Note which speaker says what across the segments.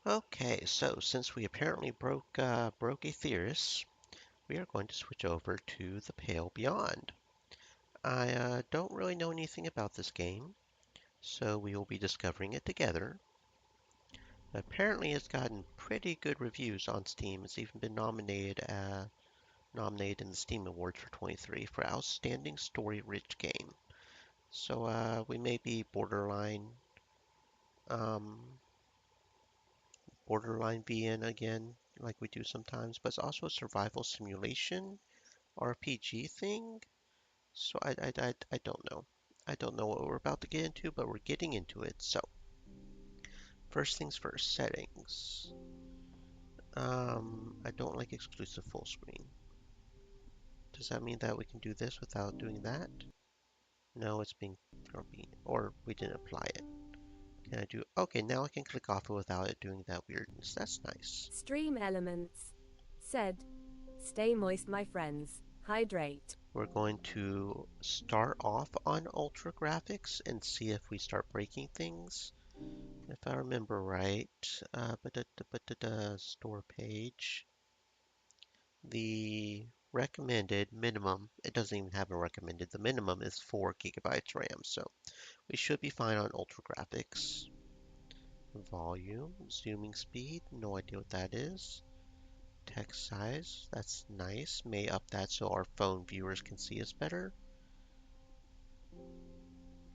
Speaker 1: Okay, so since we apparently broke Aetheris, we are going to switch over to the Pale Beyond. I don't really know anything about this game, so we will be discovering it together. Apparently, it's gotten pretty good reviews on Steam. It's even been nominated in the Steam Awards for 23 for Outstanding Story-Rich Game. So we may be um, borderline VN again, like we do sometimes, but it's also a survival simulation RPG thing. So I don't know. I don't know what we're about to get into, but we're getting into it. So first things first, settings. I don't like exclusive full screen. Does that mean that we can do this without doing that? No, it's being grumpy, or we didn't apply it. Can I do? Okay, now I can click off it without it doing that weirdness. That's nice.
Speaker 2: Stream elements. Said. Stay moist, my friends. Hydrate.
Speaker 1: We're going to start off on ultra graphics and see if we start breaking things. If I remember right, store page. The recommended minimum, it doesn't even have a recommended, the minimum is 4 gigabytes RAM, so we should be fine on ultra graphics. Volume, zooming speed, no idea what that is. Text size, that's nice. May up that so our phone viewers can see us better.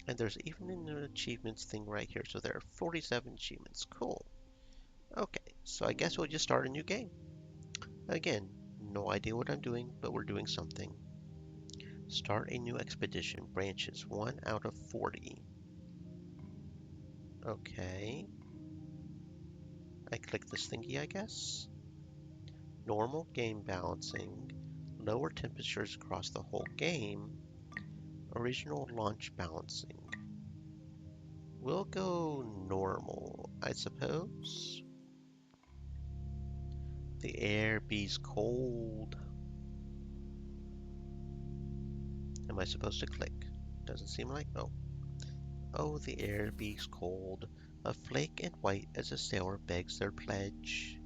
Speaker 1: And there's even an achievements thing right here. So there are 47 achievements. Cool. Okay, so I guess we'll just start a new game. Again, no idea what I'm doing, but we're doing something. Start a new expedition. Branches 1 out of 40. Okay. I click this thingy, I guess. Normal game balancing. Lower temperatures across the whole game. Original launch balancing. We'll go normal, I suppose. The air bees cold. Am I supposed to click? Doesn't seem like. Oh. Oh, the air bees cold. A flake and white as a sailor begs their pledge.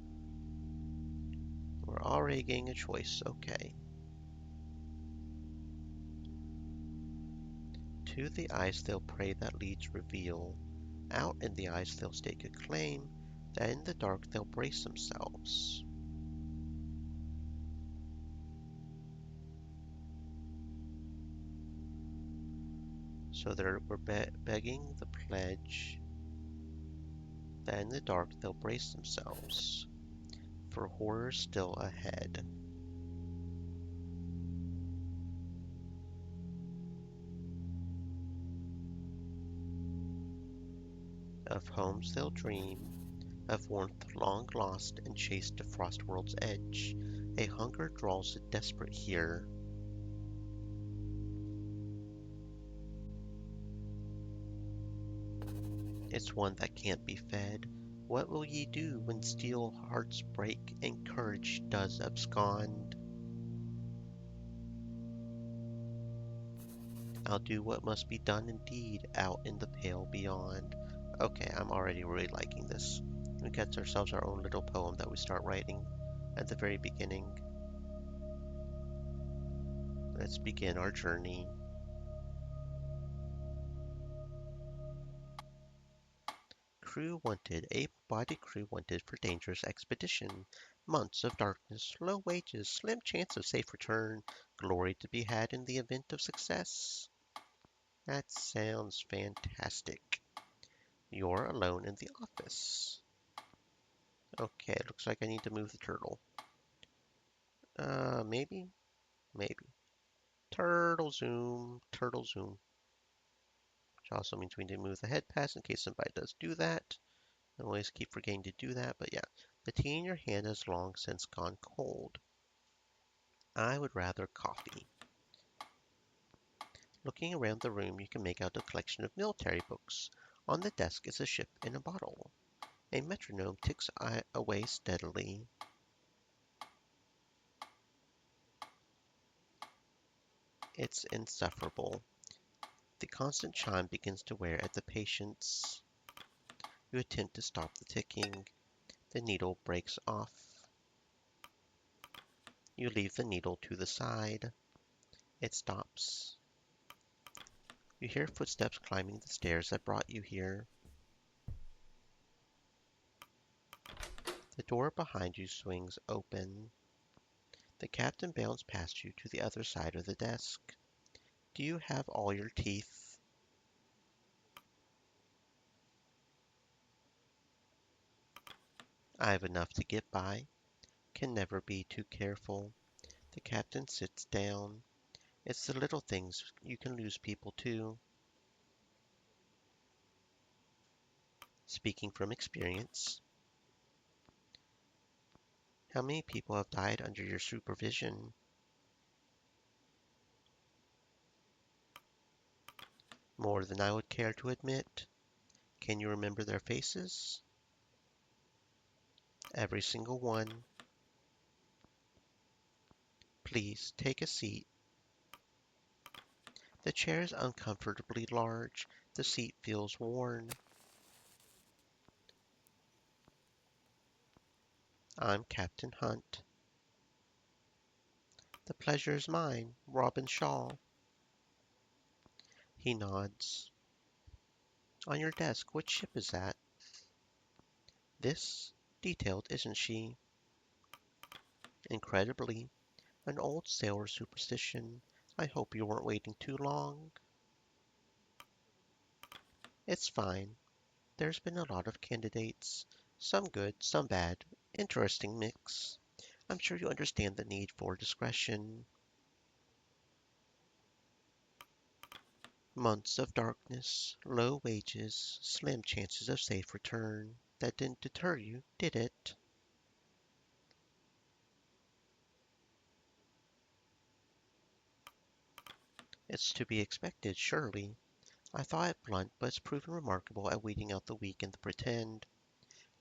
Speaker 1: We're already getting a choice. Okay. To the ice they'll pray that leads reveal. Out in the ice they'll stake a claim. That in the dark they'll brace themselves. So we're begging the pledge that in the dark they'll brace themselves for horror still ahead. Of homes they'll dream, of warmth long lost and chased to Frostworld's edge. A hunger draws the desperate here. It's one that can't be fed. What will ye do when steel hearts break and courage does abscond? I'll do what must be done indeed out in the pale beyond. Okay, I'm already really liking this. We get ourselves our own little poem that we start writing at the very beginning. Let's begin our journey. Crew wanted, able-bodied crew wanted for dangerous expedition. Months of darkness, low wages, slim chance of safe return, glory to be had in the event of success. That sounds fantastic. You're alone in the office. Okay, looks like I need to move the turtle. Maybe? Maybe. Turtle zoom, turtle zoom. Which also means we need to move the head pass in case somebody does do that. I always keep forgetting to do that, but yeah. The tea in your hand has long since gone cold. I would rather coffee. Looking around the room, you can make out a collection of military books. On the desk is a ship in a bottle. A metronome ticks away steadily. It's insufferable. The constant chime begins to wear at the patience. You attempt to stop the ticking. The needle breaks off. You leave the needle to the side. It stops. You hear footsteps climbing the stairs that brought you here. The door behind you swings open. The captain bounds past you to the other side of the desk. Do you have all your teeth? I have enough to get by. Can never be too careful. The captain sits down. It's the little things you can lose people to. Speaking from experience, how many people have died under your supervision? More than I would care to admit. Can you remember their faces? Every single one. Please take a seat. The chair is uncomfortably large. The seat feels worn. I'm Captain Hunt. The pleasure is mine, Robin Shaw. He nods. On your desk, which ship is that? This? Detailed, isn't she? Incredibly. An old sailor superstition. I hope you weren't waiting too long. It's fine. There's been a lot of candidates. Some good, some bad. Interesting mix. I'm sure you understand the need for discretion. Months of darkness, low wages, slim chances of safe return. That didn't deter you, did it? It's to be expected, surely. I thought it blunt, but it's proven remarkable at weeding out the weak and the pretend.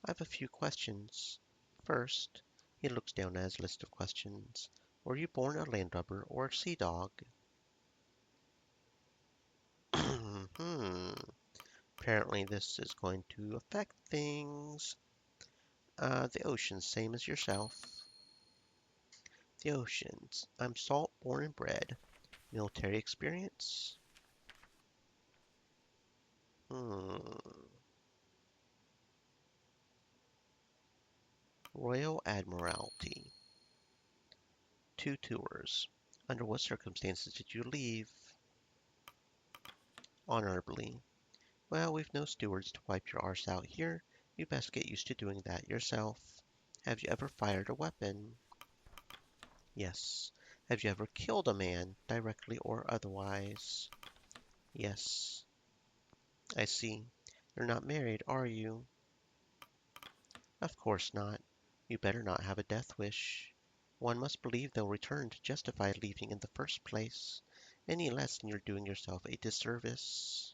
Speaker 1: I have a few questions. First, he looks down at his list of questions. Were you born a landlubber or a sea dog? Apparently this is going to affect things. The oceans, same as yourself. The oceans. I'm salt born and bred. Military experience? Hmm. Royal Admiralty. 2 tours. Under what circumstances did you leave? Honorably. Well, we've no stewards to wipe your arse out here. You best get used to doing that yourself. Have you ever fired a weapon? Yes. Have you ever killed a man, directly or otherwise? Yes. I see. You're not married, are you? Of course not. You better not have a death wish. One must believe they'll return to justify leaving in the first place. Any less and you're doing yourself a disservice.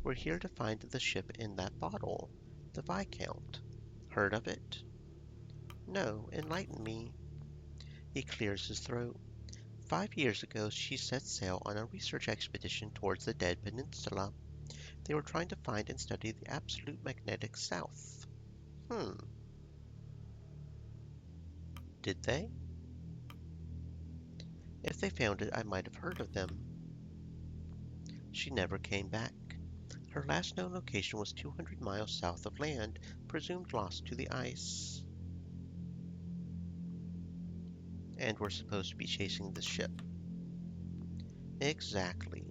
Speaker 1: We're here to find the ship in that bottle, the Viscount. Heard of it? No, enlighten me. He clears his throat. 5 years ago, she set sail on a research expedition towards the Dead Peninsula. They were trying to find and study the absolute magnetic south. Did they? If they found it, I might have heard of them. She never came back. Her last known location was 200 miles south of land, presumed lost to the ice. And we're supposed to be chasing this ship. Exactly.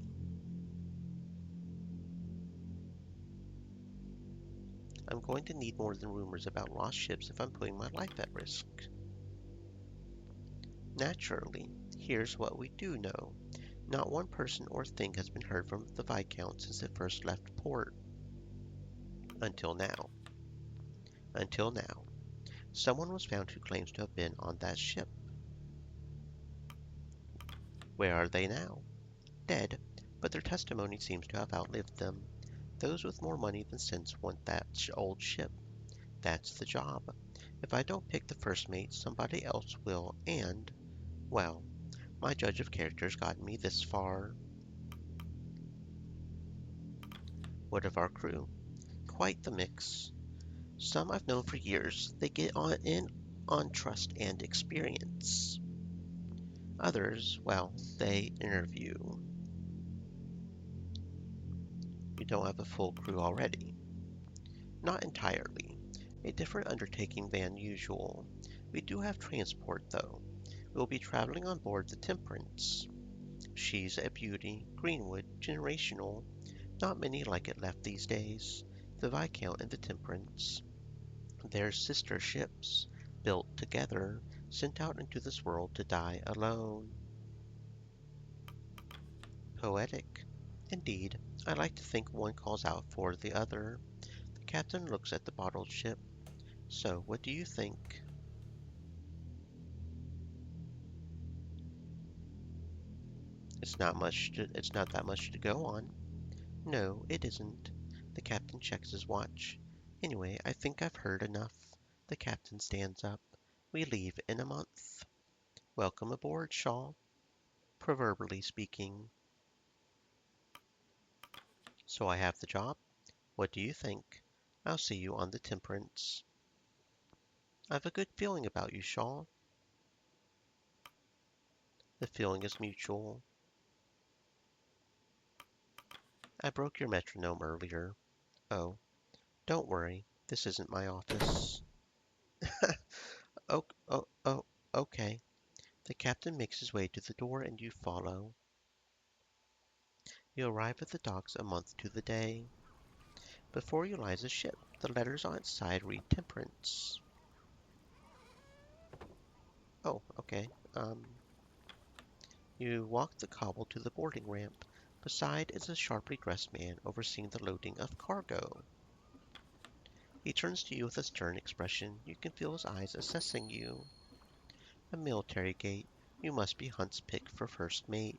Speaker 1: I'm going to need more than rumors about lost ships if I'm putting my life at risk. Naturally, here's what we do know. Not one person or thing has been heard from the Viscount since it first left port. Until now. Until now. Someone was found who claims to have been on that ship. Where are they now? Dead, but their testimony seems to have outlived them. Those with more money than sense want that old ship. That's the job. If I don't pick the first mate, somebody else will, and, well, my judge of character's gotten me this far. What of our crew? Quite the mix. Some I've known for years. They get on trust and experience. Others, well, they interview. You don't have a full crew already. Not entirely. A different undertaking than usual. We do have transport, though. We'll be traveling on board the Temperance. She's a beauty, Greenwood, generational. Not many like it left these days. The Viscount and the Temperance. They're sister ships, built together, sent out into this world to die alone. Poetic. Indeed, I like to think one calls out for the other. The captain looks at the bottled ship. So, what do you think? It's not that much to go on. No, it isn't. The captain checks his watch. Anyway, I think I've heard enough. The captain stands up. We leave in a month. Welcome aboard, Shaw. Proverbially speaking. So I have the job? What do you think? I'll see you on the Temperance. I've a good feeling about you, Shaw. The feeling is mutual. I broke your metronome earlier. Oh, don't worry. This isn't my office. Oh, oh, oh, okay. The captain makes his way to the door and you follow. You arrive at the docks a month to the day. Before you lies a ship. The letters on its side read Temperance. Oh, okay. You walk the cobble to the boarding ramp. Beside is a sharply dressed man overseeing the loading of cargo. He turns to you with a stern expression. You can feel his eyes assessing you. A military gait. You must be Hunt's pick for first mate.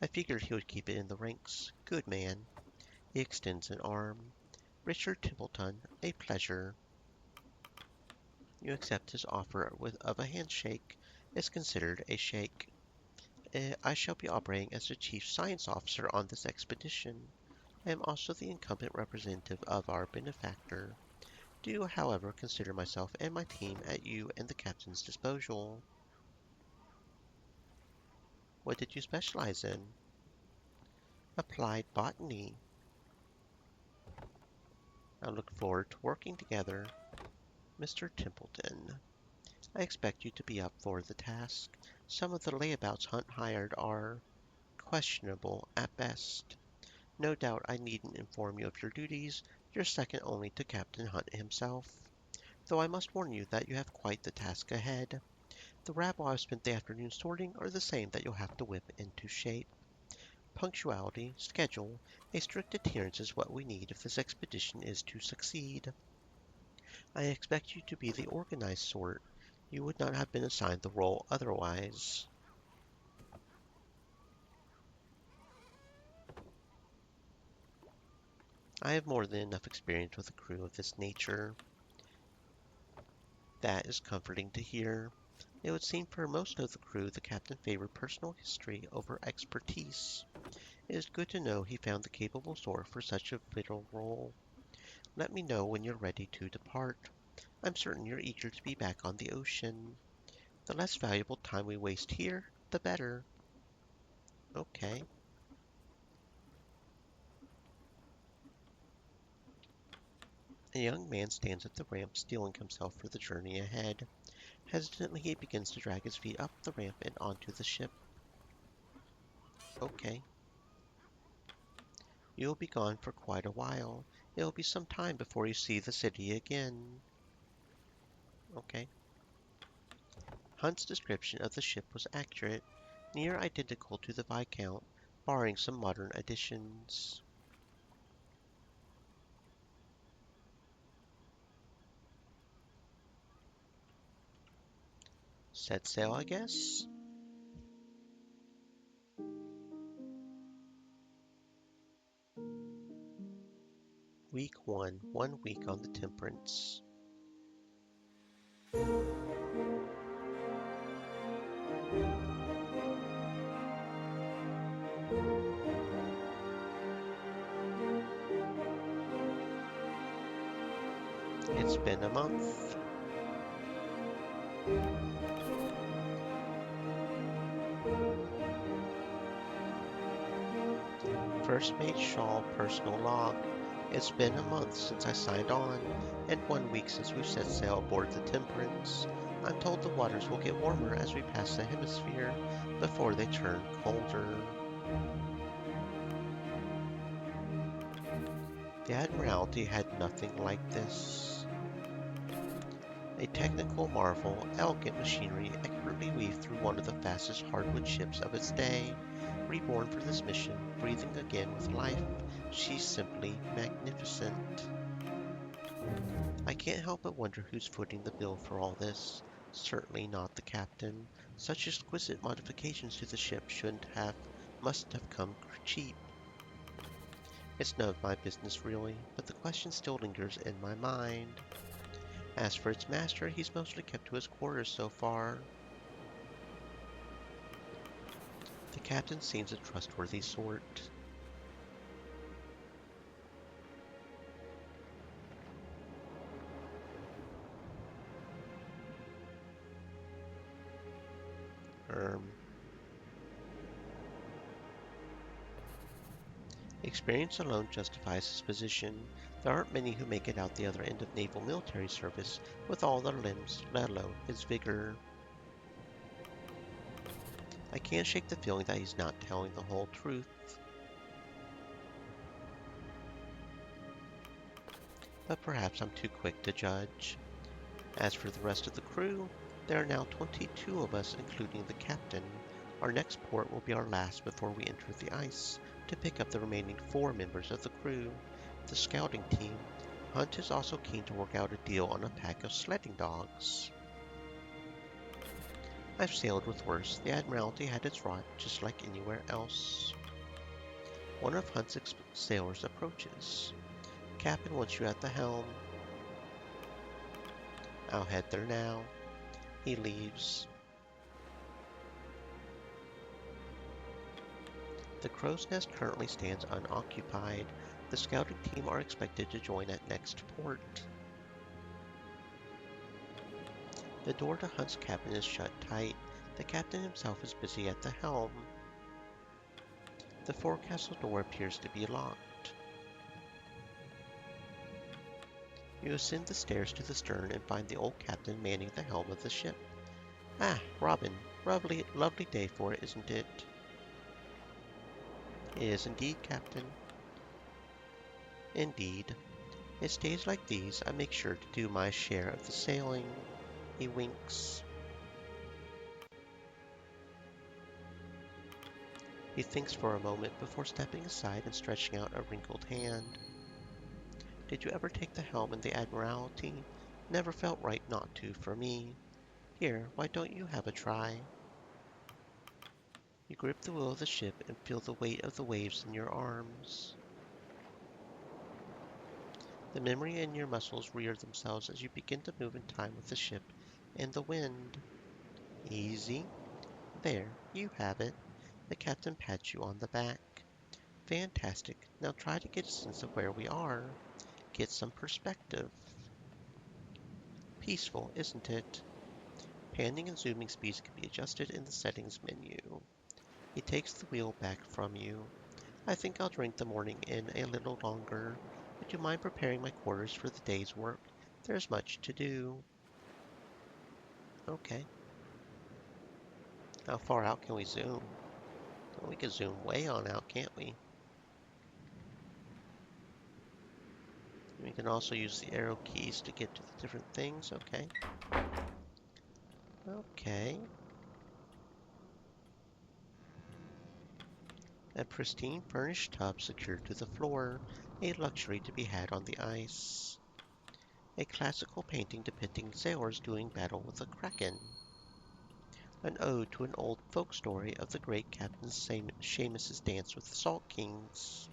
Speaker 1: I figured he would keep it in the ranks. Good man. He extends an arm. Richard Templeton, a pleasure. You accept his offer of a handshake. It's considered a shake. I shall be operating as the chief science officer on this expedition. I am also the incumbent representative of our benefactor. Do, however, consider myself and my team at you and the captain's disposal. What did you specialize in? Applied botany. I look forward to working together. Mr. Templeton, I expect you to be up for the task. Some of the layabouts Hunt hired are questionable at best. No doubt I needn't inform you of your duties. You're second only to Captain Hunt himself. Though I must warn you that you have quite the task ahead. The rabble I've spent the afternoon sorting are the same that you'll have to whip into shape. Punctuality, schedule, a strict adherence is what we need if this expedition is to succeed. I expect you to be the organized sort. You would not have been assigned the role otherwise. I have more than enough experience with a crew of this nature. That is comforting to hear. It would seem for most of the crew the captain favored personal history over expertise. It is good to know he found the capable sort for such a vital role. Let me know when you're ready to depart. I'm certain you're eager to be back on the ocean. The less valuable time we waste here, the better. Okay. A young man stands at the ramp, steeling himself for the journey ahead. Hesitantly, he begins to drag his feet up the ramp and onto the ship. Okay. You'll be gone for quite a while. It'll be some time before you see the city again. Okay. Hunt's description of the ship was accurate, near identical to the Viscount, barring some modern additions. Set sail, I guess? Week 1, 1 week on the Temperance. It's been a month. First Mate Shaw personal log. It's been a month since I signed on, and 1 week since we've set sail aboard the Temperance. I'm told the waters will get warmer as we pass the hemisphere before they turn colder. The Admiralty had nothing like this. A technical marvel, elegant machinery expertly weaved through one of the fastest hardwood ships of its day. Reborn for this mission, breathing again with life, she's simply magnificent. I can't help but wonder who's footing the bill for all this. Certainly not the captain. Such exquisite modifications to the ship must have come cheap. It's none of my business really, but the question still lingers in my mind. As for its master, he's mostly kept to his quarters so far. The captain seems a trustworthy sort. Um, Experience alone justifies his position. There aren't many who make it out the other end of naval military service with all their limbs, let alone his vigor. I can't shake the feeling that he's not telling the whole truth. But perhaps I'm too quick to judge. As for the rest of the crew, there are now 22 of us, including the captain. Our next port will be our last before we enter the ice, to pick up the remaining 4 members of the crew. The scouting team. Hunt is also keen to work out a deal on a pack of sledding dogs. I've sailed with worse. The Admiralty had its rot, just like anywhere else. One of Hunt's sailors approaches. Captain wants you at the helm. I'll head there now. He leaves. The Crow's Nest currently stands unoccupied. The scouting team are expected to join at next port. The door to Hunt's cabin is shut tight. The captain himself is busy at the helm. The forecastle door appears to be locked. You ascend the stairs to the stern and find the old captain manning the helm of the ship. Ah, Robin. Lovely day for it, isn't it? It is indeed, Captain. Indeed. It's days like these I make sure to do my share of the sailing. He winks. He thinks for a moment before stepping aside and stretching out a wrinkled hand. Did you ever take the helm in the Admiralty? Never felt right not to for me. Here, why don't you have a try? You grip the wheel of the ship and feel the weight of the waves in your arms. The memory in your muscles rear themselves as you begin to move in time with the ship and the wind. Easy. There, you have it. The captain pats you on the back. Fantastic. Now try to get a sense of where we are. Get some perspective. Peaceful, isn't it? Panning and zooming speeds can be adjusted in the settings menu. He takes the wheel back from you. I think I'll drink the morning in a little longer. Would you mind preparing my quarters for the day's work? There's much to do. Okay. How far out can we zoom? Well, we can zoom way on out, can't we? We can also use the arrow keys to get to the different things. Okay. Okay. A pristine furnished tub secured to the floor, a luxury to be had on the ice. A classical painting depicting sailors doing battle with a kraken. An ode to an old folk story of the great Captain Seamus's dance with the Salt Kings.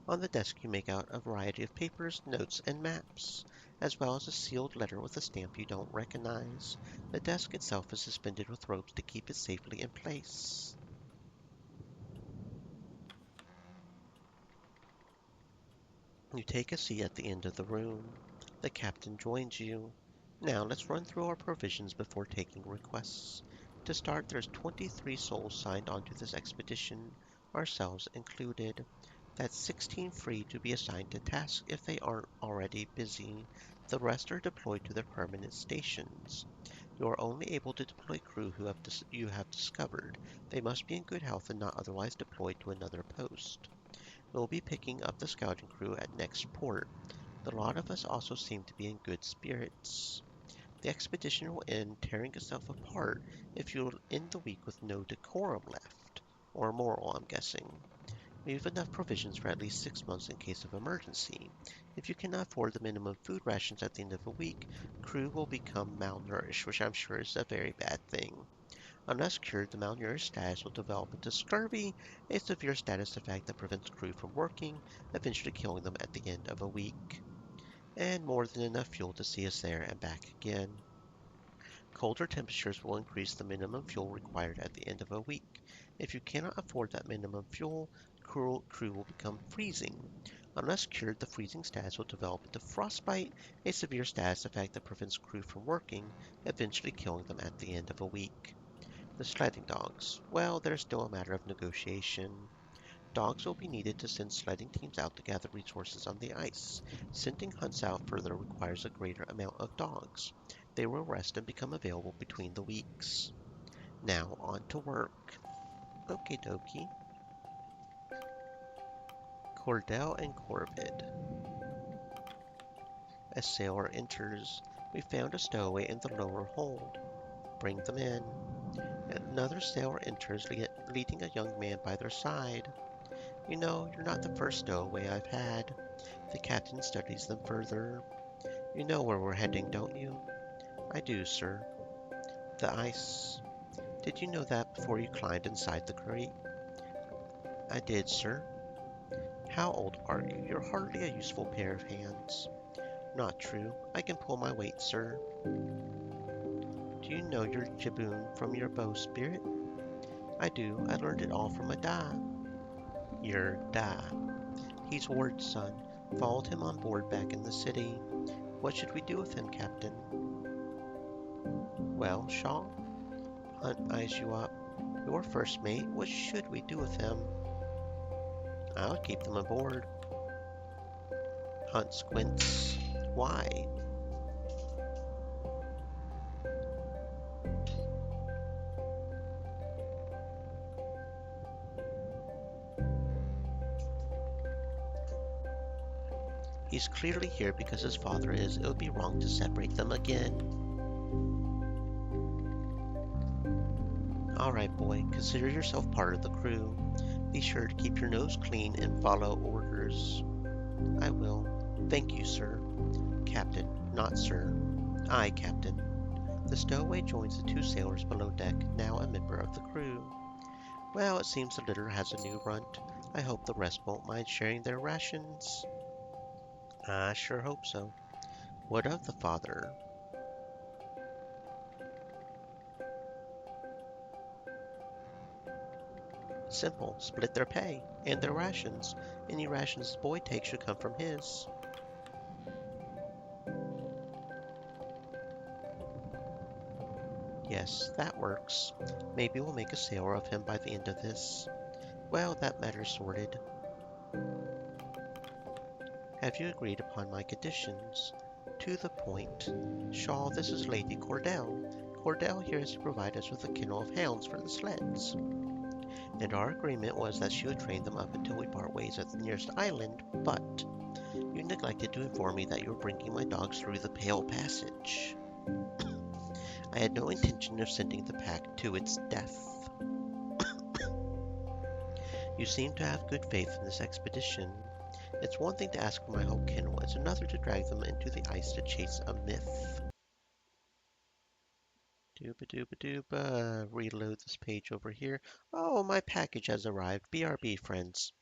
Speaker 1: On the desk you make out a variety of papers, notes, and maps, as well as a sealed letter with a stamp you don't recognize. The desk itself is suspended with ropes to keep it safely in place. You take a seat at the end of the room. The captain joins you. Now let's run through our provisions before taking requests. To start, there's 23 souls signed onto this expedition, ourselves included. That's 16 free to be assigned to tasks if they aren't already busy. The rest are deployed to their permanent stations. You are only able to deploy crew you have discovered. They must be in good health and not otherwise deployed to another post. We'll be picking up the scouting crew at next port. The lot of us also seem to be in good spirits. The expedition will end tearing itself apart if you'll end the week with no decorum left. Or moral, I'm guessing. We have enough provisions for at least 6 months in case of emergency. If you cannot afford the minimum food rations at the end of a week, crew will become malnourished, which I'm sure is a very bad thing. Unless cured, the malnourished status will develop into scurvy, a severe status defect that prevents crew from working, eventually killing them at the end of a week. And more than enough fuel to see us there and back again. Colder temperatures will increase the minimum fuel required at the end of a week. If you cannot afford that minimum fuel, crew will become freezing. Unless cured, the freezing status will develop into frostbite, a severe status effect that prevents crew from working, eventually killing them at the end of a week. The sledding dogs. Well, they're still a matter of negotiation. Dogs will be needed to send sledding teams out to gather resources on the ice. Sending hunts out further requires a greater amount of dogs. They will rest and become available between the weeks. Now, on to work. Okie dokie. Cordell and Corvid. A sailor enters. We found a stowaway in the lower hold. Bring them in. Another sailor enters, leading a young man by their side. You know, you're not the first stowaway I've had. The captain studies them further. You know where we're heading, don't you? I do, sir. The ice. Did you know that before you climbed inside the crate? I did, sir. How old are you? You're hardly a useful pair of hands. Not true. I can pull my weight, sir. Do you know your jibboom from your bowsprit? I do. I learned it all from a Da. Your Da. He's Ward's son. Followed him on board back in the city. What should we do with him, Captain? Well, Shaw? Hunt eyes you up. Your first mate, what should we do with him? I would keep them aboard. Hunt squints. Why? He's clearly here because his father is. It would be wrong to separate them again. Alright, boy, consider yourself part of the crew. Be sure to keep your nose clean and follow orders. I will. Thank you, sir. Captain, not sir. Aye, Captain. The stowaway joins the two sailors below deck, now a member of the crew. Well, it seems the litter has a new runt. I hope the rest won't mind sharing their rations. I sure hope so. What of the father? Simple. Split their pay and their rations. Any rations the boy takes should come from his. Yes, that works. Maybe we'll make a sailor of him by the end of this. Well, that matter's sorted. Have you agreed upon my conditions? To the point. Shaw, this is Lady Cordell. Cordell here is to provide us with a kennel of hounds for the sleds. And our agreement was that she would train them up until we part ways at the nearest island, but you neglected to inform me that you were bringing my dogs through the Pale Passage. I had no intention of sending the pack to its death. You seem to have good faith in this expedition. It's one thing to ask for my whole kennel, it's another to drag them into the ice to chase a myth. Dooba dooba dooba. Reload this page over here. Oh, my package has arrived. BRB, friends.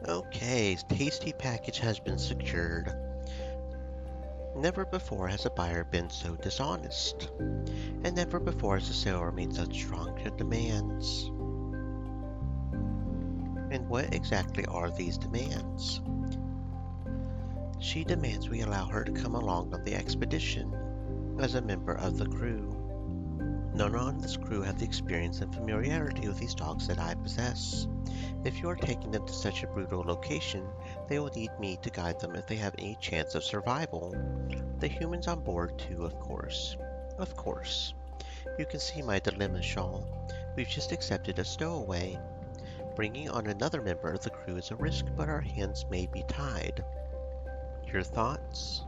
Speaker 1: Okay, tasty package has been secured. Never before has a buyer been so dishonest, and never before has a seller made such strong demands. And what exactly are these demands? She demands we allow her to come along on the expedition as a member of the crew. None on this crew have the experience and familiarity with these dogs that I possess. If you are taking them to such a brutal location, they will need me to guide them if they have any chance of survival. The humans on board too, of course. Of course. You can see my dilemma, Shaw. We've just accepted a stowaway. Bringing on another member of the crew is a risk, but our hands may be tied. Your thoughts?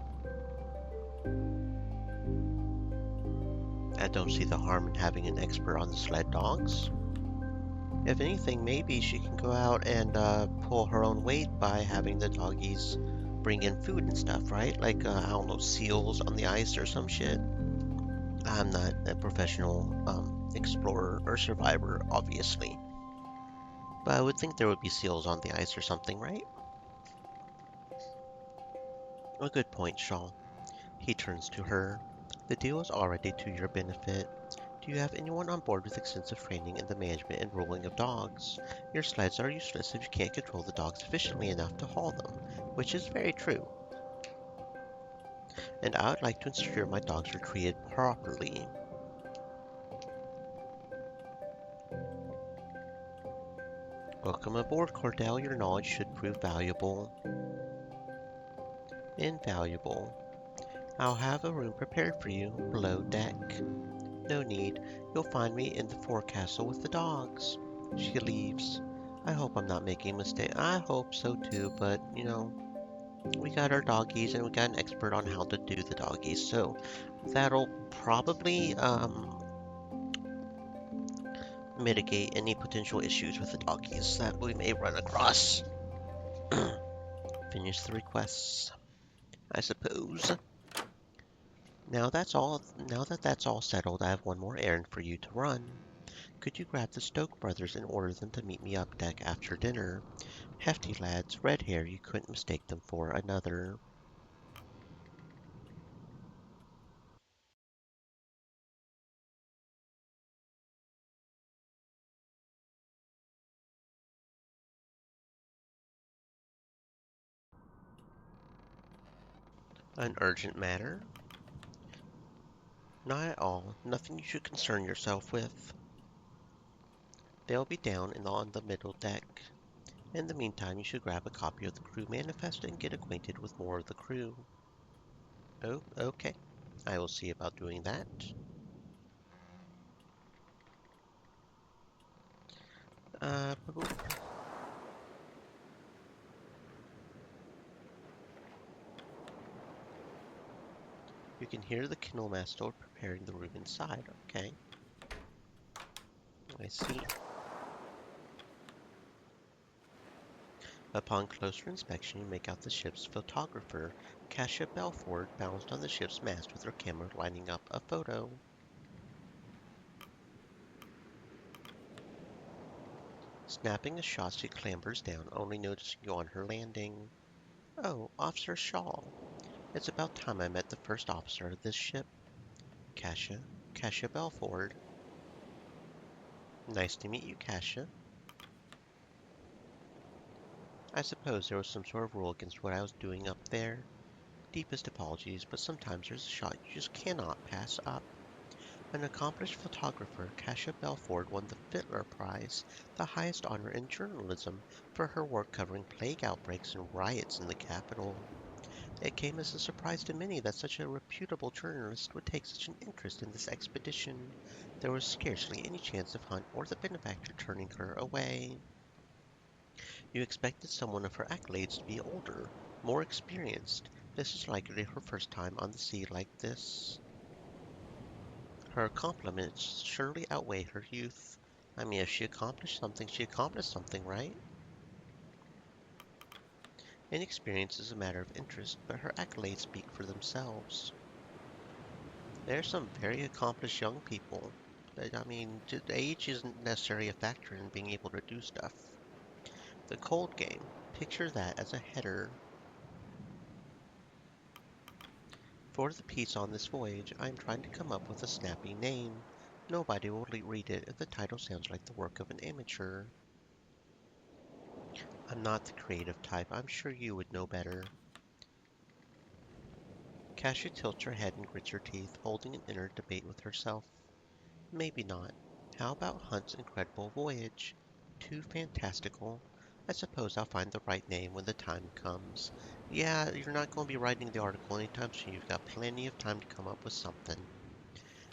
Speaker 1: I don't see the harm in having an expert on the sled dogs. If anything, maybe she can go out and pull her own weight by having the doggies bring in food and stuff, right? Like, I don't know, seals on the ice or some shit. I'm not a professional explorer or survivor, obviously. But I would think there would be seals on the ice or something, right? A good point, Shaw. He turns to her. The deal is already to your benefit. Do you have anyone on board with extensive training in the management and ruling of dogs? Your sleds are useless if you can't control the dogs efficiently enough to haul them, which is very true. And I would like to ensure my dogs are treated properly. Welcome aboard, Cordell. Your knowledge should prove valuable. Invaluable. I'll have a room prepared for you, below deck. No need. You'll find me in the forecastle with the dogs. She leaves. I hope I'm not making a mistake. I hope so too, but we got our doggies and we got an expert on how to do the doggies, so that'll probably mitigate any potential issues with the doggies that we may run across. Finish the requests, I suppose. Now that that's all settled, I have one more errand for you to run. Could you grab the Stoke brothers and order them to meet me up deck after dinner? Hefty lads, red hair, you couldn't mistake them for another. An urgent matter? Not at all. Nothing you should concern yourself with. They'll be down and on the middle deck. In the meantime, you should grab a copy of the crew manifest and get acquainted with more of the crew. Oh, okay. I will see about doing that. Uh, you can hear the kennel master preparing the room inside. Okay, I see. Upon closer inspection, you make out the ship's photographer, Kasia Belford, balanced on the ship's mast with her camera lining up a photo. Snapping a shot, she clambers down, only noticing you on her landing. Oh, Officer Shaw. It's about time I met the first officer of this ship. Kasia Belford. Nice to meet you, Kasia. I suppose there was some sort of rule against what I was doing up there. Deepest apologies, but sometimes there's a shot you just cannot pass up. An accomplished photographer, Kasia Belford won the Fittler Prize, the highest honor in journalism, for her work covering plague outbreaks and riots in the capital. It came as a surprise to many that such a reputable journalist would take such an interest in this expedition. There was scarcely any chance of Hunt or the benefactor turning her away. You expected someone of her accolades to be older, more experienced. This is likely her first time on the sea like this. Her accomplishments surely outweigh her youth. I mean, if she accomplished something, she accomplished something, right? Inexperience is a matter of interest, but her accolades speak for themselves. There are some very accomplished young people. I mean, age isn't necessarily a factor in being able to do stuff. The cold game. Picture that as a header. For the piece on this voyage, I am trying to come up with a snappy name. Nobody will read it if the title sounds like the work of an amateur. I'm not the creative type. I'm sure you would know better. Kasia tilts her head and grits her teeth, holding an inner debate with herself. Maybe not. How about Hunt's Incredible Voyage? Too fantastical. I suppose I'll find the right name when the time comes. Yeah, you're not going to be writing the article anytime soon. You've got plenty of time to come up with something.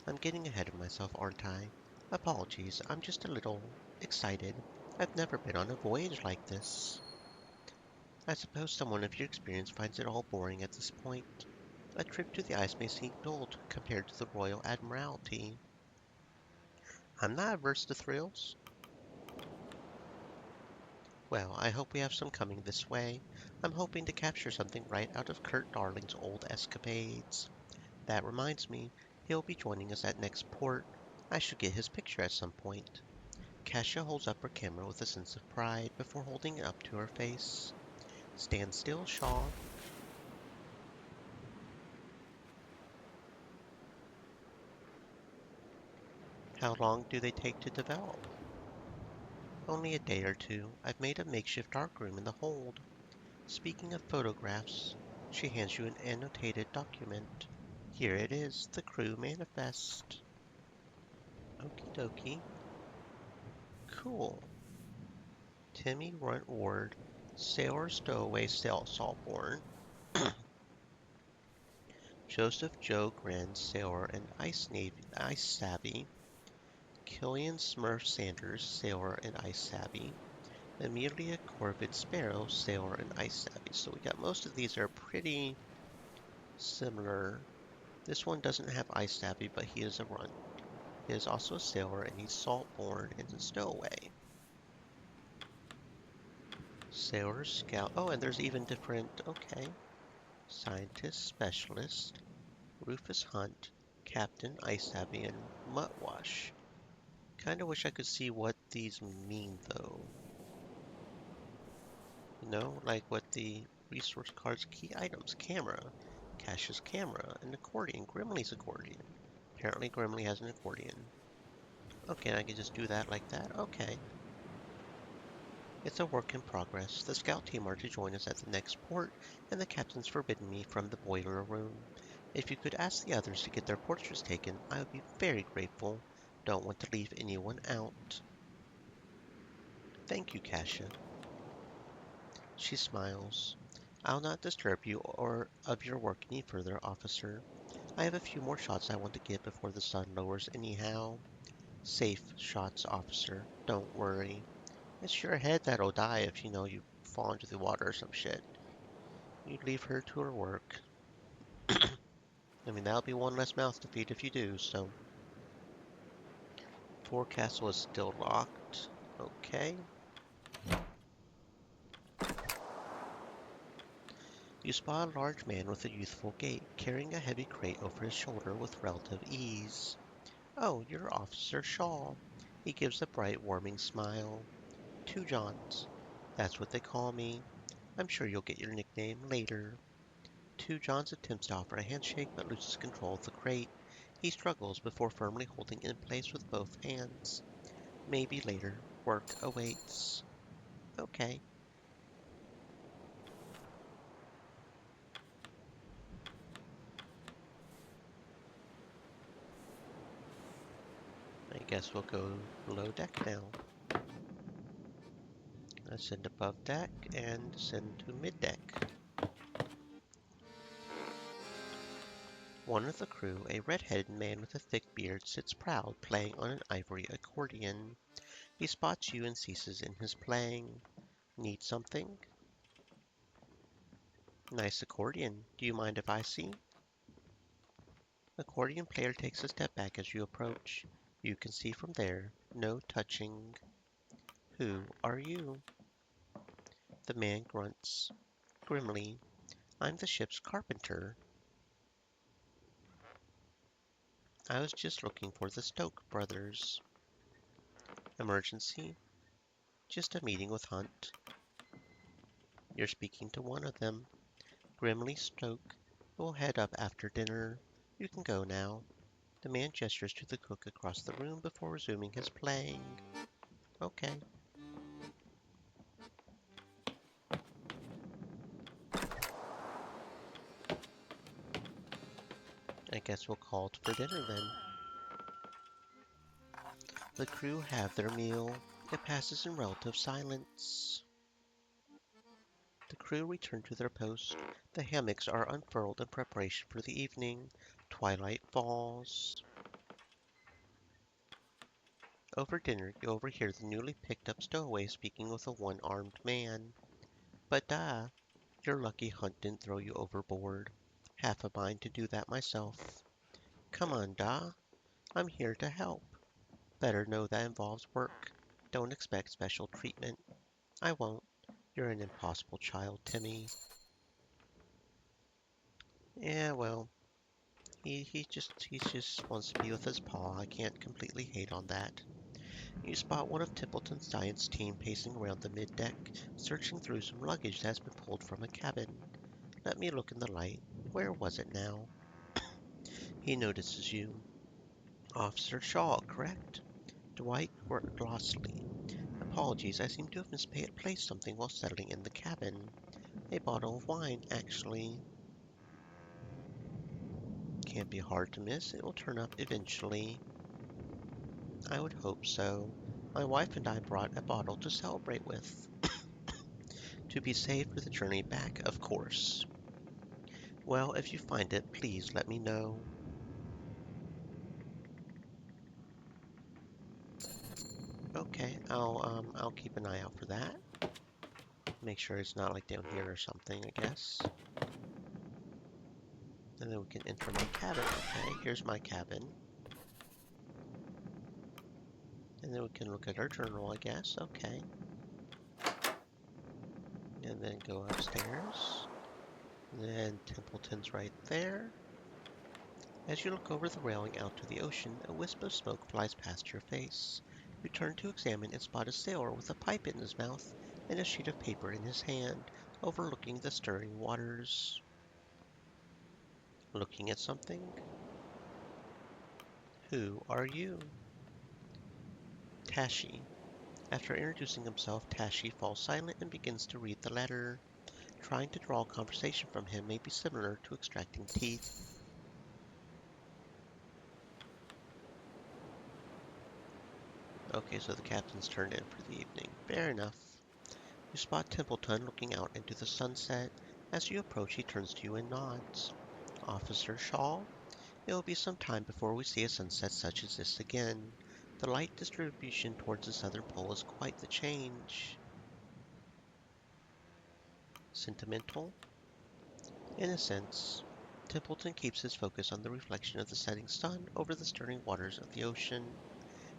Speaker 1: I'm getting ahead of myself, aren't I? Apologies, I'm just a little excited. I've never been on a voyage like this. I suppose someone of your experience finds it all boring at this point. A trip to the ice may seem dull compared to the Royal Admiralty. I'm not averse to thrills. Well, I hope we have some coming this way. I'm hoping to capture something right out of Kurt Darling's old escapades. That reminds me, he'll be joining us at next port. I should get his picture at some point. Kasia holds up her camera with a sense of pride before holding it up to her face. Stand still, Shaw. How long do they take to develop? Only a day or two. I've made a makeshift darkroom in the hold. Speaking of photographs, she hands you an annotated document. Here it is, the crew manifest. Okie dokie. Cool. Timmy Runt Ward, Sailor Stowaway Saltborn, Joseph Joe Gren, Sailor and Ice Savvy, Killian Smurf Sanders, Sailor and Ice Savvy, Amelia Corvid Sparrow, Sailor and Ice Savvy. So we got most of these are pretty similar. This one doesn't have Ice Savvy, but he is a runt. He is also a sailor, and he's saltborn and a stowaway. Sailor, scout. Oh, and there's even different. Okay. Scientist, specialist, Rufus Hunt, Captain, Ice Savvy, and Muttwash. Kind of wish I could see what these mean, though. You know, like what the resource cards, key items, camera, Cash's camera, an accordion, Grimley's accordion. Apparently Grimley has an accordion. Okay, I can just do that like that. Okay. It's a work in progress. The scout team are to join us at the next port, and the captain's forbidden me from the boiler room. If you could ask the others to get their portraits taken, I would be very grateful. Don't want to leave anyone out. Thank you, Kasia. She smiles. I'll not disturb you or of your work any further, officer. I have a few more shots I want to get before the sun lowers anyhow. Safe shots, officer. Don't worry. It's your head that'll die if you know you fall into the water or some shit. You leave her to her work. I mean, that'll be one less mouth to feed if you do, so. Forecastle is still locked. Okay. You spot a large man with a youthful gait, carrying a heavy crate over his shoulder with relative ease. Oh, you're Officer Shaw. He gives a bright, warming smile. Two Johns. That's what they call me. I'm sure you'll get your nickname later. Two Johns attempts to offer a handshake but loses control of the crate. He struggles before firmly holding it in place with both hands. Maybe later. Work awaits. Okay. I guess we'll go below deck now. Ascend above deck and descend to mid deck. One of the crew, a red-headed man with a thick beard, sits proud, playing on an ivory accordion. He spots you and ceases in his playing. Need something? Nice accordion. Do you mind if I see? Accordion player takes a step back as you approach. You can see from there. No touching. Who are you? The man grunts. Grimly, I'm the ship's carpenter. I was just looking for the Stoke brothers. Emergency? Just a meeting with Hunt. You're speaking to one of them. Grimly Stoke. We'll head up after dinner. You can go now. The man gestures to the cook across the room before resuming his playing. Okay. I guess we'll call for dinner then. The crew have their meal. It passes in relative silence. The crew return to their post. The hammocks are unfurled in preparation for the evening. Twilight falls. Over dinner, you overhear the newly picked up stowaway speaking with a one-armed man. But you're lucky Hunt didn't throw you overboard. Half a mind to do that myself. Come on, I'm here to help. Better know that involves work. Don't expect special treatment. I won't. You're an impossible child, Timmy. Yeah, well, he just wants to be with his paw. I can't completely hate on that. You spot one of Templeton's science team pacing around the middeck, searching through some luggage that's been pulled from a cabin. Let me look in the light. Where was it now? He notices you. Officer Shaw, correct? Dwight worked glossily. Apologies, I seem to have misplaced something while settling in the cabin. A bottle of wine, actually. Can't be hard to miss. It will turn up eventually. I would hope so. My wife and I brought a bottle to celebrate with. To be saved for the journey back, of course. Well, if you find it, please let me know. Okay, I'll keep an eye out for that. Make sure it's not like down here or something, I guess. And then we can enter my cabin. Okay, here's my cabin. And then we can look at our journal, I guess. Okay. And then go upstairs. And then Templeton's right there. As you look over the railing out to the ocean, a wisp of smoke flies past your face. You turn to examine and spot a sailor with a pipe in his mouth and a sheet of paper in his hand, overlooking the stirring waters. Looking at something? Who are you? Tashi. After introducing himself, Tashi falls silent and begins to read the letter. Trying to draw conversation from him may be similar to extracting teeth. Okay, so the captain's turned in for the evening. Fair enough. You spot Templeton looking out into the sunset. As you approach, he turns to you and nods. Officer Shaw, it will be some time before we see a sunset such as this again. The light distribution towards the southern pole is quite the change. Sentimental? In a sense. Templeton keeps his focus on the reflection of the setting sun over the stirring waters of the ocean.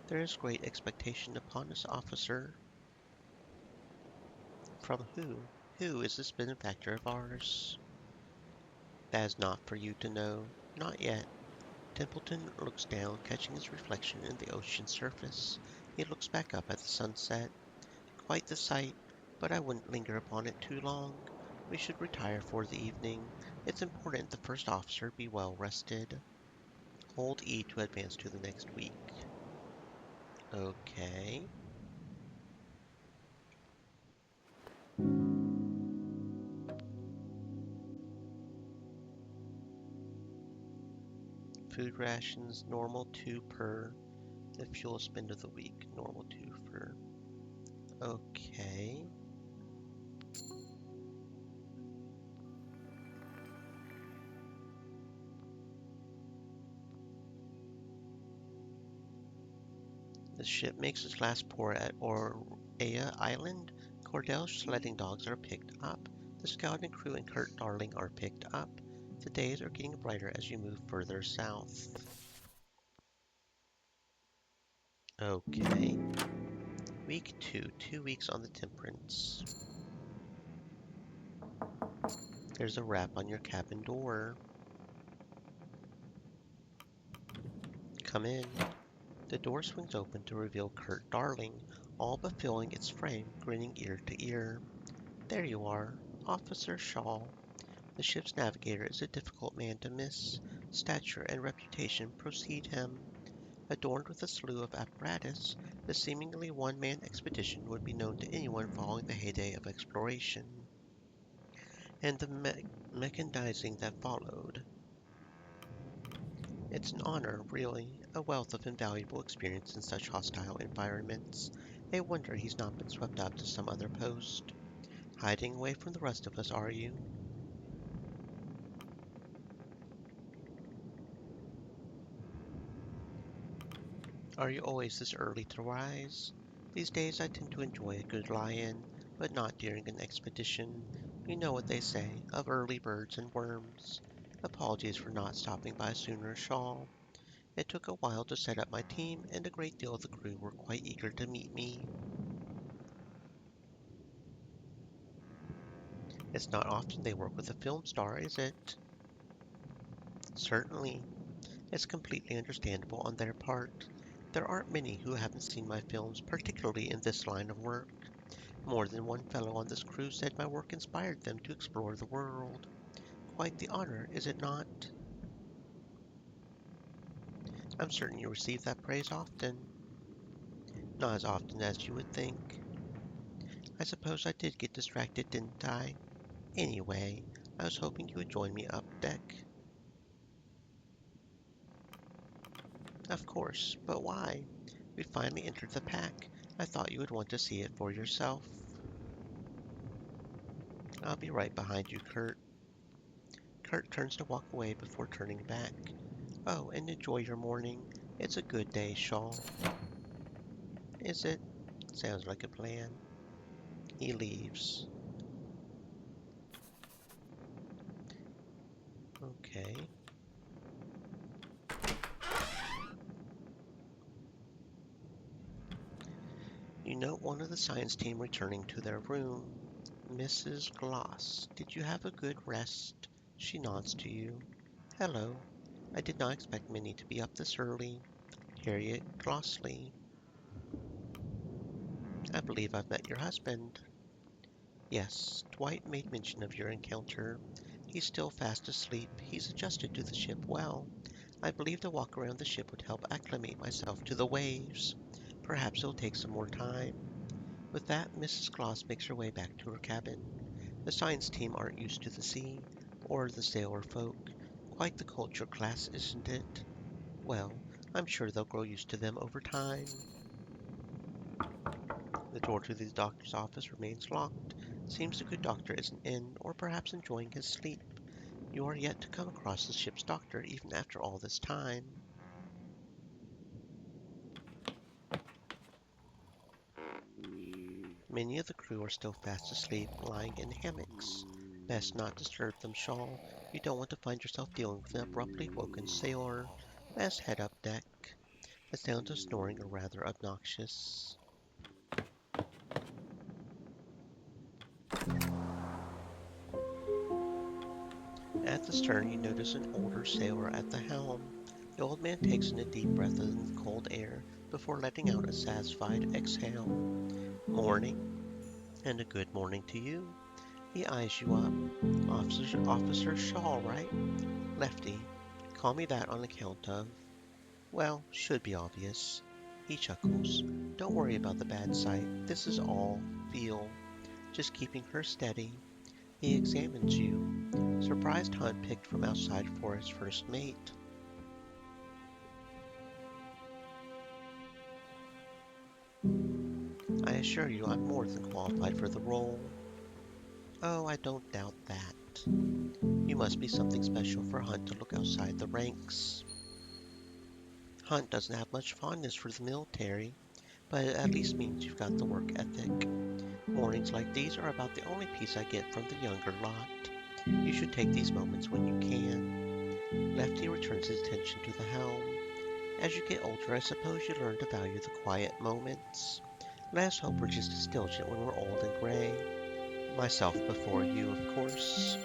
Speaker 1: There is great expectation upon us, officer. From who? Who is this benefactor of ours? That is not for you to know. Not yet. Templeton looks down, catching his reflection in the ocean's surface. He looks back up at the sunset. Quite the sight, but I wouldn't linger upon it too long. We should retire for the evening. It's important the first officer be well rested. Hold E to advance to the next week. Okay. Food rations, normal 2 per. The fuel spend of the week, normal 2 per. Okay. The ship makes its last port at Orea Island. Cordell's sledding dogs are picked up. The scouting crew and Kurt Darling are picked up. The days are getting brighter as you move further south. Okay. Week 2, 2 weeks on the Temperance. There's a rap on your cabin door. Come in. The door swings open to reveal Kurt Darling, all but filling its frame, grinning ear to ear. There you are. Officer Shaw. The ship's navigator is a difficult man to miss. Stature and reputation precede him. Adorned with a slew of apparatus, the seemingly one-man expedition would be known to anyone following the heyday of exploration. And the mechanizing that followed. It's an honor, really, a wealth of invaluable experience in such hostile environments. A wonder he's not been swept up to some other post. Hiding away from the rest of us, are you? Are you always this early to rise? These days I tend to enjoy a good lie-in, but not during an expedition. You know what they say, of early birds and worms. Apologies for not stopping by sooner, Shaw. It took a while to set up my team, and a great deal of the crew were quite eager to meet me. It's not often they work with a film star, is it? Certainly. It's completely understandable on their part. There aren't many who haven't seen my films, particularly in this line of work. More than one fellow on this crew said my work inspired them to explore the world. Quite the honor, is it not? I'm certain you receive that praise often. Not as often as you would think. I suppose I did get distracted, didn't I? Anyway, I was hoping you would join me up deck. Of course, but why? We finally entered the pack. I thought you would want to see it for yourself. I'll be right behind you, Kurt. Kurt turns to walk away before turning back. Oh, and enjoy your morning. It's a good day, Shaw. Is it? Sounds like a plan. He leaves. Okay. You note one of the science team returning to their room. Mrs. Gloss, did you have a good rest? She nods to you. Hello. I did not expect Minnie to be up this early. Harriet Glossley. I believe I've met your husband. Yes, Dwight made mention of your encounter. He's still fast asleep. He's adjusted to the ship well. I believed a walk around the ship would help acclimate myself to the waves. Perhaps it'll take some more time. With that, Mrs. Gloss makes her way back to her cabin. The science team aren't used to the sea, or the sailor folk. Quite the culture clash, isn't it? Well, I'm sure they'll grow used to them over time. The door to the doctor's office remains locked. Seems the good doctor isn't in, or perhaps enjoying his sleep. You are yet to come across the ship's doctor, even after all this time. Many of the crew are still fast asleep, lying in hammocks. Best not disturb them, Shaw. You don't want to find yourself dealing with an abruptly woken sailor. Best head up deck. The sounds of snoring are rather obnoxious. At the stern, you notice an older sailor at the helm. The old man takes in a deep breath of the cold air before letting out a satisfied exhale. Morning, and a good morning to you. He eyes you up. Officer Shaw, right? Lefty. Call me that on account of, well, should be obvious. He chuckles. Don't worry about the bad sight. This is all feel. Just keeping her steady. He examines you. Surprised hunt picked from outside for his first mate. I assure you I'm more than qualified for the role. Oh, I don't doubt that. You must be something special for Hunt to look outside the ranks. Hunt doesn't have much fondness for the military, but it at least means you've got the work ethic. Mornings like these are about the only peace I get from the younger lot. You should take these moments when you can. Lefty returns his attention to the helm. As you get older, I suppose you learn to value the quiet moments. Let us hope we're just as diligent when we're old and gray. Myself before you, of course.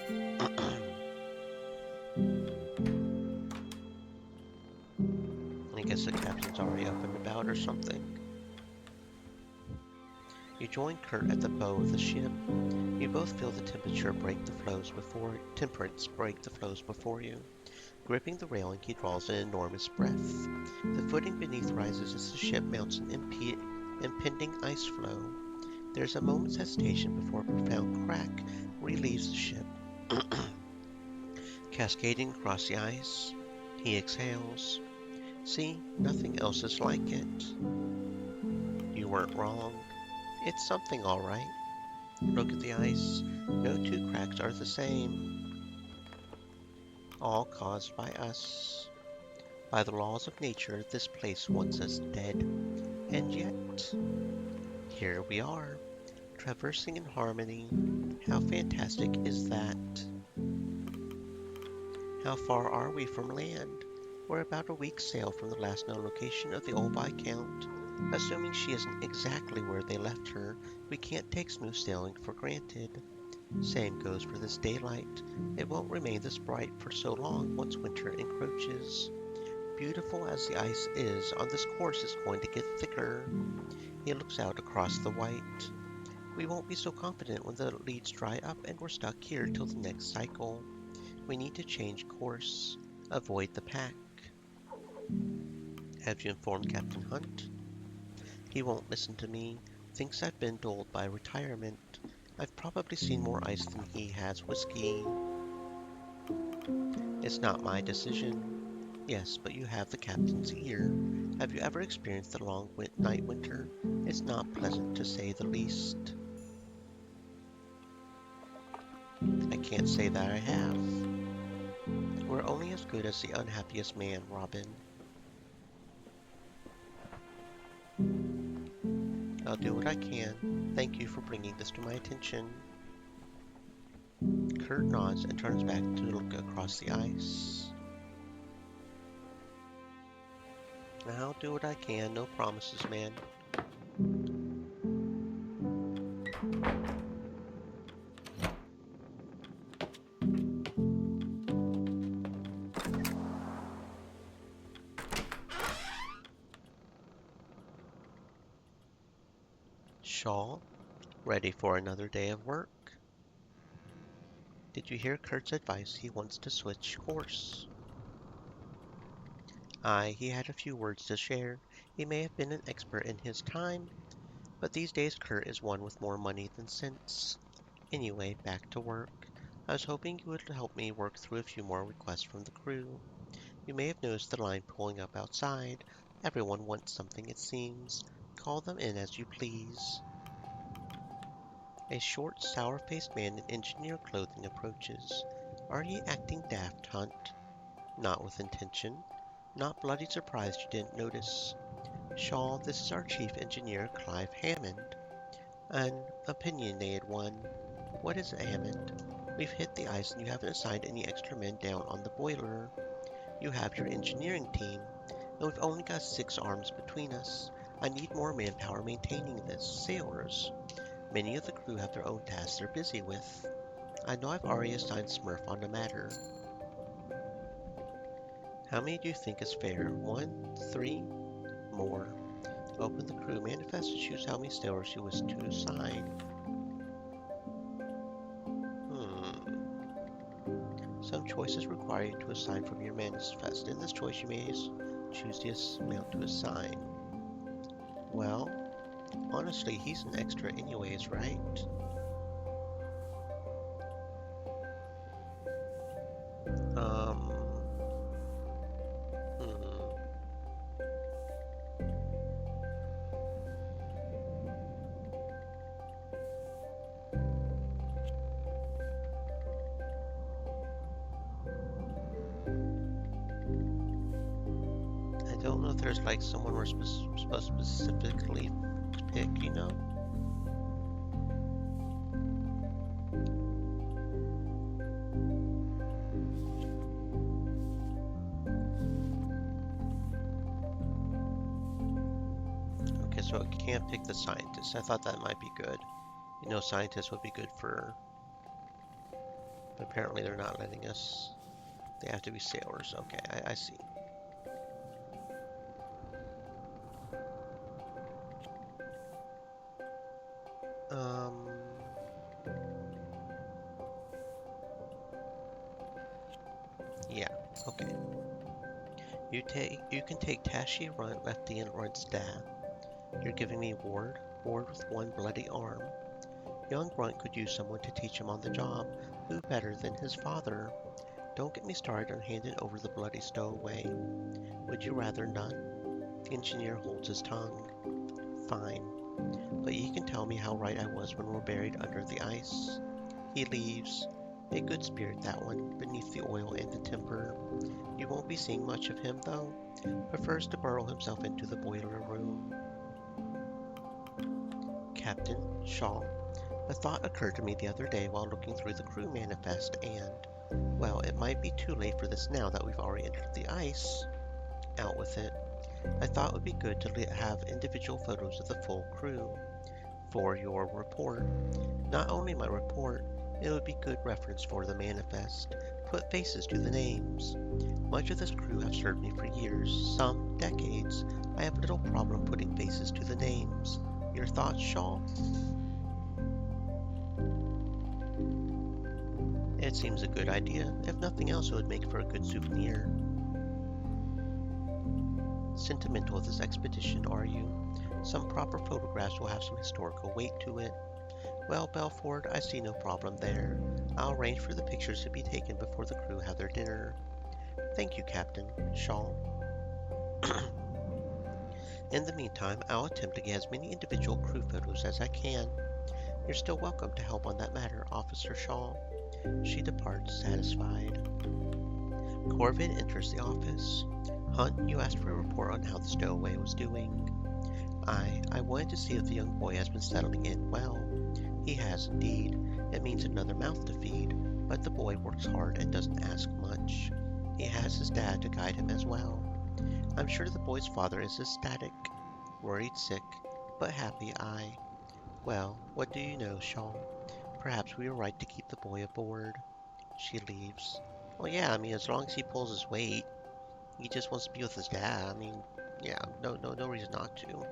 Speaker 1: I guess the captain's already up and about or something. You join Kurt at the bow of the ship. You both feel the temperance break the floes before you. Gripping the railing, he draws an enormous breath. The footing beneath rises as the ship mounts an impending ice floe. There's a moment's hesitation before a profound crack relieves the ship. Cascading across the ice, he exhales. See, nothing else is like it. You weren't wrong. It's something all right. Look at the ice. No two cracks are the same. All caused by us. By the laws of nature, this place wants us dead. And yet, here we are, traversing in harmony. How fantastic is that? How far are we from land? We're about a week's sail from the last known location of the old Viscount. Assuming she isn't exactly where they left her, we can't take smooth sailing for granted. Same goes for this daylight. It won't remain this bright for so long once winter encroaches. Beautiful as the ice is, on this course it's going to get thicker. He looks out across the white. We won't be so confident when the leads dry up and we're stuck here till the next cycle. We need to change course. Avoid the pack. Have you informed Captain Hunt? He won't listen to me. Thinks I've been dulled by retirement. I've probably seen more ice than he has whiskey. It's not my decision. Yes, but you have the captain's ear. Have you ever experienced the long night winter? It's not pleasant, to say the least. I can't say that I have. We're only as good as the unhappiest man, Robin. I'll do what I can. Thank you for bringing this to my attention. Kurt nods and turns back to look across the ice. I'll do what I can, no promises, man. Shaw, ready for another day of work? Did you hear Kurt's advice? He wants to switch course. Aye, he had a few words to share. He may have been an expert in his time, but these days Kurt is one with more money than sense. Anyway, back to work. I was hoping you would help me work through a few more requests from the crew. You may have noticed the line pulling up outside. Everyone wants something, it seems. Call them in as you please. A short, sour-faced man in engineer clothing approaches. Are ye acting daft, Hunt? Not with intention. Not bloody surprised you didn't notice. Shaw, this is our chief engineer, Clive Hammond. An opinionated one. What is it, Hammond? We've hit the ice and you haven't assigned any extra men down on the boiler. You have your engineering team, and we've only got 6 arms between us. I need more manpower maintaining this. Sailors. Many of the crew have their own tasks they're busy with. I know I've already assigned Smurf on the matter. How many do you think is fair? 1, 3? More. Open the crew manifest and choose how many sailors you wish to assign. Some choices require you to assign from your manifest. In this choice, you may choose the amount to assign. Well, honestly, he's an extra anyways, right? I don't know if there's like someone we're supposed to specifically pick, you know? Okay, so it can't pick the scientists. I thought that might be good. You know, scientists would be good for... But apparently they're not letting us. They have to be sailors. Okay, I see. Um, yeah, okay. You can take Tashi Runt, Lefty, and Runt staff. You're giving me Ward, Ward with one bloody arm. Young Runt could use someone to teach him on the job. Who better than his father? Don't get me started on handing over the bloody stowaway. Would you rather none? The engineer holds his tongue. Fine, but you can tell me how right I was when we're buried under the ice. He leaves. A good spirit, that one, beneath the oil and the timber. You won't be seeing much of him, though. Prefers to burrow himself into the boiler room. Captain Shaw. A thought occurred to me the other day while looking through the crew manifest and, well, it might be too late for this now that we've already entered the ice. Out with it. I thought it would be good to have individual photos of the full crew for your report. Not only my report, it would be good reference for the manifest. Put faces to the names. Much of this crew have served me for years, some decades. I have little problem putting faces to the names. Your thoughts, Shaw? It seems a good idea. If nothing else, it would make for a good souvenir. Sentimental of this expedition, are you? Some proper photographs will have some historical weight to it. Well, Belford, I see no problem there. I'll arrange for the pictures to be taken before the crew have their dinner. Thank you, Captain Shaw. In the meantime, I'll attempt to get as many individual crew photos as I can. You're still welcome to help on that matter, Officer Shaw. She departs, satisfied. Corvid enters the office. Hunt, you asked for a report on how the stowaway was doing. I wanted to see if the young boy has been settling in well. He has indeed. It means another mouth to feed, but the boy works hard and doesn't ask much. He has his dad to guide him as well. I'm sure the boy's father is ecstatic, worried sick, but happy eye. Well, what do you know, Shaw? Perhaps we were right to keep the boy aboard. She leaves. Well, yeah, I mean, as long as he pulls his weight, he just wants to be with his dad. I mean, yeah, no reason not to.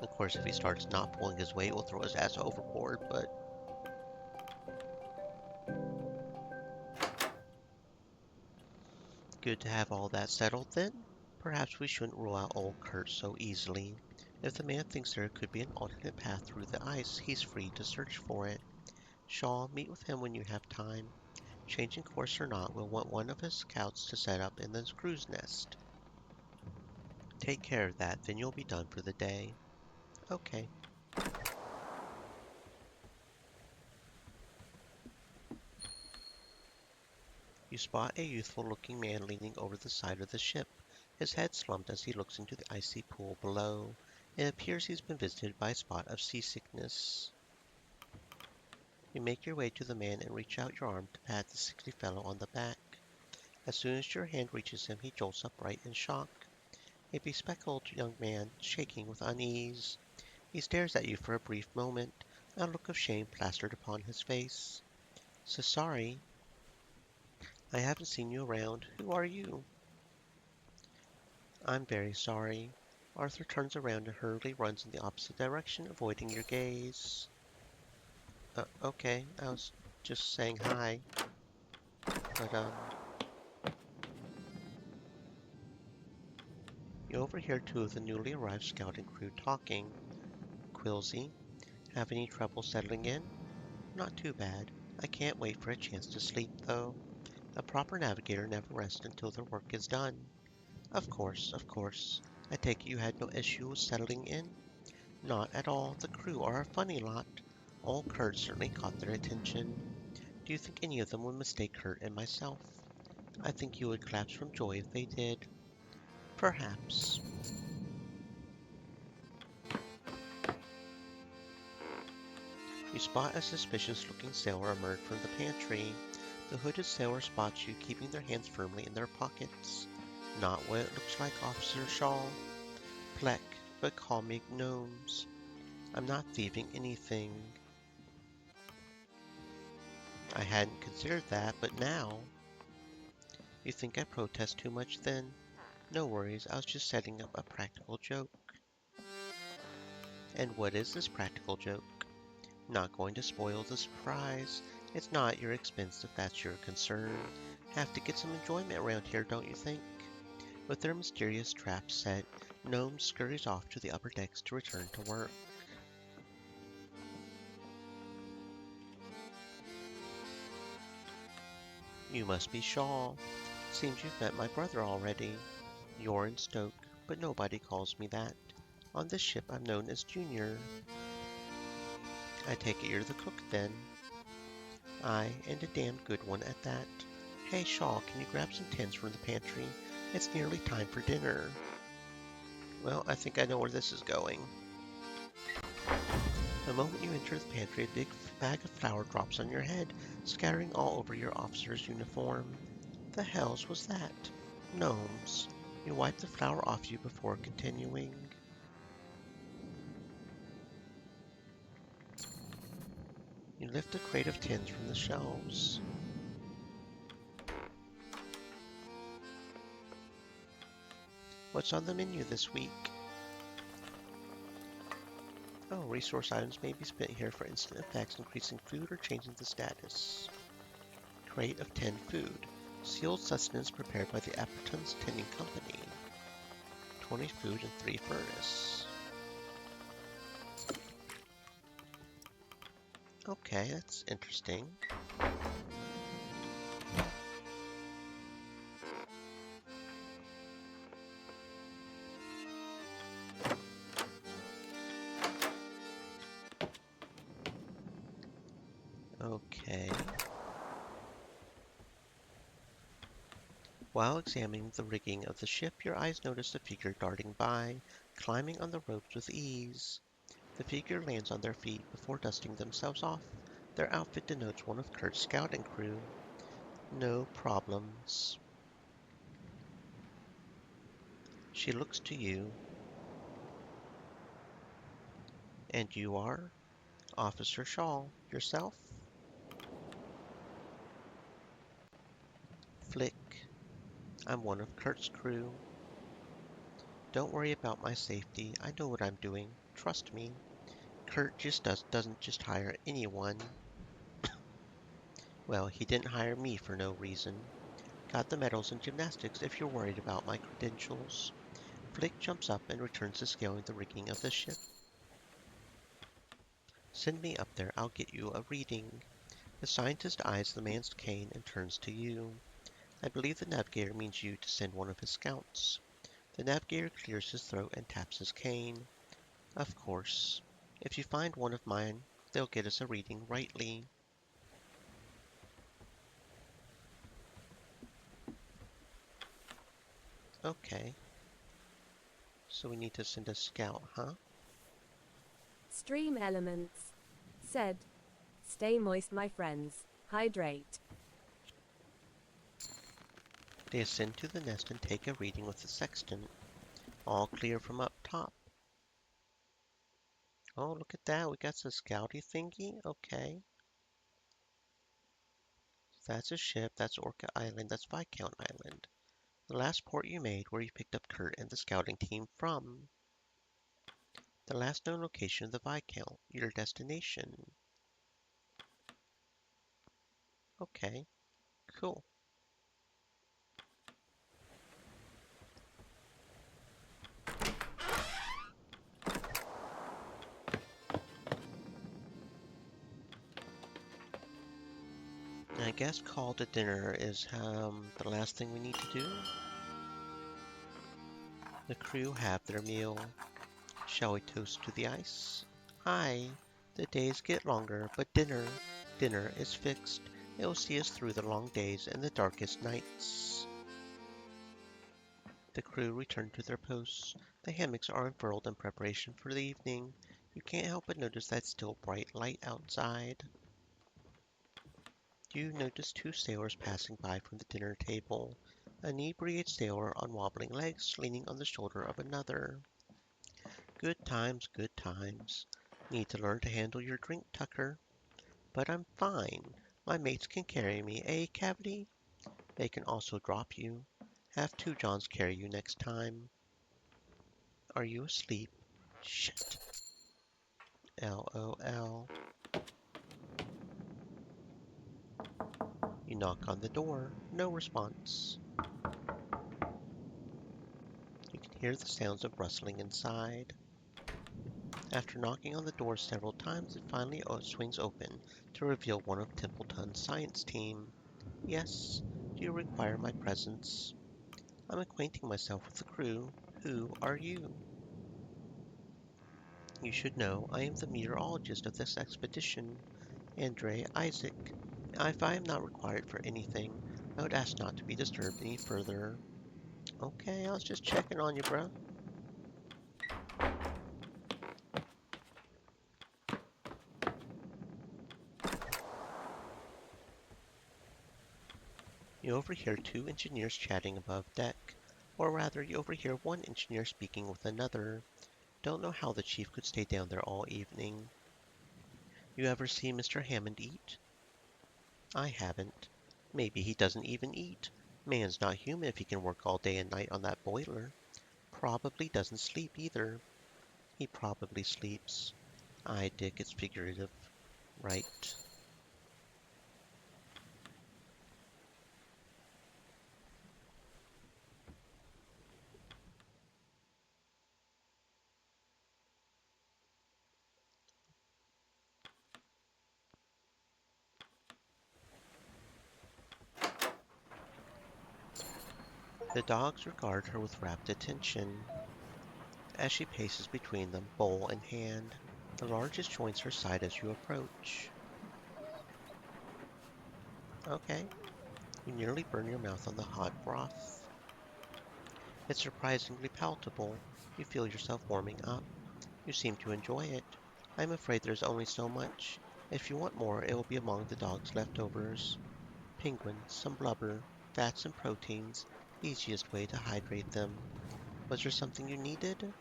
Speaker 1: Of course, if he starts not pulling his weight, we'll throw his ass overboard, but... Good to have all that settled, then? Perhaps we shouldn't rule out old Kurt so easily. If the man thinks there could be an alternate path through the ice, he's free to search for it. Shaw, meet with him when you have time. Changing course or not, we'll want one of his scouts to set up in the crew's nest. Take care of that, then you'll be done for the day. Okay. You spot a youthful-looking man leaning over the side of the ship, his head slumped as he looks into the icy pool below. It appears he's been visited by a spot of seasickness. You make your way to the man and reach out your arm to pat the sickly fellow on the back. As soon as your hand reaches him, he jolts upright in shock. A bespectacled young man, shaking with unease. He stares at you for a brief moment, a look of shame plastered upon his face. So sorry. I haven't seen you around. Who are you? I'm very sorry. Arthur turns around and hurriedly runs in the opposite direction, avoiding your gaze. Okay, I was just saying hi. But, you overhear two of the newly arrived scouting crew talking. Quilsey, have any trouble settling in? Not too bad. I can't wait for a chance to sleep, though. A proper navigator never rests until their work is done. Of course, of course. I take it you had no issue with settling in? Not at all. The crew are a funny lot. Old Kurt certainly caught their attention. Do you think any of them would mistake Kurt and myself? I think you would collapse from joy if they did. Perhaps. You spot a suspicious-looking sailor emerge from the pantry. The hooded sailor spots you, keeping their hands firmly in their pockets. Not what it looks like, Officer Shaw. Pleck, but call me Gnomes. I'm not thieving anything. I hadn't considered that, but now... You think I protest too much then? No worries, I was just setting up a practical joke. And what is this practical joke? Not going to spoil the surprise. It's not your expense if that's your concern. Have to get some enjoyment around here, don't you think? With their mysterious traps set, Gnome scurries off to the upper decks to return to work. You must be Shaw. Seems you've met my brother already. You're in Stoke, but nobody calls me that. On this ship I'm known as Junior. I take it you're the cook then. Aye, and a damn good one at that. Hey Shaw, can you grab some tins from the pantry? It's nearly time for dinner. Well, I think I know where this is going. The moment you enter the pantry, a big bag of flour drops on your head, scattering all over your officer's uniform. The hells was that? Gnomes. You wipe the flour off you before continuing. You lift a crate of tins from the shelves. What's on the menu this week? Oh, resource items may be spent here for instant effects, increasing food or changing the status. Crate of 10 food. Sealed sustenance prepared by the Apperton's Tinning Company. 20 food and 3 furnace. Okay, that's interesting. Okay. While examining the rigging of the ship, your eyes notice a figure darting by, climbing on the ropes with ease. The figure lands on their feet before dusting themselves off. Their outfit denotes one of Kurt's scouting crew. No problems. She looks to you. And you are? Officer Shaw, yourself? Flick. I'm one of Kurt's crew. Don't worry about my safety. I know what I'm doing. Trust me. Kurt doesn't just hire anyone. Well, he didn't hire me for no reason. Got the medals in gymnastics if you're worried about my credentials. Flick jumps up and returns to scaling the rigging of the ship. Send me up there, I'll get you a reading. The scientist eyes the man's cane and turns to you. I believe the navigator means you to send one of his scouts. The navigator clears his throat and taps his cane. Of course. If you find one of mine, they'll get us a reading rightly. Okay. So we need to send a scout, huh?
Speaker 2: Stream elements. Said. Stay moist, my friends. Hydrate.
Speaker 1: They ascend to the nest and take a reading with the sextant. All clear from up top. Oh, look at that. We got some scouty thingy. Okay. That's a ship. That's Orca Island. That's Viscount Island. The last port you made where you picked up Kurt and the scouting team from. The last known location of the Viscount. Your destination. Okay. Cool. I guess call to dinner is the last thing we need to do. The crew have their meal. Shall we toast to the ice? Aye, the days get longer, but dinner is fixed. It will see us through the long days and the darkest nights. The crew return to their posts. The hammocks are unfurled in preparation for the evening. You can't help but notice that still bright light outside. You notice two sailors passing by from the dinner table. An inebriated sailor on wobbling legs, leaning on the shoulder of another. Good times, good times. Need to learn to handle your drink, Tucker. But I'm fine. My mates can carry me, eh, Cavity? They can also drop you. Have two Johns carry you next time. Are you asleep? Shit. LOL. You knock on the door. No response. You can hear the sounds of rustling inside. After knocking on the door several times, it finally swings open to reveal one of Templeton's science team. Yes, do you require my presence? I'm acquainting myself with the crew. Who are you? You should know I am the meteorologist of this expedition, Andre Isaac. If I am not required for anything, I would ask not to be disturbed any further. Okay, I was just checking on you, bruh. You overhear two engineers chatting above deck. Or rather, you overhear one engineer speaking with another. Don't know how the chief could stay down there all evening. You ever see Mr. Hammond eat? I haven't. Maybe he doesn't even eat. Man's not human if he can work all day and night on that boiler. Probably doesn't sleep either. He probably sleeps. I, Dick, it's figurative. Right. The dogs regard her with rapt attention as she paces between them, bowl in hand. The largest joins her side as you approach. Okay, you nearly burn your mouth on the hot broth. It's surprisingly palatable. You feel yourself warming up. You seem to enjoy it. I'm afraid there's only so much. If you want more, it will be among the dog's leftovers. Penguins, some blubber, fats and proteins. Easiest way to hydrate them. Was there something you needed?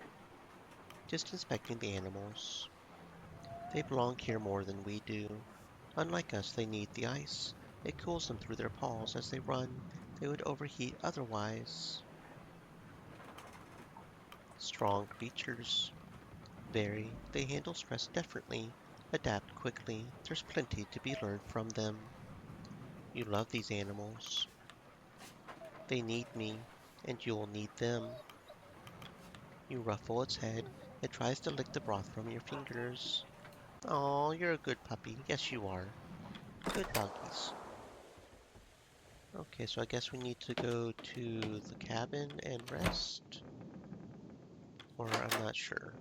Speaker 1: Just inspecting the animals. They belong here more than we do. Unlike us, they need the ice. It cools them through their paws as they run. They would overheat otherwise. Strong creatures. Very. They handle stress differently, adapt quickly. There's plenty to be learned from them. You love these animals. They need me, and you'll need them. You ruffle its head. It tries to lick the broth from your fingers. Oh, you're a good puppy. Yes, you are. Good doggies. Okay, so I guess we need to go to the cabin and rest. Or I'm not sure.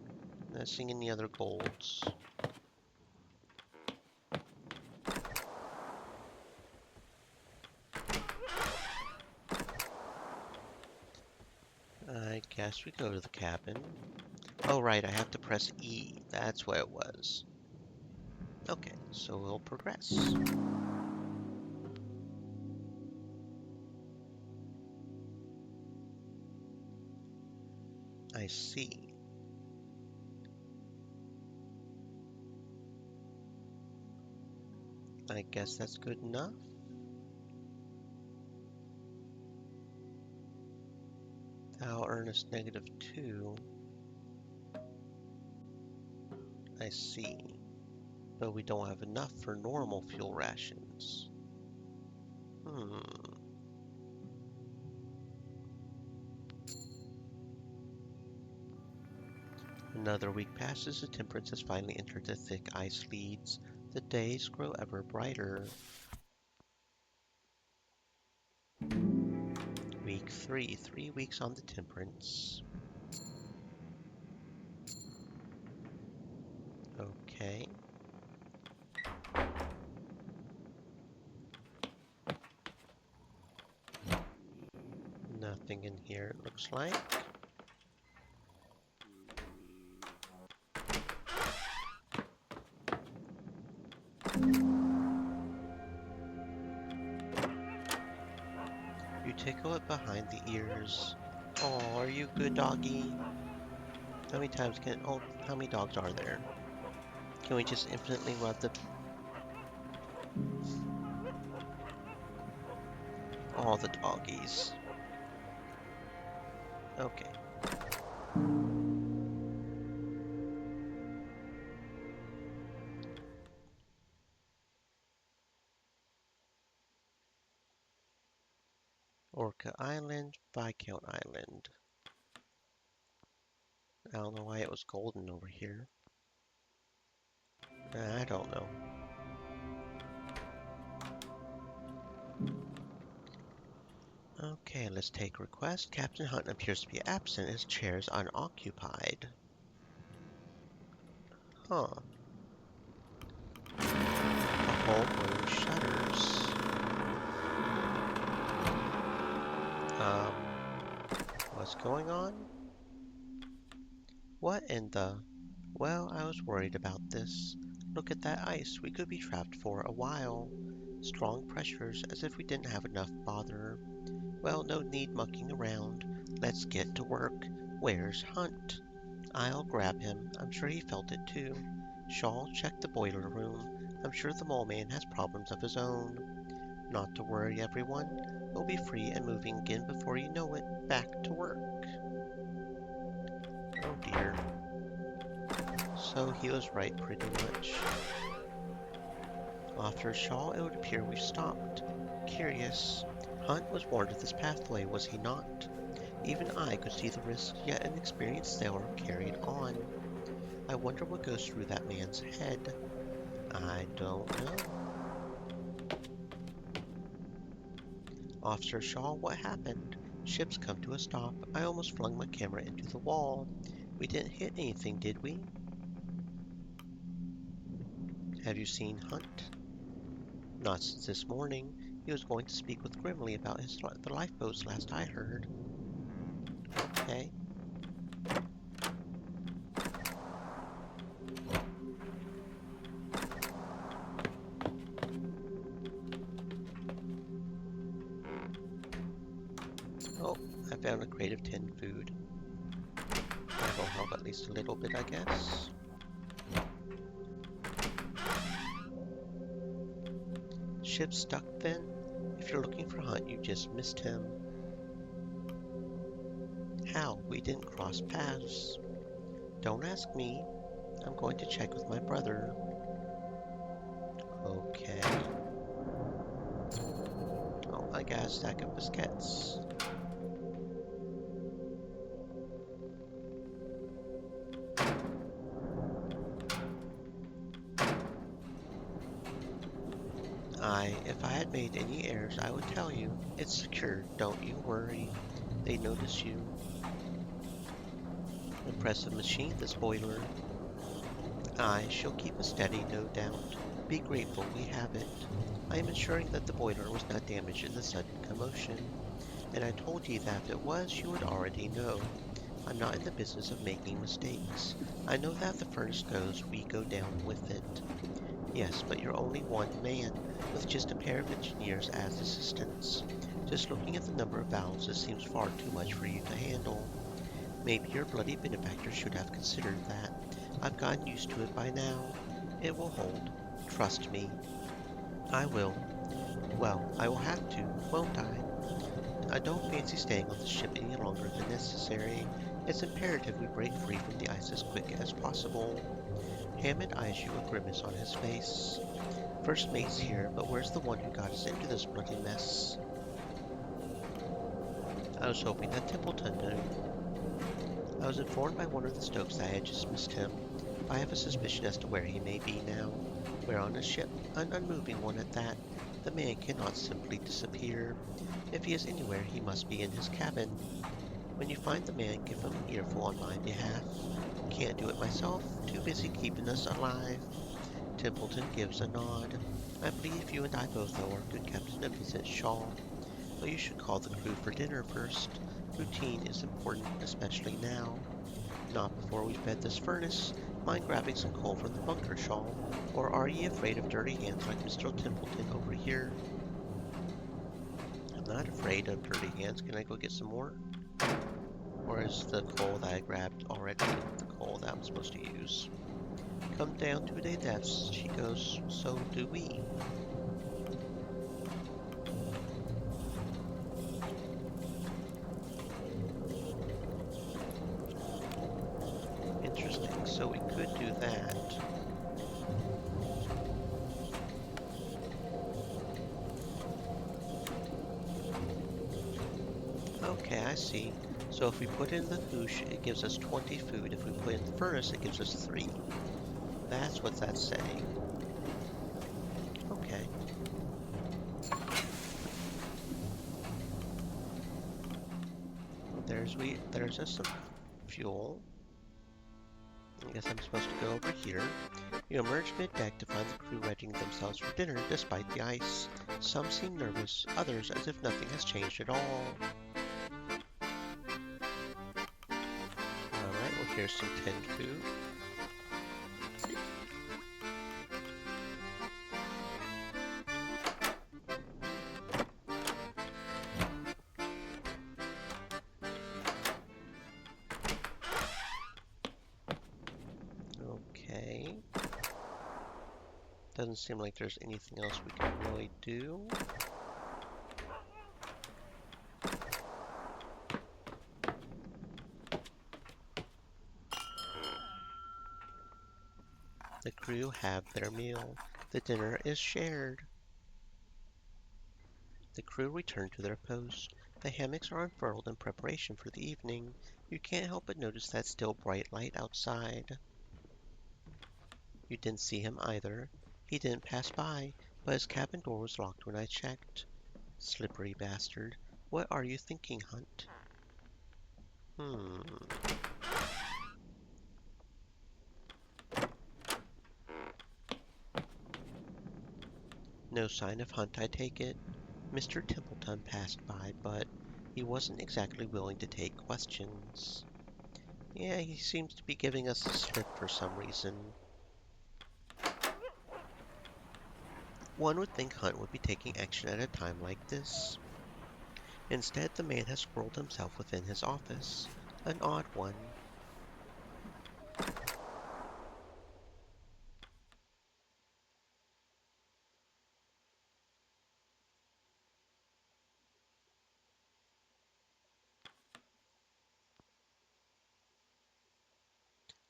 Speaker 1: I'm not seeing any other golds. I guess we go to the cabin. Oh, right, I have to press E. That's what it was. Okay, so we'll progress. I see. I guess that's good enough. Thou earnest -2. I see. But we don't have enough for normal fuel rations. Another week passes, the Temperance has finally entered the thick ice leads. The days grow ever brighter. Week 3, 3 weeks on the Temperance. Okay. Nothing in here, it looks like. You tickle it behind the ears. Oh, are you good, doggy? How many times can... Oh, how many dogs are there? Can we just infinitely rub the... all the doggies? Okay. Viscount Island, Viscount Island. I don't know why it was golden over here. I don't know. Okay, let's take request. Captain Hunt appears to be absent. His chair is unoccupied. Huh. A whole room shutters. What's going on? What in the... Well, I was worried about this. Look at that ice. We could be trapped for a while. Strong pressures, as if we didn't have enough bother. Well, no need mucking around. Let's get to work. Where's Hunt? I'll grab him. I'm sure he felt it too. Shaw, check the boiler room. I'm sure the mole man has problems of his own. Not to worry, everyone. We'll be free and moving again before you know it. Back to work. Oh dear. So he was right pretty much. Officer Shaw, it would appear we've stopped. Curious. Hunt was warned of this pathway, was he not? Even I could see the risk, yet an experienced sailor carried on. I wonder what goes through that man's head. I don't know. Officer Shaw, what happened? Ship's come to a stop. I almost flung my camera into the wall. We didn't hit anything, did we? Have you seen Hunt? Not since this morning. He was going to speak with Grimley about the lifeboats last I heard. Okay. Oh, I found a crate of tinned food. That'll help at least a little bit, I guess. Ship stuck then? If you're looking for Hunt, you just missed him. How? We didn't cross paths. Don't ask me. I'm going to check with my brother. Okay. Oh, I got a stack of biscuits. If I had made any errors, I would tell you. It's secure, don't you worry. They notice you. Impressive machine, this boiler. Aye, she'll keep us steady, no doubt. Be grateful we have it. I am ensuring that the boiler was not damaged in the sudden commotion. And I told you that if it was, you would already know. I'm not in the business of making mistakes. I know that if the furnace goes, we go down with it. Yes, but you're only one man, with just a pair of engineers as assistants. Just looking at the number of valves, it seems far too much for you to handle. Maybe your bloody benefactor should have considered that. I've gotten used to it by now. It will hold. Trust me. I will. Well, I will have to, won't I? I don't fancy staying on the ship any longer than necessary. It's imperative we break free from the ice as quick as possible. Hammond eyes you, a grimace on his face. First mate's here, but where's the one who got us into this bloody mess? I was hoping that Templeton knew. I was informed by one of the Stokes that I had just missed him. I have a suspicion as to where he may be now. We're on a ship, an unmoving one at that. The man cannot simply disappear. If he is anywhere, he must be in his cabin. When you find the man, give him an earful on my behalf. Can't do it myself, too busy keeping us alive. Templeton gives a nod. I believe you and I both owe our good captain a visit, Shaw. But you should call the crew for dinner first. Routine is important, especially now. Not before we fed this furnace. Mind grabbing some coal from the bunker, Shaw? Or are ye afraid of dirty hands like Mr. Templeton over here? I'm not afraid of dirty hands. Can I go get some more? Or is the coal that I grabbed already the coal that I'm supposed to use? Come down to the depths, she goes. So do we. Interesting, so we could do that. Okay, I see. So if we put in the hoosh, it gives us 20 food. If we put in the furnace, it gives us 3. That's what that's saying. Okay. There's us some fuel. I guess I'm supposed to go over here. You emerge mid-deck to find the crew readying themselves for dinner despite the ice. Some seem nervous, others as if nothing has changed at all. Alright, well here's some tinned food. Okay. Doesn't seem like there's anything else we can really do. The crew have their meal. The dinner is shared. The crew return to their posts. The hammocks are unfurled in preparation for the evening. You can't help but notice that still bright light outside. You didn't see him either. He didn't pass by, but his cabin door was locked when I checked. Slippery bastard. What are you thinking, Hunt? Hmm. No sign of Hunt, I take it. Mr. Templeton passed by, but he wasn't exactly willing to take questions. Yeah, he seems to be giving us the slip for some reason. One would think Hunt would be taking action at a time like this. Instead, the man has squirreled himself within his office. An odd one.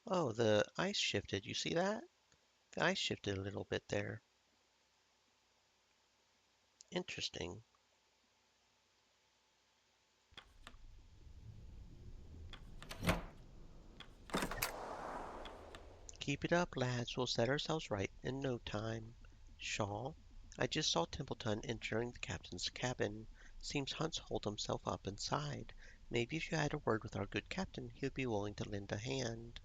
Speaker 1: Oh, the ice shifted. You see that? The ice shifted a little bit there. Interesting. Keep it up, lads. We'll set ourselves right in no time. Shaw, I just saw Templeton entering the captain's cabin. Seems Hunt's holed himself up inside. Maybe if you had a word with our good captain, he would be willing to lend a hand.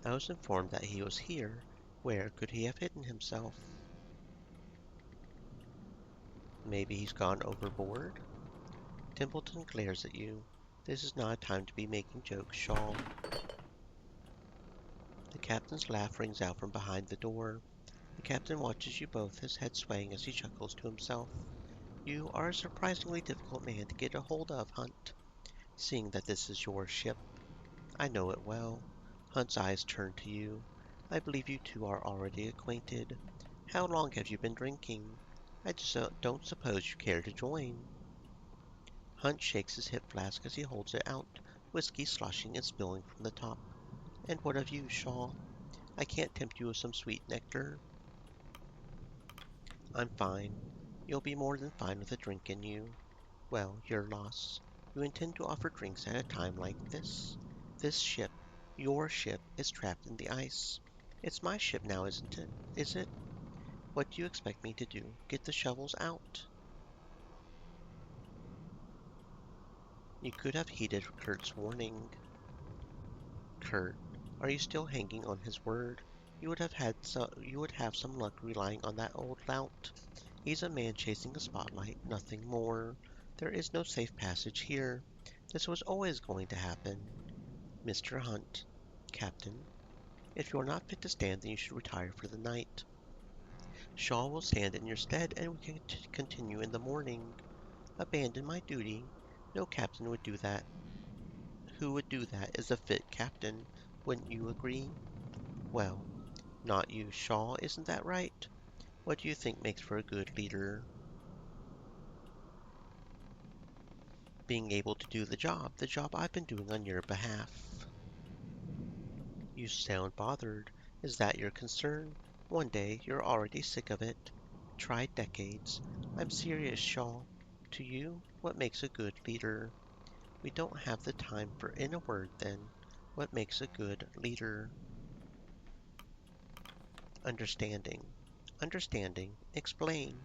Speaker 1: I was informed that he was here. Where could he have hidden himself? Maybe he's gone overboard? Templeton glares at you. This is not a time to be making jokes, Shaw. The captain's laugh rings out from behind the door. The captain watches you both, his head swaying as he chuckles to himself. You are a surprisingly difficult man to get a hold of, Hunt, seeing that this is your ship. I know it well. Hunt's eyes turn to you. I believe you two are already acquainted. How long have you been drinking? I just don't suppose you care to join. Hunt shakes his hip flask as he holds it out, whiskey sloshing and spilling from the top. And what of you, Shaw? I can't tempt you with some sweet nectar. I'm fine. You'll be more than fine with a drink in you. Well, your loss. You intend to offer drinks at a time like this? This ship, your ship, is trapped in the ice. It's my ship now, isn't it? Is it? What do you expect me to do? Get the shovels out? You could have heeded Kurt's warning. Kurt, are you still hanging on his word? You would have some luck relying on that old lout. He's a man chasing a spotlight, nothing more. There is no safe passage here. This was always going to happen. Mr. Hunt, Captain, if you're not fit to stand, then you should retire for the night. Shaw will stand in your stead, and we can continue in the morning. Abandon my duty? No captain would do that. Who would do that is a fit captain. Wouldn't you agree? Well, not you, Shaw, isn't that right? What do you think makes for a good leader? Being able to do the job I've been doing on your behalf. You sound bothered. Is that your concern? One day you're already sick of it. Tried decades. I'm serious, Shaw. To you, what makes a good leader? We don't have the time for in a word, then. What makes a good leader? Understanding. Understanding. Explain.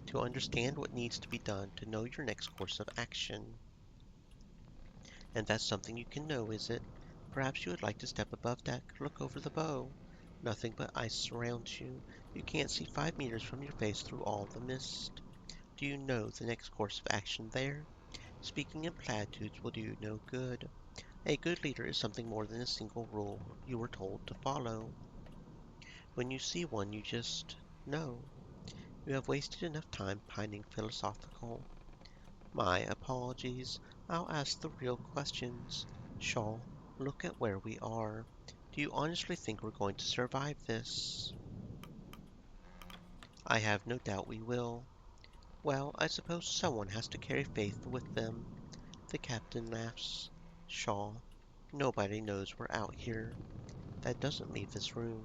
Speaker 1: To understand what needs to be done to know your next course of action. And that's something you can know, is it? Perhaps you would like to step above deck, look over the bow. Nothing but ice surrounds you. You can't see 5 meters from your face through all the mist. Do you know the next course of action there? Speaking in platitudes will do you no good. A good leader is something more than a single rule you were told to follow. When you see one, you just know. You have wasted enough time pining philosophical. My apologies. I'll ask the real questions. Shaw, look at where we are. Do you honestly think we're going to survive this? I have no doubt we will. Well, I suppose someone has to carry faith with them. The captain laughs. Shaw, nobody knows we're out here. That doesn't leave this room.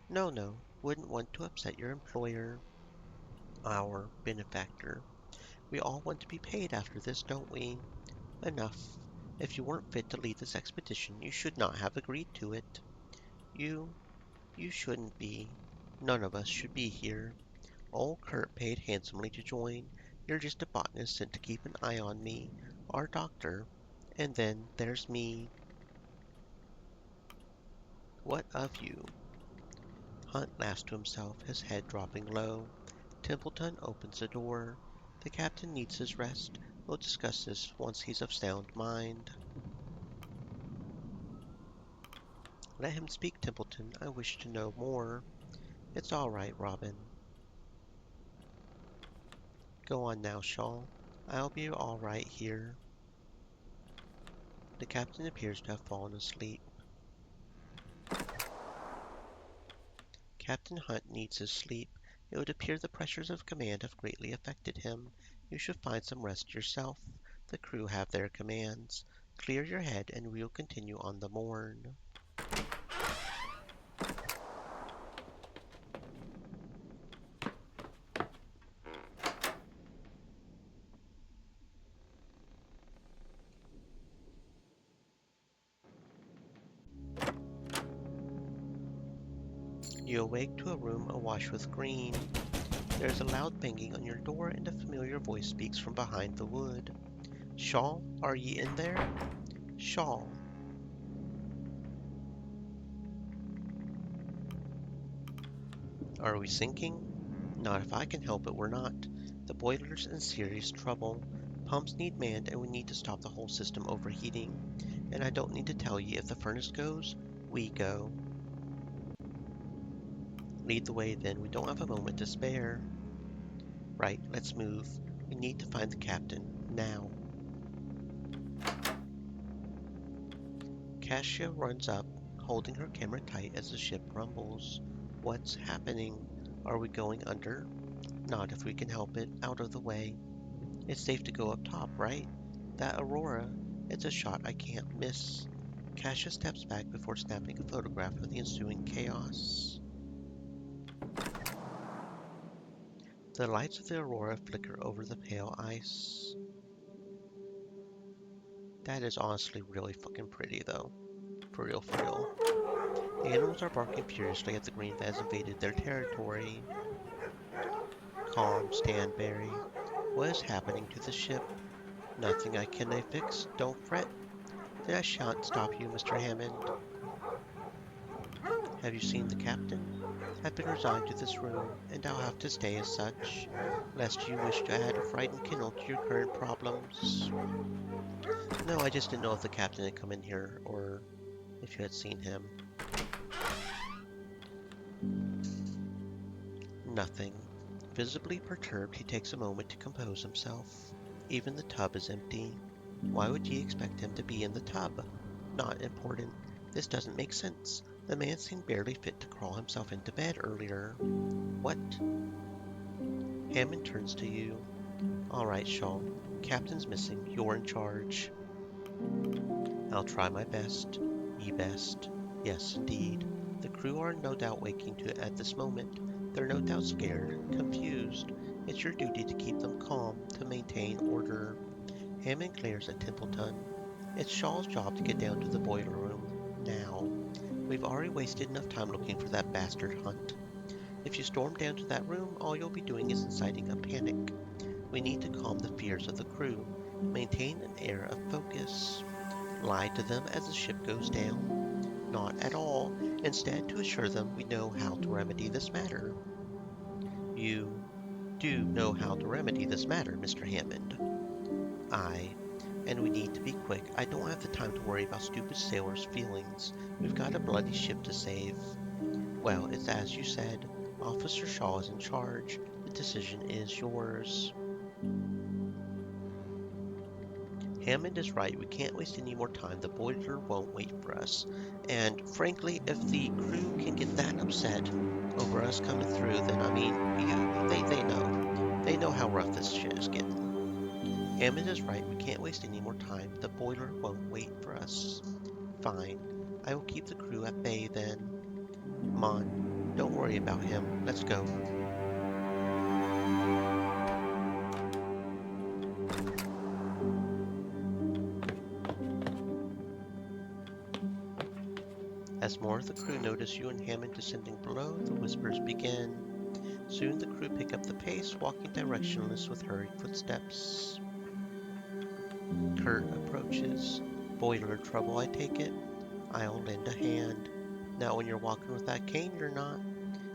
Speaker 1: No, no, wouldn't want to upset your employer. Our benefactor. We all want to be paid after this, don't we? Enough. If you weren't fit to lead this expedition, you should not have agreed to it. You you shouldn't be. None of us should be here. Old Kurt paid handsomely to join. You're just a botanist sent to keep an eye on me, our doctor. And then there's me. What of you? Hunt laughs to himself, his head dropping low. Templeton opens the door. The captain needs his rest. We'll discuss this once he's of sound mind. Let him speak, Templeton. I wish to know more. It's all right, Robin. Go on now, Shaw. I'll be all right here. The captain appears to have fallen asleep. Captain Hunt needs his sleep. It would appear the pressures of command have greatly affected him. You should find some rest yourself. The crew have their commands. Clear your head and we'll continue on the morn. You awake to a room awash with green. There is a loud banging on your door and a familiar voice speaks from behind the wood. Shaw, are ye in there? Shaw. Are we sinking? Not if I can help it, we're not. The boiler's in serious trouble. Pumps need manned and we need to stop the whole system overheating. And I don't need to tell ye if the furnace goes, we go. Lead the way then, we don't have a moment to spare. Right, let's move. We need to find the captain, now. Cassia runs up, holding her camera tight as the ship rumbles. What's happening? Are we going under? Not if we can help it, out of the way. It's safe to go up top, right? That aurora, it's a shot I can't miss. Cassia steps back before snapping a photograph of the ensuing chaos. The lights of the aurora flicker over the pale ice. That is honestly really fucking pretty, though. For real, for real. The animals are barking furiously at the green that has invaded their territory. Calm, Stanberry. What is happening to the ship? Nothing I can fix. Don't fret. Then I shan't stop you, Mr. Hammond. Have you seen the captain? I've been resigned to this room, and I'll have to stay as such, lest you wish to add a frightened kennel to your current problems. No, I just didn't know if the captain had come in here, or if you had seen him. Nothing. Visibly perturbed, he takes a moment to compose himself. Even the tub is empty. Why would ye expect him to be in the tub? Not important. This doesn't make sense. The man seemed barely fit to crawl himself into bed earlier. What? Hammond turns to you. All right, Shaw. Captain's missing. You're in charge. I'll try my best. Ye best. Yes, indeed. The crew are no doubt waking to it at this moment. They're no doubt scared, confused. It's your duty to keep them calm, to maintain order. Hammond glares at Templeton. It's Shaw's job to get down to the boiler room. Now. We've already wasted enough time looking for that bastard Hunt. If you storm down to that room, all you'll be doing is inciting a panic. We need to calm the fears of the crew, maintain an air of focus. Lie to them as the ship goes down. Not at all. Instead, to assure them we know how to remedy this matter. You do know how to remedy this matter, Mr. Hammond. Aye. And we need to be quick. I don't have the time to worry about stupid sailors' feelings. We've got a bloody ship to save. Well, it's as you said. Officer Shaw is in charge. The decision is yours. Hammond is right. We can't waste any more time. The boiler won't wait for us. And frankly, if the crew can get that upset over us coming through, then I mean, they know. They know how rough this shit is getting. Hammond is right. We can't waste any more time. The boiler won't wait for us. Fine. I will keep the crew at bay then. Mon, don't worry about him. Let's go. As more of the crew notice you and Hammond descending below, the whispers begin. Soon the crew pick up the pace, walking directionless with hurried footsteps. Kurt approaches. Boiler trouble, I take it? I'll lend a hand. Not when you're walking with that cane, you're not.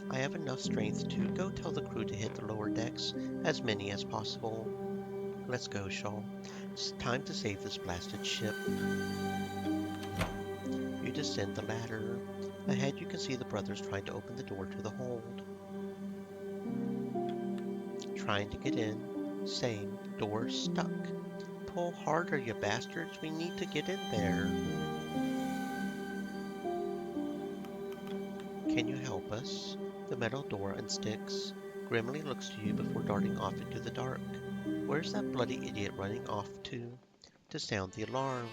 Speaker 1: I have enough strength to go tell the crew to hit the lower decks, as many as possible. Let's go, Shaw. It's time to save this blasted ship. You descend the ladder. Ahead you can see the brothers trying to open the door to the hold. Trying to get in. Same. Door stuck. Pull harder, you bastards. We need to get in there. Can you help us? The metal door unsticks. Grimly looks to you before darting off into the dark. Where's that bloody idiot running off to? To sound the alarm.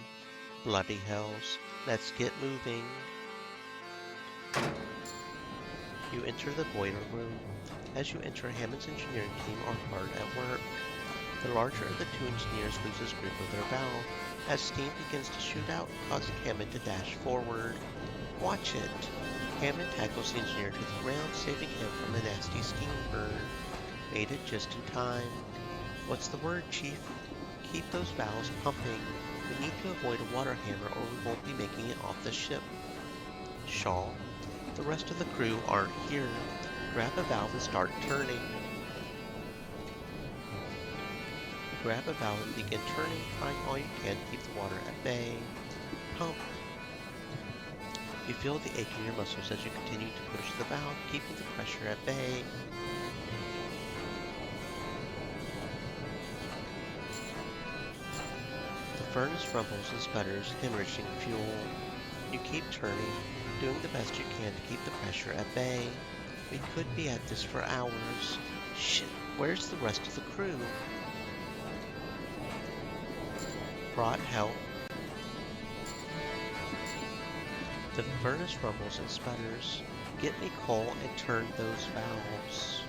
Speaker 1: Bloody hells. Let's get moving. You enter the boiler room. As you enter, Hammond's engineering team are hard at work. The larger of the two engineers loses grip of their valve as steam begins to shoot out, causing Hammond to dash forward. Watch it! Hammond tackles the engineer to the ground, saving him from a nasty steam burn. Made it just in time. What's the word, Chief? Keep those valves pumping. We need to avoid a water hammer or we won't be making it off the ship. Shaw. The rest of the crew aren't here. Grab a valve and start turning. Grab a valve and begin turning, trying all you can to keep the water at bay. Pump. You feel the ache in your muscles as you continue to push the valve, keeping the pressure at bay. The furnace rumbles and sputters, hemorrhaging fuel. You keep turning, doing the best you can to keep the pressure at bay. We could be at this for hours. Shit, where's the rest of the crew? Brought help. The furnace rumbles and sputters. Get me coal and turn those valves.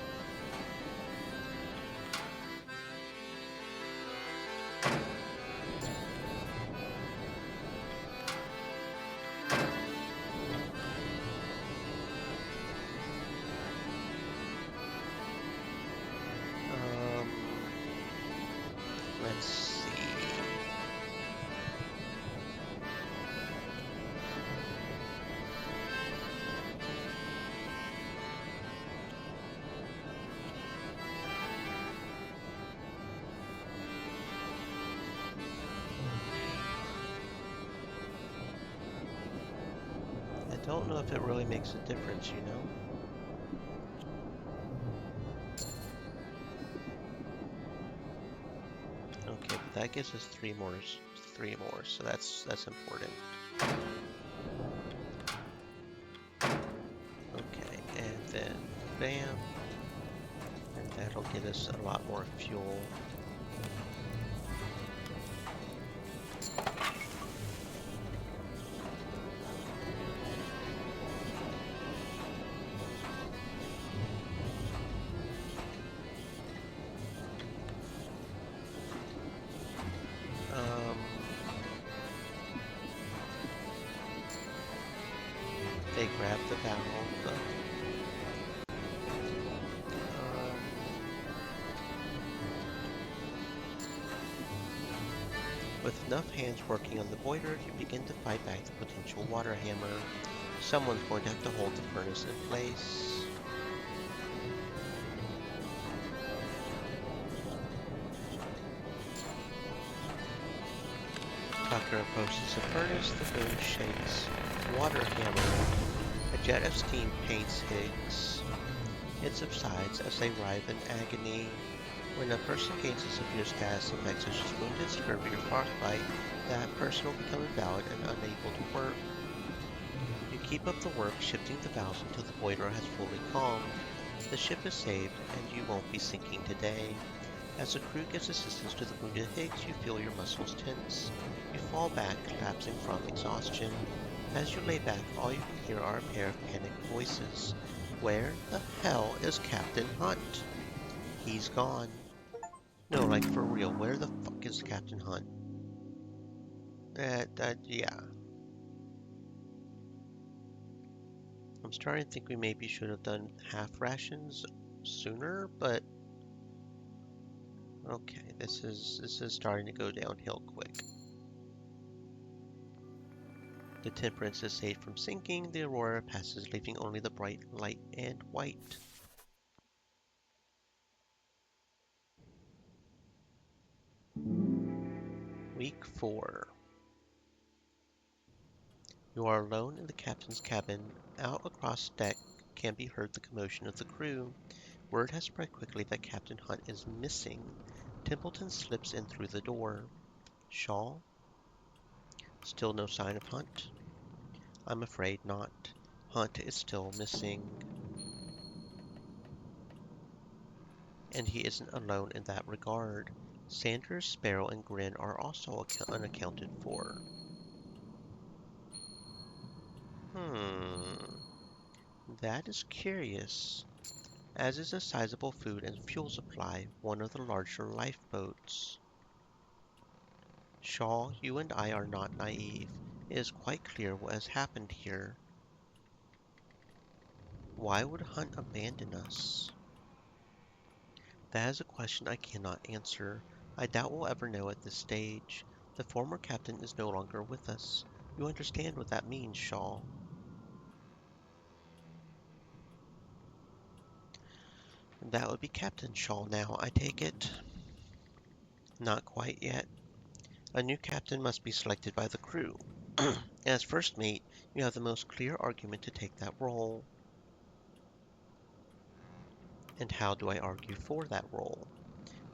Speaker 1: Let's see. I don't know if it really makes a difference, you know? Okay, but that gives us three more, so that's important. Okay, and then bam, and that'll get us a lot more fuel. They grab the valve. With enough hands working on the boiler, you begin to fight back the potential water hammer. Someone's going to have to hold the furnace in place. Tucker approaches the furnace, the boom shakes. Water hammer. A jet of steam paints Higgs. It subsides as they writhe in agony. When a person gains a severe status effect such as wounded, scurvy, or frostbite, that person will become invalid and unable to work. You keep up the work, shifting the valves until the boiler has fully calmed. The ship is saved, and you won't be sinking today. As the crew gives assistance to the wounded Higgs, you feel your muscles tense. You fall back, collapsing from exhaustion. As you lay back, all you can hear are a pair of panicked voices. Where the hell is Captain Hunt? He's gone. No, like for real, where the fuck is Captain Hunt? Yeah. I'm starting to think we maybe should have done half rations sooner, but okay, this is starting to go downhill quick. The Temperance is saved from sinking. The Aurora passes, leaving only the bright light and white. Week 4. You are alone in the captain's cabin. Out across deck can be heard the commotion of the crew. Word has spread quickly that Captain Hunt is missing. Templeton slips in through the door. Shaw? Still no sign of Hunt? I'm afraid not. Hunt is still missing. And he isn't alone in that regard. Sanders, Sparrow, and Grin are also unaccounted for. That is curious, as is a sizable food and fuel supply, one of the larger lifeboats. Shaw, you and I are not naive. It is quite clear what has happened here. Why would Hunt abandon us? That is a question I cannot answer. I doubt we'll ever know at this stage. The former captain is no longer with us. You understand what that means, Shaw. That would be Captain Shaw now, I take it. Not quite yet. A new captain must be selected by the crew. As first mate, you have the most clear argument to take that role. And how do I argue for that role?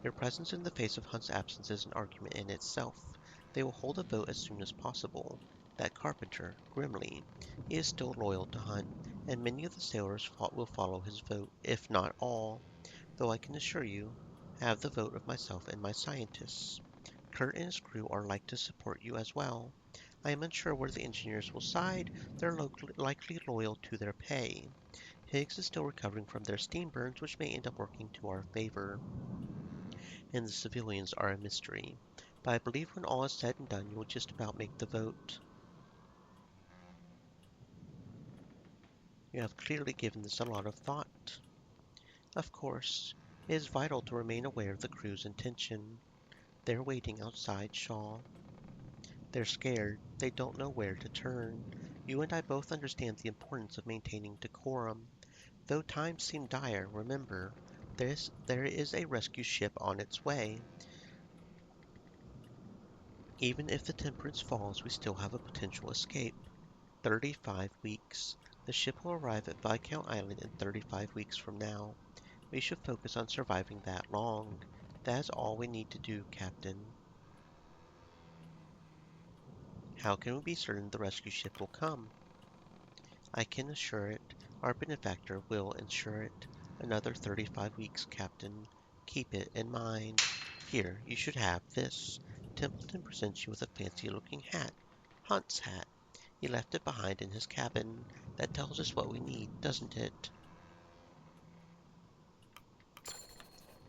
Speaker 1: Your presence in the face of Hunt's absence is an argument in itself. They will hold a vote as soon as possible. That carpenter, Grimley, he is still loyal to Hunt, and many of the sailors will follow his vote, if not all, though I can assure you, have the vote of myself and my scientists. Kurt and his crew are like to support you as well. I am unsure where the engineers will side. They're likely loyal to their pay. Higgs is still recovering from their steam burns, which may end up working to our favor. And the civilians are a mystery. But I believe when all is said and done, you will just about make the vote. You have clearly given this a lot of thought. Of course, it is vital to remain aware of the crew's intention. They're waiting outside, Shaw. They're scared. They don't know where to turn. You and I both understand the importance of maintaining decorum. Though times seem dire, remember, there is a rescue ship on its way. Even if the Temperance falls, we still have a potential escape. 35 weeks. The ship will arrive at Viscount Island in 35 weeks from now. We should focus on surviving that long. That is all we need to do, Captain. How can we be certain the rescue ship will come? I can assure it. Our benefactor will ensure it. Another 35 weeks, Captain. Keep it in mind. Here, you should have this. Templeton presents you with a fancy-looking hat. Hunt's hat. He left it behind in his cabin. That tells us what we need, doesn't it?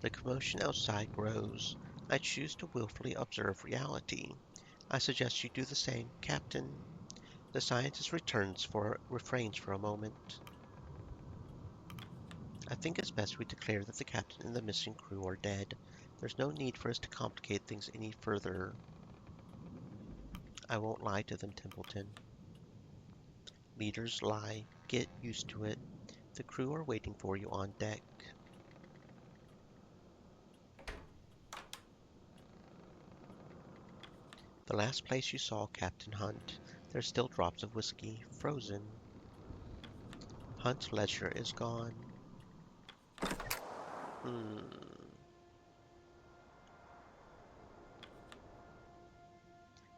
Speaker 1: The commotion outside grows. I choose to willfully observe reality. I suggest you do the same, Captain. The scientist refrains for a moment. I think it's best we declare that the captain and the missing crew are dead. There's no need for us to complicate things any further. I won't lie to them, Templeton. Leaders lie. Get used to it. The crew are waiting for you on deck. The last place you saw Captain Hunt, there's still drops of whiskey, frozen. Hunt's ledger is gone.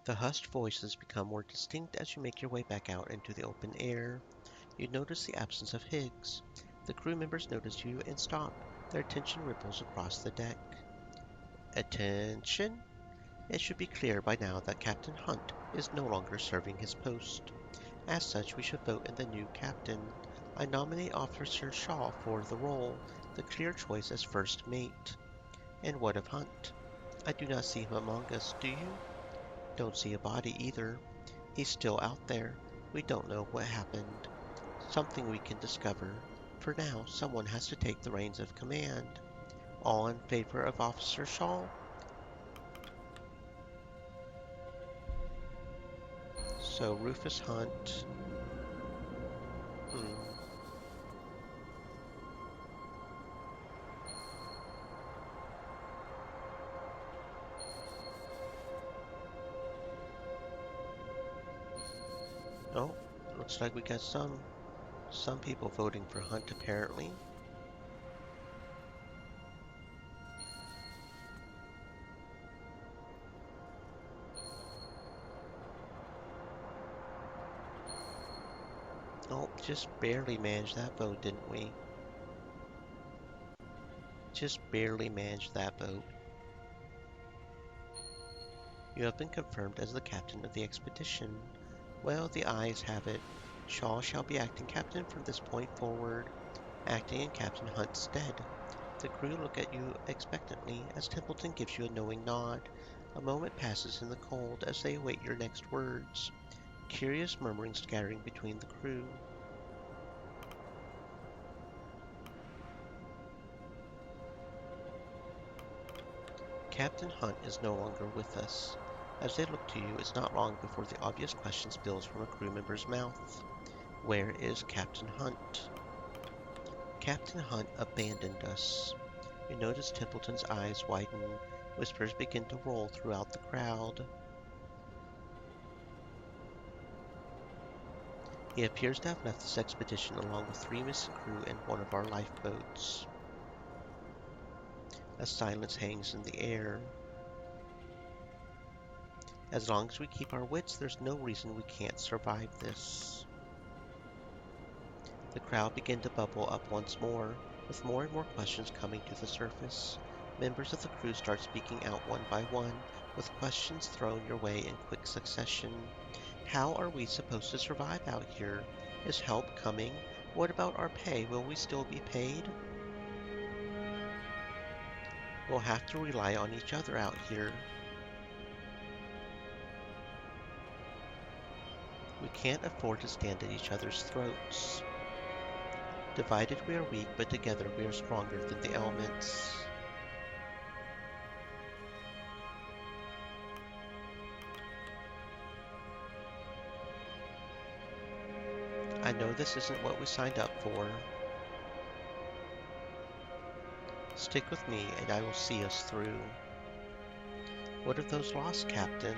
Speaker 1: The hushed voices become more distinct as you make your way back out into the open air. You notice the absence of Higgs. The crew members notice you and stop. Their attention ripples across the deck. Attention! It should be clear by now that Captain Hunt is no longer serving his post. As such, we should vote in the new captain. I nominate Officer Shaw for the role, the clear choice as first mate. And what of Hunt? I do not see him among us, do you? Don't see a body either. He's still out there. We don't know what happened. Something we can discover. For now, someone has to take the reins of command. All in favor of Officer Shaw? So Rufus Hunt. Hmm. Oh, looks like we got some people voting for Hunt apparently. Oh, just barely managed that vote, didn't we? Just barely managed that vote. You have been confirmed as the captain of the expedition. Well, the ayes have it. Shaw shall be acting captain from this point forward, acting in Captain Hunt's stead. The crew look at you expectantly as Templeton gives you a knowing nod. A moment passes in the cold as they await your next words. Curious murmuring scattering between the crew. Captain Hunt is no longer with us. As they look to you, it's not long before the obvious question spills from a crew member's mouth. Where is Captain Hunt? Captain Hunt abandoned us. You notice Templeton's eyes widen. Whispers begin to roll throughout the crowd. He appears to have left this expedition along with 3 missing crew and one of our lifeboats. A silence hangs in the air. As long as we keep our wits, there's no reason we can't survive this. The crowd began to bubble up once more, with more and more questions coming to the surface. Members of the crew start speaking out one by one, with questions thrown your way in quick succession. How are we supposed to survive out here? Is help coming? What about our pay? Will we still be paid? We'll have to rely on each other out here. We can't afford to stand at each other's throats. Divided we are weak, but together we are stronger than the elements. I know this isn't what we signed up for. Stick with me and I will see us through. What of those lost, Captain?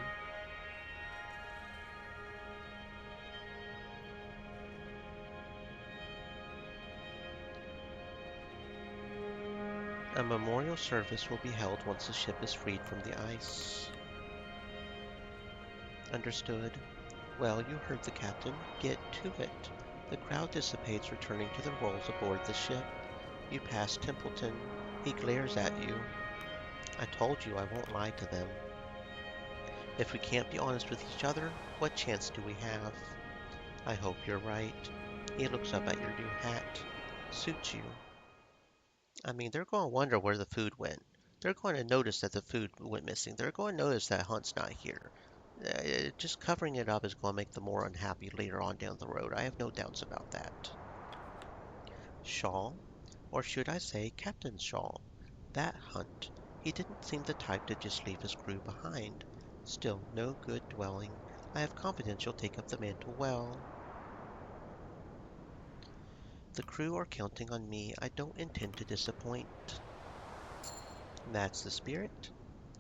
Speaker 1: A memorial service will be held once the ship is freed from the ice. Understood. Well, you heard the captain. Get to it. The crowd dissipates, returning to their roles aboard the ship. You pass Templeton. He glares at you. I told you I won't lie to them. If we can't be honest with each other, what chance do we have? I hope you're right. He looks up at your new hat. Suits you. I mean, they're going to wonder where the food went. They're going to notice that the food went missing. They're going to notice that Hunt's not here. Just covering it up is going to make them more unhappy later on down the road. I have no doubts about that. Shaw, or should I say Captain Shaw, that Hunt. He didn't seem the type to just leave his crew behind. Still, no good dwelling. I have confidence you'll take up the mantle well. The crew are counting on me. I don't intend to disappoint. That's the spirit.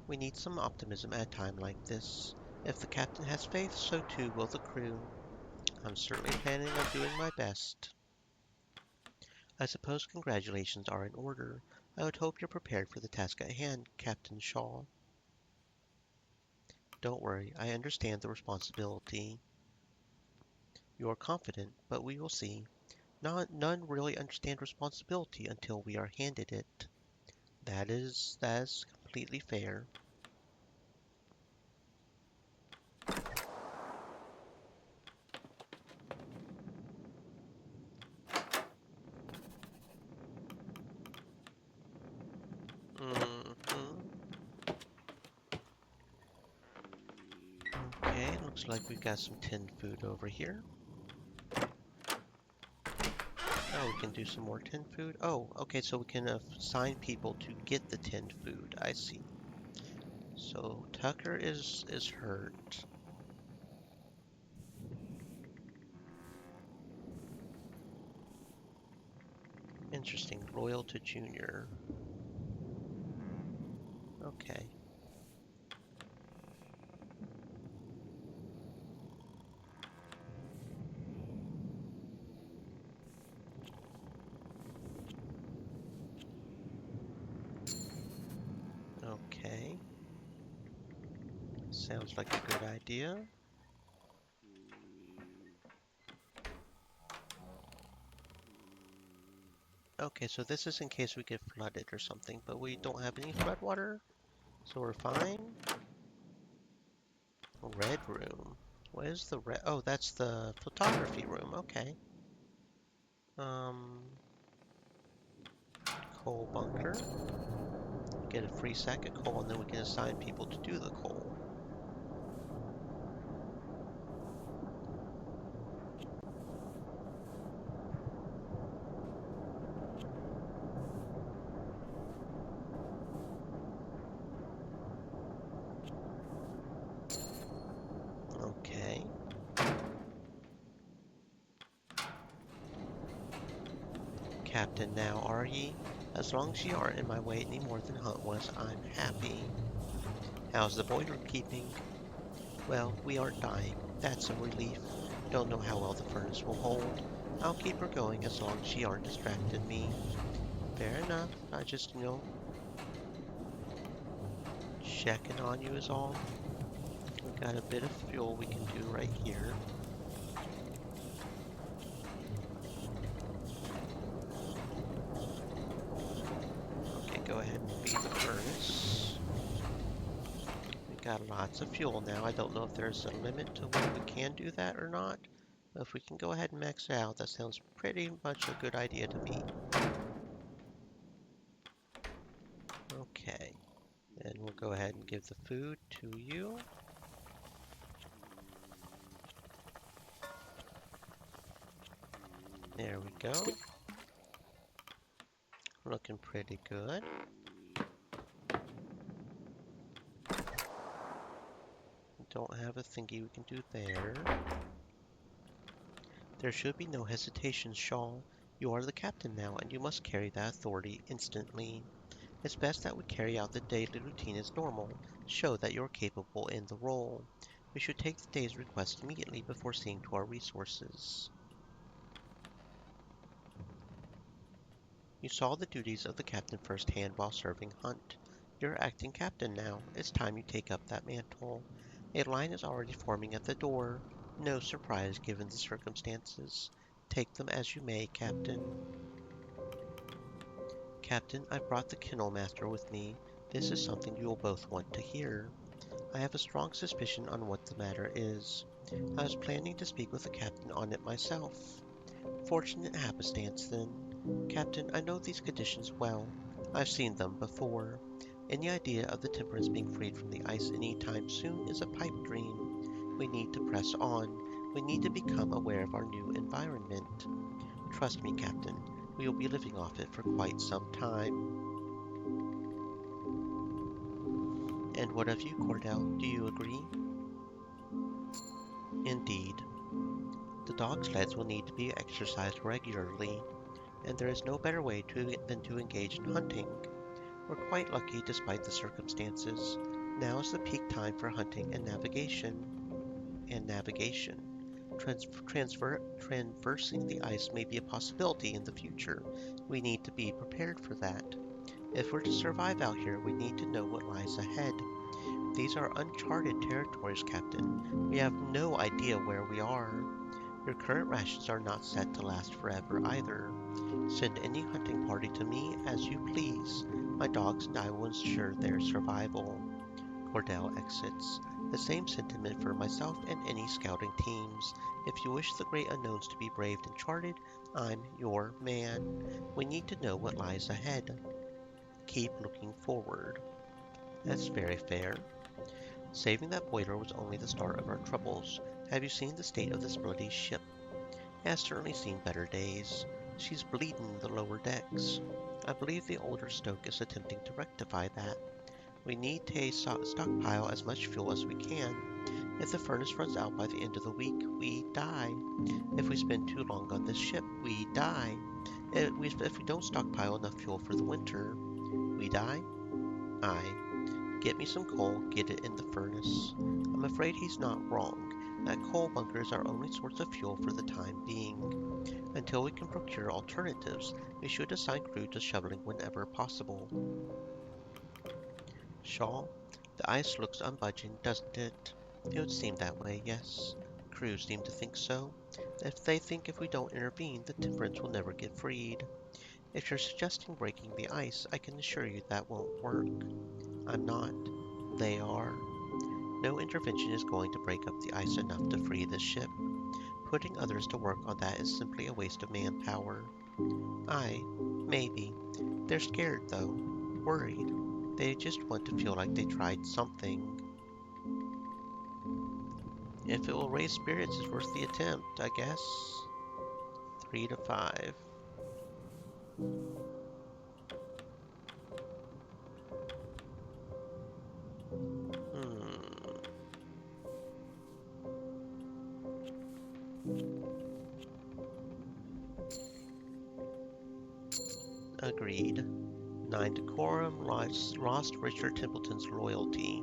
Speaker 1: We need some optimism at a time like this. If the captain has faith, so too will the crew. I'm certainly planning on doing my best. I suppose congratulations are in order. I would hope you're prepared for the task at hand, Captain Shaw. Don't worry, I understand the responsibility. You're confident, but we will see. None really understand responsibility until we are handed it. That is completely fair. Mhm. Okay, looks like we've got some tinned food over here. Oh, we can do some more tinned food. Oh, okay, so we can assign people to get the tinned food. I see. So Tucker is hurt. Interesting. Royal to junior. Okay. Okay. Sounds like a good idea. Okay, so this is in case we get flooded or something, but we don't have any flood water, so we're fine. Red room. What is the red? Oh, that's the photography room. Okay. Um, coal bunker. Get a free sack of coal, and then we can assign people to do the coal. Okay. Captain now, are ye? As long as ye aren't in my way any more than Hunt was, I'm happy. How's the boiler keeping? Well, we aren't dying. That's a relief. Don't know how well the furnace will hold. I'll keep her going as long as she aren't distracting me. Fair enough. I just, checking on you is all. We've got a bit of fuel we can do right here. Okay, go ahead and feed the furnace. We've got lots of fuel now. I don't know if there's a limit to when we can do that or not. But if we can go ahead and max it out, that sounds pretty much a good idea to me. Okay, then we'll go ahead and give the food to you. There we go. Looking pretty good. Don't have a thingy we can do there. There should be no hesitation, Shaw. You are the captain now, and you must carry that authority instantly. It's best that we carry out the daily routine as normal, show that you're capable in the role. We should take the day's request immediately before seeing to our resources. You saw the duties of the captain firsthand while serving Hunt. You're acting captain now. It's time you take up that mantle. A line is already forming at the door. No surprise given the circumstances. Take them as you may, Captain. Captain, I've brought the kennel master with me. This is something you will both want to hear. I have a strong suspicion on what the matter is. I was planning to speak with the captain on it myself. Fortunate happenstance, then. Captain, I know these conditions well. I've seen them before. Any idea of the Temperance being freed from the ice any time soon is a pipe dream. We need to press on. We need to become aware of our new environment. Trust me, Captain, we will be living off it for quite some time. And what of you, Cordell? Do you agree? Indeed. The dog sleds will need to be exercised regularly, and there is no better way than to engage in hunting. We're quite lucky despite the circumstances. Now is the peak time for hunting and navigation. Traversing the ice may be a possibility in the future. We need to be prepared for that. If we're to survive out here, we need to know what lies ahead. These are uncharted territories, Captain. We have no idea where we are. Your current rations are not set to last forever either. Send any hunting party to me as you please. My dogs and I will ensure their survival. Cordell exits. The same sentiment for myself and any scouting teams. If you wish the great unknowns to be braved and charted, I'm your man. We need to know what lies ahead. Keep looking forward. That's very fair. Saving that boiler was only the start of our troubles. Have you seen the state of this bloody ship? It has certainly seen better days. She's bleeding the lower decks. I believe the older Stoke is attempting to rectify that. We need to stockpile as much fuel as we can. If the furnace runs out by the end of the week, we die. If we spend too long on this ship, we die. If we don't stockpile enough fuel for the winter, we die? Aye. Get me some coal, get it in the furnace. I'm afraid he's not wrong. That coal bunker is our only source of fuel for the time being. Until we can procure alternatives, we should assign crew to shoveling whenever possible. Shaw, the ice looks unbudging, doesn't it? It would seem that way, yes. Crews seem to think so. They think if we don't intervene, the Temperance will never get freed. If you're suggesting breaking the ice, I can assure you that won't work. I'm not. They are. No intervention is going to break up the ice enough to free this ship. Putting others to work on that is simply a waste of manpower. Aye, maybe. They're scared, though. Worried. They just want to feel like they tried something. If it will raise spirits, it's worth the attempt, I guess. 3 to 5. Agreed. 9 decorum, lost Richard Templeton's loyalty.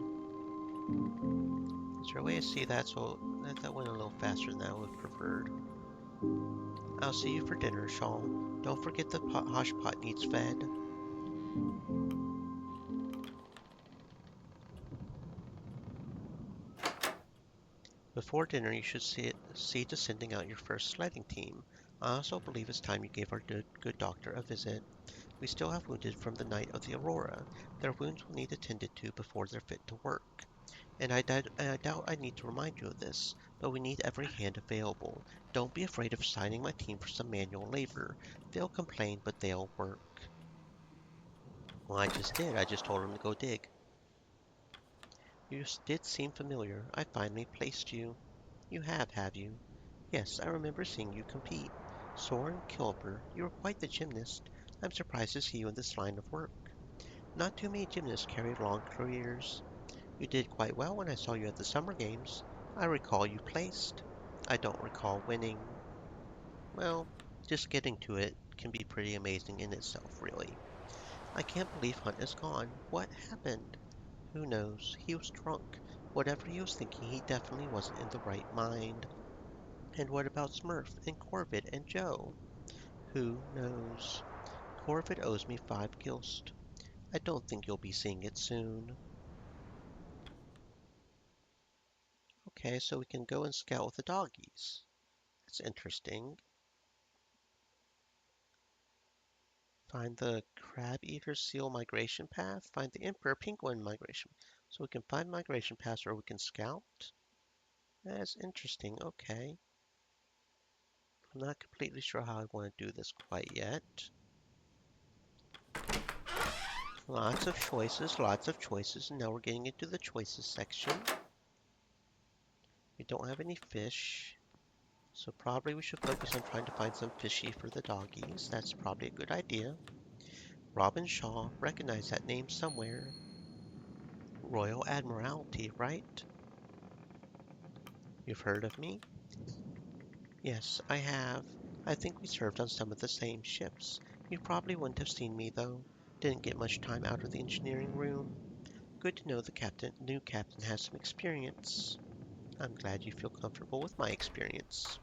Speaker 1: Is there a way to see that? So that went a little faster than I would have preferred. I'll see you for dinner, Shaw. Don't forget the hosh pot needs fed. Before dinner, you should see to sending out your first sledding team. I also believe it's time you gave our good doctor a visit. We still have wounded from the night of the Aurora. Their wounds will need attended to before they're fit to work. And I doubt I need to remind you of this, but we need every hand available. Don't be afraid of signing my team for some manual labor. They'll complain, but they'll work. Well, I just did. I just told them to go dig. You did seem familiar. I finally placed you. You have you? Yes, I remember seeing you compete. Soren Kilber, you were quite the gymnast. I'm surprised to see you in this line of work. Not too many gymnasts carry long careers. You did quite well when I saw you at the summer games. I recall you placed. I don't recall winning. Well, just getting to it can be pretty amazing in itself, really. I can't believe Hunt is gone. What happened? Who knows? He was drunk. Whatever he was thinking, he definitely wasn't in the right mind. And what about Smurf and Corvid and Joe? Who knows? Corvid owes me 5 gilst. I don't think you'll be seeing it soon. Okay, so we can go and scout with the doggies. That's interesting. Find the crab eater seal migration path. Find the emperor penguin migration. So we can find migration paths or we can scout. That's interesting. Okay. I'm not completely sure how I want to do this quite yet. Lots of choices, and now we're getting into the choices section. We don't have any fish. So probably we should focus on trying to find some fishy for the doggies. That's probably a good idea. Robin Shaw, recognize that name somewhere. Royal Admiralty, right? You've heard of me? Yes, I have. I think we served on some of the same ships. You probably wouldn't have seen me, though. Didn't get much time out of the engineering room. Good to know the new captain has some experience. I'm glad you feel comfortable with my experience.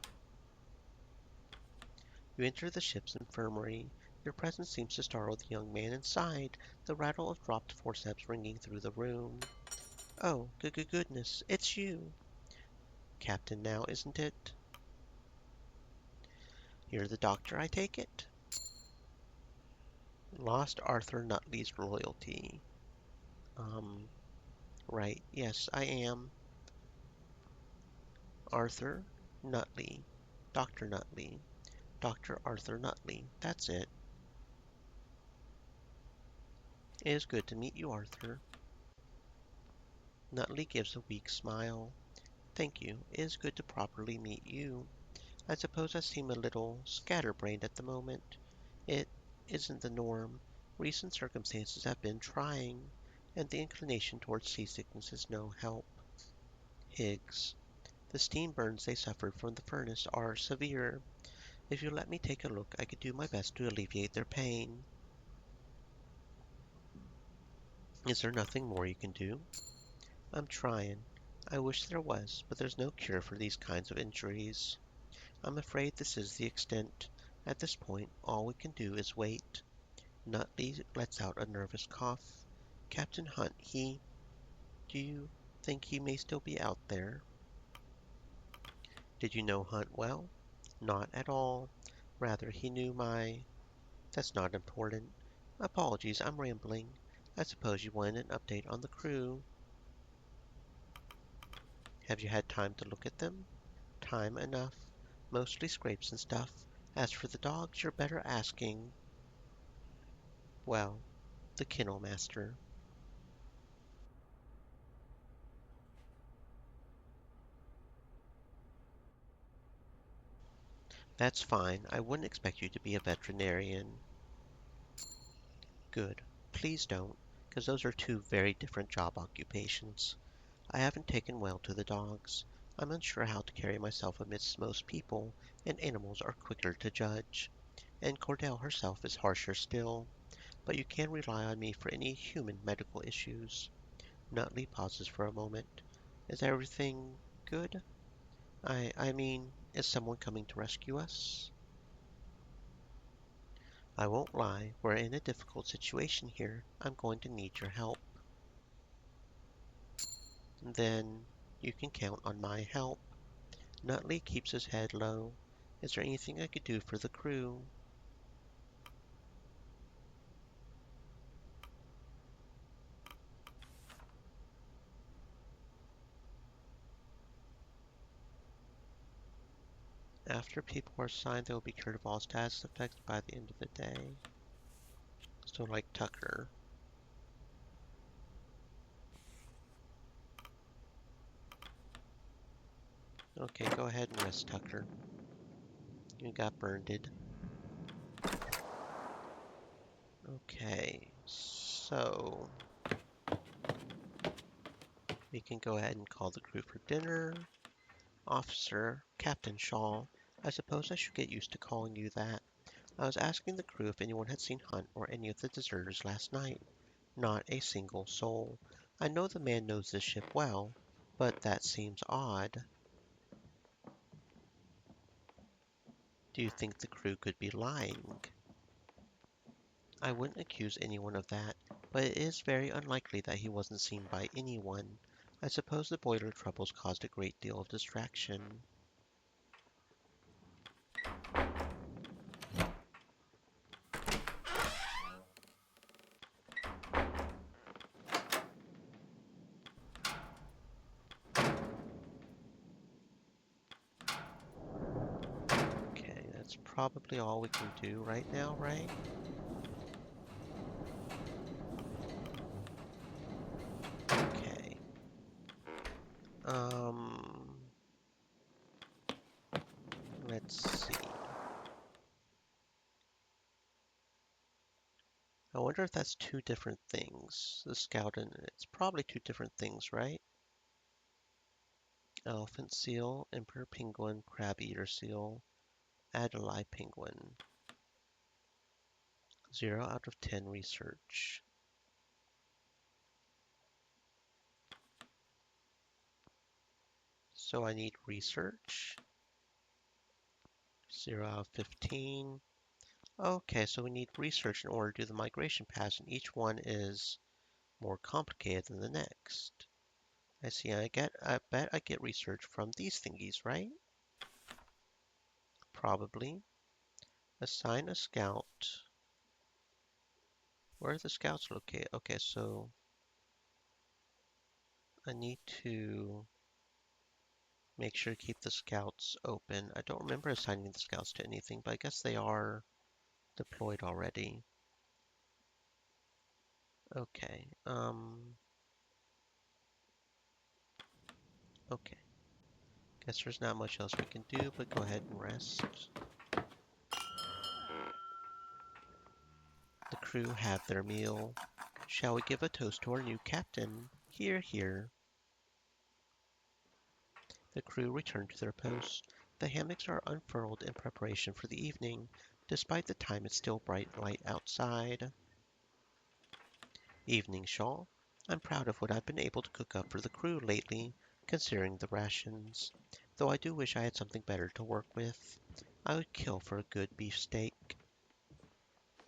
Speaker 1: You enter the ship's infirmary. Your presence seems to startle the young man inside, the rattle of dropped forceps ringing through the room. Oh, goodness, it's you. Captain now, isn't it? You're the doctor, I take it? Lost Arthur Nutley's royalty. Right, yes, I am. Arthur Nutley. Dr. Nutley. Dr. Arthur Nutley. That's it. It is good to meet you, Arthur. Nutley gives a weak smile. Thank you. It is good to properly meet you. I suppose I seem a little scatterbrained at the moment. It isn't the norm. Recent circumstances have been trying, and the inclination towards seasickness is no help. Higgs. The steam burns they suffered from the furnace are severe. If you'll let me take a look, I could do my best to alleviate their pain. Is there nothing more you can do? I'm trying. I wish there was, but there's no cure for these kinds of injuries. I'm afraid this is the extent. At this point, all we can do is wait. Nutley lets out a nervous cough. Captain Hunt, do you think he may still be out there? Did you know Hunt well? Not at all. Rather, he knew That's not important. Apologies, I'm rambling. I suppose you wanted an update on the crew. Have you had time to look at them? Time enough. Mostly scrapes and stuff. As for the dogs, you're better asking, well, the kennel master. That's fine. I wouldn't expect you to be a veterinarian. Good. Please don't, because those are two very different job occupations. I haven't taken well to the dogs. I'm unsure how to carry myself amidst most people, and animals are quicker to judge. And Cordell herself is harsher still. But you can rely on me for any human medical issues. Nutley pauses for a moment. Is everything good? I mean, is someone coming to rescue us? I won't lie, we're in a difficult situation here. I'm going to need your help. Then you can count on my help. Nutley keeps his head low. Is there anything I could do for the crew? After people are signed, they will be cured of all status effects by the end of the day. So like Tucker. Okay, go ahead and rest, Tucker. You got burned. Okay, so we can go ahead and call the crew for dinner. Officer, Captain Shaw, I suppose I should get used to calling you that. I was asking the crew if anyone had seen Hunt or any of the deserters last night. Not a single soul. I know the man knows this ship well, but that seems odd. Do you think the crew could be lying? I wouldn't accuse anyone of that, but it is very unlikely that he wasn't seen by anyone. I suppose the boiler troubles caused a great deal of distraction. Okay, that's probably all we can do right now, right? Okay. Um, I wonder if that's two different things. The scout and it's probably two different things, right? Elephant seal, emperor penguin, crab eater seal, Adelie penguin. 0 out of 10 research. So I need research. 0 out of 15. Okay, so we need research in order to do the migration paths, and each one is more complicated than the next. I see. I bet I get research from these thingies, right? Probably. Assign a scout. Where are the scouts located? Okay, so I need to make sure to keep the scouts open. I don't remember assigning the scouts to anything, but I guess they are deployed already. Okay. Okay. Guess there's not much else we can do, but go ahead and rest. The crew have their meal. Shall we give a toast to our new captain? Hear, hear. The crew return to their posts. The hammocks are unfurled in preparation for the evening, despite the time it's still bright light outside. Evening, Shaw. I'm proud of what I've been able to cook up for the crew lately, considering the rations. Though I do wish I had something better to work with. I would kill for a good beefsteak.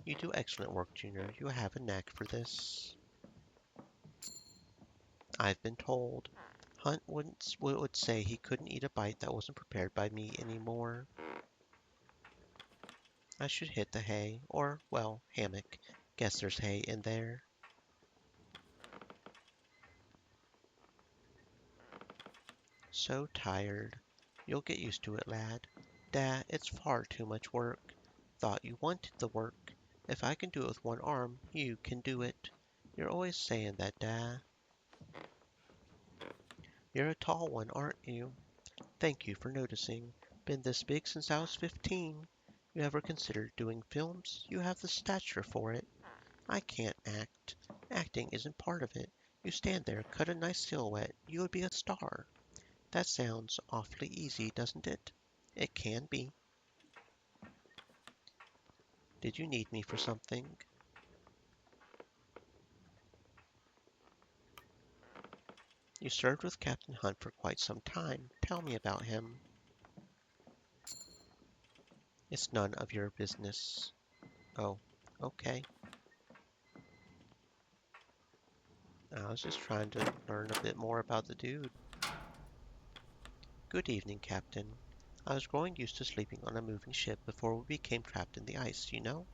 Speaker 1: You do excellent work, Junior. You have a knack for this. I've been told. Hunt would say he couldn't eat a bite that wasn't prepared by me anymore. I should hit the hay, or, well, hammock. Guess there's hay in there. So tired. You'll get used to it, lad. Dad, it's far too much work. Thought you wanted the work. If I can do it with one arm, you can do it. You're always saying that, Dad. You're a tall one, aren't you? Thank you for noticing. Been this big since I was 15. You ever considered doing films? You have the stature for it. I can't act. Acting isn't part of it. You stand there, cut a nice silhouette, you would be a star. That sounds awfully easy, doesn't it? It can be. Did you need me for something? You served with Captain Hunt for quite some time. Tell me about him. It's none of your business. Oh, okay. I was just trying to learn a bit more about the dude. Good evening, Captain. I was growing used to sleeping on a moving ship before we became trapped in the ice, you know?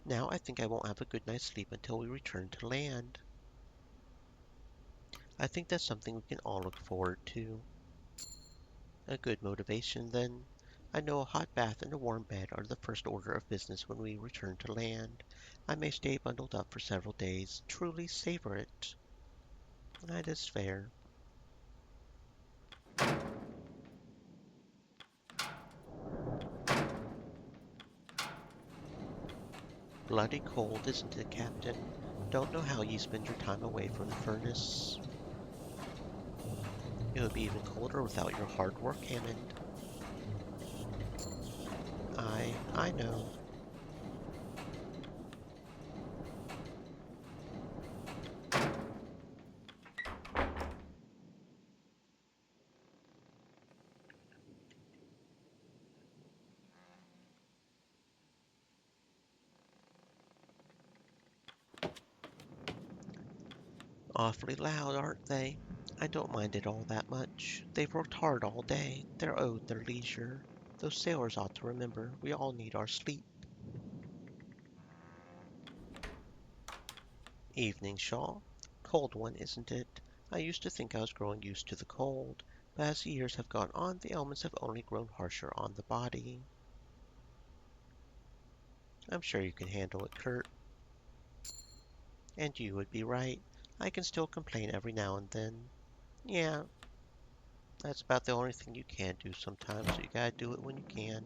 Speaker 1: Now I think I won't have a good night's sleep until we return to land. I think that's something we can all look forward to. A good motivation, then. I know a hot bath and a warm bed are the first order of business when we return to land. I may stay bundled up for several days. Truly savor it. That is fair. Bloody cold, isn't it, Captain? Don't know how ye spend your time away from the furnace. It would be even colder without your hard work, Hammond. I know. Awfully loud, aren't they? I don't mind it all that much. They've worked hard all day. They're owed their leisure. Those sailors ought to remember we all need our sleep. Evening, Shaw. Cold one, isn't it? I used to think I was growing used to the cold, but as the years have gone on, the elements have only grown harsher on the body. I'm sure you can handle it, Kurt. And you would be right. I can still complain every now and then. Yeah, that's about the only thing you can do sometimes, so you gotta do it when you can.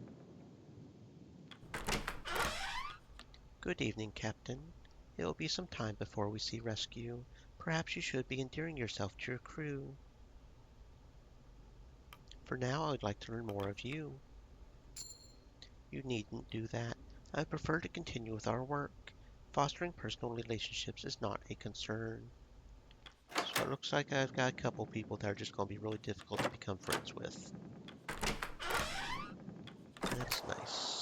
Speaker 1: Good evening, Captain. It will be some time before we see rescue. Perhaps you should be endearing yourself to your crew. For now, I would like to learn more of you. You needn't do that. I prefer to continue with our work. Fostering personal relationships is not a concern. So it looks like I've got a couple people that are just going to be really difficult to become friends with. That's nice.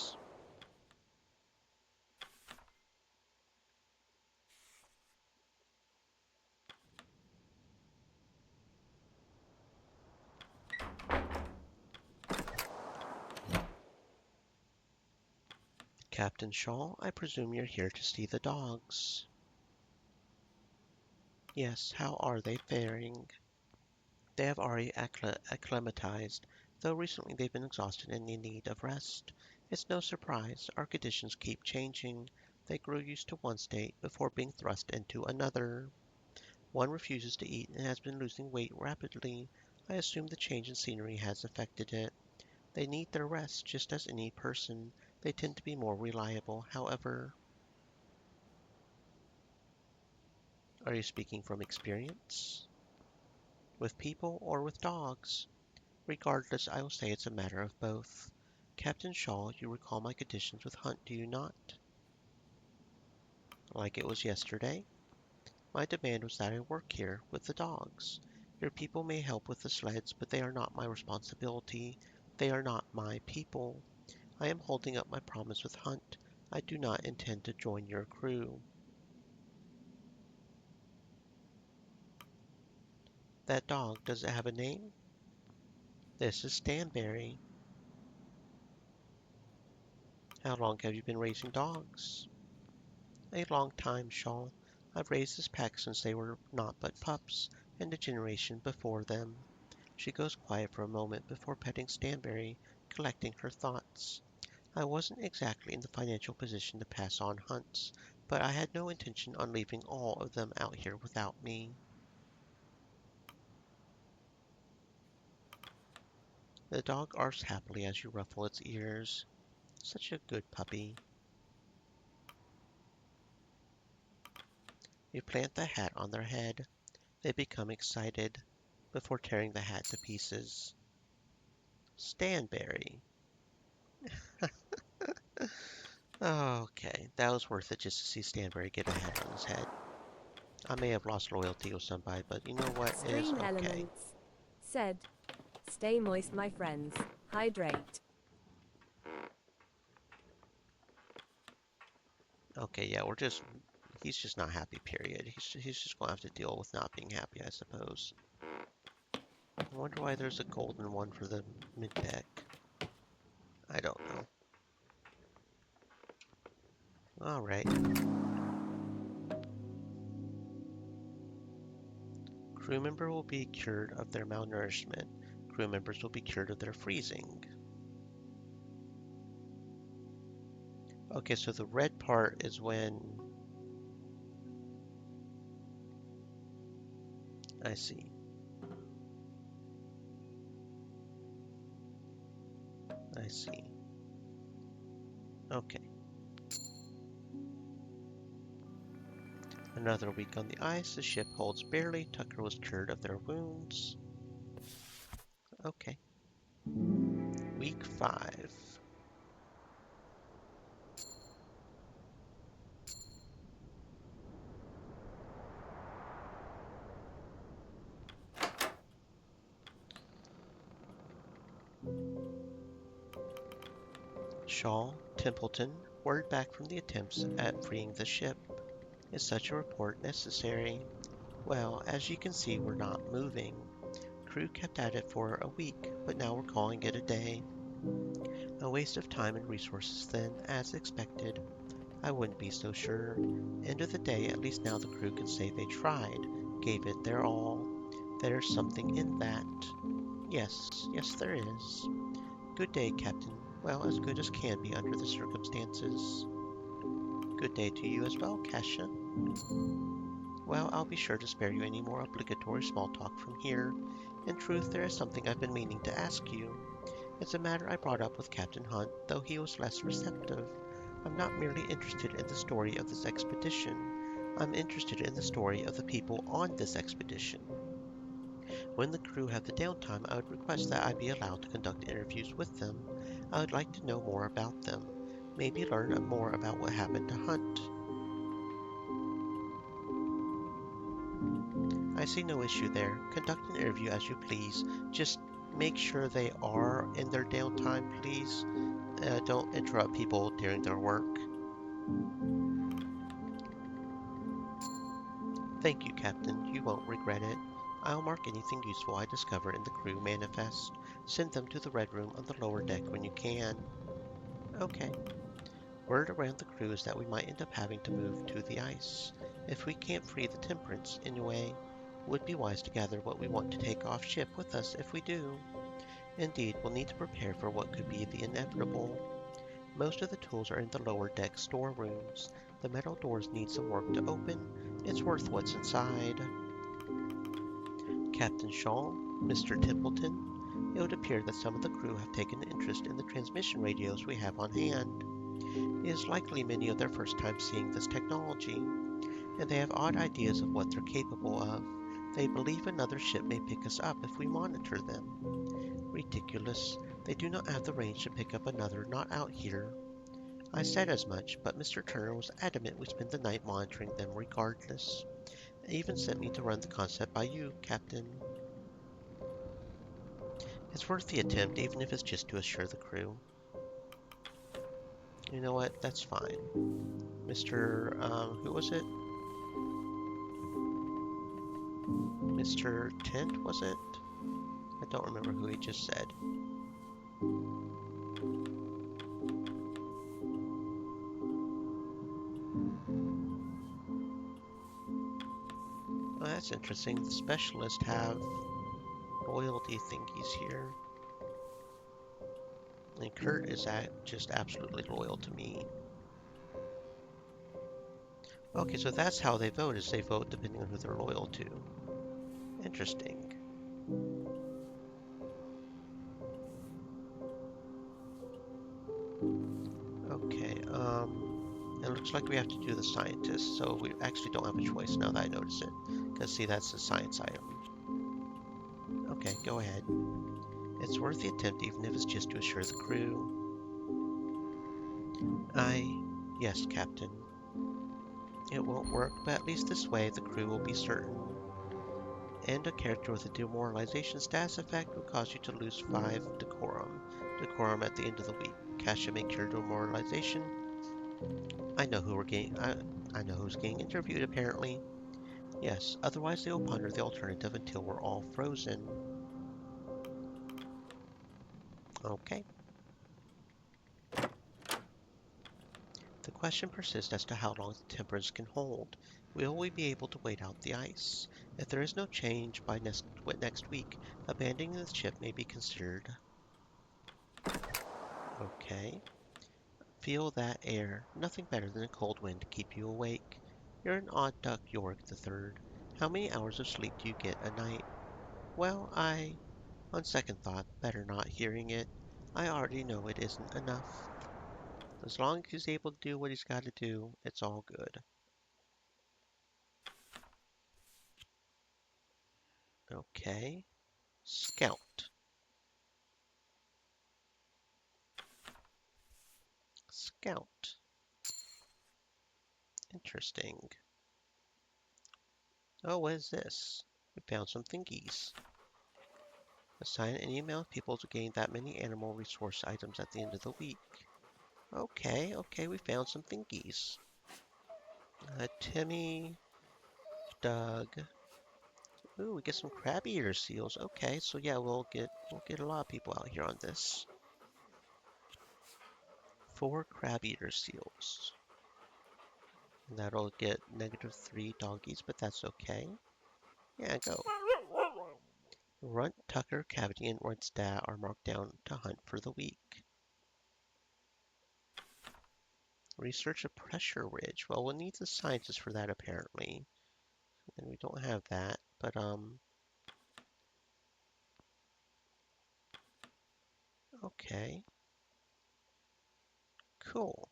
Speaker 1: Captain Shaw, I presume you're here to see the dogs. Yes, how are they faring? They have already acclimatized, though recently they've been exhausted and in need of rest. It's no surprise, our conditions keep changing. They grow used to one state before being thrust into another. One refuses to eat and has been losing weight rapidly. I assume the change in scenery has affected it. They need their rest just as any person. They tend to be more reliable, however. Are you speaking from experience? With people or with dogs? Regardless, I will say it's a matter of both. Captain Shaw, you recall my conditions with Hunt, do you not? Like it was yesterday? My demand was that I work here, with the dogs. Your people may help with the sleds, but they are not my responsibility. They are not my people. I am holding up my promise with Hunt. I do not intend to join your crew. That dog, does it have a name? This is Stanberry. How long have you been raising dogs? A long time, Shaw. I've raised this pack since they were naught but pups, and a generation before them. She goes quiet for a moment before petting Stanberry, collecting her thoughts. I wasn't exactly in the financial position to pass on Hunts, but I had no intention on leaving all of them out here without me. The dog arfs happily as you ruffle its ears. Such a good puppy. You plant the hat on their head. They become excited before tearing the hat to pieces. Stanberry. Okay, that was worth it just to see Stanberry get a hat on his head. I may have lost loyalty with somebody, but you know what? It is
Speaker 2: Stream
Speaker 1: okay.
Speaker 2: Elements said, "Stay moist, my friends. Hydrate."
Speaker 1: Okay, yeah, he's just not happy, period. He's just gonna have to deal with not being happy, I suppose. I wonder why there's a golden one for the mid-deck. I don't know. Alright. Crew member will be cured of their malnourishment. Crew members will be cured of their freezing. Okay, so the red part is when... I see. I see. Okay. Another week on the ice, the ship holds barely. Tucker was cured of their wounds. Okay. Week 5. Shaw, Templeton, word back from the attempts at freeing the ship. Is such a report necessary? Well, as you can see, we're not moving. Crew kept at it for a week, but now we're calling it a day. A waste of time and resources then, as expected. I wouldn't be so sure. End of the day, at least now the crew can say they tried, gave it their all. There's something in that. Yes, there is. Good day, Captain. Well, as good as can be under the circumstances. Good day to you as well, Kasia. Well, I'll be sure to spare you any more obligatory small talk from here. In truth, there is something I've been meaning to ask you. It's a matter I brought up with Captain Hunt, though he was less receptive. I'm not merely interested in the story of this expedition. I'm interested in the story of the people on this expedition. When the crew have the downtime, I would request that I be allowed to conduct interviews with them. I would like to know more about them, maybe learn more about what happened to Hunt. I see no issue there. Conduct an interview as you please. Just make sure they are in their downtime, please. Don't interrupt people during their work. Thank you, Captain. You won't regret it. I'll mark anything useful I discover in the crew manifest. Send them to the Red Room on the lower deck when you can. Okay. Word around the crew is that we might end up having to move to the ice. If we can't free the Temperance anyway, it would be wise to gather what we want to take off ship with us if we do. Indeed, we'll need to prepare for what could be the inevitable. Most of the tools are in the lower deck storerooms. The metal doors need some work to open. It's worth what's inside. Captain Shaw, Mr. Templeton, it would appear that some of the crew have taken an interest in the transmission radios we have on hand. It is likely many of their first time seeing this technology, and they have odd ideas of what they're capable of. They believe another ship may pick us up if we monitor them. Ridiculous. They do not have the range to pick up another not out here. I said as much, but Mr. Turner was adamant we spend the night monitoring them regardless. He even sent me to run the concept by you, Captain. It's worth the attempt, even if it's just to assure the crew. You know what? That's fine. Mr. Who was it? Mr. Tent, was it? I don't remember who he just said. Oh, that's interesting. The specialists have loyalty thingies here. And Kurt is just absolutely loyal to me. Okay, so that's how they vote, is they vote depending on who they're loyal to. Interesting. Okay, it looks like we have to do the scientist, so we actually don't have a choice now that I notice it. Because, see, that's a science item. Okay, go ahead. It's worth the attempt, even if it's just to assure the crew. Yes, Captain. It won't work, but at least this way the crew will be certain. And a character with a demoralization status effect will cause you to lose 5 decorum. Decorum at the end of the week. Cash to make your demoralization. I know who we're getting. I know who's getting interviewed, apparently. Yes, otherwise they will ponder the alternative until we're all frozen. Okay. The question persists as to how long the Temperance can hold. Will we be able to wait out the ice? If there is no change by next week, abandoning the ship may be considered. Okay. Feel that air. Nothing better than a cold wind to keep you awake. You're an odd duck, Yorick the Third. How many hours of sleep do you get a night? Well, on second thought, better not hearing it. I already know it isn't enough. As long as he's able to do what he's got to do, it's all good. Okay. Scout. Scout. Interesting. Oh, what is this? We found some thingies. Assign any amount of people to gain that many animal resource items at the end of the week. Okay, we found some thingies. Timmy, Doug. Ooh, we get some crab eater seals. Okay, so yeah, we'll get a lot of people out here on this. 4 crab eater seals. And that'll get -3 doggies, but that's okay. Yeah, go. Runt, Tucker, Cavity, and Runt's dad are marked down to hunt for the week. Research a pressure ridge. Well, we'll need the scientist for that apparently. And we don't have that, but okay. Cool.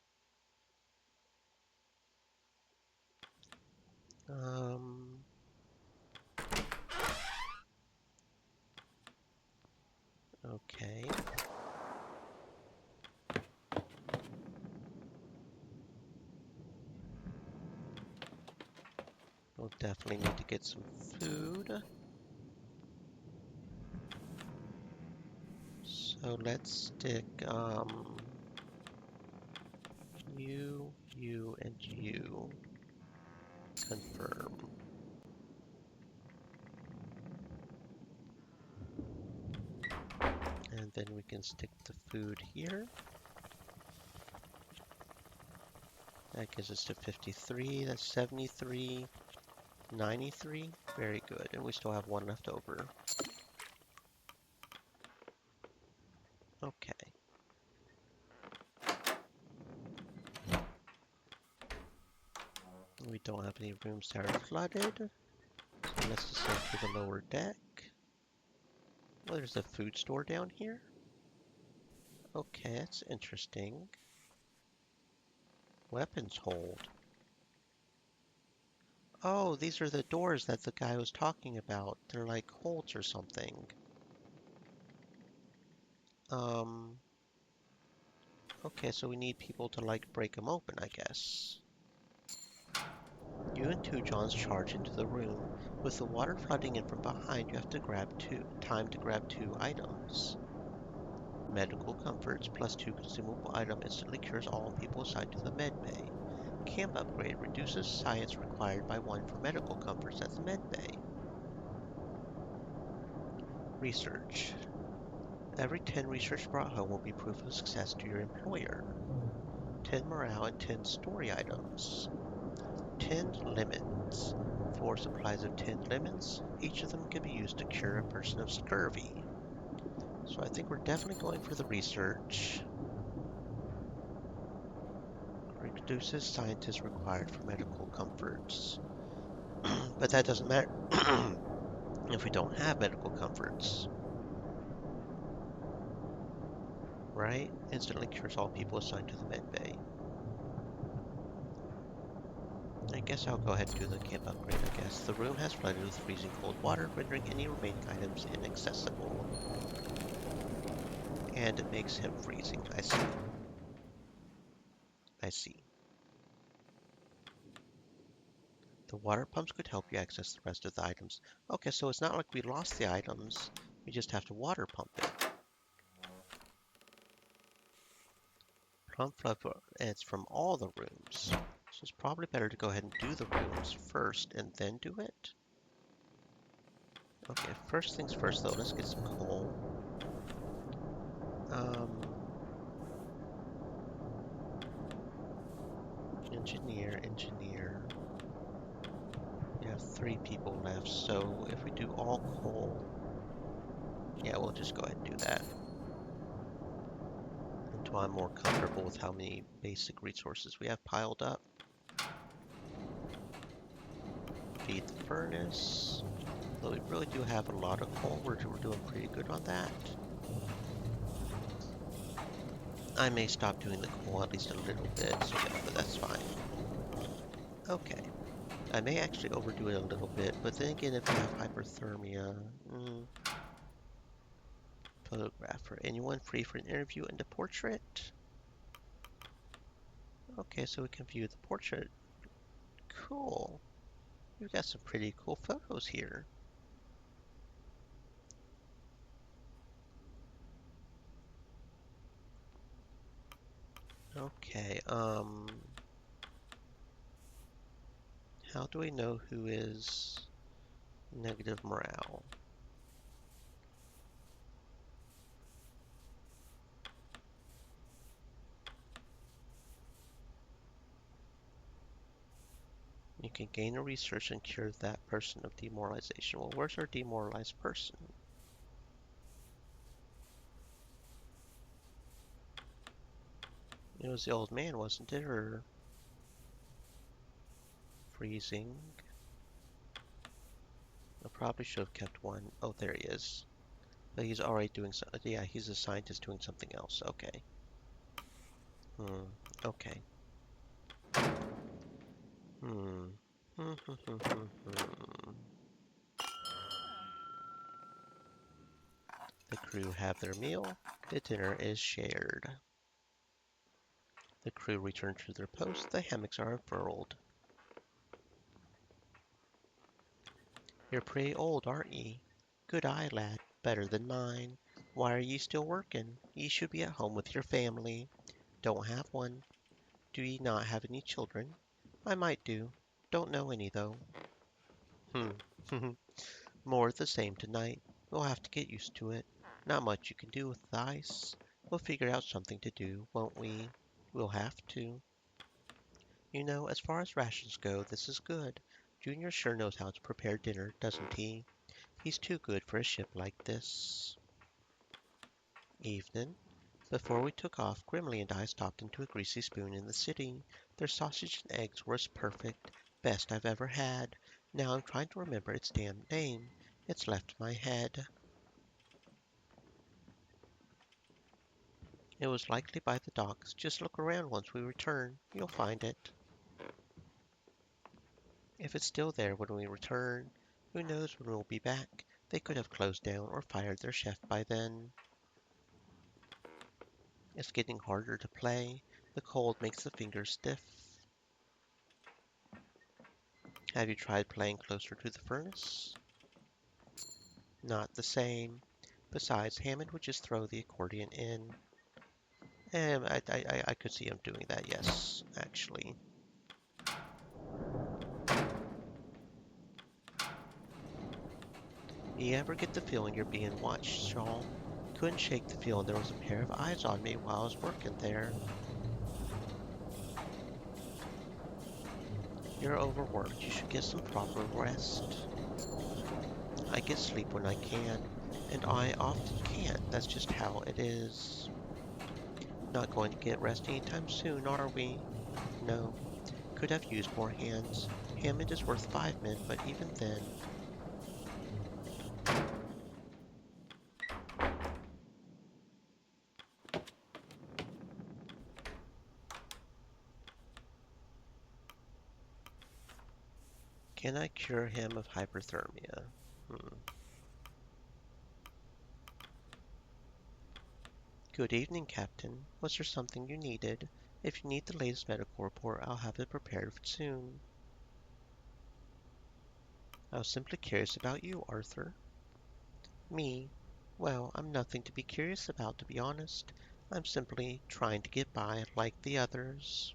Speaker 1: We'll definitely need to get some food. So let's stick you, and you. Confirm. And then we can stick the food here. That gives us to 53, that's 73, 93. Very good, and we still have one left over. Okay. We don't have any rooms that are flooded. So let's descend to the lower deck. Well, there's a food store down here. Okay, that's interesting. Weapons hold. Oh, these are the doors that the guy was talking about. They're like holds or something. Okay, so we need people to like break them open, I guess. You and Two Johns charge into the room. With the water flooding in from behind, you have to grab time to grab 2 items. Medical comforts plus 2 consumable item instantly cures all people assigned to the med bay. Camp upgrade reduces science required by 1 for medical comforts at the med bay. Research. Every 10 research brought home will be proof of success to your employer. 10 morale and 10 story items. 10 lemons. 4 supplies of 10 lemons. Each of them can be used to cure a person of scurvy. So I think we're definitely going for the research. Reduces scientists required for medical comforts. But that doesn't matter if we don't have medical comforts. Right? Instantly cures all people assigned to the med bay. I guess I'll go ahead and do the camp upgrade, I guess. The room has flooded with freezing cold water, rendering any remaining items inaccessible. And it makes him freezing. I see. I see. The water pumps could help you access the rest of the items. Okay, so it's not like we lost the items. We just have to water pump it. Plum flood, and it's from all the rooms. So it's probably better to go ahead and do the rooms first and then do it. Okay, first things first though, let's get some coal. Engineer. We have 3 people left, so if we do all coal, yeah, we'll just go ahead and do that. Until I'm more comfortable with how many basic resources we have piled up. Feed the furnace. Though we really do have a lot of coal, we're doing pretty good on that. I may stop doing the coal at least a little bit, so yeah, but that's fine. Okay. I may actually overdo it a little bit, but then again, if you have hyperthermia... Photographer. Anyone free for an interview and a portrait? Okay, so we can view the portrait. Cool. We've got some pretty cool photos here. Okay, how do we know who is negative morale? You can gain a research and cure that person of demoralization. Well, where's our demoralized person? It was the old man, wasn't it? Or freezing? I probably should have kept one. Oh, there he is. But he's already doing so. Yeah, he's a scientist doing something else. Okay. Okay. The crew have their meal. The dinner is shared. The crew return to their posts. The hammocks are unfurled. You're pretty old, aren't ye? Good eye, lad, better than mine. Why are ye still working? Ye should be at home with your family. Don't have one. Do ye not have any children? I might do. Don't know any, though. Hmm. More of the same tonight. We'll have to get used to it. Not much you can do with the ice. We'll figure out something to do, won't we? We'll have to. You know, as far as rations go, this is good. Junior sure knows how to prepare dinner, doesn't he? He's too good for a ship like this. Evening. Before we took off, Grimly and I stopped into a Greasy Spoon in the city. Their sausage and eggs were as perfect. Best I've ever had. Now I'm trying to remember its damn name. It's left my head. It was likely by the docks. Just look around once we return. You'll find it. If it's still there when we return, who knows when we'll be back? They could have closed down or fired their chef by then. It's getting harder to play. The cold makes the fingers stiff. Have you tried playing closer to the furnace? Not the same. Besides, Hammond would just throw the accordion in. I could see him doing that, yes, actually. You ever get the feeling you're being watched, Shaw? Couldn't shake the feeling there was a pair of eyes on me while I was working there. You're overworked. You should get some proper rest. I get sleep when I can, and I often can't. That's just how it is. Not going to get rest anytime soon, are we? No. Could have used more hands. Hammond is worth 5 men, but even then. Can I cure him of hyperthermia? Good evening, Captain. Was there something you needed? If you need the latest medical report, I'll have it prepared soon. I was simply curious about you, Arthur. Me? Well, I'm nothing to be curious about, to be honest. I'm simply trying to get by like the others.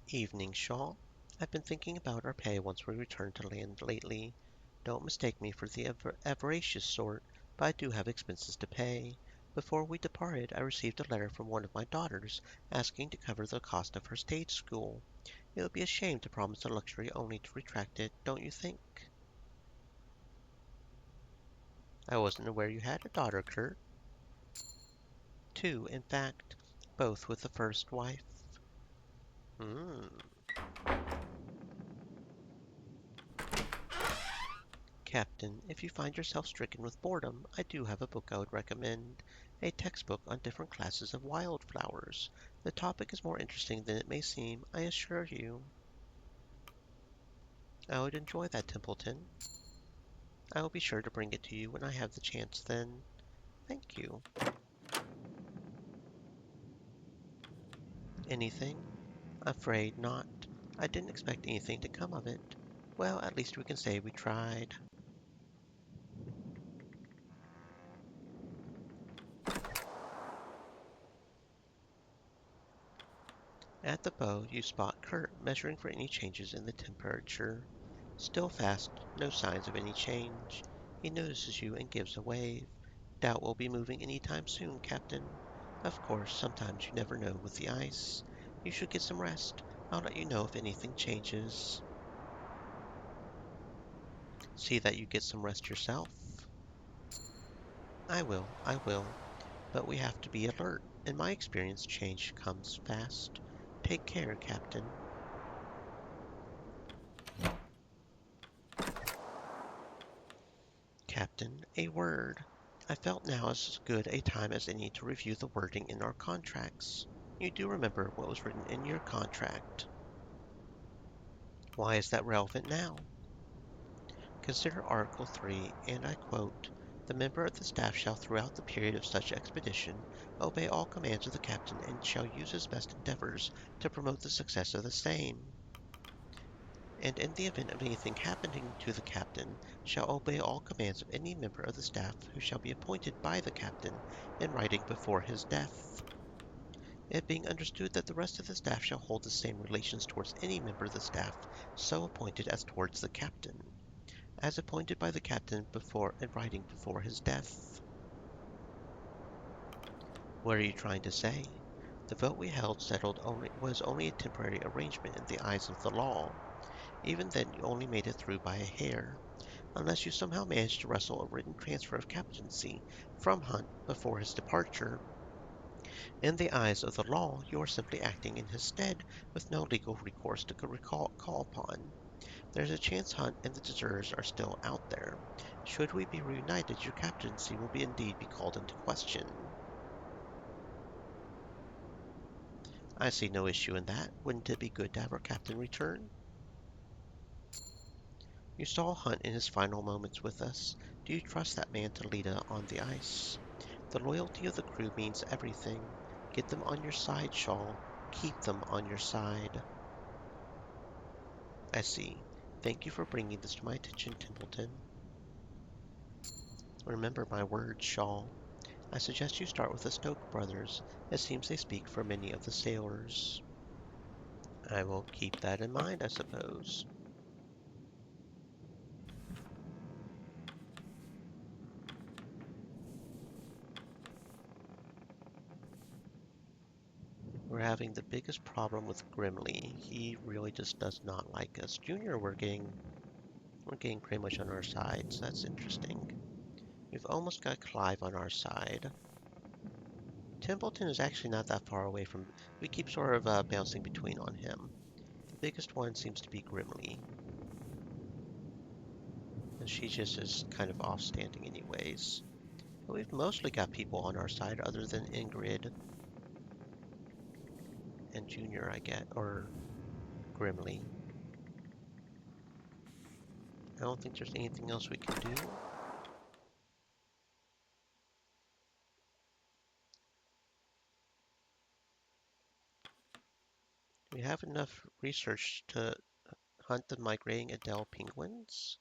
Speaker 1: Evening, Shaw. I've been thinking about our pay once we return to land lately. Don't mistake me for the avaricious sort, but I do have expenses to pay. Before we departed, I received a letter from one of my daughters asking to cover the cost of her stage school. It would be a shame to promise a luxury only to retract it, don't you think? I wasn't aware you had a daughter, Kurt. Two, in fact, both with the first wife. Hmm. Captain, if you find yourself stricken with boredom, I do have a book I would recommend. A textbook on different classes of wildflowers. The topic is more interesting than it may seem, I assure you. I would enjoy that, Templeton. I will be sure to bring it to you when I have the chance then. Thank you. Anything? Afraid not. I didn't expect anything to come of it. Well, at least we can say we tried. At the bow, you spot Kurt measuring for any changes in the temperature. Still fast, no signs of any change. He notices you and gives a wave. Doubt we'll be moving any time soon, Captain. Of course, sometimes you never know with the ice. You should get some rest. I'll let you know if anything changes. See that you get some rest yourself. I will. But we have to be alert. In my experience, change comes fast. Take care, Captain. Captain, a word. I felt now as good a time as any to review the wording in our contracts. You do remember what was written in your contract. Why is that relevant now? Consider Article 3, and I quote, The member of the staff shall throughout the period of such expedition obey all commands of the captain and shall use his best endeavors to promote the success of the same. And in the event of anything happening to the captain, shall obey all commands of any member of the staff who shall be appointed by the captain in writing before his death. It being understood that the rest of the staff shall hold the same relations towards any member of the staff so appointed as towards the captain, as appointed by the captain before in writing before his death. What are you trying to say? The vote we held settled was only a temporary arrangement in the eyes of the law. Even then you only made it through by a hair, unless you somehow managed to wrestle a written transfer of captaincy from Hunt before his departure. In the eyes of the law, you are simply acting in his stead with no legal recourse to call upon. There's a chance Hunt and the deserters are still out there. Should we be reunited, your captaincy will indeed be called into question. I see no issue in that. Wouldn't it be good to have our captain return? You saw Hunt in his final moments with us. Do you trust that man to lead on the ice? The loyalty of the crew means everything. Get them on your side, Shaw. Keep them on your side. I see. Thank you for bringing this to my attention, Templeton. Remember my words, Shaw. I suggest you start with the Stoke brothers. It seems they speak for many of the sailors. I will keep that in mind, I suppose. We're having the biggest problem with Grimley. He really just does not like us. Junior, we're getting pretty much on our side, so that's interesting. We've almost got Clive on our side. Templeton is actually not that far away from... We keep sort of bouncing between on him. The biggest one seems to be Grimley. And she just is kind of off-standing anyways. But we've mostly got people on our side other than Ingrid and Junior, I get, or Grimley. I don't think there's anything else we can do. We have enough research to hunt the migrating Adele penguins.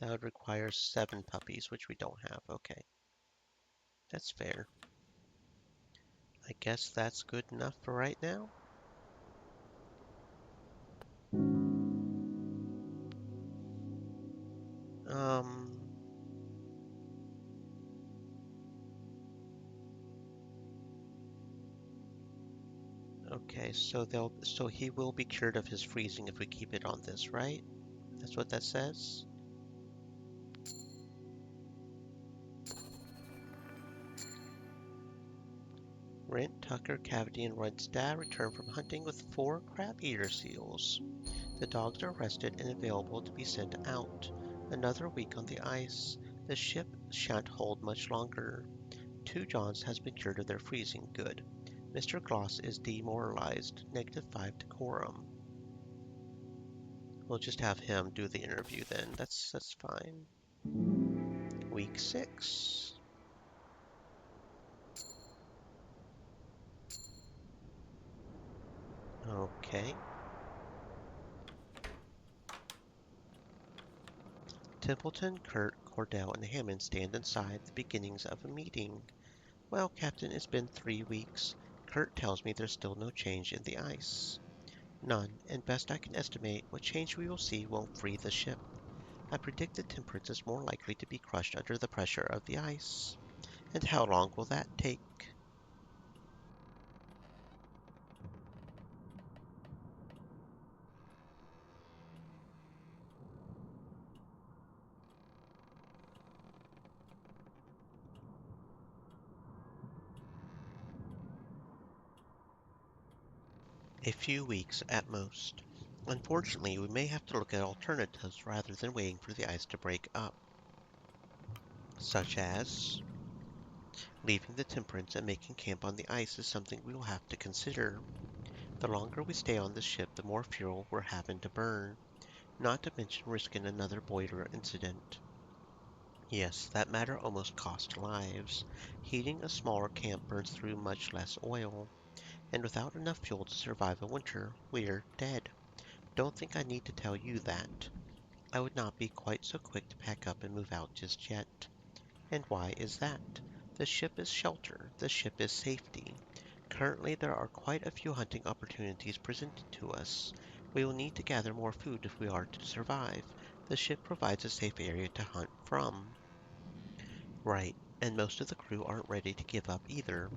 Speaker 1: That would require 7 puppies, which we don't have. Okay. That's fair. I guess that's good enough for right now. Okay, so he will be cured of his freezing if we keep it on this, right? That's what that says? Rent, Tucker, Cavity, and Runt's dad return from hunting with 4 crab-eater seals. The dogs are rested and available to be sent out. Another week on the ice. The ship shan't hold much longer. 2 Johns has been cured of their freezing. Good. Mr. Gloss is demoralized. -5 decorum. We'll just have him do the interview then. That's fine. Week 6. Okay. Templeton, Kurt, Cordell, and Hammond stand inside the beginnings of a meeting. Well, Captain, it's been 3 weeks. Kurt tells me there's still no change in the ice. None, and best I can estimate, what change we will see won't free the ship. I predict the Temperance is more likely to be crushed under the pressure of the ice. And how long will that take? A few weeks at most. Unfortunately, we may have to look at alternatives rather than waiting for the ice to break up. Such as leaving the Temperance and making camp on the ice is something we will have to consider. The longer we stay on the ship, the more fuel we're having to burn. not to mention risking another boiler incident. Yes, that matter almost cost lives. Heating a smaller camp burns through much less oil, and without enough fuel to survive a winter, we're dead. Don't think I need to tell you that. I would not be quite so quick to pack up and move out just yet. And why is that? The ship is shelter, the ship is safety. Currently, there are quite a few hunting opportunities presented to us. We will need to gather more food if we are to survive. The ship provides a safe area to hunt from. Right, and most of the crew aren't ready to give up either.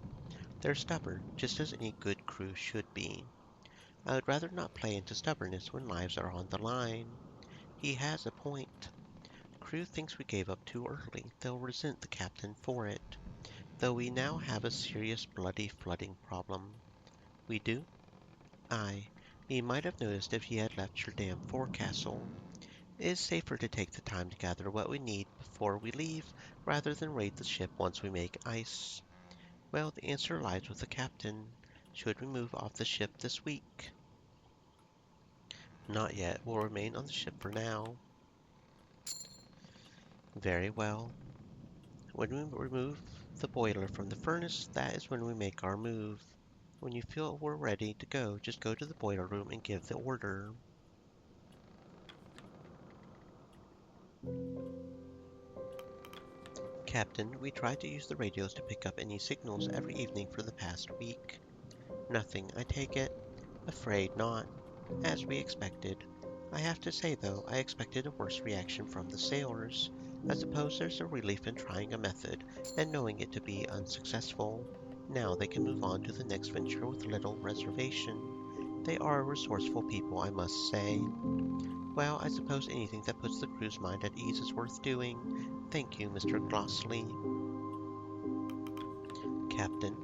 Speaker 1: They're stubborn, just as any good crew should be. I would rather not play into stubbornness when lives are on the line. He has a point. Crew thinks we gave up too early. They'll resent the captain for it. Though we now have a serious bloody flooding problem. We do? Aye. He might have noticed if he had left your damn forecastle. It is safer to take the time to gather what we need before we leave, rather than raid the ship once we make ice. Well, the answer lies with the captain. Should we move off the ship this week? Not yet. We'll remain on the ship for now. Very well. When we remove the boiler from the furnace, that is when we make our move. When you feel we're ready to go, just go to the boiler room and give the order. Captain, we tried to use the radios to pick up any signals every evening for the past week. Nothing, I take it? Afraid not. As we expected. I have to say, though, I expected a worse reaction from the sailors. I suppose there's a relief in trying a method and knowing it to be unsuccessful. Now they can move on to the next venture with little reservation. They are a resourceful people, I must say. Well, I suppose anything that puts the crew's mind at ease is worth doing. Thank you, Mr. Glossley. Captain,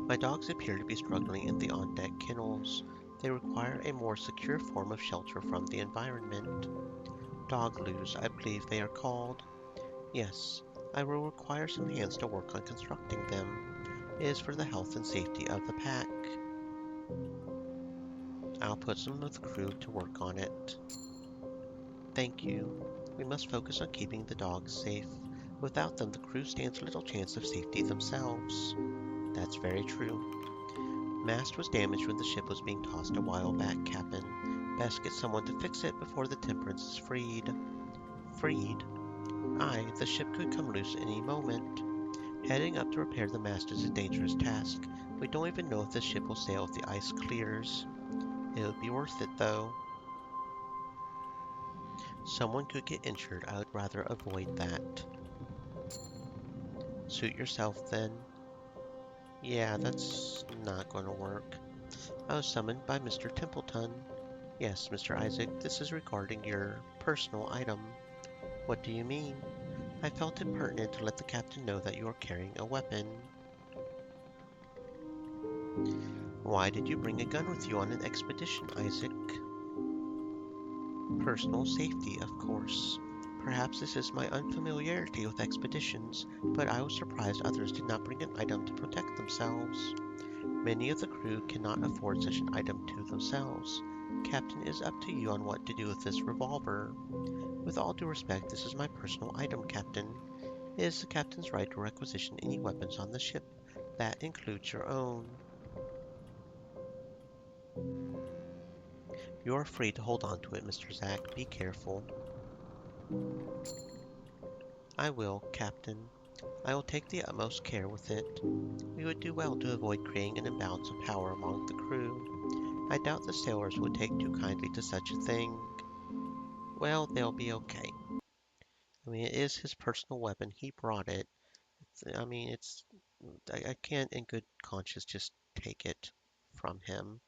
Speaker 1: my dogs appear to be struggling in the on-deck kennels. They require a more secure form of shelter from the environment. Dogloos, I believe they are called. Yes, I will require some hands to work on constructing them. It is for the health and safety of the pack. I'll put some of the crew to work on it. Thank you. We must focus on keeping the dogs safe. Without them, the crew stands little chance of safety themselves. That's very true. Mast was damaged when the ship was being tossed a while back, Captain. Best get someone to fix it before the Temperance is freed. Freed? Aye, the ship could come loose any moment. Heading up to repair the mast is a dangerous task. We don't even know if the ship will sail if the ice clears. It would be worth it, though. Someone could get injured. I would rather avoid that. Suit yourself, then. Yeah, that's not going to work. I was summoned by Mr. Templeton. Yes, Mr. Isaac, this is regarding your personal item. What do you mean? I felt it pertinent to let the captain know that you are carrying a weapon. Why did you bring a gun with you on an expedition, Isaac? Personal safety, of course. Perhaps this is my unfamiliarity with expeditions, but I was surprised others did not bring an item to protect themselves. Many of the crew cannot afford such an item to themselves. Captain, it is up to you on what to do with this revolver. With all due respect, this is my personal item, Captain. It is the captain's right to requisition any weapons on the ship. That includes your own. You are free to hold on to it, Mr. Zack. Be careful. I will, Captain. I will take the utmost care with it. We would do well to avoid creating an imbalance of power among the crew. I doubt the sailors would take too kindly to such a thing. Well, they'll be okay. I mean, it is his personal weapon. He brought it. I mean, I can't in good conscience just take it from him.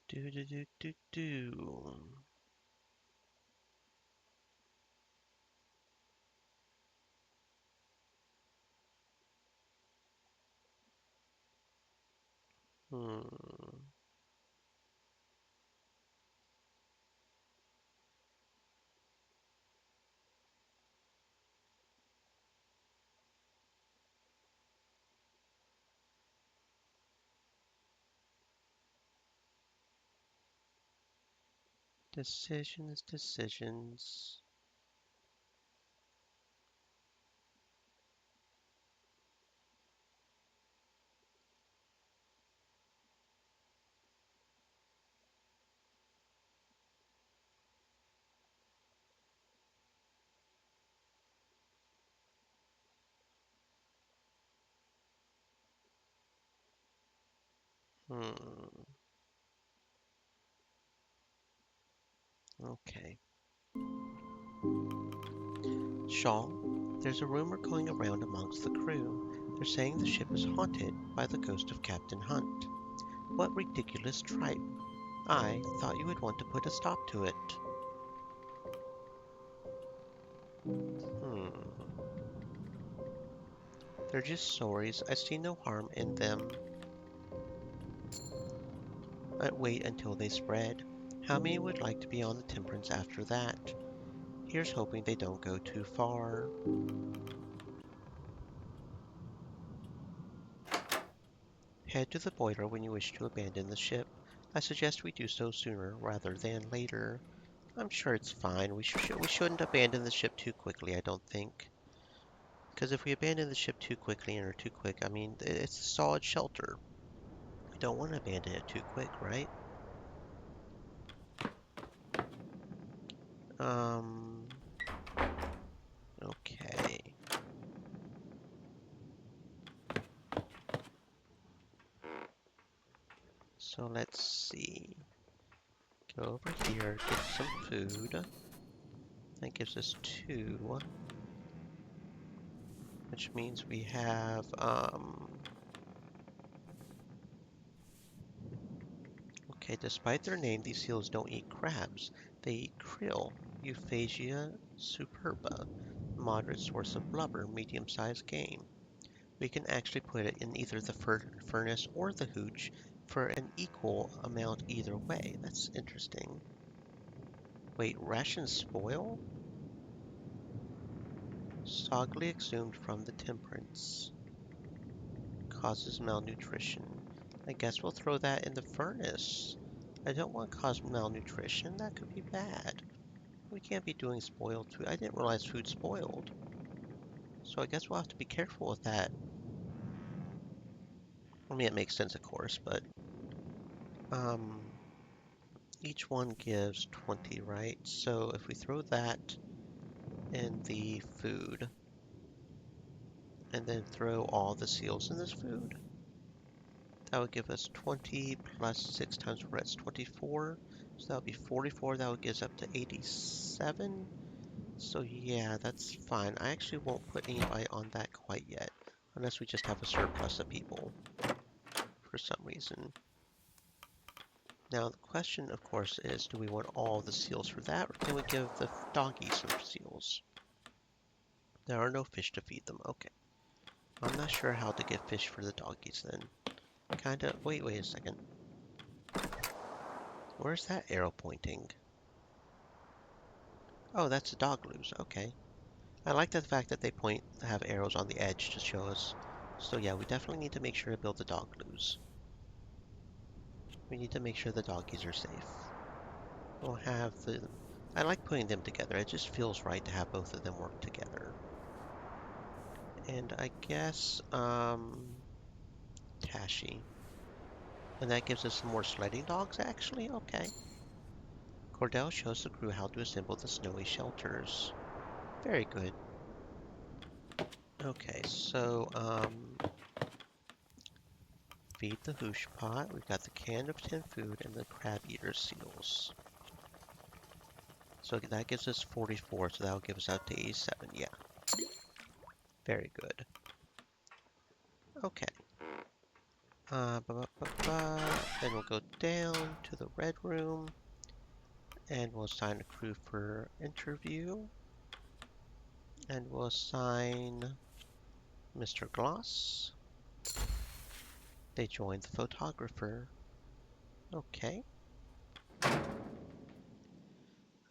Speaker 1: Do do do do do. Hmm. Decisions, decisions. Hmm. Okay. Shaw, there's a rumor going around amongst the crew. They're saying the ship is haunted by the ghost of Captain Hunt. What ridiculous tripe. I thought you would want to put a stop to it. Hmm. They're just stories. I see no harm in them. I'd wait until they spread. How many would like to be on the Temperance after that? Here's hoping they don't go too far. Head to the boiler when you wish to abandon the ship. I suggest we do so sooner rather than later. I'm sure it's fine. We shouldn't abandon the ship too quickly, I don't think. Because if we abandon the ship too quickly and are too quick, I mean, it's a solid shelter. We don't want to abandon it too quick, right? Um, okay. So let's see. Go over here, get some food. That gives us 2, which means we have, okay, despite their name, these seals don't eat crabs. They eat krill, Euphausia superba, moderate source of blubber, medium-sized game. We can actually put it in either the furnace or the hooch for an equal amount either way. That's interesting. Wait, rations spoil? Sogly exhumed from the Temperance. Causes malnutrition. I guess we'll throw that in the furnace. I don't want to cause malnutrition. That could be bad. We can't be doing spoiled food. I didn't realize food spoiled. So I guess we'll have to be careful with that. I mean, it makes sense, of course, but um, each one gives 20, right? So if we throw that in the food and then throw all the seals in this food, that would give us 20 plus 6 times 4, that's 24. So that would be 44. That would give us up to 87. So yeah, that's fine. I actually won't put anybody on that quite yet, unless we just have a surplus of people for some reason. Now the question, of course, is do we want all the seals for that, or can we give the doggies some seals? There are no fish to feed them. Okay. I'm not sure how to get fish for the doggies then. Kinda. Wait a second. Where's that arrow pointing? Oh, that's the dog loos. Okay. I like the fact that they have arrows on the edge to show us. So yeah, we definitely need to make sure to build the dog loos. We need to make sure the doggies are safe. We'll have the... I like putting them together. It just feels right to have both of them work together. And I guess, Tashi. And that gives us some more sledding dogs, actually? Okay. Cordell shows the crew how to assemble the snowy shelters. Very good. Okay, so, feed the hoosh pot. We've got the can of tin food and the crab eater seals. So that gives us 44, so that'll give us up to 87, yeah. Very good. Okay. Then we'll go down to the red room and we'll assign a crew for interview. And we'll assign Mr. Gloss. They joined the photographer. Okay.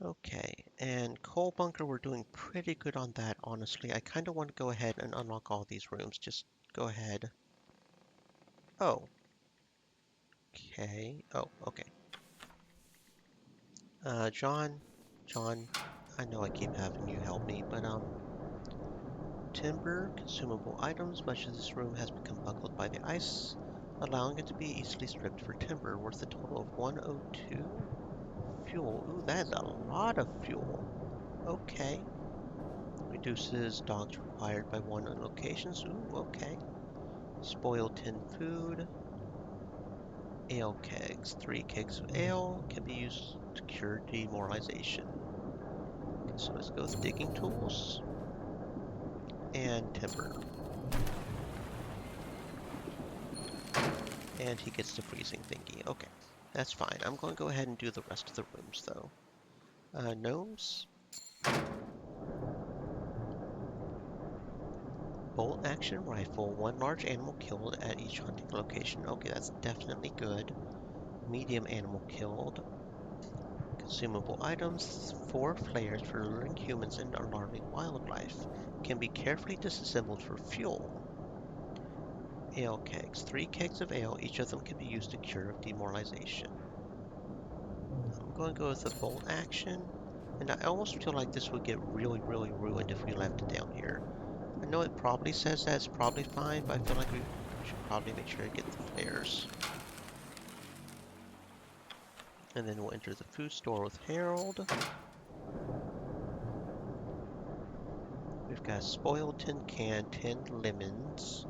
Speaker 1: Okay, and coal bunker, we're doing pretty good on that, honestly. I kind of want to go ahead and unlock all these rooms. Just go ahead. Oh, okay. Oh, okay. John, I know I keep having you help me, but timber, consumable items. Much of this room has become buckled by the ice, allowing it to be easily stripped for timber, worth a total of 102. Fuel, ooh, that is a lot of fuel. Okay. Reduces dogs required by one on locations. Ooh, okay. Spoiled tin food. Ale kegs. 3 kegs of ale can be used to cure demoralization. Okay, so let's go with digging tools and timber. And he gets the freezing thingy. Okay, that's fine. I'm going to go ahead and do the rest of the rooms though. Gnomes. Bolt action rifle. 1 large animal killed at each hunting location. Okay, that's definitely good. Medium animal killed. Consumable items, 4 flares for luring humans and alarming wildlife. Can be carefully disassembled for fuel. Ale kegs, 3 kegs of ale, each of them can be used to cure demoralization. I'm going to go with the bolt action, and I almost feel like this would get really ruined if we left it down here. I know it probably says that it's probably fine, but I feel like we should probably make sure to get the flares. And then we'll enter the food store with Harold. We've got spoiled tin can, tinned lemons,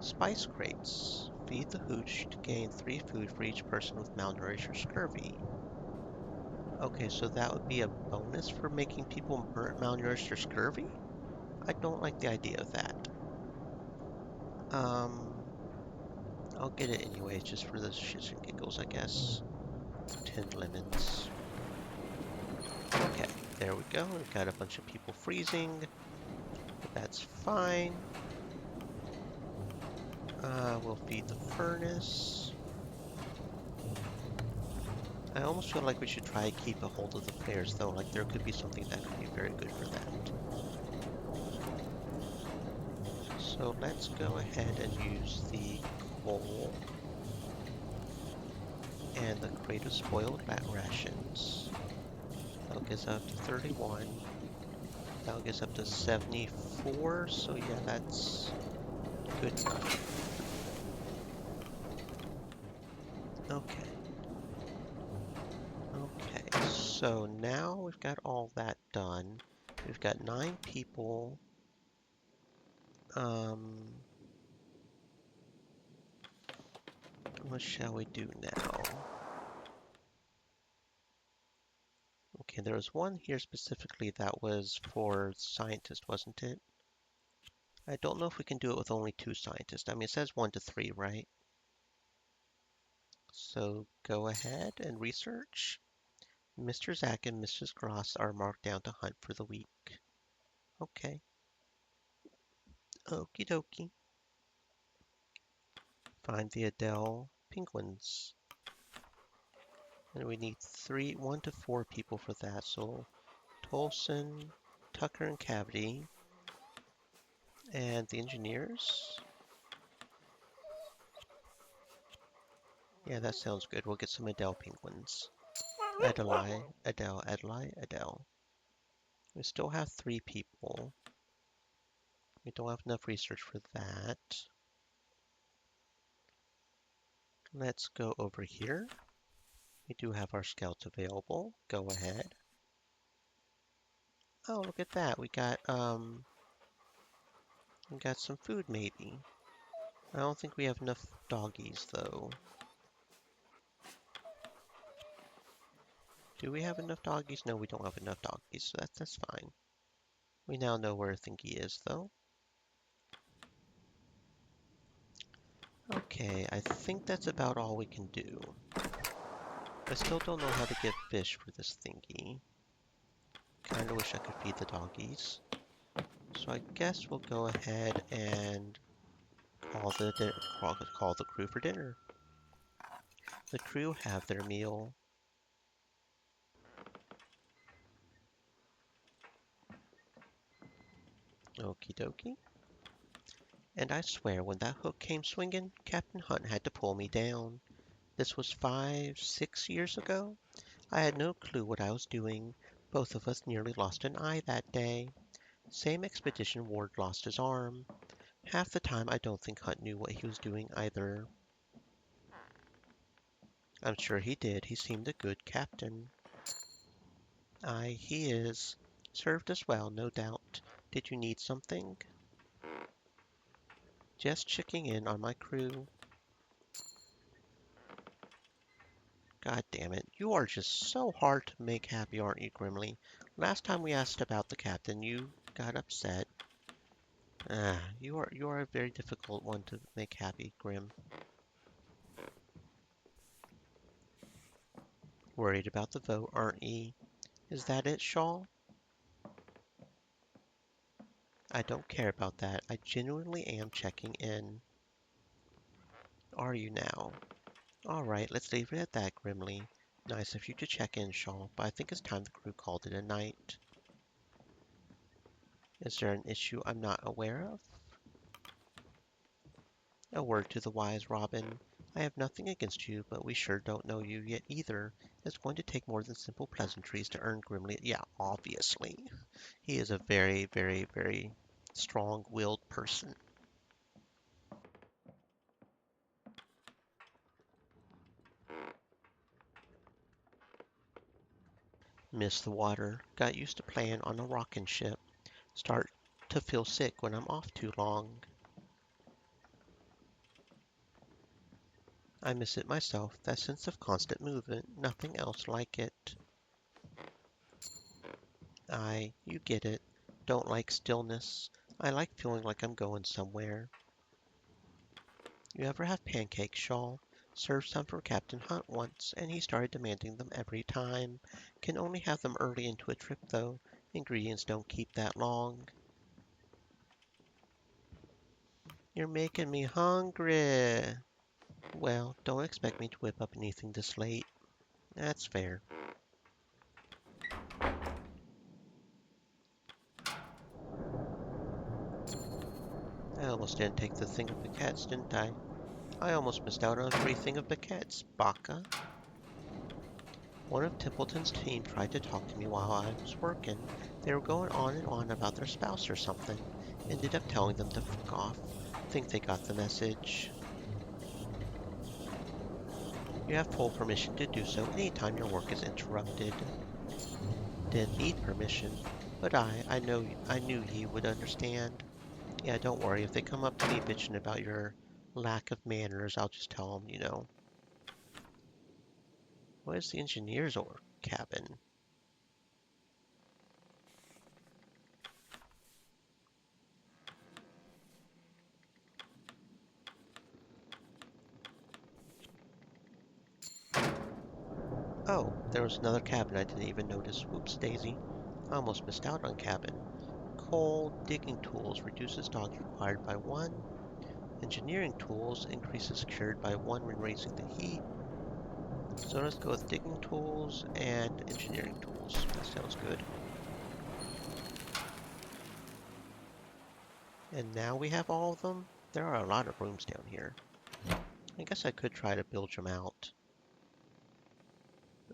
Speaker 1: spice crates. Feed the hooch to gain 3 food for each person with malnourished or scurvy. Okay, so that would be a bonus for making people malnourished or scurvy? I don't like the idea of that. I'll get it anyways, just for the shits and giggles, I guess. Tinned lemons. Okay, there we go. We've got a bunch of people freezing. But that's fine. We'll feed the furnace. I almost feel like we should try to keep a hold of the flares, though. Like, there could be something that could be very good for that. So let's go ahead and use the coal and the crate of spoiled rat rations. That'll get us up to 31. That'll get us up to 74, so yeah, that's good enough. Okay. Okay, so now we've got all that done. We've got 9 people. What shall we do now? Okay, there was one here specifically that was for scientist, wasn't it? I don't know if we can do it with only 2 scientists. I mean, it says 1 to 3, right? So go ahead and research. Mr. Zack and Mrs. Gross are marked down to hunt for the week. Okay. Okie dokie. Find the Adele penguins. And we need 1 to 4 people for that. So Tolson, Tucker, and Cavity. And the engineers. Yeah, that sounds good. We'll get some Adele penguins. Adele. We still have 3 people. We don't have enough research for that. Let's go over here. We do have our scouts available. Go ahead. Oh, look at that. We got some food maybe. I don't think we have enough doggies though. Do we have enough doggies? No, we don't have enough doggies, so that's fine. We now know where Thinky is though. Okay, I think that's about all we can do. I still don't know how to get fish for this thingy. Kinda wish I could feed the doggies. So I guess we'll go ahead and Call the crew for dinner. The crew have their meal. Okie dokie. And I swear, when that hook came swinging, Captain Hunt had to pull me down. This was 5, 6 years ago. I had no clue what I was doing. Both of us nearly lost an eye that day. Same expedition Ward lost his arm. Half the time I don't think Hunt knew what he was doing either. I'm sure he did. He seemed a good captain. Aye, he is. Served us well, no doubt. Did you need something? Just checking in on my crew. God damn it. You are just so hard to make happy, aren't you, Grimly? Last time we asked about the captain, you got upset. You are a very difficult one to make happy, Grim. Worried about the vote, aren't ye? Is that it, Shaw? I don't care about that. I genuinely am checking in. Are you now? All right, let's leave it at that, Grimly. Nice of you to check in, Shaw, but I think it's time the crew called it a night. Is there an issue I'm not aware of? A word to the wise, Robin. I have nothing against you, but we sure don't know you yet either. It's going to take more than simple pleasantries to earn Grimly. Yeah, obviously. He is a very, very, very strong-willed person. Miss the water. Got used to playing on a rockin' ship. Start to feel sick when I'm off too long. I miss it myself, that sense of constant movement, nothing else like it. You get it. Don't like stillness. I like feeling like I'm going somewhere. You ever have pancakes, Shaw? Served some for Captain Hunt once, and he started demanding them every time. Can only have them early into a trip, though. Ingredients don't keep that long. You're making me hungry. Well, don't expect me to whip up anything this late. That's fair. I almost didn't take the thing of baguettes, didn't I? I almost missed out on a free thing of baguettes, Baka. One of Templeton's team tried to talk to me while I was working. They were going on and on about their spouse or something. Ended up telling them to fuck off. Think they got the message. You have full permission to do so anytime your work is interrupted. Didn't need permission, but I knew he would understand. Yeah, don't worry. If they come up to me bitching about your lack of manners, I'll just tell them. What is the engineer's or cabin? Oh, there was another cabin I didn't even notice. Whoops, Daisy. I almost missed out on cabin. Coal digging tools reduces dogs required by 1. Engineering tools increases secured by 1 when raising the heat. So let's go with digging tools and engineering tools. That sounds good. And now we have all of them. There are a lot of rooms down here. I guess I could try to bilge them out.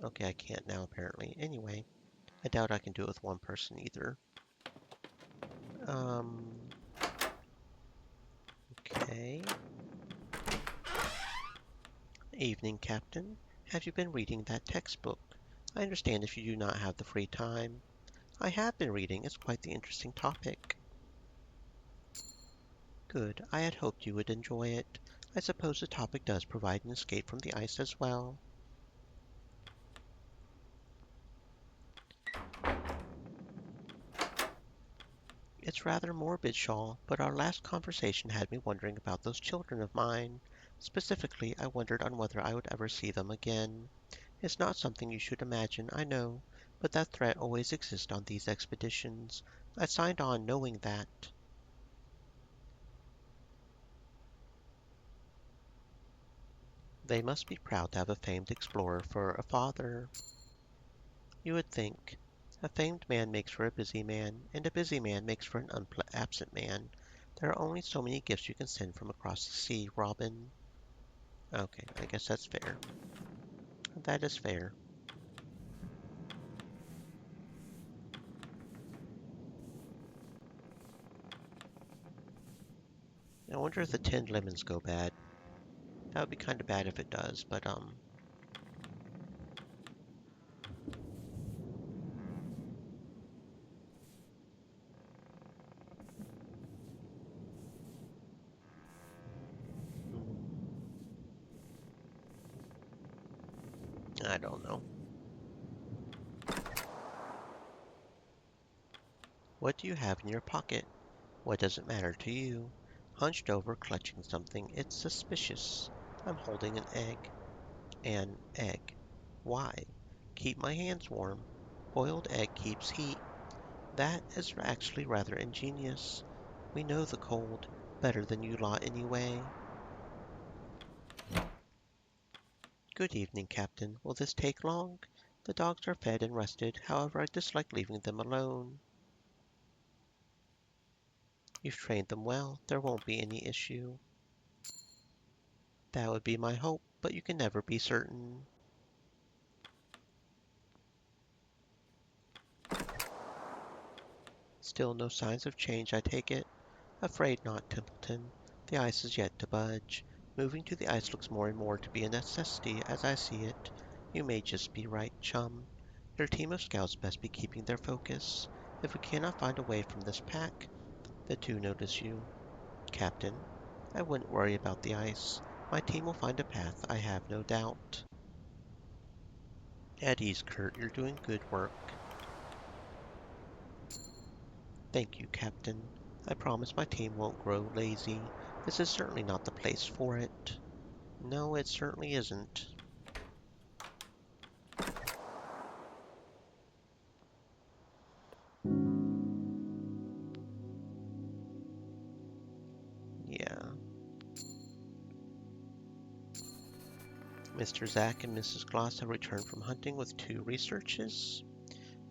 Speaker 1: Okay, I can't now apparently. Anyway, I doubt I can do it with one person either. Okay. Evening, Captain. Have you been reading that textbook? I understand if you do not have the free time. I have been reading. It's quite the interesting topic. Good. I had hoped you would enjoy it. I suppose the topic does provide an escape from the ice as well. It's rather morbid, Shaw, but our last conversation had me wondering about those children of mine. Specifically, I wondered on whether I would ever see them again. It's not something you should imagine, I know, but that threat always exists on these expeditions. I signed on knowing that. They must be proud to have a famed explorer for a father. You would think. A famed man makes for a busy man, and a busy man makes for an absent man. There are only so many gifts you can send from across the sea, Robin. Okay, I guess that's fair. That is fair. I wonder if the tinned lemons go bad. That would be kind of bad if it does, but I don't know. What do you have in your pocket? What does it matter to you? Hunched over, clutching something, it's suspicious. I'm holding an egg. An egg. Why? Keep my hands warm. Boiled egg keeps heat. That is actually rather ingenious. We know the cold, better than you lot anyway. Good evening, Captain. Will this take long? The dogs are fed and rested, however I dislike leaving them alone. You've trained them well. There won't be any issue. That would be my hope, but you can never be certain. Still no signs of change, I take it? Afraid not, Templeton. The ice is yet to budge. Moving to the ice looks more and more to be a necessity as I see it. You may just be right, chum. Your team of scouts best be keeping their focus. If we cannot find a way from this pack, the two notice you. Captain, I wouldn't worry about the ice. My team will find a path, I have no doubt. At ease, Kurt. You're doing good work. Thank you, Captain. I promise my team won't grow lazy. This is certainly not the place for it. No, it certainly isn't. Yeah. Mr. Zack and Mrs. Gloss have returned from hunting with 2 researches.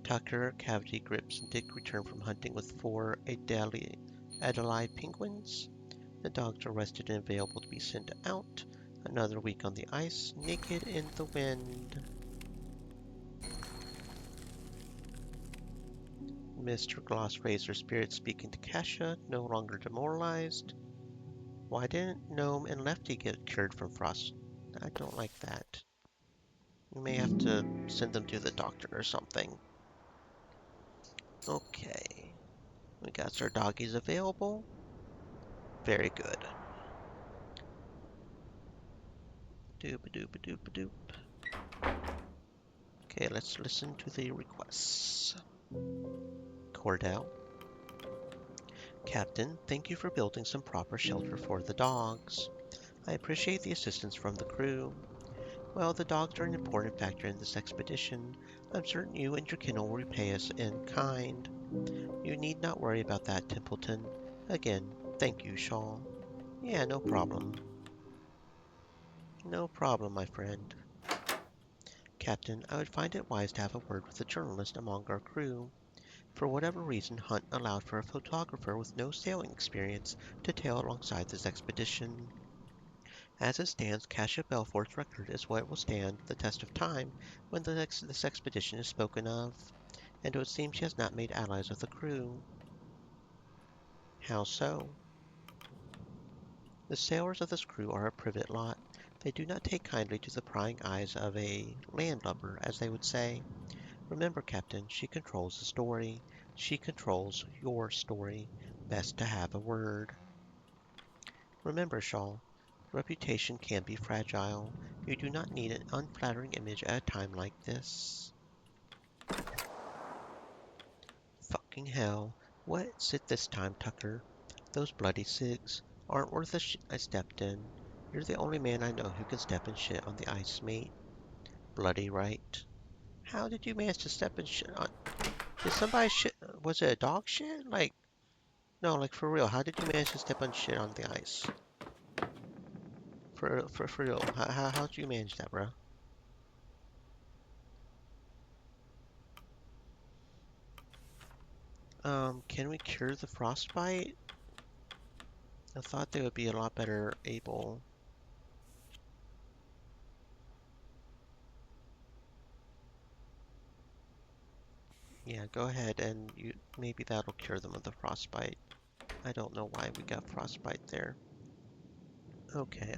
Speaker 1: Tucker, Cavity, Grips, and Dick return from hunting with 4 Adelie penguins. The dogs are rested and available to be sent out. Another week on the ice, naked in the wind. Mr. Gloss raised her spirits, speaking to Kasha, no longer demoralized. Why didn't Gnome and Lefty get cured from frost? I don't like that. We may have to send them to the doctor or something. Okay. We got our doggies available. Very good. Doop-a-doop-a-doop-a-doop. Okay, let's listen to the requests. Cordell. Captain, thank you for building some proper shelter for the dogs. I appreciate the assistance from the crew. Well, the dogs are an important factor in this expedition. I'm certain you and your kennel will repay us in kind. You need not worry about that, Templeton. Again, thank you, Shaw. Yeah, no problem. No problem, my friend. Captain, I would find it wise to have a word with a journalist among our crew. For whatever reason, Hunt allowed for a photographer with no sailing experience to tail alongside this expedition. As it stands, Kasia Belfort's record is what will stand the test of time when this expedition is spoken of, and it would seem she has not made allies of the crew. How so? The sailors of this crew are a privet lot. They do not take kindly to the prying eyes of a landlubber, as they would say. Remember, Captain, she controls the story. She controls your story. Best to have a word. Remember, Shaw, reputation can be fragile. You do not need an unflattering image at a time like this. Fucking hell. What's it this time, Tucker? Those bloody cigs aren't worth the shit I stepped in. You're the only man I know who can step in shit on the ice, mate. Bloody right. How did you manage to step in shit on... Did somebody shit... Was it a dog shit? Like... No, like for real, how did you manage to step on shit on the ice? For real, how'd you manage that, bro? Can we cure the frostbite? I thought they would be a lot better able. Yeah, go ahead and maybe that'll cure them of the frostbite. I don't know why we got frostbite there. Okay,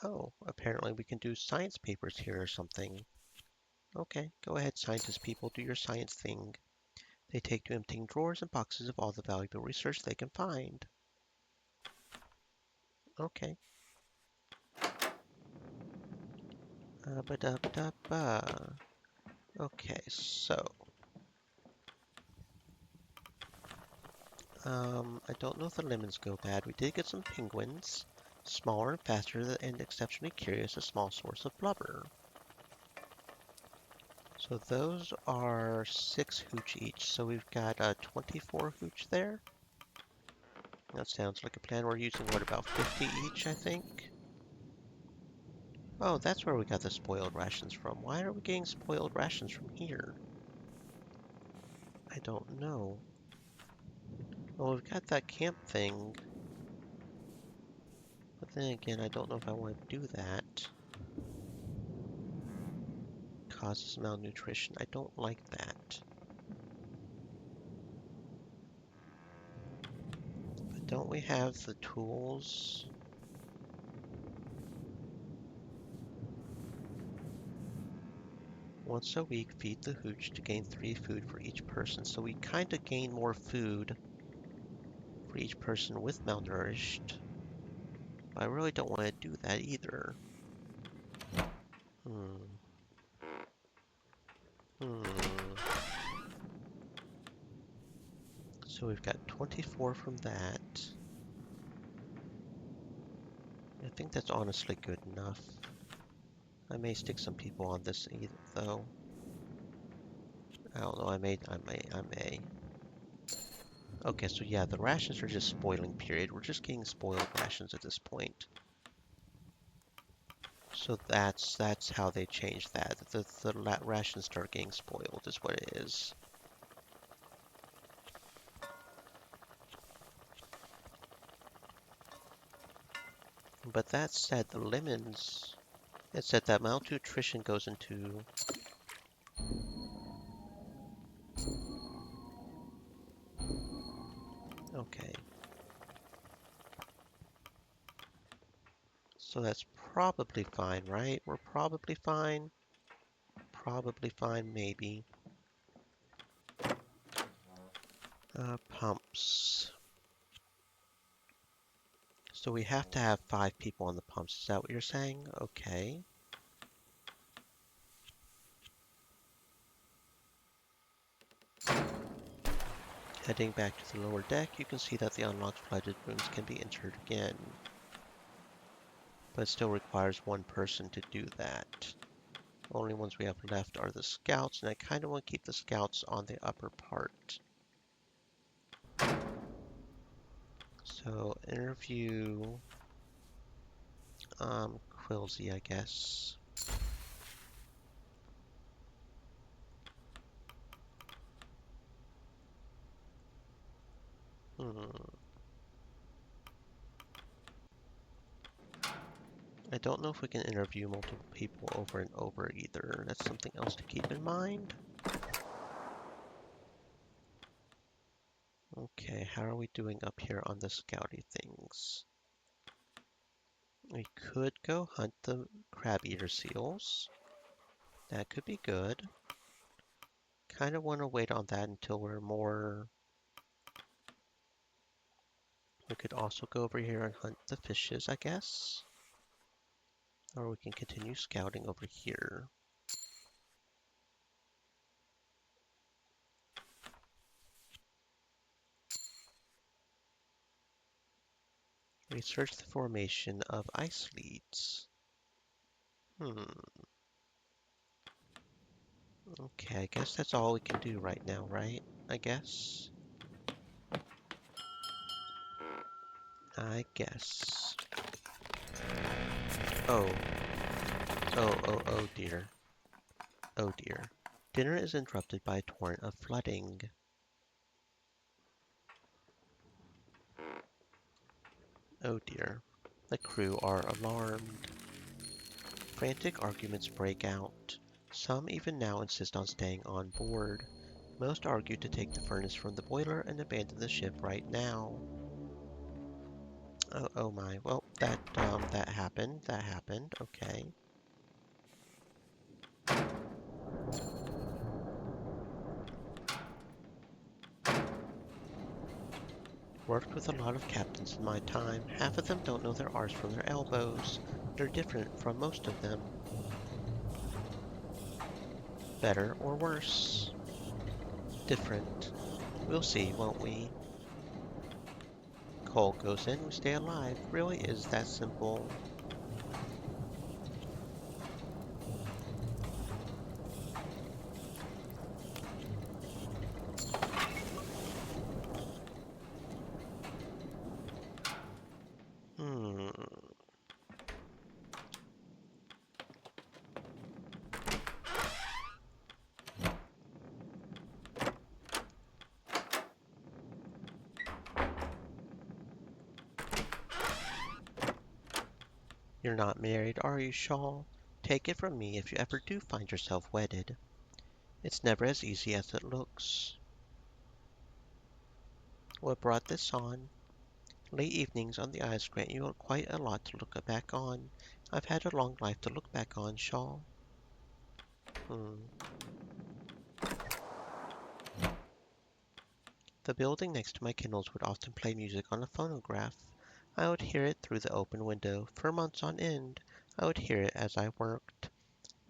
Speaker 1: oh, apparently we can do science papers here or something. Okay, go ahead, scientist people, do your science thing. They take to emptying drawers and boxes of all the valuable research they can find. Okay. Ba-da-ba-da-ba. Okay, so, I don't know if the lemons go bad. We did get some penguins. Smaller and faster and exceptionally curious, a small source of blubber. So those are 6 hooch each. So we've got 24 hooch there. That sounds like a plan. We're using, what, about 50 each, I think? Oh, that's where we got the spoiled rations from. Why are we getting spoiled rations from here? I don't know. Well, we've got that camp thing. But then again, I don't know if I want to do that. Causes malnutrition. I don't like that. But don't we have the tools? Once a week, feed the hooch to gain 3 food for each person. So we kind of gain more food for each person with malnourished. But I really don't want to do that either. Hmm. So we've got 24 from that. I think that's honestly good enough. I may stick some people on this either, though. I don't know, I may. Okay, so yeah, the rations are just spoiling, period. We're just getting spoiled rations at this point. So that's how they change that. The rations start getting spoiled is what it is. But that said, the lemons, it said that malnutrition goes into... Okay. So that's probably fine, right? We're probably fine. Probably fine, maybe. Pumps. So we have to have 5 people on the pumps. Is that what you're saying? Okay. Heading back to the lower deck, you can see that the unlocked flooded rooms can be entered again. But it still requires 1 person to do that. Only ones we have left are the scouts, and I kind of want to keep the scouts on the upper part. So interview Quilzy, I guess. I don't know if we can interview multiple people over and over either. That's something else to keep in mind. Okay, how are we doing up here on the scouty things? We could go hunt the crab-eater seals. That could be good. Kind of want to wait on that until we're more... We could also go over here and hunt the fishes, I guess. Or we can continue scouting over here. Research the formation of ice leads. Okay, I guess that's all we can do right now, right? I guess. I guess. Oh. Oh dear. Oh dear. Dinner is interrupted by a torrent of flooding. Oh dear. The crew are alarmed. Frantic arguments break out. Some even now insist on staying on board. Most argue to take the furnace from the boiler and abandon the ship right now. Oh my. Well, that happened. That happened. Okay. Worked with a lot of captains in my time. Half of them don't know their R's from their elbows. They're different from most of them. Better or worse? Different. We'll see, won't we? Coal goes in, we stay alive. Really is that simple. Hmm. You're not married, are you, Shaw? Take it from me if you ever do find yourself wedded. It's never as easy as it looks. What brought this on? Late evenings on the ice grant you quite a lot to look back on. I've had a long life to look back on, Shaw. The building next to my kennels would often play music on a phonograph. I would hear it through the open window. For months on end, I would hear it as I worked.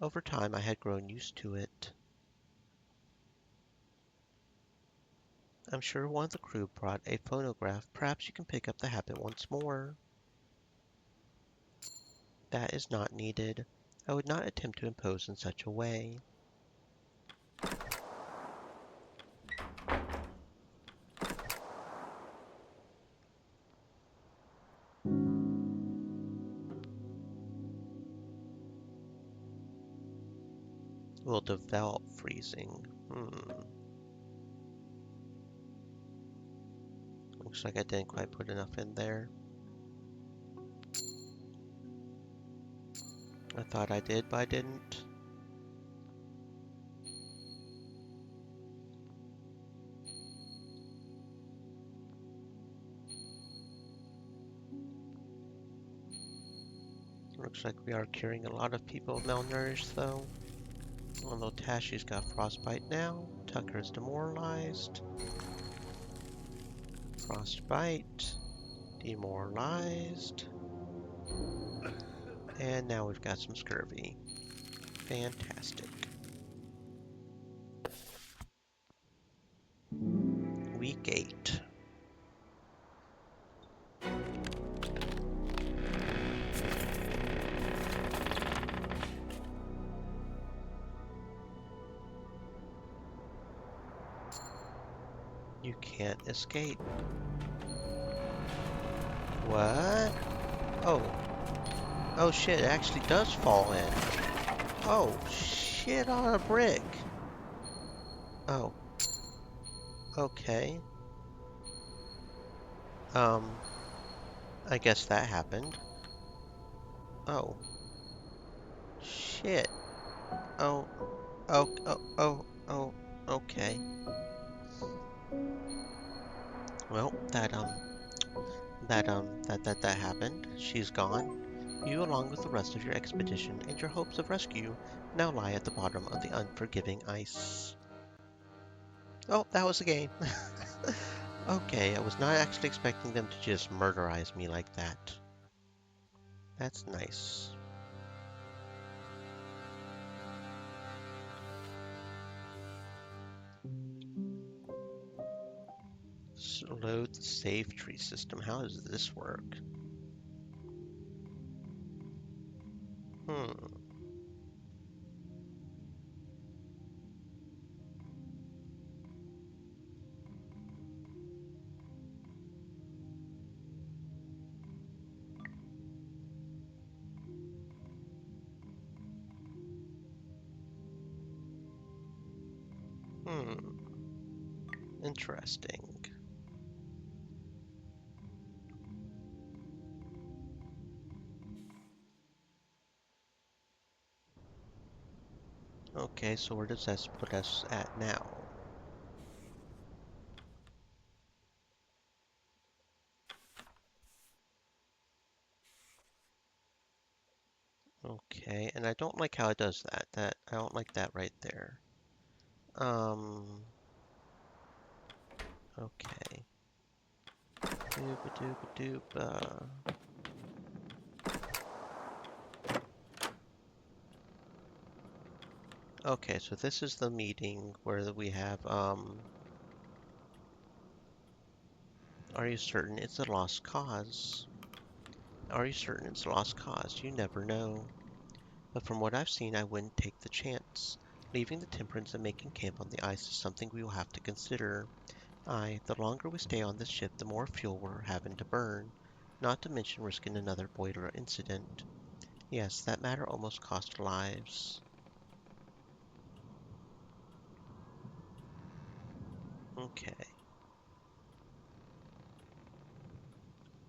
Speaker 1: Over time, I had grown used to it. I'm sure one of the crew brought a phonograph. Perhaps you can pick up the habit once more. That is not needed. I would not attempt to impose in such a way. Will develop freezing. Looks like I didn't quite put enough in there. I thought I did, but I didn't. Looks like we are curing a lot of people malnourished, though. Although Tashi's got frostbite now, Tucker is demoralized. Frostbite, demoralized. And now we've got some scurvy. Fantastic. Week 8. You can't escape. What? Oh. Oh shit, it actually does fall in. Oh, shit on a brick. Oh. Okay. I guess that happened. Oh. Shit. Oh. Okay. Well, that happened. She's gone. You, along with the rest of your expedition and your hopes of rescue, now lie at the bottom of the unforgiving ice. Oh, that was a game. Okay, I was not actually expecting them to just murderize me like that. That's nice. Load the save tree system. How does this work? Hmm. Interesting. Okay, so where does that put us at now? Okay, and I don't like how it does that. I don't like that right there. Okay. Dooba dooba dooba. Okay, so this is the meeting where we have, are you certain it's a lost cause? Are you certain it's a lost cause? You never know. But from what I've seen, I wouldn't take the chance. Leaving the Temperance and making camp on the ice is something we will have to consider. Aye, the longer we stay on this ship, the more fuel we're having to burn, not to mention risking another boiler incident. Yes, that matter almost cost lives. Okay.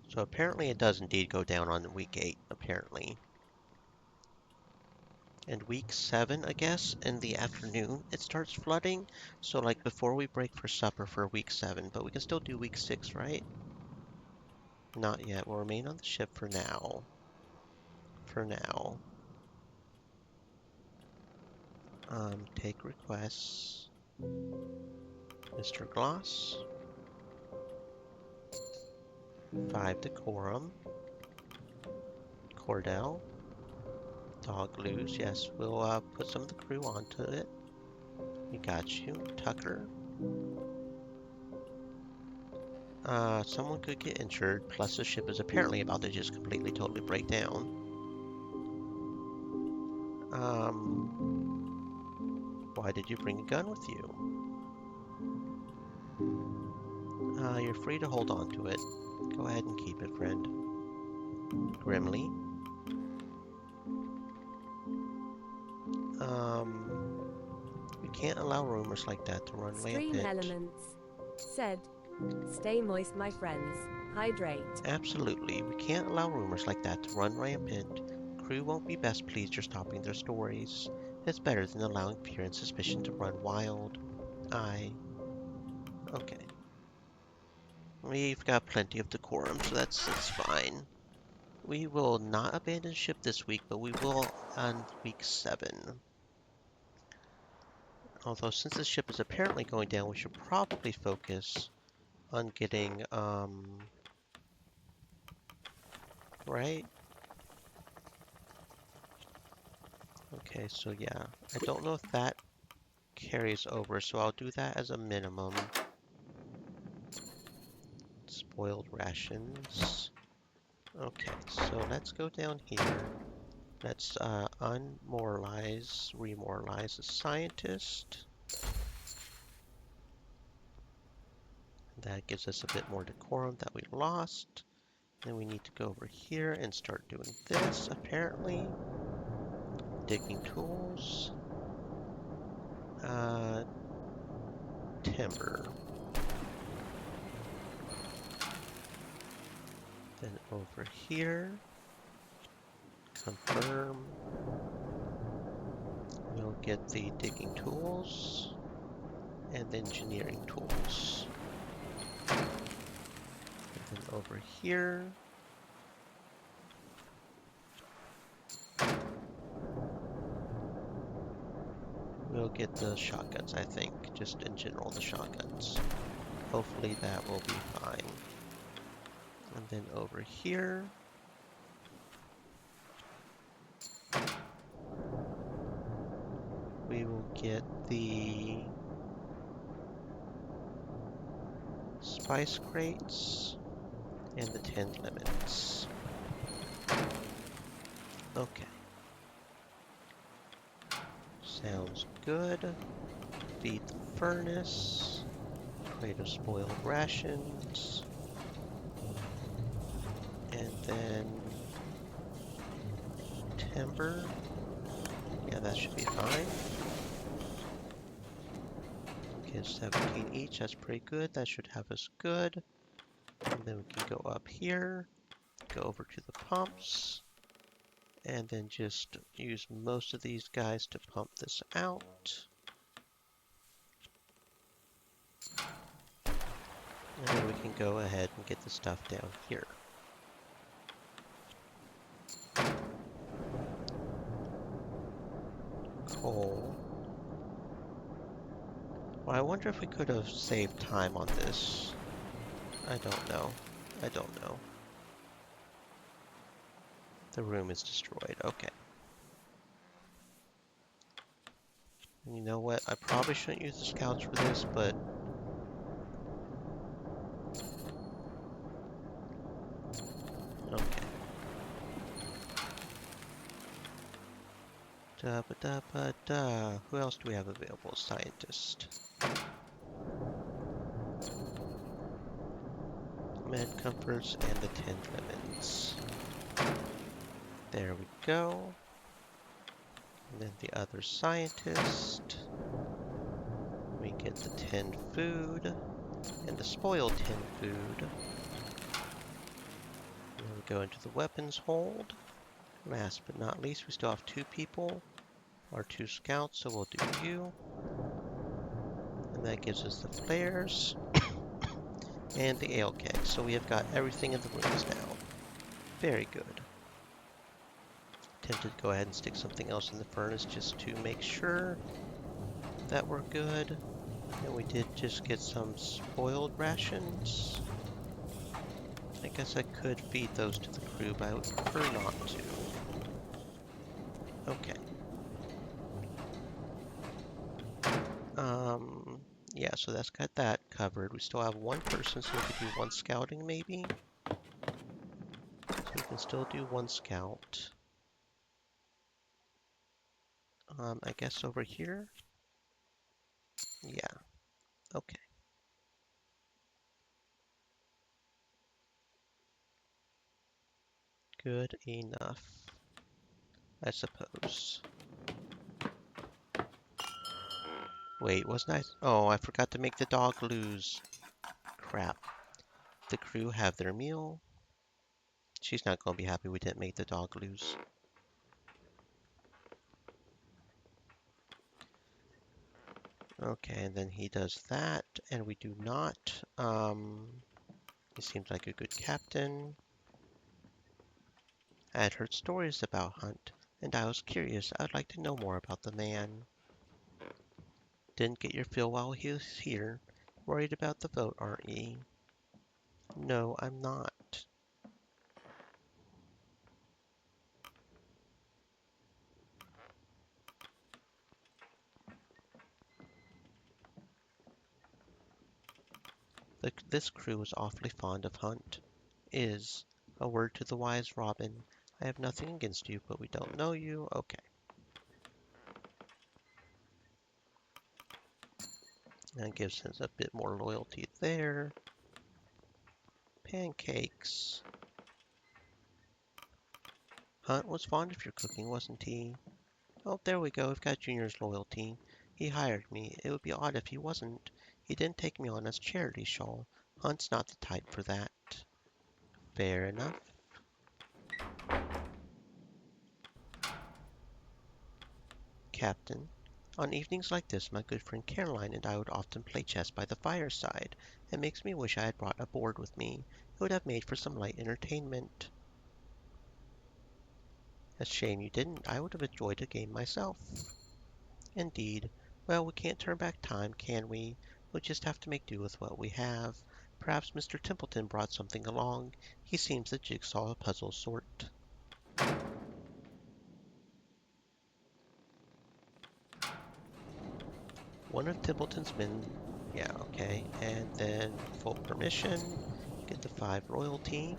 Speaker 1: So apparently it does indeed go down on week 8, apparently. And week 7, I guess, in the afternoon, it starts flooding. So like before we break for supper for week 7, but we can still do week 6, right? Not yet. We'll remain on the ship for now. For now. Take requests. Mr. Gloss. 5 Decorum. Cordell. Dog Loose. Yes, we'll put some of the crew onto it. We got you. Tucker. Someone could get injured, plus the ship is apparently about to just completely, totally break down. Why did you bring a gun with you? You're free to hold on to it. Go ahead and keep it, friend. Grimly. We can't allow rumors like that to run
Speaker 2: Stream
Speaker 1: rampant.
Speaker 2: Elements said, "Stay moist, my friends. Hydrate."
Speaker 1: Absolutely, we can't allow rumors like that to run rampant. Crew won't be best pleased you're stopping their stories. It's better than allowing fear and suspicion to run wild. Aye. Okay. We've got plenty of decorum, so that's fine. We will not abandon ship this week, but we will on week 7. Although since the ship is apparently going down, we should probably focus on getting, right? Okay, so yeah, I don't know if that carries over, so I'll do that as a minimum. Spoiled rations. Okay, so let's go down here. Let's remoralize the scientist. That gives us a bit more decorum that we lost. Then we need to go over here and start doing this, apparently. Digging tools. Timber. Then over here. Confirm. We'll get the digging tools and the engineering tools. And then over here, we'll get the shotguns, I think. Just in general, the shotguns. Hopefully that will be fine. And then over here, we will get the spice crates and the 10 lemons. Okay. Sounds good. Feed the furnace. Crate of spoiled rations. And then timber. Yeah, that should be fine. Okay, 17 each. That's pretty good. That should have us good. And then we can go up here, go over to the pumps, and then just use most of these guys to pump this out. And then we can go ahead and get the stuff down here. Coal. Well, I wonder if we could have saved time on this. I don't know. I don't know. The room is destroyed. Okay. And you know what? I probably shouldn't use the scouts for this, but okay. Da ba da ba da. Who else do we have available? Scientist. Med comforts and the 10 lemons. There we go. And then the other scientist. We get the 10 food and the spoiled 10 food. And then we go into the weapons hold. Last but not least, we still have 2 people. Our 2 scouts, so we'll do you. And that gives us the flares and the ale keg. So we have got everything in the rooms now. Very good. Tempted to go ahead and stick something else in the furnace just to make sure that we're good. And we did just get some spoiled rations. I guess I could feed those to the crew, but I would prefer not to. Okay. Yeah, so that's got that covered. We still have 1 person, so we could do 1 scouting maybe. So we can still do 1 scout. I guess over here? Yeah, okay. Good enough, I suppose. Wait, wasn't I? Oh, I forgot to make the dog lose. Crap. The crew have their meal. She's not going to be happy we didn't make the dog lose. Okay, and then he does that, and we do not. He seems like a good captain. I had heard stories about Hunt, and I was curious. I'd like to know more about the man. Didn't get your fill while he was here. Worried about the vote, aren't ye? No, I'm not. This crew is awfully fond of Hunt. Is. A word to the wise Robin. I have nothing against you, but we don't know you. Okay. That gives us a bit more loyalty there. Pancakes. Hunt was fond of your cooking, wasn't he? Oh, there we go. We've got Junior's loyalty. He hired me. It would be odd if he wasn't. He didn't take me on as charity shawl. Hunt's not the type for that. Fair enough. Captain. On evenings like this, my good friend Caroline and I would often play chess by the fireside. It makes me wish I had brought a board with me. It would have made for some light entertainment. A shame you didn't. I would have enjoyed a game myself. Indeed. Well, we can't turn back time, can we? We'll just have to make do with what we have. Perhaps Mr. Templeton brought something along. He seems the jigsaw puzzle sort. One of Templeton's men. Yeah, okay. And then full permission. Get the 5 royalty.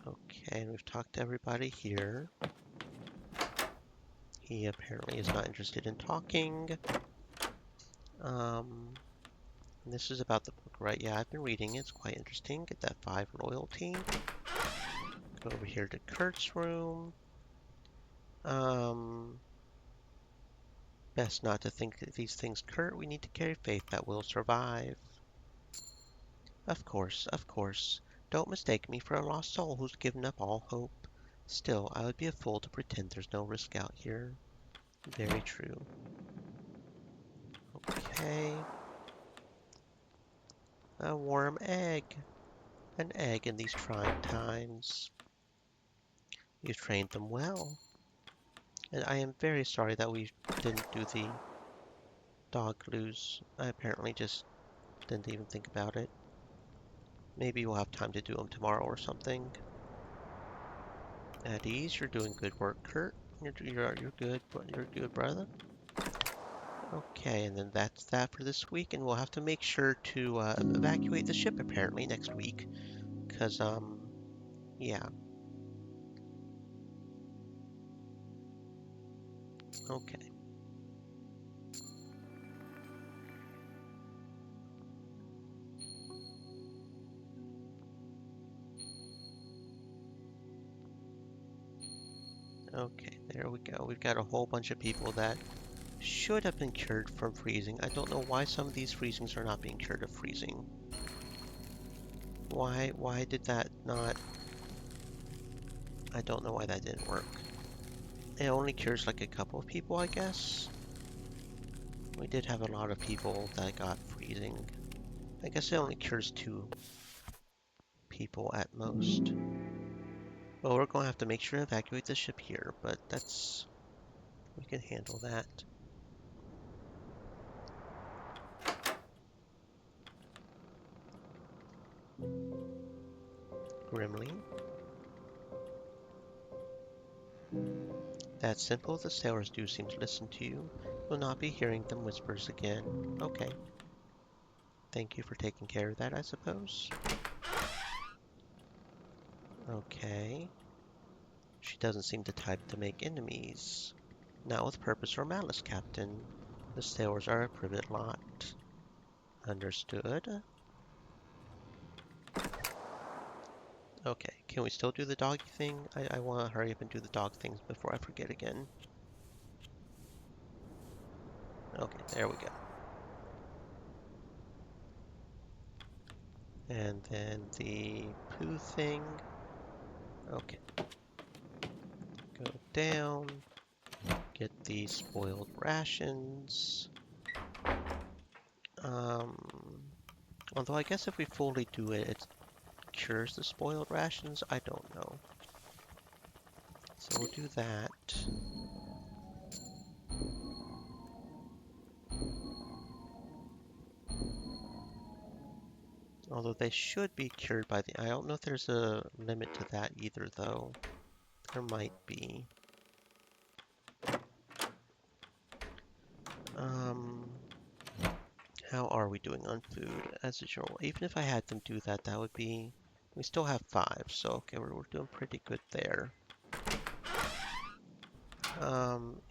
Speaker 1: Okay, and we've talked to everybody here. He apparently is not interested in talking. And this is about the book, right? Yeah, I've been reading it. It's quite interesting. Get that 5 loyalty. Go over here to Kurt's room. Best not to think these things, Kurt. We need to carry faith that we'll survive. Of course, of course. Don't mistake me for a lost soul who's given up all hope. Still, I would be a fool to pretend there's no risk out here. Very true. Okay. A warm egg. An egg in these trying times. You've trained them well. And I am very sorry that we didn't do the dog glues. I apparently just didn't even think about it. Maybe we'll have time to do them tomorrow or something. At ease, you're doing good work, Kurt. You're good, you're good, brother. Okay, and then that's that for this week, and we'll have to make sure to evacuate the ship apparently next week, because yeah. Okay. Okay, there we go. We've got a whole bunch of people that should have been cured from freezing. I don't know why some of these freezings are not being cured of freezing. Why did that not... I don't know why that didn't work. It only cures like a couple of people, I guess. We did have a lot of people that got freezing. I guess it only cures 2 people at most. Well, we're going to have to make sure to evacuate the ship here, but that's... we can handle that. Grimly. That's simple. The sailors do seem to listen to you. You'll not be hearing them whispers again. Okay. Thank you for taking care of that, I suppose. Okay. She doesn't seem the type to make enemies. Not with purpose or malice, Captain. The sailors are a privet lot. Understood. Okay, can we still do the doggy thing? I want to hurry up and do the dog things before I forget again. Okay, there we go. And then the poo thing. Okay. Go down. Get the spoiled rations. Although I guess if we fully do it, it cures the spoiled rations. I don't know. So we'll do that. Although they should be cured by the... I don't know if there's a limit to that either, though. There might be. How are we doing on food? As usual, even if I had them do that, that would be... We still have 5, so okay, we're doing pretty good there.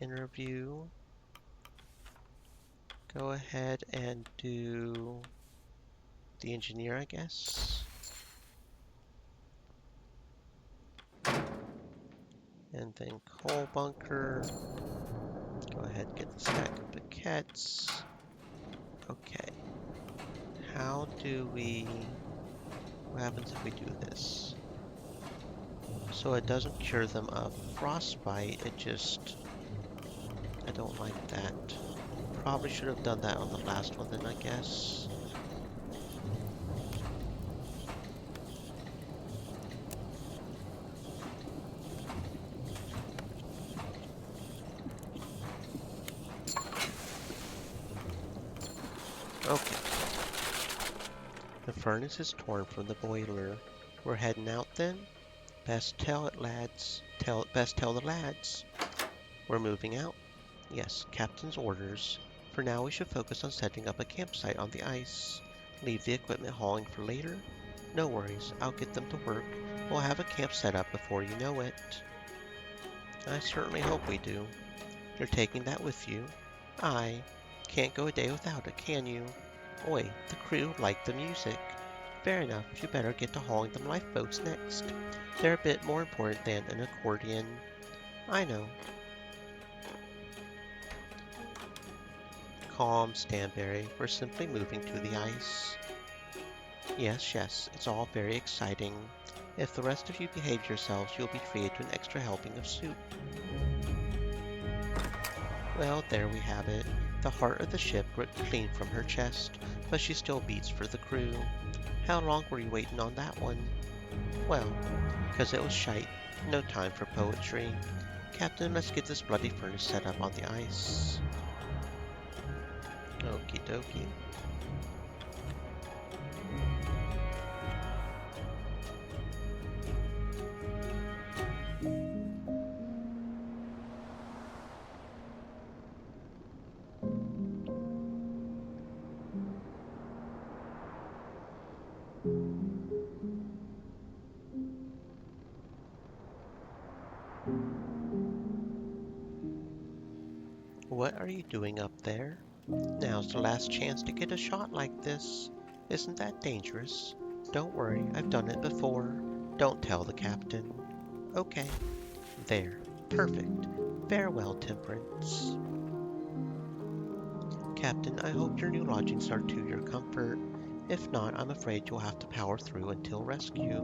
Speaker 1: Interview. Go ahead and do the engineer, I guess. And then coal bunker. Go ahead and get the stack of briquettes. Okay. How do we... What happens if we do this? So it doesn't cure them of frostbite, it just... I don't like that. Probably should have done that on the last one then, I guess. Okay. The furnace is torn from the boiler. We're heading out then? Best tell it, lads. Best tell the lads. We're moving out. Yes, Captain's orders. For now, we should focus on setting up a campsite on the ice. Leave the equipment hauling for later? No worries, I'll get them to work. We'll have a camp set up before you know it. I certainly hope we do. You're taking that with you? Aye. Can't go a day without it, can you? Oi, the crew like the music. Fair enough, you better get to hauling them lifeboats next. They're a bit more important than an accordion. I know. Calm, Stanberry. We're simply moving to the ice. Yes, yes, it's all very exciting. If the rest of you behave yourselves, you'll be treated to an extra helping of soup. Well, there we have it. The heart of the ship ripped clean from her chest, but she still beats for the crew. How long were you waiting on that one? Well, 'cause it was shite. No time for poetry. Captain, let's get this bloody furnace set up on the ice. Okie dokie. What are you doing up there? Now's the last chance to get a shot like this. Isn't that dangerous? Don't worry, I've done it before. Don't tell the captain. Okay. There. Perfect. Farewell, Temperance. Captain, I hope your new lodgings are to your comfort. If not, I'm afraid you'll have to power through until rescue.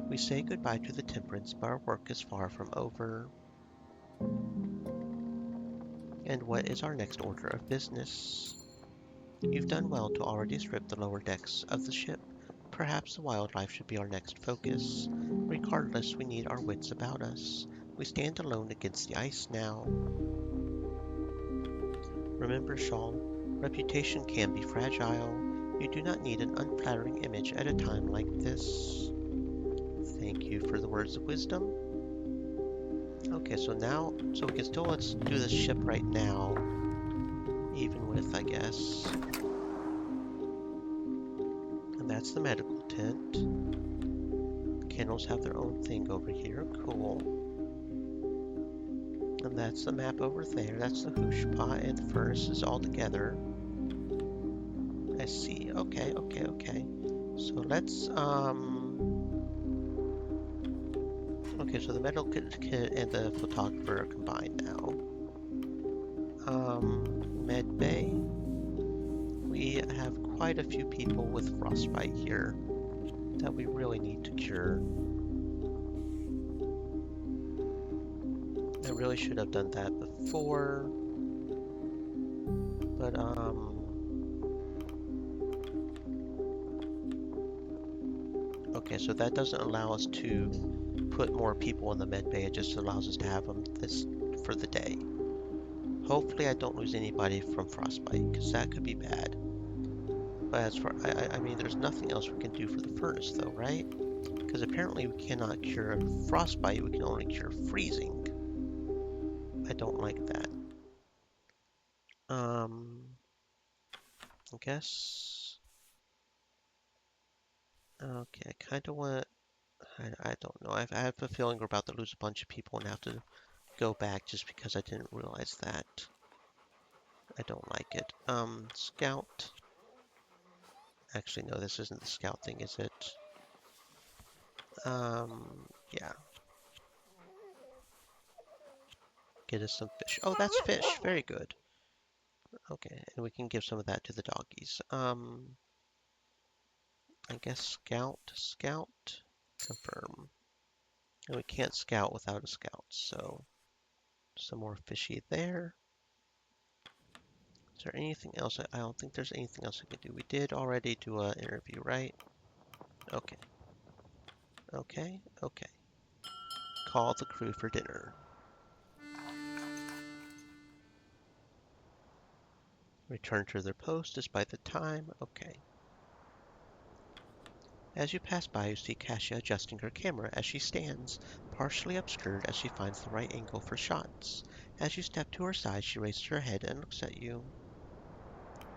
Speaker 1: We say goodbye to the Temperance, but our work is far from over. And what is our next order of business? You've done well to already strip the lower decks of the ship. Perhaps the wildlife should be our next focus. Regardless, we need our wits about us. We stand alone against the ice now. Remember, Shaw, reputation can be fragile. You do not need an unflattering image at a time like this. Thank you for the words of wisdom. Okay, so we can still, let's do this ship right now. Even with, I guess. And that's the medical tent. Kennels have their own thing over here. Cool. And that's the map over there. That's the hoosh pot and the furnaces all together. I see. Okay. So let's, okay, so the medical kit and the photographer are combined now. Med bay. We have quite a few people with frostbite here that we really need to cure. I really should have done that before, but okay, so that doesn't allow us to put more people in the med bay. It just allows us to have them this for the day. Hopefully I don't lose anybody from frostbite, because that could be bad. But as for, I mean, there's nothing else we can do for the furnace though, right? Because apparently we cannot cure frostbite, we can only cure freezing. I don't like that. I guess. Okay, I kind of want. I don't know. I have a feeling we're about to lose a bunch of people and have to go back just because I didn't realize that. I don't like it. Scout. Actually, no, this isn't the scout thing, is it? Yeah. Get us some fish. Oh, that's fish. Very good. Okay, and we can give some of that to the doggies. I guess scout, confirm. And we can't scout without a scout, so some more fishy there. Is there anything else? I don't think there's anything else we can do. We did already do an interview, right? Okay. Call the crew for dinner. Return to their post despite the time. Okay. As you pass by, you see Kasia adjusting her camera as she stands, partially obscured as she finds the right angle for shots. As you step to her side, she raises her head and looks at you.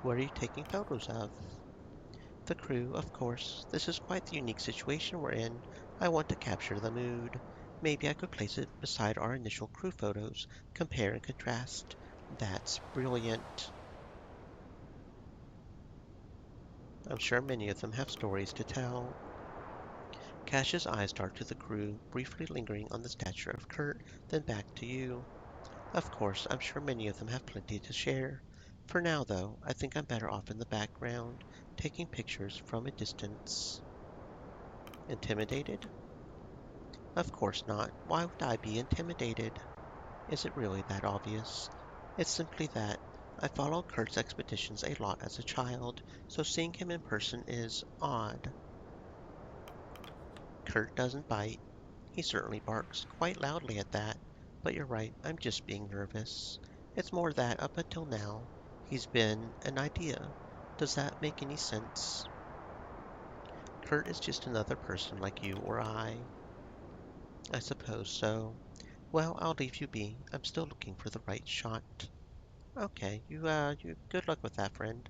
Speaker 1: What are you taking photos of? The crew, of course. This is quite the unique situation we're in. I want to capture the mood. Maybe I could place it beside our initial crew photos. Compare and contrast. That's brilliant. I'm sure many of them have stories to tell. Cash's eyes dart to the crew, briefly lingering on the stature of Kurt, then back to you. Of course, I'm sure many of them have plenty to share. For now, though, I think I'm better off in the background, taking pictures from a distance. Intimidated? Of course not. Why would I be intimidated? Is it really that obvious? It's simply that I followed Kurt's expeditions a lot as a child, so seeing him in person is odd. Kurt doesn't bite. He certainly barks, quite loudly at that. But you're right, I'm just being nervous. It's more that, up until now, he's been an idea. Does that make any sense? Kurt is just another person like you or I suppose so. Well, I'll leave you be. I'm still looking for the right shot. Okay, you good luck with that, friend.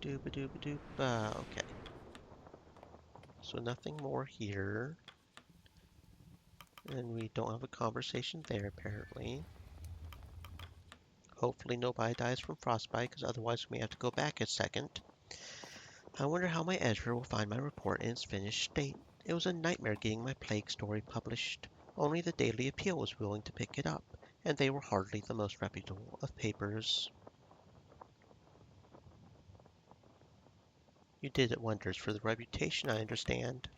Speaker 1: Dooba dooba doop. Okay. So nothing more here. And we don't have a conversation there, apparently. Hopefully nobody dies from frostbite, because otherwise we may have to go back a second. I wonder how my editor will find my report in its finished state. It was a nightmare getting my plague story published. Only the Daily Appeal was willing to pick it up, and they were hardly the most reputable of papers. You did it wonders for the reputation, I understand.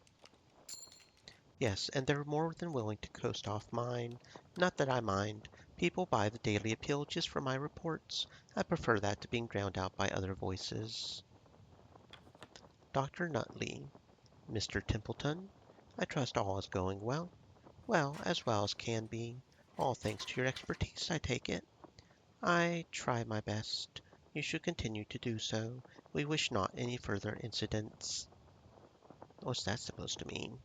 Speaker 1: Yes, and they're more than willing to coast off mine. Not that I mind. People buy the Daily Appeal just for my reports. I prefer that to being drowned out by other voices. Dr. Nutley. Mr. Templeton. I trust all is going well. As well as can be. All thanks to your expertise, I take it. I try my best. You should continue to do so. We wish not any further incidents. What's that supposed to mean?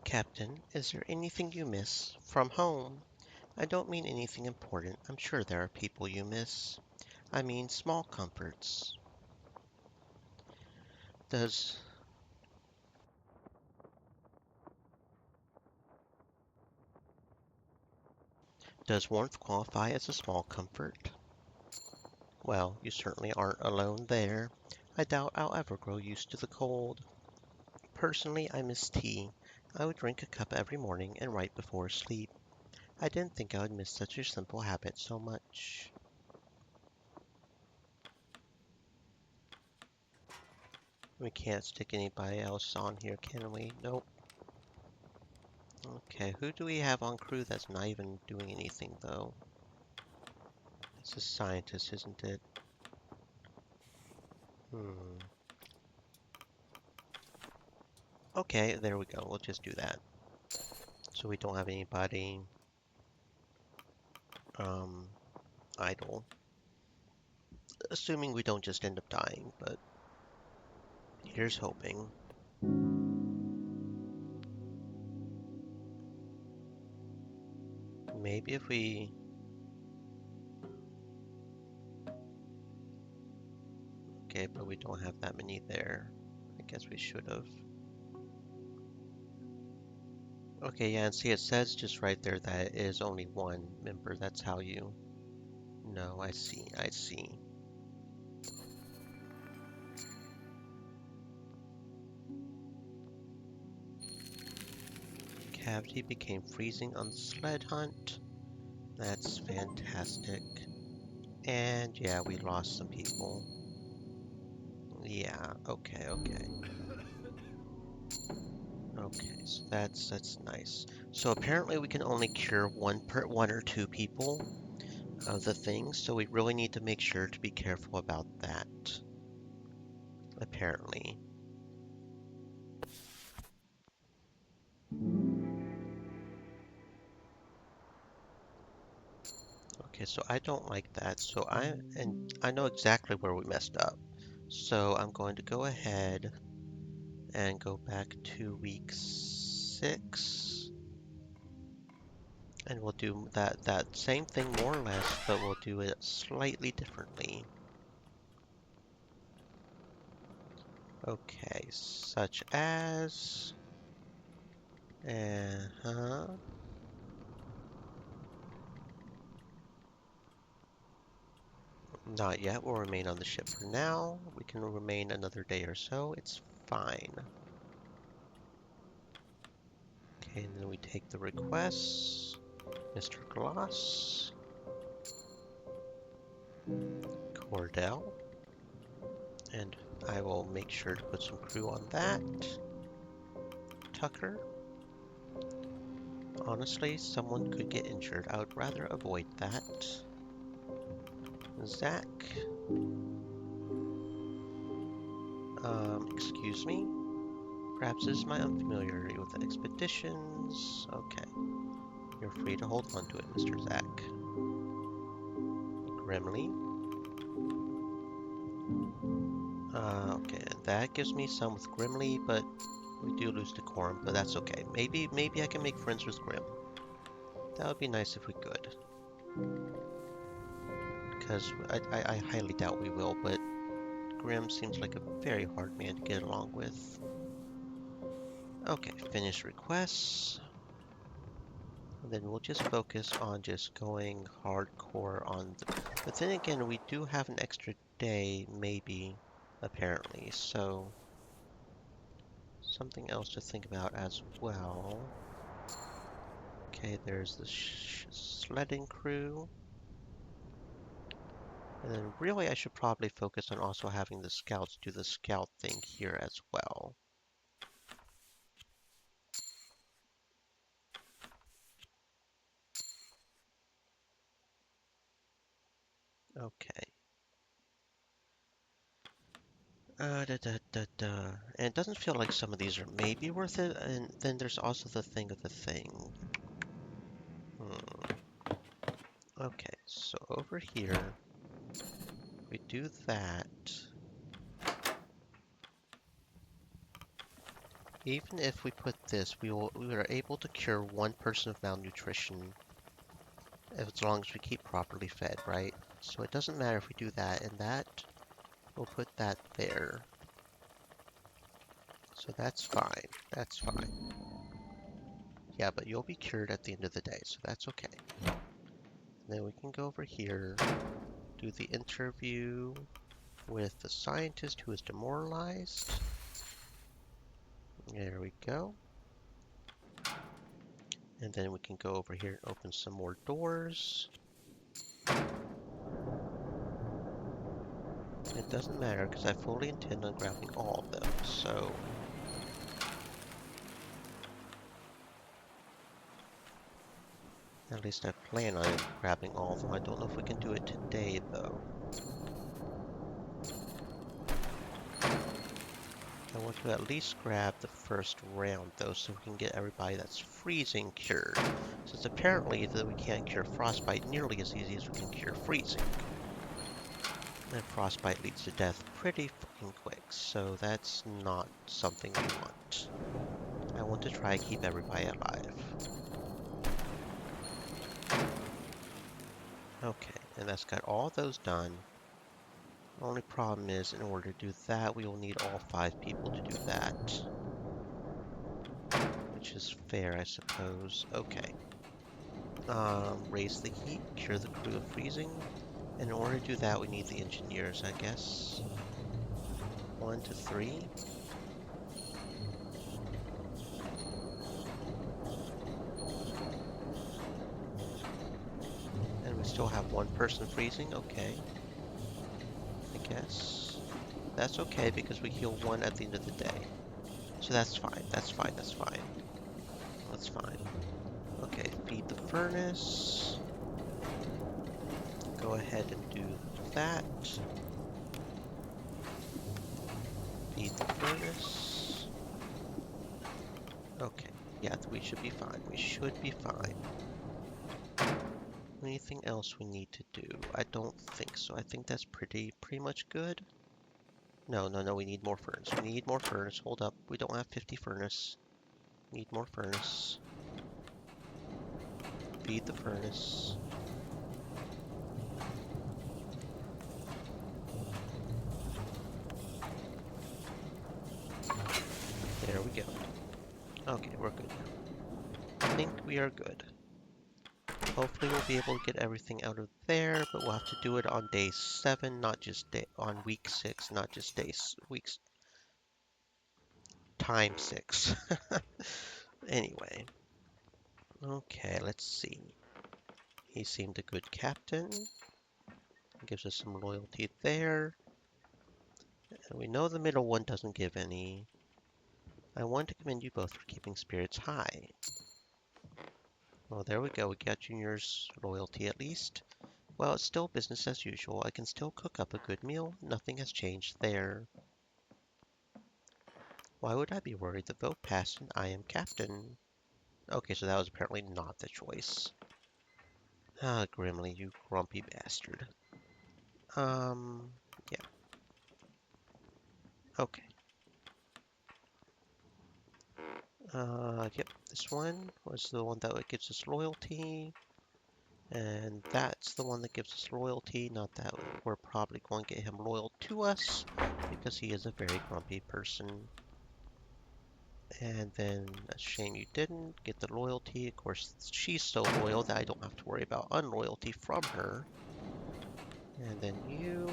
Speaker 1: Captain, is there anything you miss from home? I don't mean anything important. I'm sure there are people you miss. I mean small comforts. Does does warmth qualify as a small comfort? Well, you certainly aren't alone there. I doubt I'll ever grow used to the cold. Personally, I miss tea. I would drink a cup every morning and right before sleep. I didn't think I would miss such a simple habit so much. We can't stick anybody else on here, can we? Nope. Okay, who do we have on crew that's not even doing anything, though? It's a scientist, isn't it? Hmm. Okay, there we go. We'll just do that. So we don't have anybody um, idle. Assuming we don't just end up dying, but here's hoping. Maybe if we... Okay, but we don't have that many there. I guess we should have. Okay, yeah, and see it says just right there that it is only one member. That's how you... No, I see, I see. Cavity became freezing on the sled hunt. That's fantastic. And yeah, we lost some people. Yeah, okay, okay. Okay, so that's nice. So apparently we can only cure one or two people of the thing, so we really need to make sure to be careful about that. Apparently. Okay, so I don't like that. So I know exactly where we messed up. So I'm going to go ahead and go back to week 6. And we'll do that same thing more or less, but we'll do it slightly differently. Okay, such as... Uh-huh. Not yet. We'll remain on the ship for now. We can remain another day or so. It's fine. Okay, and then we take the requests. Mr. Gloss. Cordell. And I will make sure to put some crew on that. Tucker. Honestly, someone could get injured. I would rather avoid that. Zach. Excuse me? Perhaps this is my unfamiliarity with the expeditions. Okay. You're free to hold on to it, Mr. Zach. Grimly. Okay, that gives me some with Grimly, but we do lose decorum, but that's okay. Maybe I can make friends with Grim. That would be nice if we could. Because I highly doubt we will, but Grim seems like a very hard man to get along with. Okay, finish requests. And then we'll just focus on just going hardcore on the... But then again, we do have an extra day, maybe, apparently, so... Something else to think about as well. Okay, there's the sledding crew. And then really I should probably focus on also having the scouts do the scout thing here as well. Okay. And it doesn't feel like some of these are maybe worth it, and then there's also the thing of the thing. Okay, so over here, we do that. Even if we put this, we are able to cure one person of malnutrition as long as we keep properly fed, right? So it doesn't matter if we do that and that. We'll put that there. So that's fine. That's fine. Yeah, but you'll be cured at the end of the day, so that's okay. And then we can go over here, do the interview with the scientist who is demoralized. There we go. And then we can go over here and open some more doors. It doesn't matter because I fully intend on grabbing all of them, so... At least I plan on grabbing all of them. I don't know if we can do it today, though. I want to at least grab the first round, though, so we can get everybody that's freezing cured. Since apparently that we can't cure frostbite nearly as easy as we can cure freezing. And frostbite leads to death pretty fucking quick, so that's not something we want. I want to try to keep everybody alive. Okay, and that's got all those done. Only problem is, in order to do that, we will need all 5 people to do that. Which is fair, I suppose. Okay. Raise the heat, cure the crew of freezing. And in order to do that, we need the engineers, I guess. 1 to 3. And we still have 1 person freezing, okay. I guess. That's okay because we heal 1 at the end of the day. So that's fine, that's fine, that's fine. That's fine. Okay, feed the furnace. Go ahead and do that. Feed the furnace. Okay, yeah, we should be fine. We should be fine. Anything else we need to do? I don't think so. I think that's pretty much good. No, we need more furnace. We need more furnace. Hold up, we don't have 50 furnace. Need more furnace. Feed the furnace. There we go. Okay, we're good now. I think we are good. Hopefully we'll be able to get everything out of there, but we'll have to do it on day 7, not just on week 6, not just weeks time 6. Anyway, okay, let's see. He seemed a good captain. Gives us some loyalty there. And we know the middle one doesn't give any. I want to commend you both for keeping spirits high. Well, there we go. We got Junior's loyalty at least. Well, it's still business as usual. I can still cook up a good meal. Nothing has changed there. Why would I be worried? The vote passed and I am captain. Okay, so that was apparently not the choice. Ah, Grimly, you grumpy bastard. Yeah. Okay. Yep, this one was the one that gives us loyalty. And that's the one that gives us loyalty. Not that we're probably going to get him loyal to us, because he is a very grumpy person. And then, a shame you didn't get the loyalty. Of course, she's so loyal that I don't have to worry about unloyalty from her. And then you,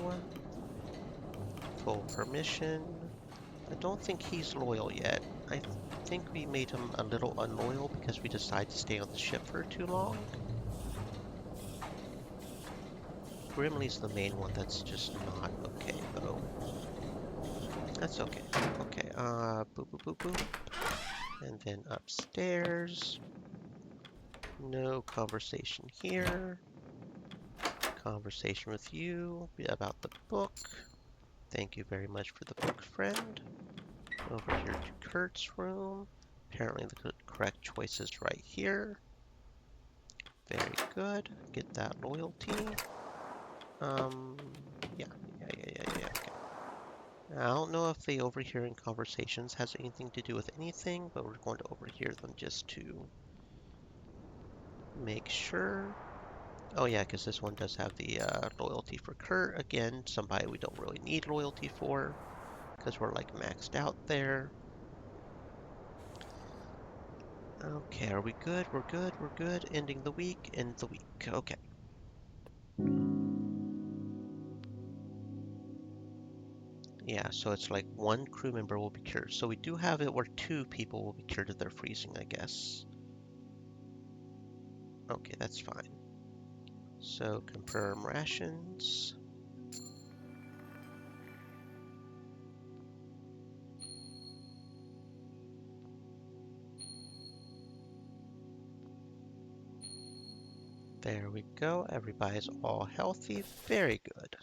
Speaker 1: full permission. I don't think he's loyal yet. I think we made him a little unloyal because we decided to stay on the ship for too long. Grimly's the main one that's just not okay, though. That's okay. Okay, boop, boop, boop, boop. And then upstairs. No conversation here. Conversation with you about the book. Thank you very much for the book, friend. Over here to Kurt's room. Apparently the correct choice is right here. Very good. Get that loyalty. Yeah. Okay. I don't know if the overhearing conversations has anything to do with anything, but we're going to overhear them just to make sure. Oh yeah, because this one does have the loyalty for Kurt. Again, somebody we don't really need loyalty for, because we're like maxed out there. Okay, are we good? We're good, we're good. Ending the week, end the week. Okay. Yeah, so it's like 1 crew member will be cured. So we do have it where 2 people will be cured of their freezing, I guess. Okay, that's fine. So confirm rations. There we go. Everybody's all healthy. Very good.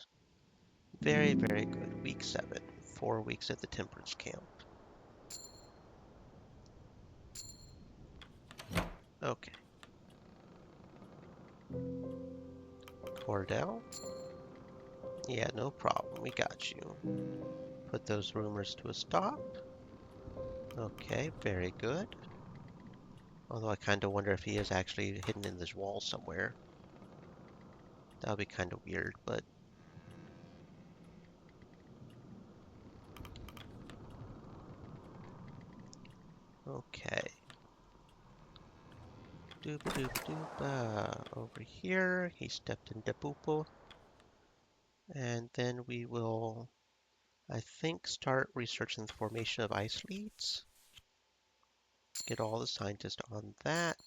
Speaker 1: Very good. Week 7. 4 weeks at the Temperance Camp. Okay. Cordell? Yeah, no problem. We got you. Put those rumors to a stop. Okay, very good. Although I kind of wonder if he is actually hidden in this wall somewhere. That would be kind of weird, but... Okay. Doop doop doop. Over here, he stepped in Depupo. And then we will, I think, start researching the formation of ice leads. Get all the scientists on that.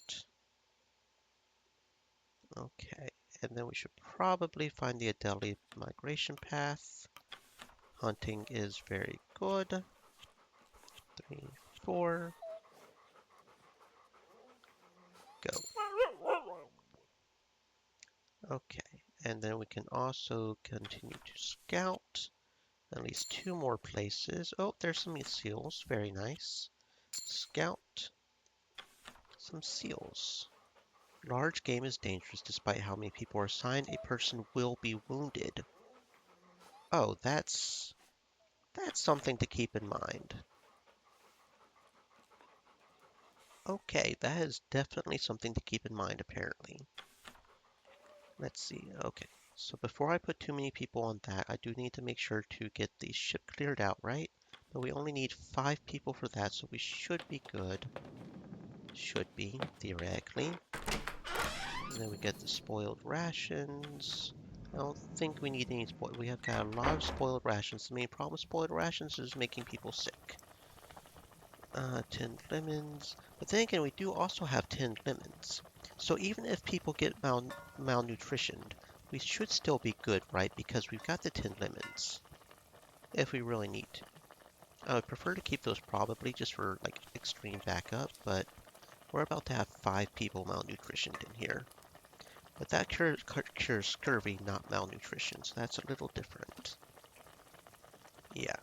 Speaker 1: Okay, and then we should probably find the Adelie migration path. Hunting is very good. 3, 4, go. Okay, and then we can also continue to scout at least 2 more places. Oh, there's some seals. Very nice. Scout some seals. Large game is dangerous despite how many people are assigned. A person will be wounded. Oh, that's something to keep in mind. Okay, that is definitely something to keep in mind, apparently. Let's see. Okay, so before I put too many people on that, I do need to make sure to get the ship cleared out, right? But we only need 5 people for that, so we should be good. Should be, theoretically. And then we get the spoiled rations. I don't think we need any spoiled. We have got a lot of spoiled rations. The main problem with spoiled rations is making people sick. 10 lemons. But then again, we do also have 10 lemons. So even if people get malnutritioned, we should still be good, right? Because we've got the 10 lemons. If we really need to. I would prefer to keep those probably just for like extreme backup, but we're about to have 5 people malnutritioned in here. But that cures scurvy, not malnutrition, so that's a little different. Yeah.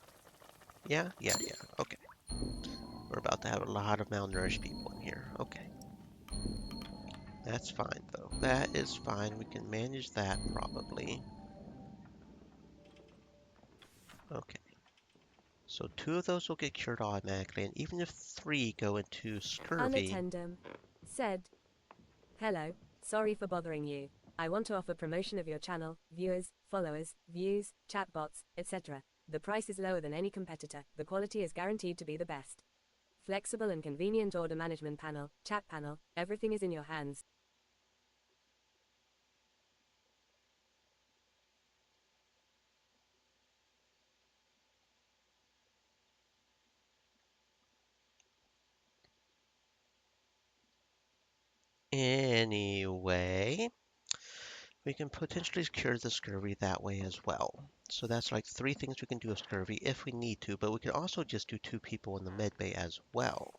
Speaker 1: Yeah. Okay. We're about to have a lot of malnourished people in here. Okay. That's fine, though. That is fine. We can manage that, probably. Okay. So 2 of those will get cured automatically, and even if 3 go into scurvy...
Speaker 2: Unattendum said, "Hello, sorry for bothering you. I want to offer promotion of your channel, viewers, followers, views, chatbots, etc. The price is lower than any competitor. The quality is guaranteed to be the best. Flexible and convenient order management panel, chat panel, everything is in your hands.
Speaker 1: Anyway, we can potentially cure the scurvy that way as well. So that's like 3 things we can do with scurvy if we need to, but we can also just do 2 people in the med bay as well.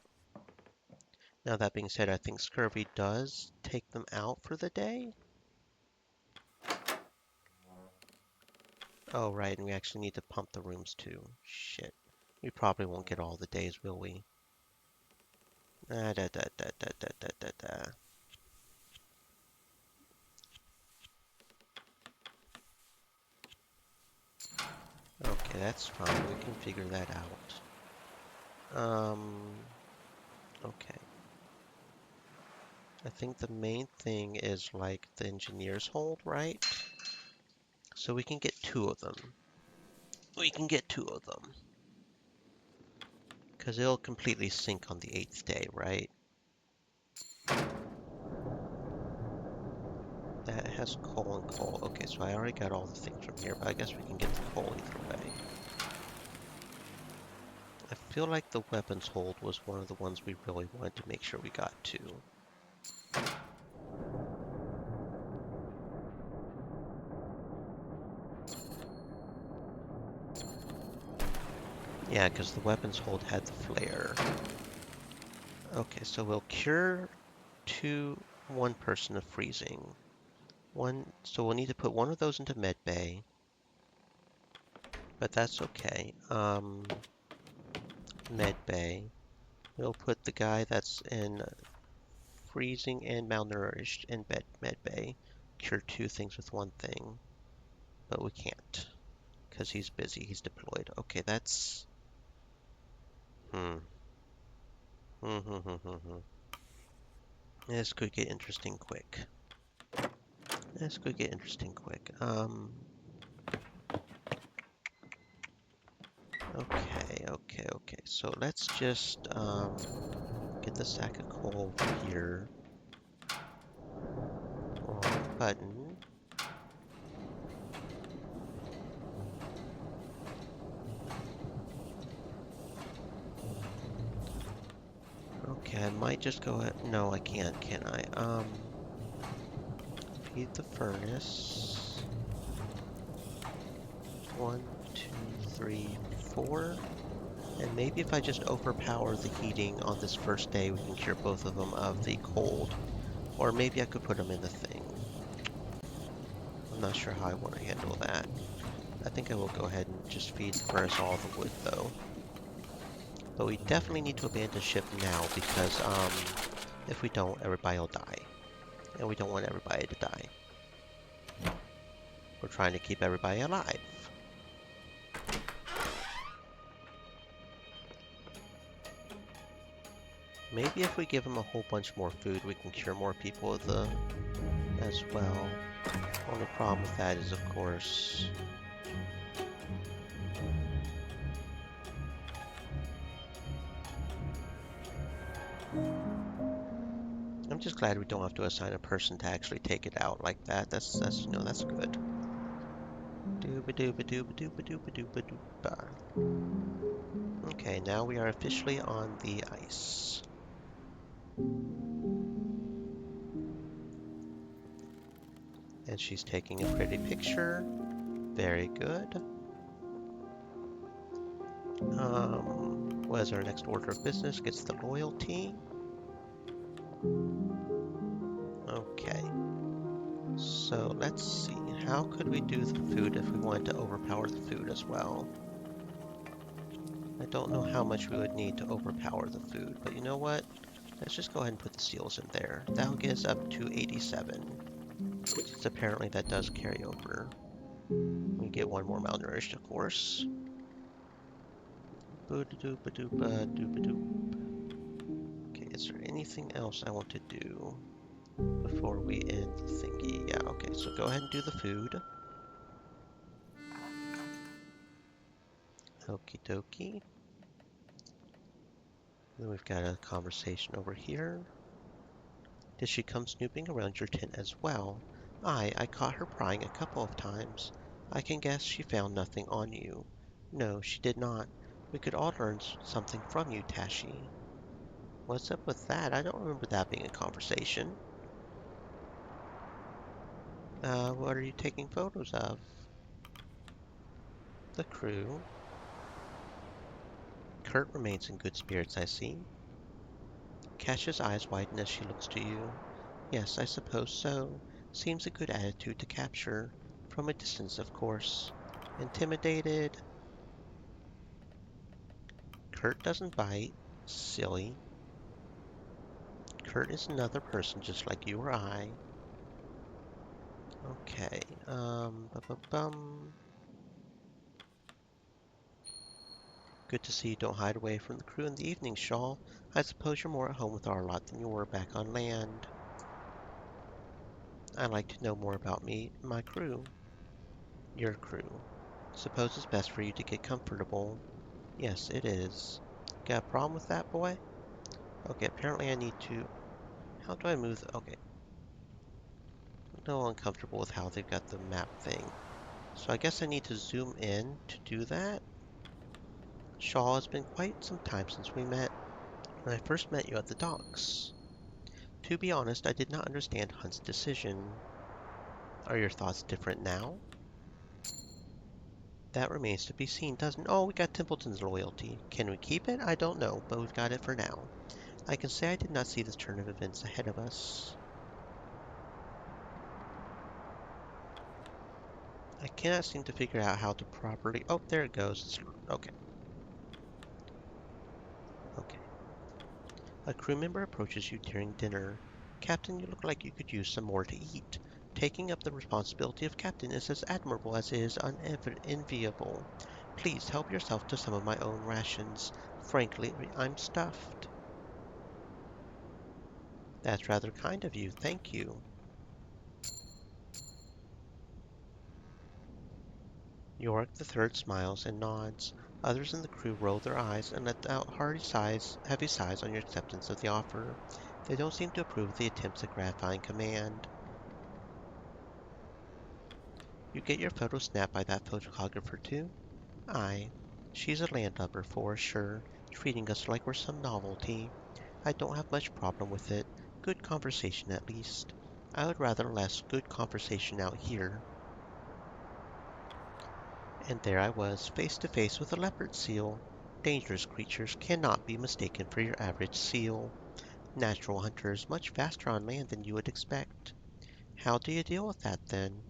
Speaker 1: Now that being said, I think scurvy does take them out for the day. Oh, right, and we actually need to pump the rooms too. Shit. We probably won't get all the days, will we? Da da da da da da da da da. Okay, that's fine. We can figure that out. Okay. I think the main thing is like the engineer's hold, right? So we can get 2 of them. We can get 2 of them. Because it'll completely sink on the 8th day, right? That has coal and coal. Okay, so I already got all the things from here, but I guess we can get the coal either way. I feel like the weapons hold was one of the ones we really wanted to make sure we got to. Yeah, because the weapons hold had the flare. Okay, so we'll cure 1 person of freezing. So we'll need to put 1 of those into med bay. But that's okay. Med bay. We'll put the guy that's in freezing and malnourished in med bay. Cure 2 things with 1 thing. But we can't. Because he's busy. He's deployed. Okay, that's... Hmm. This could get interesting quick. This could get interesting quick. Okay. So let's just get the sack of coal over here. Wrong button. Okay, I might just go ahead. No, I can't, can I? Feed the furnace. 1, 2, 3, 4. And maybe if I just overpower the heating on this first day, we can cure both of them of the cold. Or maybe I could put them in the thing. I'm not sure how I want to handle that. I think I will go ahead and just feed the furnace all the wood, though. But we definitely need to abandon ship now, because if we don't, everybody will die. And we don't want everybody to die. We're trying to keep everybody alive. Maybe if we give them a whole bunch more food, we can cure more people of the as well. Only problem with that is, of course, I'm just glad we don't have to assign a person to actually take it out like that. That's good. Dooba dooba dooba dooba dooba dooba dooba. Okay, now we are officially on the ice. And she's taking a pretty picture. Very good. What is our next order of business? Gets the loyalty. Okay. So let's see. How could we do the food if we wanted to overpower the food as well? I don't know how much we would need to overpower the food, but you know what? Let's just go ahead and put the seals in there. That'll get us up to 87. Since apparently that does carry over. We get one more malnourished, of course. Okay, is there anything else I want to do before we end the thingy? Yeah, okay, so go ahead and do the food. Okie dokie. Then we've got a conversation over here. Did she come snooping around your tent as well? I caught her prying a couple of times. I can guess she found nothing on you. No, she did not. We could all learn something from you, Tashi. What's up with that? I don't remember that being a conversation. What are you taking photos of? The crew. Kurt remains in good spirits, I see. Kash's eyes widen as she looks to you. Yes, I suppose so. Seems a good attitude to capture. From a distance, of course. Intimidated. Kurt doesn't bite. Silly. Kurt is another person just like you or I. Okay, bum. Good to see you don't hide away from the crew in the evening, Shaw. I suppose you're more at home with our lot than you were back on land. I'd like to know more about me and my crew. Your crew. Suppose it's best for you to get comfortable. Yes, it is. Got a problem with that, boy? Okay, apparently I need to... How do I move? Okay. I'm a little uncomfortable with how they've got the map thing. So I guess I need to zoom in to do that. Shaw, it's been quite some time since we met. When I first met you at the docks. To be honest, I did not understand Hunt's decision. Are your thoughts different now? That remains to be seen, doesn't... Oh, we got Templeton's loyalty. Can we keep it? I don't know, but we've got it for now. I can say I did not see this turn of events ahead of us. I cannot seem to figure out how to properly... Oh, there it goes. Okay. Okay. A crew member approaches you during dinner. Captain, you look like you could use some more to eat. Taking up the responsibility of captain is as admirable as it is unenviable. Please help yourself to some of my own rations. Frankly, I'm stuffed. That's rather kind of you, thank you. Yorick the Third smiles and nods. Others in the crew roll their eyes and let out heavy sighs on your acceptance of the offer. They don't seem to approve of the attempts at gratifying command. You get your photo snapped by that photographer too? Aye. She's a landlubber for sure, treating us like we're some novelty. I don't have much problem with it. Good conversation at least. I would rather less good conversation out here. And there I was, face to face with a leopard seal. Dangerous creatures cannot be mistaken for your average seal. Natural hunters much faster on land than you would expect. How do you deal with that then?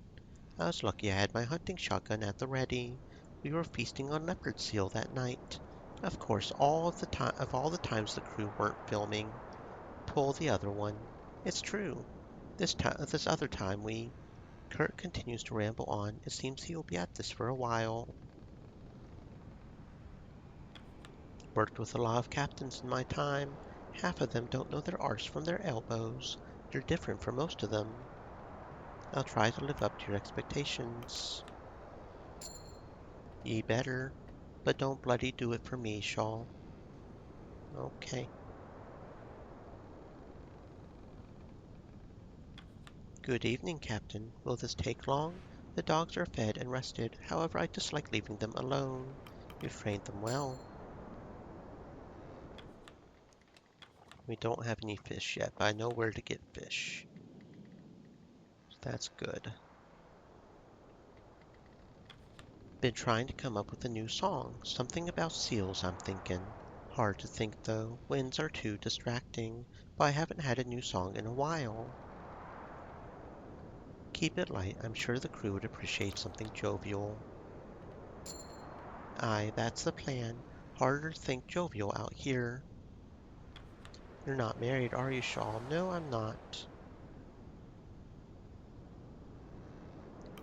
Speaker 1: I was lucky I had my hunting shotgun at the ready. We were feasting on leopard seal that night. Of course, all the times the crew weren't filming. Pull the other one. It's true. This other time we... Kurt continues to ramble on. It seems he will be at this for a while. Worked with a lot of captains in my time. Half of them don't know their arse from their elbows. You're different from most of them. I'll try to live up to your expectations. Ye better. But don't bloody do it for me, Shaw. Okay. Good evening, Captain. Will this take long? The dogs are fed and rested. However, I dislike leaving them alone. You've trained them well. We don't have any fish yet, but I know where to get fish. So that's good. Been trying to come up with a new song. Something about seals, I'm thinking. Hard to think, though. Winds are too distracting. But I haven't had a new song in a while. Keep it light. I'm sure the crew would appreciate something jovial. Aye, that's the plan. Harder to think jovial out here. You're not married, are you, Shaw? No, I'm not.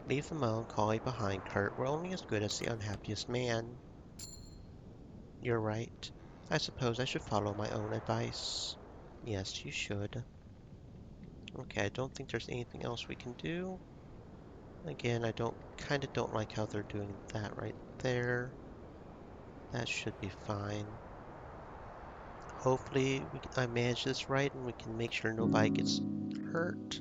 Speaker 1: Leave the melancholy behind, Kurt. We're only as good as the unhappiest man. You're right. I suppose I should follow my own advice. Yes, you should. Okay, I don't think there's anything else we can do. Again, I kinda don't like how they're doing that right there. That should be fine. Hopefully, I manage this right and we can make sure nobody gets hurt.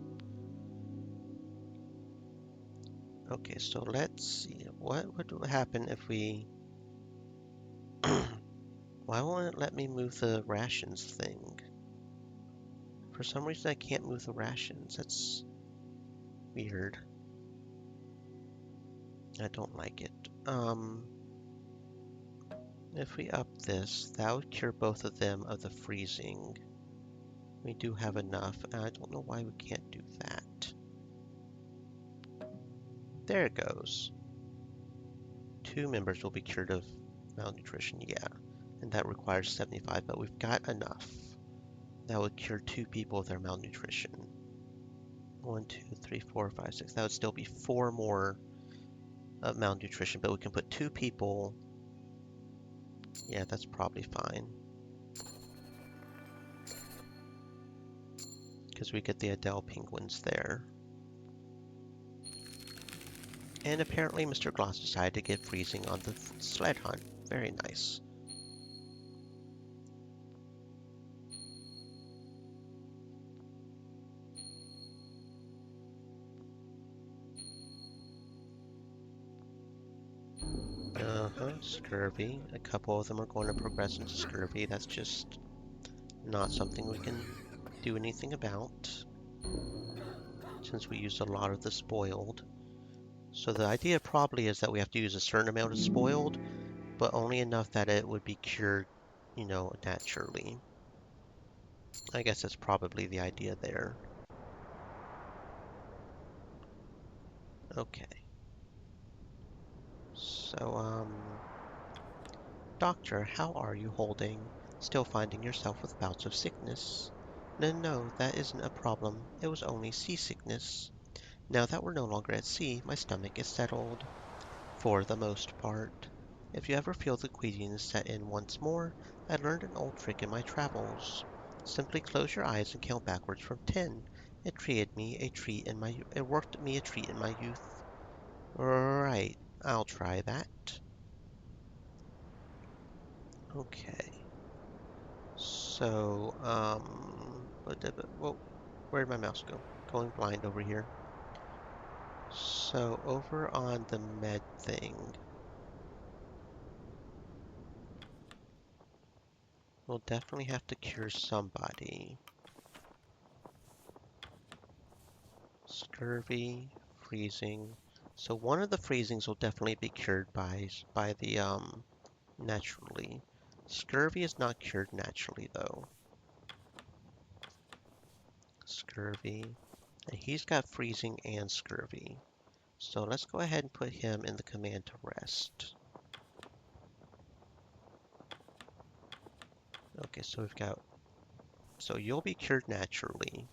Speaker 1: Okay, so let's see. What would happen if we... Why won't it let me move the rations thing? For some reason I can't move the rations. That's weird. I don't like it. If we up this, that would cure both of them of the freezing. We do have enough, and I don't know why we can't do that. There it goes. 2 members will be cured of malnutrition, yeah. And that requires 75, but we've got enough. That would cure 2 people of their malnutrition. 1, 2, 3, 4, 5, 6. That would still be 4 more of malnutrition, but we can put 2 people. Yeah, that's probably fine. Because we get the Adele penguins there. And apparently Mr. Gloss decided to get freezing on the sled hunt. Very nice. Scurvy. A couple of them are going to progress into scurvy. That's just not something we can do anything about, since we used a lot of the spoiled. So the idea probably is that we have to use a certain amount of spoiled, but only enough that it would be cured, you know, naturally. I guess that's probably the idea there. Okay. So, Doctor, how are you holding? Still finding yourself with bouts of sickness? No, that isn't a problem. It was only seasickness. Now that we're no longer at sea, my stomach is settled. For the most part. If you ever feel the queasing set in once more, I learned an old trick in my travels. Simply close your eyes and count backwards from 10. It worked me a treat in my youth. Right, I'll try that. Okay. So, whoa, where'd my mouse go? Going blind over here. So, over on the med thing, we'll definitely have to cure somebody. Scurvy, freezing. So one of the freezings will definitely be cured by the naturally. Scurvy is not cured naturally though. Scurvy. And he's got freezing and scurvy. So let's go ahead and put him in the command to rest. Okay, so you'll be cured naturally.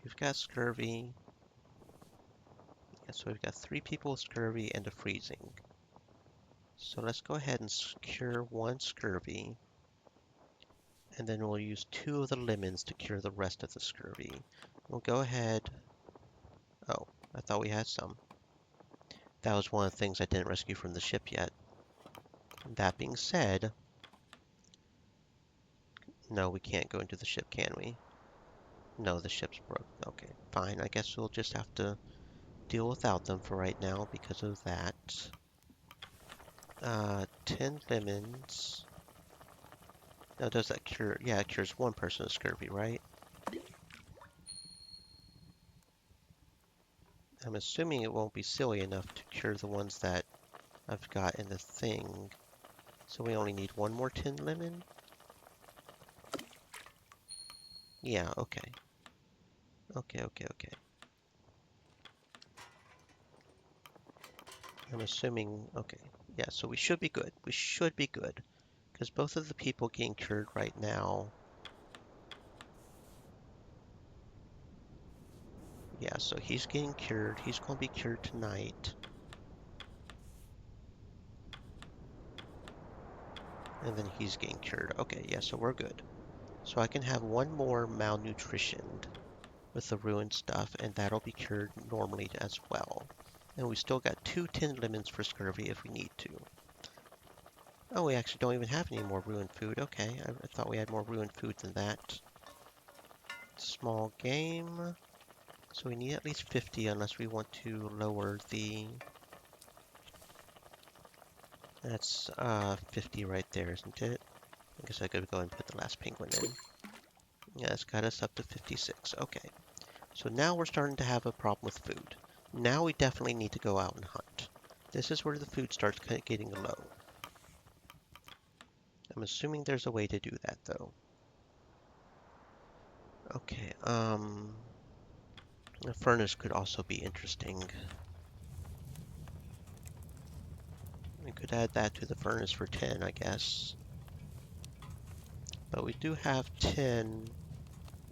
Speaker 1: You've got scurvy. Yeah, so we've got 3 people with scurvy and a freezing. So let's go ahead and cure 1 scurvy. And then we'll use 2 of the lemons to cure the rest of the scurvy. We'll go ahead. Oh, I thought we had some. That was one of the things I didn't rescue from the ship yet. That being said, no, we can't go into the ship, can we? No, the ship's broke. Okay, fine. I guess we'll just have to deal without them for right now because of that. 10 lemons. Now, does that cure? Yeah, it cures 1 person of scurvy, right? I'm assuming it won't be silly enough to cure the ones that I've got in the thing. So we only need 1 more tin lemon? Yeah, okay. Okay. I'm assuming, okay. Yeah, so we should be good. We should be good. Because both of the people getting cured right now. Yeah, so he's getting cured. He's going to be cured tonight. And then he's getting cured. Okay, yeah, so we're good. So I can have 1 more malnutritioned with the ruined stuff, and that'll be cured normally as well. And we still got 2 tin lemons for scurvy if we need to. Oh, we actually don't even have any more ruined food. Okay, I thought we had more ruined food than that. Small game. So we need at least 50 unless we want to lower the... That's 50 right there, isn't it? I guess I could go and put the last penguin in. Yeah, it's got us up to 56. Okay. So now we're starting to have a problem with food. Now we definitely need to go out and hunt. This is where the food starts getting low. I'm assuming there's a way to do that, though. Okay, a furnace could also be interesting. We could add that to the furnace for 10, I guess. But we do have 10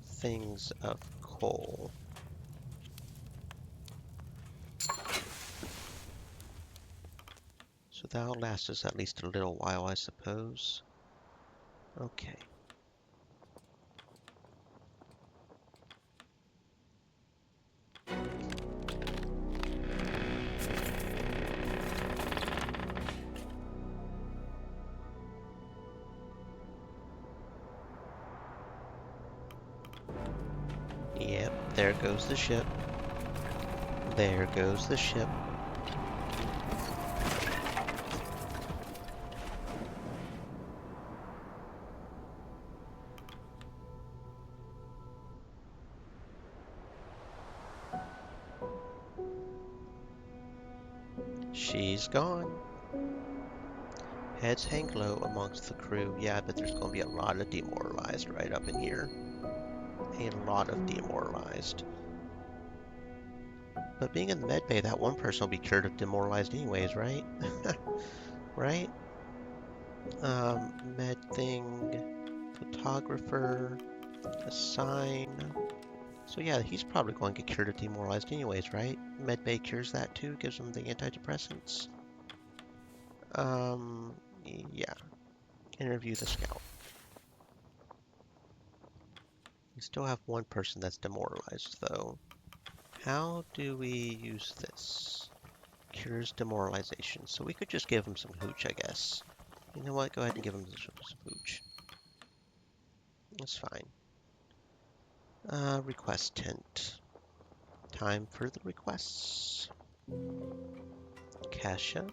Speaker 1: things of coal. So that'll last us at least a little while, I suppose. Okay. Yep, there goes the ship. There goes the ship. She's gone. Heads hang low amongst the crew. Yeah, I bet there's going to be a lot of demoralized right up in here. A lot of demoralized. But being in the med bay, that 1 person will be cured of demoralized anyways, right? Right? Med thing, photographer. Assign. So yeah, he's probably going to get cured of demoralized anyways, right? Medbay cures that too, gives him the antidepressants. Yeah. Interview the scout. We still have one person that's demoralized though. How do we use this? Cures demoralization. So we could just give him some hooch, I guess. You know what? Go ahead and give him some hooch. That's fine. Request tent. Time for the requests. Kasha.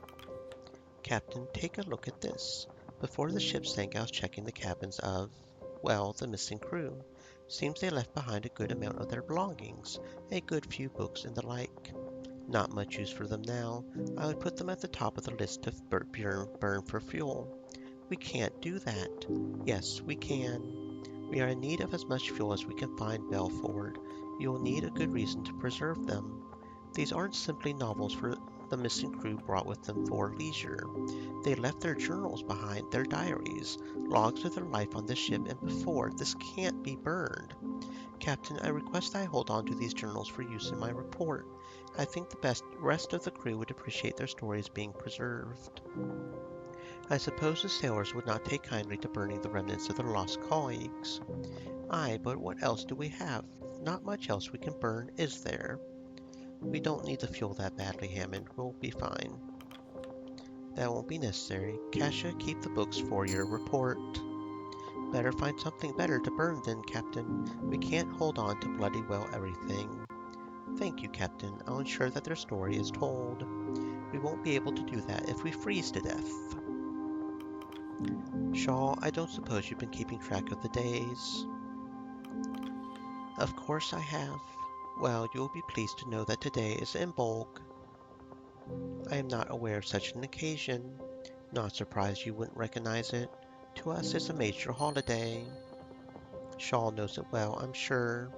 Speaker 1: Captain, take a look at this. Before the ship sank, I was checking the cabins of, well, the missing crew. Seems they left behind a good amount of their belongings, a good few books and the like. Not much use for them now. I would put them at the top of the list to burn for fuel. We can't do that. Yes, we can. We are in need of as much fuel as we can find, Belford. You will need a good reason to preserve them. These aren't simply novels for the missing crew brought with them for leisure. They left their journals behind, their diaries, logs of their life on the ship and before. This can't be burned. Captain, I request I hold on to these journals for use in my report. I think the rest of the crew would appreciate their stories being preserved. I suppose the sailors would not take kindly to burning the remnants of their lost colleagues. Aye, but what else do we have? Not much else we can burn, is there? We don't need the fuel that badly, Hammond. We'll be fine. That won't be necessary. Kasha, keep the books for your report. Better find something better to burn then, Captain. We can't hold on to bloody well everything. Thank you, Captain. I'll ensure that their story is told. We won't be able to do that if we freeze to death. Shaw, I don't suppose you've been keeping track of the days. Of course I have. Well, you'll be pleased to know that today is Imbolg. I am not aware of such an occasion. Not surprised you wouldn't recognize it. To us, it's a major holiday. Shaw knows it well, I'm sure.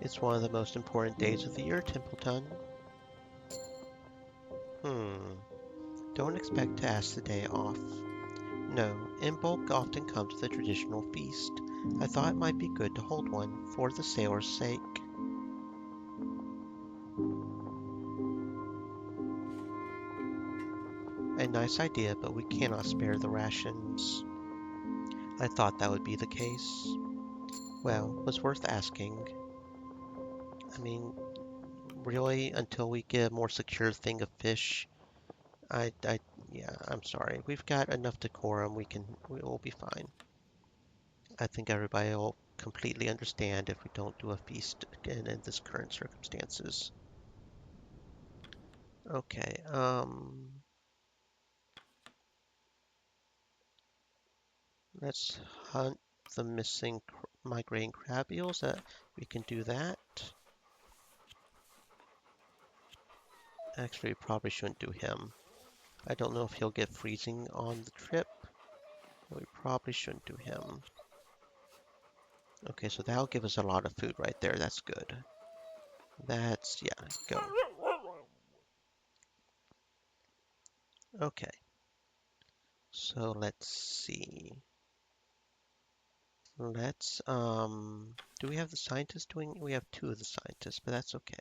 Speaker 1: It's one of the most important days of the year, Templeton. Don't expect to ask the day off. No, Imbolc often comes with a traditional feast. I thought it might be good to hold one, for the sailors' sake. A nice idea, but we cannot spare the rations. I thought that would be the case. Well, was worth asking. I mean, really, until we get a more secure thing of fish, yeah, I'm sorry. We've got enough decorum. We'll be fine. I think everybody will completely understand if we don't do a feast again in this current circumstances. Okay, let's hunt the missing migrating crab eels. We can do that. Actually, we probably shouldn't do him. I don't know if he'll get freezing on the trip. We probably shouldn't do him. Okay, so that'll give us a lot of food right there. That's good. Yeah, go. Okay, so let's see. Do we have the scientists doing? We have two of the scientists, but that's okay.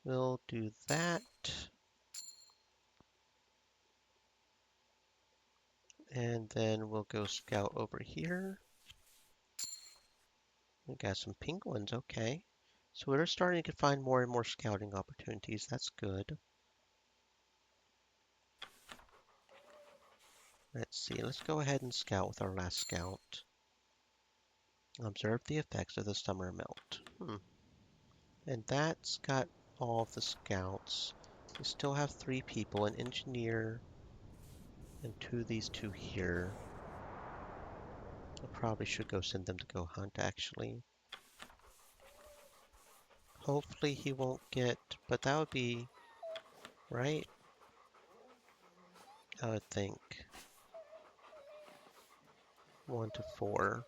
Speaker 1: We'll do that. And then we'll go scout over here. We got some penguins, okay. So we're starting to find more and more scouting opportunities. That's good. Let's see. Let's go ahead and scout with our last scout. Observe the effects of the summer melt. And that's got all of the scouts. We still have 3 people, an engineer, and these two here. I probably should go send them to go hunt, actually. Hopefully he won't get, but that would be, right? I would think. 1 to 4.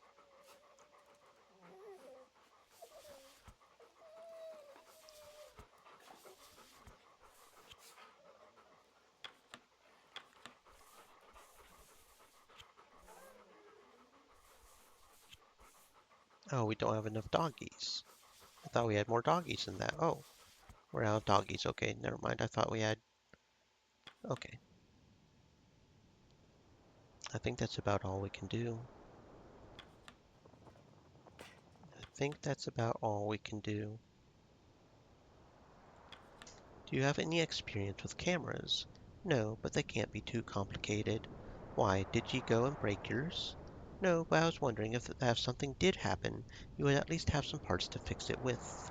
Speaker 1: Oh, we don't have enough doggies. I thought we had more doggies than that. Oh, we're out of doggies. Okay, never mind. I thought we had... Okay. I think that's about all we can do. I think that's about all we can do. Do you have any experience with cameras? No, but they can't be too complicated. Why, did ye go and break yours? No, but I was wondering if something did happen, you would at least have some parts to fix it with.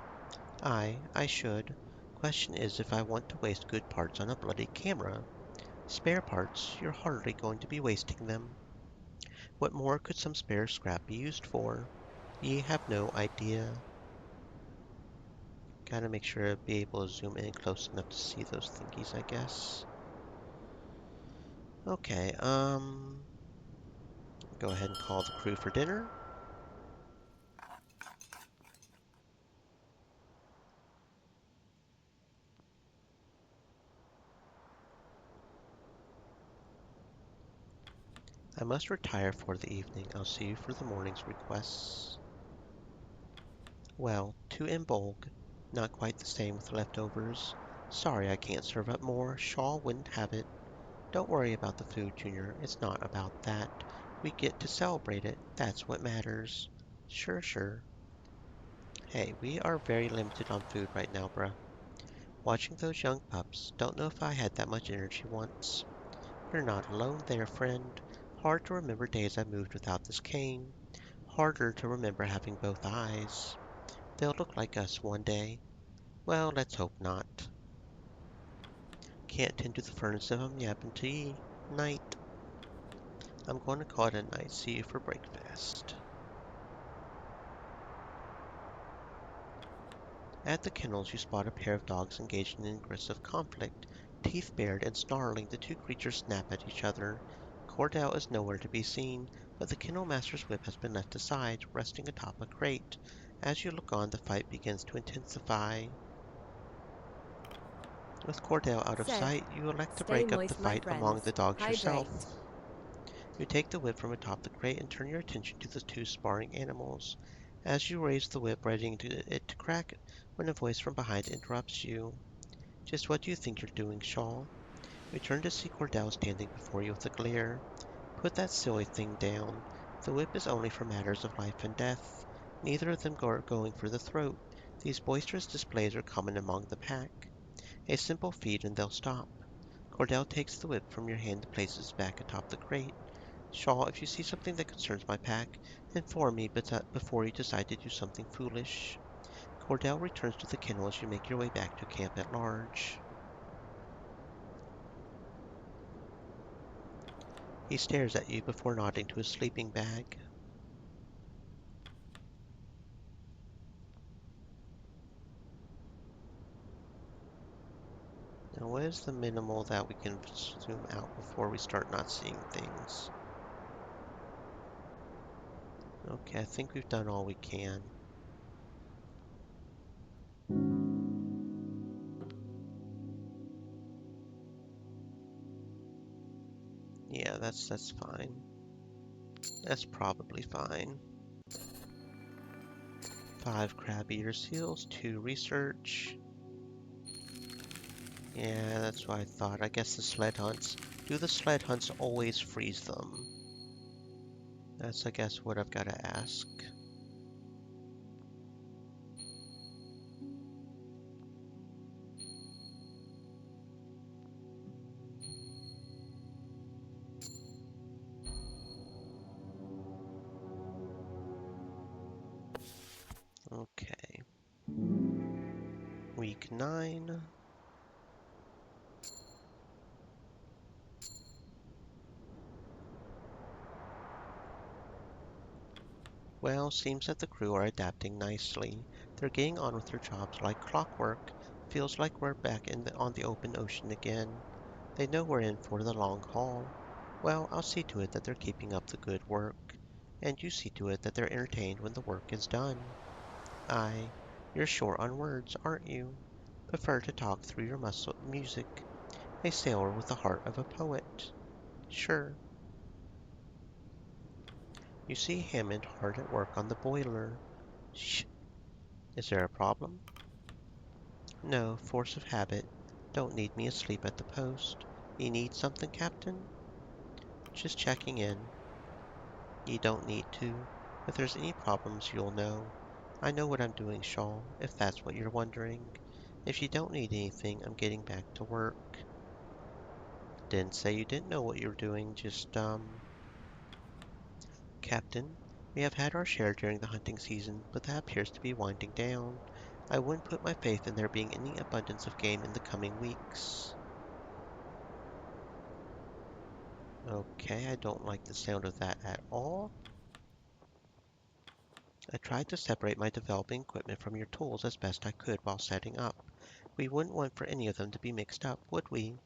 Speaker 1: Aye, I should. Question is if I want to waste good parts on a bloody camera. Spare parts, you're hardly going to be wasting them. What more could some spare scrap be used for? Ye have no idea. Gotta make sure to be able to zoom in close enough to see those thingies, I guess. Okay, go ahead and call the crew for dinner. I must retire for the evening. I'll see you for the morning's requests. Well, to Imbolg. Not quite the same with leftovers. Sorry I can't serve up more. Shaw wouldn't have it. Don't worry about the food, Junior. It's not about that. We get to celebrate it. That's what matters. Sure, sure. Hey, we are very limited on food right now, bruh. Watching those young pups, don't know if I had that much energy once. You're not alone there, friend. Hard to remember days I moved without this cane. Harder to remember having both eyes. They'll look like us one day. Well, let's hope not. Can't tend to the furnace if I'm yapping to ye. Night. I'm going to call it a night. See you for breakfast. At the kennels, you spot a pair of dogs engaged in aggressive conflict. Teeth bared and snarling, the two creatures snap at each other. Cordell is nowhere to be seen, but the kennel master's whip has been left aside, resting atop a crate. As you look on, the fight begins to intensify. With Cordell out of
Speaker 2: Said,
Speaker 1: sight, you elect to
Speaker 2: stay
Speaker 1: break up the
Speaker 2: moist, my
Speaker 1: fight among
Speaker 2: friends.
Speaker 1: the dogs yourself.
Speaker 2: Hydrate.
Speaker 1: You take the whip from atop the crate and turn your attention to the two sparring animals. As you raise the whip, readying it to crack, when a voice from behind interrupts you. Just what do you think you're doing, Shaw? You turn to see Cordell standing before you with a glare. Put that silly thing down. The whip is only for matters of life and death. Neither of them are going for the throat. These boisterous displays are common among the pack. A simple feat and they'll stop. Cordell takes the whip from your hand and places it back atop the crate. Shaw, if you see something that concerns my pack, inform me before you decide to do something foolish. Cordell returns to the kennel as you make your way back to camp at large. He stares at you before nodding to his sleeping bag. Now, what is the minimal that we can zoom out before we start not seeing things? Okay, I think we've done all we can. Yeah, that's fine. That's probably fine. 5 crab eater seals, 2 research. Yeah, that's what I thought. I guess the sled hunts. Do the sled hunts always freeze them? That's, I guess, what I've got to ask. Okay. Week 9. Well, seems that the crew are adapting nicely. They're getting on with their jobs like clockwork. Feels like we're back on the open ocean again. They know we're in for the long haul. Well, I'll see to it that they're keeping up the good work. And you see to it that they're entertained when the work is done. Aye, you're short on words, aren't you? Prefer to talk through your music. A sailor with the heart of a poet. Sure. You see Hammond hard at work on the boiler. Shh. Is there a problem? No, force of habit. Don't need me asleep at the post. You need something, Captain? Just checking in. You don't need to. If there's any problems, you'll know. I know what I'm doing, Shaw, if that's what you're wondering. If you don't need anything, I'm getting back to work. Didn't say you didn't know what you're doing, just, Captain, we have had our share during the hunting season, but that appears to be winding down. I wouldn't put my faith in there being any abundance of game in the coming weeks. Okay, I don't like the sound of that at all. I tried to separate my developing equipment from your tools as best I could while setting up. We wouldn't want for any of them to be mixed up, would we?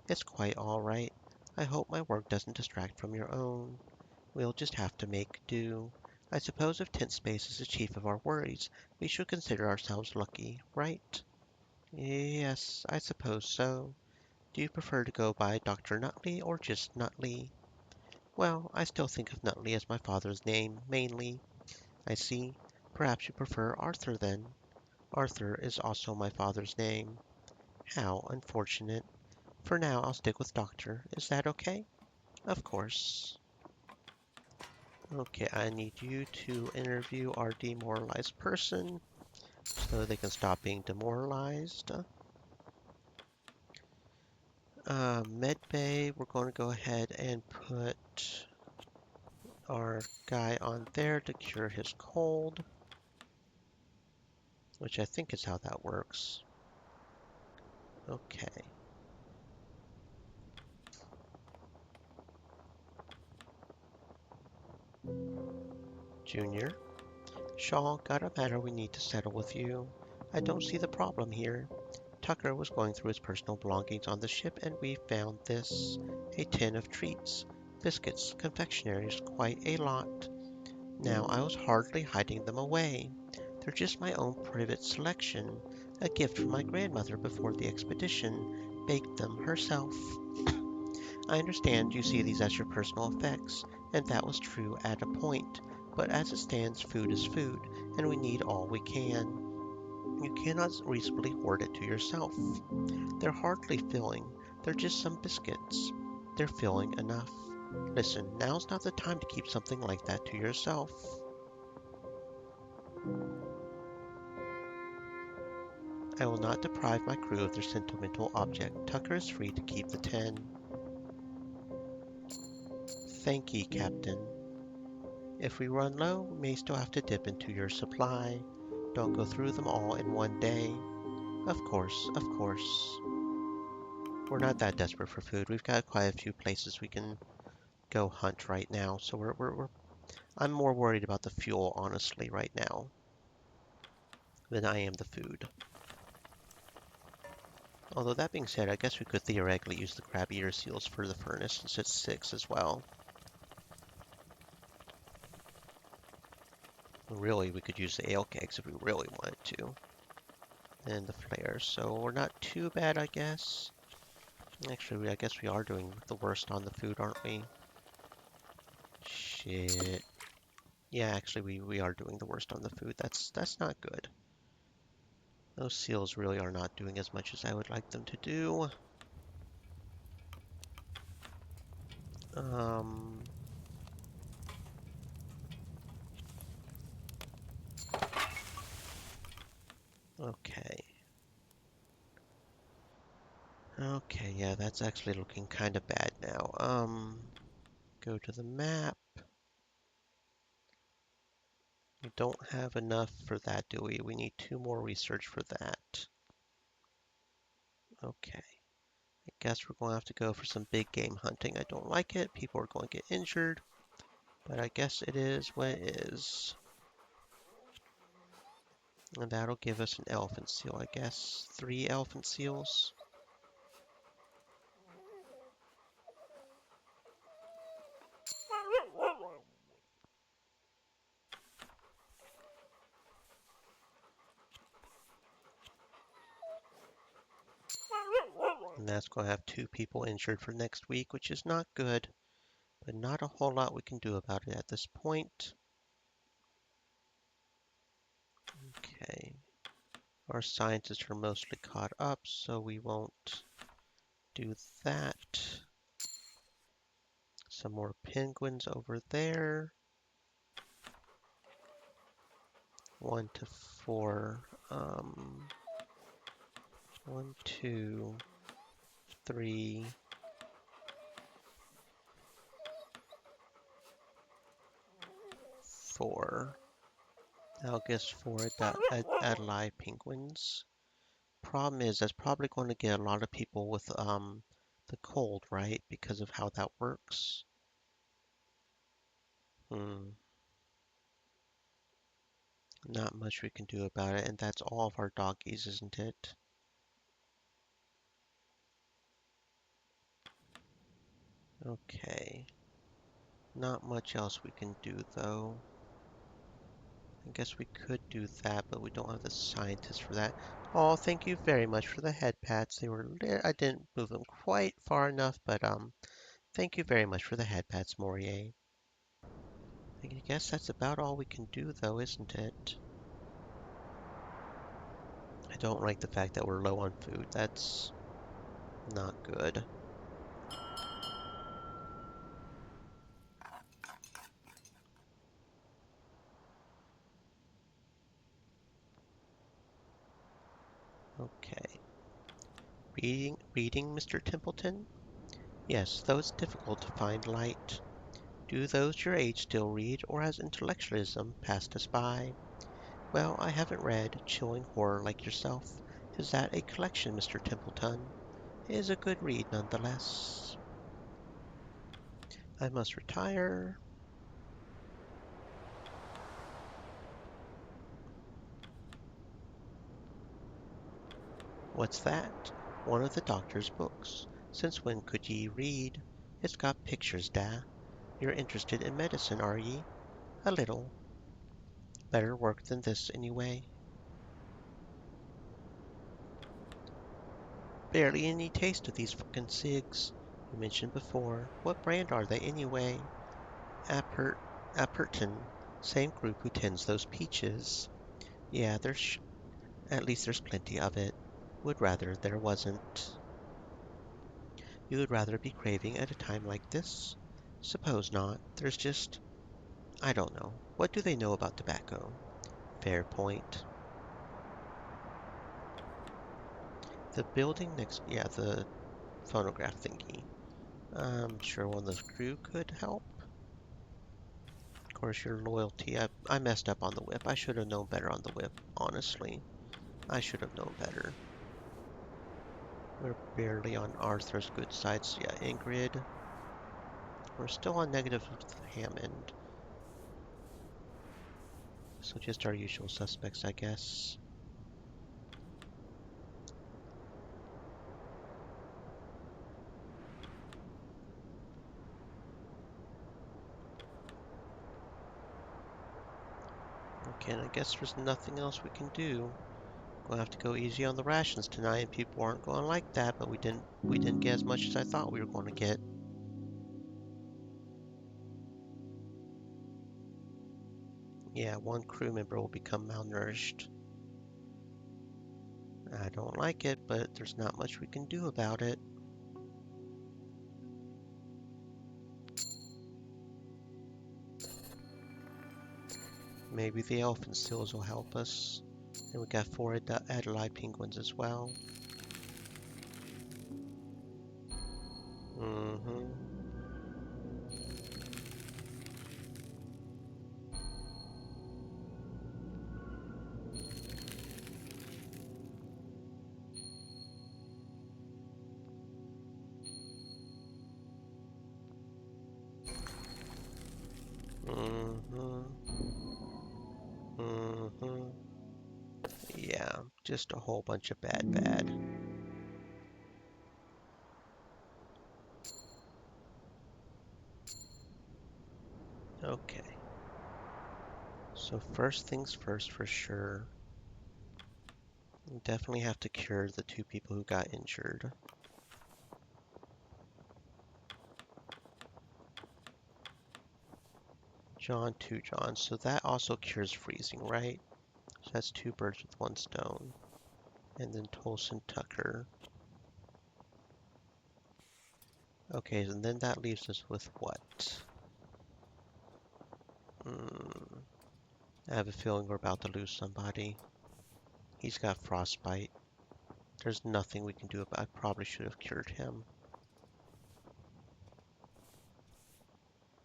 Speaker 1: It's quite all right. I hope my work doesn't distract from your own. We'll just have to make do. I suppose if tent space is the chief of our worries, we should consider ourselves lucky, right? Yes, I suppose so. Do you prefer to go by Dr. Nutley or just Nutley? Well, I still think of Nutley as my father's name, mainly. I see. Perhaps you prefer Arthur then. Arthur is also my father's name. How unfortunate. For now, I'll stick with Doctor. Is that okay? Of course. Okay, I need you to interview our demoralized person so they can stop being demoralized. Medbay, we're going to go ahead and put our guy on there to cure his cold, which I think is how that works. Okay. Junior, Shaw, got a matter we need to settle with you. I don't see the problem here. Tucker was going through his personal belongings on the ship and we found this. A tin of treats. Biscuits, confectionaries, quite a lot. Now, I was hardly hiding them away. They're just my own private selection. A gift from my grandmother before the expedition. Baked them herself. I understand you see these as your personal effects, and that was true at a point. But as it stands, food is food, and we need all we can. You cannot reasonably hoard it to yourself. They're hardly filling. They're just some biscuits. They're filling enough. Listen, now's not the time to keep something like that to yourself. I will not deprive my crew of their sentimental object. Tucker is free to keep the 10. Thank ye, Captain. If we run low, we may still have to dip into your supply. Don't go through them all in one day. Of course, of course. We're not that desperate for food. We've got quite a few places we can go hunt right now, so I'm more worried about the fuel, honestly, right now, than I am the food. Although that being said, I guess we could theoretically use the crab eater seals for the furnace since it's 6 as well. Really, we could use the ale kegs if we really wanted to. And the flares, so we're not too bad, I guess. Actually, I guess we are doing the worst on the food, aren't we? Shit. Yeah, actually, we are doing the worst on the food. That's not good. Those seals really are not doing as much as I would like them to do. Um, okay. Okay, yeah, that's actually looking kind of bad now. Go to the map. We don't have enough for that, do we? We need 2 more research for that. Okay. I guess we're going to have to go for some big game hunting. I don't like it. People are going to get injured. But I guess it is what it is. And that'll give us an elephant seal, I guess. 3 elephant seals. And that's going to have 2 people injured for next week, which is not good. but not a whole lot we can do about it at this point. Okay. Our scientists are mostly caught up, so we won't do that. Some more penguins over there. 1 to 4. 1, 2, 3, 4. I'll guess 4 Adelaide penguins. Problem is, that's probably going to get a lot of people with the cold, right? Because of how that works. Not much we can do about it, and that's all of our doggies, isn't it? Okay. Not much else we can do, though. I guess we could do that, but we don't have the scientists for that. Oh, thank you very much for the head pats. They were, I didn't move them quite far enough, but thank you very much for the head pats, Morier. I guess that's about all we can do, though, isn't it? I don't like the fact that we're low on food. That's not good. Okay. Reading, Mr. Templeton? Yes, though it's difficult to find light. Do those your age still read, or has intellectualism passed us by? Well, I haven't read chilling horror like yourself. Is that a collection, Mr. Templeton? It is a good read nonetheless. I must retire. What's that? One of the doctor's books. Since when could ye read? It's got pictures, da. You're interested in medicine, are ye? A little. Better work than this, anyway. Barely any taste of these fucking cigs. You mentioned before. What brand are they, anyway? Apperton. Same group who tends those peaches. Yeah, at least there's plenty of it. Would rather there wasn't. You would rather be craving at a time like this? Suppose not. There's just... I don't know. What do they know about tobacco? Fair point. The building next... Yeah, the phonograph thingy. I'm sure one of the crew could help. Of course, your loyalty. I messed up on the whip. I should have known better on the whip, honestly. I should have known better. We're barely on Arthur's good side, so yeah, Ingrid. We're still on negative with Hammond. So just our usual suspects, I guess. Okay, and I guess there's nothing else we can do. Gonna have to go easy on the rations tonight, and people aren't going to like that, but we didn't get as much as I thought we were going to get. Yeah, one crew member will become malnourished. I don't like it, but there's not much we can do about it. Maybe the elephant seals will help us. And we got 4 Adelaide penguins as well. Mm-hmm. Mm-hmm. Mm-hmm. Yeah, just a whole bunch of bad. Okay. So first things first for sure. We definitely have to cure the 2 people who got injured. John, 2 John. So that also cures freezing, right? So that's 2 birds with 1 stone. And then Tolson Tucker. Okay, and then that leaves us with what? I have a feeling we're about to lose somebody. He's got frostbite. There's nothing we can do about it. I probably should have cured him.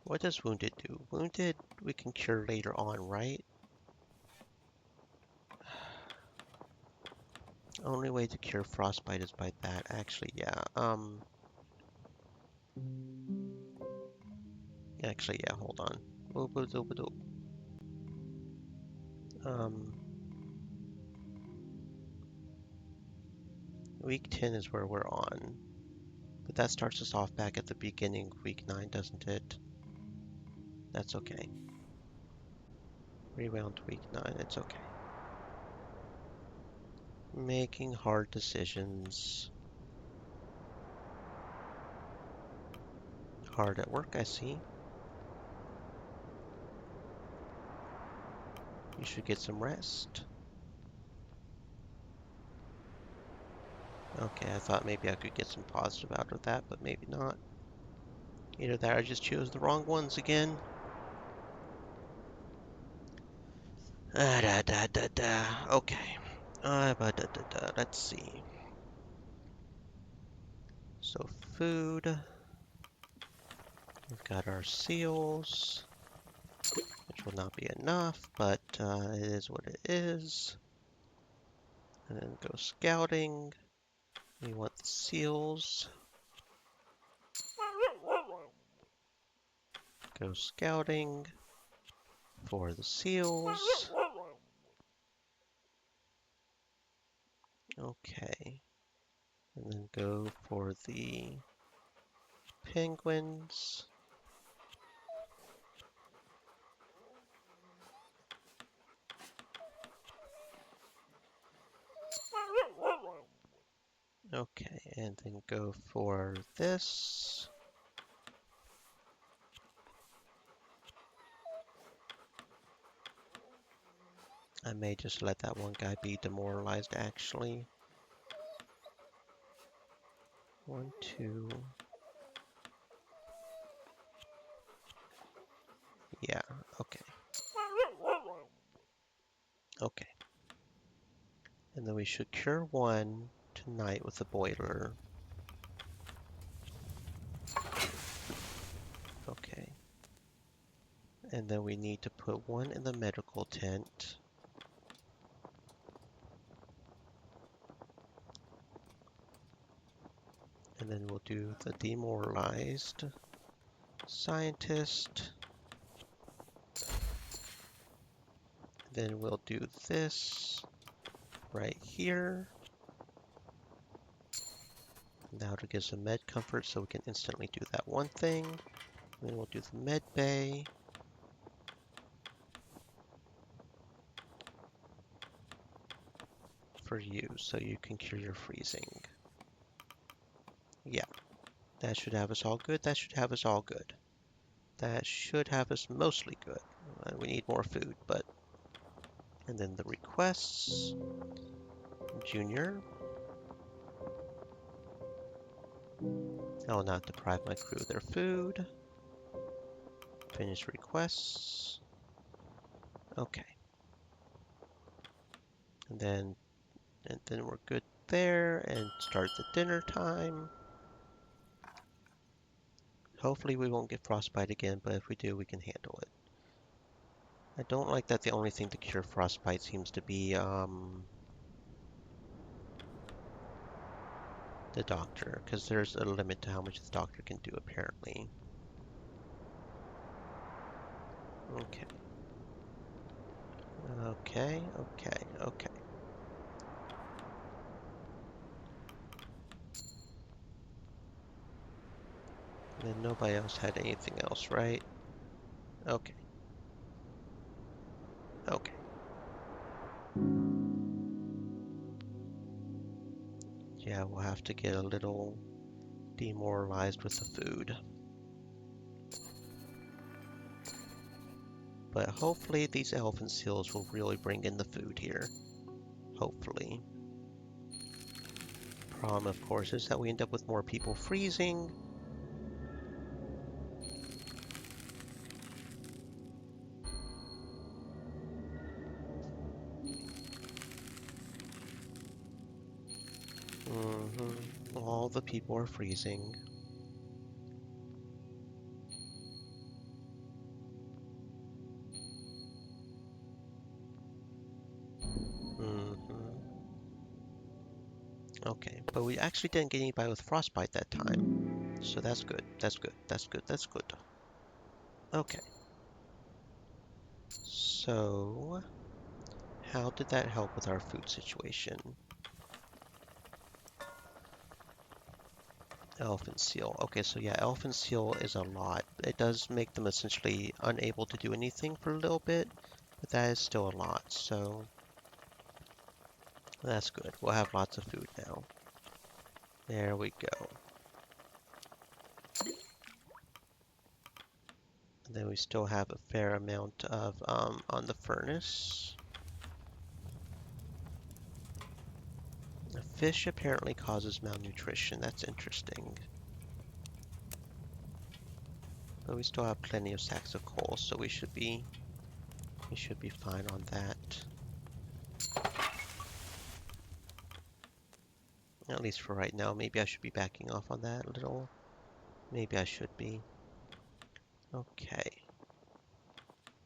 Speaker 1: What does Wounded do? Wounded we can cure later on, right? Only way to cure frostbite is by that. Actually, yeah. Actually, yeah, hold on. Um, week 10 is where we're on. But that starts us off back at the beginning of week 9, doesn't it? That's okay. Rewound to week 9, it's okay. Making hard decisions. Hard at work, I see. You should get some rest. Okay, I thought maybe I could get some positive out of that, but maybe not. Either that or I just chose the wrong ones again. Okay. Let's see. So food. We've got our seals, which will not be enough, but it is what it is. And then go scouting. We want the seals. Go scouting for the seals. Okay. And then go for the penguins. Okay, and then go for this. I may just let that one guy be demoralized, actually. 1, 2. Yeah, okay. Okay. And then we should cure 1 tonight with the boiler. Okay. And then we need to put 1 in the medical tent. And then we'll do the demoralized scientist. Then we'll do this right here. Now to get some med comfort so we can instantly do that one thing. And then we'll do the med bay. For you, so you can cure your freezing. Yeah, that should have us all good. That should have us all good. That should have us mostly good. We need more food, but... And then the requests. Junior. I will not deprive my crew of their food. Finish requests. Okay. And then we're good there, and start the dinner time. Hopefully we won't get frostbite again, but if we do, we can handle it. I don't like that the only thing to cure frostbite seems to be, the doctor, because there's a limit to how much the doctor can do, apparently. Okay. Okay. And then nobody else had anything else, right? Okay. Okay. Yeah, we'll have to get a little demoralized with the food. But hopefully these elephant seals will really bring in the food here. Hopefully. Problem, of course, is that we end up with more people freezing. All the people are freezing. Okay, but we actually didn't get anybody with frostbite that time. So that's good. That's good. That's good. That's good. Okay. So, how did that help with our food situation? Elephant seal. Okay, so yeah, elephant seal is a lot. It does make them essentially unable to do anything for a little bit, but that is still a lot, so that's good. We'll have lots of food now. There we go. And then we still have a fair amount of on the furnace. A fish apparently causes malnutrition. That's interesting. But we still have plenty of sacks of coal, so we should be fine on that. At least for right now. Maybe I should be backing off on that a little. Maybe I should be. Okay.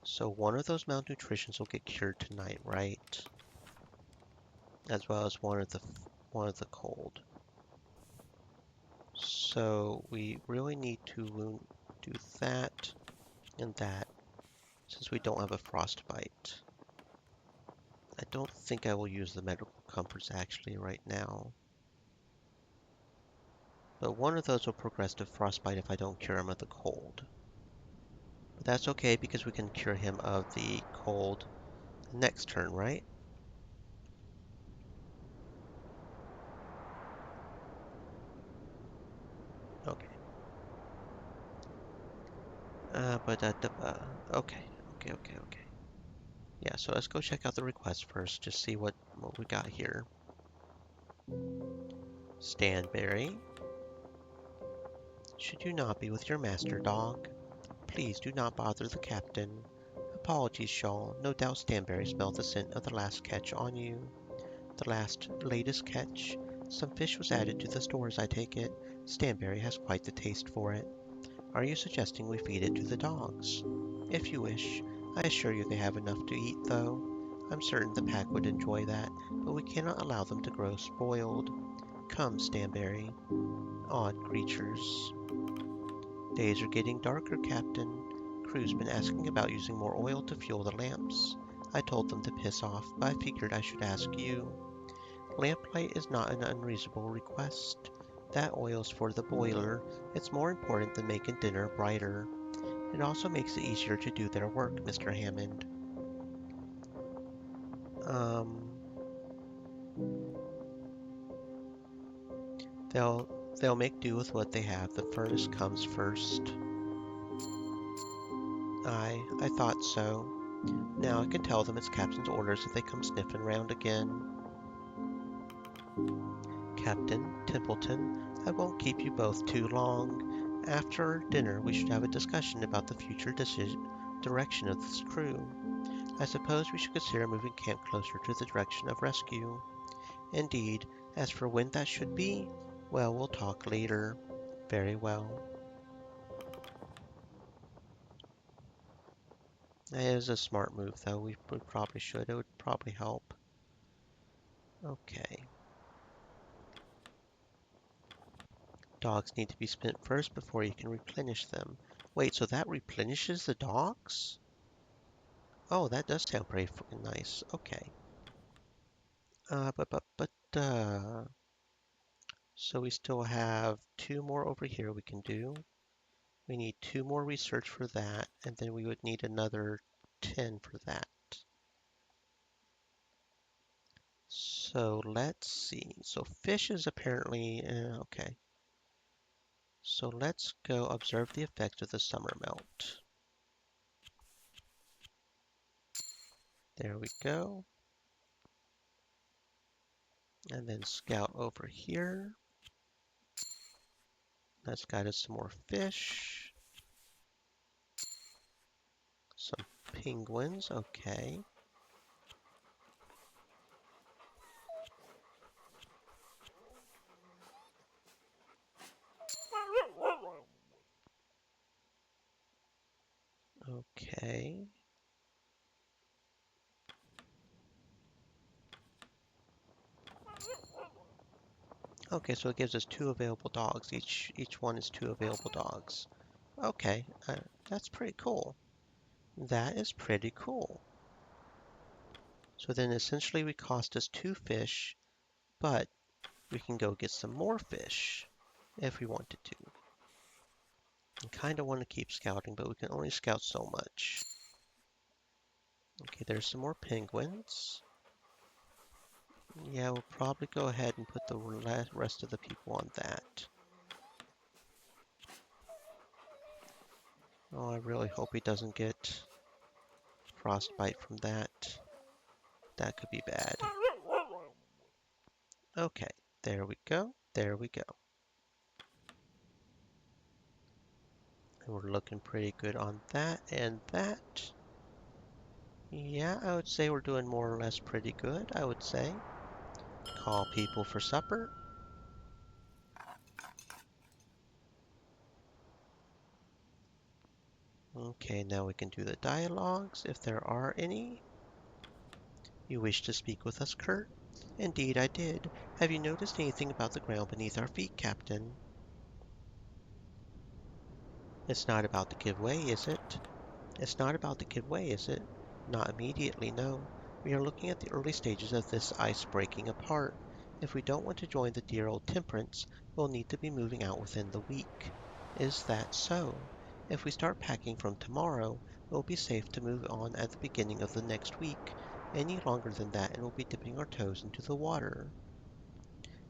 Speaker 1: So one of those malnutritions will get cured tonight, right? As well as one of the cold. So we really need to do that and that since we don't have a frostbite. I don't think I will use the medical comforts actually right now. But one of those will progress to frostbite if I don't cure him of the cold. But that's okay because we can cure him of the cold next turn, right? Okay. Okay, okay. Yeah, so let's go check out the request first, just see what we got here. Stanberry. Should you not be with your master dog? Please do not bother the captain. Apologies, Shaw. No doubt Stanberry smelled the scent of the last catch on you. The latest catch? Some fish was added to the stores, I take it. Stanberry has quite the taste for it. Are you suggesting we feed it to the dogs? If you wish. I assure you they have enough to eat, though. I'm certain the pack would enjoy that, but we cannot allow them to grow spoiled. Come, Stanberry. Odd creatures. Days are getting darker, Captain. Crew's been asking about using more oil to fuel the lamps. I told them to piss off, but I figured I should ask you. Lamplight is not an unreasonable request. That oil's for the boiler. It's more important than making dinner brighter. It also makes it easier to do their work, Mr. Hammond. Um, they'll make do with what they have. The furnace comes first. I thought so. Now I can tell them it's Captain's orders if they come sniffing round again. Captain Templeton, I won't keep you both too long. After dinner, we should have a discussion about the future direction of this crew. I suppose we should consider moving camp closer to the direction of rescue. Indeed, as for when that should be, well, we'll talk later. Very well. That is a smart move, though. We probably should. It would probably help. Okay. Dogs need to be spent first before you can replenish them. Wait, so that replenishes the dogs? Oh, that does sound pretty freaking nice. Okay. So we still have two more over here we can do. We need two more research for that, and then we would need another 10 for that. So let's see. So fish is apparently, okay. So let's go observe the effect of the summer melt. There we go. And then scout over here. That's got us some more fish. Some penguins, okay. Okay. Okay, so it gives us 2 available dogs. Each one is 2 available dogs. Okay, that's pretty cool. That is pretty cool. So then essentially we cost us 2 fish, but we can go get some more fish if we wanted to. I kind of want to keep scouting, but we can only scout so much. Okay, there's some more penguins. Yeah, we'll probably go ahead and put the rest of the people on that. Oh, I really hope he doesn't get frostbite from that. That could be bad. Okay, there we go. There we go. And we're looking pretty good on that and that. Yeah, I would say we're doing more or less pretty good, I would say. Call people for supper. Okay, now we can do the dialogues if there are any. You wish to speak with us, Kurt? Indeed, I did. Have you noticed anything about the ground beneath our feet, Captain? It's not about to give way, is it? It's not about to give way, is it? Not immediately, no. We are looking at the early stages of this ice breaking apart. If we don't want to join the dear old Temperance, we'll need to be moving out within the week. Is that so? If we start packing from tomorrow, it will be safe to move on at the beginning of the next week. Any longer than that, and we'll be dipping our toes into the water.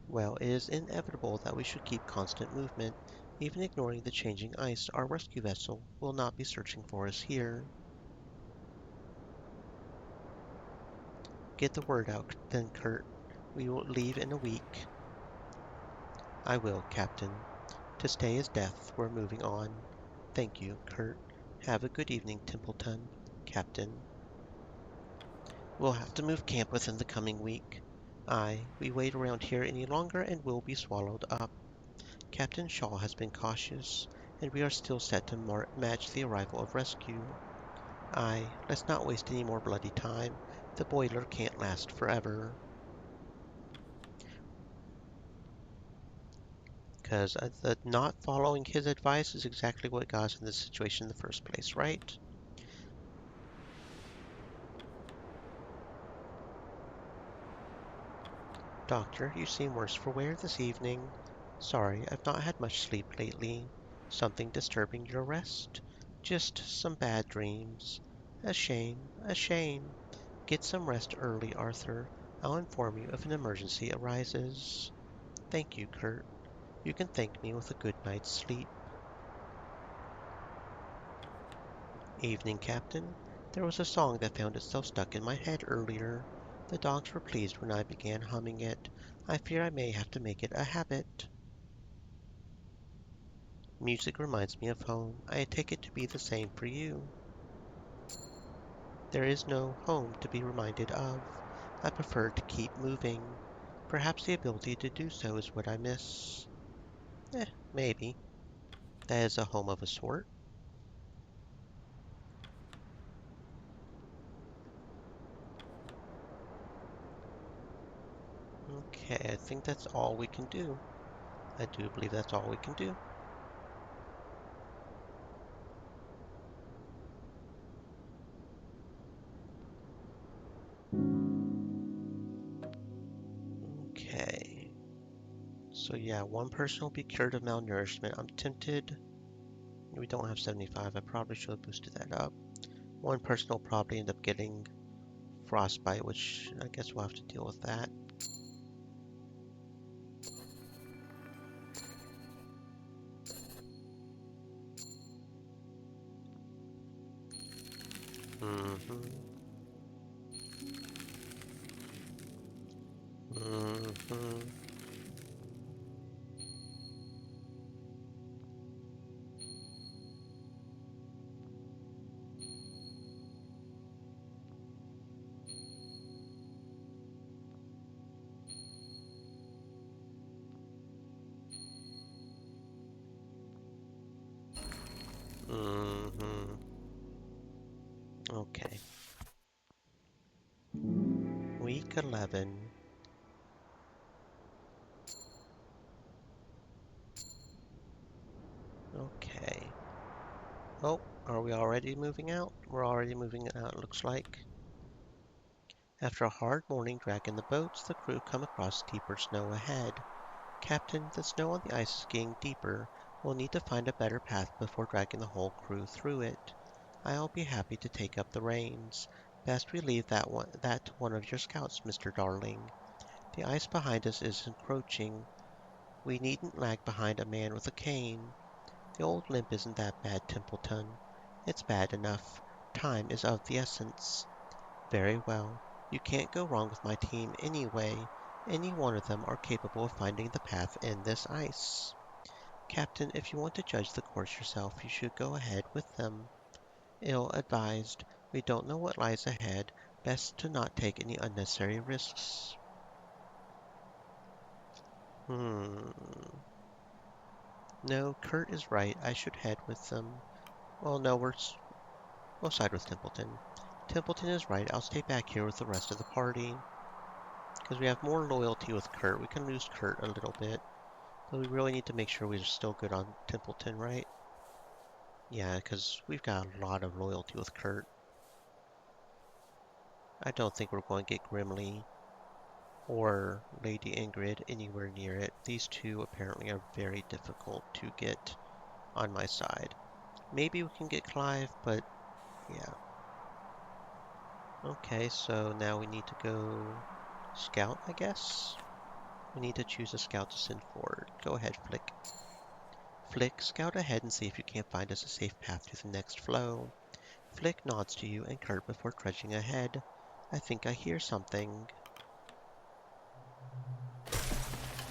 Speaker 1: Well, it is inevitable that we should keep constant movement. Even ignoring the changing ice, our rescue vessel will not be searching for us here. Get the word out, then, Kurt. We will leave in a week. I will, Captain. To stay is death. We're moving on. Thank you, Kurt. Have a good evening, Templeton. Captain. We'll have to move camp within the coming week. Aye, we wait around here any longer and we'll be swallowed up. Captain Shaw has been cautious, and we are still set to match the arrival of rescue. Aye, let's not waste any more bloody time. The boiler can't last forever. Because the not following his advice is exactly what got us in this situation in the first place, right? Doctor, you seem worse for wear this evening. Sorry, I've not had much sleep lately. Something disturbing your rest? Just some bad dreams. A shame, a shame. Get some rest early, Arthur. I'll inform you if an emergency arises. Thank you, Kurt. You can thank me with a good night's sleep. Evening, Captain. There was a song that found itself stuck in my head earlier. The dogs were pleased when I began humming it. I fear I may have to make it a habit. Music reminds me of home. I take it to be the same for you. There is no home to be reminded of. I prefer to keep moving. Perhaps the ability to do so is what I miss. Maybe. That is a home of a sort. Okay, I think that's all we can do. I do believe that's all we can do. Okay. So yeah, one person will be cured of malnourishment. I'm tempted. We don't have 75. I probably should have boosted that up. One person will probably end up getting frostbite, which I guess we'll have to deal with that. Mm-hmm. Mm-hmm. Okay. Week 11. Okay. Oh, are we already moving out? We're already moving out, it looks like. After a hard morning dragging the boats, the crew come across deeper snow ahead. Captain, the snow on the ice is getting deeper. We'll need to find a better path before dragging the whole crew through it. I'll be happy to take up the reins. Best we leave that to one of your scouts, Mr. Darling. The ice behind us is encroaching. We needn't lag behind a man with a cane. The old limp isn't that bad, Templeton. It's bad enough. Time is of the essence. Very well. You can't go wrong with my team anyway. Any one of them are capable of finding the path in this ice. Captain, if you want to judge the course yourself, you should go ahead with them. Ill-advised. We don't know what lies ahead. Best to not take any unnecessary risks. Hmm. No, Kurt is right. I should head with them. Well, no, we'll side with Templeton. Templeton is right. I'll stay back here with the rest of the party. Because we have more loyalty with Kurt. We can lose Kurt a little bit. But we really need to make sure we're still good on Templeton, right? Yeah, because we've got a lot of loyalty with Kurt. I don't think we're going to get Grimly or Lady Ingrid anywhere near it. These two apparently are very difficult to get on my side. Maybe we can get Clive, but yeah. Okay, so now we need to go scout, I guess? We need to choose a scout to send forward. Go ahead, Flick. Flick, scout ahead and see if you can't find us a safe path to the next flow. Flick nods to you and Kurt before trudging ahead. I think I hear something.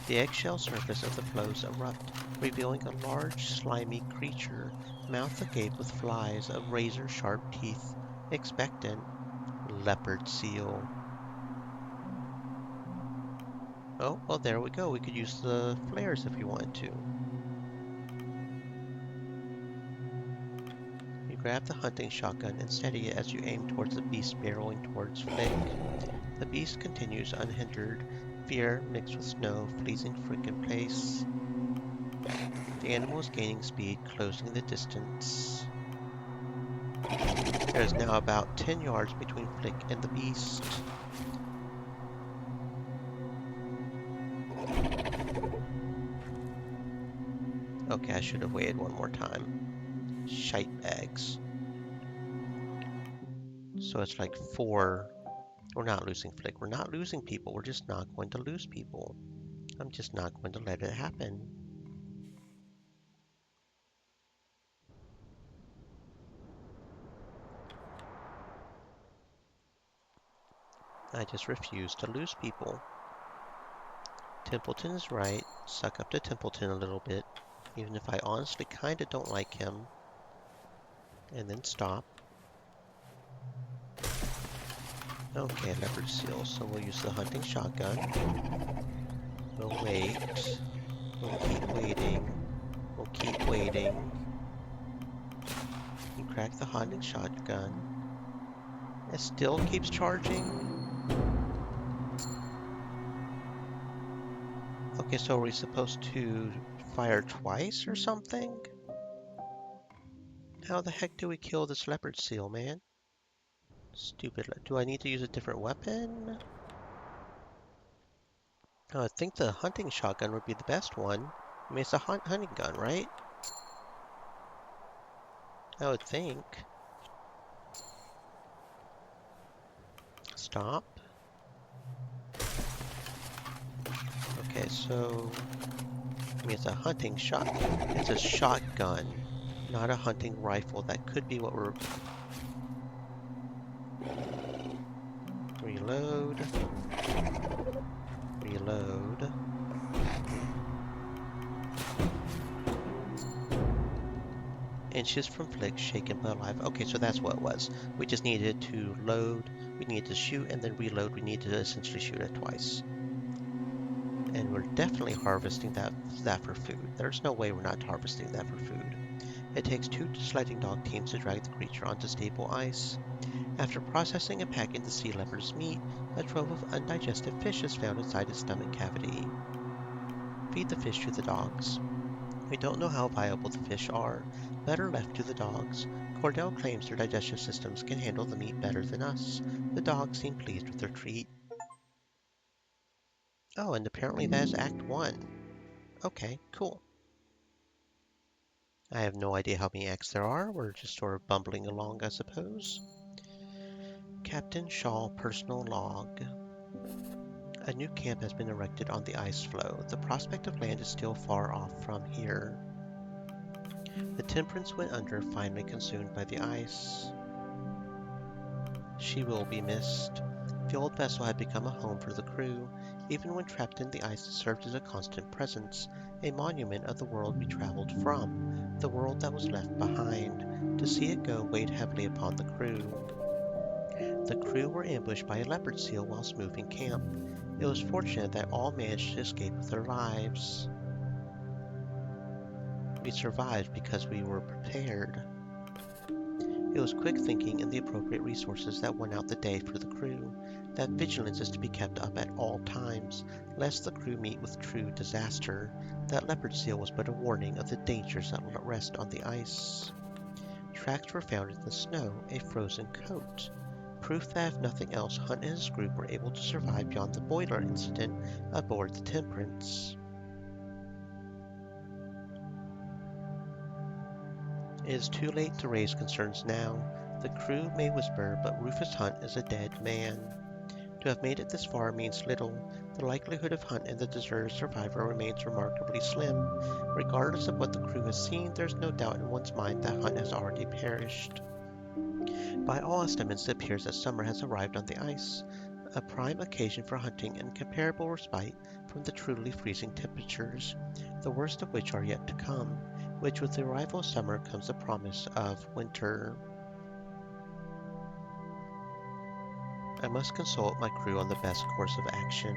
Speaker 1: The eggshell surface of the flows erupt, revealing a large, slimy creature, mouth agape with flies of razor-sharp teeth. Expectant. Leopard seal. Oh, well, there we go. We could use the flares if we wanted to. You grab the hunting shotgun and steady it as you aim towards the beast barreling towards Flick. The beast continues unhindered, fear mixed with snow freezing Frick in place. The animal is gaining speed, closing the distance. There is now about 10 yards between Flick and the beast. Okay, I should have waited one more time. Shite bags. So it's like 4. We're not losing Flick. We're not losing people. We're just not going to lose people. I'm just not going to let it happen. I just refuse to lose people. Templeton is right. Suck up to Templeton a little bit, even if I honestly kinda don't like him. And then stop. Okay, leopard seal, so we'll use the hunting shotgun. We'll wait. We'll keep waiting. We'll keep waiting. You crack the hunting shotgun. It still keeps charging. Okay, so are we supposed to fire twice or something? How the heck do we kill this leopard seal, man? Stupid. Do I need to use a different weapon? Oh, I think the hunting shotgun would be the best one. I mean, it's a hunting gun, right? I would think. Stop. Okay, so... I mean, it's a hunting shot. It's a shotgun, not a hunting rifle. That could be what we're... Reload. Reload. Inches from Flick, shaken but alive. Okay, so that's what it was. We just needed to load, we needed to shoot, and then reload. We needed to essentially shoot it twice. And we're definitely harvesting that for food. There's no way we're not harvesting that for food. It takes 2 sledding dog teams to drag the creature onto stable ice. After processing and packing the sea leopard's meat, a trove of undigested fish is found inside its stomach cavity. Feed the fish to the dogs. We don't know how viable the fish are. Better left to the dogs. Cordell claims their digestive systems can handle the meat better than us. The dogs seem pleased with their treat. Oh, and apparently that is Act 1. Okay, cool. I have no idea how many acts there are. We're just sort of bumbling along, I suppose. Captain Shaw personal log. A new camp has been erected on the ice floe. The prospect of land is still far off from here. The Temperance went under, finally consumed by the ice. She will be missed. The old vessel had become a home for the crew. Even when trapped in the ice, it served as a constant presence, a monument of the world we traveled from, the world that was left behind. To see it go weighed heavily upon the crew. The crew were ambushed by a leopard seal whilst moving camp. It was fortunate that all managed to escape with their lives. We survived because we were prepared. It was quick thinking and the appropriate resources that went out the day for the crew. That vigilance is to be kept up at all times, lest the crew meet with true disaster. That leopard seal was but a warning of the dangers that rest on the ice. Tracks were found in the snow, a frozen coat. Proof that if nothing else, Hunt and his group were able to survive beyond the boiler incident aboard the Temperance. It is too late to raise concerns now. The crew may whisper, but Rufus Hunt is a dead man. To have made it this far means little. The likelihood of Hunt and the deserted survivor remains remarkably slim. Regardless of what the crew has seen, there's no doubt in one's mind that Hunt has already perished. By all estimates, it appears that summer has arrived on the ice, a prime occasion for hunting and comparable respite from the truly freezing temperatures, the worst of which are yet to come, which with the arrival of summer comes the promise of winter. I must consult my crew on the best course of action.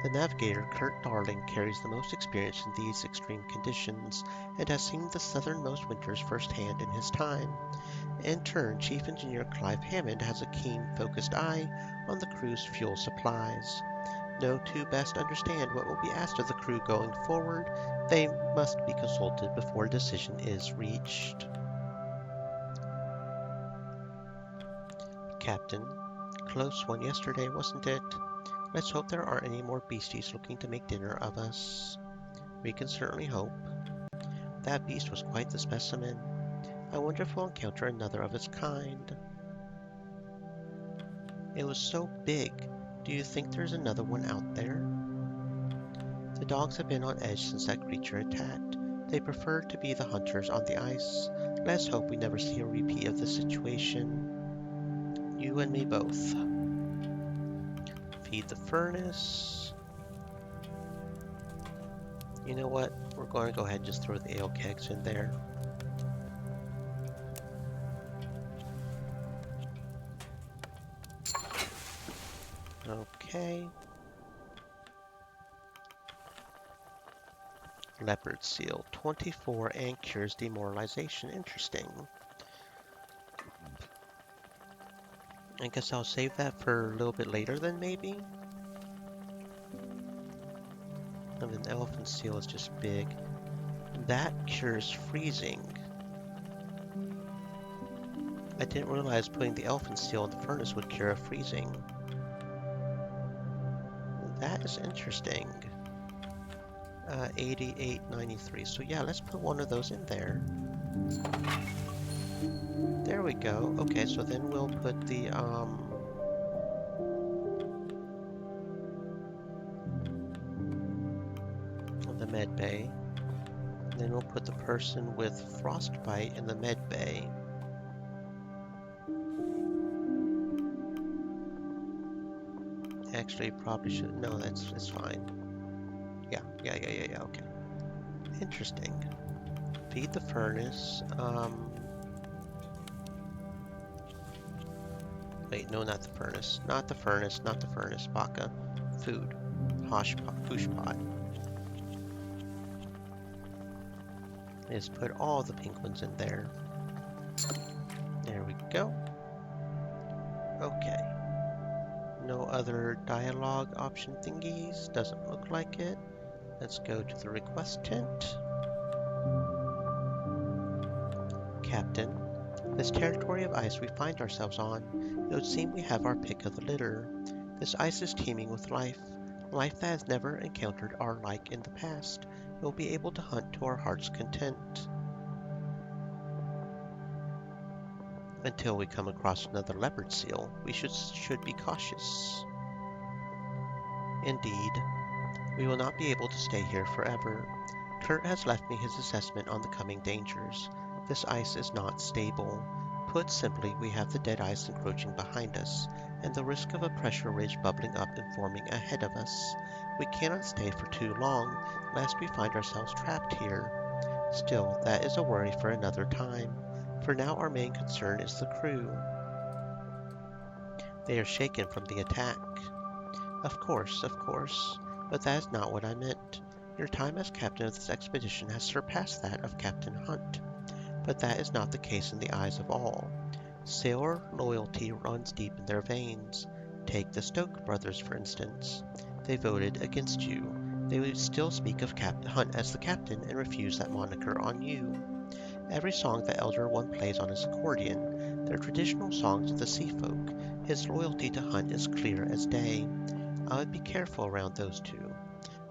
Speaker 1: The navigator, Kurt Darling, carries the most experience in these extreme conditions, and has seen the southernmost winters firsthand in his time. In turn, Chief Engineer Clive Hammond has a keen, focused eye on the crew's fuel supplies. No two best understand what will be asked of the crew going forward. They must be consulted before a decision is reached. Captain, close one yesterday, wasn't it? Let's hope there aren't any more beasties looking to make dinner of us. We can certainly hope. That beast was quite the specimen. I wonder if we'll encounter another of its kind. It was so big. Do you think there's another one out there? The dogs have been on edge since that creature attacked. They prefer to be the hunters on the ice. Let's hope we never see a repeat of the situation. You and me both. Feed the furnace. You know what? We're going to go ahead and just throw the ale kegs in there. Okay. Leopard seal, 24 and cures demoralization. Interesting. I guess I'll save that for a little bit later then, maybe? And then elephant seal is just big. That cures freezing. I didn't realize putting the elephant seal in the furnace would cure freezing. That is interesting. 88.93. So yeah, let's put one of those in there. There we go. Okay, so then we'll put the med bay. And then we'll put the person with frostbite in the med bay. Actually, probably should. No, that's fine. Yeah, okay. Interesting. Feed the furnace. Wait, no, not the furnace. Not the furnace, not the furnace. Baka. Food. Push pot. is put all the penguins in there. There we go. Okay. No other dialogue option thingies. Doesn't look like it. Let's go to the request tent. Captain, this territory of ice we find ourselves on, it would seem we have our pick of the litter. This ice is teeming with life, life that has never encountered our like in the past. We'll be able to hunt to our heart's content. Until we come across another leopard seal, we should be cautious. Indeed, we will not be able to stay here forever. Kurt has left me his assessment on the coming dangers. This ice is not stable. Put simply, we have the dead ice encroaching behind us, and the risk of a pressure ridge bubbling up and forming ahead of us. We cannot stay for too long, lest we find ourselves trapped here. Still, that is a worry for another time. For now our main concern is the crew. They are shaken from the attack. Of course, but that is not what I meant. Your time as captain of this expedition has surpassed that of Captain Hunt. But that is not the case in the eyes of all. Sailor loyalty runs deep in their veins. Take the Stoke brothers, for instance. They voted against you. They would still speak of Hunt as the captain and refuse that moniker on you. Every song that Elder One plays on his accordion, they're traditional songs of the sea folk. His loyalty to Hunt is clear as day. I would be careful around those two.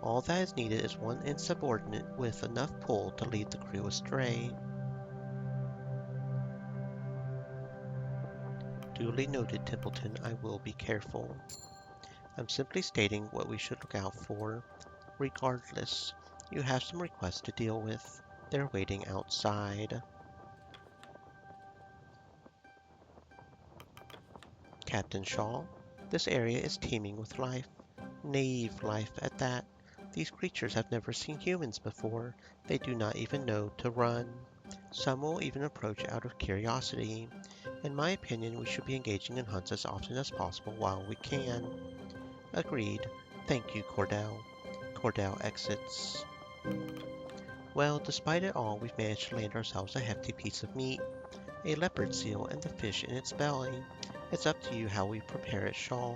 Speaker 1: All that is needed is one insubordinate with enough pull to lead the crew astray. Duly noted, Templeton, I will be careful. I'm simply stating what we should look out for. Regardless, you have some requests to deal with. They're waiting outside. Captain Shaw, this area is teeming with life. Naive life at that. These creatures have never seen humans before. They do not even know to run. Some will even approach out of curiosity. In my opinion, we should be engaging in hunts as often as possible while we can. Agreed. Thank you, Cordell. Cordell exits. Well, despite it all, we've managed to land ourselves a hefty piece of meat. A leopard seal and the fish in its belly. It's up to you how we prepare it, Shaw.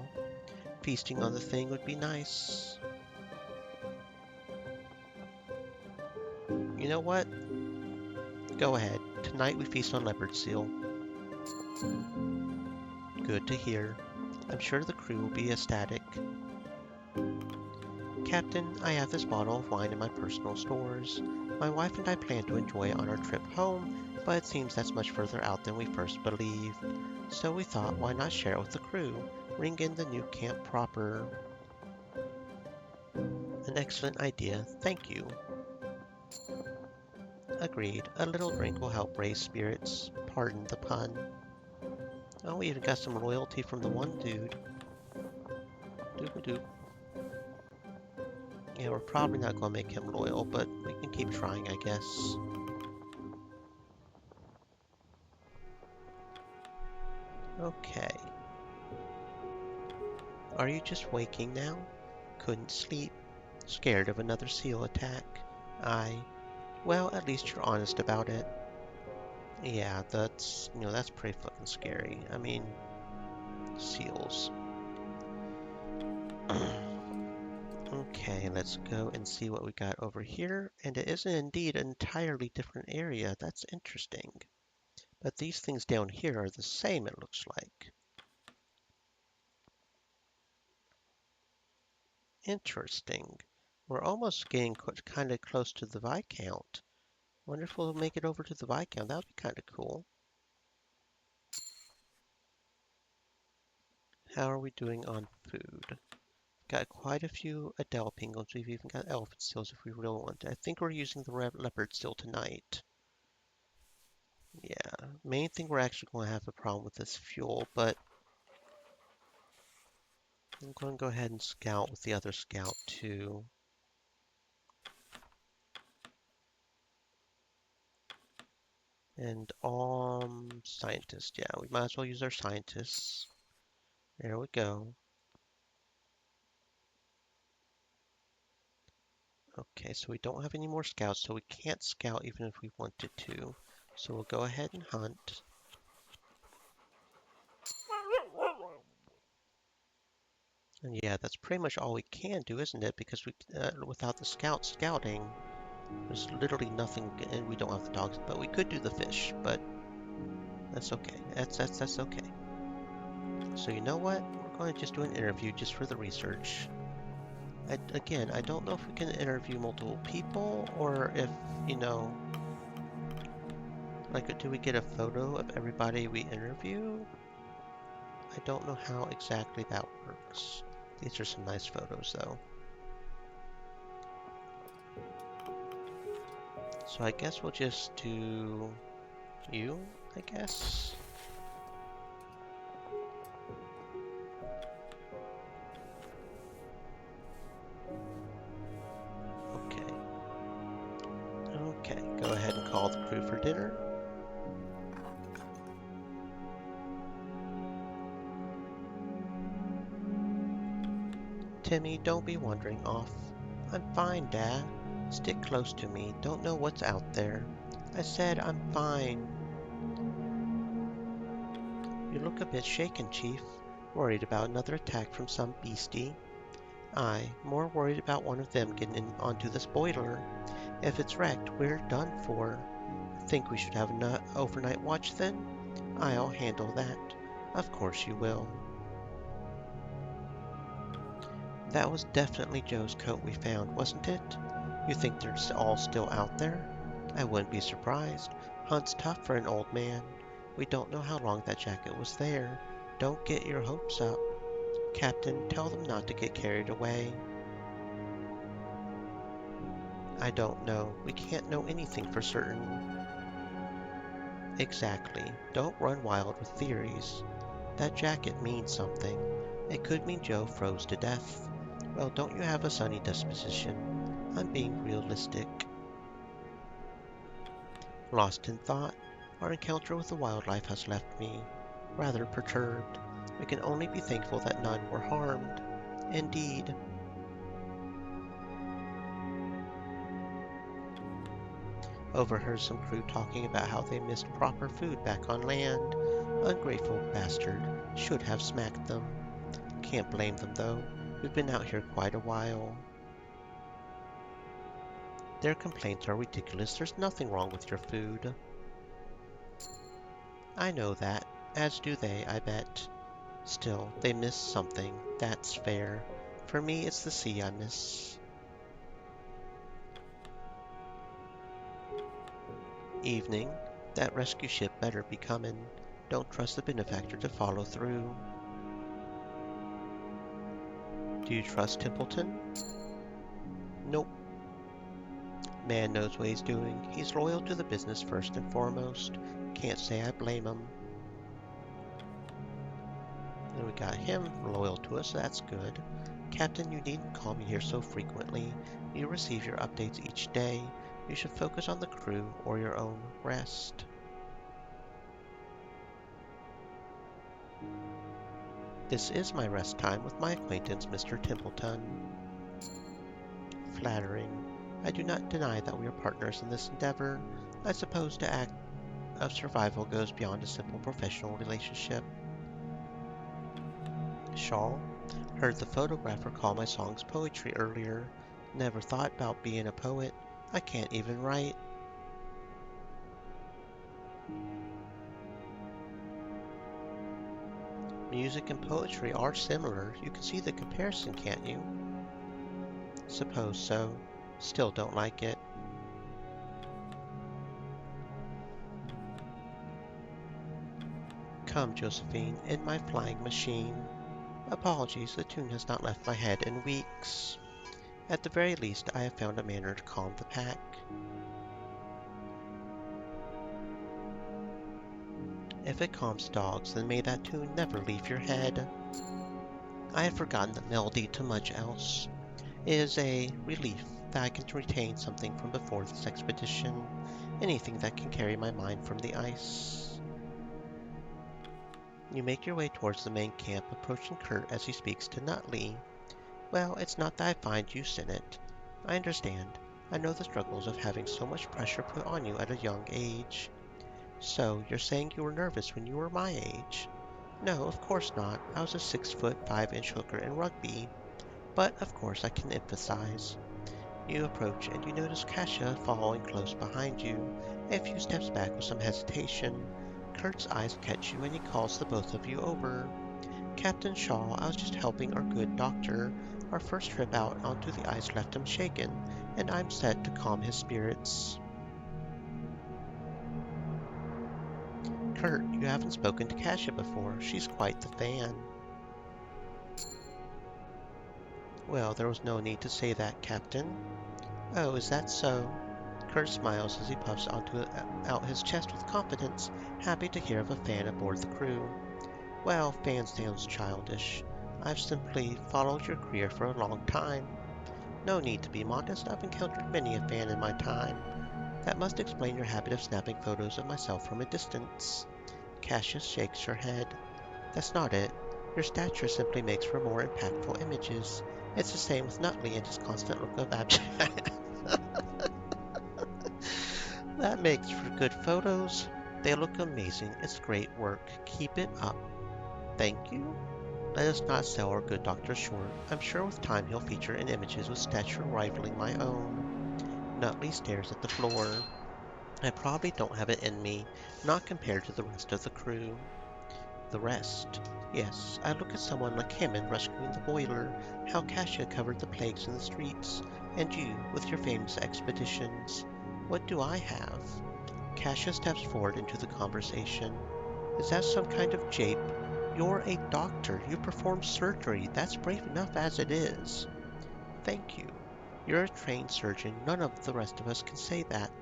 Speaker 1: Feasting on the thing would be nice. You know what? Go ahead. Tonight we feast on leopard seal. Good to hear. I'm sure the crew will be ecstatic. Captain, I have this bottle of wine in my personal stores. My wife and I plan to enjoy it on our trip home, but it seems that's much further out than we first believed. So we thought, why not share it with the crew? Ring in the new camp proper. An excellent idea, thank you. Agreed, a little drink will help raise spirits. Pardon the pun. Oh, we even got some royalty from the one dude. Doop-a-doop. Yeah, we're probably not going to make him loyal, but we can keep trying, I guess. Okay. Are you just waking now? Couldn't sleep? Scared of another seal attack? Aye. Well, at least you're honest about it. Yeah, that's pretty fucking scary. I mean, seals. Okay, let's go and see what we got over here. And it is indeed an entirely different area. That's interesting. But these things down here are the same, it looks like. Interesting. We're almost getting kind of close to the Viscount. Wonder if we'll make it over to the Viscount. That would be kind of cool. How are we doing on food? Got quite a few Adele penguins. We've even got elephant seals if we really want to. I think we're using the leopard seal tonight. Yeah, main thing we're actually going to have a problem with is fuel, but I'm going to go ahead and scout with the other scout too. And scientist, yeah, we might as well use our scientists. There we go. Okay, so we don't have any more scouts, so we can't scout even if we wanted to. So we'll go ahead and hunt. And yeah, that's pretty much all we can do, isn't it? Because without the scouting, there's literally nothing, and we don't have the dogs. But we could do the fish, but that's okay. That's okay. So you know what? We're going to just do an interview just for the research. Again, I don't know if we can interview multiple people or if, you know, like, do we get a photo of everybody we interview? I don't know how exactly that works. These are some nice photos, though. So I guess we'll just do you, I guess. Okay. Okay, go ahead and call the crew for dinner. Timmy, don't be wandering off. I'm fine, Dad. Stick close to me. Don't know what's out there. I said I'm fine. You look a bit shaken, Chief. Worried about another attack from some beastie. Aye, more worried about one of them getting onto the spoiler. If it's wrecked, we're done for. Think we should have an overnight watch then? I'll handle that. Of course you will. That was definitely Joe's coat we found, wasn't it? You think they're all still out there? I wouldn't be surprised. Hunt's tough for an old man. We don't know how long that jacket was there. Don't get your hopes up. Captain, tell them not to get carried away. I don't know. We can't know anything for certain. Exactly. Don't run wild with theories. That jacket means something. It could mean Joe froze to death. Well, don't you have a sunny disposition? I'm being realistic. Lost in thought, our encounter with the wildlife has left me rather perturbed. We can only be thankful that none were harmed. Indeed. Overheard some crew talking about how they missed proper food back on land. Ungrateful bastard. Should have smacked them. Can't blame them though. We've been out here quite a while. Their complaints are ridiculous. There's nothing wrong with your food. I know that, as do they, I bet. Still, they miss something. That's fair. For me, it's the sea I miss. Evening. That rescue ship better be comin'. Don't trust the benefactor to follow through. Do you trust Templeton? Nope. Man knows what he's doing. He's loyal to the business first and foremost. Can't say I blame him. And we got him loyal to us, so that's good. Captain, you needn't call me here so frequently. You receive your updates each day. You should focus on the crew or your own rest. This is my rest time with my acquaintance, Mr. Templeton. Flattering. I do not deny that we are partners in this endeavor. I suppose the act of survival goes beyond a simple professional relationship. Shaw. Heard the photographer call my songs poetry earlier. Never thought about being a poet. I can't even write. Music and poetry are similar. You can see the comparison, can't you? Suppose so. Still don't like it. Come, Josephine, in my flying machine. Apologies, the tune has not left my head in weeks. At the very least, I have found a manner to calm the pack. If it calms dogs, then may that tune never leave your head. I had forgotten the melody to much else. It is a relief that I can retain something from before this expedition, anything that can carry my mind from the ice. You make your way towards the main camp, approaching Kurt as he speaks to Nutley. Well, it's not that I find use in it. I understand. I know the struggles of having so much pressure put on you at a young age. So, you're saying you were nervous when you were my age? No, of course not. I was a 6 foot 5 inch hooker in rugby. But, of course, I can emphasize. You approach and you notice Kasia following close behind you, a few steps back with some hesitation. Kurt's eyes catch you and he calls the both of you over. Captain Shaw, I was just helping our good doctor. Our first trip out onto the ice left him shaken, and I'm set to calm his spirits. Kurt, you haven't spoken to Kasia before. She's quite the fan. Well, there was no need to say that, Captain. Oh, is that so? Kurt smiles as he puffs out his chest with confidence, happy to hear of a fan aboard the crew. Well, fan sounds childish. I've simply followed your career for a long time. No need to be modest, I've encountered many a fan in my time. That must explain your habit of snapping photos of myself from a distance. Cassius shakes her head. That's not it. Your stature simply makes for more impactful images. It's the same with Nutley and his constant look of abject. That makes for good photos. They look amazing. It's great work. Keep it up. Thank you. Let us not sell our good doctor short. I'm sure with time he'll feature in images with stature rivaling my own. Nutley stares at the floor. I probably don't have it in me, not compared to the rest of the crew. The rest? Yes, I look at someone like Hammond rescuing the boiler, how Kasia covered the plagues in the streets, and you with your famous expeditions. What do I have? Kasia steps forward into the conversation. Is that some kind of jape? You're a doctor. You perform surgery. That's brave enough as it is. Thank you. You're a trained surgeon. None of the rest of us can say that.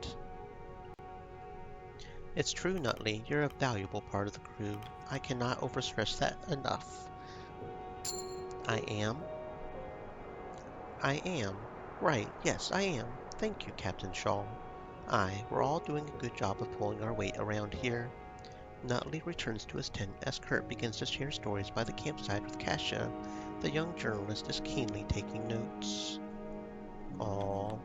Speaker 1: It's true, Nutley. You're a valuable part of the crew. I cannot overstress that enough. I am? I am. Right, yes, I am. Thank you, Captain Shaw. Aye, we're all doing a good job of pulling our weight around here. Nutley returns to his tent as Kurt begins to share stories by the campsite with Kasia. The young journalist is keenly taking notes. Aww.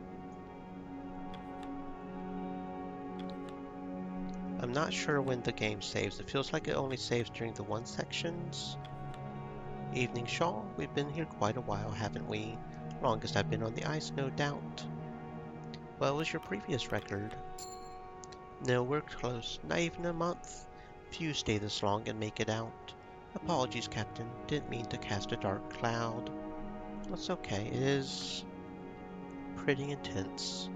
Speaker 1: I'm not sure when the game saves. It feels like it only saves during the one sections. Evening, Shaw. We've been here quite a while, haven't we? Longest I've been on the ice, no doubt. What was your previous record? No, we're close. Not even a month. Few stay this long and make it out. Apologies, Captain. Didn't mean to cast a dark cloud. That's okay. It is pretty intense.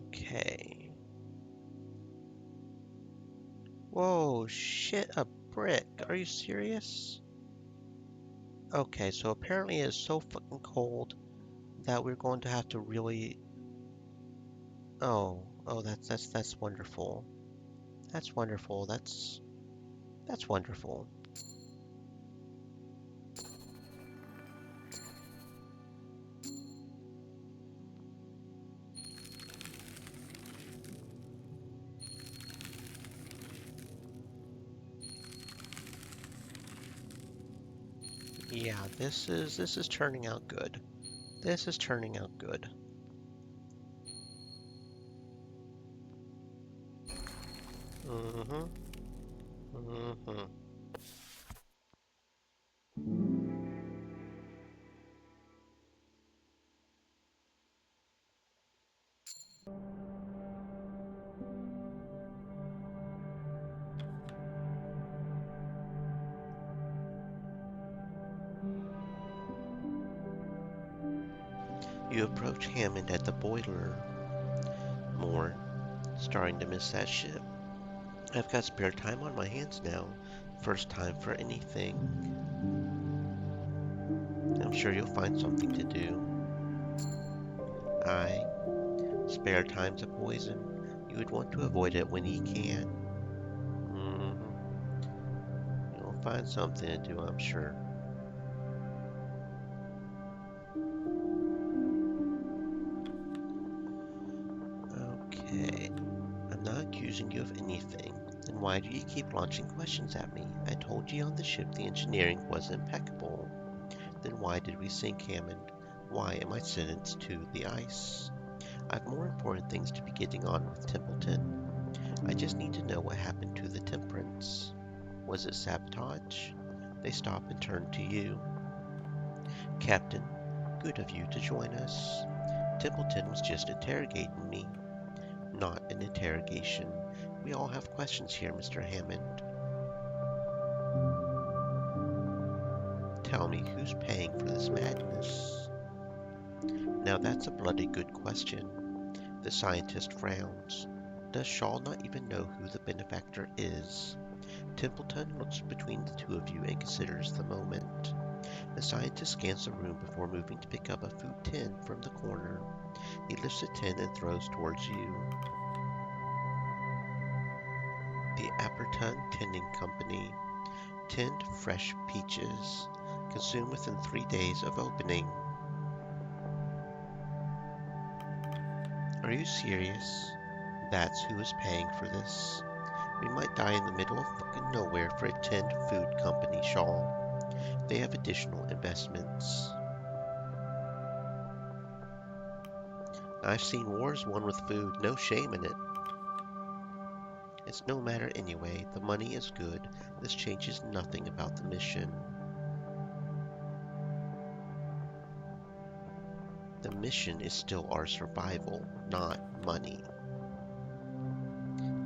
Speaker 1: Okay. Whoa, shit, a brick. Are you serious? Okay, so apparently it's so fucking cold that we're going to have to really... Oh, that's wonderful. That's wonderful. That's wonderful. Yeah, this is turning out good. This is turning out good. Mm-hmm. Mm-hmm. You approach Hammond at the boiler. Morn, starting to miss that ship. I've got spare time on my hands now. First time for anything. I'm sure you'll find something to do. Aye, spare time's a poison. You would want to avoid it when you can. Mm-hmm. You'll find something to do, I'm sure. Okay. I'm not accusing you of anything. Then why Why do you keep launching questions at me? I told you on the ship the engineering was impeccable. Then why did we sink, Hammond? Why am I sentenced to the ice? I've more important things to be getting on with, Templeton. I just need to know what happened to the Temperance. Was it sabotage? They stop and turn to you. Captain, good of you to join us. Templeton was just interrogating me. Not an interrogation. We all have questions here, Mr. Hammond. Tell me, who's paying for this madness? Now that's a bloody good question. The scientist frowns. Does Shaw not even know who the benefactor is? Templeton looks between the two of you and considers the moment. The scientist scans the room before moving to pick up a food tin from the corner. He lifts the tin and throws towards you. The Apperton Tinning Company. Tinned fresh peaches. Consumed within 3 days of opening. Are you serious? That's who is paying for this. We might die in the middle of fucking nowhere for a tinned food company, Shaw. They have additional investments. I've seen wars won with food, no shame in it. It's no matter anyway, the money is good. This changes nothing about the mission. The mission is still our survival, not money.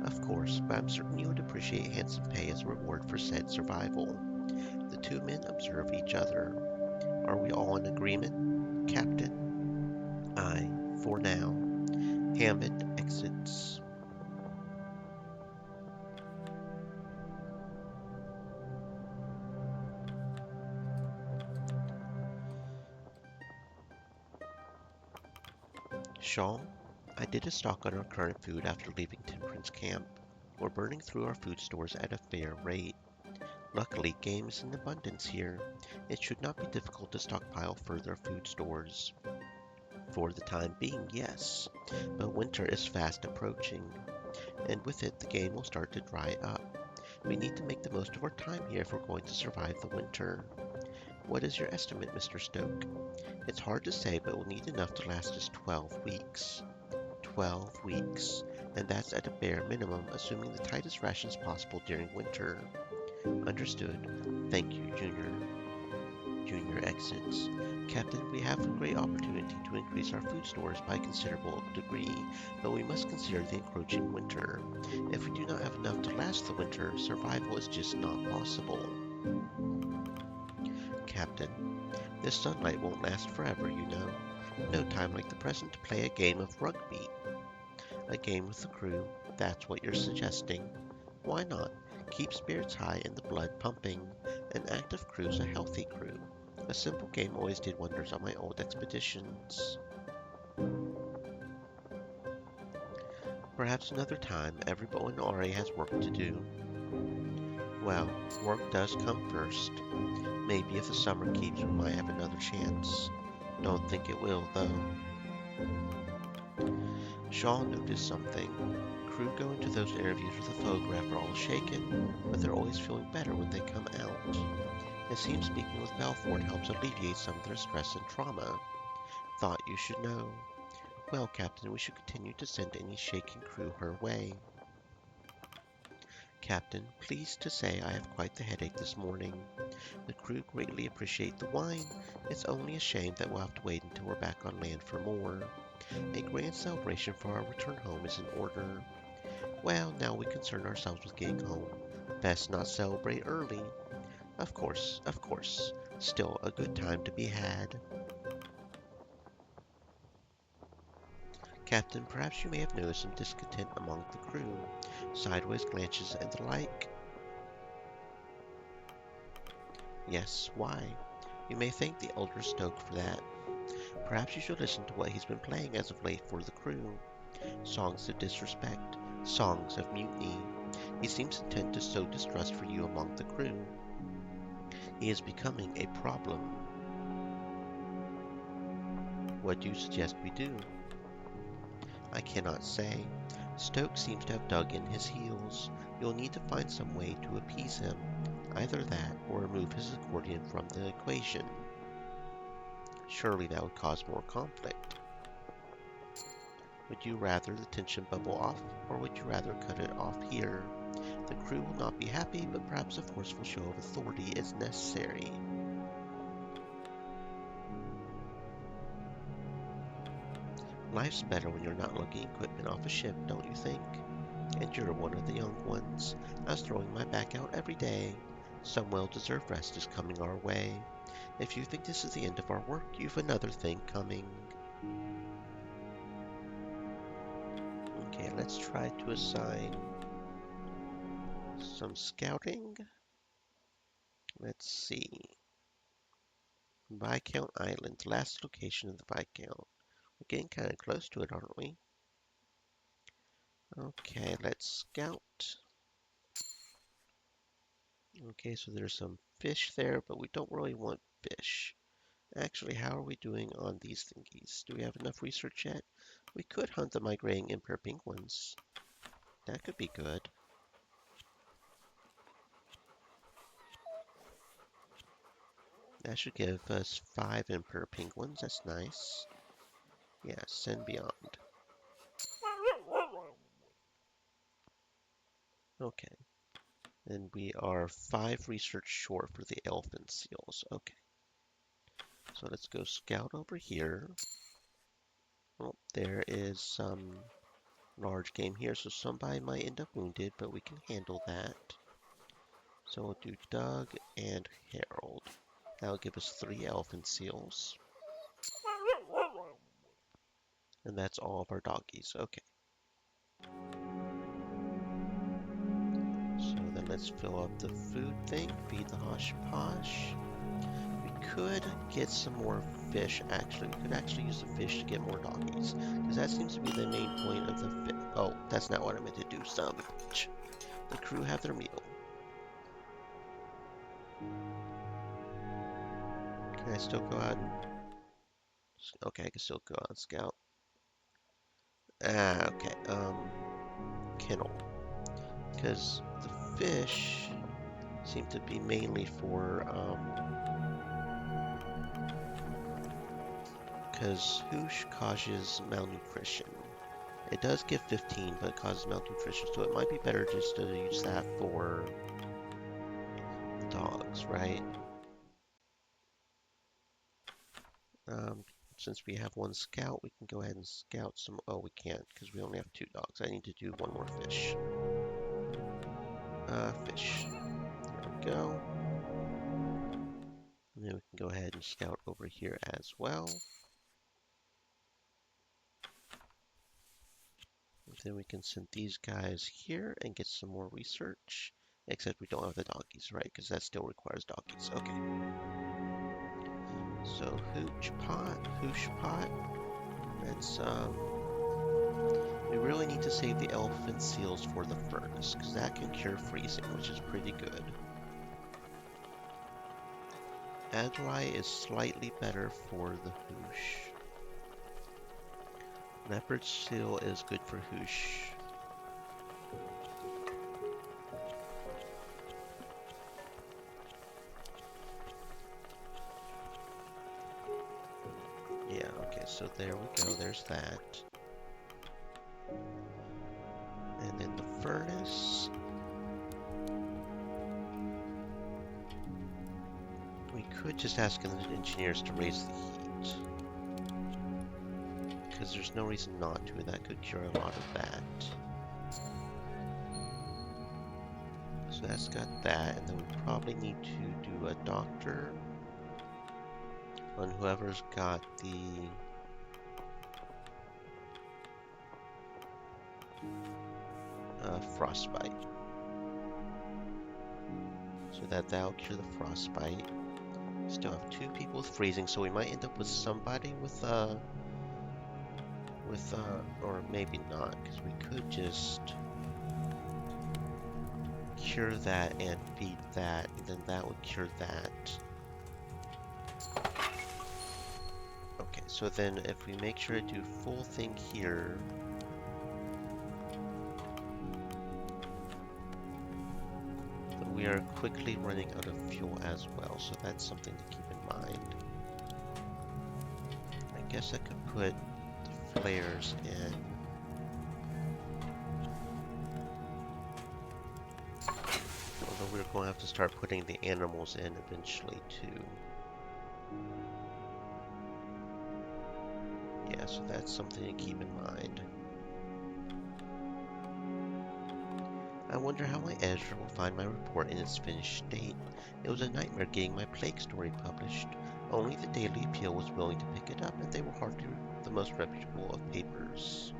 Speaker 1: Of course, but I'm certain you would appreciate handsome pay as a reward for said survival. The two men observe each other. Are we all in agreement, Captain? Aye, for now. Hammond exits. Shaw, I did a stock on our current food after leaving Temperance Camp. We're burning through our food stores at a fair rate. Luckily, game is in abundance here. It should not be difficult to stockpile further food stores. For the time being, yes, but winter is fast approaching, and with it the game will start to dry up. We need to make the most of our time here if we're going to survive the winter. What is your estimate, Mr. Stoke? It's hard to say, but we'll need enough to last us 12 weeks. 12 weeks, and that's at a bare minimum, assuming the tightest rations possible during winter. Understood. Thank you, Junior. Junior exits. Captain, we have a great opportunity to increase our food stores by a considerable degree, but we must consider the encroaching winter. If we do not have enough to last the winter, survival is just not possible. Captain, this sunlight won't last forever, you know. No time like the present to play a game of rugby. A game with the crew, that's what you're suggesting. Why not? Keep spirits high and the blood pumping. An active crew's a healthy crew. A simple game always did wonders on my old expeditions. Perhaps another time. Every bow and RA has work to do. Well, work does come first. Maybe if the summer keeps, we might have another chance. Don't think it will, though. Shaw noticed something. Crew go into those interviews with the photograph are all shaken, but they're always feeling better when they come out. It seems speaking with Belfort helps alleviate some of their stress and trauma. Thought you should know. Well, Captain, we should continue to send any shaken crew her way. Captain, pleased to say I have quite the headache this morning. The crew greatly appreciate the wine. It's only a shame that we'll have to wait until we're back on land for more. A grand celebration for our return home is in order. Well, now we concern ourselves with getting home. Best not celebrate early. Of course, of course. Still a good time to be had. Captain, perhaps you may have noticed some discontent among the crew. Sideways glances and the like. Yes, why? You may thank the elder Stoke for that. Perhaps you should listen to what he's been playing as of late for the crew. Songs of disrespect, songs of mutiny. He seems intent to sow distrust for you among the crew. He is becoming a problem. What do you suggest we do? I cannot say. Stokes seems to have dug in his heels. You'll need to find some way to appease him. Either that, or remove his accordion from the equation. Surely that would cause more conflict. Would you rather the tension bubble off, or would you rather cut it off here? The crew will not be happy, but perhaps a forceful show of authority is necessary. Life's better when you're not lugging equipment off a ship, don't you think? And you're one of the young ones. I was throwing my back out every day. Some well-deserved rest is coming our way. If you think this is the end of our work, you've another thing coming. Okay, let's try to assign some scouting. Let's see. Viscount Island, last location of the Viscount. We're getting kind of close to it, aren't we? Okay, let's scout. Okay, so there's some fish there, but we don't really want fish. Actually, how are we doing on these thingies? Do we have enough research yet? We could hunt the migrating emperor penguins. That could be good. That should give us 5 emperor penguins. That's nice. Yeah, send beyond. Okay. And we are 5 research short for the elephant seals. Okay. So let's go scout over here. Well, there is some large game here, so somebody might end up wounded, but we can handle that. So we'll do Doug and Harold. That'll give us 3 elephant seals. And that's all of our doggies. Okay. So then let's fill up the food thing. Feed the Hosh Posh. We could get some more fish, actually. We could actually use the fish to get more doggies. Because that seems to be the main point of the fish. Oh, that's not what I meant to do, son of a bitch. The crew have their meal. Can I still go out and... Okay, I can still go out and scout. Ah, okay. Kennel. Because the fish seem to be mainly for, because hoosh causes malnutrition. It does give 15, but it causes malnutrition, so it might be better just to use that for dogs, right? Since we have 1 scout, we can go ahead and scout some... Oh, we can't, because we only have 2 dogs. I need to do 1 more fish. Fish. There we go. And then we can go ahead and scout over here as well. And then we can send these guys here and get some more research. Except we don't have the doggies, right? Because that still requires doggies. Okay. So, hoosh pot. Let's, we really need to save the elephant seals for the furnace, because that can cure freezing, which is pretty good. Adlai is slightly better for the hoosh. Leopard seal is good for hoosh. Yeah, okay, so there we go, there's that. And then the furnace. We could just ask the engineers to raise the heat. Because there's no reason not to, that could cure a lot of that. So that's got that, and then we probably need to do a doctor on whoever's got the frostbite. So that'll cure the frostbite. Still have 2 people with freezing, so we might end up with somebody with or maybe not, because we could just cure that and feed that, and then that would cure that. Okay, so then if we make sure to do full thing here, we are quickly running out of fuel as well, so that's something to keep in mind. I guess I could put the flares in. Although we're going to have to start putting the animals in eventually too. Yeah, so that's something to keep in mind. I wonder how my editor will find my report in its finished state. It was a nightmare getting my plague story published. Only the Daily Appeal was willing to pick it up, and they were hardly the most reputable of papers.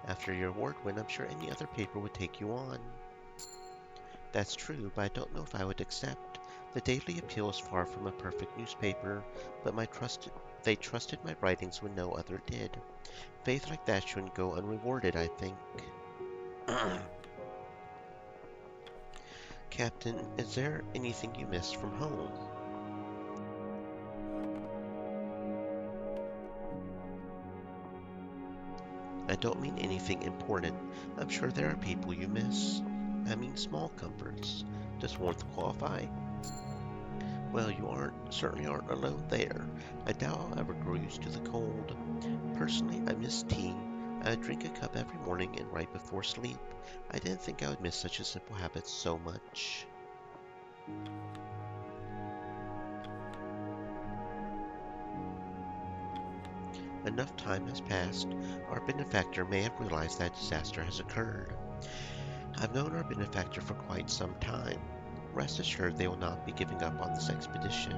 Speaker 1: After your award win, I'm sure any other paper would take you on. That's true, but I don't know if I would accept. The Daily Appeal is far from a perfect newspaper, but they trusted my writings when no other did. Faith like that shouldn't go unrewarded, I think. Captain, is there anything you missed from home? I don't mean anything important. I'm sure there are people you miss. I mean small comforts. Does warmth qualify? Well, certainly aren't alone there. I doubt I'll ever grow used to the cold. Personally, I miss tea. I drink a cup every morning and right before sleep. I didn't think I would miss such a simple habit so much. Enough time has passed. Our benefactor may have realized that disaster has occurred. I've known our benefactor for quite some time. Rest assured they will not be giving up on this expedition.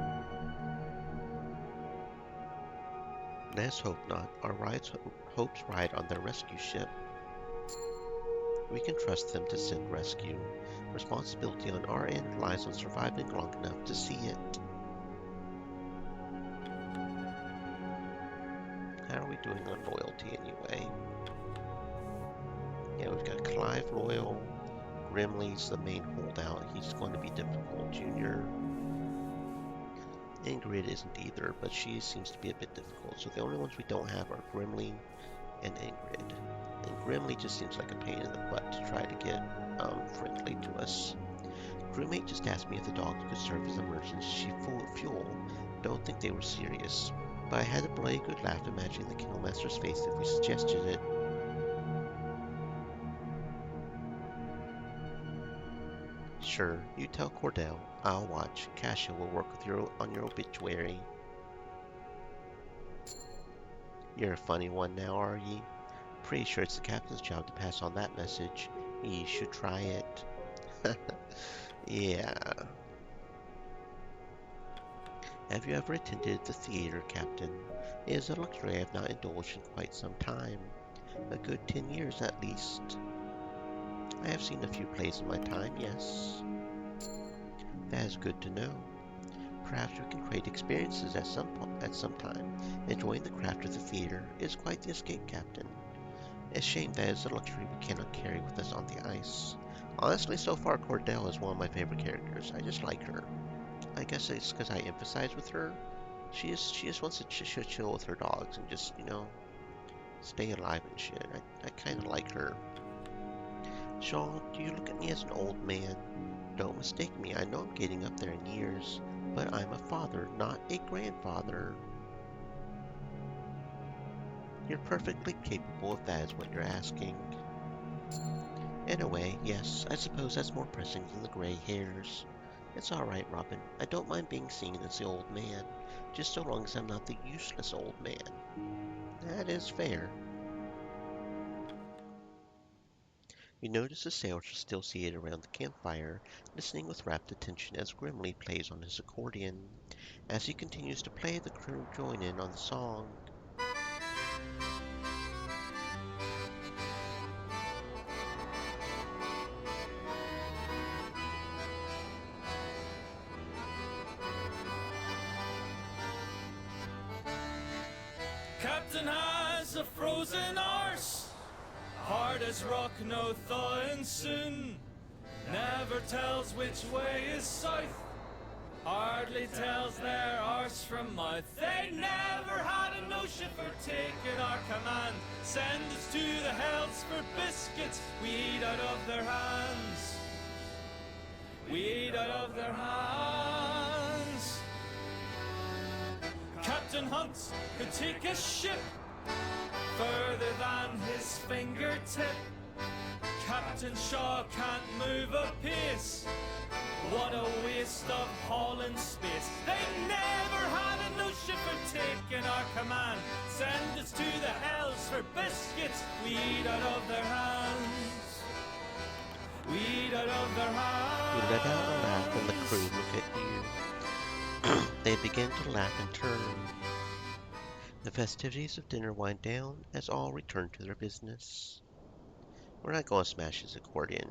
Speaker 1: Let's hope not. Our hopes ride on their rescue ship. We can trust them to send rescue. Responsibility on our end lies on surviving long enough to see it. How are we doing on loyalty anyway? Yeah, we've got Clive loyal. Grimly's the main holdout. He's going to be difficult. Junior. Ingrid isn't either, but she seems to be a bit difficult. So the only ones we don't have are Grimly and Ingrid. And Grimly just seems like a pain in the butt to try to get friendly to us. Crewmate just asked me if the dogs could serve as emergency fuel. Don't think they were serious. But I had a bloody good laugh imagining the Kennelmaster's face if we suggested it. Sure, you tell Cordell. I'll watch. Cassia will work with on your obituary. You're a funny one now, are ye? Pretty sure it's the captain's job to pass on that message. Ye should try it. Yeah. Have you ever attended the theater, Captain? It is a luxury I have not indulged in quite some time. A good 10 years at least. I have seen a few plays in my time, yes. That is good to know. Perhaps we can create experiences at some time. Enjoying the craft of the theater is quite the escape, Captain. It's a shame that is a luxury we cannot carry with us on the ice. Honestly, so far Cordell is one of my favorite characters. I just like her. I guess it's because I emphasize with her. She just wants to chill with her dogs and just, stay alive and shit. I kind of like her. Sean, do you look at me as an old man? Don't mistake me. I know I'm getting up there in years, but I'm a father, not a grandfather. You're perfectly capable if that is what you're asking. In a way, yes, I suppose that's more pressing than the gray hairs. It's all right, Robin. I don't mind being seen as the old man, just so long as I'm not the useless old man. That is fair. You notice the sailors are still seated around the campfire, listening with rapt attention as Grimly plays on his accordion. As he continues to play, the crew join in on the song.
Speaker 3: Captain has a frozen arse, hard as rock, no thawing soon. Never tells which way is south, hardly tells their arse from mouth. They never had a notion for taking our command. Send us to the hells for biscuits we eat out of their hands. out of their hands. Captain Hunt could take a ship further than his fingertip. Captain Shaw can't move a pace. What a waste of hauling space. They never had a notion for taking our command. Send us to the hells for biscuits. We eat out of their hands. We eat out of their hands.
Speaker 1: You let out a laugh and the crew look at you. They begin to laugh in turn. The festivities of dinner wind down as all return to their business. We're not going to smash his accordion.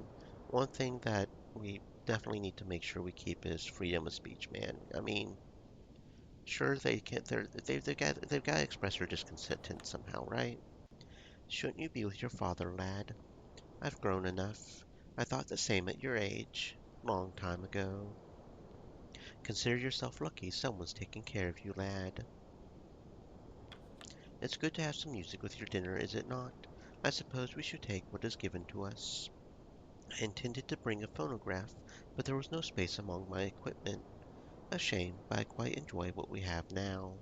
Speaker 1: One thing that we definitely need to make sure we keep is freedom of speech, man. I mean, sure they can. They've got to express their discontent somehow, right? Shouldn't you be with your father, lad? I've grown enough. I thought the same at your age, long time ago. Consider yourself lucky someone's taking care of you, lad. It's good to have some music with your dinner, is it not? I suppose we should take what is given to us. I intended to bring a phonograph, but there was no space among my equipment. A shame, but I quite enjoy what we have now.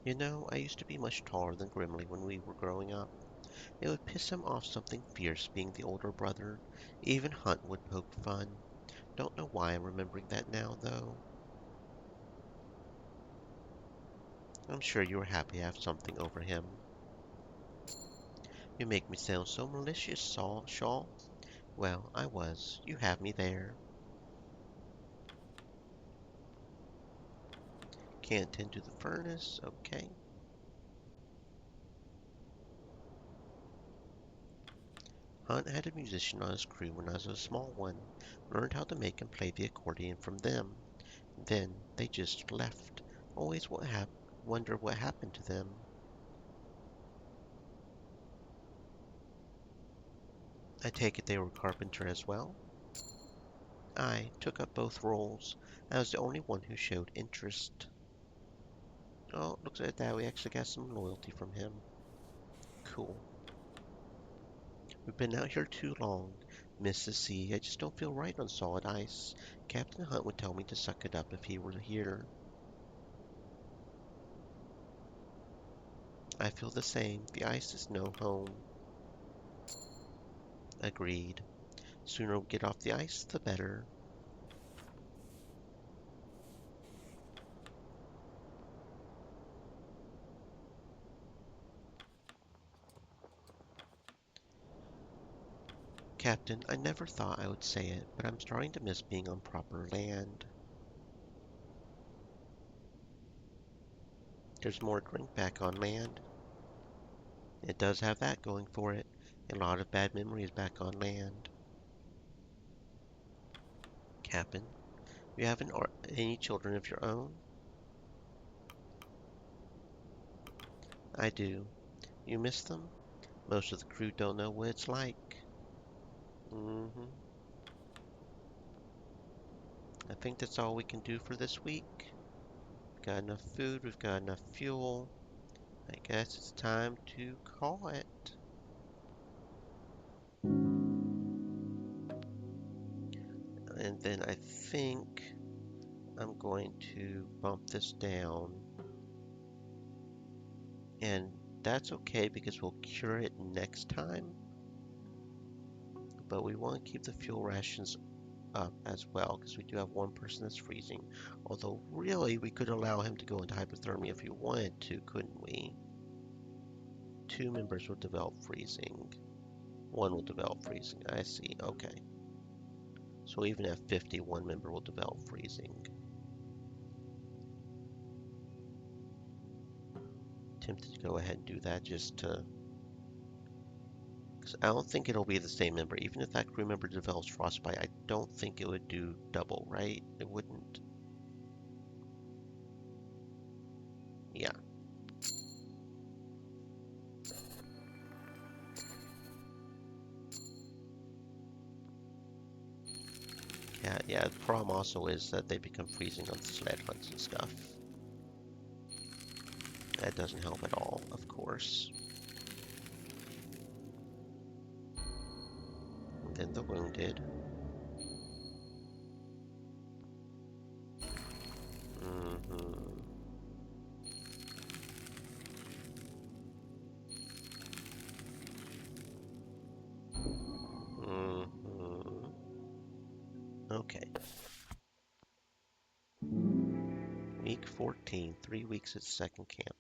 Speaker 1: You know, I used to be much taller than Grimly when we were growing up. It would piss him off something fierce being the older brother. Even Hunt would poke fun. Don't know why I'm remembering that now, though. I'm sure you are happy to have something over him. You make me sound so malicious, Shaw. Well, I was. You have me there. Can't tend to the furnace. Okay. Hunt had a musician on his crew when I was a small one. Learned how to make and play the accordion from them. Then they just left. Always wonder what happened to them. I take it they were carpenter as well? I took up both roles. I was the only one who showed interest. Oh, looks like that we actually got some loyalty from him. Cool. We've been out here too long. Mrs. C, I just don't feel right on solid ice. Captain Hunt would tell me to suck it up if he were here. I feel the same. The ice is no home. Agreed. Sooner we get off the ice, the better. Captain, I never thought I would say it, but I'm starting to miss being on proper land. There's more drink back on land. It does have that going for it. A lot of bad memories back on land. Captain, you haven't any children of your own? I do. You miss them? Most of the crew don't know what it's like. Mm-hmm. I think that's all we can do for this week. We've got enough food, we've got enough fuel. I guess it's time to call it. And then I think I'm going to bump this down. And that's okay because we'll cure it next time. But we want to keep the fuel rations up as well because we do have one person that's freezing. Although really we could allow him to go into hypothermia if we wanted to, couldn't we? 2 members will develop freezing. 1 will develop freezing. I see. Okay. So even at 50, 1 member will develop freezing. Tempted to go ahead and do that just to... Because I don't think it'll be the same member. Even if that crew member develops frostbite, I don't think it would do double, right? It wouldn't. Yeah. Yeah, the problem also is that they become freezing on sled hunts and stuff. That doesn't help at all, of course. then the wounded. Okay. Week 14, 3 weeks at second camp.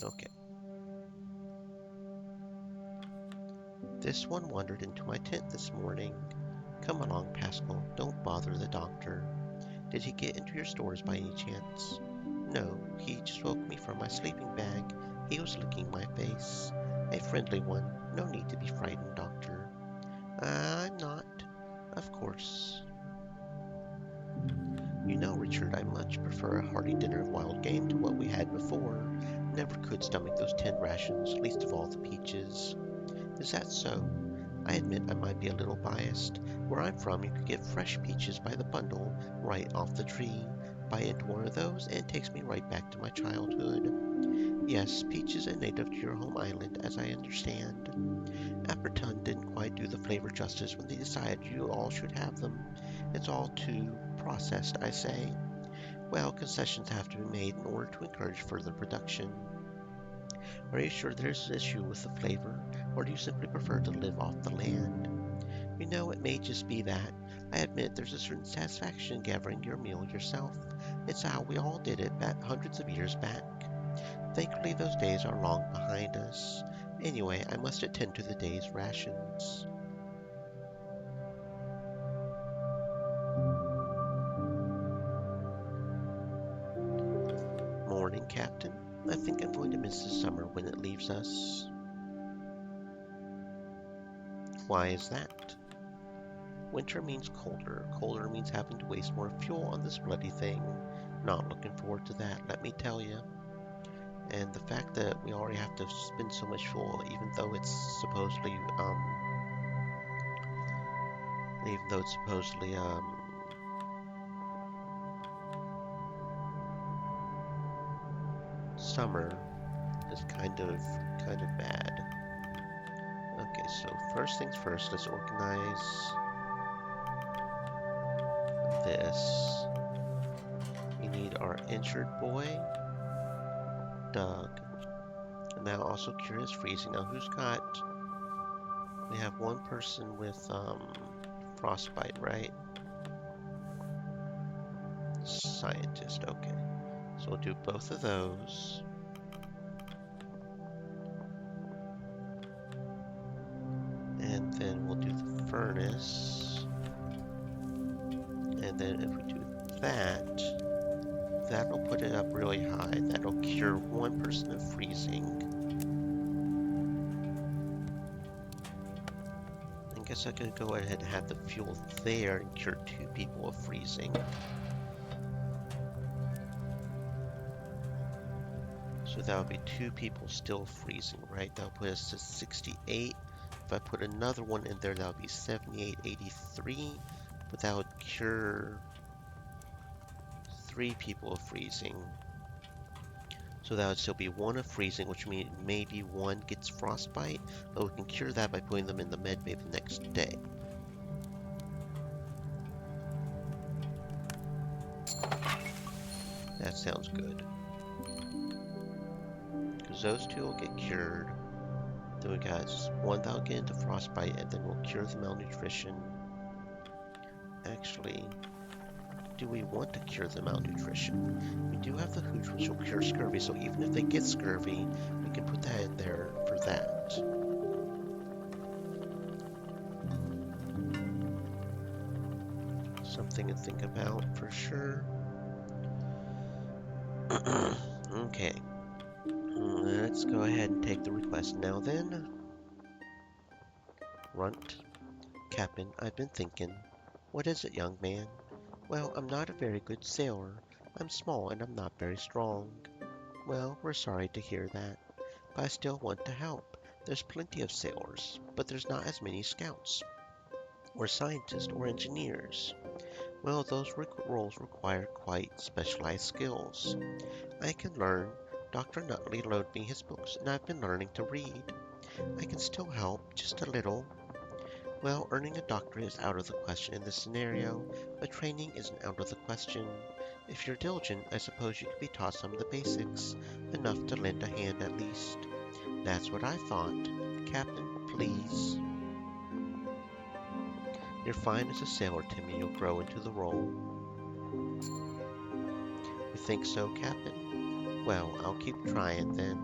Speaker 1: Okay. This one wandered into my tent this morning. Come along, Pascal. Don't bother the doctor. Did he get into your stores by any chance? No, he just woke me from my sleeping bag. He was licking my face. A friendly one. No need to be frightened, doctor. I'm not. Of course. You know, Richard, I much prefer a hearty dinner of wild game to what we had before. Never could stomach those tinned rations, least of all the peaches. Is that so? I admit I might be a little biased. Where I'm from, you could get fresh peaches by the bundle, right off the tree. Bite into one of those, and it takes me right back to my childhood. Yes, peach is a native to your home island, as I understand. Apperton didn't quite do the flavor justice when they decided you all should have them. It's all too processed, I say. Well, concessions have to be made in order to encourage further production. Are you sure there's an issue with the flavor, or do you simply prefer to live off the land? You know, it may just be that. I admit there's a certain satisfaction in gathering your meal yourself. It's how we all did it back hundreds of years back. Thankfully, those days are long behind us. Anyway, I must attend to the day's rations. Morning, Captain. I think I'm going to miss the summer when it leaves us. Why is that? Winter means colder. Colder means having to waste more fuel on this bloody thing. Not looking forward to that, let me tell you. And the fact that we already have to spend so much fuel, even though it's supposedly, summer, is kind of bad. Okay, so first things first, let's organize this. We need our injured boy, Doug. And now also cure his freezing. Now who's got... We have one person with frostbite, right? Scientist, okay. So we'll do both of those. And then we'll do the furnace. And then if we do that, that'll put it up really high. That'll cure one person of freezing. I guess I could go ahead and have the fuel there and cure 2 people of freezing. So that would be 2 people still freezing, right? That'll put us to 68. If I put another one in there, that would be 78, 83. But that would cure 3 people of freezing. So that would still be 1 of freezing, which means maybe 1 gets frostbite, but we can cure that by putting them in the med bay the next day. That sounds good. Because those 2 will get cured. Then we got 1 that'll get into frostbite, and then we'll cure the malnutrition. Actually, do we want to cure the malnutrition? We do have the hooch, which will cure scurvy, so even if they get scurvy, we can put that in there for that. Something to think about for sure. Okay. Let's go ahead and take the request now then. Runt. Captain, I've been thinking. What is it, young man? Well, I'm not a very good sailor. I'm small and I'm not very strong. Well, we're sorry to hear that, but I still want to help. There's plenty of sailors, but there's not as many scouts, or scientists, or engineers. Well, those roles require quite specialized skills. I can learn, Dr. Nutley loaned me his books, and I've been learning to read. I can still help, just a little. Well, earning a doctorate is out of the question in this scenario, but training isn't out of the question. If you're diligent, I suppose you could be taught some of the basics, enough to lend a hand at least. That's what I thought. Captain, please. You're fine as a sailor, Timmy. You'll grow into the role. You think so, Captain? Well, I'll keep trying then.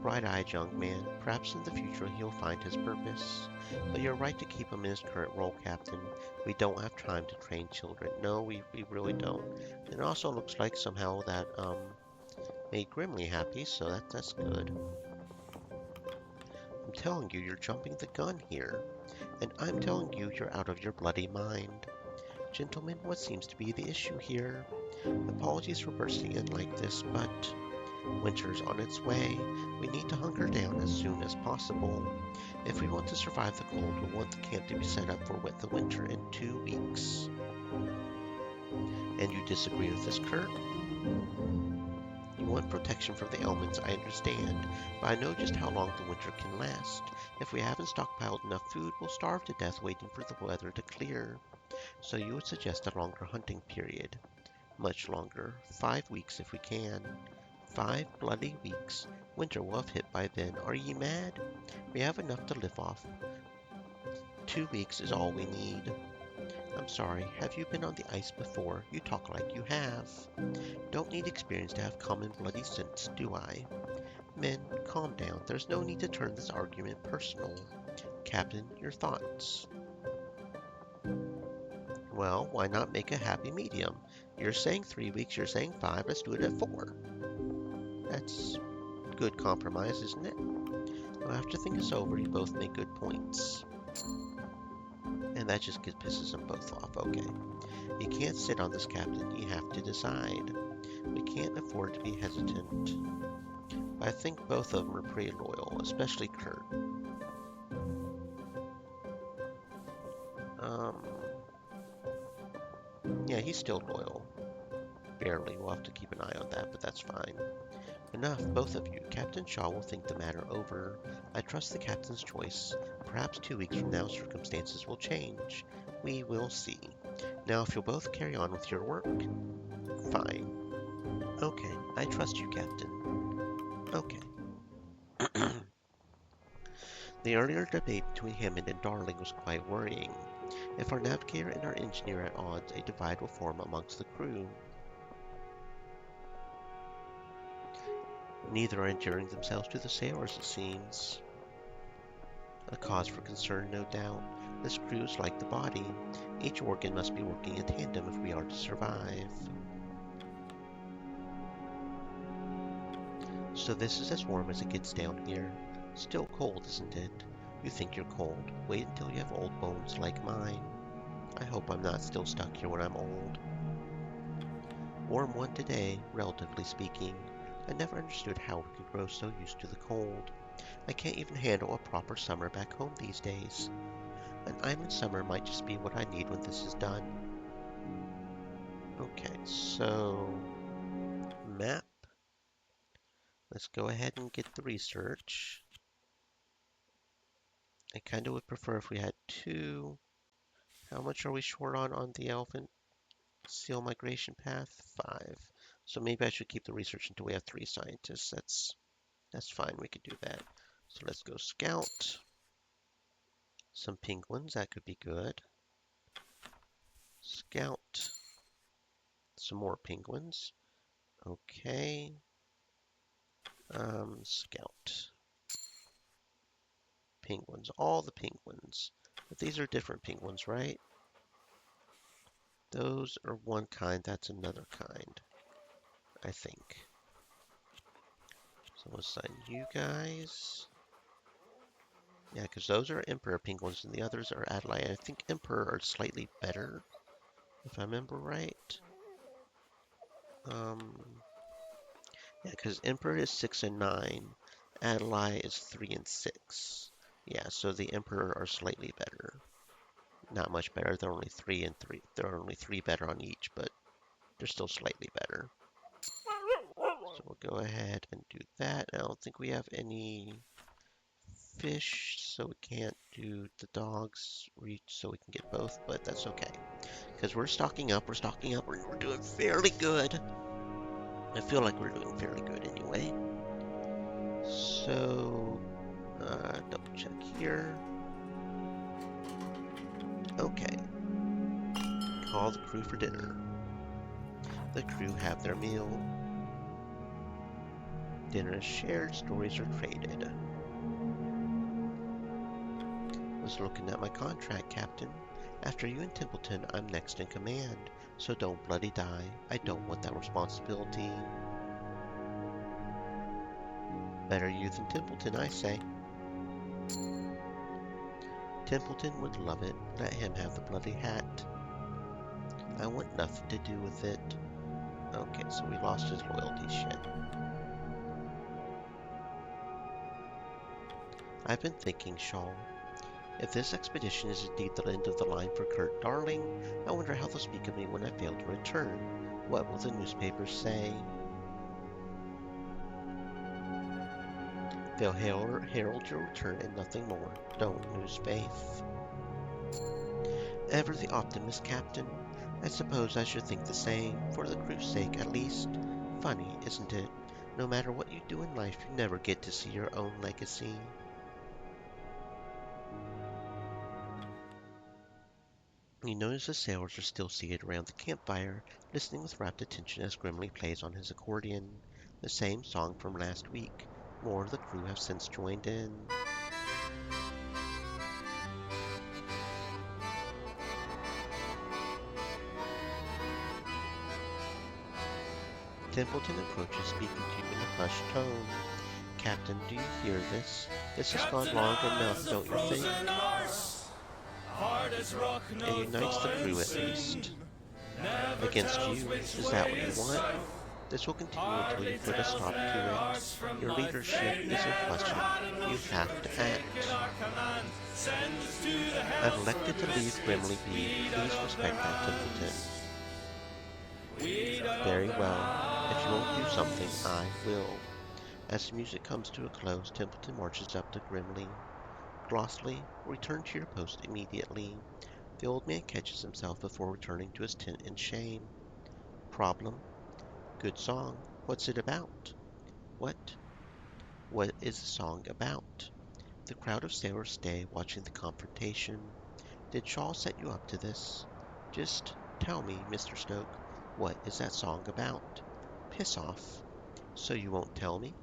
Speaker 1: Bright-eyed young man. Perhaps in the future he'll find his purpose. But you're right to keep him in his current role, Captain. We don't have time to train children. No, we really don't. And it also looks like somehow that made Grimly happy, so that's good. I'm telling you, you're jumping the gun here. And I'm telling you, you're out of your bloody mind. Gentlemen, what seems to be the issue here? Apologies for bursting in like this, but winter's on its way. We need to hunker down as soon as possible. If we want to survive the cold, we'll want the camp to be set up for the winter in 2 weeks. And you disagree with this, Kurt? You want protection from the elements, I understand, but I know just how long the winter can last. If we haven't stockpiled enough food, we'll starve to death waiting for the weather to clear. So you would suggest a longer hunting period. Much longer. 5 weeks if we can. 5 bloody weeks. Winter will have hit by then. Are ye mad? We have enough to live off. 2 weeks is all we need. I'm sorry, have you been on the ice before? You talk like you have. Don't need experience to have common bloody sense, do I? Men, calm down. There's no need to turn this argument personal. Captain, your thoughts? Well, why not make a happy medium? You're saying 3 weeks, you're saying 5, let's do it at 4. That's good compromise, isn't it? Well, after things are over, you both make good points. And that just pisses them both off. Okay. You can't sit on this, Captain. You have to decide. We can't afford to be hesitant. But I think both of them are pretty loyal, especially Kurt. Yeah, he's still loyal. Barely. We'll have to keep an eye on that, but that's fine. Enough, both of you. Captain Shaw will think the matter over. I trust the captain's choice. Perhaps 2 weeks from now circumstances will change. We will see. Now, if you'll both carry on with your work. Fine. Okay, I trust you, Captain. Okay. The earlier debate between Hammond and Darling was quite worrying. If our navigator and our engineer are at odds, a divide will form amongst the crew. Neither are endearing themselves to the sailors, it seems. A cause for concern, no doubt. This crew is like the body. Each organ must be working in tandem if we are to survive. So this is as warm as it gets down here. Still cold, isn't it? You think you're cold. Wait until you have old bones like mine. I hope I'm not still stuck here when I'm old. Warm one today, relatively speaking. I never understood how we could grow so used to the cold. I can't even handle a proper summer back home these days. An island summer might just be what I need when this is done. Okay, so map. Let's go ahead and get the research. I kind of would prefer if we had 2. How much are we short on the elephant seal migration path? 5. So maybe I should keep the research until we have 3 scientists. That's fine. We could do that. So let's go scout. Some penguins. That could be good. Scout. Some more penguins. Okay. Scout. Penguins. All the penguins. But these are different penguins, right? Those are one kind. That's another kind, I think. So we'll assign you guys. Yeah, because those are Emperor penguins and the others are Adelaide. I think Emperor are slightly better, if I remember right. Yeah, because Emperor is 6 and 9. Adelaide is 3 and 6. Yeah, so the Emperor are slightly better. Not much better. They're only 3 and 3. They're only 3 better on each, but they're still slightly better. So we'll go ahead and do that. I don't think we have any fish, so we can't do the dogs reach, so we can get both, but that's okay. Because we're stocking up, we're doing fairly good. I feel like we're doing fairly good anyway. So, double check here. Okay. Call the crew for dinner. The crew have their meal. Dinner is shared, stories are traded. Was looking at my contract, Captain. After you and Templeton, I'm next in command. So don't bloody die. I don't want that responsibility. Better you than Templeton, I say. Templeton would love it. Let him have the bloody hat. I want nothing to do with it. Okay, so we lost his loyalty shit. I've been thinking, Shaw. If this expedition is indeed the end of the line for Kurt Darling, I wonder how they'll speak of me when I fail to return. What will the newspapers say? They'll herald your return and nothing more. Don't lose faith. Ever the optimist, Captain. I suppose I should think the same, for the crew's sake at least. Funny, isn't it? No matter what you do in life, you never get to see your own legacy. You notice the sailors are still seated around the campfire, listening with rapt attention as Grimly plays on his accordion. The same song from last week. More of the crew have since joined in. Templeton approaches, speaking to you in a hushed tone. Captain, do you hear this? This has gone long enough, don't you think? It unites the crew at least. Against you, is that what you want? This will continue until you put a stop to it. Your leadership is in question. You have to act. I've elected to leave Grimly be. Please respect that, Templeton. Very well. If you won't do something, I will. As the music comes to a close, Templeton marches up to Grimly. Glossley, return to your post immediately. The old man catches himself before returning to his tent in shame. Problem? Good song. What's it about? What? What is the song about? The crowd of sailors stay, watching the confrontation. Did Shaw set you up to this? Just tell me, Mr. Stoke, what is that song about? Piss off. So you won't tell me?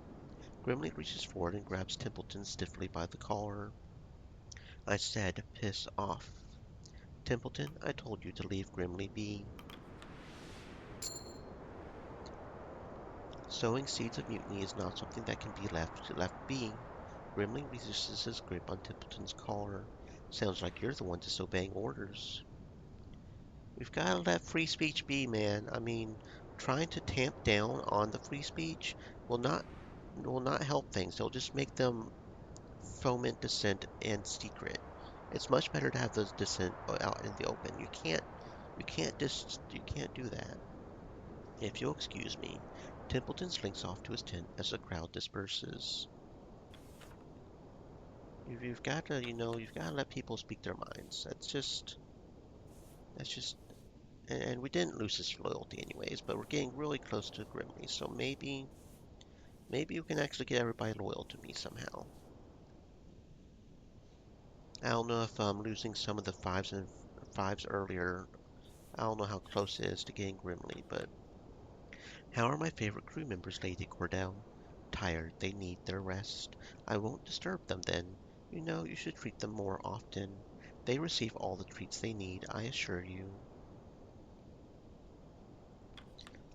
Speaker 1: Grimly reaches forward and grabs Templeton stiffly by the collar. I said piss off. Templeton, I told you to leave Grimly be. Sowing seeds of mutiny is not something that can be left be. Grimly resists his grip on Templeton's collar. Sounds like you're the one disobeying orders. We've got to let free speech be, man. I mean, trying to tamp down on the free speech will not help things. It'll just make them foment dissent and secret. It's much better to have those dissent out in the open. You can't do that. If you'll excuse me, Templeton slinks off to his tent as the crowd disperses. You've got to, you've got to let people speak their minds. That's just, and we didn't lose his loyalty anyways, but we're getting really close to Grimly, so maybe you can actually get everybody loyal to me somehow. I don't know if losing some of the fives earlier, I don't know how close it is to getting Grimly, but how are my favorite crew members, Lady Cordell? Tired, they need their rest. I won't disturb them then. You should treat them more often. They receive all the treats they need, I assure you.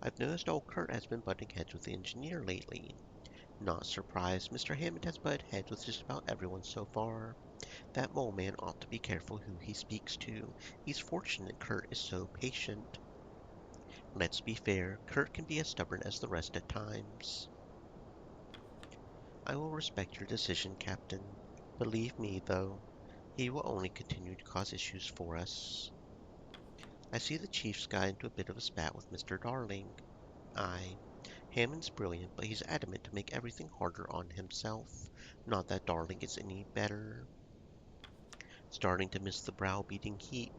Speaker 1: I've noticed old Kurt has been butting heads with the engineer lately. Not surprised, Mr. Hammond has butted heads with just about everyone so far. That mole man ought to be careful who he speaks to. He's fortunate Kurt is so patient. Let's be fair, Kurt can be as stubborn as the rest at times. I will respect your decision, Captain. Believe me, though, he will only continue to cause issues for us. I see the chief's got into a bit of a spat with Mr. Darling. Aye. Hammond's brilliant, but he's adamant to make everything harder on himself. Not that Darling is any better. Starting to miss the brow-beating heat.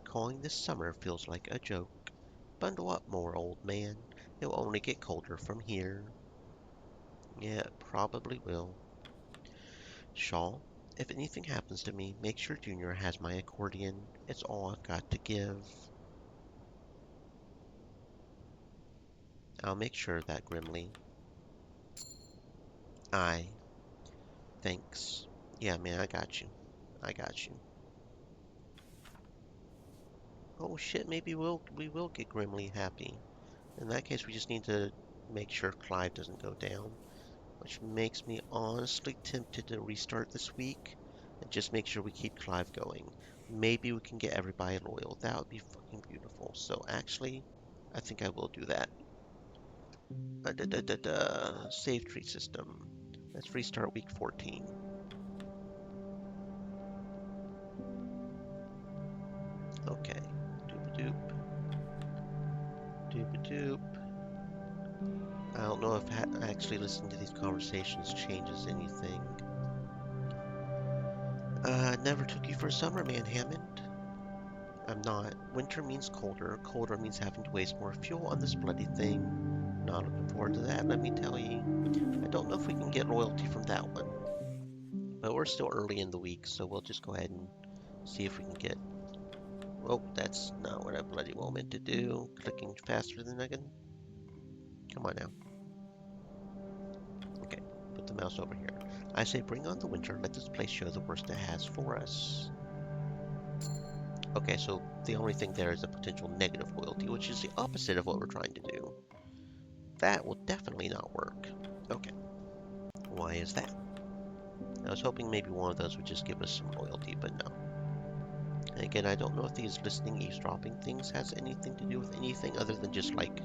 Speaker 1: Calling this summer feels like a joke. Bundle up more, old man. It will only get colder from here. Yeah, it probably will. Shaw, if anything happens to me, make sure Junior has my accordion. It's all I've got to give. I'll make sure of that, Grimly. Aye. Thanks. Yeah, man, I got you. I got you. Oh shit, maybe we will get Grimly happy. In that case, we just need to make sure Clive doesn't go down. Which makes me honestly tempted to restart this week and just make sure we keep Clive going. Maybe we can get everybody loyal. That would be fucking beautiful. So actually, I think I will do that. Save tree system. Let's restart week 14. Okay. Doop-a-doop. Doop-a-doop. I don't know if actually listening to these conversations changes anything. Never took you for a summer man, Hammond. I'm not. Winter means colder. Colder means having to waste more fuel on this bloody thing. Not looking forward to that, let me tell you. I don't know if we can get loyalty from that one. But we're still early in the week, so we'll just go ahead and see if we can get... Oh, that's not what I bloody well meant to do. Clicking faster than I can... Come on now. Okay, put the mouse over here. I say bring on the winter, let this place show the worst it has for us. Okay, so the only thing there is a potential negative loyalty, which is the opposite of what we're trying to do. That will definitely not work. Okay. Why is that? I was hoping maybe one of those would just give us some loyalty, but no. And again, I don't know if these listening, eavesdropping things has anything to do with anything other than just, like,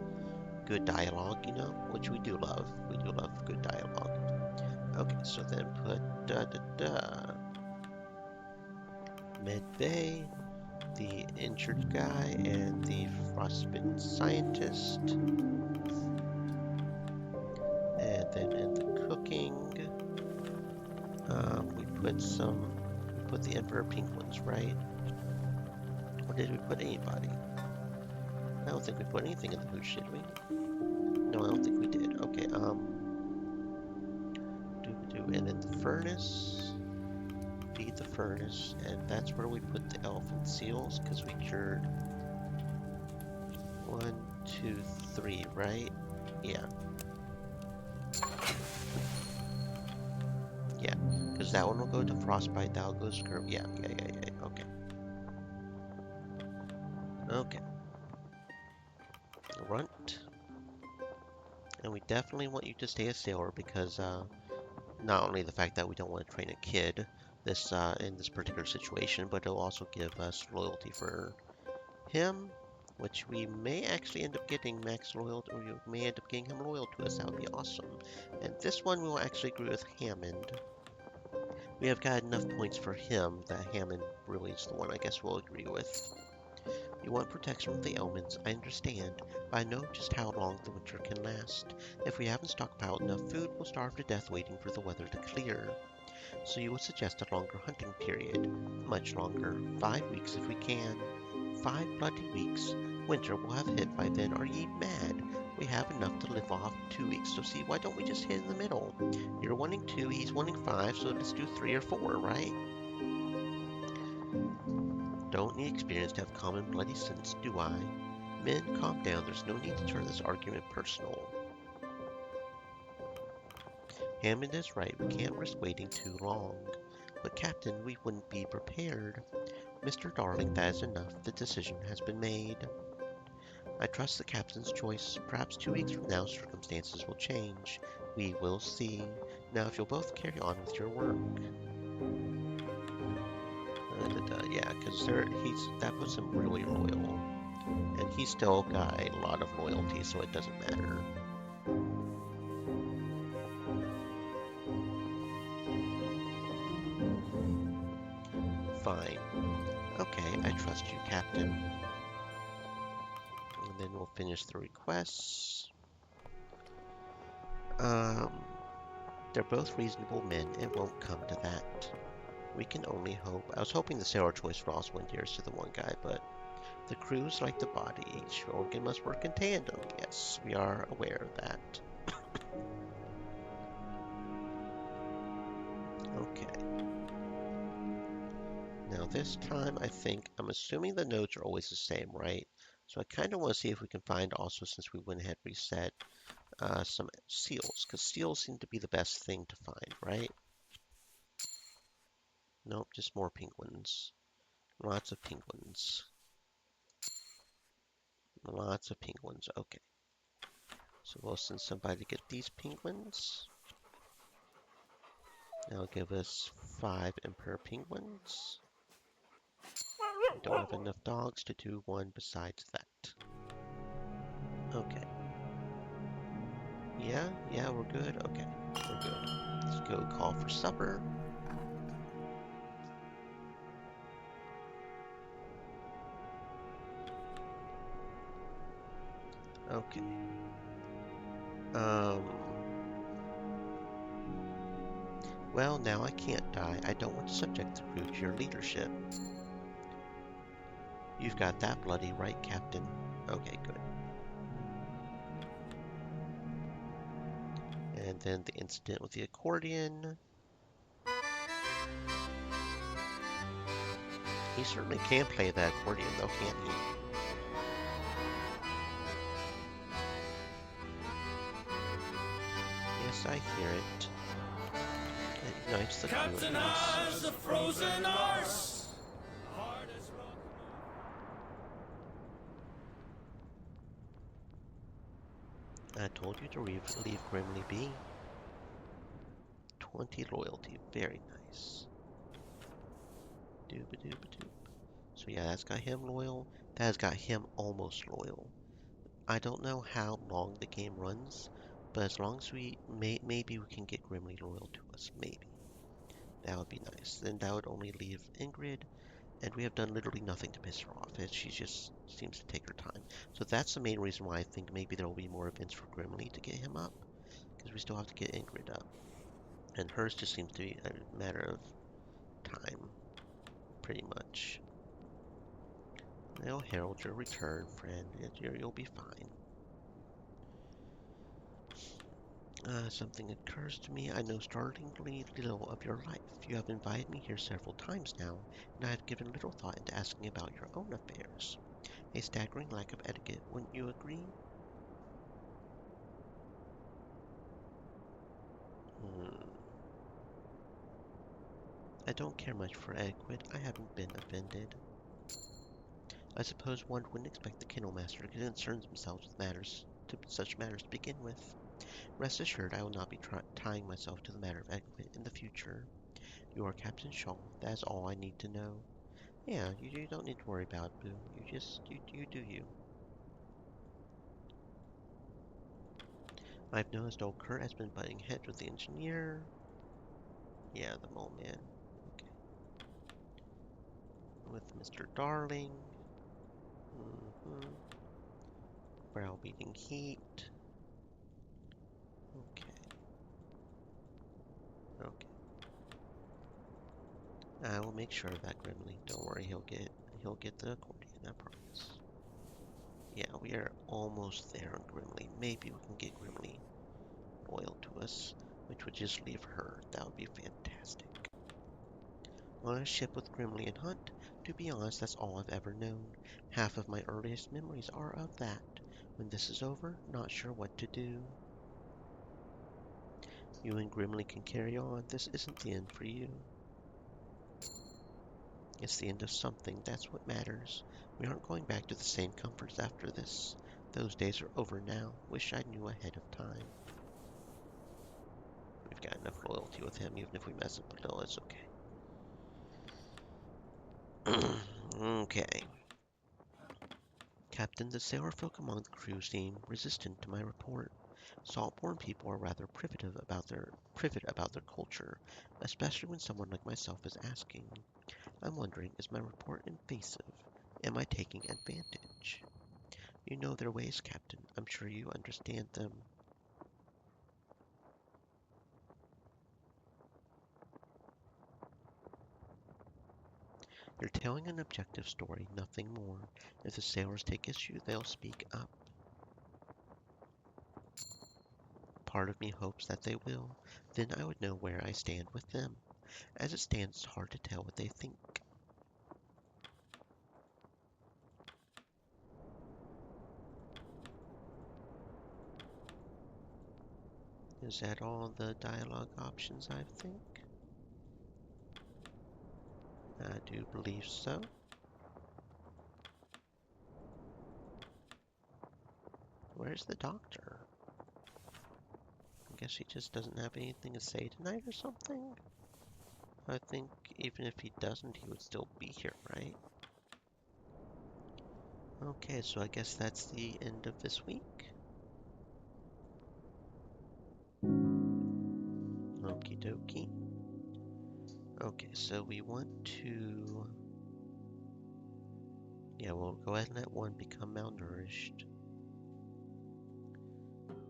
Speaker 1: good dialogue, you know? Which we do love. We do love good dialogue. Okay, so then put Med Bay, the injured guy, and the frostbitten scientist. And then in the cooking, we put the Emperor Pink ones, right? Or did we put anybody? I don't think we put anything in the hoosh, did we? No, I don't think we did. Okay, and then the furnace. Feed the furnace, and that's where we put the elephant seals, because we cured 1, 2, 3, right? Yeah. Yeah, because that one will go to frostbite, that will go to scurvy. Yeah, okay. Okay. Runt. And we definitely want you to stay a sailor, because, not only the fact that we don't want to train a kid in this particular situation, but it'll also give us loyalty for him, which we may actually end up getting max loyalty, or we may end up getting him loyal to us. That would be awesome. And this one we will actually agree with Hammond. We have got enough points for him that Hammond really is the one I guess we'll agree with. You want protection from the elements, I understand, but I know just how long the winter can last. If we haven't stockpiled enough food, we'll starve to death waiting for the weather to clear. So you would suggest a longer hunting period. Much longer. 5 weeks if we can. 5 bloody weeks. Winter will have hit by then. Are ye mad? We have enough to live off 2 weeks, so see, why don't we just hit in the middle? You're wanting 2, he's wanting 5, so let's do 3 or 4, right? Don't need experience to have common bloody sense, do I? Men, calm down. There's no need to turn this argument personal. Hammond is right. We can't risk waiting too long. But, Captain, we wouldn't be prepared. Mr. Darling, that is enough. The decision has been made. I trust the Captain's choice. Perhaps 2 weeks from now, circumstances will change. We will see. Now, if you'll both carry on with your work. Yeah, because that puts him really loyal. And he's still got a lot of loyalty, so it doesn't matter. Fine. Okay, I trust you, Captain. And then we'll finish the requests. Um, they're both reasonable men. It won't come to that. We can only hope. I was hoping the sailor choice would also endears to the one guy, but the crew's like the body. Each organ must work in tandem. Yes, we are aware of that. Okay. Now this time, I'm assuming the nodes are always the same, right? So I kind of want to see if we can find also, since we went ahead and reset, some seals, because seals seem to be the best thing to find, right? Nope, just more penguins. Lots of penguins. Lots of penguins. Okay. So we'll send somebody to get these penguins. That'll give us 5 emperor penguins. We don't have enough dogs to do one besides that. Okay. Yeah, we're good. Okay, we're good. Let's go call for supper. Okay. Um. Well, now I can't die. I don't want to subject the crew to your leadership. You've got that bloody right, Captain. Okay, good. And then the incident with the accordion. He certainly can play that accordion, though, can't he? Yes, I hear it. It ignites the crew at
Speaker 3: Captain
Speaker 1: least.
Speaker 3: has a frozen arse. Hard as rock.
Speaker 1: I told you to leave Grimly be. 20 loyalty, very nice. Dooba-dooba-doop. So yeah, that's got him loyal. That has got him almost loyal. I don't know how long the game runs, but as long as maybe we can get Grimly loyal to us. Maybe. That would be nice. Then that would only leave Ingrid, and we have done literally nothing to piss her off. She just seems to take her time. So that's the main reason why I think maybe there will be more events for Grimly to get him up, because we still have to get Ingrid up. And hers just seems to be a matter of time, pretty much. They'll herald your return, friend. You'll be fine. Something occurs to me. I know startlingly little of your life. You have invited me here several times now, and I have given little thought into asking about your own affairs. A staggering lack of etiquette, wouldn't you agree? Hmm. I don't care much for etiquette. I haven't been offended. I suppose one wouldn't expect the kennel master to concern themselves with such matters to begin with. Rest assured, I will not be tying myself to the matter of etiquette in the future. You are Captain Shaw. That is all I need to know. Yeah, you don't need to worry about it, Boo. You do you. I've noticed old Kurt has been butting heads with the engineer. Yeah, the mole man. Okay. With Mr. Darling. Mm-hmm. Browbeating heat. Okay. Okay. I will make sure of that Grimly. Don't worry, he'll get the accordion, I promise. Yeah, we are almost there on Grimly. Maybe we can get Grimly loyal to us, which would just leave her. That would be fantastic. On a ship with Grimly and Hunt, to be honest, that's all I've ever known. Half of my earliest memories are of that. When this is over, not sure what to do. You and Grimly can carry on. This isn't the end for you. It's the end of something. That's what matters. We aren't going back to the same comforts after this. Those days are over now. Wish I knew ahead of time. We've got enough loyalty with him, even if we mess up a little, it's okay. Okay. Captain, the sailorfolk among the crew seem resistant to my report. Saltborn people are rather privet about their culture, especially when someone like myself is asking. I'm wondering, is my report invasive? Am I taking advantage? You know their ways, Captain. I'm sure you understand them. You're telling an objective story, nothing more. If the sailors take issue, they'll speak up. Part of me hopes that they will. Then I would know where I stand with them. As it stands, it's hard to tell what they think. Is that all the dialogue options I think? I do believe so. Where's the doctor? I guess he just doesn't have anything to say tonight or something? I think even if he doesn't, he would still be here, right? Okay, so I guess that's the end of this week. Okie dokie. Okay, so we want to... Yeah, we'll go ahead and let one become malnourished.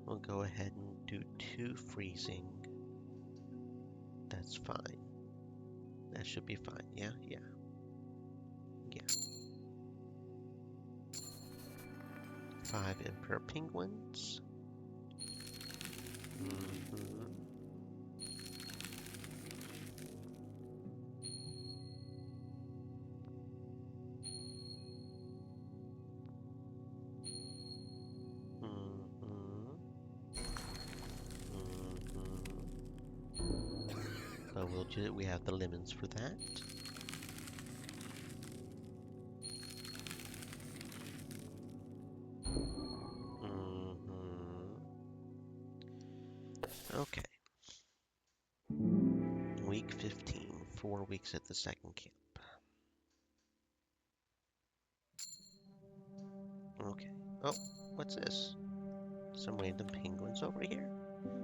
Speaker 1: We'll go ahead and do 2 freezing. That's fine. That should be fine. Yeah. 5 emperor penguins. But we have the lemons for that. Okay. Week 15, 4 weeks at the second camp. Okay. Oh, what's this? Some random penguins over here?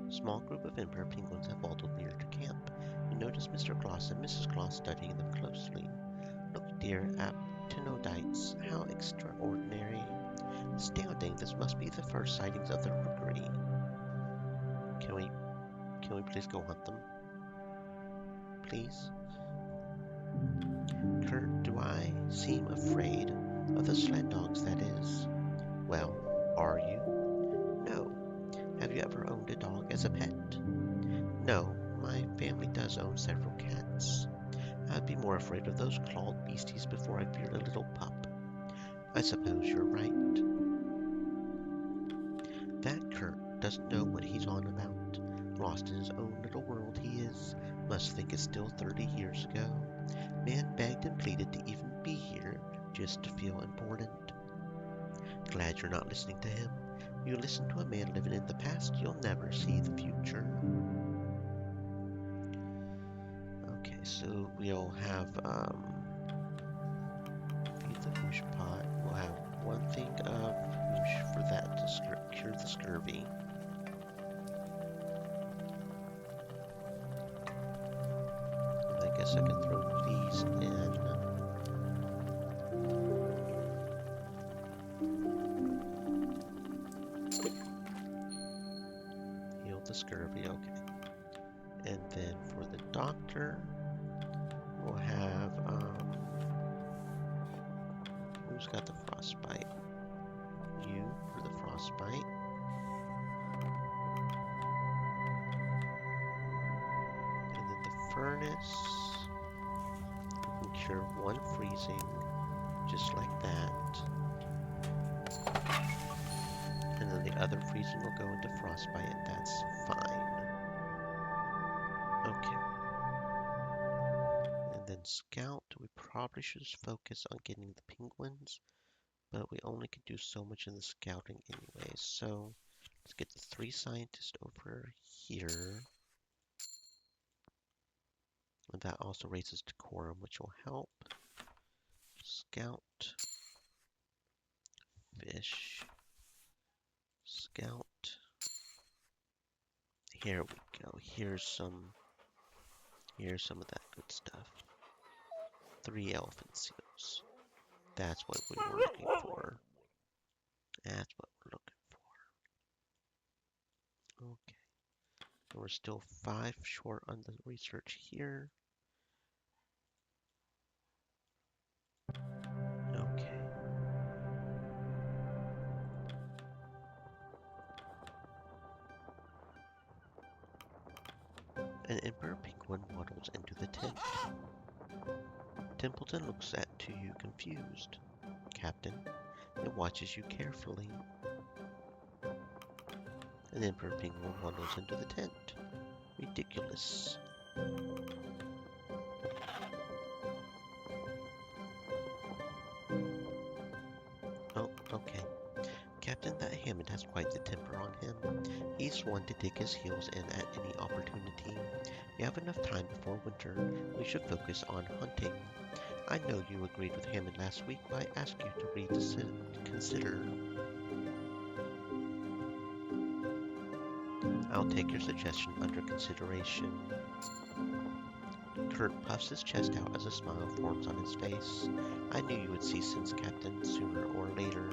Speaker 1: Small group of emperor penguins have waddled near to camp. You notice Mr. Kloss and Mrs. Kloss studying them closely. Look, dear Aptenodytes, how extraordinary. Astounding, this must be the first sightings of the rookery. Can we please go hunt them? Please? Kurt, do I seem afraid of the sled dogs, that is? Well, are you? No. Have you ever owned a dog as a pet? No, my family does own several cats. I'd be more afraid of those clawed beasties before I feared a little pup. I suppose you're right. That Kurt doesn't know what he's on about. Lost in his own little world he is. Must think it's still 30 years ago. Man begged and pleaded to even be here, just to feel important. Glad you're not listening to him. You listen to a man living in the past, you'll never see the future. Okay, so we'll have feed the hoosh pot. We'll have 1 thing of hoosh for that to cure the scurvy. And I guess I can throw these in. Heal the scurvy, okay. And then for the doctor, we'll have, who's got the frostbite? You for the frostbite. And then the furnace, we can cure 1 freezing, just like that. And then the other freezing will go into frostbite, and that's fine. Okay. And then scout, we probably should just focus on getting the penguins, but we only can do so much in the scouting anyway. So let's get the 3 scientists over here. And that also raises decorum, which will help. Scout. Fish. Scout. Here we go. Here's some of that good stuff. 3 elephant seals. That's what we were looking for. That's what we're looking for. Okay. So we're still 5 short on the research here. An emperor penguin waddles into the tent. Templeton looks to you confused, Captain, and watches you carefully. An emperor penguin waddles into the tent. Ridiculous. Oh, okay. Captain, that Hammond has quite the temper on him. He's one to dig his heels in at any opportunity. We have enough time before winter. We should focus on hunting. I know you agreed with Hammond last week, but I asked you to reconsider. I'll take your suggestion under consideration. Kurt puffs his chest out as a smile forms on his face. I knew you would see sense, Captain, sooner or later.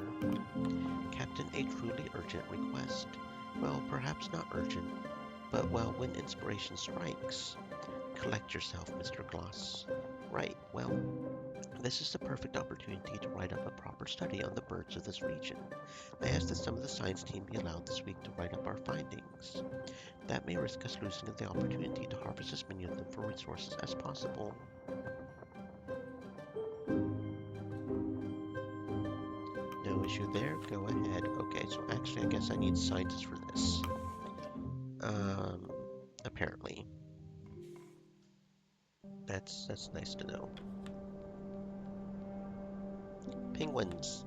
Speaker 1: Captain, a truly urgent request. Well, perhaps not urgent, but well, when inspiration strikes. Collect yourself, Mr. Gloss. Right, well, this is the perfect opportunity to write up a proper study on the birds of this region. I asked that some of the science team be allowed this week to write up our findings. That may risk us losing the opportunity to harvest as many of them for resources as possible. No issue there, go ahead. Okay, so actually I guess I need scientists for this. Apparently. That's nice to know. Penguins.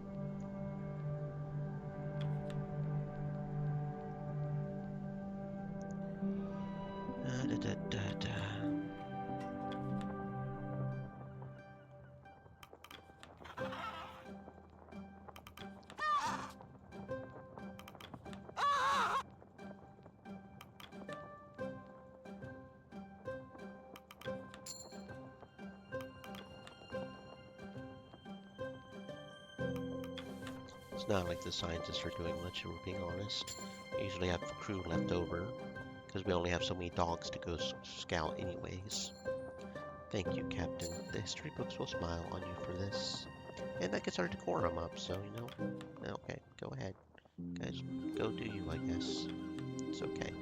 Speaker 1: It's not like the scientists are doing much, if we're being honest. We usually have the crew left over, because we only have so many dogs to go scout anyways. Thank you, Captain. The history books will smile on you for this. And that gets our decorum up, so, you know. Okay, go ahead. Guys, go do you, I guess. It's okay.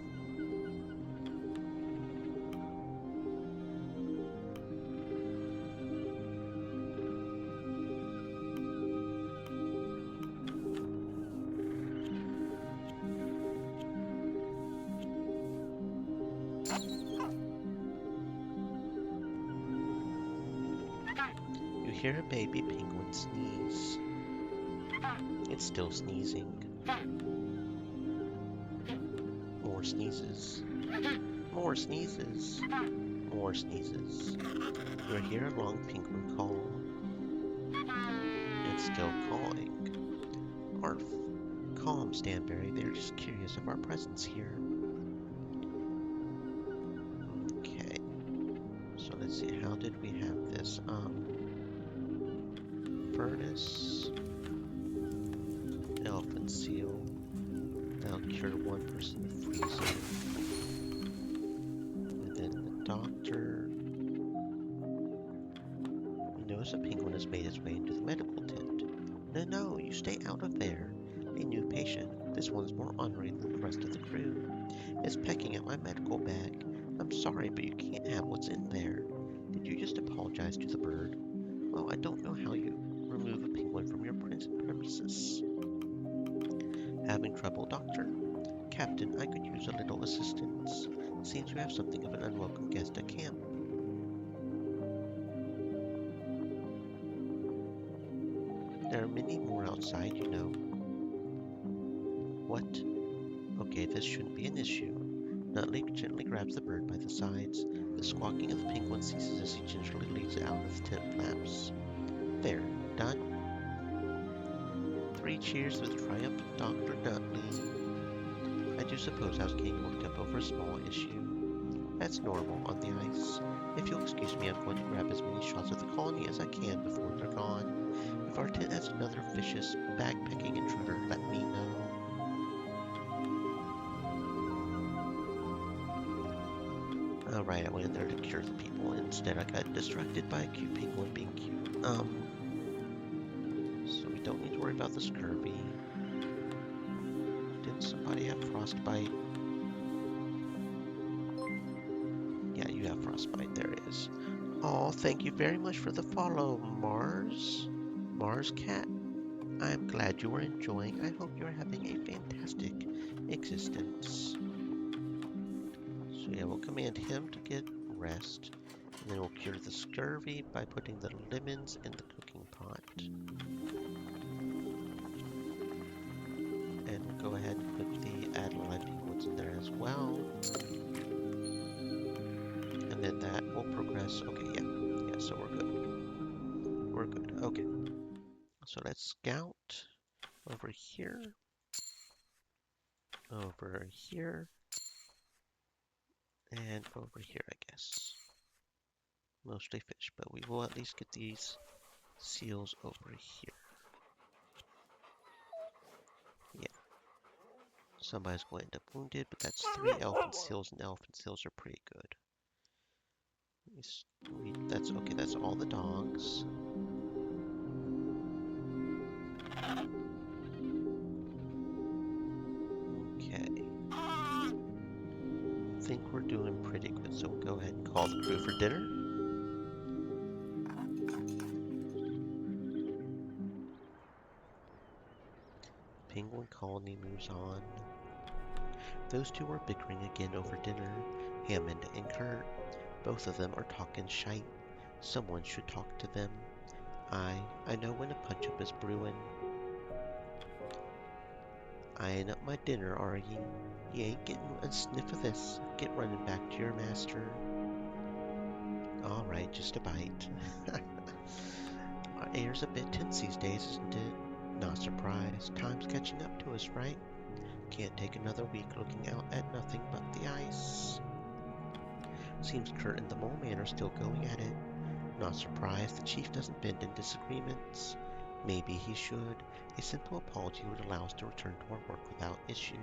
Speaker 1: You hear a baby penguin sneeze. It's still sneezing. More sneezes. More sneezes. More sneezes. You hear a long penguin call. It's still calling. Arf. Calm, Stanberry. They're just curious of our presence here. Okay. So let's see. How did we have this? Furnace. Elephant seal. That'll cure 1% of freezing. And then the doctor. You notice a penguin has made its way into the medical tent. No, you stay out of there. A new patient. This one's more ornery than the rest of the crew. Is pecking at my medical bag. I'm sorry, but you can't have what's in there. Did you just apologize to the bird? Well, I don't know how you remove a penguin from your premises. Having trouble, Doctor? Captain, I could use a little assistance. Seems we have something of an unwelcome guest at camp. There are many more outside, you know. What? Okay, this shouldn't be an issue. Nutley gently grabs the bird by the sides. The squawking of the penguin ceases as he gingerly leads it out of the tent flaps. There, done? 3 cheers with triumphant Dr. Nutley. I do suppose I was getting worked up over a small issue. That's normal on the ice. If you'll excuse me, I'm going to grab as many shots of the colony as I can before they're gone. If our tent has another vicious, bag-pecking intruder, let me know. Alright, I went in there to cure the people. Instead, I got distracted by a cute penguin being cute. So we don't need to worry about the scurvy. Didn't somebody have frostbite? you have frostbite? There it is. Oh, thank you very much for the follow, Mars. Mars Cat. I'm glad you are enjoying. I hope you're having a fantastic existence. So yeah, we'll command him to get rest. And then we'll cure the scurvy by putting the lemons in the cooking pot. And we'll go ahead and put the Adeline penguins in there as well. And then that will progress. Okay, yeah. Yeah, so we're good. We're good. Okay. So let's scout over here. Over here. And over here, I guess. Mostly fish, but we will at least get these seals over here. Yeah. Somebody's going to end up wounded, but that's 3 elephant seals, and elephant seals are pretty good. That's okay, that's all the dogs. Okay. I think we're doing pretty good, so we'll go ahead and call the crew for dinner. Penguin colony moves on. Those two are bickering again over dinner, Hammond and Kurt. Both of them are talking shite. Someone should talk to them. I know when a punch-up is brewing. Eyeing up my dinner, are ye? You ain't getting a sniff of this. Get running back to your master. All right, just a bite. Our air's a bit tense these days, isn't it? Not surprised. Time's catching up to us, right? Can't take another week looking out at nothing but the ice. Seems Kurt and the mole man are still going at it. Not surprised the chief doesn't bend in disagreements. Maybe he should. A simple apology would allow us to return to our work without issue.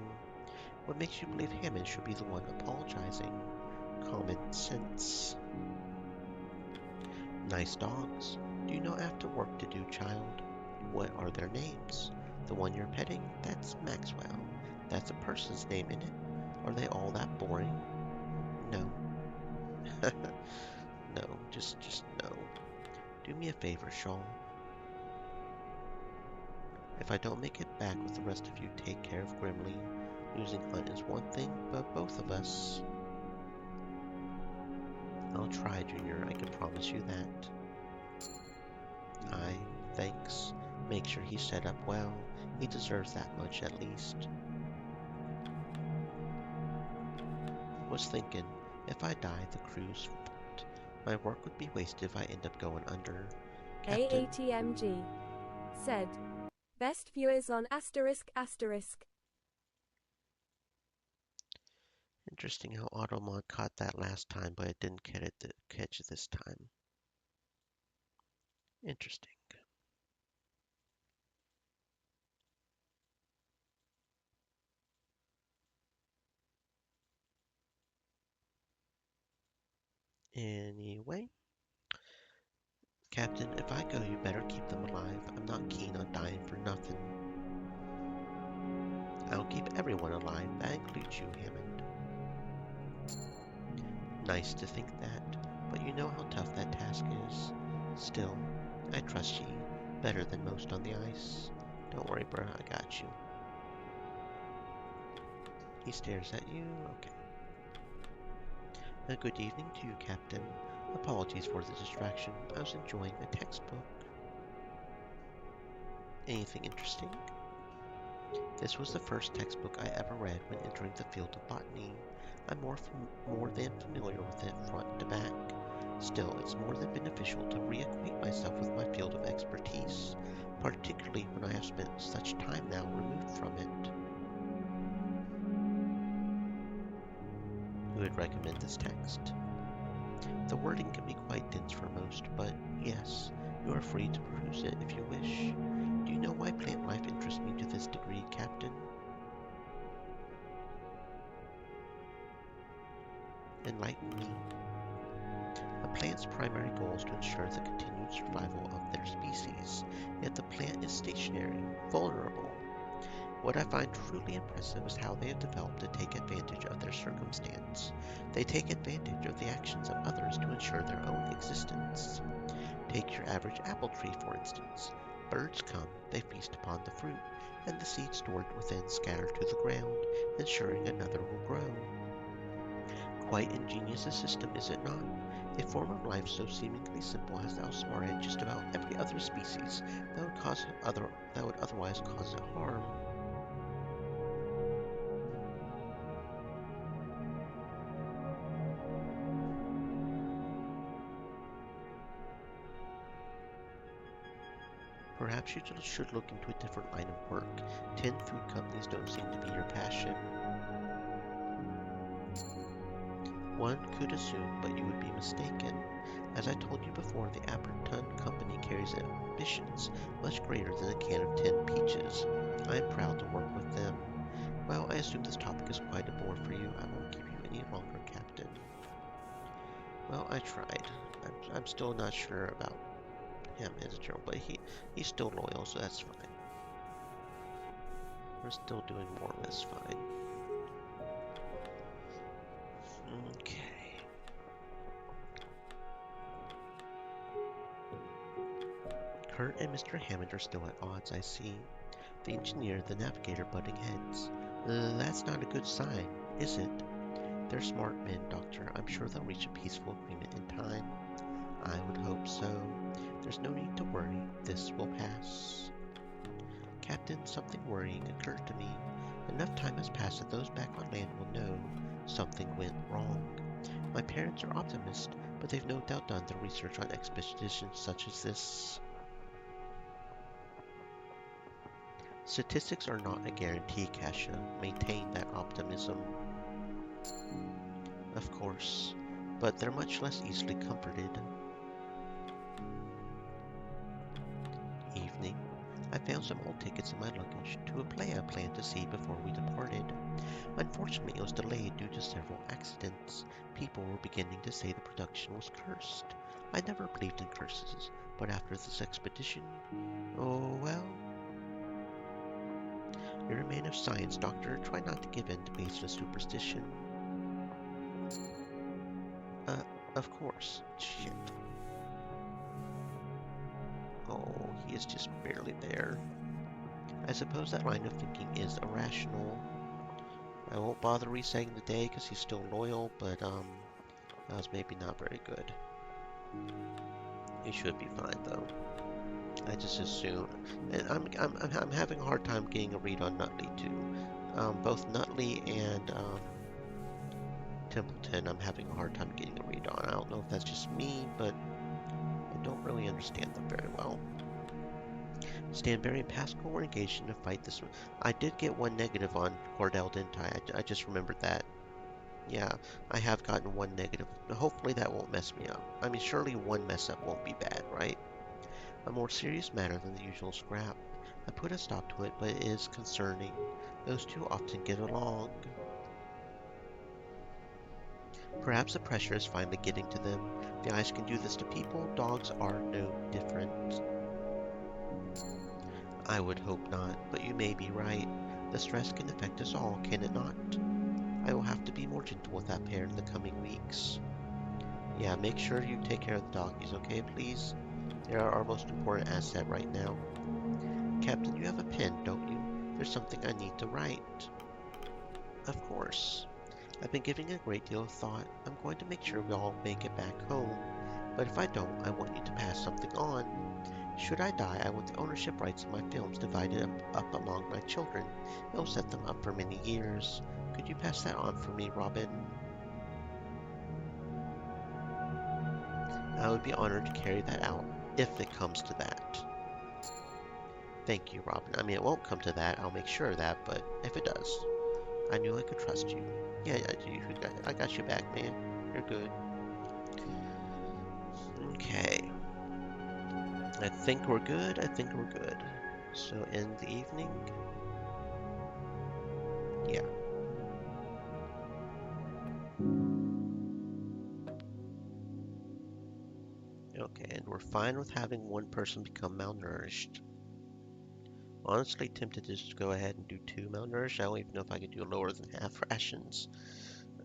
Speaker 1: What makes you believe Hammond should be the one apologizing? Common sense. Nice dogs. Do you not have to work to do, child? What are their names? The one you're petting? That's Maxwell. That's a person's name, isn't it? Are they all that boring? No. No, just no. Do me a favor, Shaw. If I don't make it back with the rest of you, take care of Grimly. Losing Hunt is one thing, but both of us... I'll try, Junior, I can promise you that. Aye, thanks. Make sure he's set up well. He deserves that much, at least. Was thinking, if I die, the crew's fucked. My work would be wasted if I end up going under. Captain...
Speaker 2: AATMG said, best viewers on asterisk asterisk.
Speaker 1: Interesting how Automod caught that last time, but it didn't catch it this time. Interesting. Anyway. Captain, if I go, you better keep them alive. I'm not keen on dying for nothing. I'll keep everyone alive. That includes you, Hammond. Nice to think that, but you know how tough that task is. Still, I trust ye better than most on the ice. Don't worry, bruh, I got you. He stares at you. Okay. A good evening to you, Captain. Apologies for the distraction. I was enjoying a textbook. Anything interesting? This was the first textbook I ever read when entering the field of botany. I'm more than familiar with it front to back. Still, it's more than beneficial to reacquaint myself with my field of expertise, particularly when I have spent such time now removed from it. You would recommend this text? The wording can be quite dense for most, but yes, you are free to peruse it if you wish. Do you know why plant life interests me to this degree, Captain? Enlighten me. A plant's primary goal is to ensure the continued survival of their species, yet the plant is stationary, vulnerable. What I find truly impressive is how they have developed to take advantage of their circumstance. They take advantage of the actions of others to ensure their own existence. Take your average apple tree, for instance. Birds come, they feast upon the fruit, and the seed stored within scatter to the ground, ensuring another will grow. Quite ingenious a system, is it not? A form of life so seemingly simple has outsmarted just about every other species that would otherwise cause it harm. Perhaps you should look into a different line of work. 10 food companies don't seem to be your passion. One could assume, but you would be mistaken. As I told you before, the Apperton Company carries ambitions much greater than a can of 10 peaches. I am proud to work with them. Well, I assume this topic is quite a bore for you. I won't keep you any longer, Captain. Well, I tried. I'm still not sure about him as a general, but he's still loyal, so that's fine. We're still doing more or less fine. Okay. Kurt and Mr. Hammond are still at odds, I see. The engineer, the navigator butting heads. That's not a good sign, is it? They're smart men, Doctor. I'm sure they'll reach a peaceful agreement in time. I would hope so. There's no need to worry. This will pass. Captain, something worrying occurred to me. Enough time has passed that those back on land will know something went wrong. My parents are optimists, but they've no doubt done their research on expeditions such as this. Statistics are not a guarantee, Kasia. Maintain that optimism. Of course, but they're much less easily comforted. Evening. I found some old tickets in my luggage to a play I planned to see before we departed. Unfortunately, it was delayed due to several accidents. People were beginning to say the production was cursed. I never believed in curses, but after this expedition, oh well. You're a man of science, Doctor. Try not to give in to baseless superstition. Of course. Shit. Oh, he is just barely there. I suppose that line of thinking is irrational. I won't bother re-saying the day because he's still loyal, but that was maybe not very good. He should be fine though. I just assume, and I'm having a hard time getting a read on Nutley too. Both Nutley and Templeton, I'm having a hard time getting a read on. I don't know if that's just me, but I don't really understand them very well. Stanberry and Pascal were engaged in a fight this one. I did get one negative on Cordell, didn't I? I just remembered that. Yeah, I have gotten one negative. Hopefully that won't mess me up. I mean, surely one mess up won't be bad, right? A more serious matter than the usual scrap. I put a stop to it, but it is concerning. Those two often get along. Perhaps the pressure is finally getting to them. The ice can do this to people. Dogs are no different. I would hope not, but you may be right. The stress can affect us all, can it not? I will have to be more gentle with that pair in the coming weeks. Yeah, make sure you take care of the doggies, okay, please? They are our most important asset right now. Captain, you have a pen, don't you? There's something I need to write. Of course. I've been giving a great deal of thought. I'm going to make sure we all make it back home. But if I don't, I want you to pass something on. Should I die, I want the ownership rights of my films divided up among my children. It will set them up for many years. Could you pass that on for me, Robin? I would be honored to carry that out, if it comes to that. Thank you, Robin. I mean, it won't come to that. I'll make sure of that, but if it does, I knew I could trust you. Yeah, I got you back, man. You're good. Okay. I think we're good. I think we're good. So, in the evening? Yeah. Okay, and we're fine with having one person become malnourished. Honestly tempted to just go ahead and do 2 malnourished. I don't even know if I could do lower than half rations.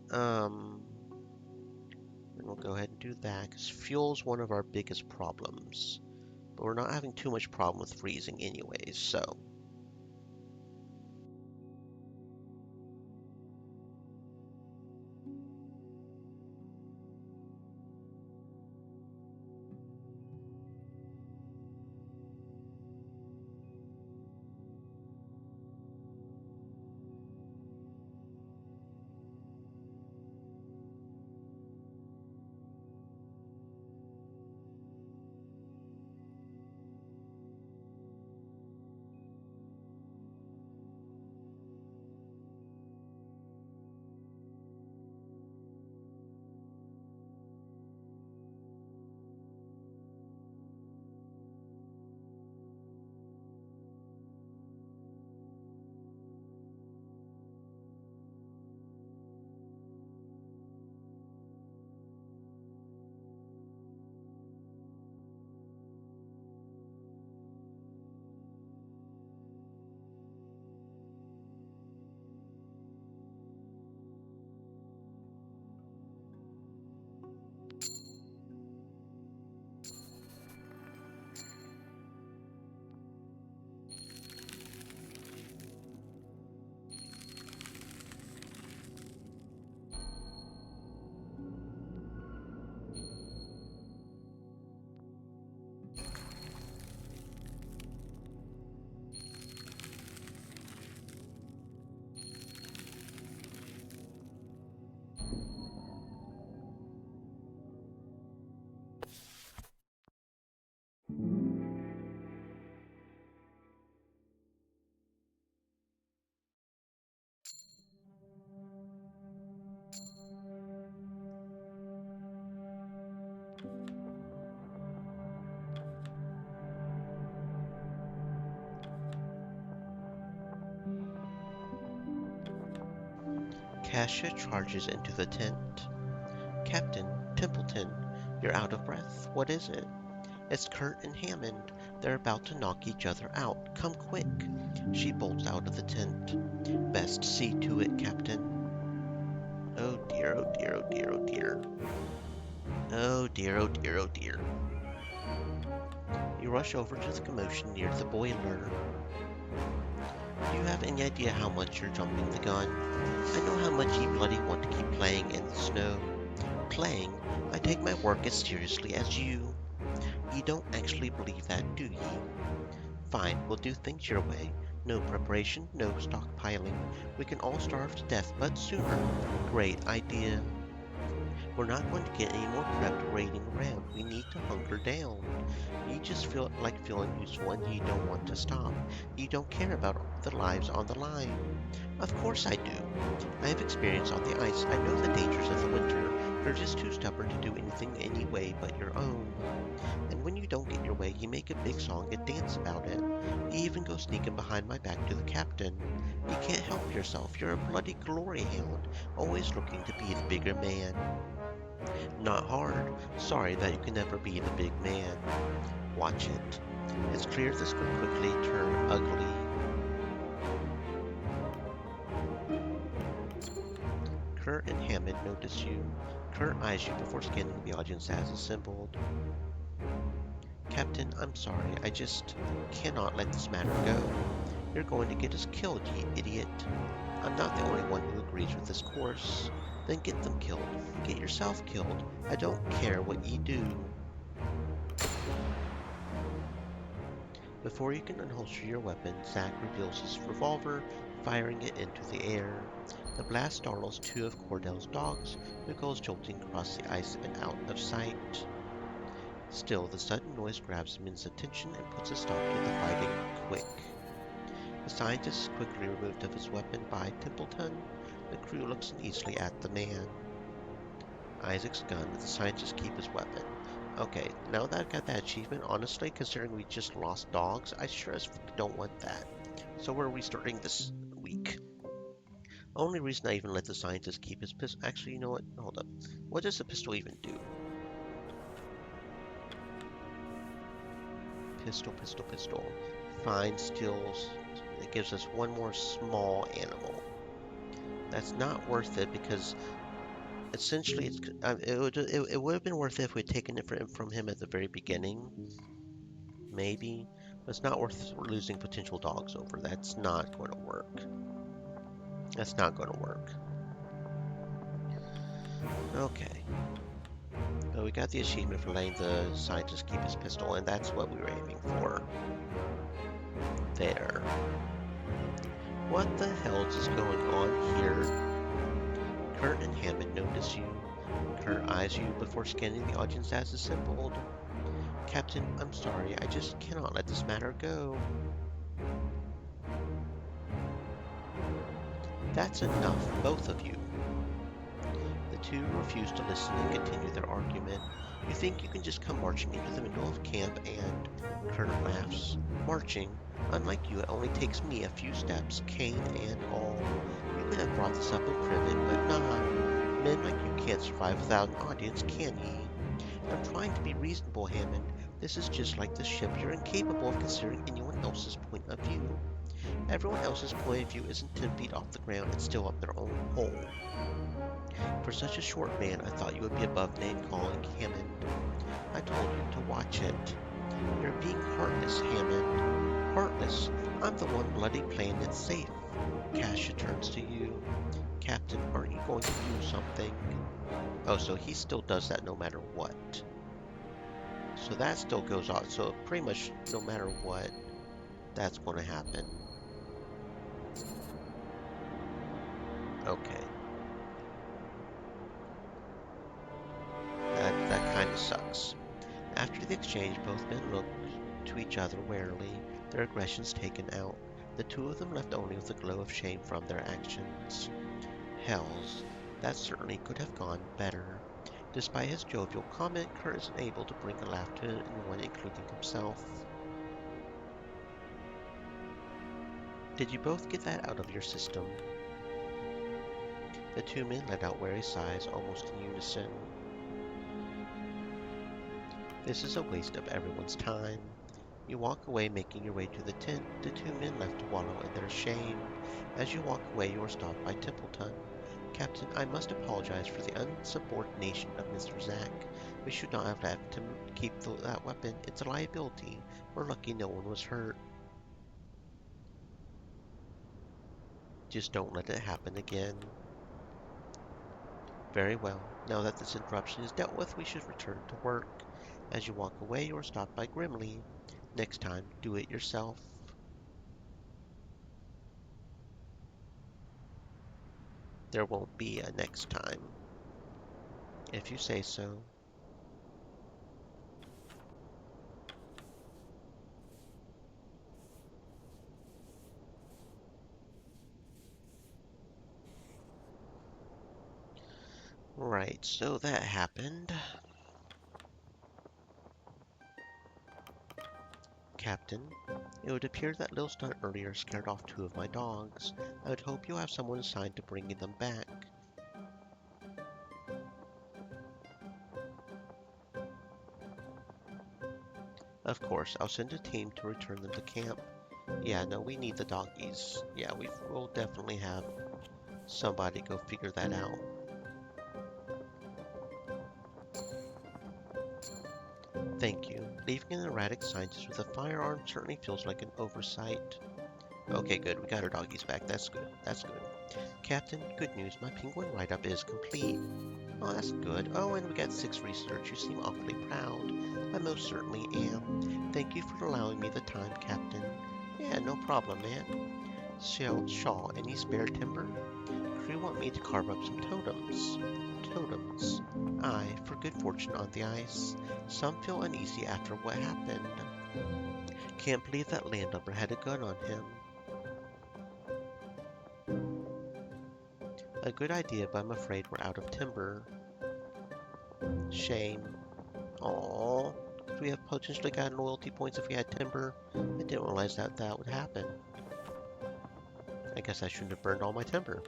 Speaker 1: Then we'll go ahead and do that, because fuel's one of our biggest problems. But we're not having too much problem with freezing anyways, so. Cassia charges into the tent. Captain Templeton, you're out of breath. What is it? It's Kurt and Hammond. They're about to knock each other out. Come quick. She bolts out of the tent. Best see to it, Captain. Oh dear, oh dear, oh dear, oh dear. Oh dear, oh dear, oh dear. You rush over to the commotion near the boiler. Do you have any idea how much you're jumping the gun? I know how much you bloody want to keep playing in the snow. Playing? I take my work as seriously as you. You don't actually believe that, do ye? Fine, we'll do things your way. No preparation, no stockpiling. We can all starve to death, but sooner. Great idea. We're not going to get any more prepped raiding around. We need to hunker down. You just feel like feeling useful and you don't want to stop. You don't care about the lives on the line. Of course I do. I have experience on the ice. I know the dangers of the winter. You're just too stubborn to do anything any way but your own. And when you don't get your way, you make a big song and dance about it. You even go sneaking behind my back to the captain. You can't help yourself. You're a bloody glory hound, always looking to be the bigger man. Not hard. Sorry that you can never be the big man. Watch it. It's clear this could quickly turn ugly. Kurt and Hammond notice you. Kurt eyes you before scanning the audience as assembled. Captain, I'm sorry. I just cannot let this matter go. You're going to get us killed, you idiot. I'm not the only one who agrees with this course. Then get them killed. Get yourself killed. I don't care what ye do. Before you can unholster your weapon, Zack reveals his revolver, firing it into the air. The blast startles 2 of Cordell's dogs, who goes jolting across the ice and out of sight. Still, the sudden noise grabs Min's attention and puts a stop to the fighting quick. The scientist is quickly removed of his weapon by Templeton. The crew looks uneasily at the man. Isaac's gun. The scientist keep his weapon. Okay, now that I've got that achievement, honestly, considering we just lost dogs, I sure as don't want that. So we're restarting this week. Only reason I even let the scientist keep his pistol... Actually, you know what? Hold up. What does the pistol even do? Pistol, pistol, pistol. find stills. It gives us one more small animal. That's not worth it because essentially it would have been worth it if we had taken it from him at the very beginning, maybe. But it's not worth losing potential dogs over. That's not going to work. That's not going to work. Okay. Well, we got the achievement for letting the scientist keep his pistol, and that's what we were aiming for. There. What the hell is going on here? Kurt and Hammond notice you. Kurt eyes you before scanning the audience as assembled. Captain, I'm sorry, I just cannot let this matter go. That's enough, both of you. The two refuse to listen and continue their argument. You think you can just come marching into the middle of camp and... Kurt laughs. Marching? Unlike you, it only takes me a few steps, cane and all. You could have brought this up in private, but nah. Men like you can't survive without an audience, can ye? I'm trying to be reasonable, Hammond. This is just like the ship. You're incapable of considering anyone else's point of view. Everyone else's point of view isn't 10 feet off the ground and still up their own hole. For such a short man, I thought you would be above name-calling, Hammond. I told you to watch it. You're being heartless, Hammond. Heartless. I'm the one bloody playing it safe. Cassia turns to you. Captain, aren't you going to do something? Oh, so he still does that no matter what. So that still goes on. So pretty much no matter what, that's going to happen. Okay. That kind of sucks. After the exchange, both men look to each other warily, their aggressions taken out. The two of them left only with a glow of shame from their actions. Hells, that certainly could have gone better. Despite his jovial comment, Kurt isn't able to bring a laugh to anyone, including himself. Did you both get that out of your system? The two men let out weary sighs, almost in unison. This is a waste of everyone's time. You walk away, making your way to the tent, the two men left to wallow in their shame. As you walk away, you are stopped by Templeton. Captain, I must apologize for the insubordination of Mr. Zack. We should not have left him keep that weapon. It's a liability. We're lucky no one was hurt. Just don't let it happen again. Very well. Now that this interruption is dealt with, we should return to work. As you walk away, you are stopped by Grimly. Next time, do it yourself. There won't be a next time. If you say so. Right, so that happened. Captain, it would appear that little stunt earlier scared off two of my dogs. I would hope you'll have someone assigned to bringing them back. Of course, I'll send a team to return them to camp. Yeah, no, we need the doggies. Yeah, we'll definitely have somebody go figure that out. Thank you. Leaving an erratic scientist with a firearm certainly feels like an oversight. Okay, good. We got our doggies back. That's good. That's good. Captain, good news. My penguin write-up is complete. Oh, that's good. Oh, and we got 6 research. You seem awfully proud. I most certainly am. Thank you for allowing me the time, Captain. Yeah, no problem, man. Shaw, any spare timber? Crew want me to carve up some totems. Totems. Aye, for good fortune on the ice. Some feel uneasy after what happened. Can't believe that landlubber had a gun on him. A good idea, but I'm afraid we're out of timber. Shame. Aww. Could we have potentially gotten loyalty points if we had timber? I didn't realize that would happen. I guess I shouldn't have burned all my timber.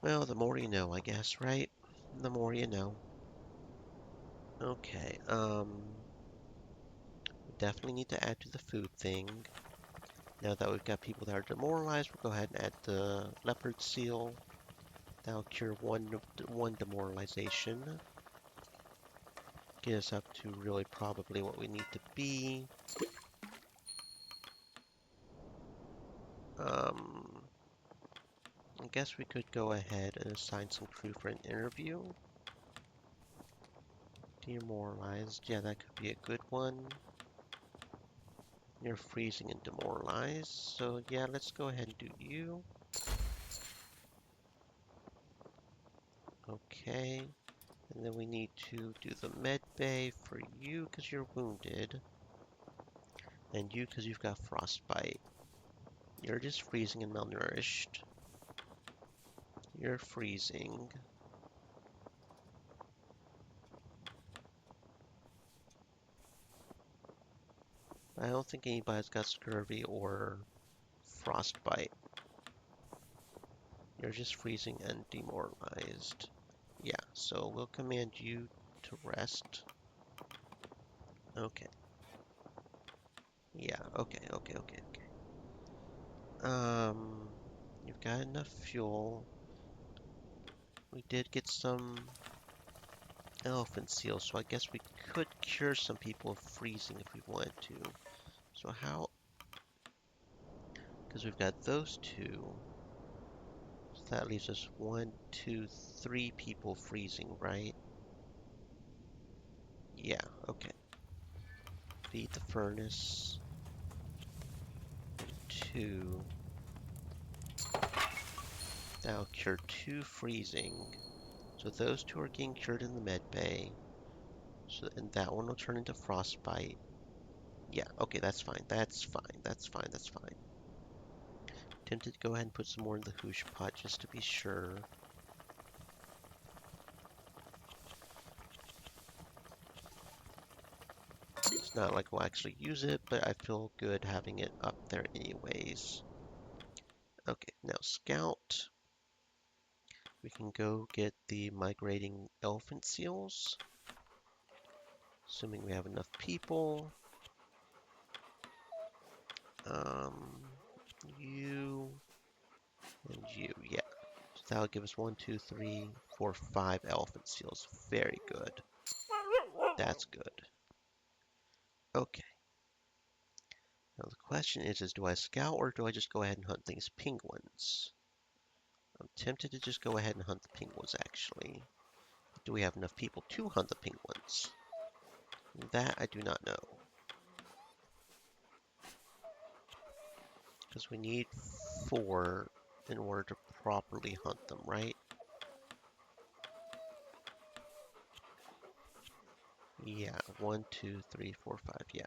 Speaker 1: Well, the more you know, I guess, right? The more you know. Okay, definitely need to add to the food thing. Now that we've got people that are demoralized, we'll go ahead and add the leopard seal. That'll cure one demoralization. Get us up to really probably what we need to be. I guess we could go ahead and assign some crew for an interview. Demoralized, yeah, that could be a good one. You're freezing and demoralized, so yeah, let's go ahead and do you. Okay, and then we need to do the med bay for you because you're wounded, and you because you've got frostbite. You're just freezing and malnourished. You're freezing. I don't think anybody's got scurvy or frostbite. You're just freezing and demoralized. Yeah, so we'll command you to rest. Okay. Yeah, okay. You've got enough fuel. We did get some elephant seals, so I guess we could cure some people of freezing if we wanted to. So how? Because we've got those two. So that leaves us 1, 2, 3 people freezing, right? Yeah, okay. Feed the furnace. 2. That'll cure 2 freezing. So those 2 are getting cured in the med bay. So, and that one will turn into frostbite. Yeah, okay, that's fine. That's fine. Tempted to go ahead and put some more in the hoosh pot just to be sure. It's not like we'll actually use it, but I feel good having it up there anyways. Okay, now scout. We can go get the migrating elephant seals. Assuming we have enough people. You and you, yeah. So that'll give us 1, 2, 3, 4, 5 elephant seals. Very good. That's good. Okay. Now the question is do I scout or do I just go ahead and hunt these penguins? I'm tempted to just go ahead and hunt the penguins, actually. Do we have enough people to hunt the penguins? That I do not know. Because we need 4 in order to properly hunt them, right? Yeah, 1, 2, 3, 4, 5, yeah.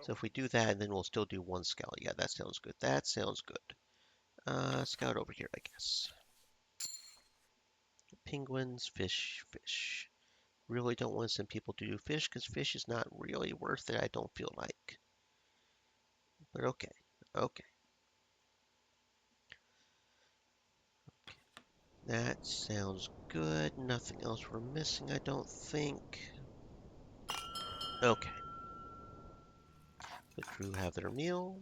Speaker 1: So if we do that, then we'll still do 1 scout. Yeah, that sounds good. That sounds good. Scout over here, I guess. Penguins, fish. Really don't want to send people to do fish because fish is not really worth it, I don't feel like. But okay. That sounds good. Nothing else we're missing, I don't think. Okay. The crew have their meal.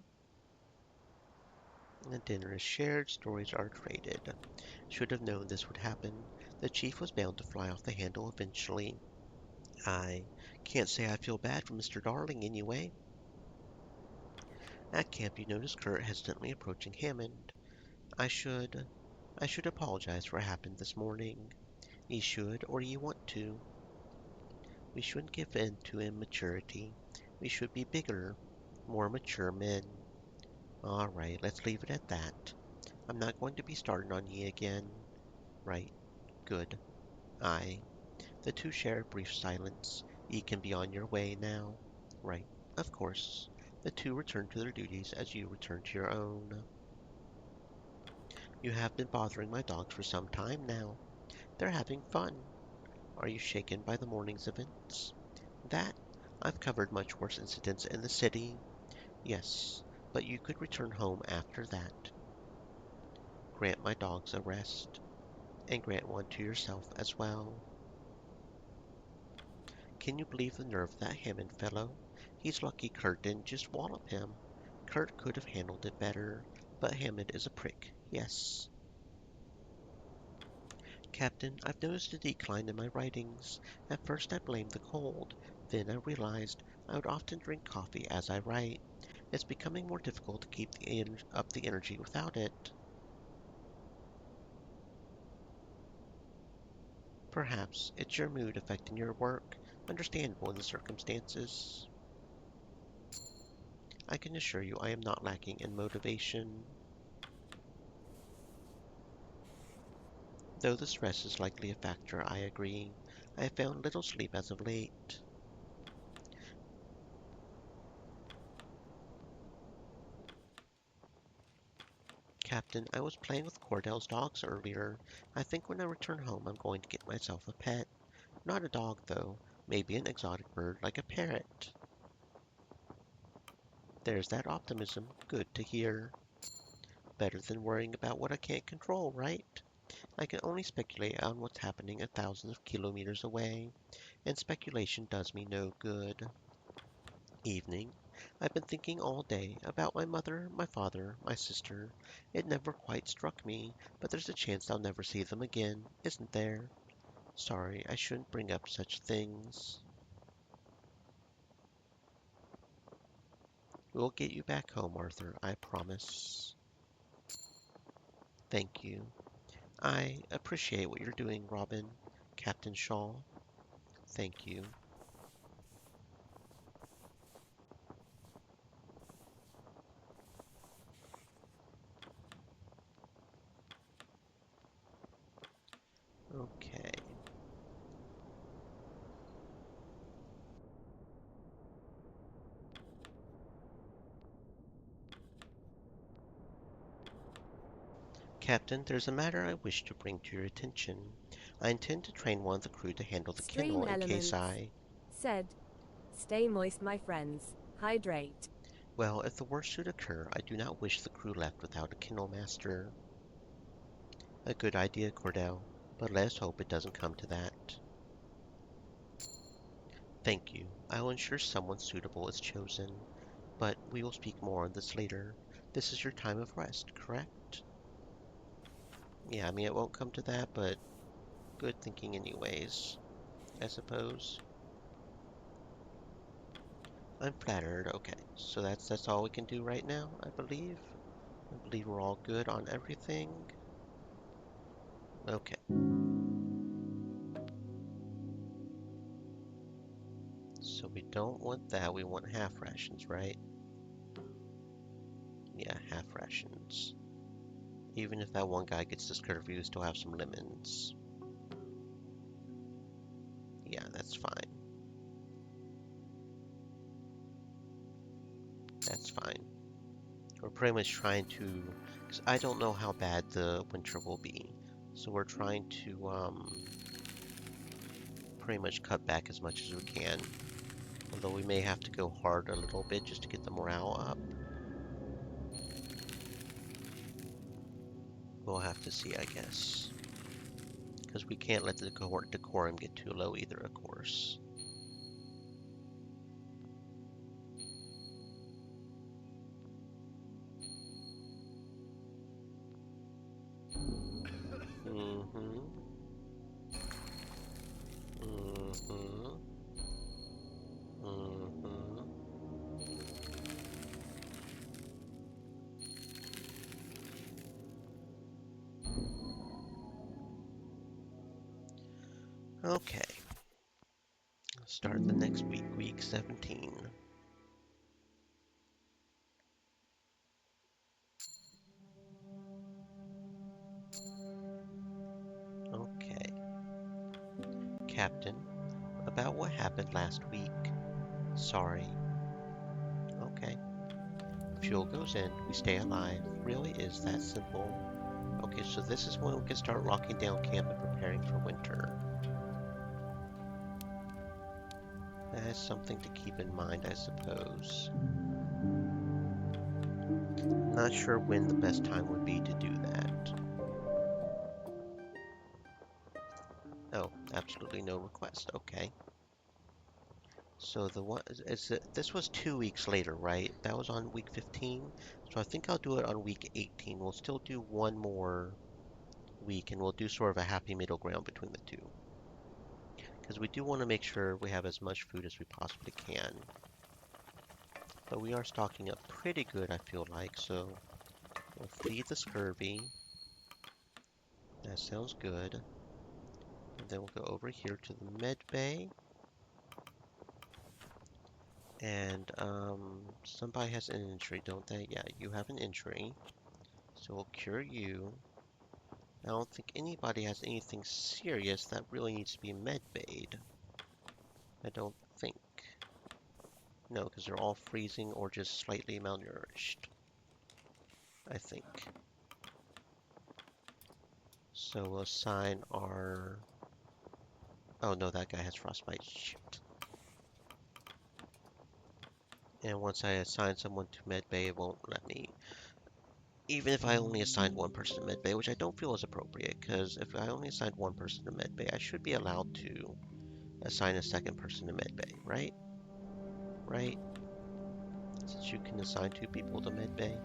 Speaker 1: The dinner is shared, stories are traded. Should have known this would happen. The chief was bound to fly off the handle eventually. I can't say I feel bad for Mr. Darling anyway. At camp you notice Kurt hesitantly approaching Hammond. I should apologize for what happened this morning. You should, or you want to. We shouldn't give in to immaturity. We should be bigger, more mature men. All right, let's leave it at that. I'm not going to be starting on ye again. Right. Good. Aye. The two share a brief silence. Ye can be on your way now. Right. Of course. The two return to their duties as you return to your own. You have been bothering my dogs for some time now. They're having fun. Are you shaken by the morning's events? That? I've covered much worse incidents in the city. Yes, but you could return home after that. Grant my dogs a rest, and grant one to yourself as well. Can you believe the nerve of that Hammond fellow? He's lucky Kurt didn't just wallop him. Kurt could have handled it better, but Hammond is a prick, yes. Captain, I've noticed a decline in my writings. At first I blamed the cold. Then I realized I would often drink coffee as I write. It's becoming more difficult to keep up the energy without it. Perhaps it's your mood affecting your work. Understandable in the circumstances. I can assure you I am not lacking in motivation. Though the stress is likely a factor, I agree. I have found little sleep as of late. Captain, I was playing with Cordell's dogs earlier. I think when I return home I'm going to get myself a pet. Not a dog, though. Maybe an exotic bird like a parrot. There's that optimism. Good to hear. Better than worrying about what I can't control, right? I can only speculate on what's happening thousands of kilometers away, and speculation does me no good. Evening. I've been thinking all day about my mother, my father, my sister. It never quite struck me, but there's a chance I'll never see them again, isn't there? Sorry, I shouldn't bring up such things. We'll get you back home, Arthur, I promise. Thank you. I appreciate what you're doing, Robin. Captain Shaw. Thank you. Okay. Captain, there's a matter I wish to bring to your attention. I intend to train one of the crew to handle the
Speaker 2: Stream
Speaker 1: kennel in case
Speaker 2: Elements said, "Stay moist, my friends. Hydrate."
Speaker 1: Well, if the worst should occur, I do not wish the crew left without a kennel master. A good idea, Cordell, but let us hope it doesn't come to that. Thank you. I will ensure someone suitable is chosen, but we will speak more on this later. This is your time of rest, correct? Yeah, I mean, it won't come to that, but good thinking anyways, I suppose. I'm flattered. Okay, so that's all we can do right now, I believe. I believe we're all good on everything. Okay. So we don't want that. We want half rations, right? Yeah, half rations. Even if that one guy gets this curfew, we still have some lemons. Yeah, that's fine. That's fine. We're pretty much trying to, because I don't know how bad the winter will be. So we're trying to pretty much cut back as much as we can. Although we may have to go hard a little bit just to get the morale up. We'll have to see, I guess. Because we can't let the cohort decorum get too low either, of course. Mm-hmm. Mm-hmm. Mm-hmm. Okay. Start the next week, week 17. Okay. Captain, about what happened last week. Sorry. Okay. Fuel goes in, we stay alive. Really is that simple. Okay, so this is when we can start locking down camp and preparing for winter. That's something to keep in mind, I suppose. Not sure when the best time would be to do that. Oh, absolutely no request. Okay. So the one is it, this was 2 weeks later, right? That was on week 15. So I think I'll do it on week 18. We'll still do one more week, and we'll do sort of a happy middle ground between the two. Because we do want to make sure we have as much food as we possibly can. But we are stocking up pretty good, I feel like. So we'll feed the scurvy. That sounds good. And then we'll go over here to the med bay. And somebody has an injury, don't they? Yeah, you have an injury. So we'll cure you. I don't think anybody has anything serious that really needs to be med-bayed. I don't think. No, because they're all freezing or just slightly malnourished. I think. So we'll assign our... Oh no, that guy has frostbite. Shoot. And once I assign someone to medbay, it won't let me. Even if I only assigned one person to medbay, which I don't feel is appropriate, because if I only assigned one person to medbay, I should be allowed to assign a second person to medbay, right? Right? Since you can assign 2 people to medbay.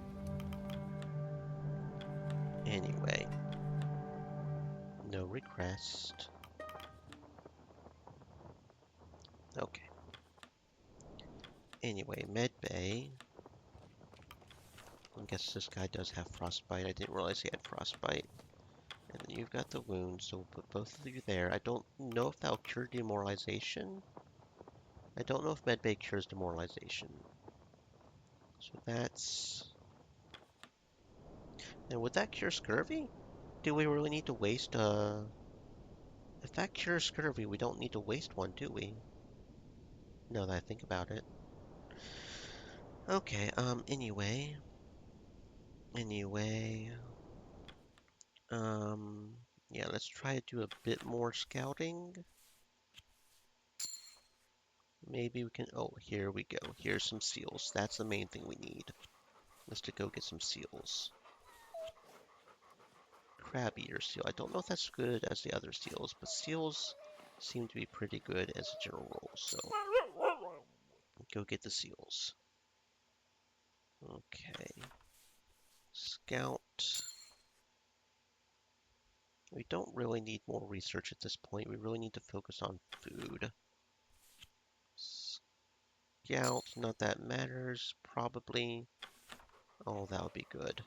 Speaker 1: Anyway, no request. Okay. Anyway, medbay. I guess this guy does have frostbite. I didn't realize he had frostbite. And then you've got the wound, so we'll put both of you there. I don't know if that'll cure demoralization. I don't know if medbay cures demoralization. So that's... And would that cure scurvy? Do we really need to waste, If that cures scurvy, we don't need to waste one, do we? Now that I think about it. Okay, anyway. Anyway. Yeah, let's try to do a bit more scouting. Maybe we can... Oh, here we go. Here's some seals. That's the main thing we need. Let's to go get some seals. Crab eater seal. I don't know if that's good as the other seals, but seals seem to be pretty good as a general rule, so go get the seals. Okay. Scout. We don't really need more research at this point. We really need to focus on food. Scout, not that matters, probably. Oh, that would be good.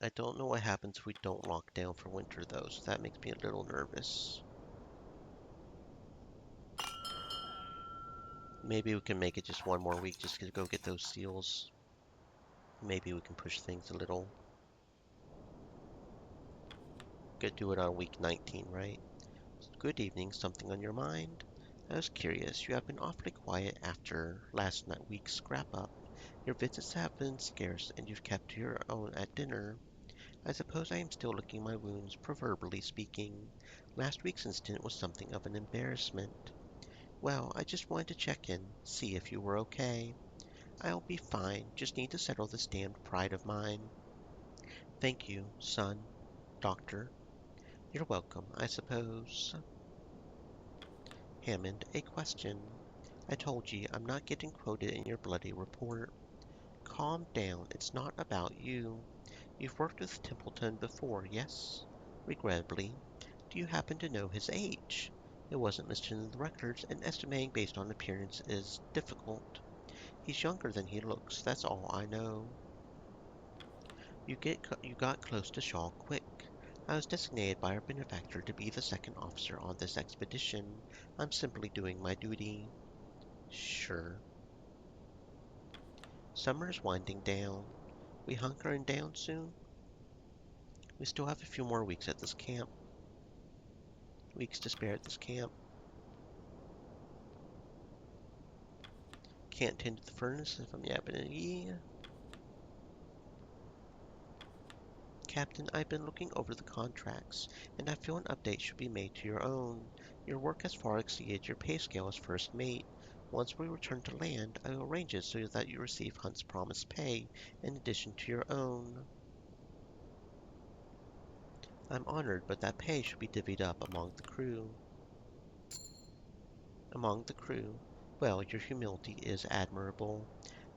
Speaker 1: I don't know what happens if we don't lock down for winter, though, so that makes me a little nervous. Maybe we can make it just one more week just to go get those seals. Maybe we can push things a little. Could do it on week 19, right? Good evening, something on your mind? I was curious, you have been awfully quiet after last week's scrap-up. Your visits have been scarce, and you've kept to your own at dinner. I suppose I am still licking my wounds, proverbially speaking. Last week's incident was something of an embarrassment. Well, I just wanted to check in, see if you were okay. I'll be fine, just need to settle this damned pride of mine. Thank you, son. Doctor. You're welcome, I suppose. Hammond, a question. I told ye I'm not getting quoted in your bloody report. Calm down, it's not about you. You've worked with Templeton before, yes? Regrettably. Do you happen to know his age? It wasn't listed in the records, and estimating based on appearance is difficult. He's younger than he looks, that's all I know. You got close to Shaw quick. I was designated by our benefactor to be the second officer on this expedition. I'm simply doing my duty. Sure. Summer's winding down. We hunkering down soon? We still have a few more weeks at this camp. Weeks to spare at this camp. Can't tend to the furnace if I'm yapping at ye. Captain, I've been looking over the contracts, and I feel an update should be made to your own. Your work has far exceeded your pay scale as first mate. Once we return to land, I will arrange it so that you receive Hunt's promised pay, in addition to your own. I'm honored, but that pay should be divvied up among the crew. among the crew. Well, your humility is admirable.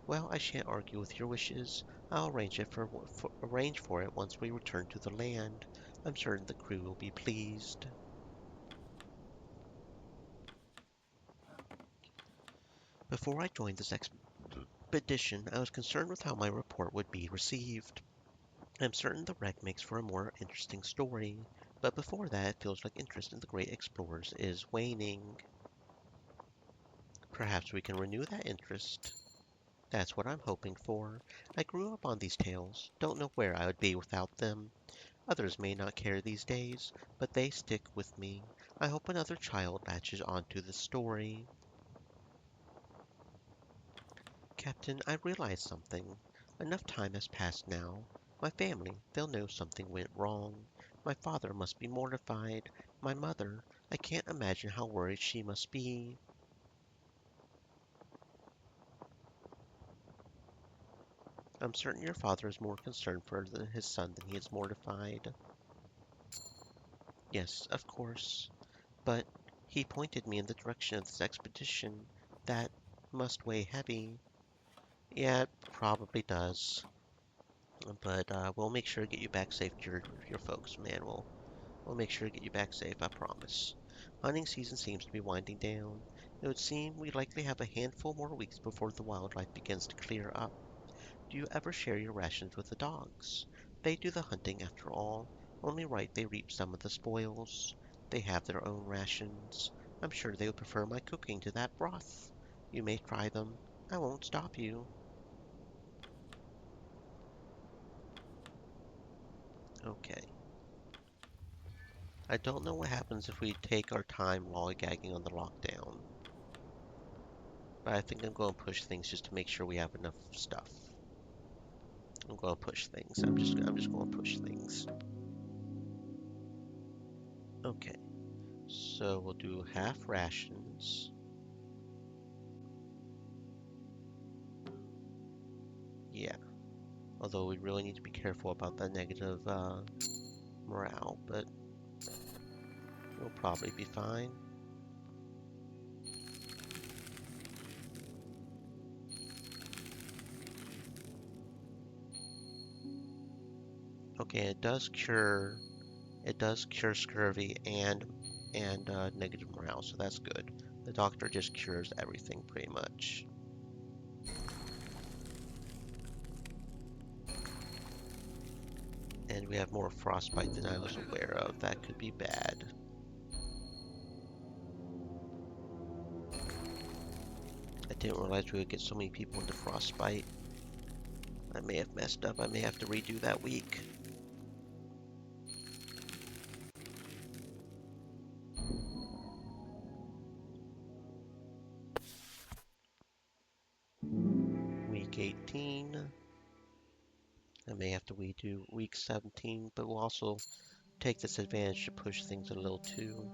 Speaker 1: Well, I shan't argue with your wishes. I'll arrange for it once we return to the land. I'm certain the crew will be pleased. Before I joined this expedition, I was concerned with how my report would be received. I'm certain the wreck makes for a more interesting story, but before that, it feels like interest in the great explorers is waning. Perhaps we can renew that interest. That's what I'm hoping for. I grew up on these tales, don't know where I would be without them. Others may not care these days, but they stick with me. I hope another child latches onto the story. Captain, I realize something. Enough time has passed now. My family, they'll know something went wrong. My father must be mortified. My mother, I can't imagine how worried she must be. I'm certain your father is more concerned for his son than he is mortified. Yes, of course. But he pointed me in the direction of this expedition. That must weigh heavy. Yeah, it probably does. But we'll make sure to get you back safe to your folks, man. We'll make sure to get you back safe, I promise. Hunting season seems to be winding down. It would seem we likely have a handful more weeks before the wildlife begins to clear up. Do you ever share your rations with the dogs? They do the hunting after all. Only right they reap some of the spoils. They have their own rations. I'm sure they would prefer my cooking to that broth. You may try them. I won't stop you. Okay. I don't know what happens if we take our time lollygagging on the lockdown. But I think I'm going to push things just to make sure we have enough stuff. I'm going to push things. I'm just going to push things. Okay. So we'll do half rations. Yeah. Although we really need to be careful about that negative morale, but we'll probably be fine. Okay, it does cure scurvy and negative morale, so that's good. The doctor just cures everything pretty much. And we have more frostbite than I was aware of. That could be bad. I didn't realize we would get so many people into frostbite. I may have messed up. I may have to redo that week. Week 18. I may have to redo week 17, but we'll also take this advantage to push things a little too.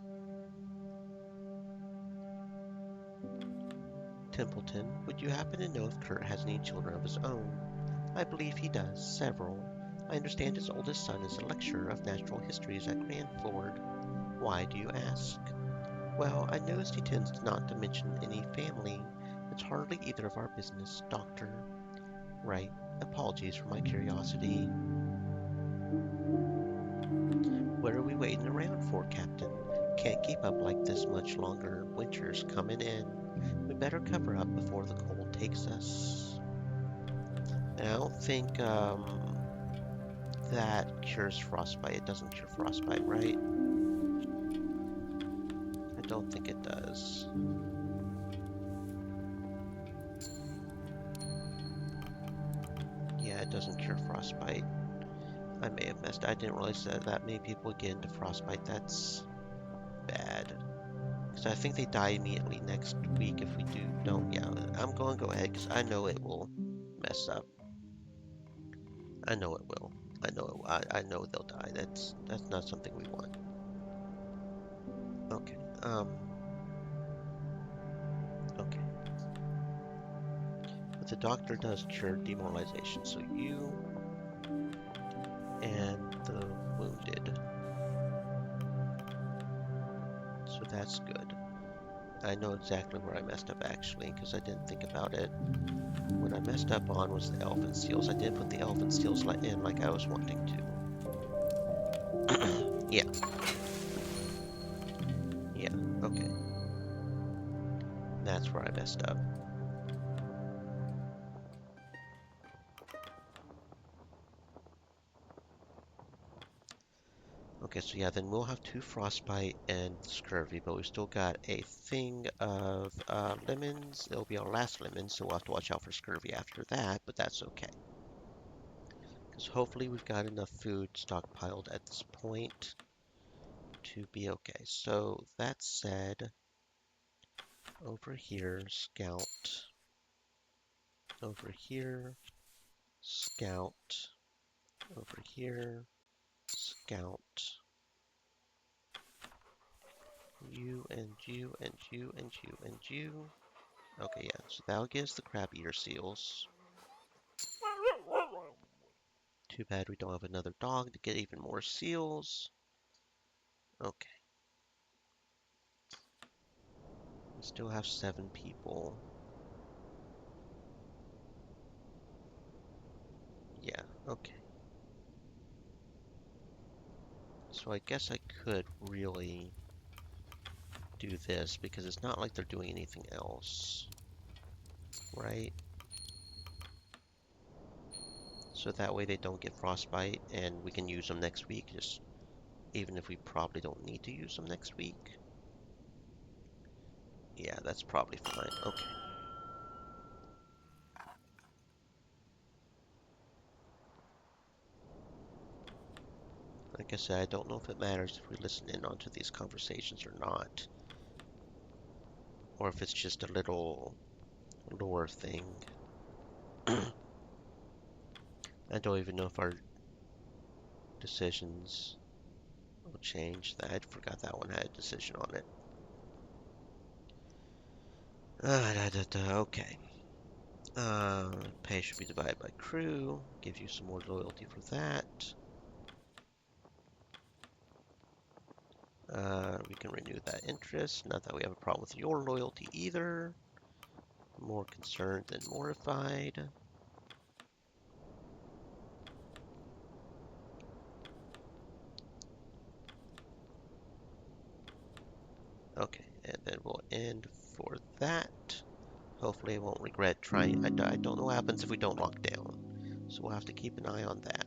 Speaker 1: Templeton, would you happen to know if Kurt has any children of his own? I believe he does, several. I understand his oldest son is a lecturer of natural histories at Cranford. Why do you ask? Well, I noticed he tends not to mention any family. It's hardly either of our business, Doctor. Right. Apologies for my curiosity. What are we waiting around for, Captain? Can't keep up like this much longer. Winter's coming in. We better cover up before the cold takes us. And I don't think that cures frostbite. It doesn't cure frostbite, right? I don't think it does. Yeah, it doesn't cure frostbite. I may have messed. I didn't realize that many people would get into frostbite. That's bad. Because I think they die immediately next week if we don't. Yeah, I'm going to go ahead because I know it will mess up. I know it will. I know it. I know they'll die. That's not something we want. Okay. Okay. But the doctor does cure demoralization, so you and the wounded. So that's good. I know exactly where I messed up actually, because I didn't think about it. What I messed up on was the elfin seals. I didn't put the elfin seals in like I was wanting to. Yeah. Yeah, okay. That's where I messed up. Okay, so yeah, then we'll have 2 frostbite and scurvy, but we still got a thing of lemons. It'll be our last lemon, so we'll have to watch out for scurvy after that, but that's okay. Because hopefully we've got enough food stockpiled at this point to be okay. So that said, over here, scout. Over here, scout. Over here, scout. You and you and you and you and you. Okay, yeah, so that'll give us the crab eater seals. Too bad we don't have another dog to get even more seals. Okay. We still have 7 people. Yeah, okay. So I guess I could really do this because it's not like they're doing anything else, right? So that way they don't get frostbite and we can use them next week, just even if we probably don't need to use them next week. Yeah, that's probably fine. Okay. Like I said, I don't know if it matters if we listen in onto these conversations or not, or if it's just a little lore thing. I don't even know if our decisions will change. I forgot that one had a decision on it. Okay. Pay should be divided by crew. Give you some more loyalty for that. We can renew that interest. Not that we have a problem with your loyalty either. More concerned than mortified. Okay, and then we'll end for that. Hopefully I won't regret trying. I don't know what happens if we don't lock down. So we'll have to keep an eye on that.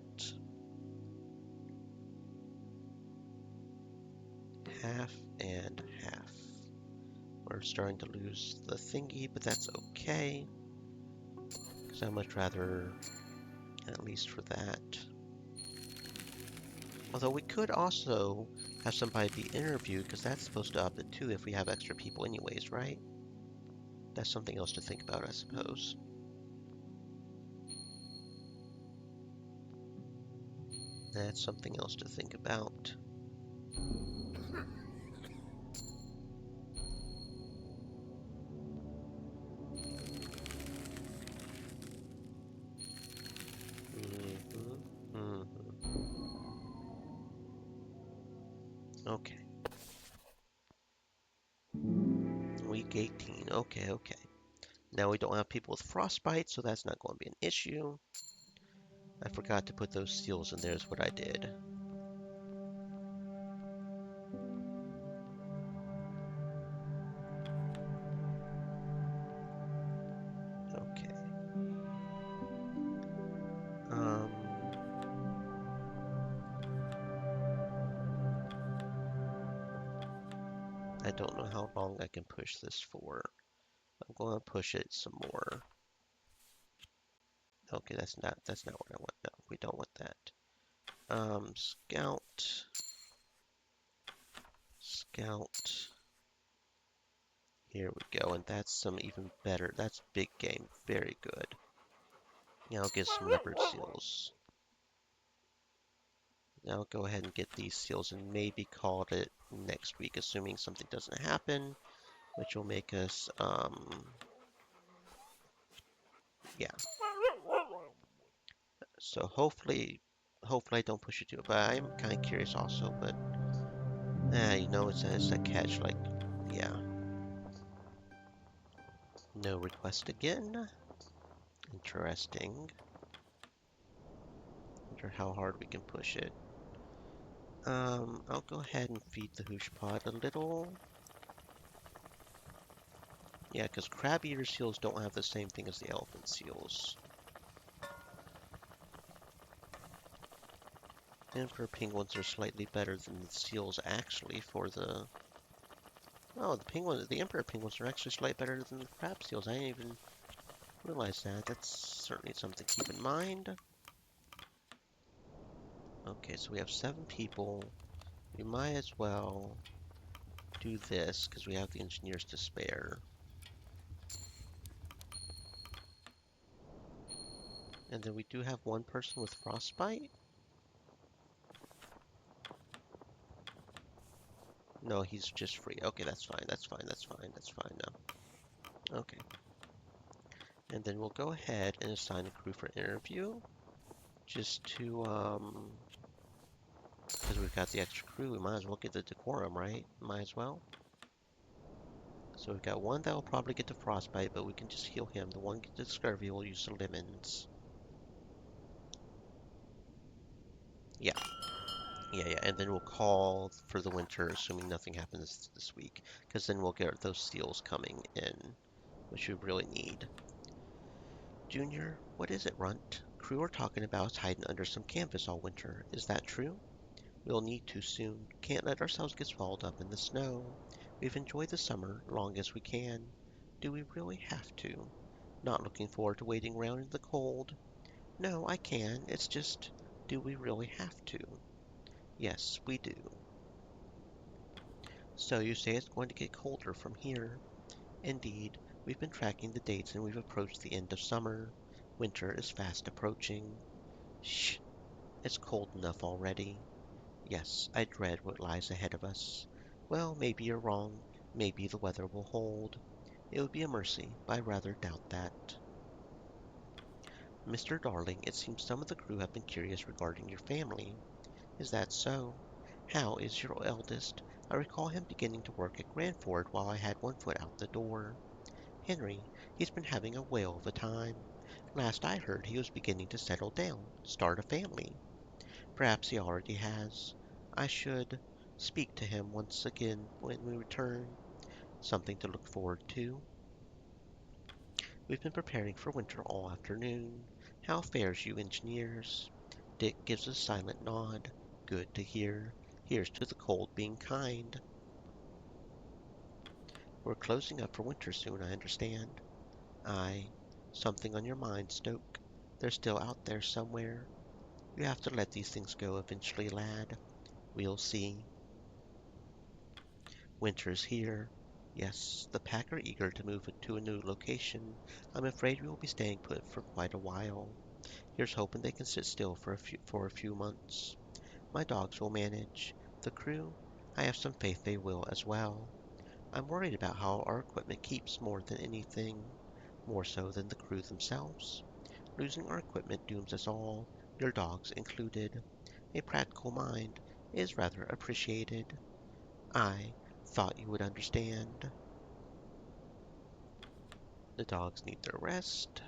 Speaker 1: Half and half. We're starting to lose the thingy, but that's okay. Because I'd much rather, at least for that. Although we could also have somebody be interviewed, because that's supposed to up it too if we have extra people anyways, right? That's something else to think about, I suppose. That's something else to think about. Okay. Week 18. Okay, okay. Now we don't have people with frostbite, so that's not going to be an issue. I forgot to put those seals in there is what I did. Okay. I don't know how long I can push this for. I'm going to push it some more. Okay, that's not what I want. No, we don't want that. Scout. Scout. Here we go, and that's some even better. That's big game. Very good. Now I'll get some leopard seals. Now I'll go ahead and get these seals and maybe call it next week, assuming something doesn't happen, which will make us, yeah. So hopefully I don't push it too, but I'm kind of curious also, but, you know, it's a catch, like, yeah. No request again. Interesting. Wonder how hard we can push it. I'll go ahead and feed the hoosh pod a little. Yeah, because crab eater seals don't have the same thing as the elephant seals. Emperor penguins are slightly better than the seals actually for the... Oh, the emperor penguins are actually slightly better than the crab seals. I didn't even realize that. That's certainly something to keep in mind. Okay, so we have 7 people. We might as well do this because we have the engineers to spare. And then we do have one person with frostbite. No, he's just free. Okay, that's fine. That's fine. That's fine. That's fine now. Okay. And then we'll go ahead and assign a crew for interview. Just to, because we've got the extra crew, we might as well get the decorum, right? Might as well. So we've got one that will probably get the frostbite, but we can just heal him. The one get the scurvy, we'll use the lemons. Yeah. Yeah. And then we'll call for the winter, assuming nothing happens this week. Because then we'll get those seals coming in, which we really need. Junior, what is it, Runt? Crew are talking about us hiding under some canvas all winter. Is that true? We'll need to soon. Can't let ourselves get swallowed up in the snow. We've enjoyed the summer long as we can. Do we really have to? Not looking forward to waiting around in the cold. No, I can. It's just, do we really have to? Yes, we do. So you say it's going to get colder from here. Indeed, we've been tracking the dates and we've approached the end of summer. Winter is fast approaching. Shh, it's cold enough already. Yes, I dread what lies ahead of us. Well, maybe you're wrong. Maybe the weather will hold. It would be a mercy, but I rather doubt that. Mr. Darling, it seems some of the crew have been curious regarding your family. Is that so? Hal is your eldest. I recall him beginning to work at Granford while I had one foot out the door. Henry, he's been having a whale of a time. Last I heard, he was beginning to settle down, start a family. Perhaps he already has. I should speak to him once again when we return. Something to look forward to. We've been preparing for winter all afternoon. How fares you, engineers? Dick gives a silent nod. Good to hear. Here's to the cold being kind. We're closing up for winter soon, I understand. Aye. Something on your mind, Stoke. They're still out there somewhere. You have to let these things go eventually, lad. We'll see. Winter's here. Yes, the pack are eager to move to a new location. I'm afraid we will be staying put for quite a while. Here's hoping they can sit still for a few months. My dogs will manage. The crew, I have some faith they will as well. I'm worried about how our equipment keeps more than anything, more so than the crew themselves. Losing our equipment dooms us all, your dogs included. A practical mind is rather appreciated. I thought you would understand. The dogs need their rest.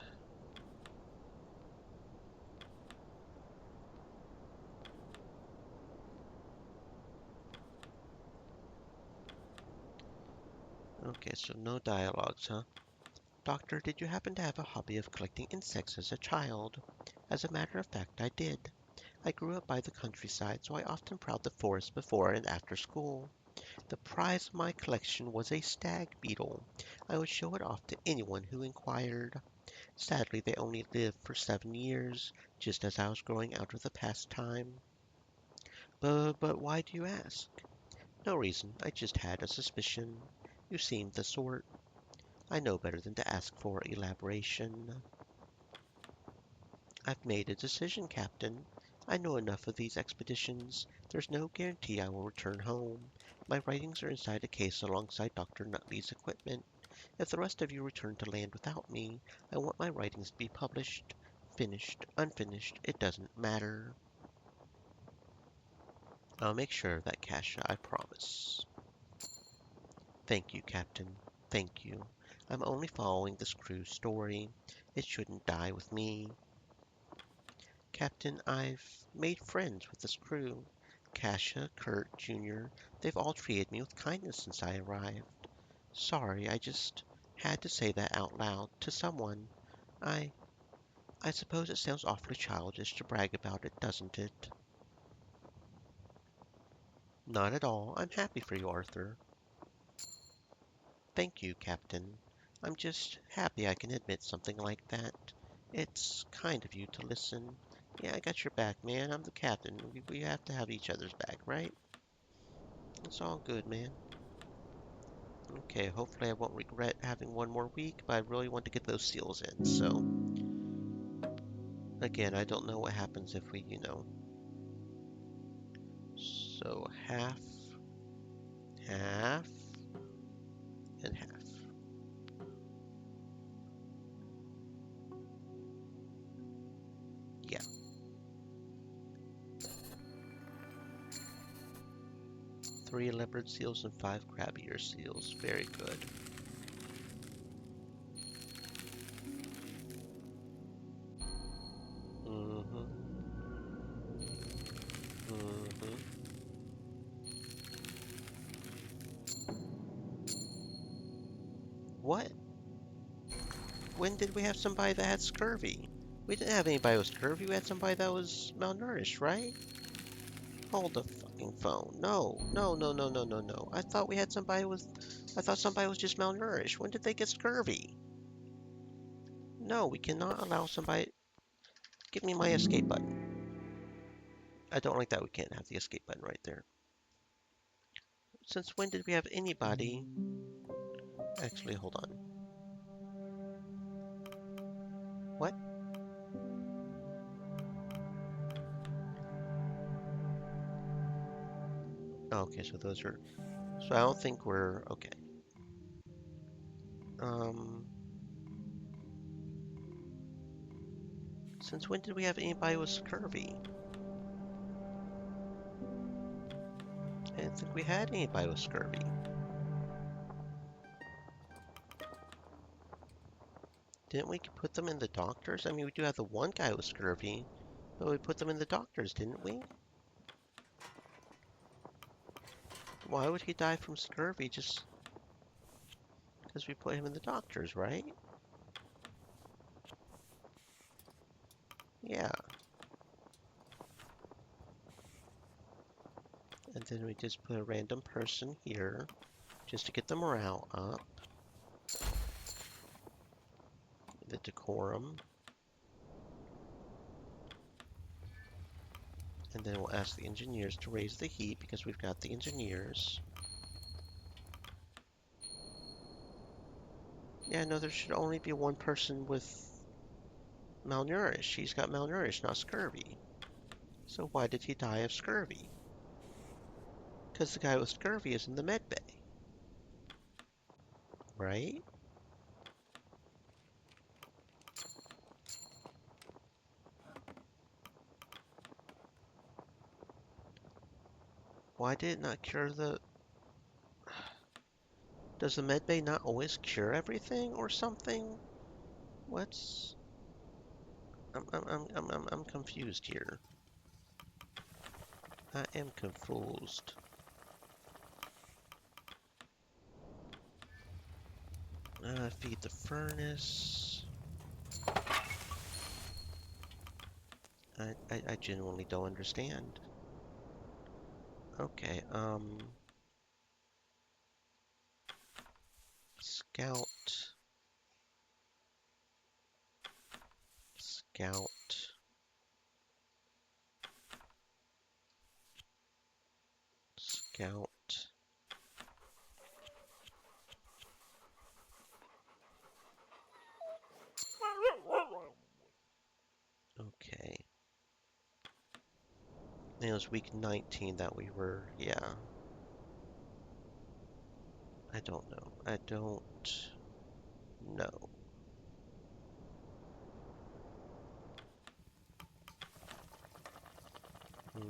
Speaker 1: Okay, so no dialogues, huh? Doctor, did you happen to have a hobby of collecting insects as a child? As a matter of fact, I did. I grew up by the countryside, so I often prowled the forest before and after school. The prize of my collection was a stag beetle. I would show it off to anyone who inquired. Sadly, they only lived for 7 years, just as I was growing out of the pastime. But why do you ask? No reason, I just had a suspicion. You seemed the sort. I know better than to ask for elaboration. I've made a decision, Captain. I know enough of these expeditions. There's no guarantee I will return home. My writings are inside a case alongside Dr. Nutley's equipment. If the rest of you return to land without me, I want my writings to be published. Finished, unfinished, it doesn't matter. I'll make sure of that, Kasha, I promise. Thank you, Captain. Thank you. I'm only following this crew's story. It shouldn't die with me. Captain, I've made friends with this crew. Kasha, Kurt, Jr., they've all treated me with kindness since I arrived. Sorry, I just had to say that out loud to someone. I I suppose it sounds awfully childish to brag about it, doesn't it? Not at all. I'm happy for you, Arthur. Thank you, Captain. I'm just happy I can admit something like that. It's kind of you to listen. Yeah, I got your back, man. I'm the captain. We have to have each other's back, right? It's all good, man. Okay, hopefully I won't regret having one more week, but I really want to get those seals in, so... Again, I don't know what happens if we, So, half, half, and half. Yeah. 3 leopard seals and 5 crab ear seals. Very good. Mm-hmm. Mm-hmm. What? When did we have somebody that had scurvy? We didn't have anybody with scurvy. We had somebody that was malnourished, right? Hold the fucking phone. No, no, no, no, no, no, no. I thought we had somebody with... I thought somebody was just malnourished. When did they get scurvy? No, we cannot allow somebody... Give me my escape button. I don't like that we can't have the escape button right there. Since when did we have anybody... Actually, hold on. What? Oh, okay, so those are... So I don't think we're... Okay. Um... Since when did we have anybody with scurvy? I didn't think we had anybody with scurvy. Didn't we put them in the doctors? I mean, we do have the one guy with scurvy, but we put them in the doctors, didn't we? Why would he die from scurvy just because we put him in the doctors, right? Yeah. And then we just put a random person here just to get the morale up. The decorum. And then we'll ask the engineers to raise the heat because we've got the engineers. Yeah, no, there should only be one person with malnourished. She's got malnourished, not scurvy. So why did he die of scurvy? Because the guy with scurvy is in the med bay. Right? Why did it not cure the... Does the med bay not always cure everything or something? What's... I'm confused here. I am confused. Feed the furnace. I genuinely don't understand. Okay, Scout. Scout. Scout. Okay. It was week 19 that we were, yeah. I don't know. I don't know. Hmm.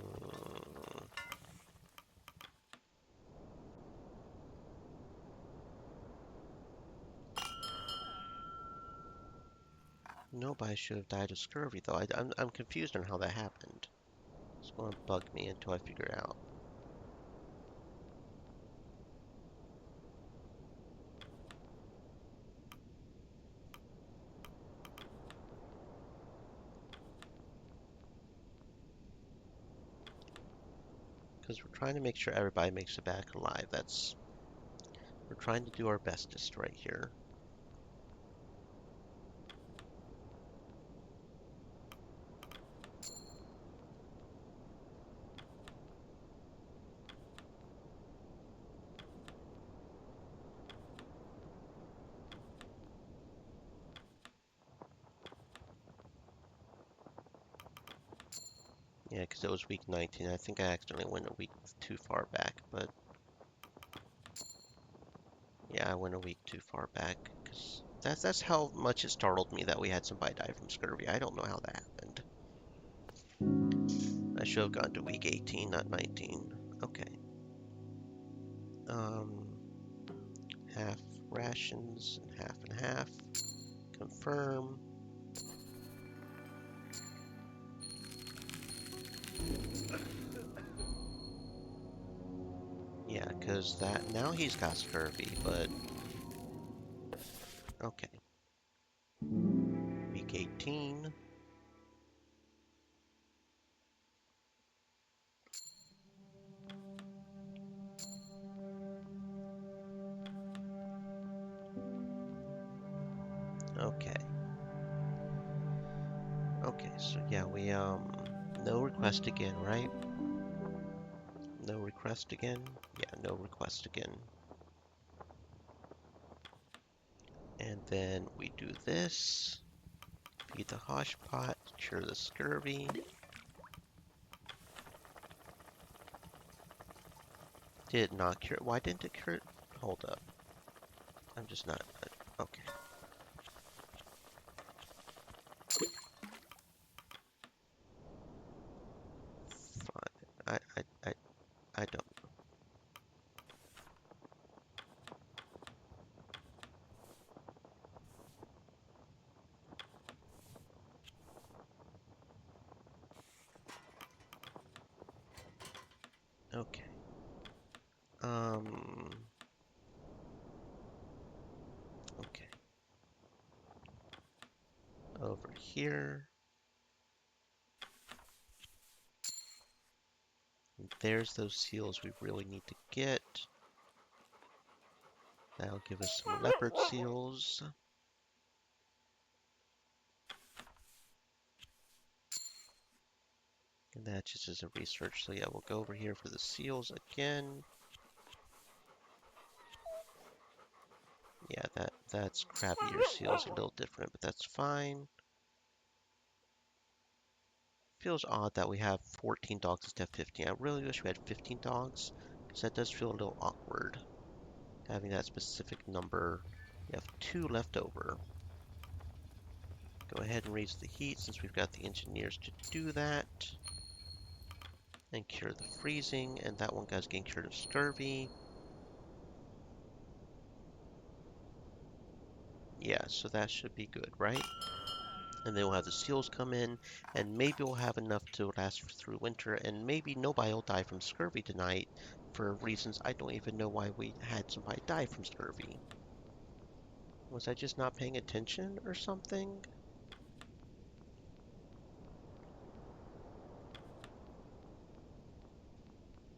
Speaker 1: Nobody should have died of scurvy, though. I'm confused on how that happened. It's going to bug me until I figure it out. Because we're trying to make sure everybody makes it back alive. We're trying to do our bestest right here. Yeah, because it was week 19. I think I accidentally went a week too far back, but yeah, I went a week too far back. Because that's how much it startled me that we had somebody die from scurvy. I don't know how that happened. I should have gone to week 18, not 19. Okay. Um, half rations and half and half. Confirm. Yeah, because that now he's got scurvy, but okay. Week 18. Okay. Okay, so yeah, we no request again, right? No request again? Yeah, no request again. And then we do this. Feed the hosh pot, cure the scurvy. Did it not cure? Why didn't it cure? Hold up. I'm just not. Okay. Fine. I don't. Okay. Okay. Over here. There's those seals we really need to get. That'll give us some leopard seals. And that just is a research. So yeah, we'll go over here for the seals again. Yeah, that's crabbier seals, a little different, but that's fine. Feels odd that we have 14 dogs instead of 15. I really wish we had 15 dogs, because that does feel a little awkward, having that specific number. We have 2 left over. Go ahead and raise the heat since we've got the engineers to do that. And cure the freezing, and that one guy's getting cured of scurvy. Yeah, so that should be good, right? And then we'll have the seals come in, and maybe we'll have enough to last through winter, and maybe nobody will die from scurvy tonight for reasons I don't even know why we had somebody die from scurvy. Was I just not paying attention or something?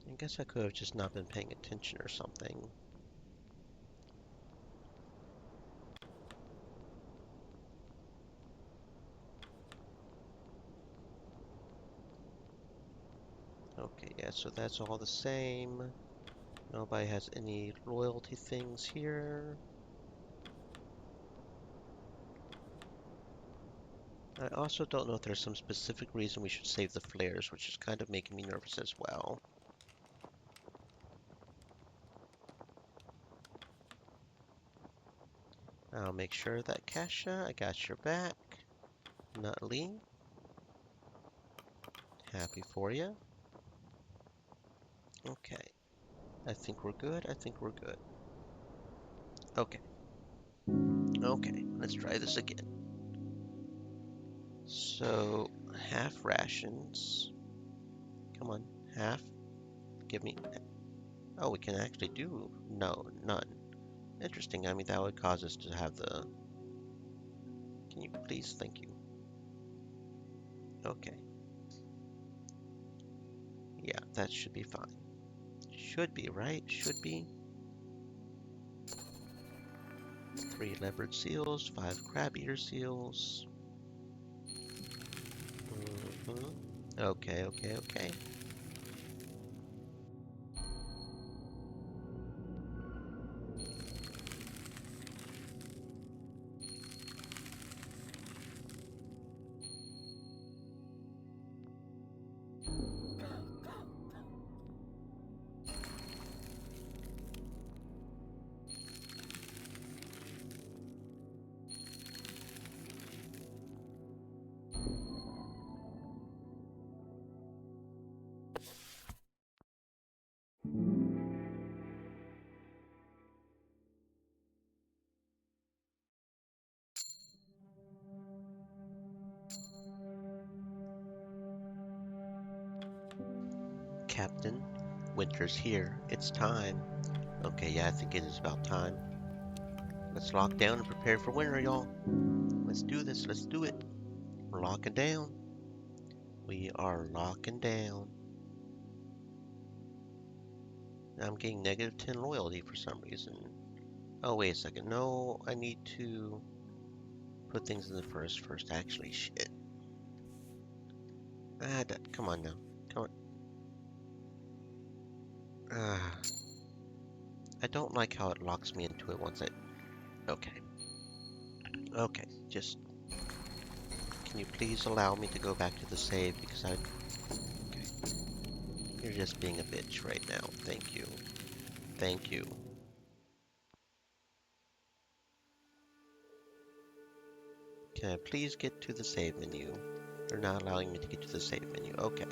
Speaker 1: I guess I could have just not been paying attention or something. Okay, yeah, so that's all the same. Nobody has any loyalty things here. I also don't know if there's some specific reason we should save the flares, which is kind of making me nervous as well. I'll make sure that Kasha, I got your back. Nutley, happy for you. Okay, I think we're good. I think we're good. Okay, okay, let's try this again. So, half rations. Come on, half. Give me. Oh, we can actually do no, none. Interesting. I mean, that would cause us to have the. Can you please? Thank you. Okay. Yeah, that should be fine. Should be, right? Should be. 3 leopard seals, 5 crab eater seals. Okay, okay, okay. Captain, winter's here. It's time. Okay, yeah, I think it is about time. Let's lock down and prepare for winter, y'all. Let's do this. Let's do it. We're locking down. We are locking down. I'm getting negative 10 loyalty for some reason. Oh, wait a second. No, I need to put things in the first. Actually, shit. Come on now. Come on. I don't like how it locks me into it once I... Okay. Okay, just... Can you please allow me to go back to the save because I... Okay. You're just being a bitch right now. Thank you. Thank you. Can I please get to the save menu? You're not allowing me to get to the save menu. Okay.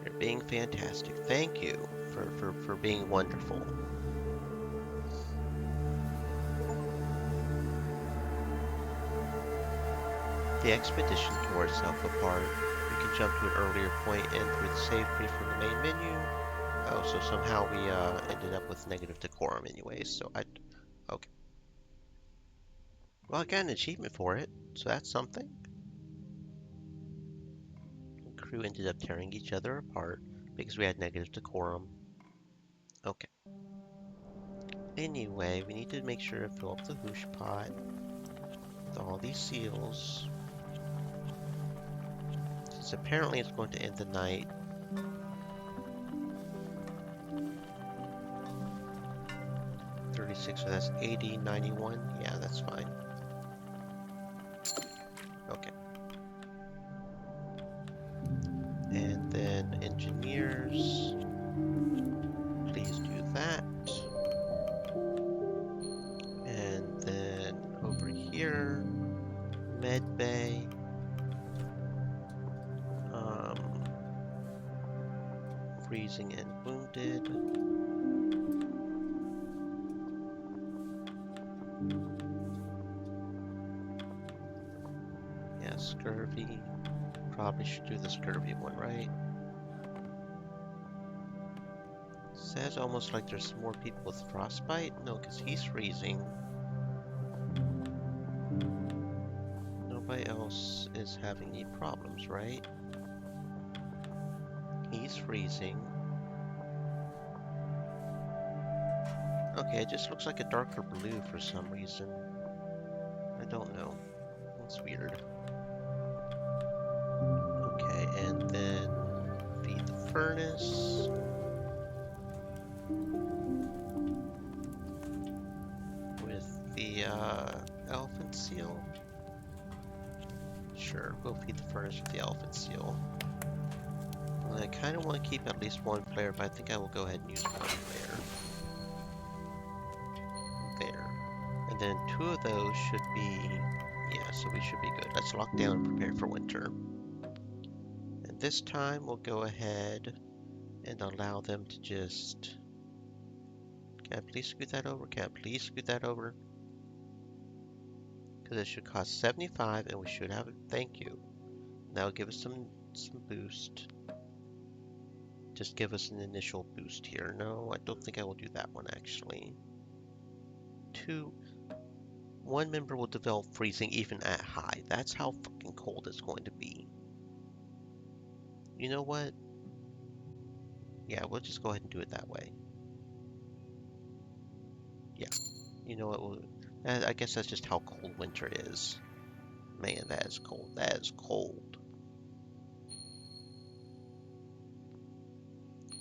Speaker 1: You're being fantastic. Thank you for being wonderful. The expedition tore itself apart. We can jump to an earlier point and through the save tree from the main menu. Oh, so somehow we ended up with negative decorum anyways, so okay. Well, I got an achievement for it, so that's something. The crew ended up tearing each other apart because we had negative decorum. Okay. Anyway, we need to make sure to fill up the hoosh pot with all these seals. Since apparently it's going to end the night. So that's 80, 91. Yeah, that's fine. Okay. And then engineers, please do that. And then over here, med bay. Freezing and wounded. Yeah, scurvy. Probably should do the scurvy one, right? Says almost like there's more people with frostbite. No, because he's freezing. Nobody else is having any problems, right? He's freezing. Okay, it just looks like a darker blue for some reason. I don't know. That's weird. Okay, and then feed the furnace. With the elephant seal. Sure, we'll feed the furnace with the elephant seal. And I kind of want to keep at least one player, but I think I will go ahead and use one player. There. And then 2 of those should be... Yeah, so we should be good. Let's lock down and prepare for winter. And this time we'll go ahead and allow them to just... Can I please scoot that over? Can I please scoot that over? Because it should cost 75 and we should have it. Thank you. Now give us some boost. Just give us an initial boost here. No, I don't think I will do that one actually. 2. 1 member will develop freezing even at high. That's how fucking cold it's going to be. You know what? Yeah, we'll just go ahead and do it that way. Yeah. You know what? I guess that's just how cold winter is. Man, that is cold. That is cold.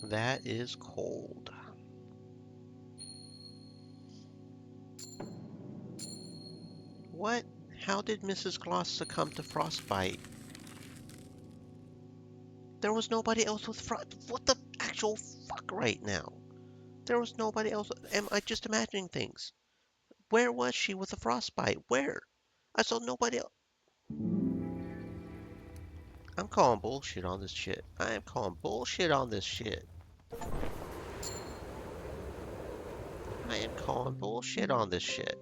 Speaker 1: That is cold. What? How did Mrs. Gloss succumb to frostbite? There was nobody else with What the actual fuck right now? There was nobody else. Am I just imagining things? Where was she with the frostbite? Where? I saw nobody else. I'm calling bullshit on this shit. I am calling bullshit on this shit. I am calling bullshit on this shit.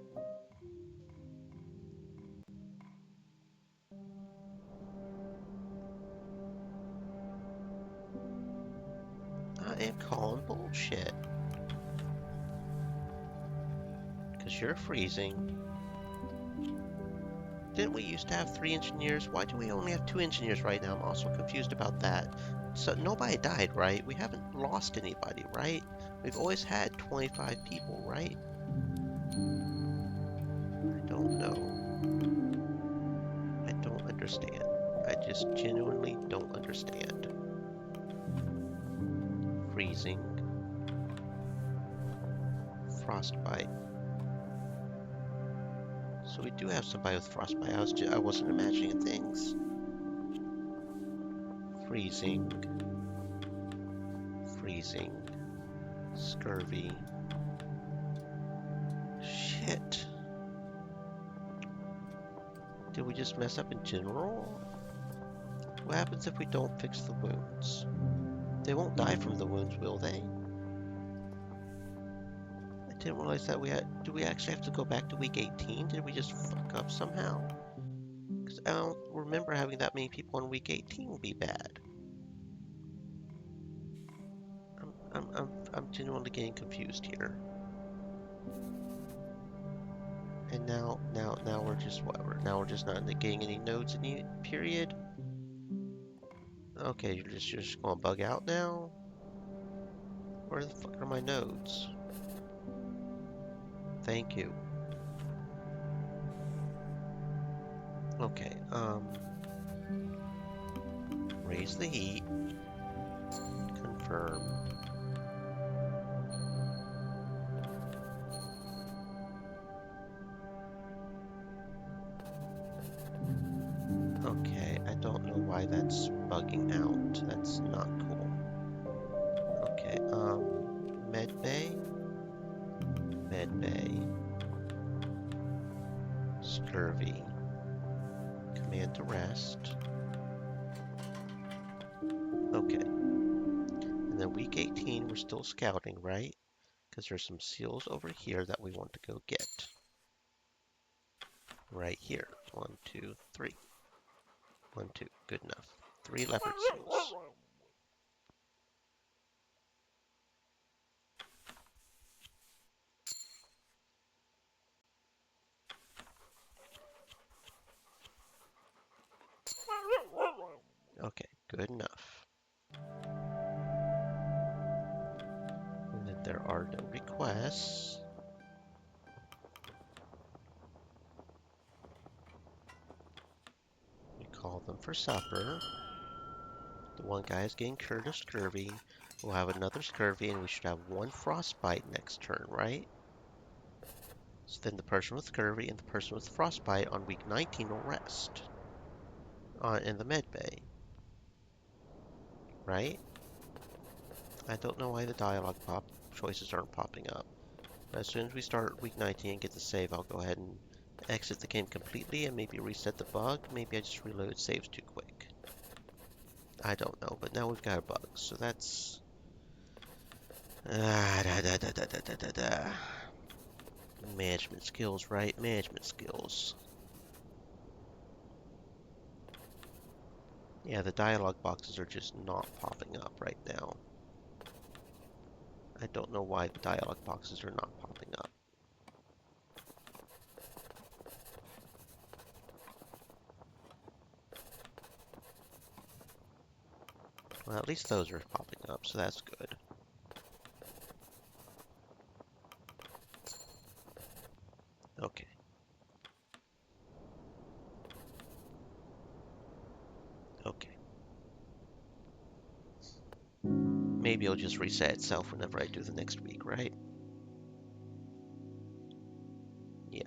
Speaker 1: I am calling bullshit. Because you're freezing. Didn't we used to have 3 engineers? Why do we only have 2 engineers right now? I'm also confused about that. So nobody died, right? We haven't lost anybody, right? We've always had 25 people, right? I don't know. I don't understand. I just genuinely don't understand. Freezing. Frostbite. So we do have somebody with frostbite. I wasn't imagining things. Freezing. Freezing. Scurvy. Shit. Did we just mess up in general? What happens if we don't fix the wounds? They won't die from the wounds, will they? I didn't realize that do we actually have to go back to week 18? Did we just fuck up somehow? Because I don't remember having that many people on week 18 be bad. I'm genuinely getting confused here. And now we're just whatever. Now we're just not getting any nodes in the period. Okay, you're just gonna bug out now? Where the fuck are my nodes? Thank you. Okay, raise the heat. Confirm. Okay, I don't know why that's bugging out. That's not cool. Okay, medbay. Medbay. Scurvy. Command to rest. Okay. And then week 18, we're still scouting, right? Because there's some seals over here that we want to go get. Right here. 1, 2, 3. 1, 2. Good enough. 3 leopard seals. Okay, good enough. And then there are no requests. We call them for supper. The one guy is getting cured of scurvy. We'll have another scurvy and we should have 1 frostbite next turn, right? So then the person with scurvy and the person with frostbite on week 19 will rest. In the med bay. Right? I don't know why the dialogue choices aren't popping up. But as soon as we start week 19 and get the save, I'll go ahead and exit the game completely and maybe reset the bug. Maybe I just reloaded saves too quick. I don't know, but now we've got a bug, so that's... Management skills, right? Management skills. Yeah, the dialogue boxes are just not popping up right now. I don't know why the dialogue boxes are not popping up. Well, at least those are popping up, so that's good. Okay. Okay. Maybe it'll just reset itself whenever I do the next week, right? Yeah.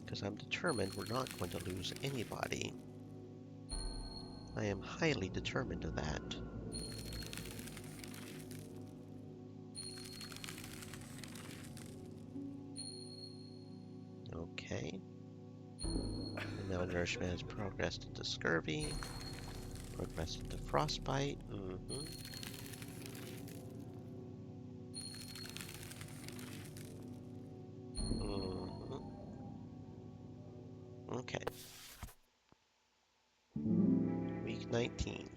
Speaker 1: Because I'm determined we're not going to lose anybody. I am highly determined of that. Okay. The malnourishment has progressed into scurvy. Progressed into frostbite. Okay. Week 19.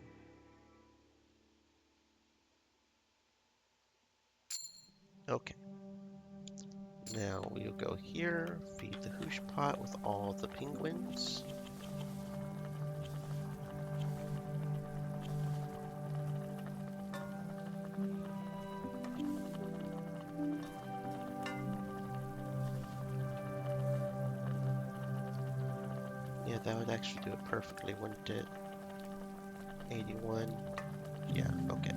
Speaker 1: Okay. Now we'll go here, feed the hoosh pot with all the penguins. Yeah, that would actually do it perfectly, wouldn't it? 81. Yeah, okay.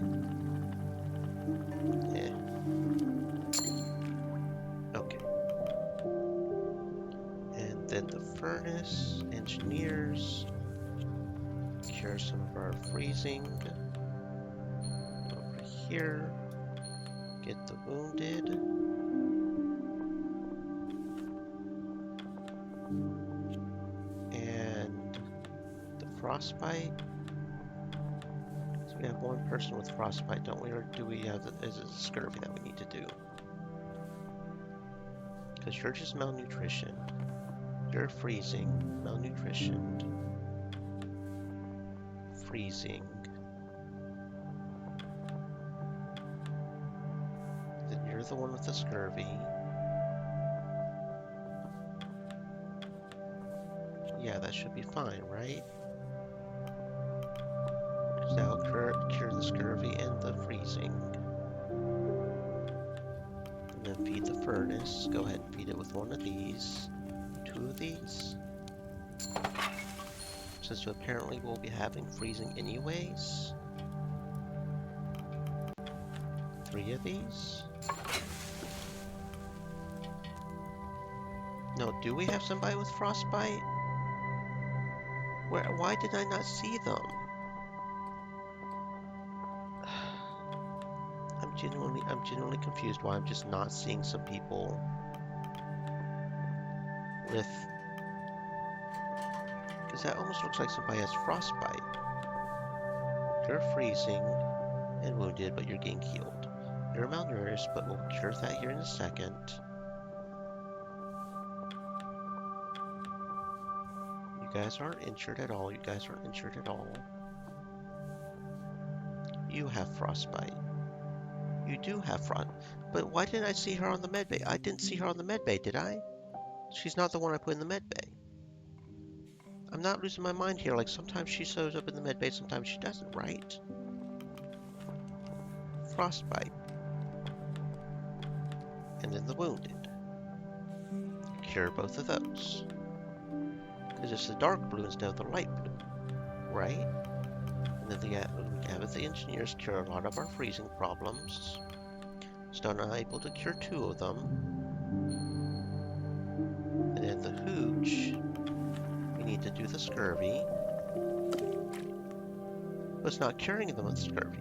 Speaker 1: Yeah. Okay. And then the furnace, engineers, cure some of our freezing. Over here, get the wounded. And the frostbite. So we have one person with frostbite, don't we? Or do we have, is it scurvy that we need to do? Because you're just malnutrition. You're freezing, malnutrition, freezing. Then you're the one with the scurvy. Yeah, that should be fine, right? Because that'll cure the scurvy and the freezing. And then feed the furnace. Go ahead and feed it with one of these. 2 of these. Since apparently we'll be having freezing anyways. 3 of these. No, do we have somebody with frostbite? Why did I not see them? I'm genuinely confused why I'm just not seeing some people with... Because that almost looks like somebody has frostbite. You're freezing and wounded, but you're getting healed. You're malnourished, but we'll cure that here in a second. You guys aren't injured at all. You guys aren't injured at all. You have frostbite. You do have frost. But why didn't I see her on the medbay? I didn't see her on the medbay, did I? She's not the one I put in the medbay. I'm not losing my mind here. Like, sometimes she shows up in the medbay, sometimes she doesn't, right? Frostbite. And then the wounded. Cure both of those. Because it's the dark blue instead of the light blue, right? And then we have the engineers cure a lot of our freezing problems. Still not able to cure 2 of them. And then the hooch, we need to do the scurvy. But it's not curing them of the scurvy.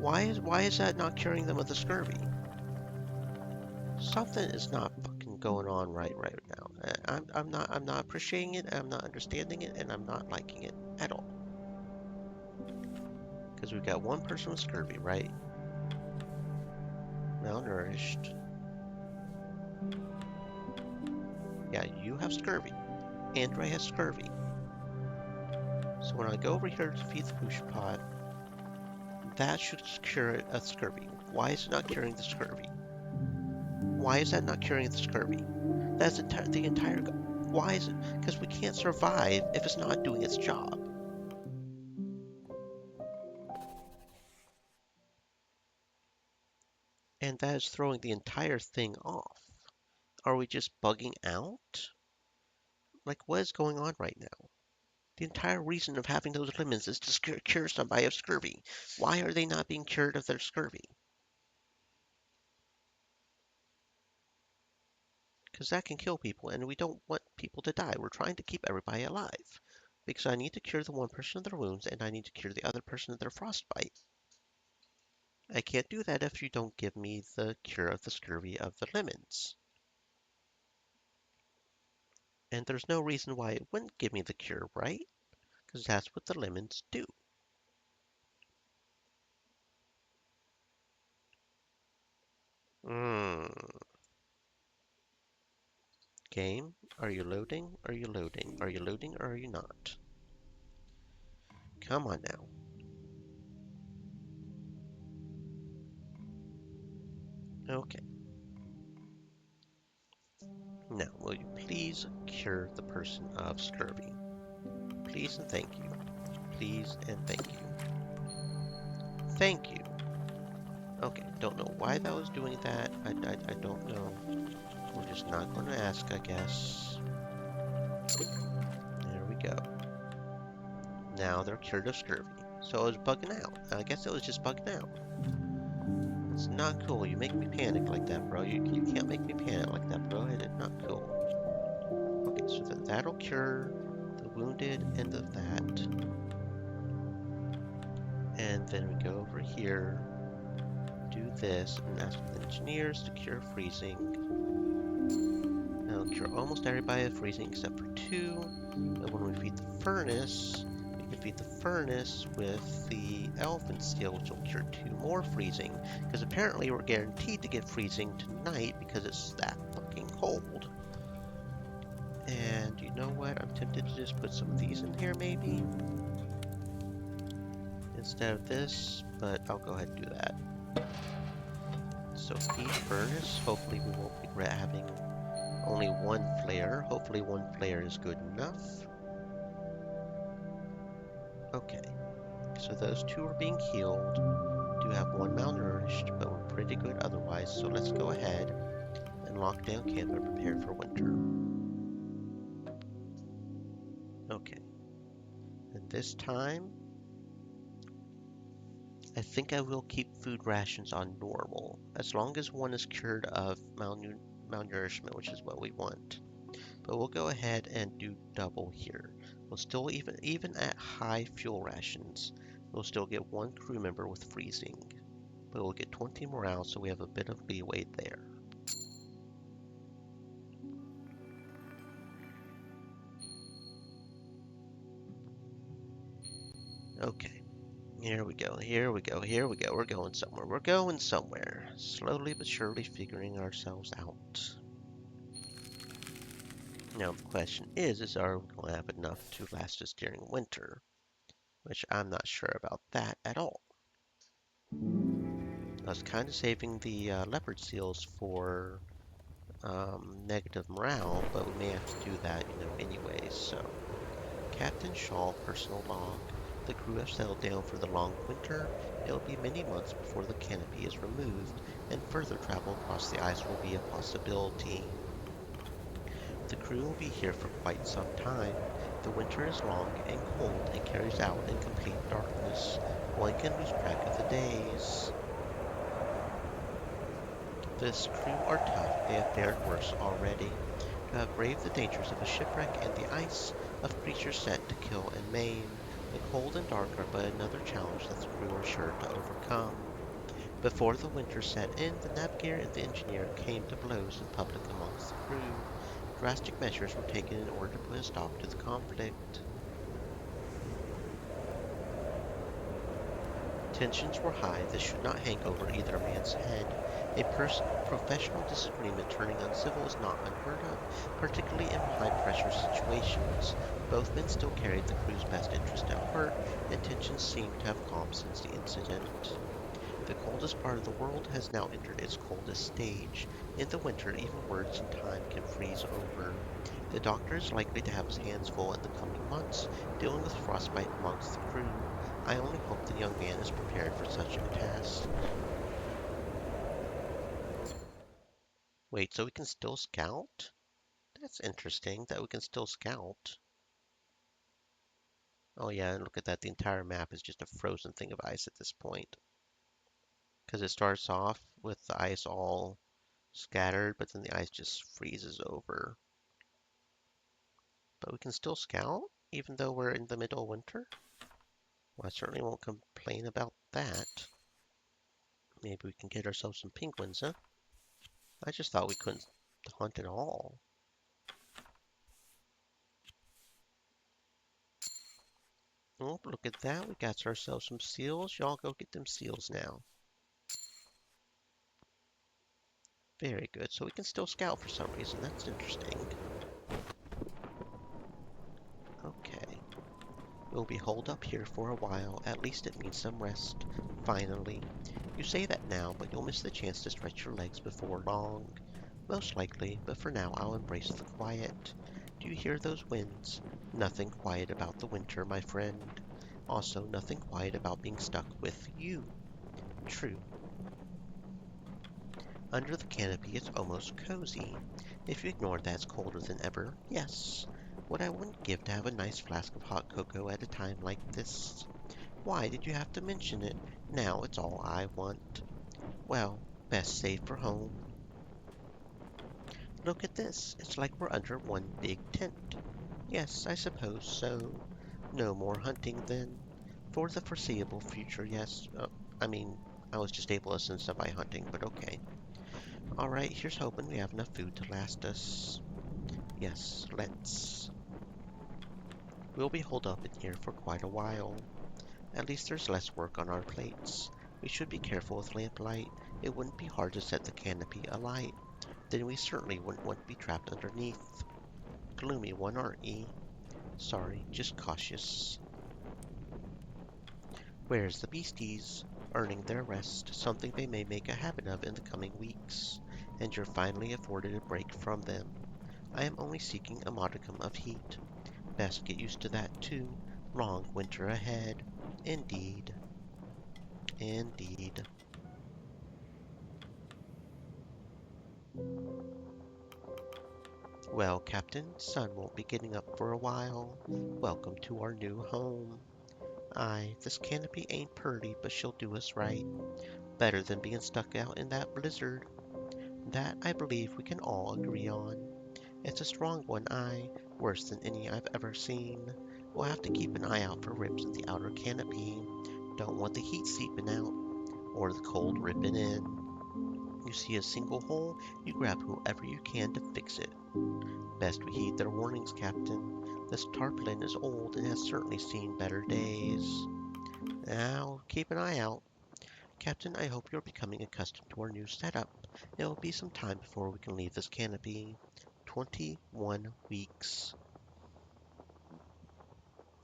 Speaker 1: Why is that not curing them of the scurvy? Something is not fucking going on right now. I'm not appreciating it, I'm not understanding it, and I'm not liking it at all. Because we've got one person with scurvy, right? malnourished. Yeah, you have scurvy. Andre has scurvy. So when I go over here to feed the push pot, that should cure a scurvy. Why is it not curing the scurvy? Why is that not curing the scurvy? That's the entire... Why is it? Because we can't survive if it's not doing its job. And that is throwing the entire thing off. Are we just bugging out? Like, what is going on right now? The entire reason of having those lemons is to cure somebody of scurvy. Why are they not being cured of their scurvy? Because that can kill people, and we don't want people to die. We're trying to keep everybody alive. Because I need to cure the one person of their wounds, and I need to cure the other person of their frostbite. I can't do that if you don't give me the cure of the scurvy of the lemons. And there's no reason why it wouldn't give me the cure, right? Because that's what the lemons do. Game, are you loading? Are you loading? Are you loading or are you not? Come on now. Okay. Now, will you please cure the person of scurvy? Please and thank you. Please and thank you. Thank you. Okay, don't know why that was doing that. I don't know. We're just not going to ask, I guess. There we go. Now they're cured of scurvy. So it was bugging out. I guess it was just bugging out. It's not cool. You make me panic like that, bro. You can't make me panic like that, bro. It is not cool. Okay, so then that'll cure the wounded and the that. And then we go over here, do this, and ask the engineers to cure freezing. That'll cure almost everybody of freezing except for 2. And when we feed the furnace, we can feed the furnace with the elven steel, which will cure 2 more freezing. Because apparently we're guaranteed to get freezing tonight because it's that fucking cold. And you know what? I'm tempted to just put some of these in here, maybe? Instead of this, but I'll go ahead and do that. So feed furnace. Hopefully we won't be having only 1 flare. Hopefully 1 flare is good enough. Okay. So those 2 are being healed. Do have 1 malnourished, but we're pretty good otherwise. So let's go ahead and lock down camp and prepare for winter. Okay. And this time, I think I will keep food rations on normal, as long as 1 is cured of malnourishment, which is what we want. But we'll go ahead and do double here. We'll still, even at high fuel rations, we'll still get 1 crew member with freezing. But we'll get 20 morale, so we have a bit of leeway there. Okay. Here we go, here we go, here we go. We're going somewhere. We're going somewhere. Slowly but surely figuring ourselves out. Now the question is are we going to have enough to last us during winter? Which I'm not sure about that at all. I was kind of saving the leopard seals for negative morale, but we may have to do that, anyways. So, Captain Shaw, personal log. The crew have settled down for the long winter. It will be many months before the canopy is removed, and further travel across the ice will be a possibility. The crew will be here for quite some time. The winter is long and cold and carries out in complete darkness. One can lose track of the days. This crew are tough. They have fared worse already. To have braved the dangers of a shipwreck and the ice, of creatures set to kill and maim. The cold and dark are but another challenge that the crew are sure to overcome. Before the winter set in, the navigator and the engineer came to blows in public amongst the crew. Drastic measures were taken in order to put a stop to the conflict. Tensions were high. This should not hang over either man's head. A professional disagreement turning uncivil is not unheard of, particularly in high-pressure situations. Both men still carried the crew's best interest at heart, and tensions seemed to have calmed since the incident. The coldest part of the world has now entered its coldest stage. In the winter, even words and time can freeze over. The doctor is likely to have his hands full in the coming months, dealing with frostbite amongst the crew. I only hope the young man is prepared for such a task. Wait, so we can still scout? That's interesting that we can still scout. Oh yeah, and look at that, the entire map is just a frozen thing of ice at this point. Because it starts off with the ice all scattered, but then the ice just freezes over. But we can still scout, even though we're in the middle of winter? Well, I certainly won't complain about that. Maybe we can get ourselves some penguins, huh? I just thought we couldn't hunt at all. Oh, look at that. We got ourselves some seals. Y'all go get them seals now. Very good. So we can still scout for some reason. That's interesting. Okay. We'll be holed up here for a while. At least it means some rest. Finally. You say that now, but you'll miss the chance to stretch your legs before long. Most likely, but for now I'll embrace the quiet. Do you hear those winds? Nothing quiet about the winter, my friend. Also, nothing quiet about being stuck with you. True. Under the canopy, it's almost cozy. If you ignore that, it's colder than ever. Yes. What I wouldn't give to have a nice flask of hot cocoa at a time like this. Why did you have to mention it? Now it's all I want. Well, best save for home. Look at this. It's like we're under one big tent. Yes, I suppose so. No more hunting then. For the foreseeable future, yes. I was just able to sense stuff by hunting, but okay. Alright, here's hoping we have enough food to last us. Yes, let's. We'll be holed up in here for quite a while. At least there's less work on our plates. We should be careful with lamplight. It wouldn't be hard to set the canopy alight. Then we certainly wouldn't want to be trapped underneath. Gloomy one, aren't ye? Sorry, just cautious. Where's the beasties? Earning their rest, something they may make a habit of in the coming weeks, and you're finally afforded a break from them. I am only seeking a modicum of heat. Best get used to that too. Long winter ahead. Indeed. Indeed. Well, Captain, sun won't be getting up for a while. Welcome to our new home. Aye, this canopy ain't purty, but she'll do us right. Better than being stuck out in that blizzard. That, I believe, we can all agree on. It's a strong one, aye, worse than any I've ever seen. We'll have to keep an eye out for rips in the outer canopy. Don't want the heat seeping out, or the cold ripping in. You see a single hole, you grab whoever you can to fix it. Best we heed their warnings, Captain. This tarpaulin is old and has certainly seen better days. Now, keep an eye out. Captain, I hope you're becoming accustomed to our new setup. It will be some time before we can leave this canopy. 21 weeks.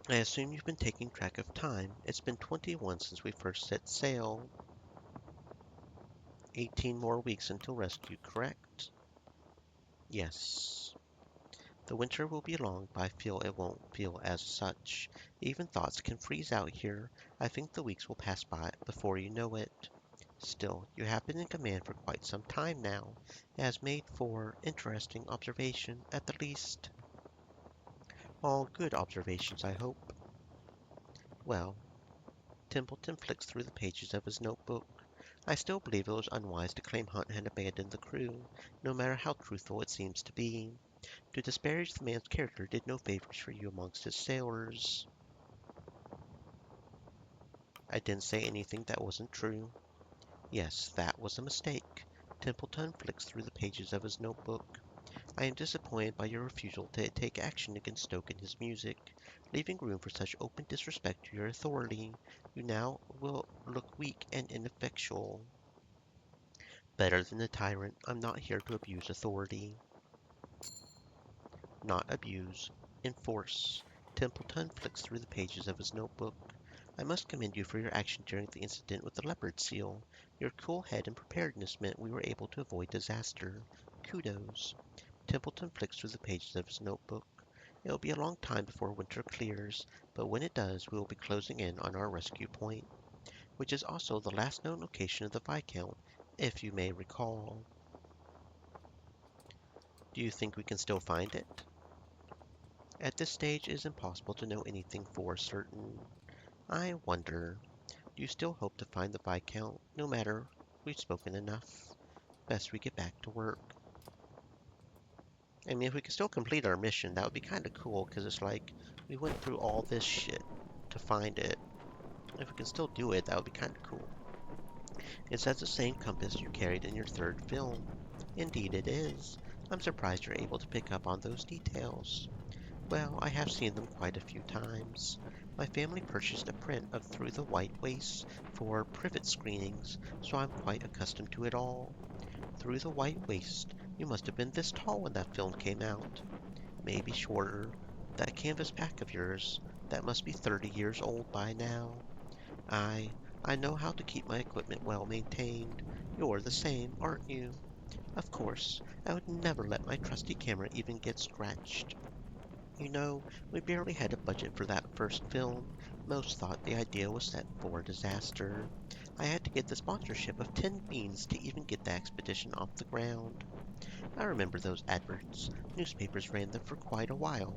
Speaker 1: I assume you've been taking track of time. It's been 21 since we first set sail. 18 more weeks until rescue, correct? Yes. The winter will be long, but I feel it won't feel as such. Even thoughts can freeze out here. I think the weeks will pass by before you know it. Still, you have been in command for quite some time now. It has made for interesting observation, at the least. All good observations, I hope. Well, Templeton flicks through the pages of his notebook. I still believe it was unwise to claim Hunt had abandoned the crew, no matter how truthful it seems to be. To disparage the man's character did no favors for you amongst his sailors. I didn't say anything that wasn't true. Yes, that was a mistake. Templeton flicks through the pages of his notebook. I am disappointed by your refusal to take action against Stoke and his music. leaving room for such open disrespect to your authority. You now will look weak and ineffectual. Better than the tyrant, I'm not here to abuse authority. Not abuse, enforce. Templeton flicks through the pages of his notebook. I must commend you for your action during the incident with the leopard seal. Your cool head and preparedness meant we were able to avoid disaster. Kudos. Templeton flicks through the pages of his notebook. It will be a long time before winter clears, but when it does, we will be closing in on our rescue point, which is also the last known location of the Viscount, if you may recall. Do you think we can still find it? At this stage, it is impossible to know anything for certain. I wonder, do you still hope to find the Viscount? No matter, we've spoken enough. Best we get back to work. I mean, if we could still complete our mission, that would be kind of cool, because it's like, we went through all this shit to find it. If we can still do it, that would be kind of cool. It says the same compass you carried in your third film. Indeed it is. I'm surprised you're able to pick up on those details. Well, I have seen them quite a few times. My family purchased a print of Through the White Wastes for privet screenings, so I'm quite accustomed to it all. Through the White Waste, you must have been this tall when that film came out. Maybe shorter. That canvas pack of yours, that must be 30 years old by now. I know how to keep my equipment well maintained. You're the same, aren't you? Of course, I would never let my trusty camera even get scratched. You know, we barely had a budget for that first film. Most thought the idea was set for disaster. I had to get the sponsorship of 10 beans to even get the expedition off the ground. I remember those adverts. Newspapers ran them for quite a while.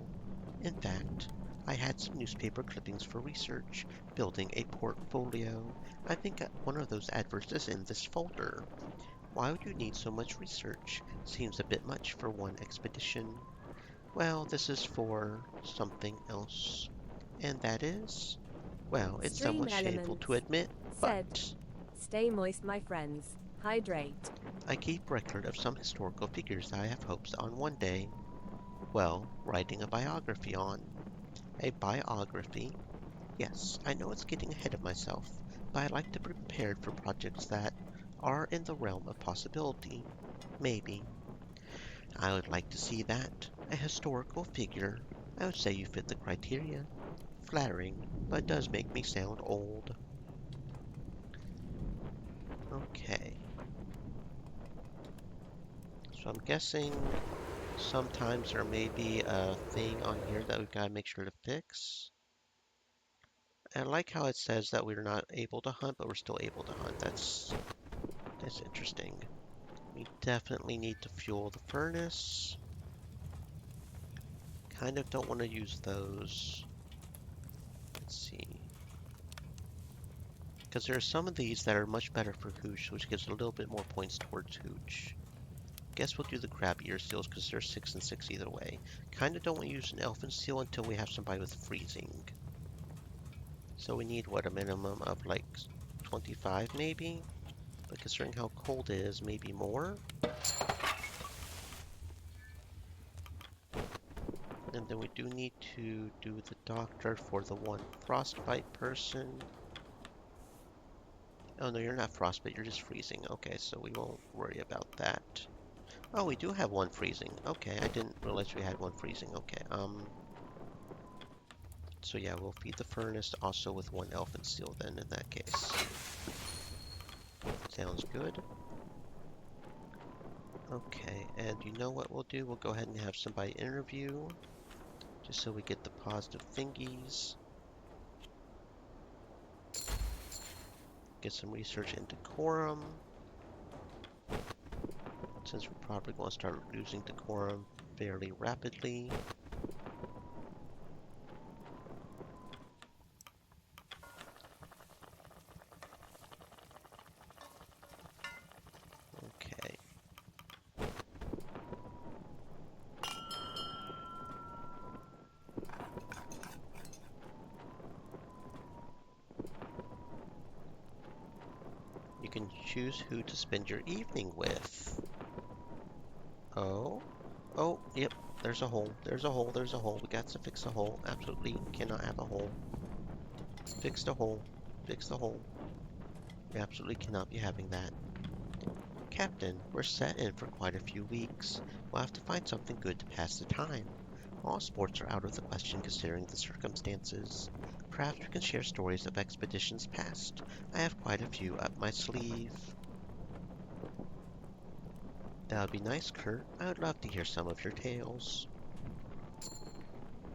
Speaker 1: In fact, I had some newspaper clippings for research, building a portfolio. I think one of those adverts is in this folder. Why would you need so much research? Seems a bit much for one expedition. Well, this is for something else. And that is? Well, it's
Speaker 2: Stream
Speaker 1: somewhat shameful to
Speaker 2: Elements
Speaker 1: admit,
Speaker 2: said,
Speaker 1: but
Speaker 2: "Stay moist, my friends. Hydrate."
Speaker 1: I keep record of some historical figures I have hopes on one day. Well, writing a biography on. A biography? Yes, I know it's getting ahead of myself, but I like to be prepared for projects that are in the realm of possibility. Maybe. I would like to see that. A historical figure. I would say you fit the criteria. Flattering, but does make me sound old. Okay. So I'm guessing sometimes there may be a thing on here that we've got to make sure to fix. I like how it says that we're not able to hunt, but we're still able to hunt. That's interesting. We definitely need to fuel the furnace. Kind of don't want to use those. Let's see. Because there are some of these that are much better for hooch, which gives a little bit more points towards hooch. Guess we'll do the crab ear seals because they're 6 and 6 either way. Kind of don't want to use an elfin seal until we have somebody with freezing. So we need, what, a minimum of like 25 maybe? But considering how cold it is, maybe more? And then we do need to do the doctor for the one frostbite person. Oh no, you're not frostbite, you're just freezing. Okay, so we won't worry about that. Oh, we do have one freezing. Okay, I didn't realize we had one freezing. Okay, so yeah, we'll feed the furnace also with one elfin seal then in that case. Sounds good. Okay, and you know what we'll do? We'll go ahead and have somebody interview, just so we get the positive thingies. Get some research into decorum. Since we're probably going to start losing decorum fairly rapidly. Okay. You can choose who to spend your evening with. Oh, yep, there's a hole. There's a hole. There's a hole. We got to fix the hole. Absolutely cannot have a hole. Fix the hole. Fix the hole. We absolutely cannot be having that. Captain, we're set in for quite a few weeks. We'll have to find something good to pass the time. All sports are out of the question considering the circumstances. Perhaps we can share stories of expeditions past. I have quite a few up my sleeve. That would be nice, Kurt. I would love to hear some of your tales.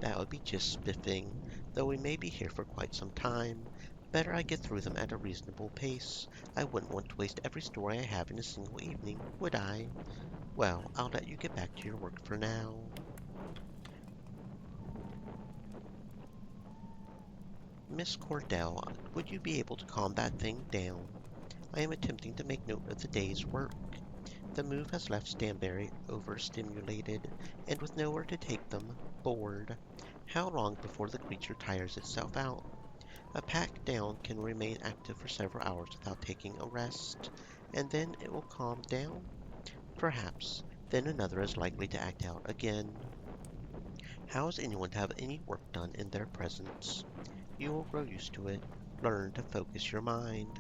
Speaker 1: That would be just spiffing. Though we may be here for quite some time, better I get through them at a reasonable pace. I wouldn't want to waste every story I have in a single evening, would I? Well, I'll let you get back to your work for now. Miss Cordell, would you be able to calm that thing down? I am attempting to make note of the day's work. The move has left Stanberry overstimulated, and with nowhere to take them, bored. How long before the creature tires itself out? A pack down can remain active for several hours without taking a rest, and then it will calm down? Perhaps. Then another is likely to act out again. How is anyone to have any work done in their presence? You will grow used to it. Learn to focus your mind.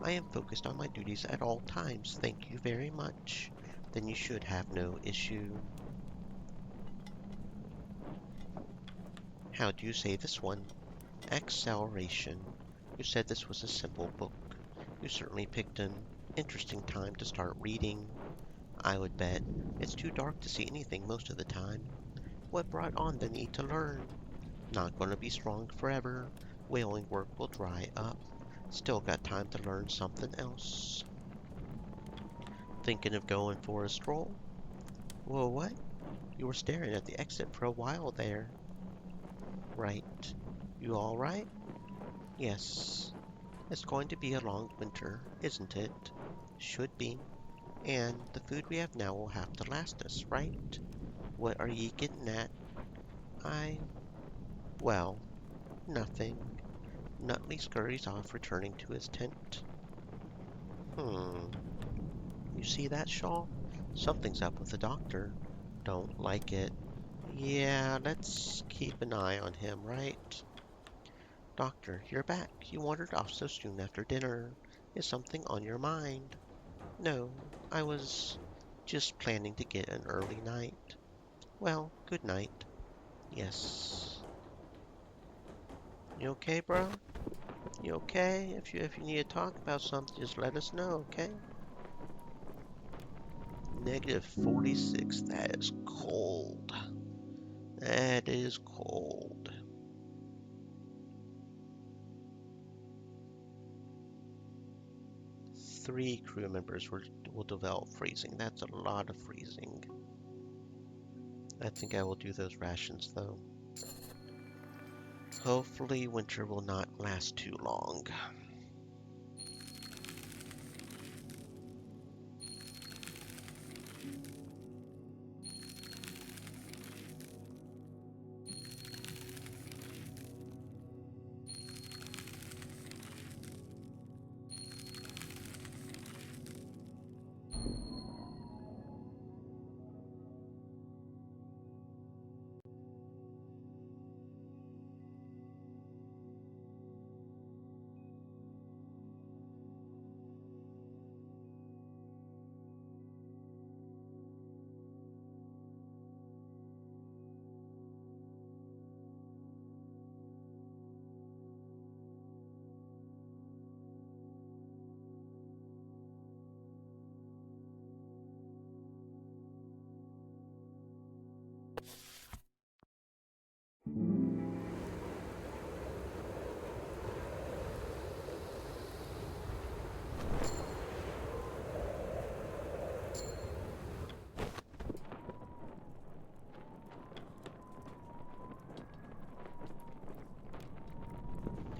Speaker 1: I am focused on my duties at all times, thank you very much. Then you should have no issue. How do you say this one? Acceleration. You said this was a simple book. You certainly picked an interesting time to start reading. I would bet it's too dark to see anything most of the time. What brought on the need to learn? Not going to be strong forever. Whaling work will dry up. Still got time to learn something else. Thinking of going for a stroll? Whoa, what? You were staring at the exit for a while there. Right. You all right? Yes. It's going to be a long winter, isn't it? Should be. And the food we have now will have to last us, right? What are ye getting at? Well, nothing. Nutley scurries off, returning to his tent. You see that, Shaw? Something's up with the doctor. Don't like it. Yeah, let's keep an eye on him, right? Doctor, you're back. You wandered off so soon after dinner. Is something on your mind? No, I was just planning to get an early night. Well, good night. Yes. You okay, bro? You okay? If you need to talk about something, just let us know, okay? -46. That is cold. That is cold. Three crew members will develop freezing. That's a lot of freezing. I think I will do those rations, though. Hopefully winter will not last too long.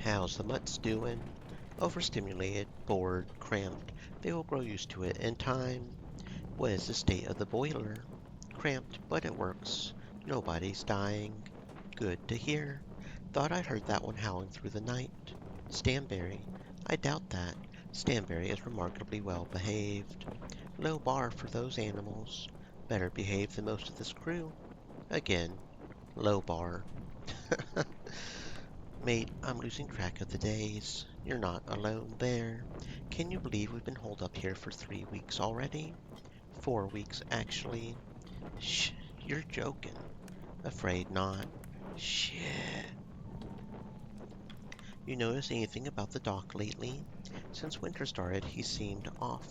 Speaker 1: How's the mutts doing? Overstimulated, bored, cramped. They will grow used to it in time. What is the state of the boiler? Cramped, but it works. Nobody's dying. Good to hear. Thought I heard that one howling through the night. Stanberry. I doubt that. Stanberry is remarkably well behaved. Low bar for those animals. Better behaved than most of this crew. Again, low bar. Mate, I'm losing track of the days. You're not alone there. Can you believe we've been holed up here for 3 weeks already? 4 weeks, actually. Shh, you're joking. Afraid not. Shit. You notice anything about the doc lately? Since winter started, he seemed off.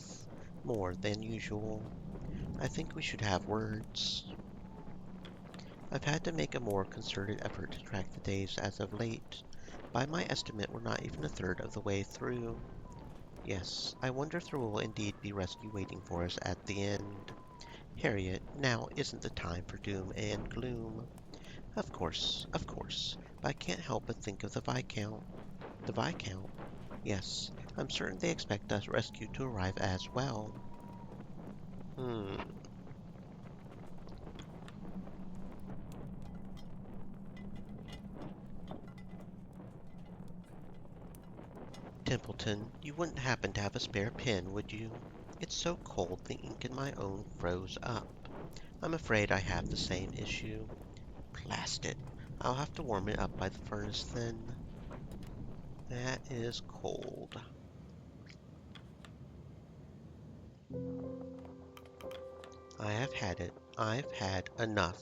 Speaker 1: More than usual. I think we should have words. I've had to make a more concerted effort to track the days as of late. By my estimate, we're not even a third of the way through. Yes, I wonder if there will indeed be rescue waiting for us at the end. Harriet, now isn't the time for doom and gloom. Of course, but I can't help but think of the Viscount. The Viscount? Yes, I'm certain they expect us rescue to arrive as well. Templeton, you wouldn't happen to have a spare pen, would you? It's so cold the ink in my own froze up. I'm afraid I have the same issue. Blast it. I'll have to warm it up by the furnace then. That is cold. I have had it. I've had enough.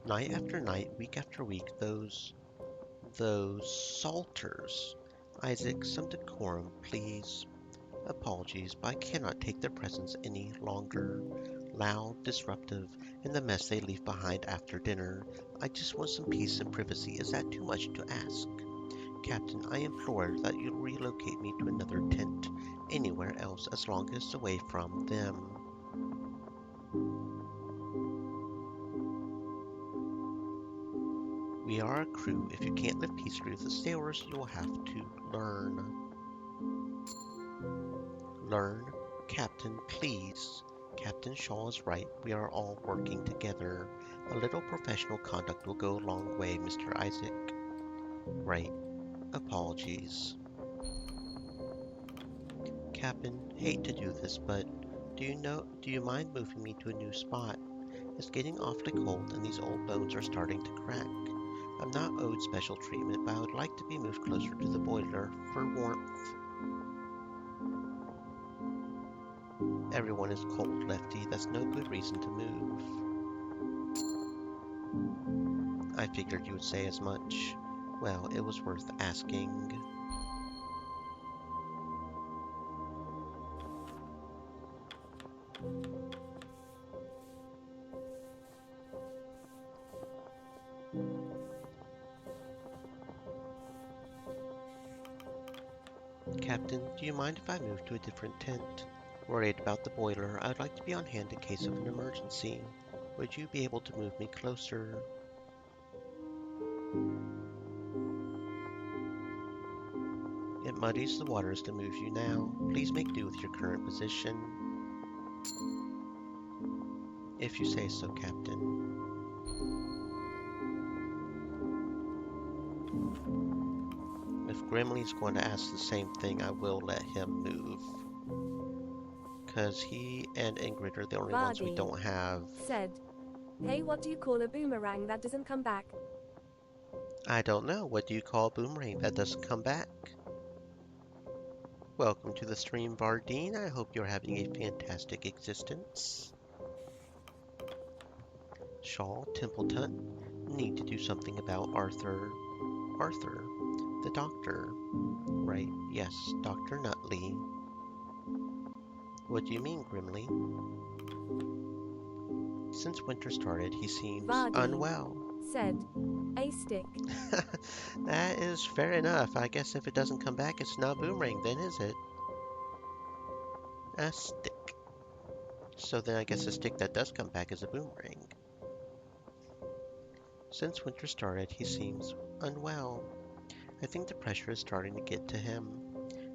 Speaker 1: Night after night, week after week, those salters. Isaac, some decorum, please. Apologies, but I cannot take their presence any longer. Loud, disruptive, and the mess they leave behind after dinner. I just want some peace and privacy. Is that too much to ask? Captain, I implore that you relocate me to another tent, anywhere else, as long as it's away from them. We are a crew. If you can't live peacefully with the sailors, you will have to learn. Learn? Captain, please. Captain Shaw is right. We are all working together. A little professional conduct will go a long way, Mr. Isaac. Right. Apologies. Captain, hate to do this, but do you mind moving me to a new spot? It's getting awfully cold and these old bones are starting to crack. I'm not owed special treatment, but I would like to be moved closer to the boiler for warmth. Everyone is cold, Lefty. That's no good reason to move. I figured you would say as much. Well, it was worth asking. Captain, do you mind if I move to a different tent? Worried about the boiler, I'd like to be on hand in case of an emergency. Would you be able to move me closer? It muddies the waters to move you now. Please make do with your current position. If you say so, Captain. If Grimley's going to ask the same thing, I will let him move. Because he and Ingrid are the only ones we don't have.
Speaker 2: Said, hey, what do you call a boomerang that doesn't come back?
Speaker 1: I don't know. What do you call a boomerang that doesn't come back? Welcome to the stream, Vardine. I hope you're having a fantastic existence. Shaw, Templeton, need to do something about Arthur. Arthur, the doctor. Right, yes, Dr. Nutley. What do you mean, Grimley? Since winter started, he seems unwell.
Speaker 2: Said, a stick.
Speaker 1: That is fair enough. I guess if it doesn't come back, it's not a boomerang then, is it? A stick. So then I guess a stick that does come back is a boomerang. Since winter started, he seems unwell. I think the pressure is starting to get to him.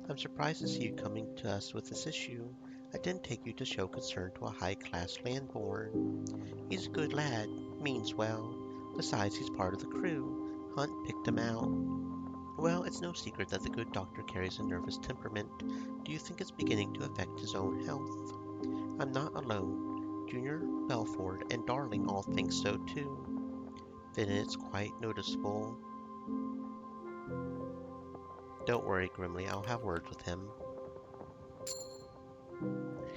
Speaker 1: I'm surprised to see you coming to us with this issue. I didn't take you to show concern to a high-class landborn. He's a good lad, means well. Besides, he's part of the crew. Hunt picked him out. Well, it's no secret that the good doctor carries a nervous temperament. Do you think it's beginning to affect his own health? I'm not alone. Junior, Belford, and Darling all think so too. then it's quite noticeable. Don't worry, Grimly, I'll have words with him.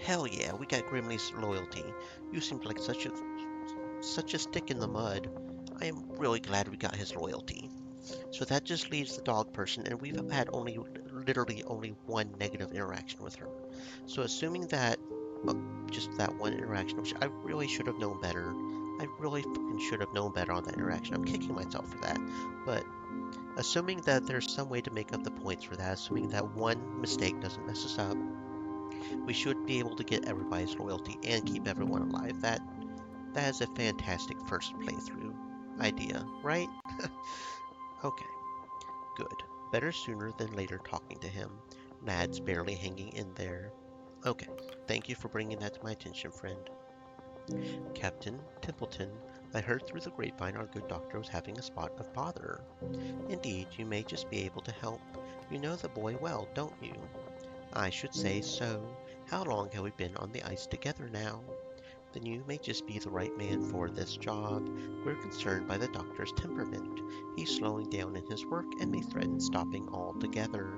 Speaker 1: Hell yeah, we got Grimly's loyalty. You seemed like such a stick in the mud. I am really glad we got his loyalty. So that just leaves the dog person, and we've had literally only one negative interaction with her. So assuming that, just that one interaction, which I really should have known better. I really fucking should have known better on that interaction. I'm kicking myself for that. But assuming that there's some way to make up the points for that, assuming that one mistake doesn't mess us up, we should be able to get everybody's loyalty and keep everyone alive. That is a fantastic first playthrough idea, right? Okay, good. Better sooner than later talking to him. Lad's barely hanging in there. Okay, thank you for bringing that to my attention, friend. Captain Templeton, I heard through the grapevine our good doctor was having a spot of bother. Indeed, you may just be able to help. You know the boy well, don't you? I should say so. How long have we been on the ice together now? Then you may just be the right man for this job. We're concerned by the doctor's temperament. He's slowing down in his work and may threaten stopping altogether.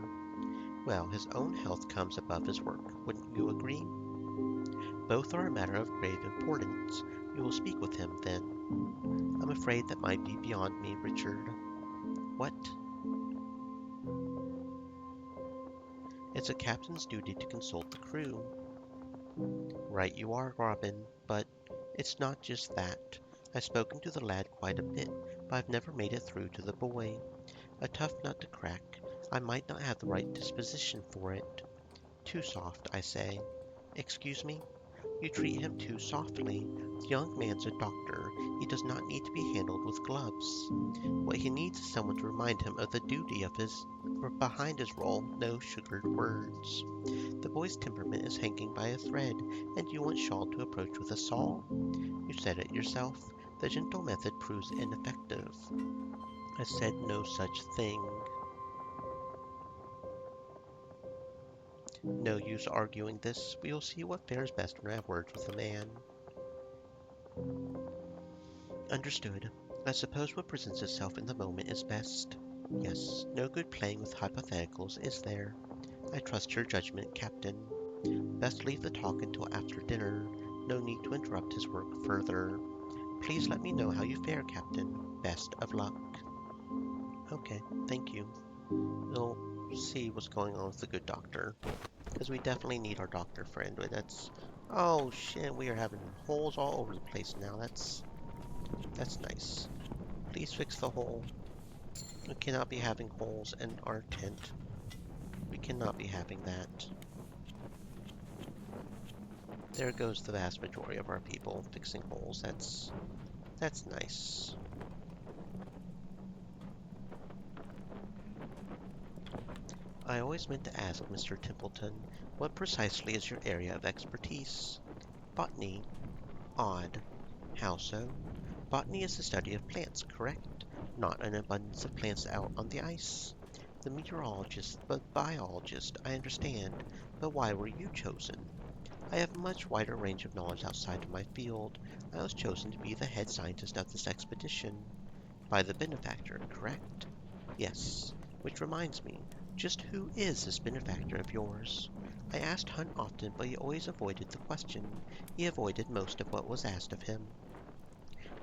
Speaker 1: Well, his own health comes above his work, wouldn't you agree? Both are a matter of grave importance. You will speak with him, then. I'm afraid that might be beyond me, Richard. What? It's a captain's duty to consult the crew. Right you are, Robin, but it's not just that. I've spoken to the lad quite a bit, but I've never made it through to the boy. A tough nut to crack. I might not have the right disposition for it. Too soft, I say. Excuse me? You treat him too softly. The young man's a doctor. He does not need to be handled with gloves. What he needs is someone to remind him of the duty of behind his role, no sugared words. The boy's temperament is hanging by a thread, and you want Shaw to approach with a saw? You said it yourself. The gentle method proves ineffective. I said no such thing. No use arguing this. We will see what fares best when I have words with the man. Understood. I suppose what presents itself in the moment is best. Yes, no good playing with hypotheticals, is there? I trust your judgment, Captain. Best leave the talk until after dinner. No need to interrupt his work further. Please let me know how you fare, Captain. Best of luck. Okay, thank you. We'll see what's going on with the good doctor. Because we definitely need our doctor friend. That's... Oh shit, we are having holes all over the place now. That's nice. Please fix the hole. We cannot be having holes in our tent. We cannot be having that. There goes the vast majority of our people fixing holes. That's nice. I always meant to ask, Mr. Templeton, what precisely is your area of expertise? Botany. Odd. How so? Botany is the study of plants, correct? Not an abundance of plants out on the ice. The meteorologist, the biologist, I understand, but why were you chosen? I have a much wider range of knowledge outside of my field. I was chosen to be the head scientist of this expedition. By the benefactor, correct? Yes. Which reminds me, just who is this benefactor of yours? I asked Hunt often, but he always avoided the question. He avoided most of what was asked of him.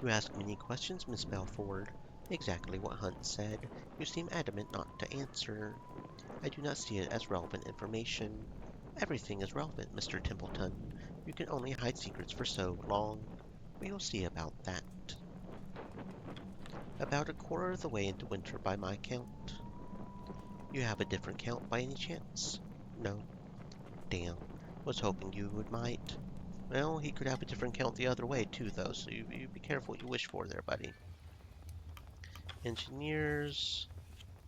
Speaker 1: You ask many questions, Miss Belford. Exactly what Hunt said. You seem adamant not to answer. I do not see it as relevant information. Everything is relevant, Mr. Templeton. You can only hide secrets for so long. We will see about that. About a quarter of the way into winter by my count. You have a different count by any chance? No. Damn. Was hoping you might. Well, he could have a different count the other way too, though, so you be careful what you wish for there, buddy. Engineers,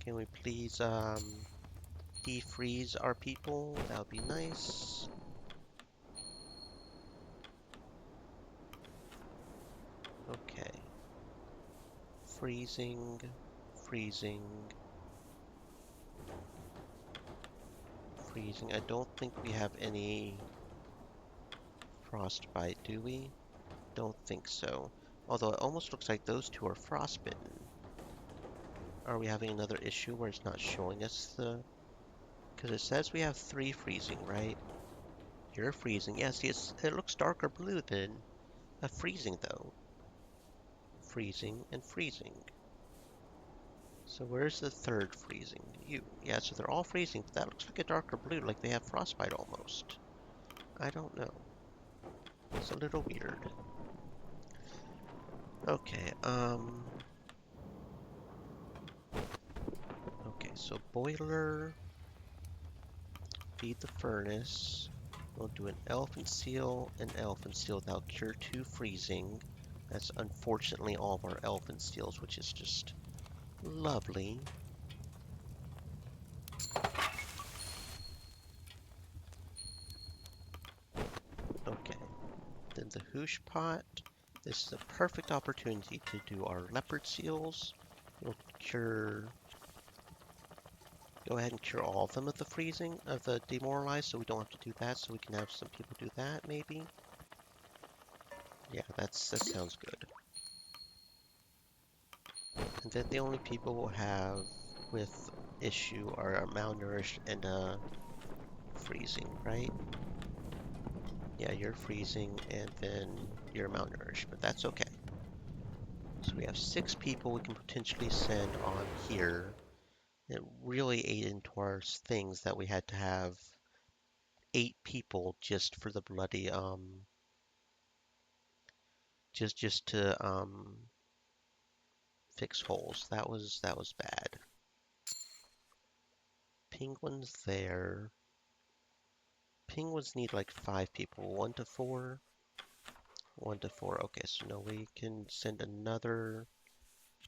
Speaker 1: can we please, defreeze our people? That would be nice. Okay. Freezing, freezing, freezing. I don't think we have any frostbite, do we? Don't think so. Although it almost looks like those two are frostbitten. Are we having another issue where it's not showing us the... Because it says we have 3 freezing, right? You're freezing. Yeah, see, it looks darker blue than a freezing, though. Freezing and freezing. So where's the 3rd freezing? You. Yeah, so they're all freezing, but that looks like a darker blue, like they have frostbite almost. I don't know. It's a little weird. Okay, okay, so boiler, feed the furnace. We'll do an elephant seal, that'll cure 2 freezing. That's unfortunately all of our elephant seals, which is just lovely. Okay, then the hoosh pot. This is a perfect opportunity to do our leopard seals. We'll cure, go ahead and cure all of them of the freezing, of the demoralized, so we don't have to do that, so we can have some people do that, maybe. Yeah, that sounds good. And then the only people we'll have with issue are malnourished and freezing, right? Yeah, you're freezing and then you're malnourished, but that's okay. So we have 6 people we can potentially send on here. It really ate into our things that we had to have 8 people just for the bloody just to fix holes. That was bad. Penguins there. Penguins need like 5 people. 1 to 4. 1 to 4. Okay, so now we can send another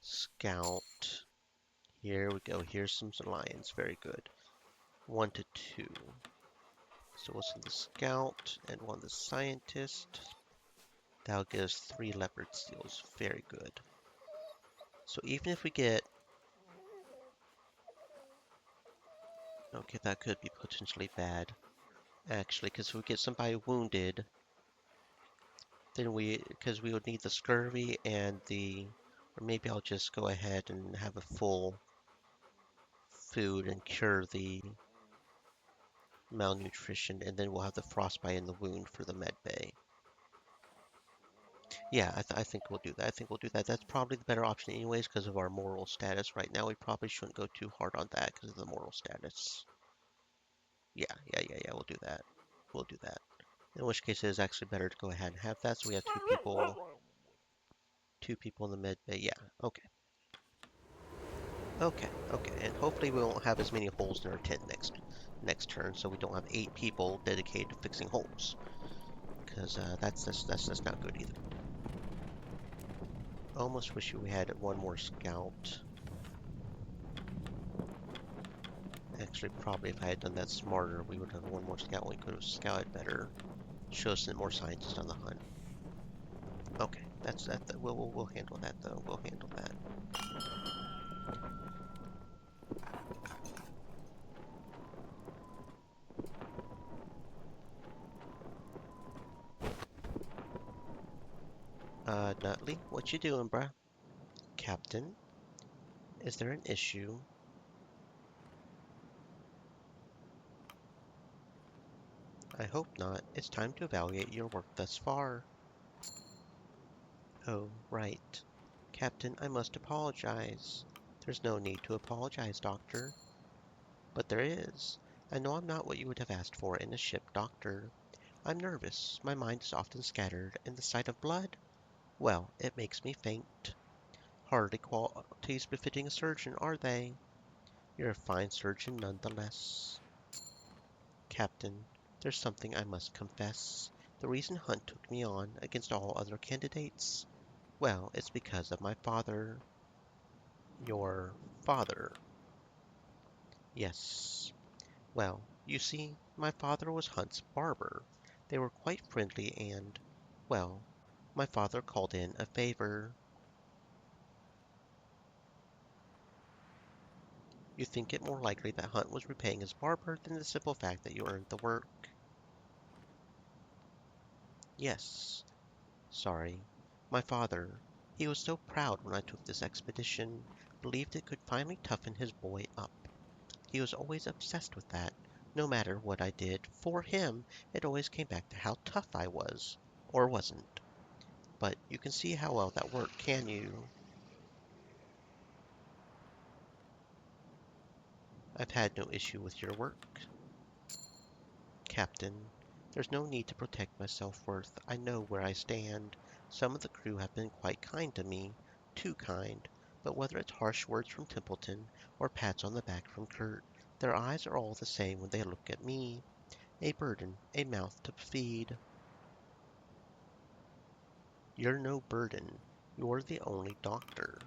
Speaker 1: scout. Here we go. Here's some lions. Very good. 1 to 2. So we'll send the scout and 1 the scientist. That'll give us 3 leopard seals. Very good. So even if we get... Okay, that could be potentially bad. Actually, because if we get somebody wounded, then because we would need the scurvy and the... Or maybe I'll just go ahead and have a full food and cure the malnutrition, and then we'll have the frostbite in the wound for the med bay. Yeah, I think we'll do that. I think we'll do that. That's probably the better option anyways because of our moral status. Right now, we probably shouldn't go too hard on that because of the moral status. Yeah, we'll do that. We'll do that. In which case, it is actually better to go ahead and have that. So we have 2 people in the med bay. Yeah, okay. Okay, and hopefully we won't have as many holes in our tent next turn, so we don't have 8 people dedicated to fixing holes, because that's not good either. Almost wish we had 1 more scout. Actually, probably if I had done that smarter, we would have 1 more scout. We could have scouted better. Show us more scientists on the hunt. Okay, that's that. We'll handle that though. We'll handle that. Nutley, what you doing, bruh? Captain, is there an issue? I hope not. It's time to evaluate your work thus far. Oh, right. Captain, I must apologize. There's no need to apologize, Doctor. But there is. I know I'm not what you would have asked for in a ship, Doctor. I'm nervous. My mind is often scattered, and the sight of blood? Well, it makes me faint. Hardly qualities befitting a surgeon, are they? You're a fine surgeon nonetheless. Captain, there's something I must confess. The reason Hunt took me on against all other candidates? Well, it's because of my father. Your father? Yes. Well, you see, my father was Hunt's barber. They were quite friendly and, well, my father called in a favor. You think it more likely that Hunt was repaying his barber than the simple fact that you earned the work? Yes. Sorry. My father, he was so proud when I took this expedition, believed it could finally toughen his boy up. He was always obsessed with that. No matter what I did, for him, it always came back to how tough I was. Or wasn't. But you can see how well that worked, can you? I've had no issue with your work. Captain, there's no need to protect my self-worth. I know where I stand. Some of the crew have been quite kind to me. Too kind. But whether it's harsh words from Templeton or pats on the back from Kurt, their eyes are all the same when they look at me. A burden, a mouth to feed. You're no burden. You're the only doctor.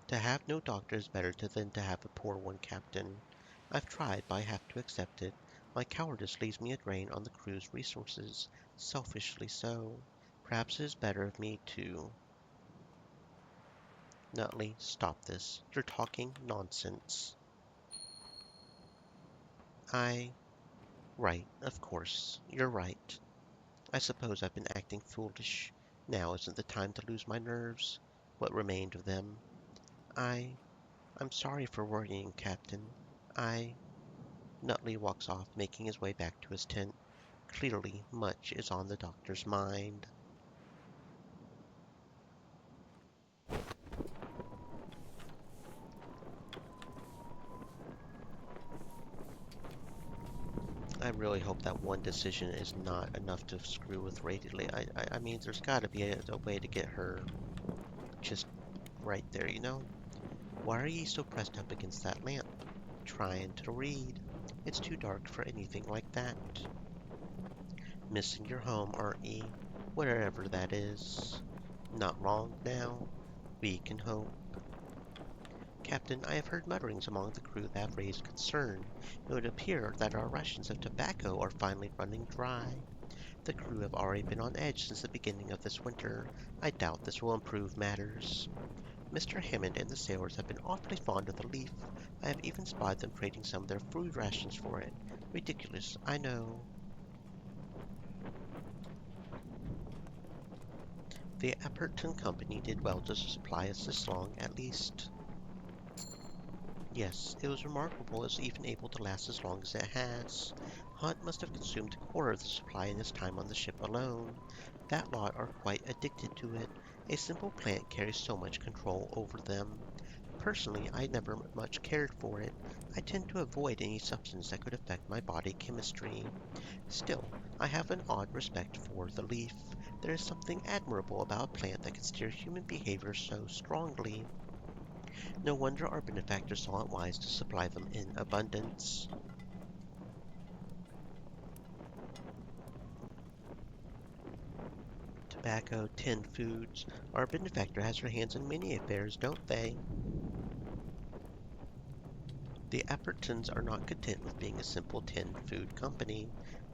Speaker 1: To have no doctor is better than to have a poor one, Captain. I've tried, but I have to accept it. My cowardice leaves me a drain on the crew's resources, selfishly so. Perhaps it is better of me to... Nutley, stop this. You're talking nonsense. Right, of course. You're right. I suppose I've been acting foolish. Now isn't the time to lose my nerves. What remained of them. I'm sorry for worrying, Captain. I... Nutley walks off, making his way back to his tent. Clearly, much is on the doctor's mind. I really hope that one decision is not enough to screw with Radioly. I mean, there's got to be a way to get her just right there, you know? Why are ye so pressed up against that lamp? Trying to read. It's too dark for anything like that. Missing your home, aren't ye? Wherever that is. Not long now. We can hope. Captain, I have heard mutterings among the crew that have raised concern. It would appear that our rations of tobacco are finally running dry. The crew have already been on edge since the beginning of this winter. I doubt this will improve matters. Mr. Hammond and the sailors have been awfully fond of the leaf. I have even spied them trading some of their food rations for it. Ridiculous, I know. The Apperton Company did well to supply us this long, at least. Yes, it was remarkable it was even able to last as long as it has. Hunt must have consumed a quarter of the supply in his time on the ship alone. That lot are quite addicted to it. A simple plant carries so much control over them. Personally, I never much cared for it. I tend to avoid any substance that could affect my body chemistry. Still, I have an odd respect for the leaf. There is something admirable about a plant that can steer human behavior so strongly. No wonder our benefactors saw it wise to supply them in abundance. Tobacco, tinned foods. Our benefactor has her hands in many affairs, don't they? The Appertons are not content with being a simple tinned food company.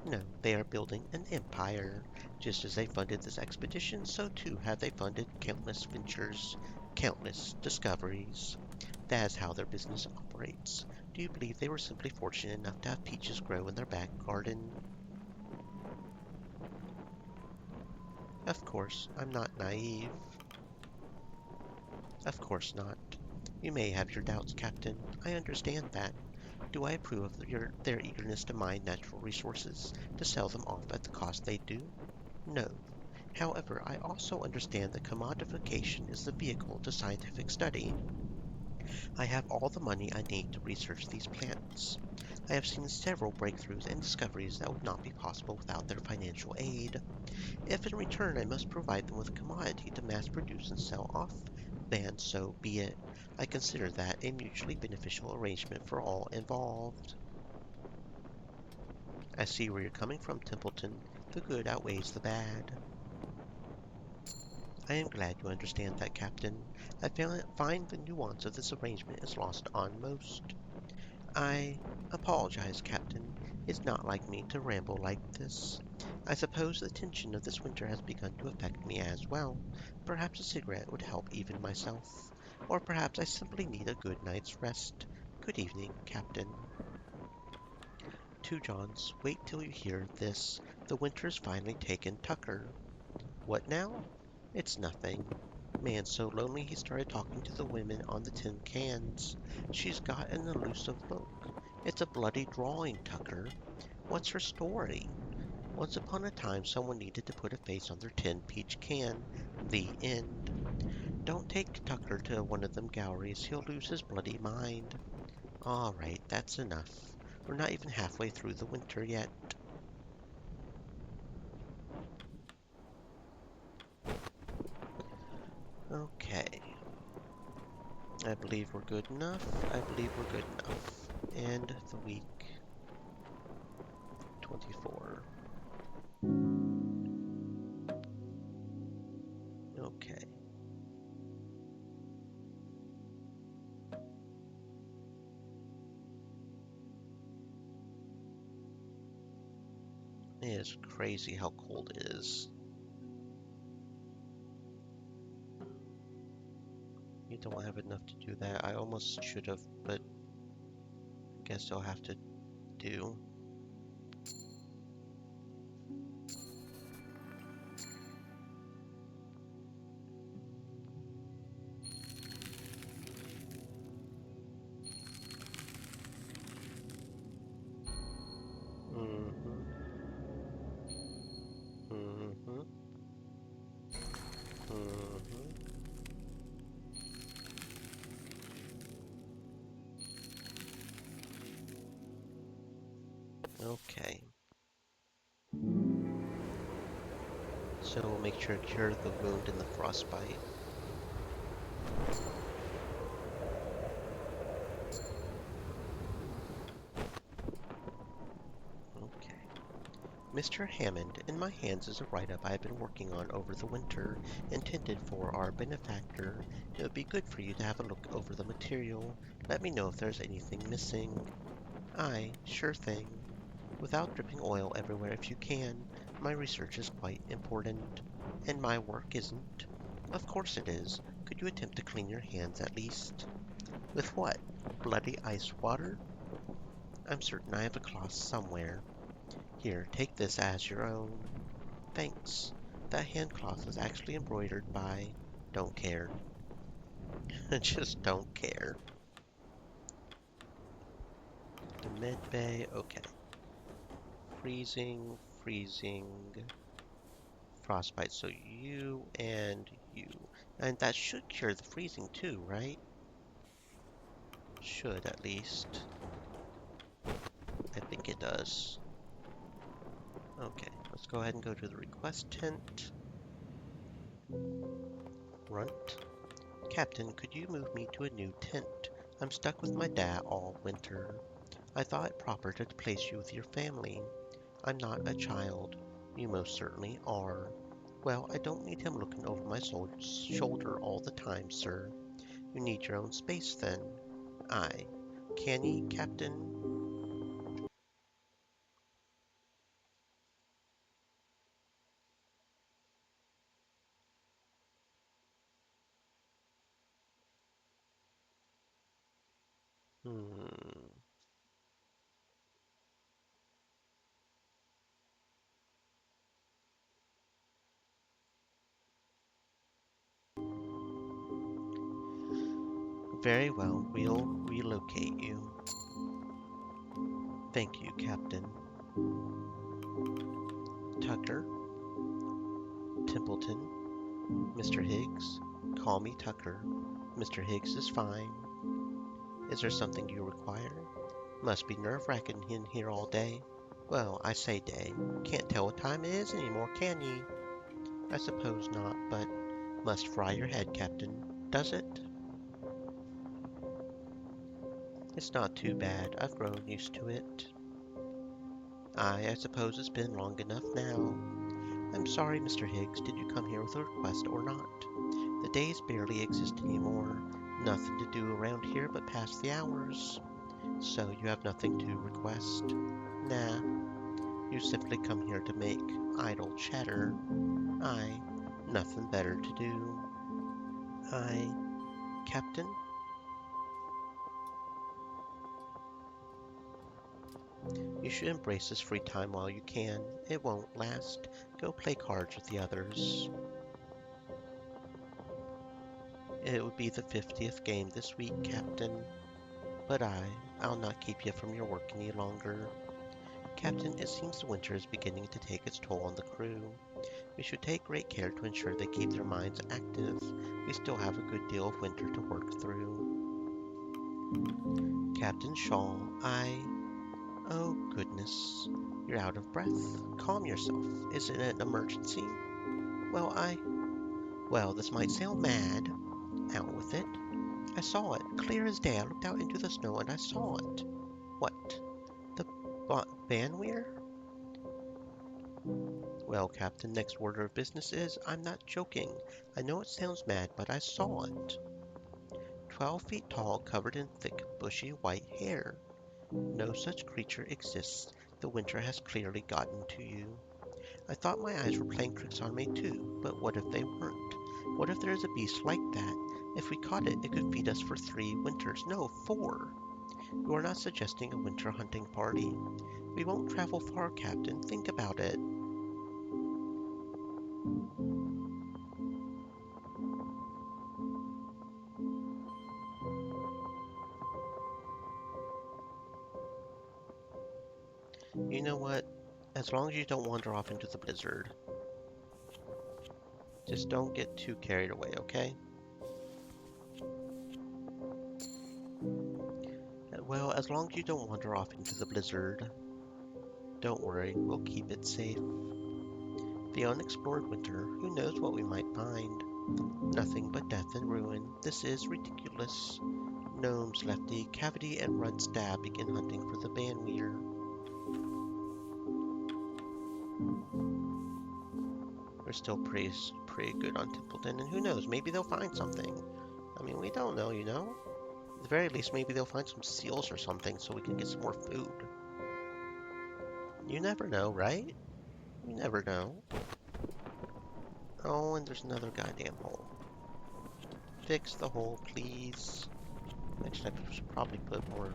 Speaker 1: No, they are building an empire. Just as they funded this expedition, so too have they funded countless ventures, countless discoveries. That is how their business operates. Do you believe they were simply fortunate enough to have peaches grow in their back garden? Of course, I'm not naive. Of course not. You may have your doubts, Captain. I understand that. Do I approve of their eagerness to mine natural resources, to sell them off at the cost they do? No. However, I also understand that commodification is the vehicle to scientific study. I have all the money I need to research these plants. I have seen several breakthroughs and discoveries that would not be possible without their financial aid. If in return I must provide them with a commodity to mass produce and sell off, then so be it. I consider that a mutually beneficial arrangement for all involved. I see where you're coming from, Templeton. The good outweighs the bad. I am glad you understand that, Captain. I find the nuance of this arrangement is lost on most. I apologize, Captain. It's not like me to ramble like this. I suppose the tension of this winter has begun to affect me as well. Perhaps a cigarette would help even myself. Or perhaps I simply need a good night's rest. Good evening, Captain. 2 Johns, wait till you hear this. The winter's finally taken Tucker. What now? It's nothing. Man's so lonely he started talking to the women on the tin cans. She's got an elusive look. It's a bloody drawing, Tucker. What's her story? Once upon a time, someone needed to put a face on their tin peach can. The end. Don't take Tucker to one of them galleries. He'll lose his bloody mind. All right, that's enough. We're not even halfway through the winter yet. Okay. I believe we're good enough. I believe we're good enough. And the week 24. Okay. It is crazy how cold it is. You don't have enough to do that. I almost should have, but I guess I'll have to do. Mm-hmm. Mm-hmm. Mm-hmm. Okay. So we'll make sure to cure the wound and the frostbite. Okay. Mr. Hammond, in my hands is a write-up I have been working on over the winter, intended for our benefactor. It would be good for you to have a look over the material. Let me know if there's anything missing. Aye, sure thing. Without dripping oil everywhere if you can. My research is quite important. And my work isn't. Of course it is. Could you attempt to clean your hands at least? With what? Bloody ice water? I'm certain I have a cloth somewhere. Here, take this as your own. Thanks. That hand cloth is actually embroidered by... Don't care. Just don't care. The med bay, okay. Freezing, freezing, frostbite, so you and you. And that should cure the freezing too, right? Should, at least. I think it does. Okay, let's go ahead and go to the request tent. Runt. Captain, could you move me to a new tent? I'm stuck with my dad all winter. I thought it proper to place you with your family. I'm not a child. You most certainly are. Well, I don't need him looking over my shoulder all the time, sir. You need your own space, then. Aye. Can ye, Captain? Hmm. Very well, we'll relocate you. Thank you, Captain. Tucker, Templeton, Mr. Higgs, call me Tucker. Mr. Higgs is fine. Is there something you require? Must be nerve-wracking in here all day. Well, I say day. Can't tell what time it is anymore, can ye? I suppose not, but must fry your head, Captain. Does it? It's not too bad. I've grown used to it. Aye, I suppose it's been long enough now. I'm sorry, Mr. Higgs. Did you come here with a request or not? The days barely exist anymore. Nothing to do around here but pass the hours. So you have nothing to request? Nah. You simply come here to make idle chatter. Aye, nothing better to do. Aye, Captain? You should embrace this free time while you can. It won't last. Go play cards with the others. It would be the 50th game this week, Captain. But I'll not keep you from your work any longer. Captain, it seems the winter is beginning to take its toll on the crew. We should take great care to ensure they keep their minds active. We still have a good deal of winter to work through. Captain Shaw, Oh, goodness. You're out of breath. Calm yourself. Is it an emergency? Well, this might sound mad. Out with it. I saw it, clear as day. I looked out into the snow and I saw it. What? The Banweir? Well, Captain, next order of business is, I'm not joking. I know it sounds mad, but I saw it. 12 feet tall, covered in thick, bushy white hair. No such creature exists. The winter has clearly gotten to you. I thought my eyes were playing tricks on me too, but what if they weren't? What if there is a beast like that? If we caught it, it could feed us for 3 winters. No, 4. You are not suggesting a winter hunting party. We won't travel far, Captain. Think about it. You know what? As long as you don't wander off into the blizzard. Just don't get too carried away, okay? Well, as long as you don't wander off into the blizzard. Don't worry, we'll keep it safe. The unexplored winter, who knows what we might find? Nothing but death and ruin. This is ridiculous. Gnomes, Lefty, Cavity, and Runstab begin hunting for the Banweir. We're still pretty good on Templeton, and who knows, maybe they'll find something. I mean, we don't know, you know? At the very least, maybe they'll find some seals or something so we can get some more food. You never know, right? You never know. Oh, and there's another goddamn hole. Fix the hole, please. Actually, I should probably put more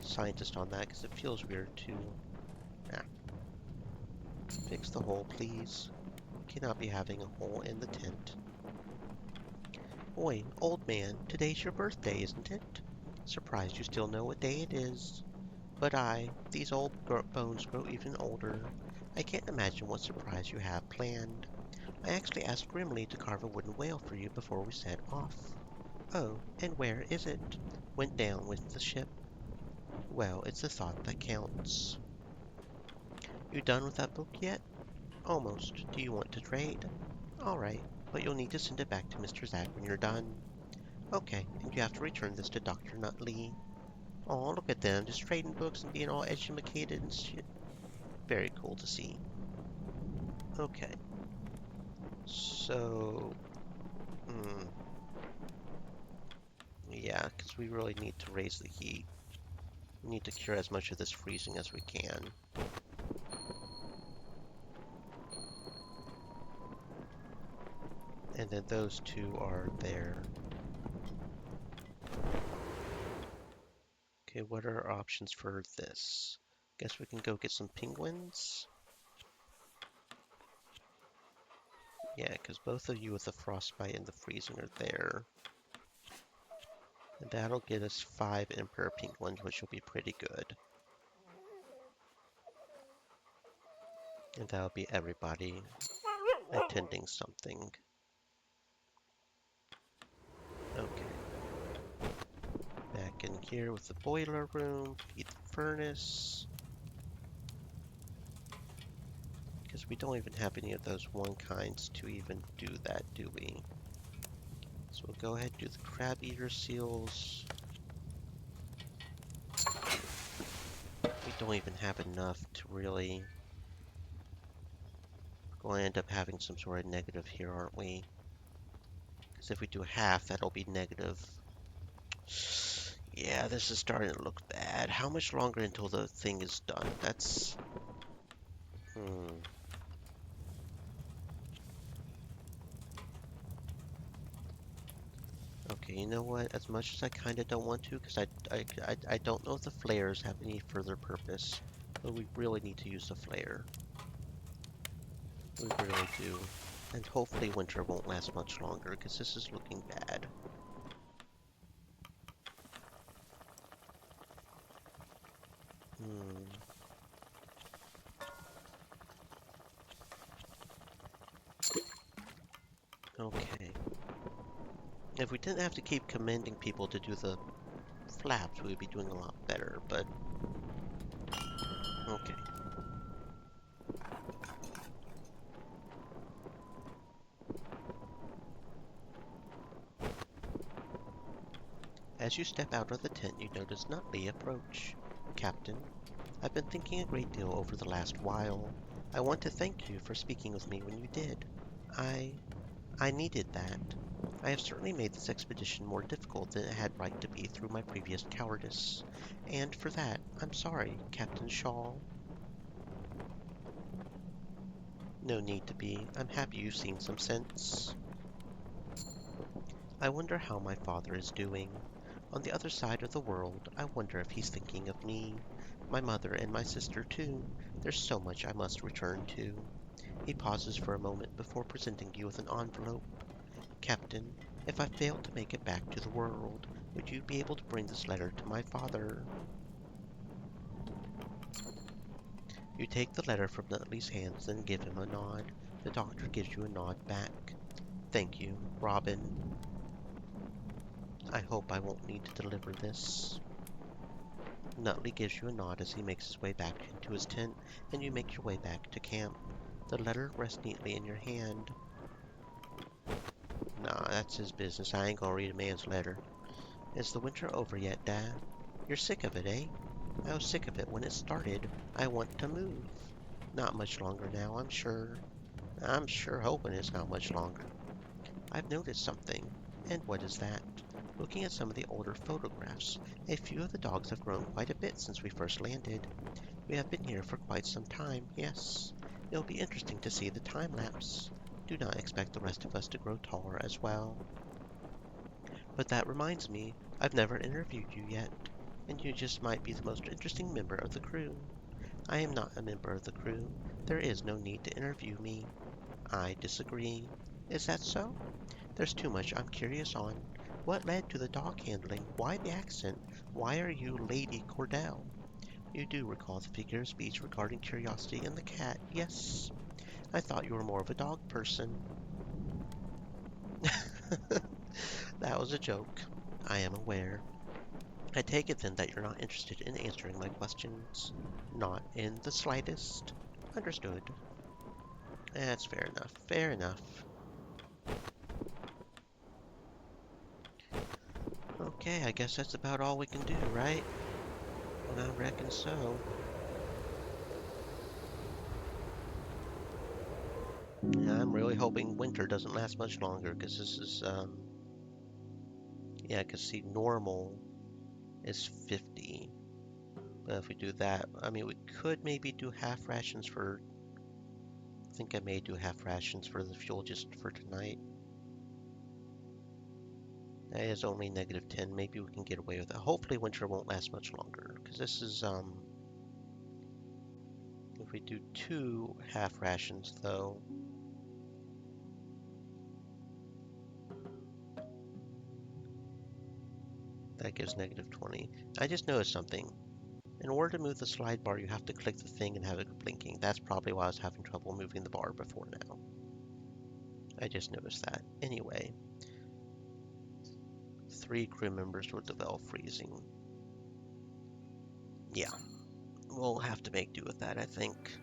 Speaker 1: scientist on that because it feels weird to... Fix the hole, please. Cannot be having a hole in the tent. Oi, old man, today's your birthday, isn't it? Surprised you still know what day it is. But these old bones grow even older. I can't imagine what surprise you have planned. I actually asked Grimly to carve a wooden whale for you before we set off. Oh, and where is it? Went down with the ship. Well, it's the thought that counts. You done with that book yet? Almost. Do you want to trade? Alright, but you'll need to send it back to Mr. Zack when you're done. Okay, and you have to return this to Dr. Nutley. Oh, look at them, just trading books and being all educated and shit. Very cool to see. Okay. So... Yeah, because we really need to raise the heat. We need to cure as much of this freezing as we can. And then those two are there. Okay, what are our options for this? Guess we can go get some penguins. Yeah, because both of you with the frostbite and the freezing are there. And that'll get us 5 Emperor penguins, which will be pretty good. And that'll be everybody attending something. Okay. Back in here with the boiler room, feed the furnace. Because we don't even have any of those one kinds to even do that, do we? So we'll go ahead and do the crab eater seals. We don't even have enough to really... We're going to end up having some sort of negative here, aren't we? Because if we do half, that'll be negative. Yeah, this is starting to look bad. How much longer until the thing is done? That's... Okay, you know what? As much as I kind of don't want to, because I don't know if the flares have any further purpose. But we really need to use the flare. We really do. And hopefully winter won't last much longer, because this is looking bad. Okay. If we didn't have to keep commending people to do the flaps, we would be doing a lot better, but... Okay. As you step out of the tent, you notice Nutley approach. Captain, I've been thinking a great deal over the last while. I want to thank you for speaking with me when you did. I needed that. I have certainly made this expedition more difficult than it had right to be through my previous cowardice. And for that, I'm sorry, Captain Shaw. No need to be. I'm happy you've seen some sense. I wonder how my father is doing. On the other side of the world, I wonder if he's thinking of me. My mother and my sister, too. There's so much I must return to. He pauses for a moment before presenting you with an envelope. Captain, if I fail to make it back to the world, would you be able to bring this letter to my father? You take the letter from Nutley's hands and give him a nod. The doctor gives you a nod back. Thank you, Robin. I hope I won't need to deliver this. Nutley gives you a nod as he makes his way back into his tent, and you make your way back to camp. The letter rests neatly in your hand. Nah, that's his business. I ain't gonna read a man's letter. Is the winter over yet, Dad? You're sick of it, eh? I was sick of it when it started. I want to move. Not much longer now, I'm sure. I'm sure hoping it's not much longer. I've noticed something. And what is that? Looking at some of the older photographs, a few of the dogs have grown quite a bit since we first landed. We have been here for quite some time, yes. It'll be interesting to see the time lapse. Do not expect the rest of us to grow taller as well. But that reminds me, I've never interviewed you yet, and you just might be the most interesting member of the crew. I am not a member of the crew. There is no need to interview me. I disagree. Is that so? There's too much I'm curious on. What led to the dog handling? Why the accent? Why are you Lady Cordell? You do recall the figure of speech regarding curiosity and the cat, yes. I thought you were more of a dog person. That was a joke. I am aware. I take it then that you're not interested in answering my questions. Not in the slightest. Understood. That's fair enough. Fair enough. Okay, I guess that's about all we can do, right? I reckon so. Yeah, I'm really hoping winter doesn't last much longer, because this is, yeah, because see, normal is 50. But if we do that, I mean, we could maybe do half rations for, I think I may do half rations for the fuel just for tonight. That is only -10. Maybe we can get away with it. Hopefully winter won't last much longer, because this is, if we do 2 half rations, though, that gives -20. I just noticed something. In order to move the slide bar, you have to click the thing and have it blinking. That's probably why I was having trouble moving the bar before now. I just noticed that. Anyway, 3 crew members with the valve freezing. Yeah, we'll have to make do with that, I think.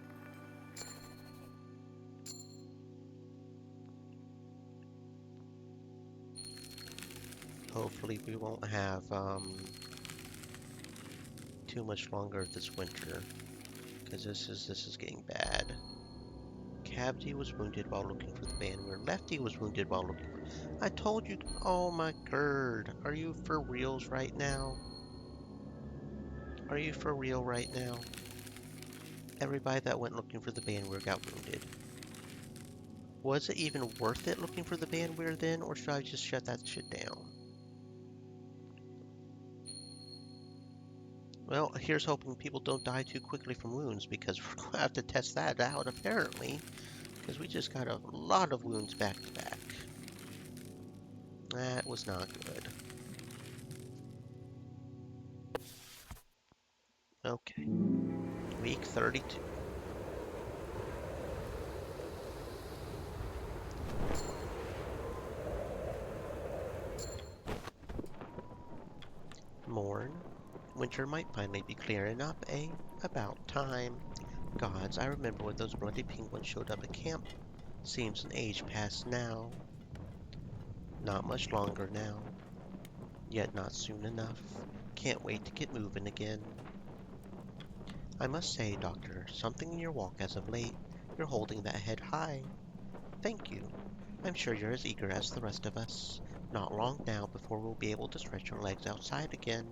Speaker 1: Hopefully we won't have too much longer this winter, because this is getting bad. Cavity was wounded while looking for the bandweir. Lefty was wounded while looking for... I told you... Oh my god. Are you for reals right now? Are you for real right now? Everybody that went looking for the bandweir got wounded. Was it even worth it looking for the bandweir then, or should I just shut that shit down? Well, here's hoping people don't die too quickly from wounds, because we're going to have to test that out, apparently. Because we just got a lot of wounds back to back. That was not good. Okay. Week 32. Morn. Winter might finally be clearing up, eh? About time. Gods, I remember when those bloody penguins showed up at camp. Seems an age past now. Not much longer now. Yet not soon enough. Can't wait to get moving again. I must say, Doctor, something in your walk as of late. You're holding that head high. Thank you. I'm sure you're as eager as the rest of us. Not long now before we'll be able to stretch your legs outside again.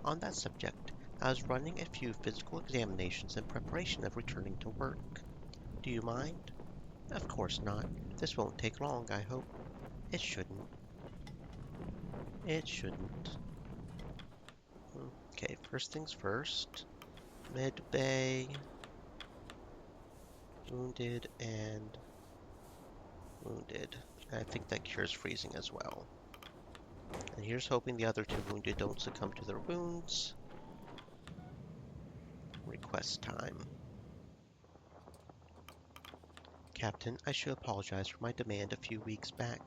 Speaker 1: On that subject, I was running a few physical examinations in preparation of returning to work. Do you mind? Of course not. This won't take long, I hope. It shouldn't. It shouldn't. Okay, first things first. Med bay. Wounded and wounded. I think that cures freezing as well. And here's hoping the other two wounded don't succumb to their wounds. Request time. Captain, I should apologize for my demand a few weeks back.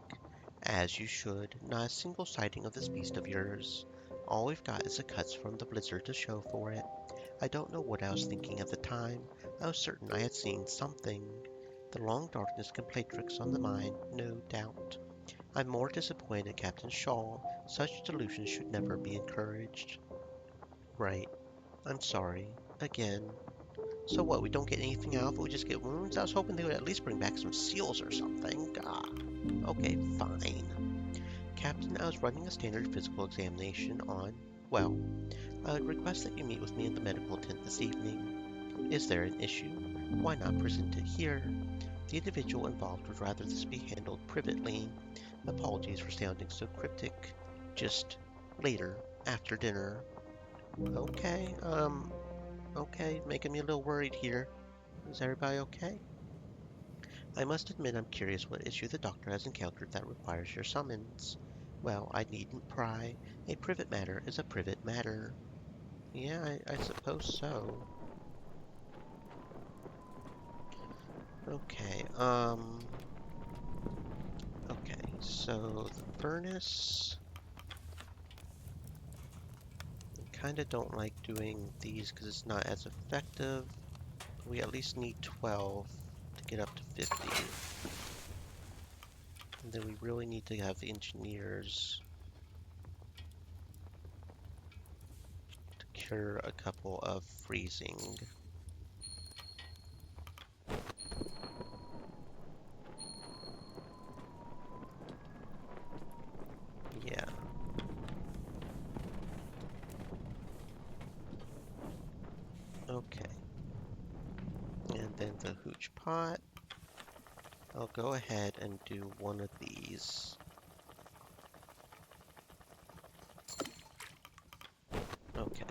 Speaker 1: As you should. Not a single sighting of this beast of yours. All we've got is the cuts from the blizzard to show for it. I don't know what I was thinking at the time. I was certain I had seen something. The long darkness can play tricks on the mind, no doubt. I'm more disappointed, Captain Shaw. Such delusions should never be encouraged. Right. I'm sorry. Again. So what, we don't get anything out of it? We just get wounds? I was hoping they would at least bring back some seals or something. Okay, fine. Captain, I was running a standard physical examination on, well, I would request that you meet with me in the medical tent this evening. Is there an issue? Why not present it here? The individual involved would rather this be handled privately. Apologies for sounding so cryptic. Just later, after dinner. Okay, okay, making me a little worried here. Is everybody okay? I must admit I'm curious what issue the doctor has encountered that requires your summons. Well, I needn't pry. A privet matter is a privet matter. Yeah, I suppose so. Okay, okay, so the furnace... I kinda don't like doing these because it's not as effective. We at least need 12 to get up to 50. And then we really need to have the engineers to cure a couple of freezing. Yeah. Okay. And then the hooch pot. I'll go ahead and do one of these. Okay.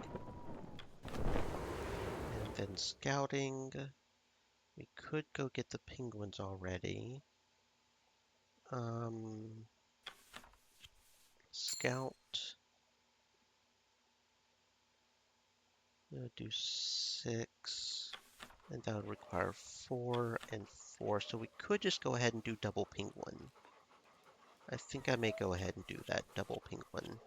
Speaker 1: And then scouting. We could go get the penguins already. Scout. I'm gonna do 6. And that would require 4 and 4. So we could just go ahead and do double penguin. I think I may go ahead and do that double penguin.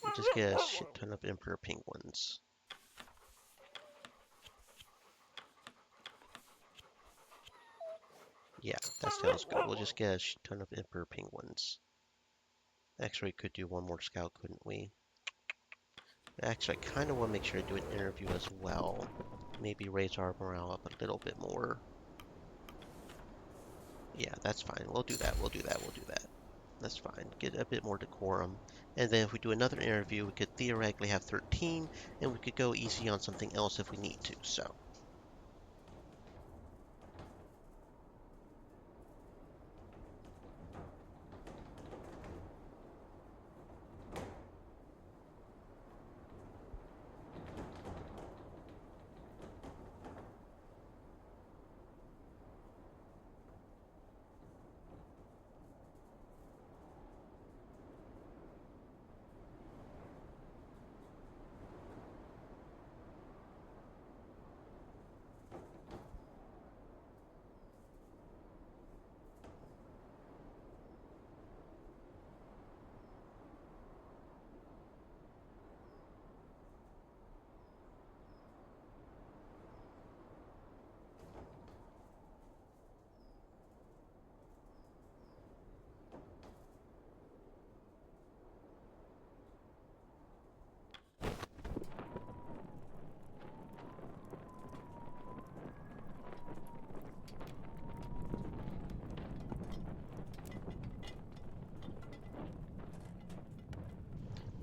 Speaker 1: And just get a shit ton of emperor penguins. Yeah, that sounds good. We'll just get a shit ton of emperor penguins. Actually, we could do one more scout, couldn't we? Actually, I kind of want to make sure to do an interview as well. Maybe raise our morale up a little bit more. Yeah, that's fine. We'll do that. We'll do that. We'll do that. That's fine. Get a bit more decorum. And then if we do another interview, we could theoretically have 13, and we could go easy on something else if we need to, so.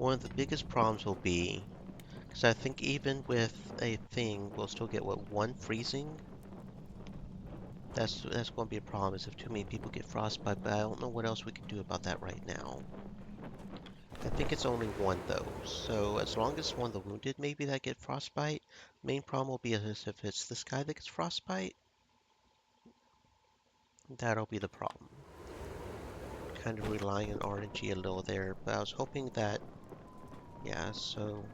Speaker 1: one of the biggest problems will be, because I think even with a thing, we'll still get, what, one freezing? That's going to be a problem, is if too many people get frostbite, but I don't know what else we can do about that right now. I think it's only one, though, so as long as one of the wounded maybe that get frostbite, main problem will be is if it's this guy that gets frostbite, that'll be the problem. Kind of relying on RNG a little there, but I was hoping that, yeah, so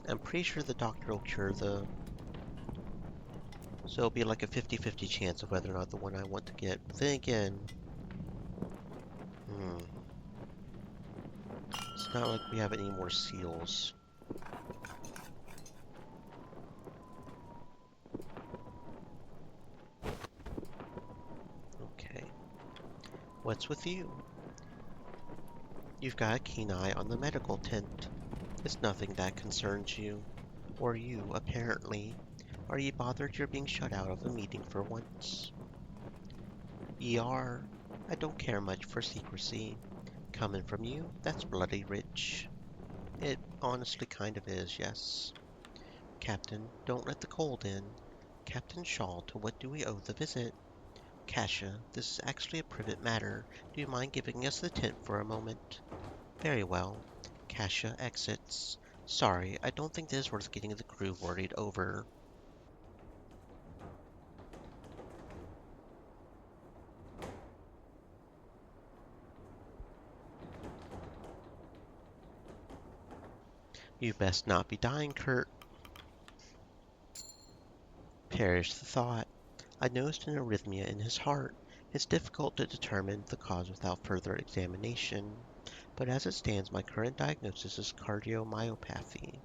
Speaker 1: I'm pretty sure the doctor will cure the, so it'll be like a 50-50 chance of whether or not the one I want to get. But then again, it's not like we have any more seals. Okay. What's with you? You've got a keen eye on the medical tent. It's nothing that concerns you. Or you, apparently. Are ye bothered you're being shut out of a meeting for once? Ye are. I don't care much for secrecy. Coming from you, that's bloody rich. It honestly kind of is, yes. Captain, don't let the cold in. Captain Shaw, to what do we owe the visit? Kasia, this is actually a private matter. Do you mind giving us the tent for a moment? Very well. Kasia exits. Sorry, I don't think this is worth getting the crew worried over. You best not be dying, Kurt. Perish the thought. I noticed an arrhythmia in his heart. It's difficult to determine the cause without further examination, but as it stands, my current diagnosis is cardiomyopathy.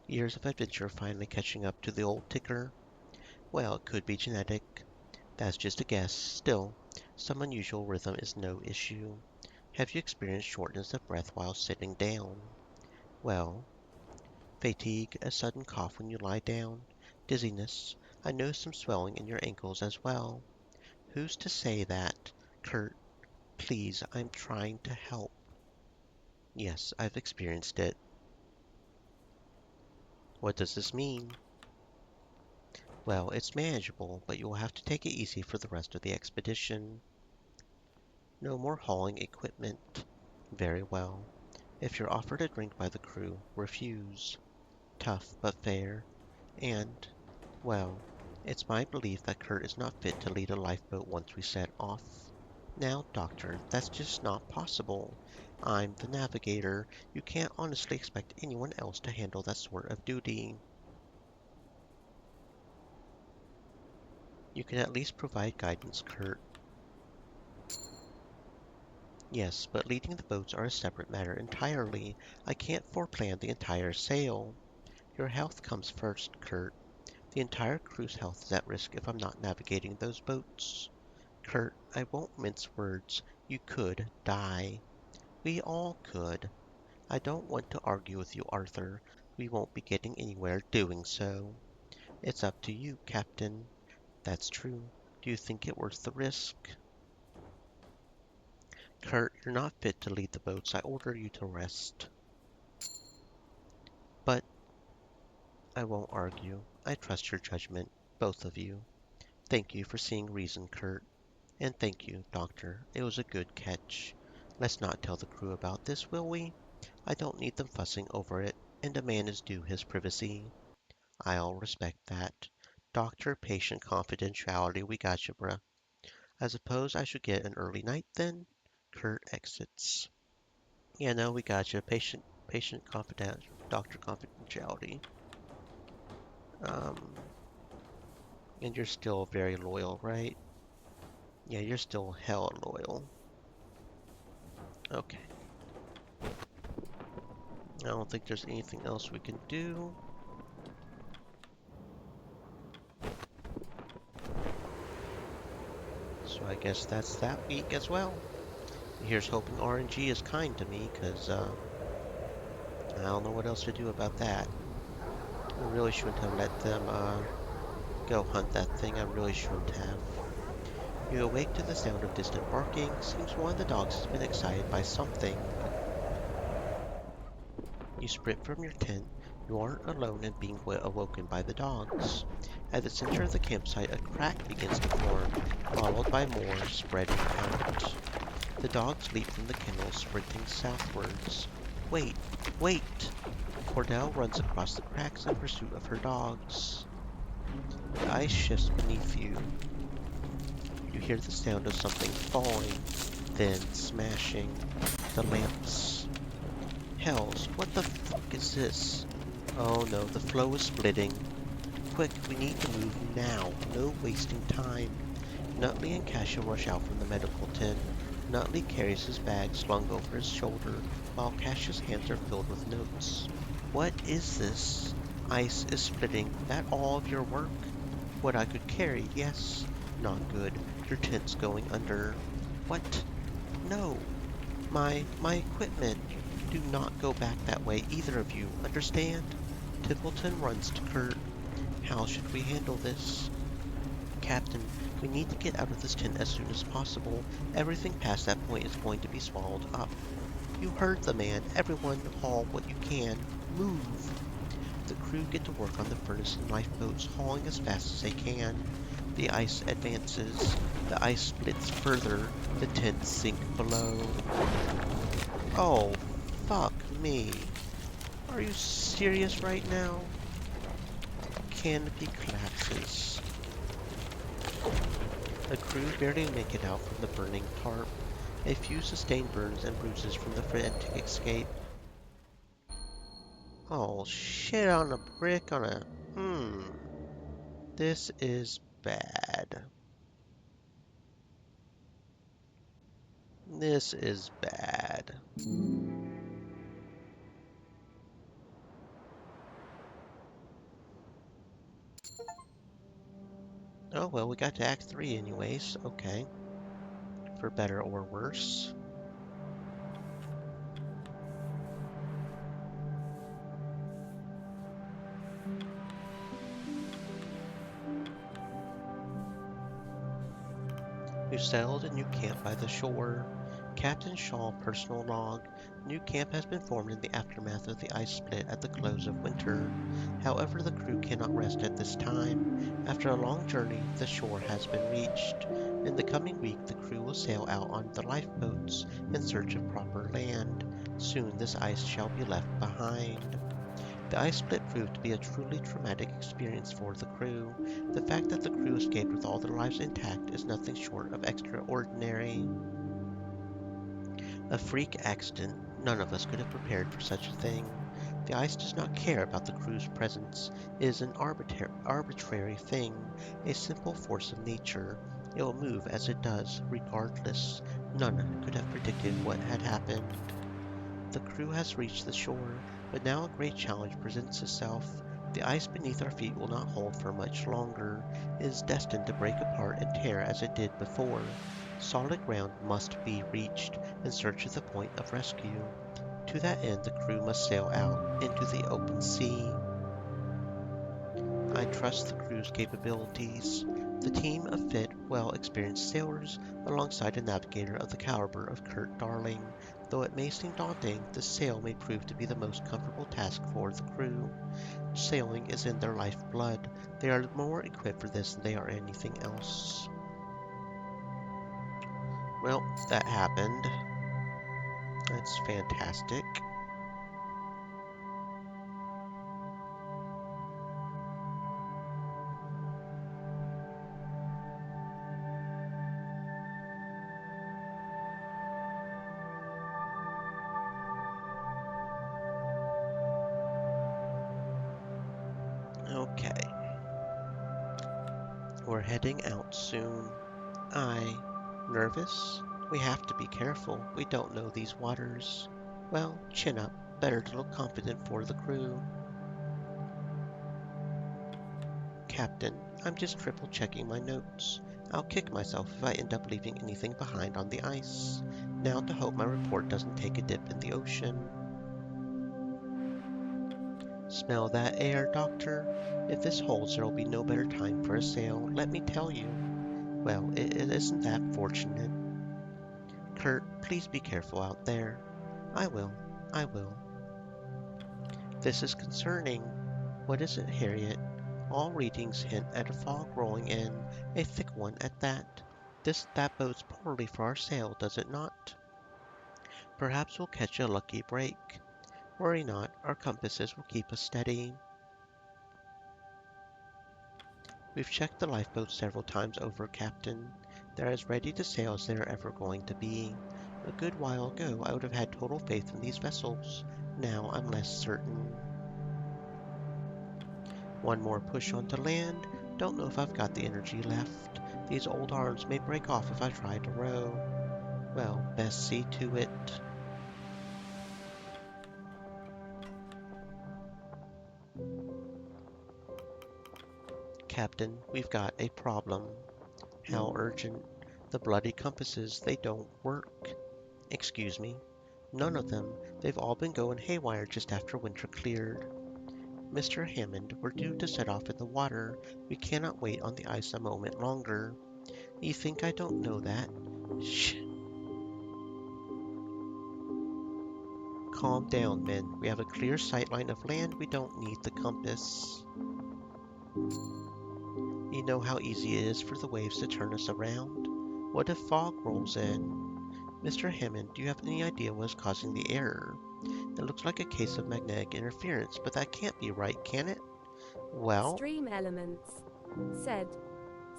Speaker 1: Years of adventure finally catching up to the old ticker. Well, it could be genetic. That's just a guess. Still, some unusual rhythm is no issue. Have you experienced shortness of breath while sitting down? Well, fatigue, a sudden cough when you lie down, dizziness. I know some swelling in your ankles as well. Who's to say that? Kurt, please, I'm trying to help. Yes, I've experienced it. What does this mean? Well, it's manageable, but you will have to take it easy for the rest of the expedition. No more hauling equipment. Very well. If you're offered a drink by the crew, refuse. Tough but fair. And, well, it's my belief that Kurt is not fit to lead a lifeboat once we set off. Now, Doctor, that's just not possible. I'm the navigator. You can't honestly expect anyone else to handle that sort of duty. You can at least provide guidance, Kurt. Yes, but leading the boats are a separate matter entirely. I can't foreplan the entire sail. Your health comes first, Kurt. The entire crew's health is at risk if I'm not navigating those boats. Kurt, I won't mince words. You could die. We all could. I don't want to argue with you, Arthur. We won't be getting anywhere doing so. It's up to you, Captain. That's true. Do you think it worth the risk? Kurt, you're not fit to lead the boats. I order you to rest. But I won't argue. I trust your judgment, both of you. Thank you for seeing reason, Kurt. And thank you, Doctor. It was a good catch. Let's not tell the crew about this, will we? I don't need them fussing over it, and a man is due his privacy. I'll respect that. Doctor-patient confidentiality, we gotcha, bruh. I suppose I should get an early night then? Kurt exits. Yeah, no, we gotcha. Patient confidential, doctor confidentiality. And you're still very loyal, right? Yeah, you're still hella loyal. Okay. I don't think there's anything else we can do. So I guess that's that week as well. Here's hoping RNG is kind to me, because I don't know what else to do about that. I really shouldn't have let them go hunt that thing. I really shouldn't have. You awake to the sound of distant barking. Seems one of the dogs has been excited by something. You sprint from your tent. You aren't alone in being awoken by the dogs. At the center of the campsite, a crack begins to form, followed by more spreading out. The dogs leap from the kennels, sprinting southwards. Wait! Wait! Cordell runs across the cracks in pursuit of her dogs. The ice shifts beneath you. You hear the sound of something falling, then smashing. The lamps. Hells, what the fuck is this? Oh no, the flow is splitting. Quick, we need to move now. No wasting time. Nutley and Cassia rush out from the medical tent. Nutley carries his bag slung over his shoulder, while Cassia's hands are filled with notes. What is this? Ice is splitting. That all of your work? What I could carry, yes. Not good. Your tent's going under. What? No. My equipment. Do not go back that way, either of you. Understand? Templeton runs to Kurt. How should we handle this? Captain, we need to get out of this tent as soon as possible. Everything past that point is going to be swallowed up. You heard the man. Everyone haul what you can. Move. The crew get to work on the furnace and lifeboats, hauling as fast as they can. The ice advances. The ice splits further. The tents sink below. Oh, fuck me. Are you serious right now? Canopy collapses. The crew barely make it out from the burning tarp. A few sustained burns and bruises from the frantic escape. Oh, shit on a brick on a... This is bad. This is bad. Oh, well, we got to Act 3 anyways. Okay. For better or worse. You settled a new camp by the shore. Captain Shaw personal log. New camp has been formed in the aftermath of the ice split at the close of winter. However, the crew cannot rest at this time. After a long journey, the shore has been reached. In the coming week, the crew will sail out on the lifeboats in search of proper land. Soon this ice shall be left behind. The ice split proved to be a truly traumatic experience for the crew. The fact that the crew escaped with all their lives intact is nothing short of extraordinary. A freak accident. None of us could have prepared for such a thing. The ice does not care about the crew's presence. It is an arbitrary thing, a simple force of nature. It will move as it does, regardless. None could have predicted what had happened. The crew has reached the shore, but now a great challenge presents itself. The ice beneath our feet will not hold for much longer. It is destined to break apart and tear as it did before. Solid ground must be reached in search of the point of rescue. To that end, the crew must sail out into the open sea. I trust the crew's capabilities. The team of fit, well-experienced sailors, alongside a navigator of the caliber of Kurt Darling. Though it may seem daunting, the sail may prove to be the most comfortable task for the crew. Sailing is in their lifeblood. They are more equipped for this than they are anything else. Well, that happened. That's fantastic. Okay. We're heading out soon. Nervous? We have to be careful. We don't know these waters. Well, chin up. Better to look confident for the crew. Captain, I'm just triple checking my notes. I'll kick myself if I end up leaving anything behind on the ice. Now to hope my report doesn't take a dip in the ocean. Smell that air, Doctor? If this holds, there will be no better time for a sail, let me tell you. Well, it isn't that fortunate. Kurt, please be careful out there. I will. This is concerning. What is it, Harriet? All readings hint at a fog rolling in, a thick one at that. That bodes poorly for our sail, does it not? Perhaps we'll catch a lucky break. Worry not, our compasses will keep us steady. We've checked the lifeboats several times over, Captain. They're as ready to sail as they're ever going to be. A good while ago, I would have had total faith in these vessels. Now I'm less certain. One more push onto land. Don't know if I've got the energy left. These old arms may break off if I try to row. Well, best see to it. Captain, we've got a problem. How urgent? The bloody compasses, they don't work. Excuse me. None of them. They've all been going haywire just after winter cleared. Mr. Hammond, we're due to set off in the water. We cannot wait on the ice a moment longer. You think I don't know that? Shh. Calm down, men. We have a clear sightline of land. We don't need the compass. You know how easy it is for the waves to turn us around. What if fog rolls in? Mr. Hammond, do you have any idea what is causing the error? It looks like a case of magnetic interference, but that can't be right, can it? Well,
Speaker 2: Extreme elements. Said.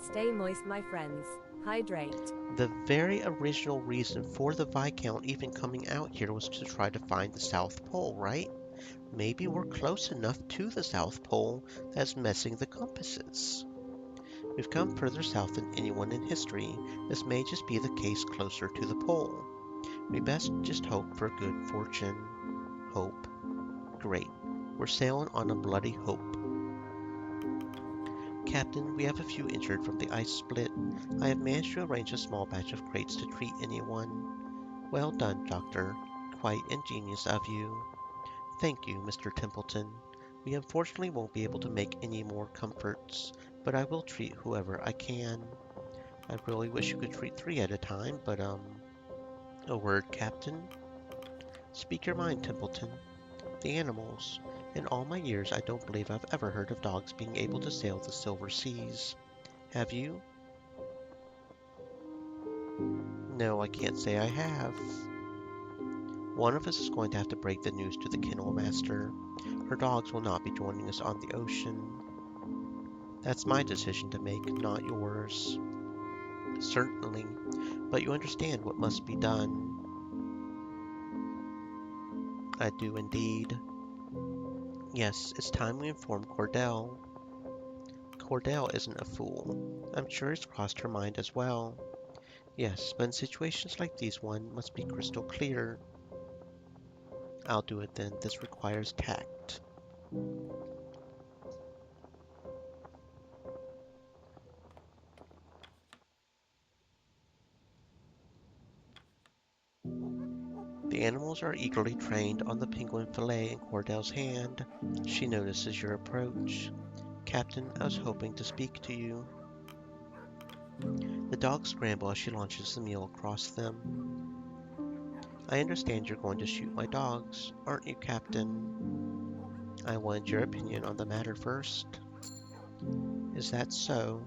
Speaker 2: Stay moist, my friends. Hydrate.
Speaker 1: the very original reason for the Viscount even coming out here was to try to find the South Pole, right? Maybe we're close enough to the South Pole that's messing the compasses. We've come further south than anyone in history. This may just be the case closer to the pole. We best just hope for good fortune. Hope. Great. We're sailing on a bloody hope. Captain, we have a few injured from the ice split. I have managed to arrange a small batch of crates to treat anyone. Well done, Doctor. Quite ingenious of you. Thank you, Mr. Templeton. We unfortunately won't be able to make any more comforts, but I will treat whoever I can. I really wish you could treat 3 at a time, but, a word, Captain? Speak your mind, Templeton. The animals. In all my years, I don't believe I've ever heard of dogs being able to sail the silver seas. Have you? No, I can't say I have. One of us is going to have to break the news to the kennel master. Her dogs will not be joining us on the ocean. That's my decision to make, not yours. Certainly, but you understand what must be done. I do indeed. Yes, it's time we inform Cordell. Cordell isn't a fool. I'm sure it's crossed her mind as well. Yes, but in situations like these one must be crystal clear. I'll do it then. This requires tact. The animals are eagerly trained on the penguin fillet in Cordell's hand. She notices your approach. Captain, I was hoping to speak to you. The dogs scramble as she launches the meal across them. I understand you're going to shoot my dogs, aren't you, Captain? I wanted your opinion on the matter first. Is that so?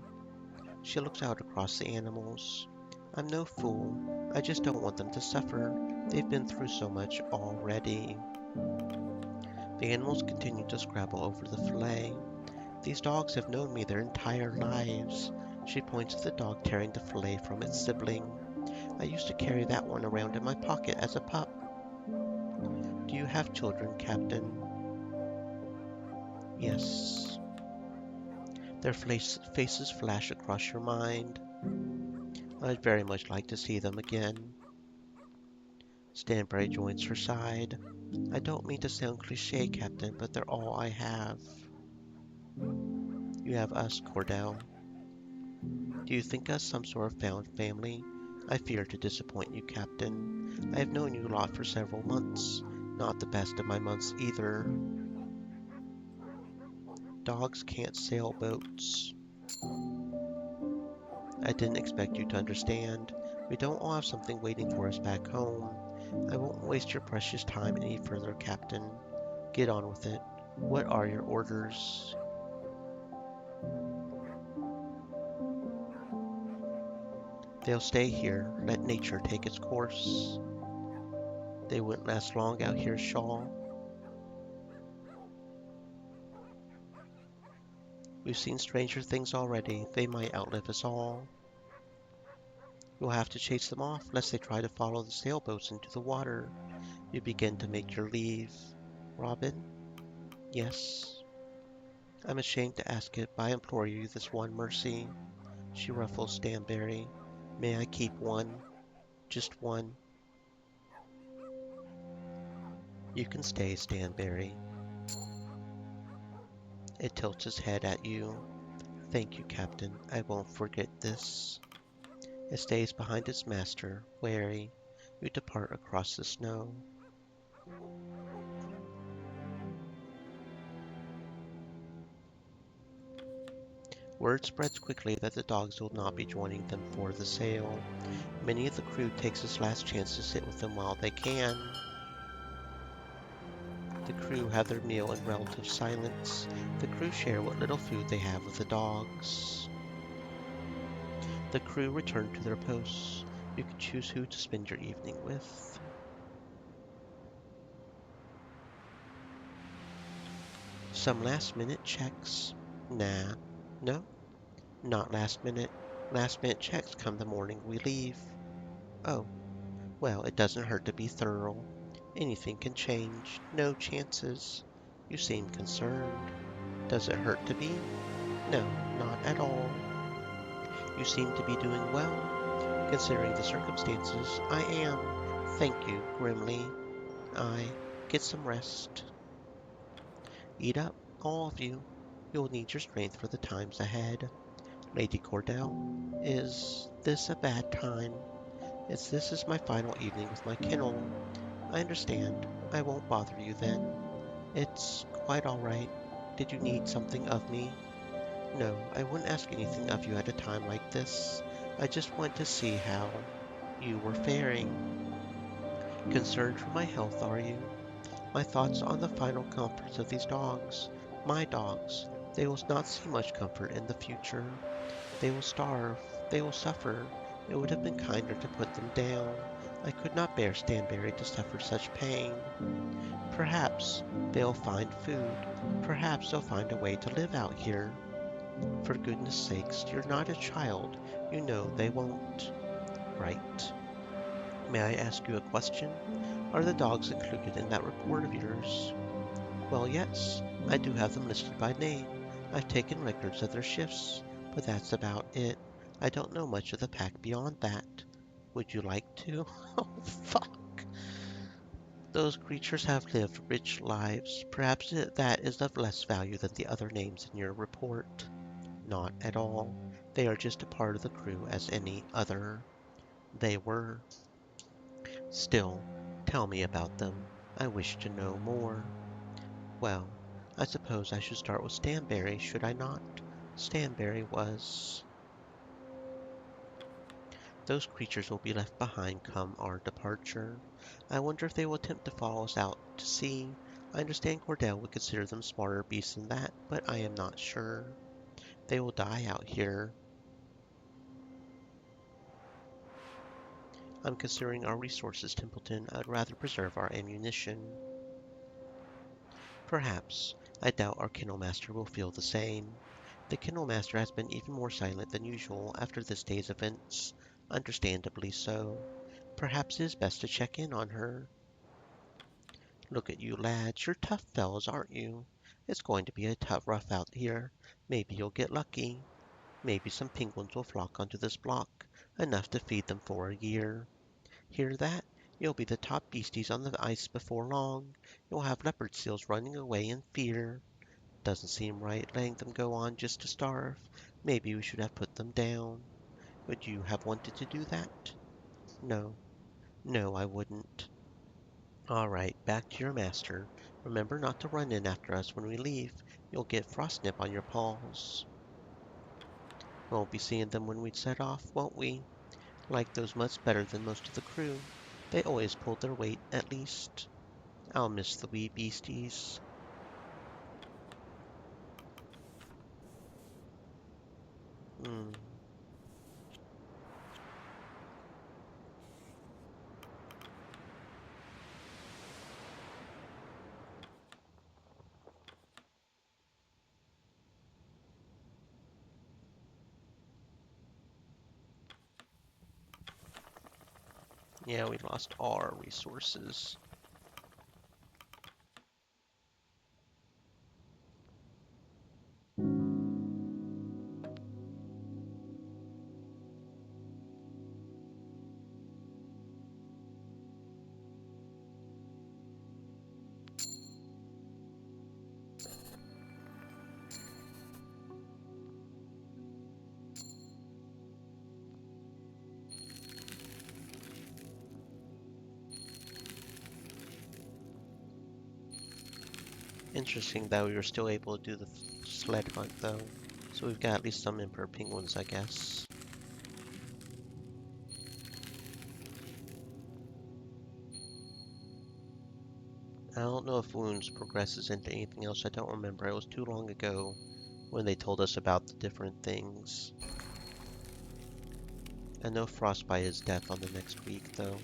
Speaker 1: She looks out across the animals. I'm no fool. I just don't want them to suffer. They've been through so much already. The animals continue to scrabble over the fillet. These dogs have known me their entire lives. She points to the dog tearing the fillet from its sibling. I used to carry that one around in my pocket as a pup. Do you have children, Captain? Yes. Their faces flash across your mind. I'd very much like to see them again. Stanbury joins her side. I don't mean to sound cliché, Captain, but they're all I have. You have us, Cordell. Do you think us some sort of found family? I fear to disappoint you, Captain. I have known you a lot for several months. Not the best of my months either. Dogs can't sail boats. I didn't expect you to understand. We don't all have something waiting for us back home. I won't waste your precious time any further, Captain. Get on with it. What are your orders? They'll stay here, let nature take its course. They wouldn't last long out here, Shaw. We've seen stranger things already. They might outlive us all. You'll have to chase them off, lest they try to follow the sailboats into the water. You begin to make your leave. Robin? Yes. I'm ashamed to ask it, but I implore you this one mercy. She ruffles Stanberry. May I keep one? Just one. You can stay, Stanberry. It tilts its head at you. Thank you, Captain. I won't forget this. It stays behind its master, wary. You depart across the snow. Word spreads quickly that the dogs will not be joining them for the sail. Many of the crew takes this last chance to sit with them while they can. The crew have their meal in relative silence. The crew share what little food they have with the dogs. The crew return to their posts. You can choose who to spend your evening with. Some last-minute checks. Nah. No? Not last minute. Last-minute checks come the morning we leave. Oh. Well, it doesn't hurt to be thorough. Anything can change. No chances. You seem concerned. Does it hurt to be? No, not at all. You seem to be doing well. Considering the circumstances, I am. Thank you, grimly. Get some rest. Eat up, all of you. You'll need your strength for the times ahead. Lady Cordell, is this a bad time? This is my final evening with my kennel. I understand. I won't bother you then. It's quite all right. Did you need something of me? No, I wouldn't ask anything of you at a time like this. I just want to see how you were faring. Concerned for my health, are you? My thoughts on the final comforts of these dogs. My dogs. They will not see much comfort in the future. They will starve. They will suffer. It would have been kinder to put them down. I could not bear Stanberry to suffer such pain. Perhaps they'll find food. Perhaps they'll find a way to live out here. For goodness sakes, you're not a child. You know they won't. Right. May I ask you a question? Are the dogs included in that report of yours? Well, yes. I do have them listed by name. I've taken records of their shifts, but that's about it. I don't know much of the pack beyond that. Would you like to? Oh, fuck. Those creatures have lived rich lives. Perhaps that is of less value than the other names in your report. Not at all. They are just a part of the crew as any other. They were. Still, tell me about them. I wish to know more. Well, I suppose I should start with Stanberry, should I not? Stanberry was... Those creatures will be left behind come our departure. I wonder if they will attempt to follow us out to sea. I understand Cordell would consider them smarter beasts than that, but I am not sure. They will die out here. I'm considering our resources, Templeton. I'd rather preserve our ammunition. Perhaps. I doubt our kennel master will feel the same. The kennel master has been even more silent than usual after this day's events. Understandably so. Perhaps it is best to check in on her. Look at you lads. You're tough fellows, aren't you? It's going to be a tough rough out here. Maybe you'll get lucky. Maybe some penguins will flock onto this block, enough to feed them for a year. Hear that? You'll be the top beasties on the ice before long. You'll have leopard seals running away in fear. Doesn't seem right, letting them go on just to starve. Maybe we should have put them down. Would you have wanted to do that? No. No, I wouldn't. All right, back to your master. Remember not to run in after us when we leave. You'll get frostnip on your paws. Won't be seeing them when we set off, won't we? Like those much better than most of the crew. They always pulled their weight, at least. I'll miss the wee beasties. Hmm. Yeah, we lost all our resources. Interesting that we were still able to do the sled hunt though. So we've got at least some emperor penguins, I guess. I don't know if wounds progresses into anything else. I don't remember. It was too long ago when they told us about the different things. I know frostbite is death on the next week though.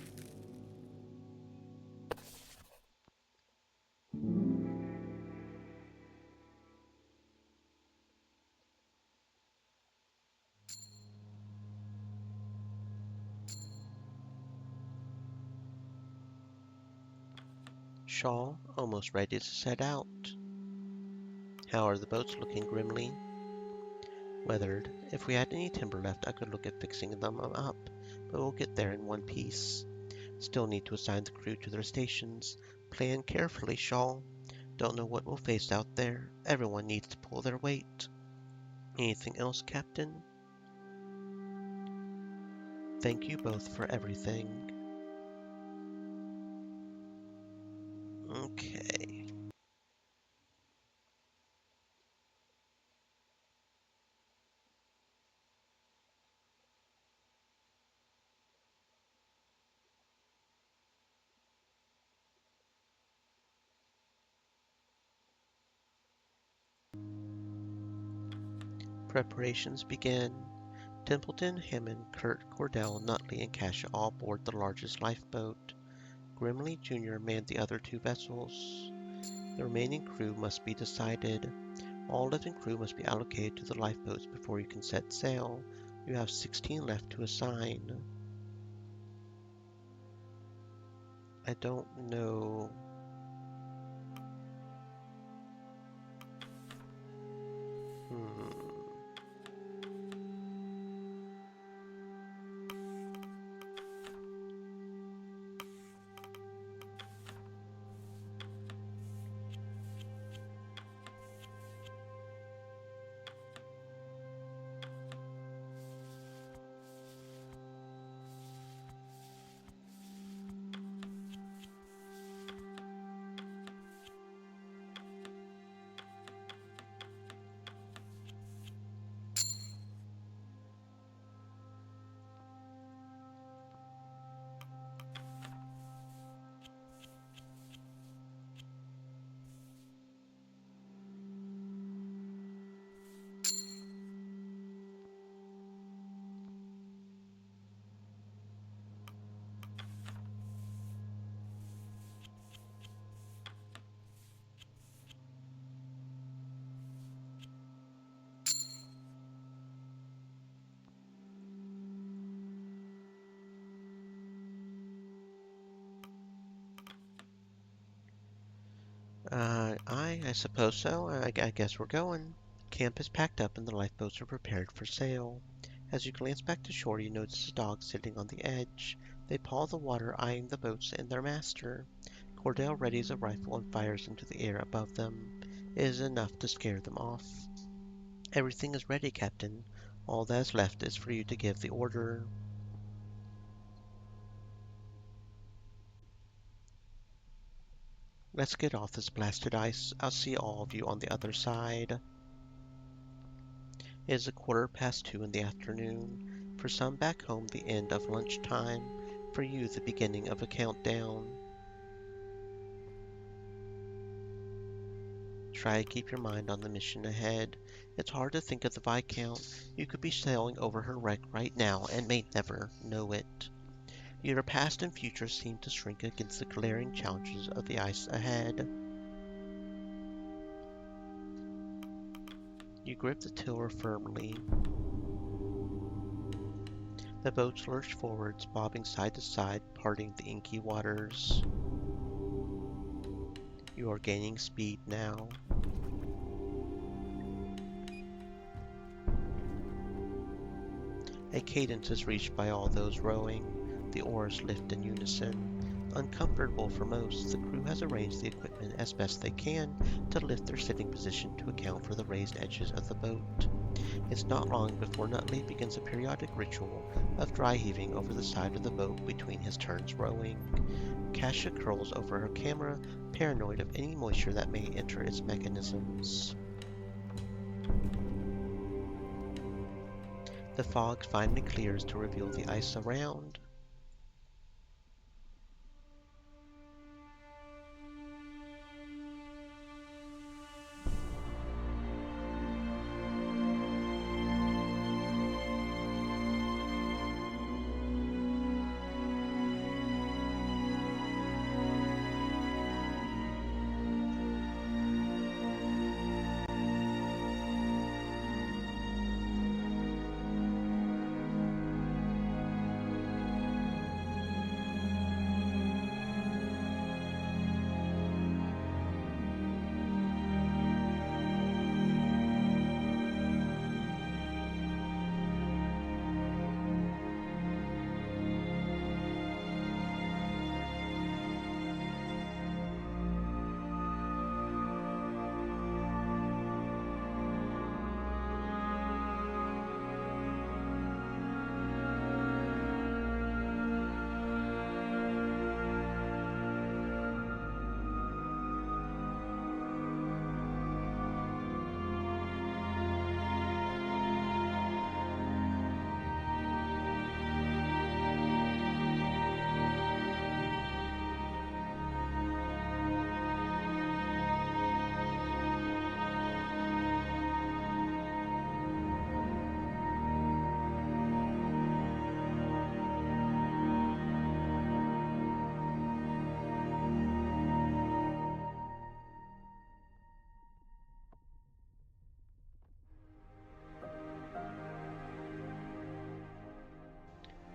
Speaker 1: Shaw, almost ready to set out. How are the boats looking, Grimly? Weathered. If we had any timber left, I could look at fixing them up, but we'll get there in one piece. Still need to assign the crew to their stations. Plan carefully, Shaw. Don't know what we'll face out there. Everyone needs to pull their weight. Anything else, Captain? Thank you both for everything. Okay. Preparations begin. Templeton, Hammond, Kurt, Cordell, Nutley, and Cassia all board the largest lifeboat. Grimly Jr. manned the other two vessels. The remaining crew must be decided. All living crew must be allocated to the lifeboats before you can set sail. You have 16 left to assign. I don't know. Hmm. I suppose so. I guess we're going. Camp is packed up and the lifeboats are prepared for sail. As you glance back to shore, you notice a dog sitting on the edge. They paw the water, eyeing the boats and their master. Cordell readies a rifle and fires into the air above them. It is enough to scare them off. Everything is ready, Captain. All that is left is for you to give the order. Let's get off this blasted ice. I'll see all of you on the other side. It is 2:15 in the afternoon. For some back home, the end of lunchtime. For you, the beginning of a countdown. Try to keep your mind on the mission ahead. It's hard to think of the Viscount. You could be sailing over her wreck right now and may never know it. Your past and future seem to shrink against the glaring challenges of the ice ahead. You grip the tiller firmly. The boats lurch forwards, bobbing side to side, parting the inky waters. You are gaining speed now. A cadence is reached by all those rowing. The oars lift in unison. Uncomfortable for most, the crew has arranged the equipment as best they can to lift their sitting position to account for the raised edges of the boat. It's not long before Nutley begins a periodic ritual of dry heaving over the side of the boat between his turns rowing. Kasia curls over her camera, paranoid of any moisture that may enter its mechanisms. The fog finally clears to reveal the ice around.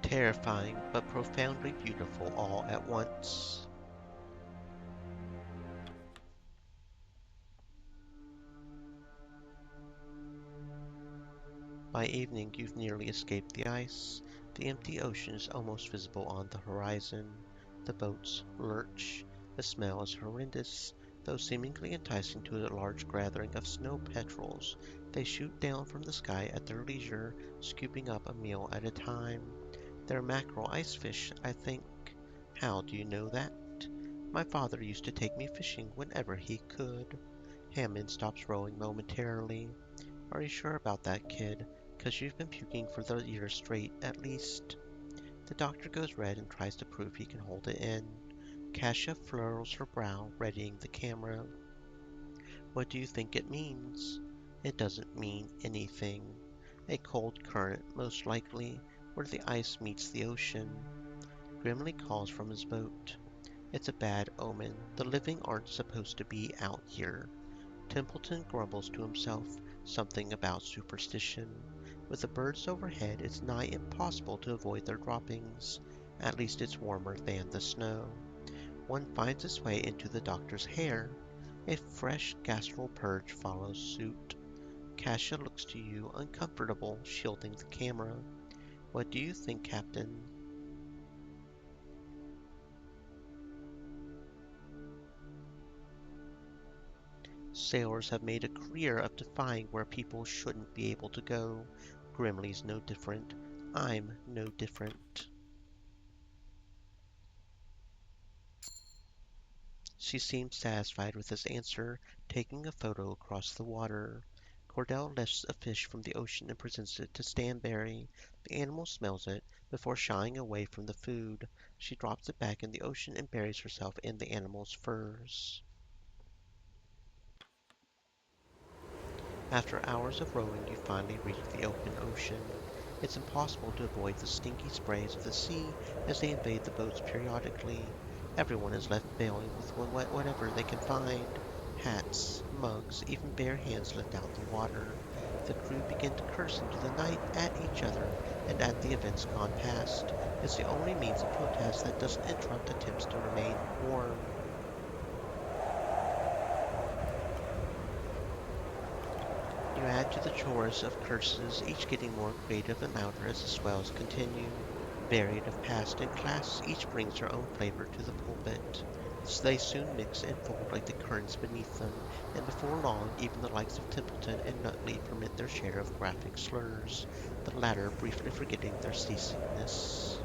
Speaker 1: Terrifying but profoundly beautiful all at once. By evening, you've nearly escaped the ice. The empty ocean is almost visible on the horizon. The boats lurch. The smell is horrendous, though seemingly enticing to a large gathering of snow petrels. They shoot down from the sky at their leisure, scooping up a meal at a time. They're mackerel ice fish, I think. How do you know that? My father used to take me fishing whenever he could. Hammond stops rowing momentarily. Are you sure about that, kid? 'Cause you've been puking for the year straight, at least. The doctor goes red and tries to prove he can hold it in. Kasia furrows her brow, readying the camera. What do you think it means? It doesn't mean anything. A cold current, most likely, where the ice meets the ocean. Grimly calls from his boat. It's a bad omen. The living aren't supposed to be out here. Templeton grumbles to himself, something about superstition. With the birds overhead, it's nigh impossible to avoid their droppings. At least it's warmer than the snow. One finds its way into the doctor's hair. A fresh gastral purge follows suit. Kasia looks to you, uncomfortable, shielding the camera. What do you think, Captain? Sailors have made a career of defying where people shouldn't be able to go. Grimley's no different. I'm no different. She seems satisfied with his answer, taking a photo across the water. Cordell lifts a fish from the ocean and presents it to Stanberry. The animal smells it before shying away from the food. She drops it back in the ocean and buries herself in the animal's furs. After hours of rowing, you finally reach the open ocean. It's impossible to avoid the stinky sprays of the sea as they invade the boats periodically. Everyone is left bailing with whatever they can find. Hats, mugs, even bare hands left out in the water. The crew begin to curse into the night at each other and at the events gone past. It's the only means of protest that doesn't interrupt attempts to remain warm. You add to the chorus of curses, each getting more creative and louder as the swells continue. Varied of past and class, each brings her own flavor to the pulpit. They soon mix and fold like the currents beneath them, and before long even the likes of Templeton and Nutley permit their share of graphic slurs, the latter briefly forgetting their seasickness.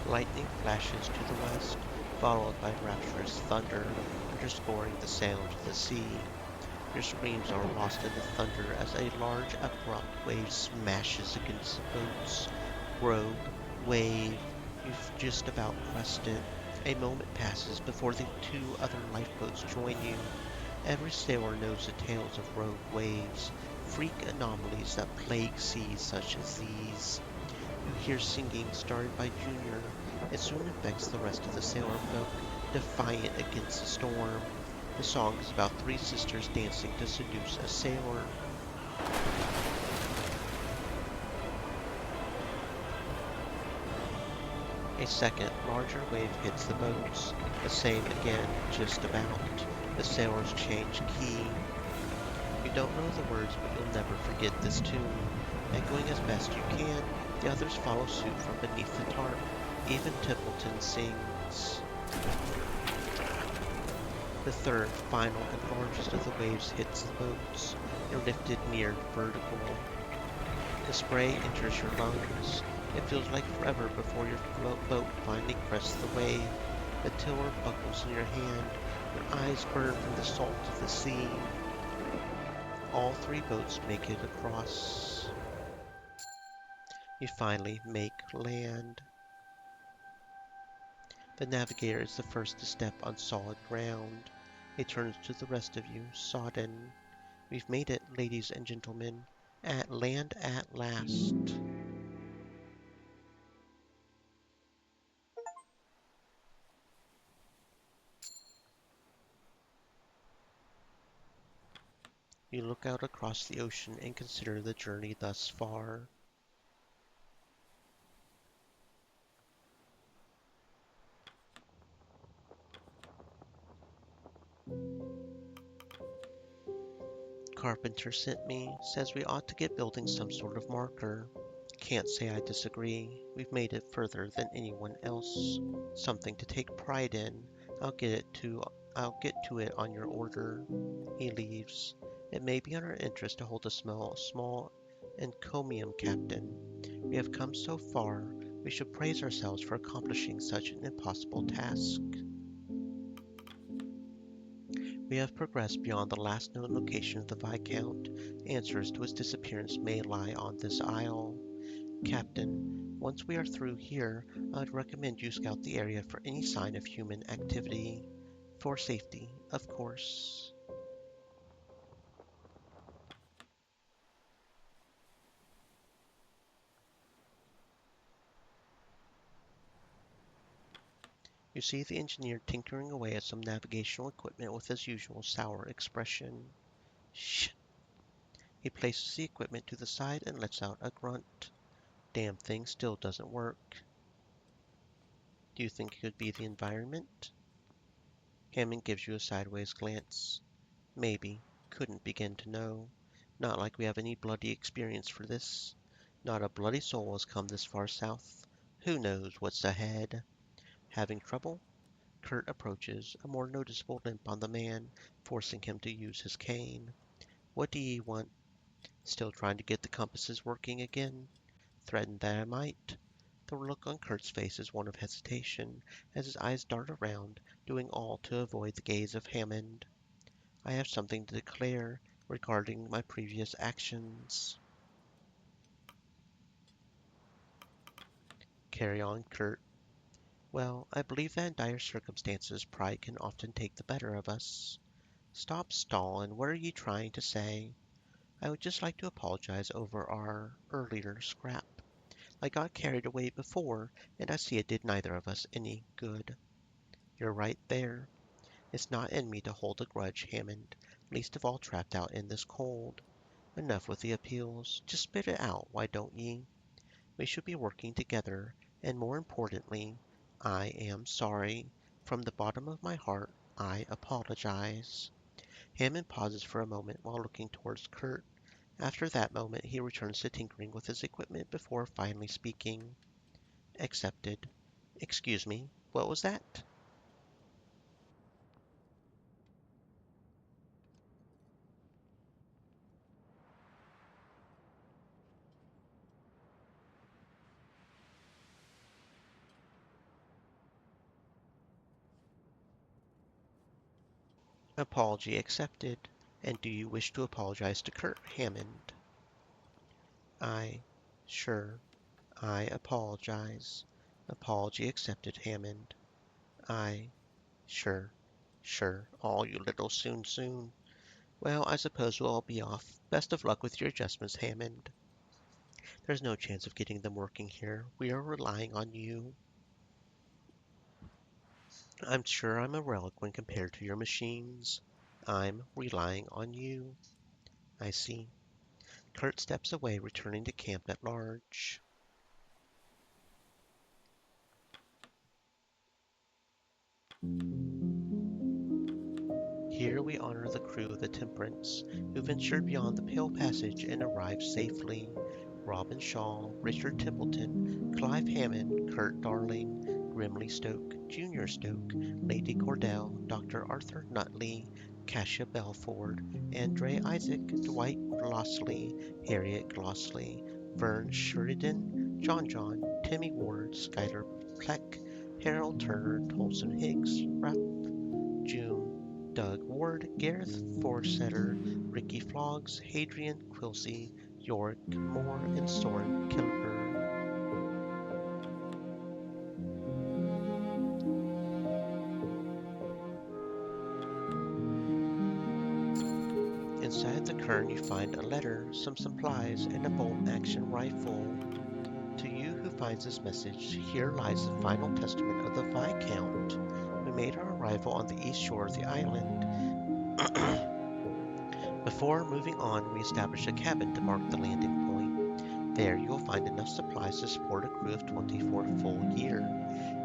Speaker 1: Lightning flashes to the west, followed by rapturous thunder, underscoring the sound of the sea. Your screams are lost in the thunder as a large abrupt wave smashes against the boats. Rogue, wave, you've just about crested. A moment passes before the two other lifeboats join you. Every sailor knows the tales of rogue waves, freak anomalies that plague seas such as these. You hear singing started by Junior. It soon infects the rest of the sailor folk, defiant against the storm. The song is about three sisters dancing to seduce a sailor. A second, larger wave hits the boats. The same again, just about. The sailors change key. You don't know the words, but you'll never forget this tune. Echoing as best you can, the others follow suit from beneath the tarp. Even Templeton sings. The third, final, and largest of the waves hits the boats. You're lifted near vertical. The spray enters your lungs. It feels like forever before your boat finally crests the wave. The tiller buckles in your hand. Your eyes burn from the salt of the sea. All three boats make it across. You finally make land. The navigator is the first to step on solid ground. He turns to the rest of you, sodden. We've made it, ladies and gentlemen. At land at last. You look out across the ocean and consider the journey thus far. Carpenter sent me, says we ought to get building some sort of marker. Can't say I disagree. We've made it further than anyone else. Something to take pride in. I'll get to it on your order. He leaves. It may be in our interest to hold a small encomium, Captain. We have come so far. We should praise ourselves for accomplishing such an impossible task. We have progressed beyond the last known location of the Viscount. Answers to his disappearance may lie on this isle. Captain, once we are through here, I'd recommend you scout the area for any sign of human activity. For safety, of course. You see the engineer tinkering away at some navigational equipment with his usual sour expression. Shh! He places the equipment to the side and lets out a grunt. Damn thing still doesn't work. Do you think it could be the environment? Hammond gives you a sideways glance. Maybe. Couldn't begin to know. Not like we have any bloody experience for this. Not a bloody soul has come this far south. Who knows what's ahead? Having trouble? Kurt approaches, a more noticeable limp on the man, forcing him to use his cane. What do ye want? Still trying to get the compasses working again? Threatened that I might. The look on Kurt's face is one of hesitation, as his eyes dart around, doing all to avoid the gaze of Hammond. I have something to declare regarding my previous actions. Carry on, Kurt. Well, I believe that in dire circumstances pride can often take the better of us. Stop stalling. What are you trying to say? I would just like to apologize over our earlier scrap. I got carried away before, and I see it did neither of us any good. You're right there. It's not in me to hold a grudge, Hammond, least of all trapped out in this cold. Enough with the appeals. Just spit it out, why don't ye? We should be working together, and more importantly, I am sorry. From the bottom of my heart, I apologize. Hammond pauses for a moment while looking towards Kurt. After that moment, he returns to tinkering with his equipment before finally speaking. Accepted. Excuse me, what was that? Apology accepted. And do you wish to apologize to Kurt, Hammond? I. Sure. I apologize. Apology accepted, Hammond. I. Sure. Sure. All you little soon. Well, I suppose we'll all be off. Best of luck with your adjustments, Hammond. There's no chance of getting them working here. We are relying on you. I'm sure I'm a relic when compared to your machines. I'm relying on you. I see. Kurt steps away, returning to camp at large. Here we honor the crew of the Temperance, who ventured beyond the Pale Passage and arrived safely. Robin Shaw, Richard Templeton, Clive Hammond, Kurt Darling, Grimley Stoke, Junior Stoke, Lady Cordell, Dr. Arthur Nutley, Cassia Belford, Andre Isaac, Dwight Glossley, Harriet Glossley, Vern Sheridan, John, Timmy Ward, Skylar Pleck, Harold Turner, Tolson Higgs, Ralph June, Doug Ward, Gareth Forsetter, Ricky Flogs, Hadrian Quilsey, Yorick Moore, and Soren Kilper. Inside the cairn you find a letter, some supplies, and a bolt-action rifle. To you who finds this message, here lies the final testament of the Viscount. We made our arrival on the east shore of the island. Before moving on, we established a cabin to mark the landing point. There you will find enough supplies to support a crew of 20 for a full year.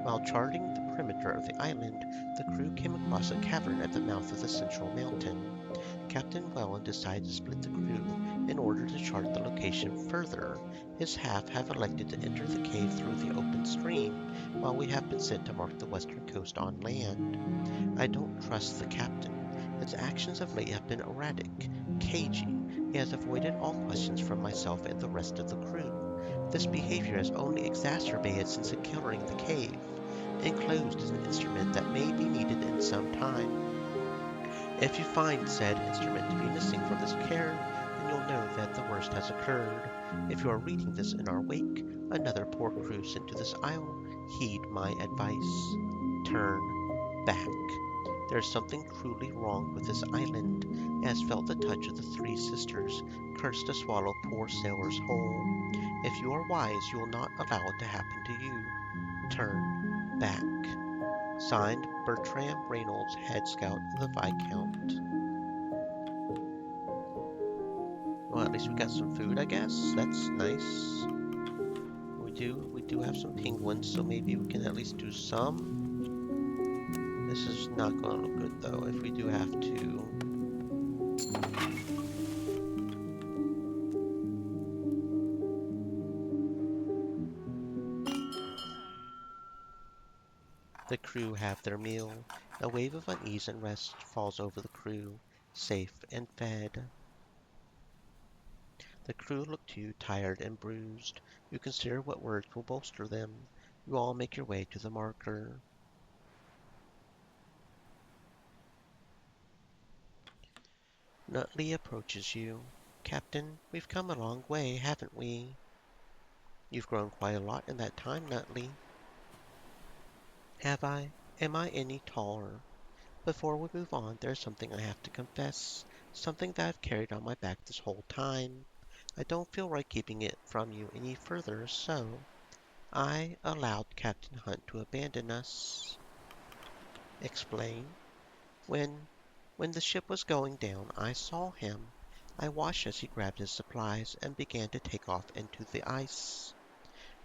Speaker 1: While charting the perimeter of the island, the crew came across a cavern at the mouth of the central mountain. Captain Welland decided to split the crew in order to chart the location further. His half have elected to enter the cave through the open stream, while we have been sent to mark the western coast on land. I don't trust the captain. His actions of late have been erratic, cagey. He has avoided all questions from myself and the rest of the crew. This behavior has only exacerbated since encountering the cave. Enclosed is an instrument that may be needed in some time. If you find said instrument to be missing from this cairn, then you'll know that the worst has occurred. If you are reading this in our wake, another poor crew sent to this isle, heed my advice. Turn back. There is something cruelly wrong with this island. It has felt the touch of the three sisters, cursed to swallow poor sailors whole. If you are wise, you will not allow it to happen to you. Turn back. Signed, Bertram Reynolds, Head Scout of the Viscount. Well, at least we got some food, I guess. That's nice. We do have some penguins, so maybe we can at least do some. This is not going to look good, though, if we do have to. The crew have their meal. A wave of unease and rest falls over the crew, safe and fed. The crew look to you tired and bruised. You consider what words will bolster them. You all make your way to the marker. Nutley approaches you. Captain, we've come a long way, haven't we? You've grown quite a lot in that time, Nutley. Have I? Am I any taller? Before we move on, there's something I have to confess. Something that I've carried on my back this whole time. I don't feel right keeping it from you any further, so I allowed Captain Hunt to abandon us. Explain. When when the ship was going down, I saw him. I watched as he grabbed his supplies and began to take off into the ice.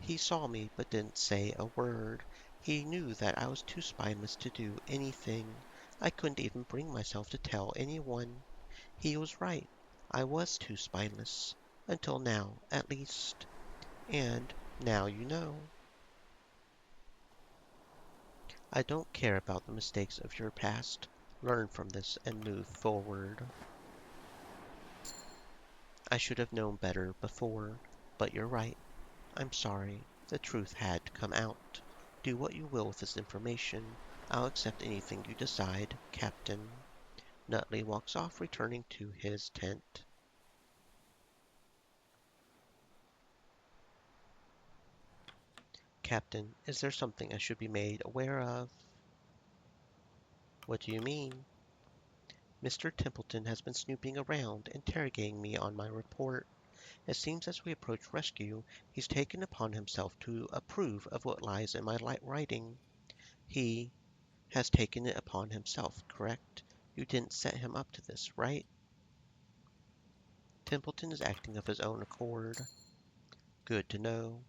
Speaker 1: He saw me but didn't say a word. He knew that I was too spineless to do anything. I couldn't even bring myself to tell anyone. He was right. I was too spineless. Until now, at least. And now you know. I don't care about the mistakes of your past. Learn from this and move forward. I should have known better before, but you're right. I'm sorry. The truth had to come out. Do what you will with this information. I'll accept anything you decide, Captain. Nutley walks off, returning to his tent. Captain, is there something I should be made aware of? What do you mean? Mr. Templeton has been snooping around, interrogating me on my report. It seems as we approach rescue, he's taken upon himself to approve of what lies in my light writing. He has taken it upon himself, correct? You didn't set him up to this, right? Templeton is acting of his own accord. Good to know.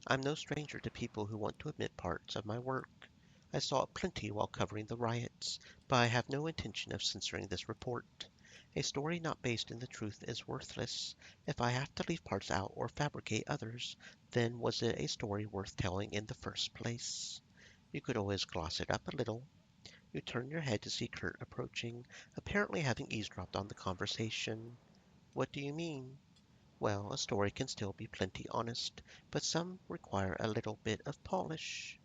Speaker 1: I'm no stranger to people who want to admit parts of my work. I saw it plenty while covering the riots, but I have no intention of censoring this report. A story not based in the truth is worthless. If I have to leave parts out or fabricate others, then was it a story worth telling in the first place? You could always gloss it up a little. You turn your head to see Kurt approaching, apparently having eavesdropped on the conversation. What do you mean? Well, a story can still be plenty honest, but some require a little bit of polish.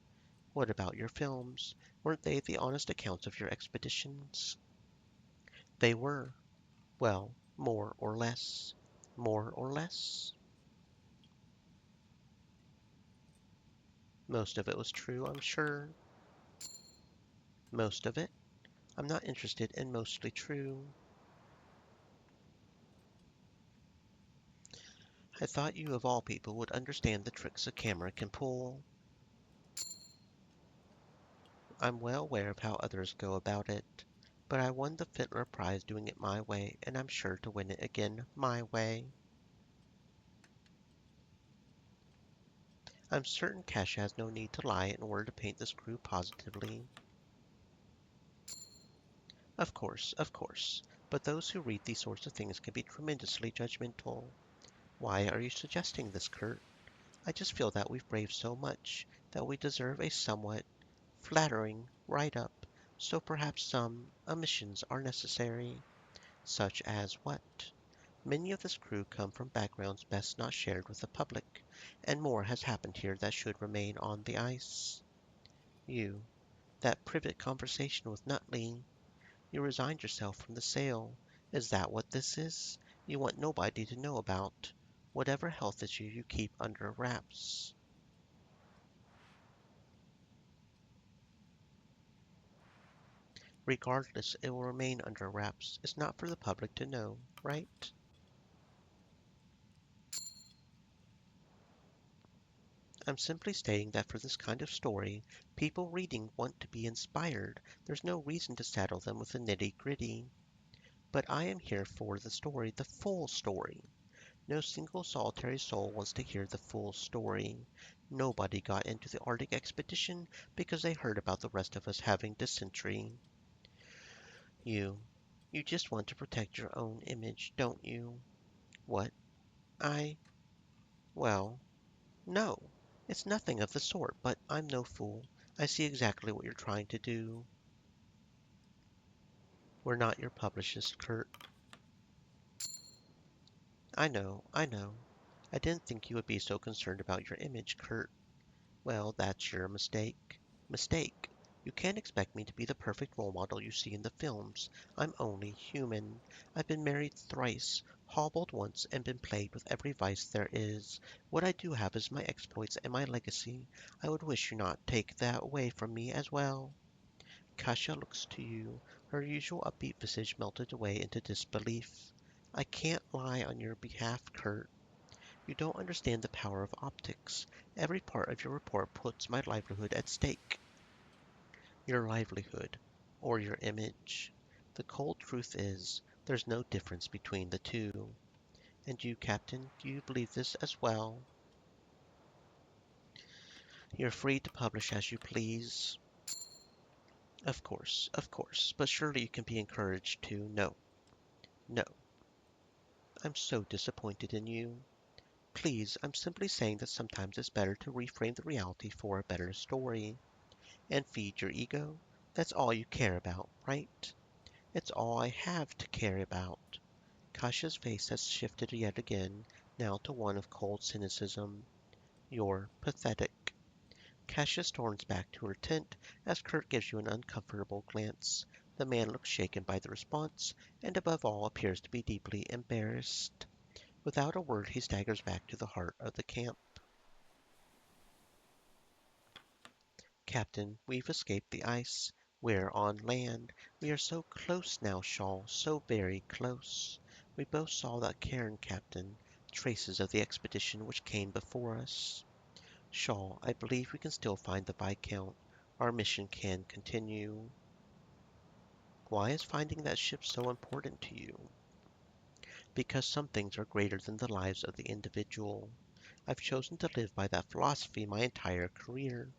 Speaker 1: What about your films? Weren't they the honest accounts of your expeditions? They were. Well, more or less. More or less? Most of it was true, I'm sure. Most of it? I'm not interested in mostly true. I thought you of all people would understand the tricks a camera can pull. I'm well aware of how others go about it, but I won the Fittler Prize doing it my way, and I'm sure to win it again my way. I'm certain Cash has no need to lie in order to paint this crew positively. Of course, but those who read these sorts of things can be tremendously judgmental. Why are you suggesting this, Kurt? I just feel that we've braved so much that we deserve a somewhat flattering write-up, so perhaps some omissions are necessary. Such as what? Many of this crew come from backgrounds best not shared with the public, and more has happened here that should remain on the ice. You, that private conversation with Nutley. You resigned yourself from the sale. Is that what this is? You want nobody to know about whatever health issue you keep under wraps. Regardless, it will remain under wraps. It's not for the public to know, right? I'm simply stating that for this kind of story, people reading want to be inspired. There's no reason to saddle them with the nitty-gritty. But I am here for the story, the full story. No single solitary soul wants to hear the full story. Nobody got into the Arctic expedition because they heard about the rest of us having dysentery. You. You just want to protect your own image, don't you? What? I. Well, no. It's nothing of the sort, but I'm no fool. I see exactly what you're trying to do. We're not your publishers, Kurt. I know, I know. I didn't think you would be so concerned about your image, Kurt. Well, that's your mistake. Mistake. You can't expect me to be the perfect role model you see in the films. I'm only human. I've been married thrice, hobbled once, and been plagued with every vice there is. What I do have is my exploits and my legacy. I would wish you not take that away from me as well. Kasia looks to you. Her usual upbeat visage melted away into disbelief. I can't lie on your behalf, Kurt. You don't understand the power of optics. Every part of your report puts my livelihood at stake. Your livelihood, or your image. The cold truth is, there's no difference between the two. And you, Captain, do you believe this as well? You're free to publish as you please. Of course, but surely you can be encouraged to. No, no. I'm so disappointed in you. Please, I'm simply saying that sometimes it's better to reframe the reality for a better story. And feed your ego? That's all you care about, right? It's all I have to care about. Kasia's face has shifted yet again, now to one of cold cynicism. You're pathetic. Kasia storms back to her tent as Kurt gives you an uncomfortable glance. The man looks shaken by the response, and above all appears to be deeply embarrassed. Without a word, he staggers back to the heart of the camp. Captain, we've escaped the ice. We're on land. We are so close now, Shaw, so very close. We both saw that cairn, Captain, traces of the expedition which came before us. Shaw, I believe we can still find the Viscount. Our mission can continue. Why is finding that ship so important to you? Because some things are greater than the lives of the individual. I've chosen to live by that philosophy my entire career.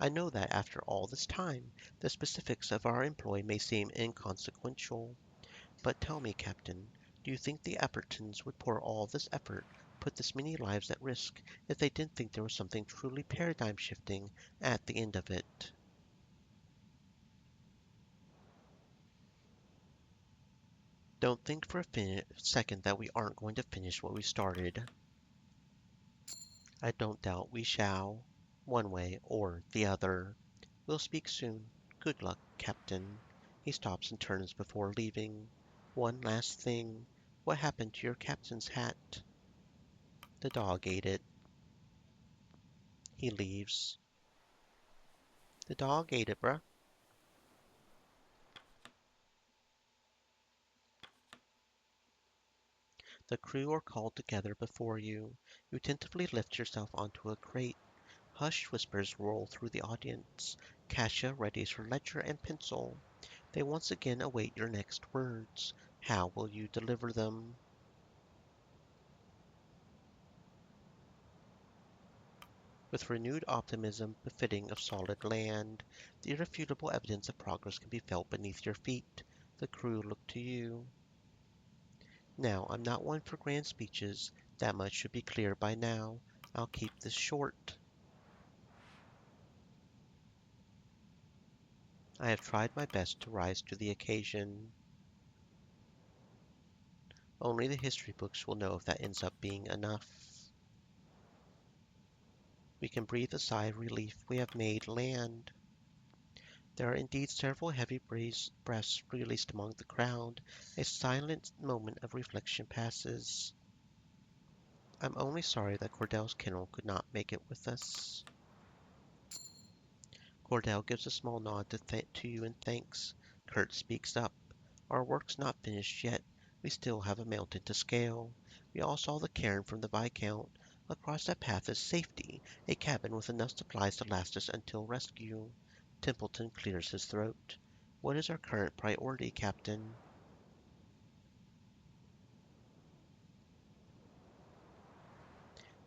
Speaker 1: I know that after all this time, the specifics of our employ may seem inconsequential. But tell me, Captain, do you think the Eppertons would pour all this effort, put this many lives at risk, if they didn't think there was something truly paradigm shifting at the end of it? Don't think for a second that we aren't going to finish what we started. I don't doubt we shall, one way or the other. We'll speak soon. Good luck, Captain. He stops and turns before leaving. One last thing. What happened to your captain's hat? The dog ate it. He leaves. The dog ate it, bruh. The crew are called together before you. You tentatively lift yourself onto a crate. Hushed whispers roll through the audience. Kasia readies her ledger and pencil. They once again await your next words. How will you deliver them? With renewed optimism befitting of solid land, the irrefutable evidence of progress can be felt beneath your feet. The crew look to you. Now, I'm not one for grand speeches. That much should be clear by now. I'll keep this short. I have tried my best to rise to the occasion. Only the history books will know if that ends up being enough. We can breathe a sigh of relief. We have made land. There are indeed several heavy breaths released among the crowd. A silent moment of reflection passes. I'm only sorry that Cordell's kennel could not make it with us. Cordell gives a small nod to you in thanks. Kurt speaks up. Our work's not finished yet. We still have a mountain to scale. We all saw the cairn from the Viscount. Across that path is safety, a cabin with enough supplies to last us until rescue. Templeton clears his throat. What is our current priority, Captain?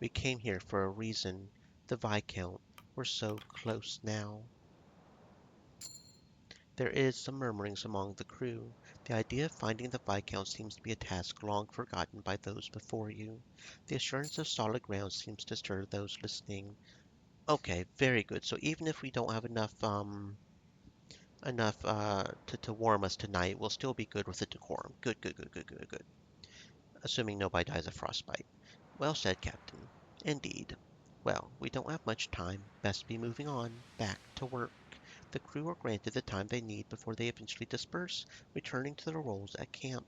Speaker 1: We came here for a reason. The Viscount. We're so close now. There is some murmurings among the crew. The idea of finding the Viscount seems to be a task long forgotten by those before you. The assurance of solid ground seems to stir those listening. Okay, very good. So even if we don't have enough to warm us tonight, we'll still be good with the decorum. Good, good, good, good, good, good. assuming nobody dies of frostbite. Well said, Captain. Indeed. Well, we don't have much time. Best be moving on. Back to work. The crew are granted the time they need before they eventually disperse, returning to their roles at camp.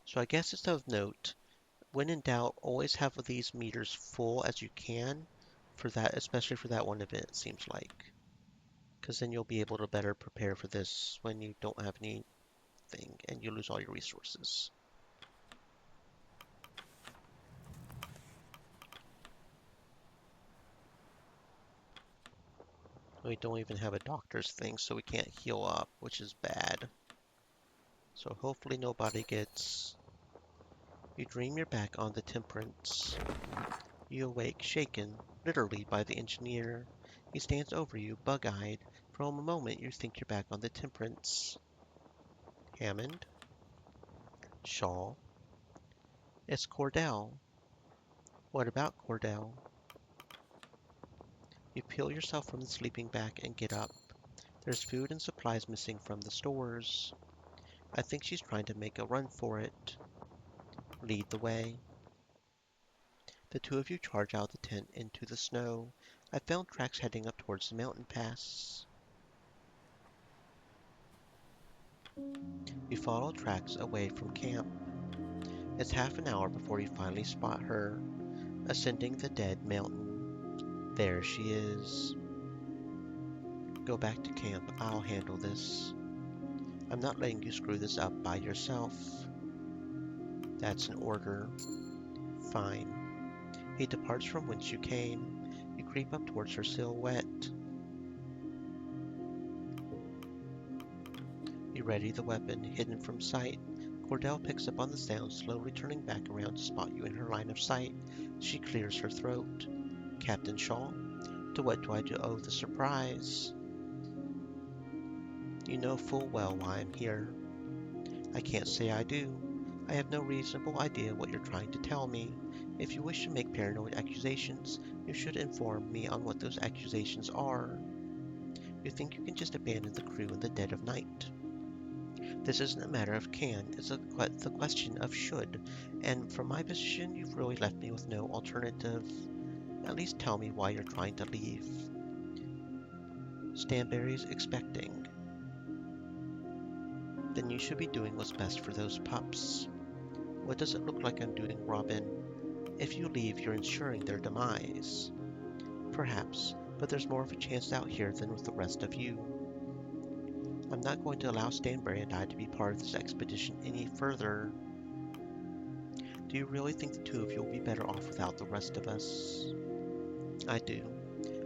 Speaker 1: So I guess it's of note, when in doubt, always have these meters full as you can for that, especially for that one event, it seems like. Because then you'll be able to better prepare for this when you don't have anything and you lose all your resources. We don't even have a doctor's thing, so we can't heal up, which is bad. So hopefully nobody gets... You dream you're back on the Temperance. You awake, shaken, literally, by the engineer. He stands over you, bug-eyed. For a moment you think you're back on the Temperance. Hammond? Shaw? It's Cordell. What about Cordell? You peel yourself from the sleeping bag and get up. There's food and supplies missing from the stores. I think she's trying to make a run for it. Lead the way. The two of you charge out of the tent into the snow. I found tracks heading up towards the mountain pass. You follow tracks away from camp. It's half an hour before you finally spot her, ascending the dead mountain. There she is. Go back to camp. I'll handle this. I'm not letting you screw this up by yourself. That's an order. Fine. He departs from whence you came. You creep up towards her silhouette. You ready the weapon, hidden from sight. Cordell picks up on the sound, slowly turning back around to spot you in her line of sight. She clears her throat. Captain Shaw, to what do I owe the surprise? You know full well why I'm here. I can't say I do. I have no reasonable idea what you're trying to tell me. If you wish to make paranoid accusations, you should inform me on what those accusations are. You think you can just abandon the crew in the dead of night. This isn't a matter of can, it's the question of should, and from my position, you've really left me with no alternative. At least tell me why you're trying to leave. Stanberry's expecting. Then you should be doing what's best for those pups. What does it look like I'm doing, Robin? If you leave, you're ensuring their demise. Perhaps, but there's more of a chance out here than with the rest of you. I'm not going to allow Stanberry and I to be part of this expedition any further. Do you really think the two of you will be better off without the rest of us? I do.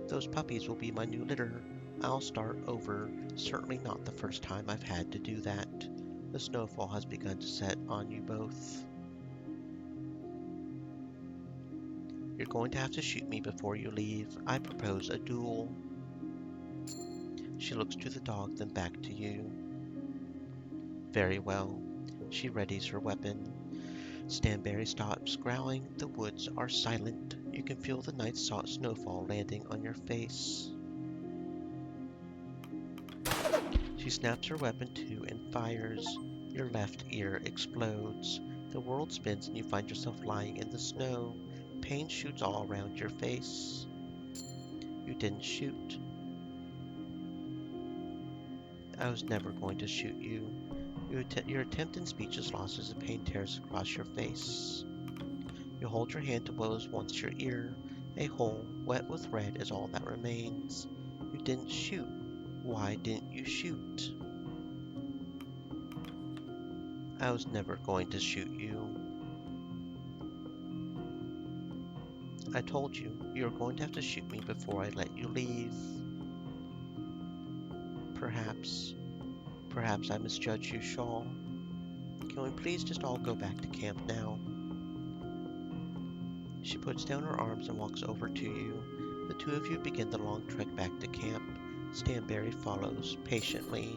Speaker 1: Those puppies will be my new litter. I'll start over. Certainly not the first time I've had to do that. The snowfall has begun to set on you both. You're going to have to shoot me before you leave. I propose a duel. She looks to the dog, then back to you. Very well. She readies her weapon. Stanberry stops growling. The woods are silent. You can feel the night's snowfall landing on your face. She snaps her weapon too and fires. Your left ear explodes. The world spins and you find yourself lying in the snow. Pain shoots all around your face. You didn't shoot. I was never going to shoot you. Your attempt in speech is lost as the pain tears across your face. You hold your hand to what was once your ear. A hole, wet with red, is all that remains. You didn't shoot. Why didn't you shoot? I was never going to shoot you. I told you, you were going to have to shoot me before I let you leave. Perhaps I misjudged you, Shaw. Can we please just all go back to camp now? She puts down her arms and walks over to you. The two of you begin the long trek back to camp. Stanberry follows, patiently.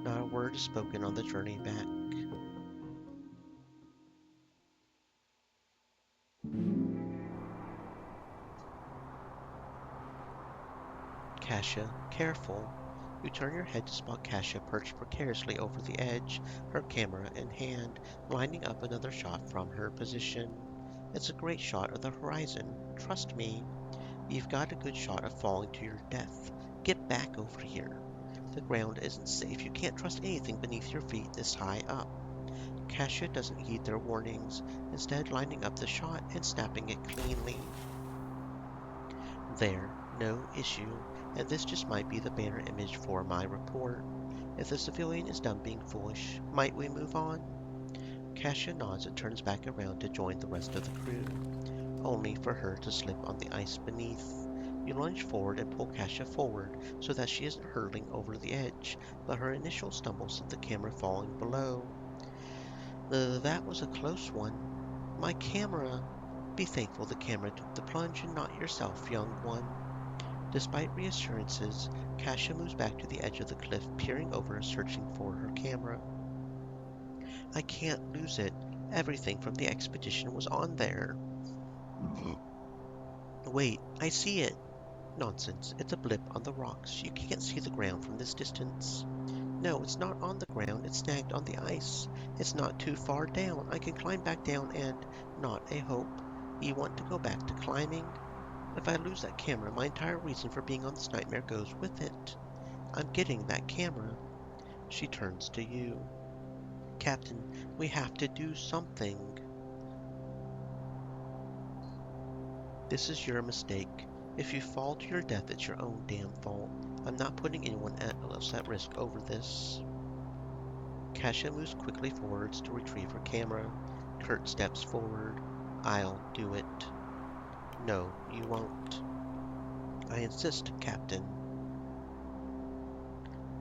Speaker 1: Not a word is spoken on the journey back. Kasia, careful. You turn your head to spot Kasia perched precariously over the edge, her camera in hand, lining up another shot from her position. It's a great shot of the horizon. Trust me. You've got a good shot of falling to your death. Get back over here. The ground isn't safe. You can't trust anything beneath your feet this high up. Kasia doesn't heed their warnings, instead lining up the shot and snapping it cleanly. There, no issue, and this just might be the banner image for my report. If the civilian is done being foolish, might we move on? Kasia nods and turns back around to join the rest of the crew, only for her to slip on the ice beneath. You lunge forward and pull Kasia forward so that she isn't hurtling over the edge, but her initial stumble sent the camera falling below. That was a close one. My camera. Be thankful the camera took the plunge and not yourself, young one. Despite reassurances, Kasia moves back to the edge of the cliff, peering over, searching for her camera. I can't lose it. Everything from the expedition was on there. Wait, I see it. Nonsense, it's a blip on the rocks. You can't see the ground from this distance. No, it's not on the ground, it's snagged on the ice. It's not too far down. I can climb back down and not a hope. You want to go back to climbing? If I lose that camera, my entire reason for being on this nightmare goes with it. I'm getting that camera. She turns to you. Captain, we have to do something. This is your mistake. If you fall to your death, it's your own damn fault. I'm not putting anyone else at risk over this. Kasia moves quickly forwards to retrieve her camera. Kurt steps forward. I'll do it. No, you won't. I insist, Captain.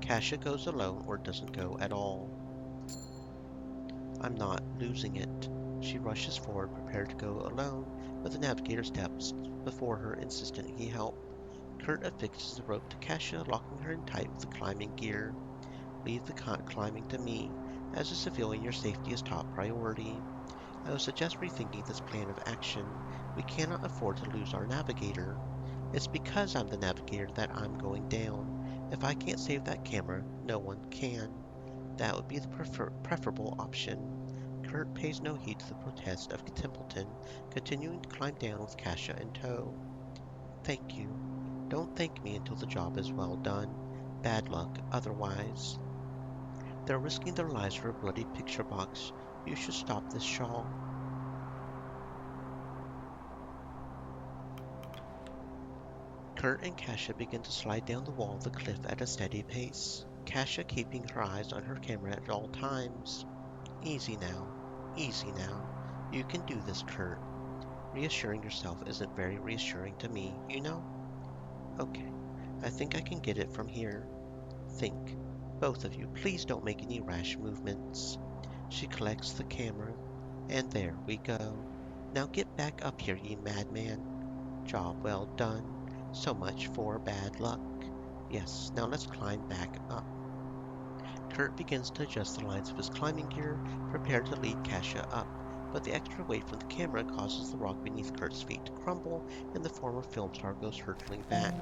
Speaker 1: Kasia goes alone or doesn't go at all. I'm not losing it. She rushes forward, prepared to go alone, but the navigator steps before her, insisting he help. Kurt affixes the rope to Kasia, locking her in tight with the climbing gear. Leave the climbing to me. As a civilian, your safety is top priority. I would suggest rethinking this plan of action. We cannot afford to lose our navigator. It's because I'm the navigator that I'm going down. If I can't save that camera, no one can. That would be the preferable option. Kurt pays no heed to the protest of Templeton, continuing to climb down with Kasia in tow. Thank you. Don't thank me until the job is well done. Bad luck otherwise. They're risking their lives for a bloody picture box. You should stop this, Shaw. Kurt and Kasia begin to slide down the wall of the cliff at a steady pace, Kasia keeping her eyes on her camera at all times. Easy now. Easy now. You can do this, Kurt. Reassuring yourself isn't very reassuring to me, you know? Okay, I think I can get it from here. Think. Both of you, please don't make any rash movements. She collects the camera, and there we go. Now get back up here, ye madman. Job well done. So much for bad luck. Yes, now let's climb back up. Kurt begins to adjust the lines of his climbing gear, prepared to lead Kasia up, but the extra weight from the camera causes the rock beneath Kurt's feet to crumble, and the former film star goes hurtling back.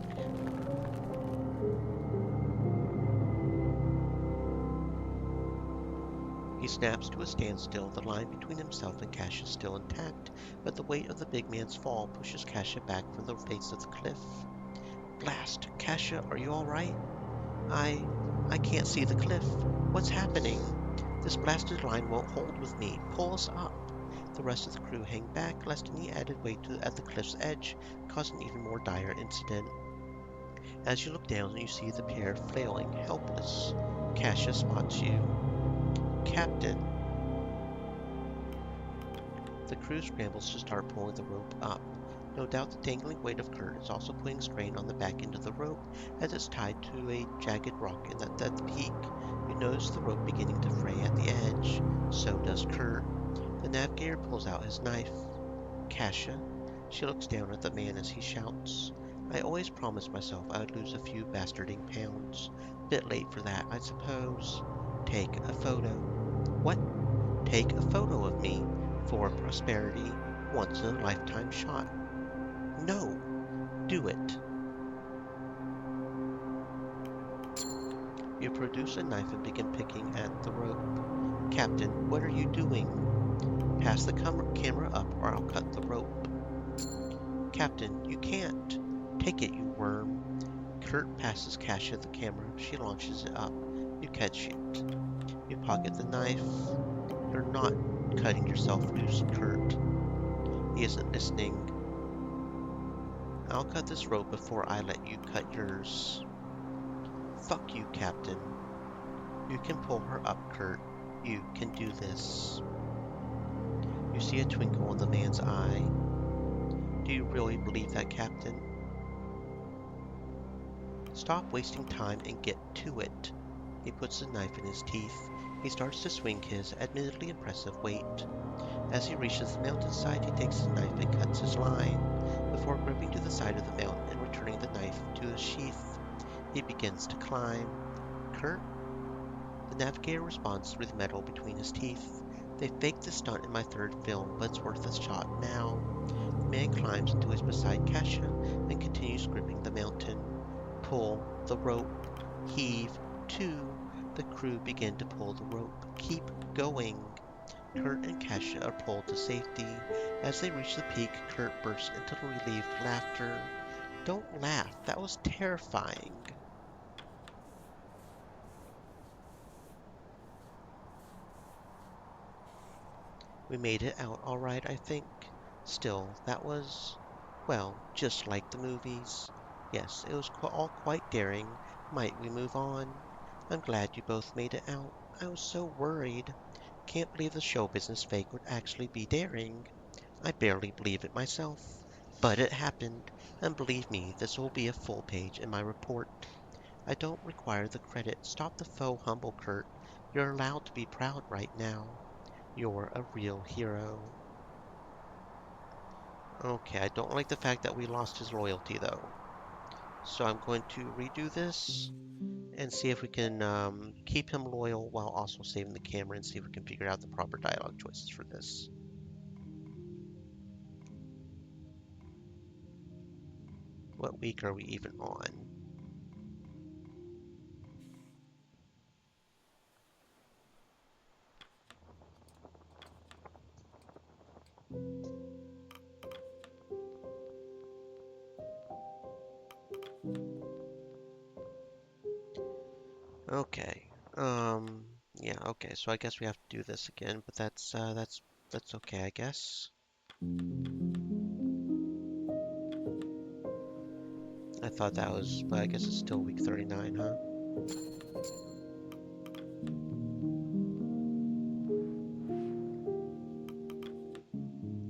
Speaker 1: He snaps to a standstill, the line between himself and Kasia still intact, but the weight of the big man's fall pushes Kasia back from the face of the cliff. Blast! Kasia, are you all right? I can't see the cliff. What's happening? This blasted line won't hold with me. Pull us up. The rest of the crew hang back, lest any added weight at the cliff's edge cause an even more dire incident. As you look down, you see the pair flailing, helpless. Kasia spots you. Captain. The crew scrambles to start pulling the rope up. No doubt the dangling weight of Kurt is also putting strain on the back end of the rope as it's tied to a jagged rock at the peak. You notice the rope beginning to fray at the edge. So does Kurt. The navigator pulls out his knife. Kasia? She looks down at the man as he shouts. I always promised myself I would lose a few bastarding pounds. Bit late for that, I suppose. Take a photo. What? Take a photo of me. For prosperity. Once in a lifetime shot. No. Do it. You produce a knife and begin picking at the rope. Captain, what are you doing? Pass the camera up or I'll cut the rope. Captain, you can't. Take it, you worm. Kurt passes Kasia the camera. She launches it up. You catch it. You pocket the knife. You're not cutting yourself loose, Kurt. He isn't listening. I'll cut this rope before I let you cut yours. Fuck you, Captain. You can pull her up, Kurt. You can do this. You see a twinkle in the man's eye. Do you really believe that, Captain? Stop wasting time and get to it. He puts the knife in his teeth. He starts to swing his admittedly impressive weight. As he reaches the mountainside, he takes his knife and cuts his line. Before gripping to the side of the mountain and returning the knife to the sheath, he begins to climb. Kurt? The navigator responds through the metal between his teeth. They faked the stunt in my third film, but it's worth a shot now. The man climbs until he's beside Kasia and continues gripping the mountain. Pull the rope. Heave. To. The crew begin to pull the rope. Keep going. Kurt and Kasia are pulled to safety. As they reach the peak, Kurt bursts into relieved laughter. Don't laugh. That was terrifying. We made it out all right, I think. Still, that was, well, just like the movies. Yes, it was all quite daring. Might we move on? I'm glad you both made it out. I was so worried. Can't believe the show business fake would actually be daring. I barely believe it myself. But it happened, and believe me, this will be a full page in my report. I don't require the credit. Stop the faux humble, Kurt. You're allowed to be proud right now. You're a real hero. Okay, I don't like the fact that we lost his loyalty, though. So I'm going to redo this and see if we can keep him loyal while also saving the camera and see if we can figure out the proper dialogue choices for this. What week are we even on? Okay. Yeah, okay, so I guess we have to do this again, but that's okay, I guess. I thought that was, but I guess it's still week 39, huh?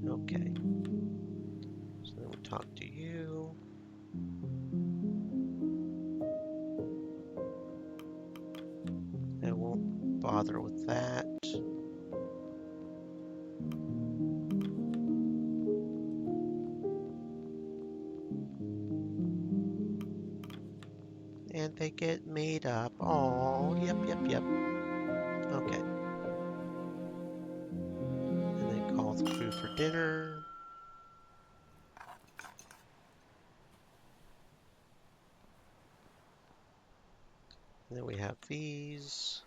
Speaker 1: Okay. So then we talk to you. I won't bother with that. And they get made up. Oh, yep. Okay. And then call the crew for dinner. And then we have these.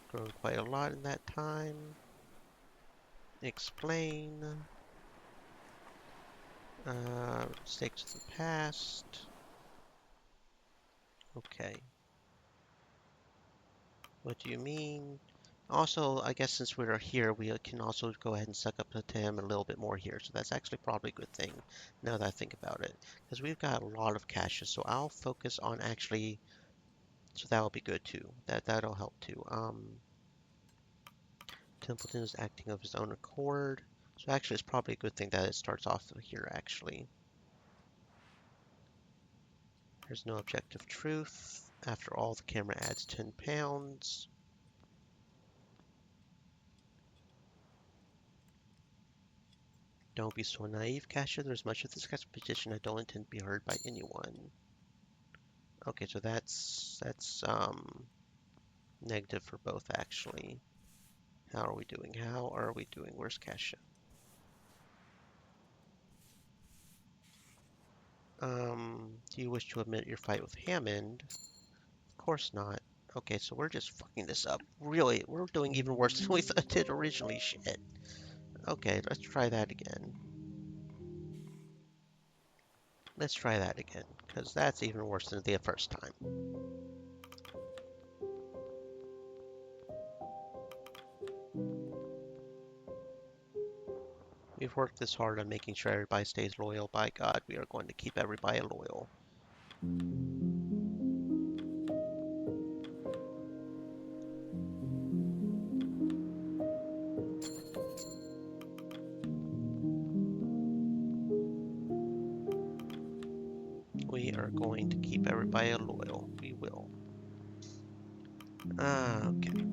Speaker 1: Grown quite a lot in that time. Explain. Mistakes of the past. Okay. What do you mean? Also, I guess since we're here, we can also go ahead and suck up to him a little bit more here. So that's actually probably a good thing, now that I think about it. Because we've got a lot of caches, so I'll focus on actually... So that'll be good too. That'll help too. Templeton is acting of his own accord. So actually, it's probably a good thing that it starts off here, actually. There's no objective truth. After all, the camera adds 10 pounds. Don't be so naive, Kasia. There's much of this expedition I don't intend to be heard by anyone. Okay, so that's negative for both, actually. How are we doing? How are we doing? Where's Kasia? Do you wish to admit your fight with Hammond? Of course not. Okay, so we're just fucking this up. Really, we're doing even worse than we did originally. Shit. Okay, let's try that again. Let's try that again, because that's even worse than the first time. We've worked this hard on making sure everybody stays loyal. By God, we are going to keep everybody loyal. We are going to keep everybody loyal. We will. Okay.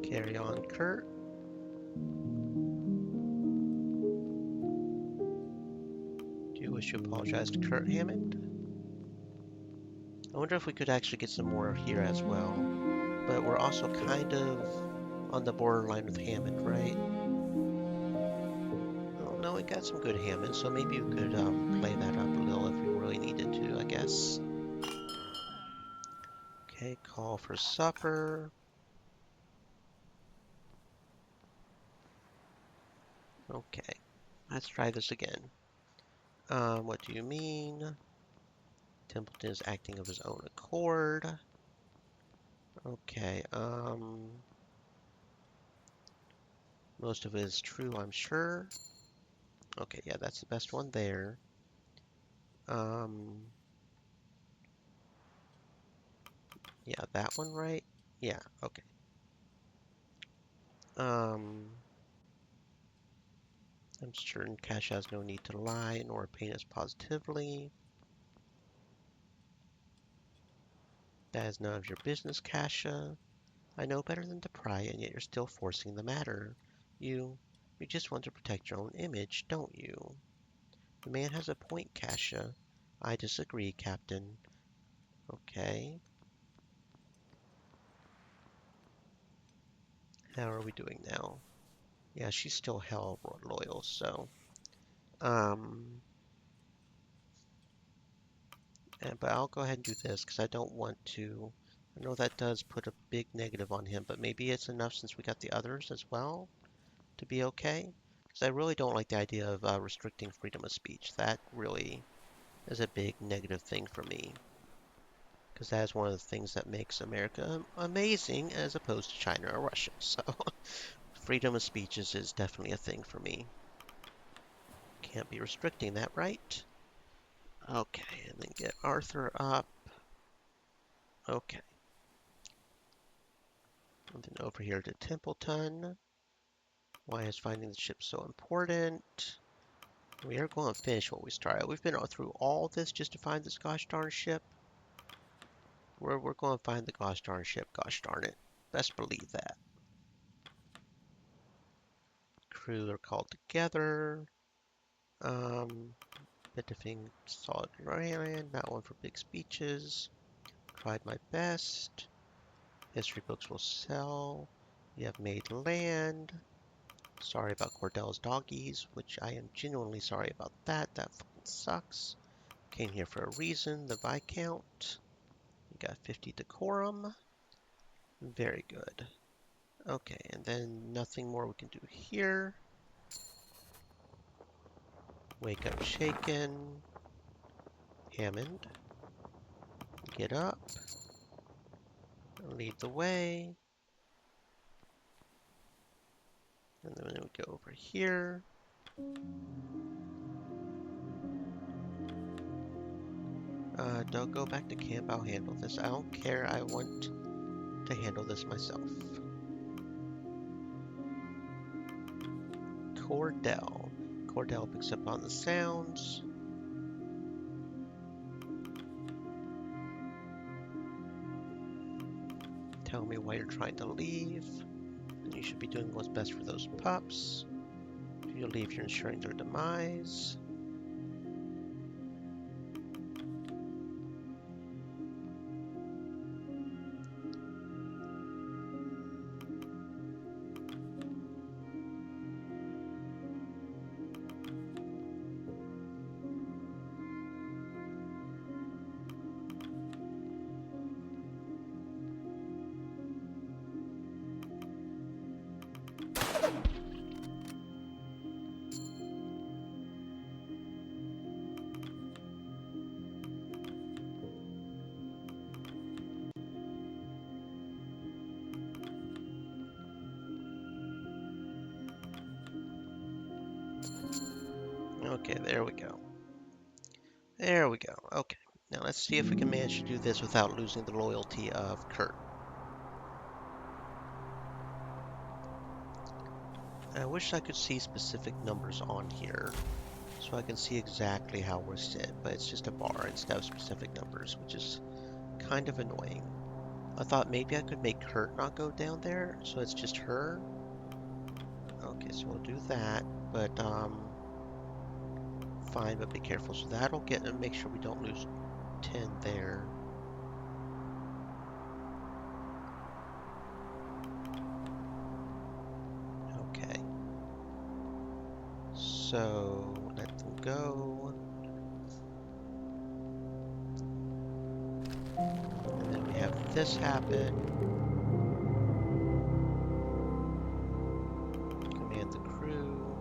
Speaker 1: Carry on, Kurt. Do you wish to apologize to Kurt Hammond? I wonder if we could actually get some more here as well. But we're also kind of on the borderline with Hammond, right? Oh no, we got some good Hammond, so maybe we could play that up a little if we really needed to, I guess. Okay, call for supper. Okay, let's try this again. What do you mean? Templeton is acting of his own accord. Okay, most of it is true, I'm sure. Okay, yeah, that's the best one there. Yeah, that one, right? Yeah, okay. I'm certain Cash has no need to lie nor paint us positively. That is none of your business, Kasha. I know better than to pry, and yet you're still forcing the matter. You just want to protect your own image, don't you? The man has a point, Kasha. I disagree, Captain. Okay. How are we doing now? Yeah, she's still hell loyal, so. But I'll go ahead and do this because I don't want to. I know that does put a big negative on him, but maybe it's enough since we got the others as well to be okay. Because I really don't like the idea of restricting freedom of speech. That really is a big negative thing for me. Because that is one of the things that makes America amazing as opposed to China or Russia. So freedom of speech is definitely a thing for me. Can't be restricting that, right? Okay, and then get Arthur up. Okay. And then over here to Templeton. Why is finding the ship so important? We are going to finish what we started. We've been through all this just to find this gosh darn ship. We're going to find the gosh darn ship. Gosh darn it. Best believe that. Crew are called together. Benefing solid land. Not one for big speeches. Tried my best. History books will sell. We have made land. Sorry about Cordell's doggies, which I am genuinely sorry about that. That fucking sucks. Came here for a reason. The Viscount. We got 50 decorum. Very good. Okay, and then nothing more we can do here. Wake up, Shaken. Hammond. Get up. Lead the way. And then we go over here. Don't go back to camp. I'll handle this. I don't care. I want to handle this myself. Cordell. Cordell picks up on the sounds. Tell me why you're trying to leave. And you should be doing what's best for those pups. If you leave, you're ensuring their demise. Okay, there we go. There we go. Okay. Now let's see if we can manage to do this without losing the loyalty of Kurt. I wish I could see specific numbers on here so I can see exactly how we're set, but it's just a bar instead of specific numbers, which is kind of annoying. I thought maybe I could make Kurt not go down there, so it's just her. Okay, so we'll do that, but fine, but be careful. So that'll get and make sure we don't lose 10 there. Okay. So let them go. And then we have this happen. Command the crew.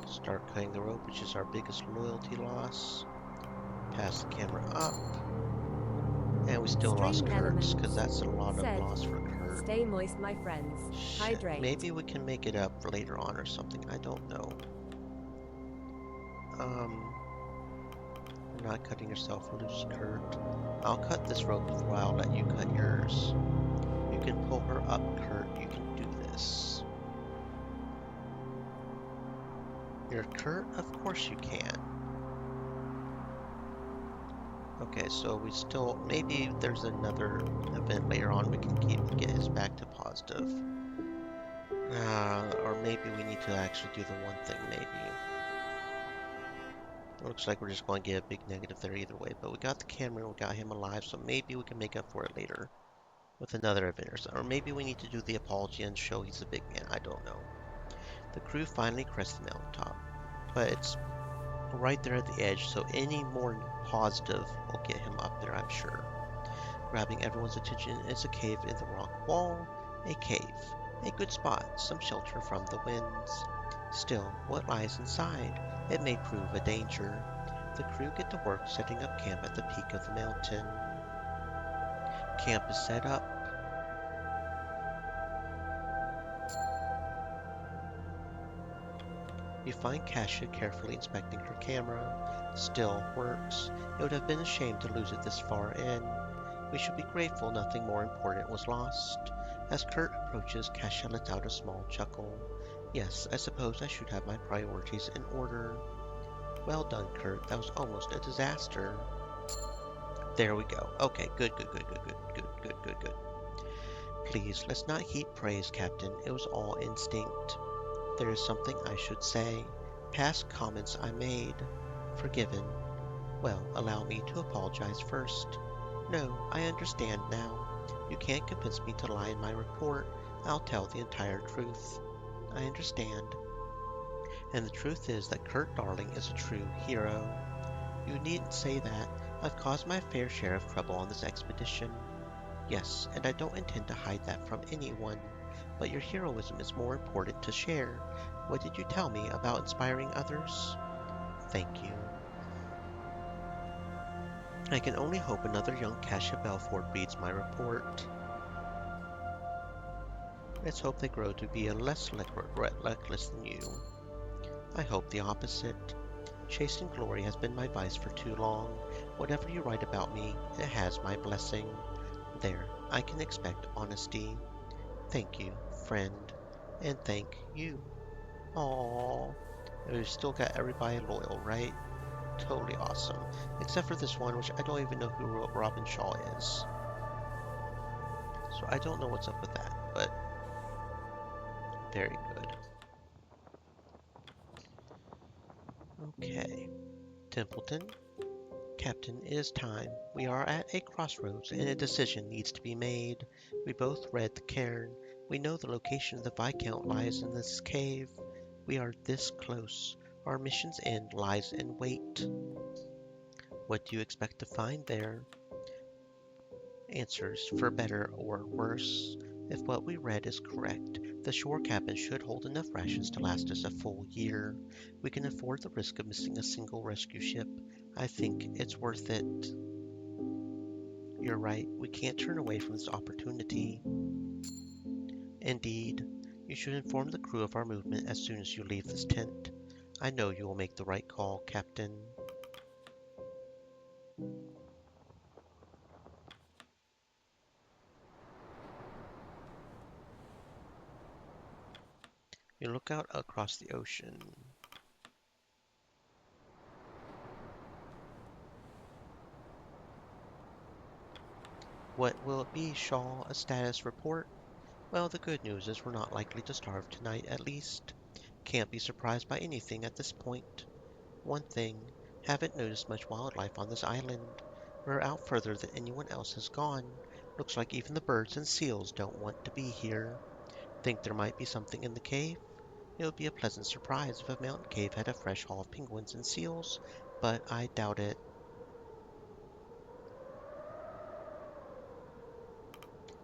Speaker 1: Start cutting the rope, which is our biggest loyalty loss. Pass the camera up. And we still lost
Speaker 2: Stream
Speaker 1: Kurt's, because
Speaker 2: Elements
Speaker 1: that's a lot of
Speaker 2: said,
Speaker 1: loss for Kurt.
Speaker 2: Stay moist, my friends.
Speaker 1: Shit.
Speaker 2: Hydrate.
Speaker 1: Maybe we can make it up later on or something. I don't know. You're not cutting yourself loose, Kurt. I'll cut this rope before I'll let you cut yours. You can pull her up, Kurt. You can do this. You're Kurt? Of course you can. Okay, so we still... Maybe there's another event later on we can get his back to positive. Or maybe we need to actually do the one thing, maybe. It looks like we're just going to get a big negative there either way, but we got the camera, we got him alive, so maybe we can make up for it later with another event or something. Or maybe we need to do the apology and show he's a big man, I don't know. The crew finally crests the mountaintop, but it's right there at the edge, so any more positive will get him up there, I'm sure. Grabbing everyone's attention is a cave in the rock wall. A cave. A good spot, some shelter from the winds. Still, what lies inside? It may prove a danger. The crew get to work setting up camp at the peak of the mountain. Camp is set up. You find Kasia carefully inspecting her camera. Still works. It would have been a shame to lose it this far in. We should be grateful nothing more important was lost. As Kurt approaches, Kasia lets out a small chuckle. Yes, I suppose I should have my priorities in order. Well done, Kurt. That was almost a disaster. There we go. Okay, good. Please, let's not heap praise, Captain. It was all instinct. There is something I should say. Past comments I made. Forgiven. Well, allow me to apologize first. No, I understand now. You can't convince me to lie in my report. I'll tell the entire truth. I understand. And the truth is that Kurt Darling is a true hero. You needn't say that. I've caused my fair share of trouble on this expedition. Yes, and I don't intend to hide that from anyone. But your heroism is more important to share. What did you tell me about inspiring others? Thank you. I can only hope another young Kasia Belfort reads my report. Let's hope they grow to be less reckless than you. I hope the opposite. Chasing glory has been my vice for too long. Whatever you write about me, it has my blessing. There, I can expect honesty. Thank you, friend. And thank you. Aww. We've still got everybody loyal, right? Totally awesome. Except for this one, which I don't even know who Robin Shaw is. So I don't know what's up with that, but very good. Okay. Templeton. Captain, it is time. We are at a crossroads, and a decision needs to be made. We both read the cairn. We know the location of the Viscount lies in this cave. We are this close. Our mission's end lies in wait. What do you expect to find there? Answers, for better or worse. If what we read is correct, the shore cabin should hold enough rations to last us a full year. We can afford the risk of missing a single rescue ship. I think it's worth it. You're right, we can't turn away from this opportunity. Indeed. You should inform the crew of our movement as soon as you leave this tent. I know you will make the right call, Captain. You look out across the ocean. What will it be, Shaw? A status report? Well, the good news is we're not likely to starve tonight, at least. Can't be surprised by anything at this point. One thing, haven't noticed much wildlife on this island. We're out further than anyone else has gone. Looks like even the birds and seals don't want to be here. Think there might be something in the cave? It would be a pleasant surprise if a mountain cave had a fresh haul of penguins and seals, but I doubt it.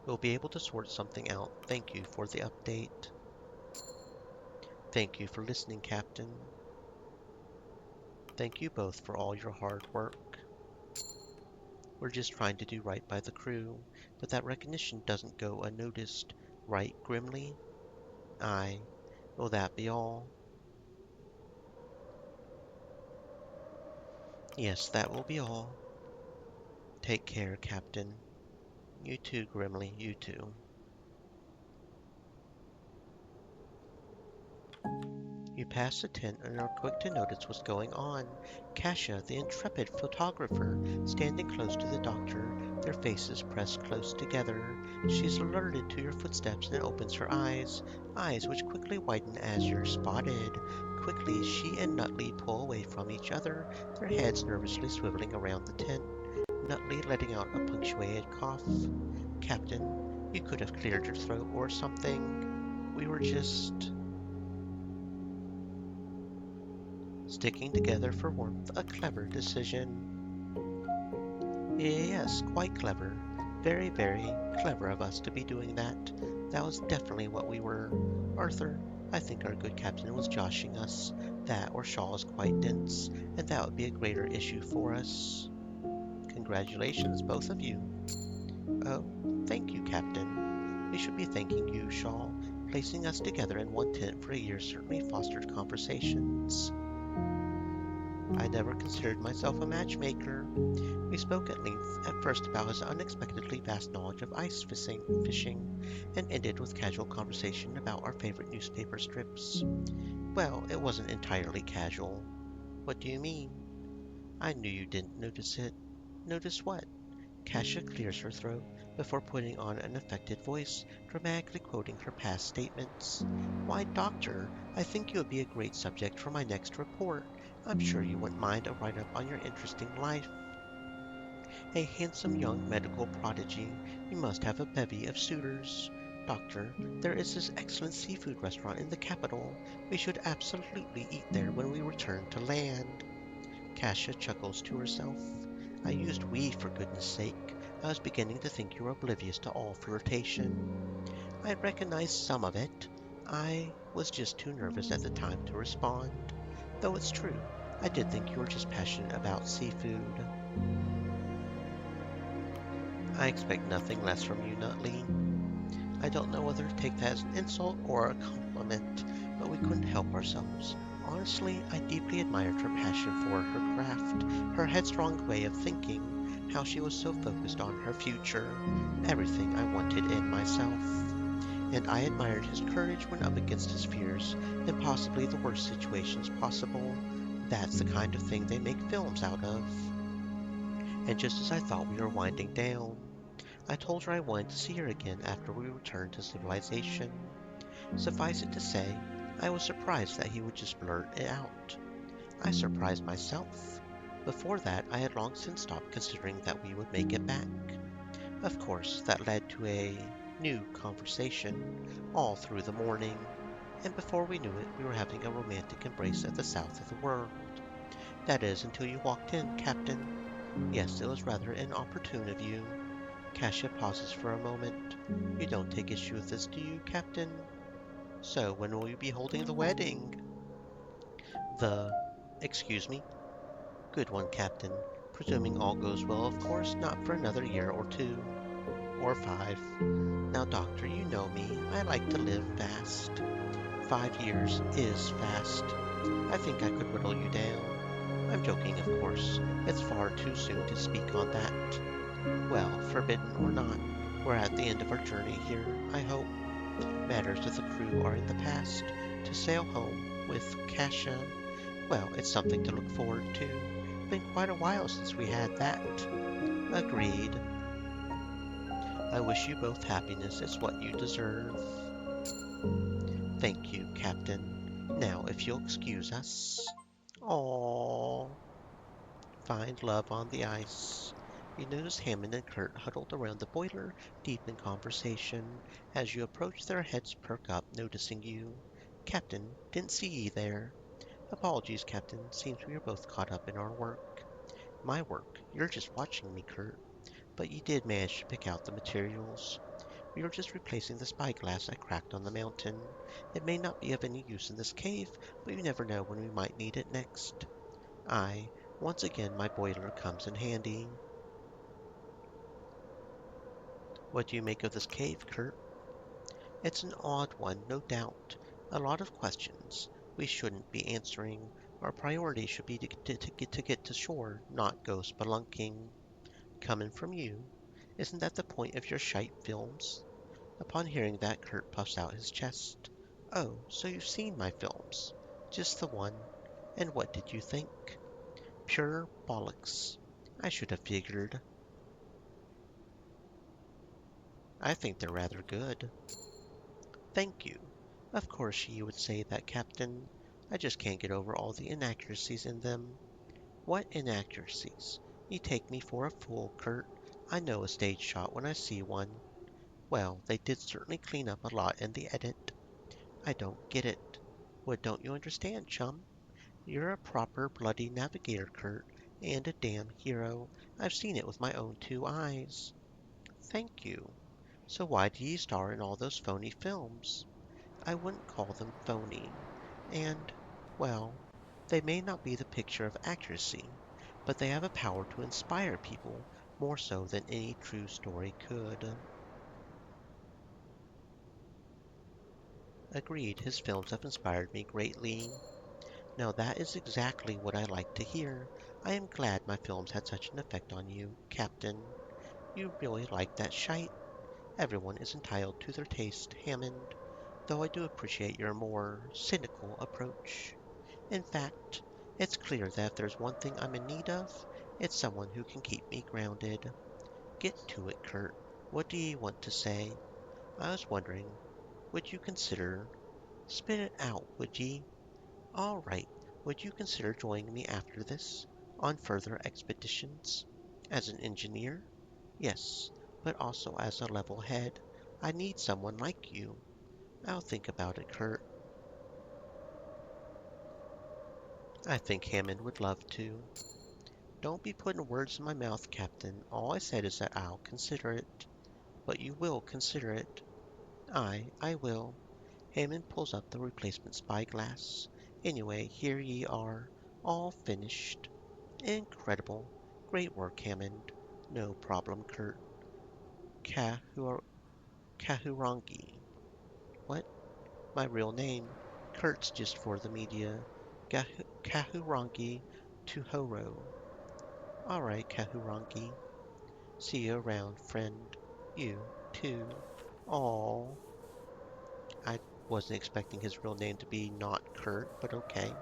Speaker 1: We'll be able to sort something out. Thank you for the update. Thank you for listening, Captain. Thank you both for all your hard work. We're just trying to do right by the crew, but that recognition doesn't go unnoticed, right, Grimly? Aye. Will that be all? Yes, that will be all. Take care, Captain. You too, Grimly, you too. You pass the tent and are quick to notice what's going on. Kasia, the intrepid photographer, standing close to the doctor, their faces pressed close together. She's alerted to your footsteps and opens her eyes, eyes which quickly widen as you're spotted. Quickly, she and Nutley pull away from each other, their heads nervously swiveling around the tent. Nutley letting out a punctuated cough. Captain, you could have cleared your throat or something. We were just sticking together for warmth, a clever decision. Yes, quite clever. Very, very clever of us to be doing that. That was definitely what we were. Arthur, I think our good captain was joshing us. That or Shaw is quite dense, and that would be a greater issue for us. Congratulations, both of you. Oh, thank you, Captain. We should be thanking you, Shaw. Placing us together in one tent for a year certainly fostered conversations. I never considered myself a matchmaker. We spoke at length, at first about his unexpectedly vast knowledge of ice fishing, and ended with casual conversation about our favorite newspaper strips. Well, it wasn't entirely casual. What do you mean? I knew you didn't notice it. Notice what? Kasia clears her throat before putting on an affected voice, dramatically quoting her past statements. Why, Doctor, I think you would be a great subject for my next report. I'm sure you wouldn't mind a write-up on your interesting life. A handsome young medical prodigy. You must have a bevy of suitors. Doctor, there is this excellent seafood restaurant in the capital. We should absolutely eat there when we return to land. Kasia chuckles to herself. I used we for goodness sake. I was beginning to think you were oblivious to all flirtation. I recognized some of it. I was just too nervous at the time to respond. Though it's true, I did think you were just passionate about seafood. I expect nothing less from you, Nutley. I don't know whether to take that as an insult or a compliment, but we couldn't help ourselves. Honestly, I deeply admired her passion for her craft, her headstrong way of thinking, how she was so focused on her future, everything I wanted in myself. And I admired his courage when up against his fears, and possibly the worst situations possible. That's the kind of thing they make films out of. And just as I thought we were winding down, I told her I wanted to see her again after we returned to civilization. Suffice it to say, I was surprised that he would just blurt it out. I surprised myself. Before that, I had long since stopped considering that we would make it back. Of course, that led to a new conversation all through the morning, and before we knew it, we were having a romantic embrace at the south of the world. That is, until you walked in, Captain. Yes, it was rather inopportune of you. Kasia pauses for a moment. You don't take issue with this, do you, Captain? So, when will you be holding the wedding? Excuse me? Good one, Captain. Presuming all goes well, of course, not for another year or two. or 5. Now, Doctor, you know me. I like to live fast. 5 years is fast. I think I could whittle you down. I'm joking, of course. It's far too soon to speak on that. Well, forbidden or not, we're at the end of our journey here, I hope. Matters with the crew are in the past. To sail home with Kasha, well, it's something to look forward to. Been quite a while since we had that. Agreed. I wish you both happiness. It's what you deserve. Thank you, Captain. Now, if you'll excuse us. Aww. Find love on the ice. You notice Hammond and Kurt huddled around the boiler, deep in conversation. As you approach, their heads perk up, noticing you. Captain, didn't see ye there. Apologies, Captain. Seems we are both caught up in our work. My work? You're just watching me, Kurt. But you did manage to pick out the materials. We were just replacing the spyglass I cracked on the mountain. It may not be of any use in this cave, but you never know when we might need it next. Aye, once again my boiler comes in handy. What do you make of this cave, Kurt? It's an odd one, no doubt. A lot of questions we shouldn't be answering. Our priority should be to get to shore, not go spelunking. Coming from you. Isn't that the point of your shite films? Upon hearing that, Kurt puffs out his chest. Oh, so you've seen my films. Just the one. And what did you think? Pure bollocks. I should have figured. I think they're rather good. Thank you. Of course you would say that, Captain. I just can't get over all the inaccuracies in them. What inaccuracies? You take me for a fool, Kurt. I know a stage shot when I see one. Well, they did certainly clean up a lot in the edit. I don't get it. What don't you understand, chum? You're a proper bloody navigator, Kurt, and a damn hero. I've seen it with my own 2 eyes. Thank you. So why do you star in all those phony films? I wouldn't call them phony. And, well, they may not be the picture of accuracy, but they have a power to inspire people more so than any true story could. Agreed, his films have inspired me greatly. Now that is exactly what I like to hear. I am glad my films had such an effect on you, Captain. You really like that shite? Everyone is entitled to their taste, Hammond, though I do appreciate your more cynical approach. In fact, it's clear that if there's one thing I'm in need of, it's someone who can keep me grounded. Get to it, Kurt. What do you want to say? I was wondering, would you consider... Spit it out, would ye? All right. Would you consider joining me after this, on further expeditions? As an engineer? Yes, but also as a level head. I need someone like you. I'll think about it, Kurt. I think Hammond would love to. Don't be putting words in my mouth, Captain. All I said is that I'll consider it. But you will consider it. Aye, I will. Hammond pulls up the replacement spyglass. Anyway, here ye are, all finished. Incredible. Great work, Hammond. No problem, Kurt. Kahur Kahurangi. What? My real name. Kurt's just for the media. Kahurangi Tuhoro. All right, Kahurangi. See you around, friend. You, too. All. I wasn't expecting his real name to be not Kurt, but okay.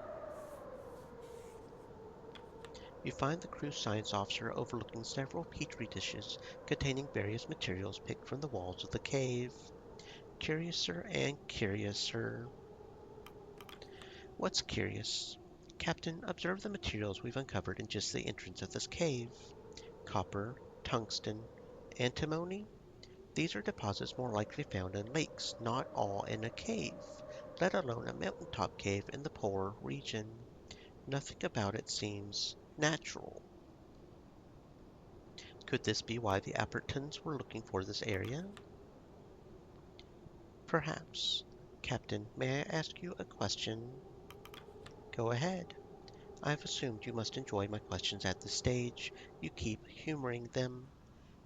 Speaker 1: You find the crew science officer overlooking several petri dishes containing various materials picked from the walls of the cave. Curiouser and curiouser. What's curious? Captain, observe the materials we've uncovered in just the entrance of this cave. Copper, tungsten, antimony? These are deposits more likely found in lakes, not all in a cave, let alone a mountaintop cave in the polar region. Nothing about it seems natural. Could this be why the Appertons were looking for this area? Perhaps. Captain, may I ask you a question? Go ahead. I've assumed you must enjoy my questions at this stage. You keep humoring them.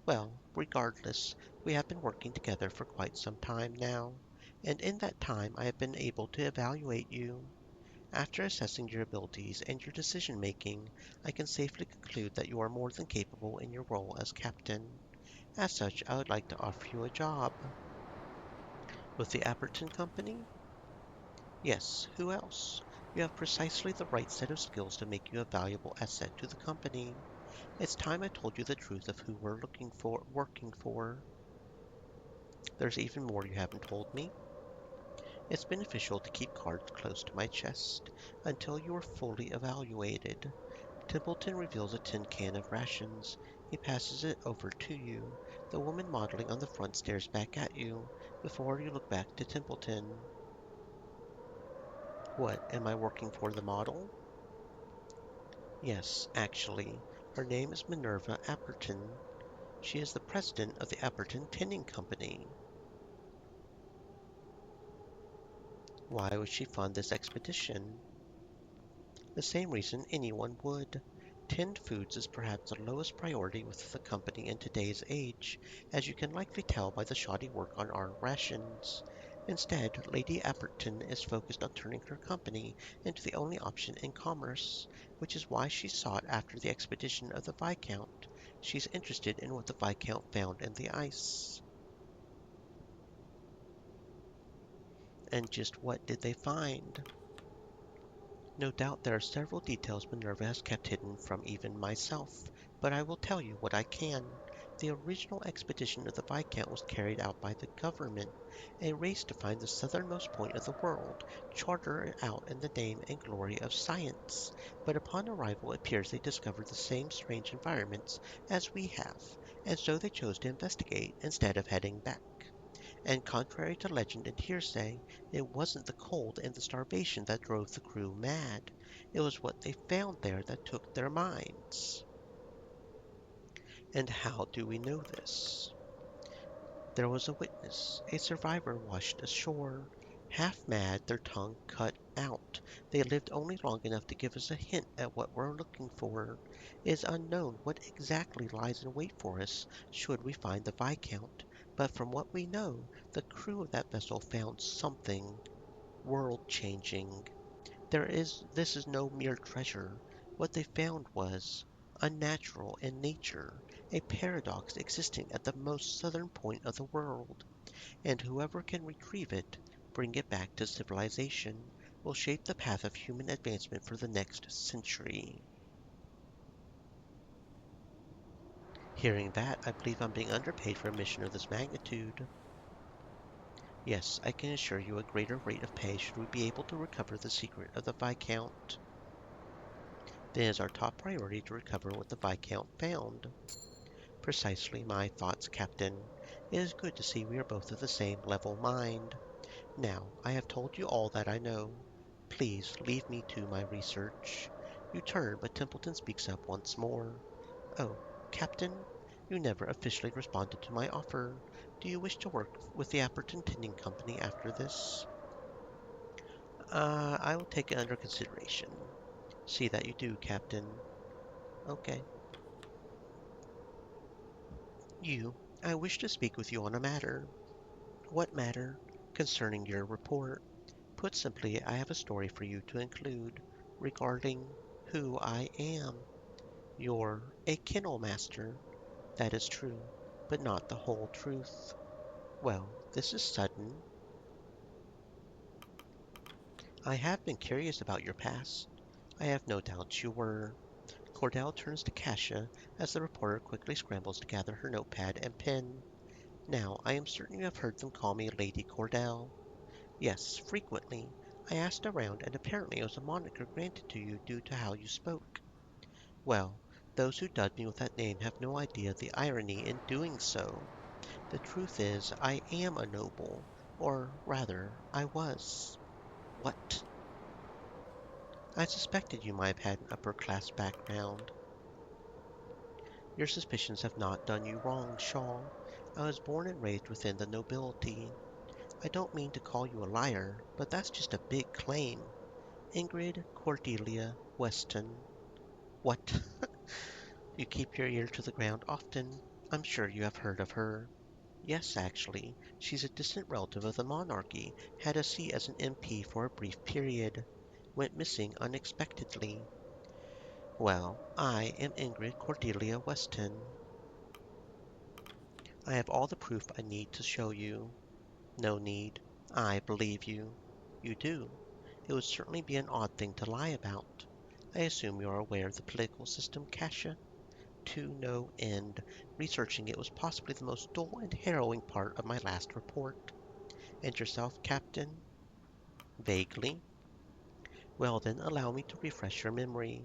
Speaker 1: Well, regardless, we have been working together for quite some time now, and in that time I have been able to evaluate you. After assessing your abilities and your decision making, I can safely conclude that you are more than capable in your role as captain. As such, I would like to offer you a job. With the Apperton Company? Yes, who else? You have precisely the right set of skills to make you a valuable asset to the company. It's time I told you the truth of who we're working for. There's even more you haven't told me. It's beneficial to keep cards close to my chest until you are fully evaluated. Templeton reveals a tin can of rations. He passes it over to you. The woman modeling on the front stares back at you before you look back to Templeton. What, am I working for the model? Yes, actually. Her name is Minerva Apperton. She is the president of the Apperton Tinning Company. Why would she fund this expedition? The same reason anyone would. Tinned foods is perhaps the lowest priority with the company in today's age, as you can likely tell by the shoddy work on our rations. Instead, Lady Apperton is focused on turning her company into the only option in commerce, which is why she sought after the expedition of the Viscount. She's interested in what the Viscount found in the ice. And just what did they find? No doubt there are several details Minerva has kept hidden from even myself, but I will tell you what I can. The original expedition of the Viscount was carried out by the government, a race to find the southernmost point of the world, charter it out in the name and glory of science. But upon arrival it appears they discovered the same strange environments as we have, and so they chose to investigate instead of heading back. And contrary to legend and hearsay, it wasn't the cold and the starvation that drove the crew mad. It was what they found there that took their minds. And how do we know this? There was a witness, a survivor washed ashore. Half mad, their tongue cut out. They lived only long enough to give us a hint at what we're looking for. It is unknown what exactly lies in wait for us should we find the Viscount, but from what we know, the crew of that vessel found something world-changing. This is no mere treasure. What they found was unnatural in nature, a paradox existing at the most southern point of the world, and whoever can retrieve it, bring it back to civilization, will shape the path of human advancement for the next century. Hearing that, I believe I'm being underpaid for a mission of this magnitude. Yes, I can assure you a greater rate of pay should we be able to recover the secret of the Viscount. Then it is our top priority to recover what the Viscount found. Precisely my thoughts, Captain. It is good to see we are both of the same level mind. Now, I have told you all that I know. Please leave me to my research. You turn, but Templeton speaks up once more. Oh, Captain, you never officially responded to my offer. Do you wish to work with the Apperton Tinning Company after this? I will take it under consideration. See that you do, Captain. Okay. I wish to speak with you on a matter. What matter? Concerning your report. Put simply, I have a story for you to include regarding who I am. You're a kennel master. That is true, but not the whole truth. Well, this is sudden. I have been curious about your past. I have no doubt you were. Cordell turns to Kasia as the reporter quickly scrambles to gather her notepad and pen. Now, I am certain you have heard them call me Lady Cordell. Yes, frequently. I asked around, and apparently it was a moniker granted to you due to how you spoke. Well, those who dubbed me with that name have no idea the irony in doing so. The truth is, I am a noble, or rather, I was. What? I suspected you might have had an upper-class background. Your suspicions have not done you wrong, Shaw. I was born and raised within the nobility. I don't mean to call you a liar, but that's just a big claim. Ingrid Cordelia Weston. What? You keep your ear to the ground often. I'm sure you have heard of her. Yes, actually, she's a distant relative of the monarchy, had a seat as an MP for a brief period, went missing unexpectedly. Well, I am Ingrid Cordelia Weston. I have all the proof I need to show you. No need. I believe you. You do. It would certainly be an odd thing to lie about. I assume you are aware of the political system, Kasia? To no end. Researching it was possibly the most dull and harrowing part of my last report. And yourself, Captain? Vaguely. Well, then, allow me to refresh your memory.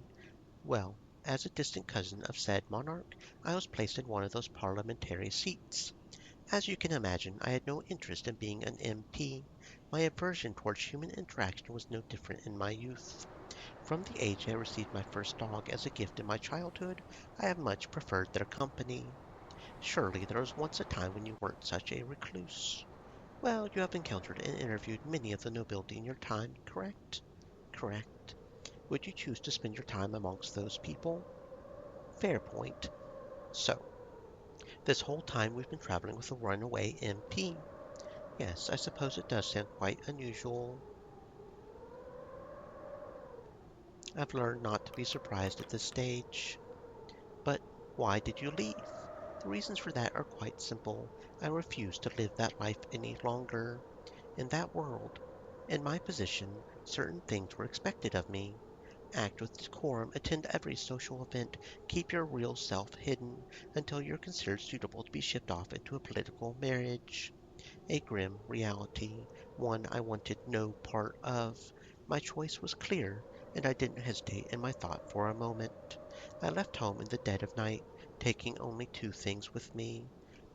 Speaker 1: Well, as a distant cousin of said monarch, I was placed in one of those parliamentary seats. As you can imagine, I had no interest in being an MP. My aversion towards human interaction was no different in my youth. From the age I received my first dog as a gift in my childhood, I have much preferred their company. Surely there was once a time when you weren't such a recluse. Well, you have encountered and interviewed many of the nobility in your time, correct? Correct. Would you choose to spend your time amongst those people? Fair point. So, this whole time we've been traveling with a runaway MP. Yes, I suppose it does sound quite unusual. I've learned not to be surprised at this stage. But why did you leave? The reasons for that are quite simple. I refuse to live that life any longer. In that world, in my position, certain things were expected of me. Act with decorum, attend every social event, keep your real self hidden until you're considered suitable to be shipped off into a political marriage. A grim reality, one I wanted no part of. My choice was clear, and I didn't hesitate in my thought for a moment. I left home in the dead of night, taking only two things with me: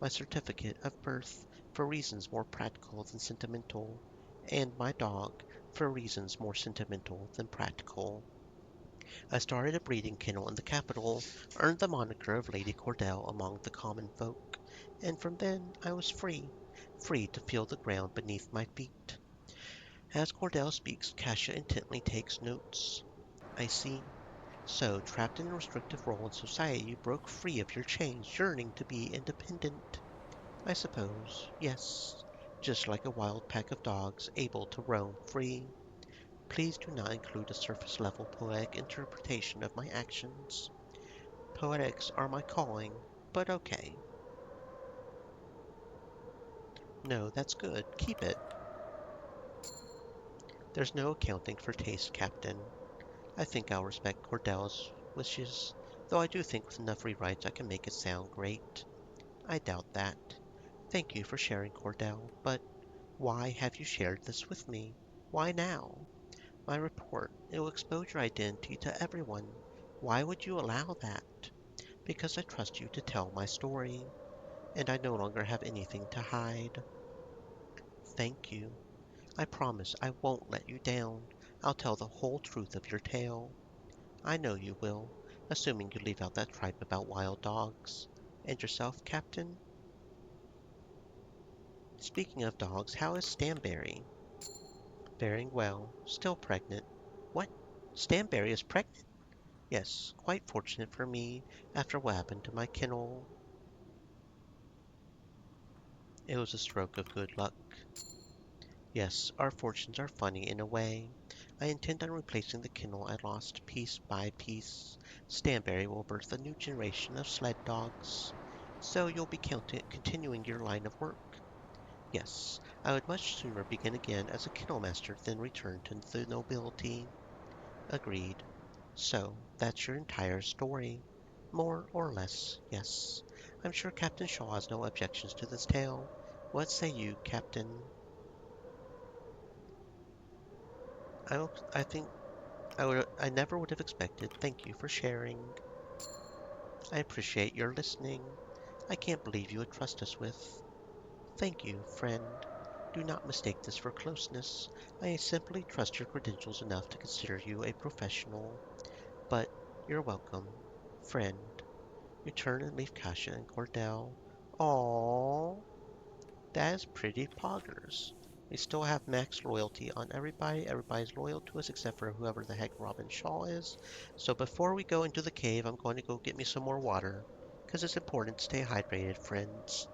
Speaker 1: my certificate of birth, for reasons more practical than sentimental, and my dog, for reasons more sentimental than practical. I started a breeding kennel in the capital, earned the moniker of Lady Cordell among the common folk, and from then I was free, free to feel the ground beneath my feet. As Cordell speaks, Kasia intently takes notes. I see. So, trapped in a restrictive role in society, you broke free of your chains, yearning to be independent. I suppose, yes. Just like a wild pack of dogs, able to roam free. Please do not include a surface-level poetic interpretation of my actions. Poetics are my calling, but okay. No, that's good. Keep it. There's no accounting for taste, Captain. I think I'll respect Cordell's wishes, though I do think with enough rewrites I can make it sound great. I doubt that. Thank you for sharing, Cordell, but why have you shared this with me? Why now? My report, it will expose your identity to everyone. Why would you allow that? Because I trust you to tell my story, and I no longer have anything to hide. Thank you. I promise I won't let you down. I'll tell the whole truth of your tale. I know you will, assuming you leave out that tripe about wild dogs. And yourself, Captain? Speaking of dogs, how is Stanberry? Faring well, still pregnant. What? Stanberry is pregnant? Yes, quite fortunate for me, after what happened to my kennel. It was a stroke of good luck. Yes, our fortunes are funny in a way. I intend on replacing the kennel I lost piece by piece. Stanberry will birth a new generation of sled dogs. So you'll be continuing your line of work. Yes, I would much sooner begin again as a kennel master than return to the nobility. Agreed. So, that's your entire story. More or less, yes. I'm sure Captain Shaw has no objections to this tale. What say you, Captain? I think I never would have expected. Thank you for sharing. I appreciate your listening. I can't believe you would trust us with. Thank you, friend. Do not mistake this for closeness. I simply trust your credentials enough to consider you a professional. But you're welcome, friend. You turn and leave Kasia and Cordell. Aww. That is pretty poggers. We still have max loyalty on everybody. Everybody's loyal to us except for whoever the heck Robin Shaw is. So before we go into the cave, I'm going to go get me some more water. because it's important to stay hydrated, friends.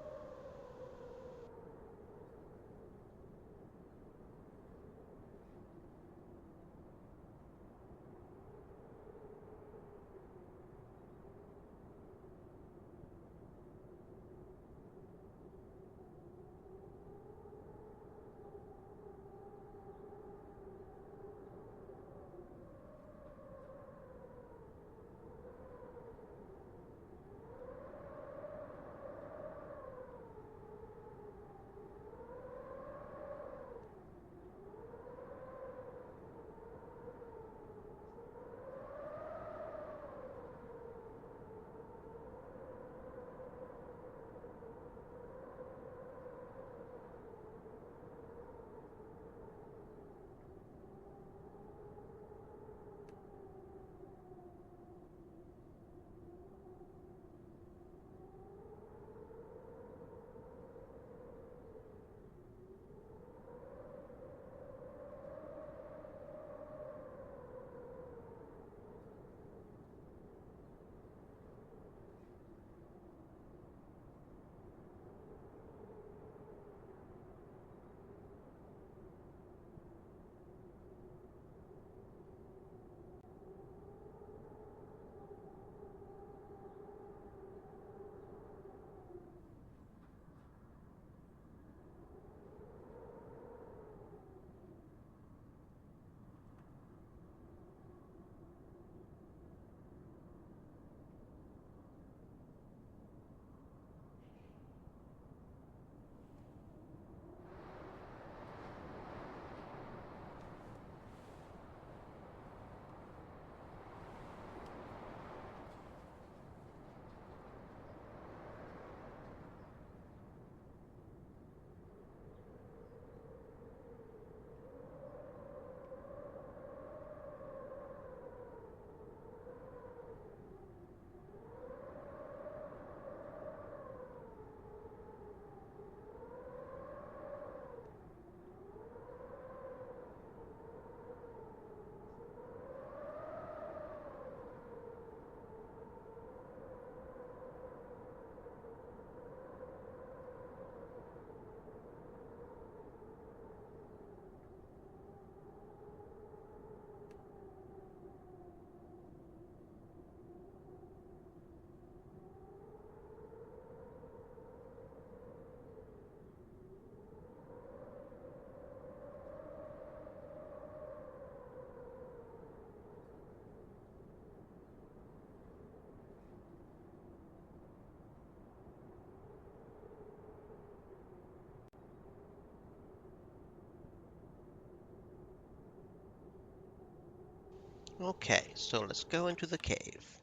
Speaker 1: Okay, so let's go into the cave.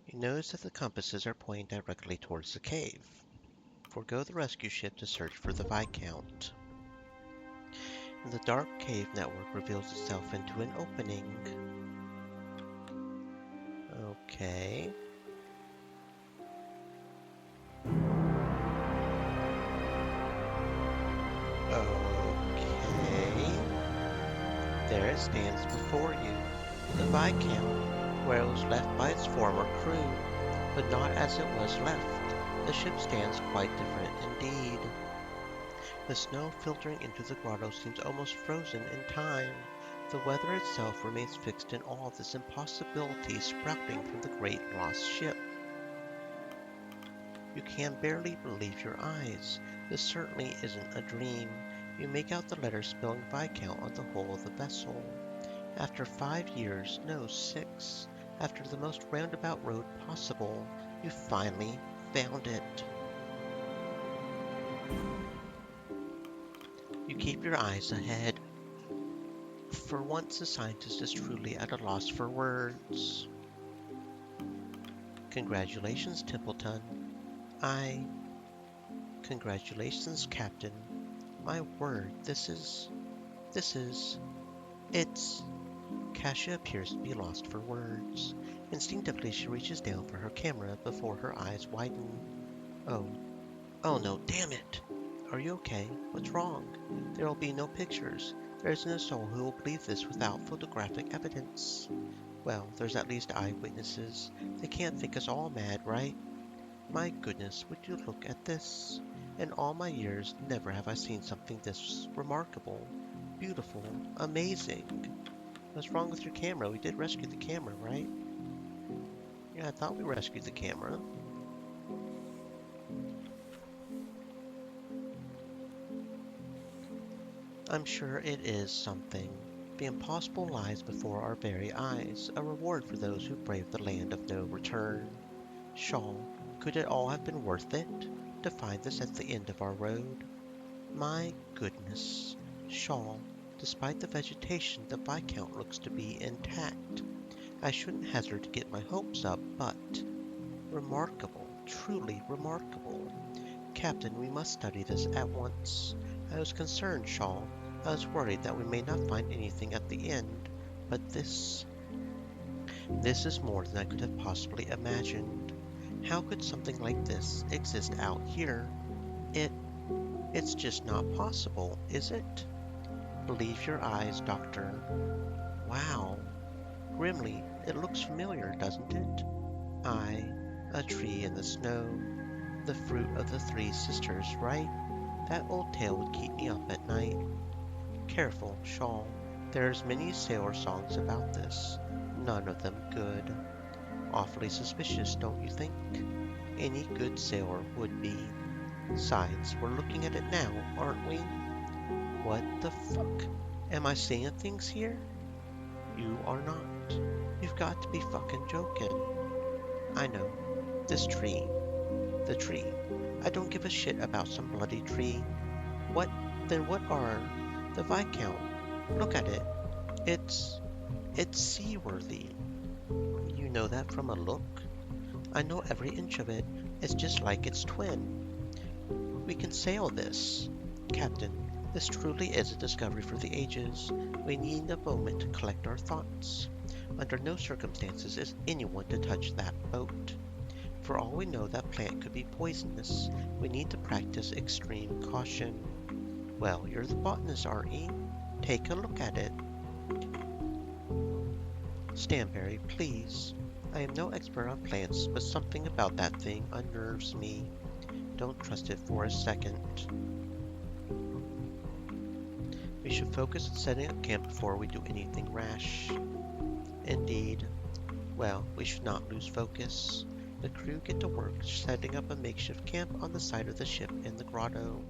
Speaker 1: You notice that the compasses are pointing directly towards the cave. Forgo the rescue ship to search for the Viscount. And the dark cave network reveals itself into an opening. Okay. Okay. There it stands before you, the Viscount, where it was left by its former crew, but not as it was left. The ship stands quite different indeed. The snow filtering into the grotto seems almost frozen in time. The weather itself remains fixed in awe of this impossibility sprouting from the great lost ship. You can barely believe your eyes. This certainly isn't a dream. You make out the letters spelling Viscount on the hull of the vessel. After 5 years, no 6, after the most roundabout road possible, you finally found it. You keep your eyes ahead. For once, the scientist is truly at a loss for words. Congratulations, Templeton. Congratulations, Captain. My word, it's... Kasia appears to be lost for words. Instinctively, she reaches down for her camera before her eyes widen. Oh no, damn it! Are you okay? What's wrong? There will be no pictures. There isn't a soul who will believe this without photographic evidence. Well, there's at least eyewitnesses. They can't think us all mad, right? My goodness, would you look at this? In all my years, never have I seen something this remarkable, beautiful, amazing. What's wrong with your camera? We did rescue the camera, right? Yeah, I thought we rescued the camera. I'm sure it is something. The impossible lies before our very eyes, a reward for those who brave the land of no return. Shaw, could it all have been worth it, to find this at the end of our road? My goodness, Shaw, despite the vegetation, the Viscount looks to be intact. I shouldn't hazard to get my hopes up, but remarkable, truly remarkable. Captain, we must study this at once. I was concerned, Shaw. I was worried that we may not find anything at the end, but this is more than I could have possibly imagined. How could something like this exist out here? It's just not possible, is it? Believe your eyes, Doctor. Wow. Grimly, it looks familiar, doesn't it? Aye, a tree in the snow. The fruit of the three sisters, right? That old tale would keep me up at night. Careful, Shaw. There's many sailor songs about this. None of them good. Awfully suspicious, don't you think? Any good sailor would be. Besides, we're looking at it now, aren't we? What the fuck? Am I seeing things here? You are not. You've got to be fucking joking. I know. This tree. The tree. I don't give a shit about some bloody tree. Then what are the Viscount? Look at it. It's seaworthy. You know that from a look? I know every inch of it. It's just like its twin. We can sail this. Captain, this truly is a discovery for the ages. We need a moment to collect our thoughts. Under no circumstances is anyone to touch that boat. For all we know, that plant could be poisonous. We need to practice extreme caution. Well, you're the botanist, aren't you? Take a look at it. Stanberry, please. I am no expert on plants, but something about that thing unnerves me. Don't trust it for a second. We should focus on setting up camp before we do anything rash. Indeed. Well, we should not lose focus. The crew get to work setting up a makeshift camp on the side of the ship in the grotto.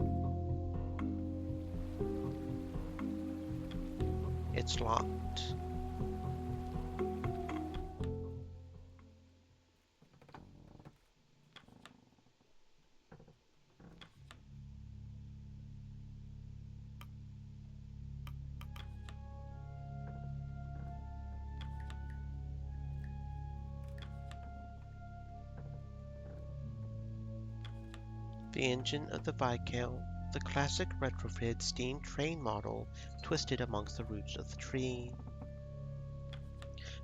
Speaker 1: It's locked. The engine of the Viscount, the classic retrofit steam train model, twisted amongst the roots of the tree.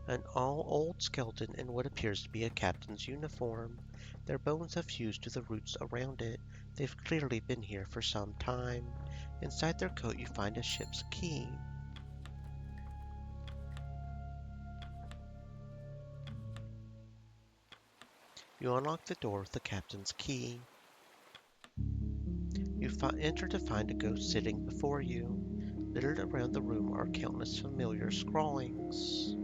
Speaker 1: An all-old skeleton in what appears to be a captain's uniform. Their bones have fused to the roots around it. They've clearly been here for some time. Inside their coat you find a ship's key. You unlock the door with the captain's key. You enter to find a ghost sitting before you. Littered around the room are countless familiar scrawlings.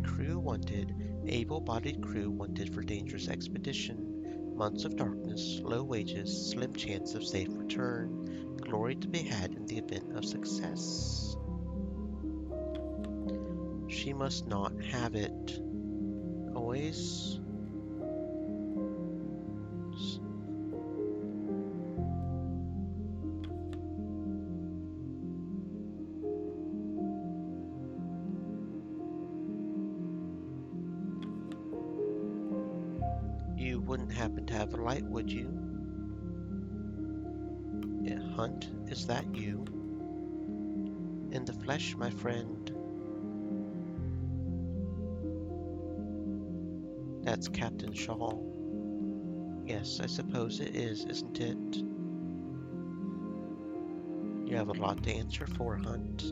Speaker 1: Crew wanted. Able-bodied crew wanted for dangerous expedition. Months of darkness, low wages, slim chance of safe return. Glory to be had in the event of success. She must not have it. Always. You wouldn't happen to have a light, would you? Yeah, Hunt, is that you? In the flesh, my friend. That's Captain Shaw. Yes, I suppose it is, isn't it? You have a lot to answer for, Hunt.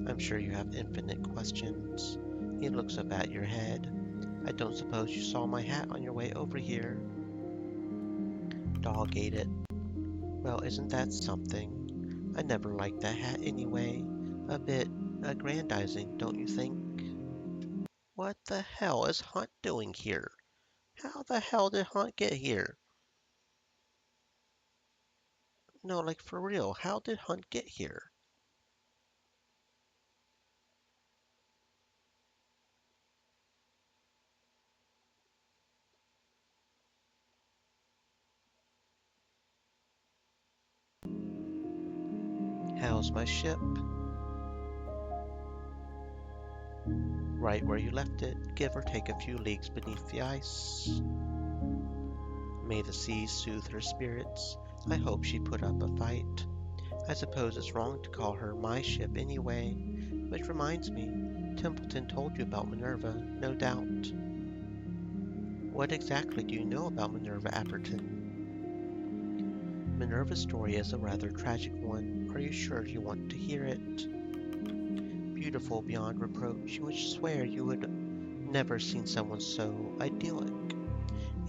Speaker 1: I'm sure you have infinite questions. He looks up at your head. I don't suppose you saw my hat on your way over here. Dog ate it. Well, isn't that something? I never liked that hat anyway. A bit aggrandizing, don't you think? What the hell is Hunt doing here? How the hell did Hunt get here? No, like for real, how did Hunt get here? How's my ship? Right where you left it, give or take a few leagues beneath the ice. May the seas soothe her spirits. I hope she put up a fight. I suppose it's wrong to call her my ship anyway, which reminds me, Templeton told you about Minerva, no doubt. What exactly do you know about Minerva Apperton? Minerva's story is a rather tragic one. Are you sure you want to hear it? Beautiful beyond reproach, you would swear you had never seen someone so idyllic.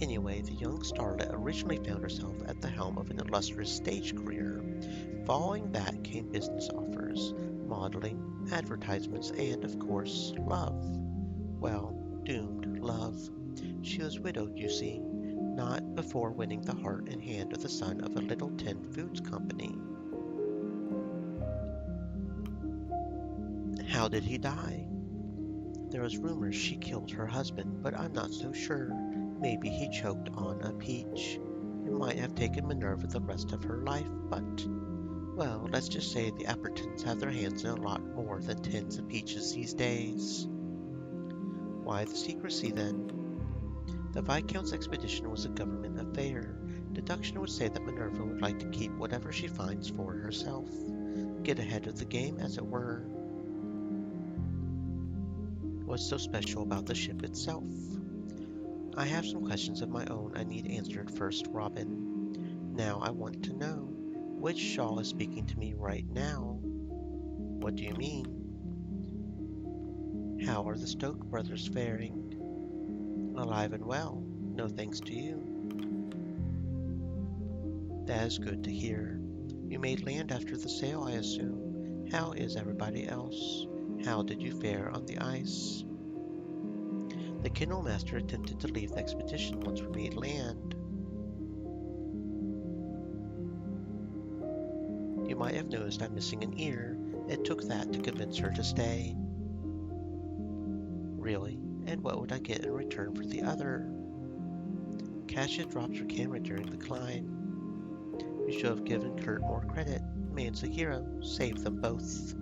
Speaker 1: Anyway, the young starlet originally found herself at the helm of an illustrious stage career. Following that came business offers, modeling, advertisements, and, of course, love. Well, doomed love. She was widowed, you see, not before winning the heart and hand of the son of a Little Tin Foods company. How did he die? There was rumors she killed her husband, but I'm not so sure. Maybe he choked on a peach. It might have taken Minerva the rest of her life, but, well, let's just say the Appertons have their hands in a lot more than tins of peaches these days. Why the secrecy, then? The Viscount's expedition was a government affair. Deduction would say that Minerva would like to keep whatever she finds for herself. Get ahead of the game, as it were. What's so special about the ship itself? I have some questions of my own I need answered first, Robin. Now I want to know, which Shaw is speaking to me right now? What do you mean? How are the Stoke brothers faring? Alive and well, no thanks to you. That is good to hear. You made land after the sail, I assume. How is everybody else? How did you fare on the ice? The kennel master attempted to leave the expedition once we made land. You might have noticed I'm missing an ear. It took that to convince her to stay. Really? And what would I get in return for the other? Cassia dropped her camera during the climb. You should have given Kurt more credit. Man's a hero. Save them both.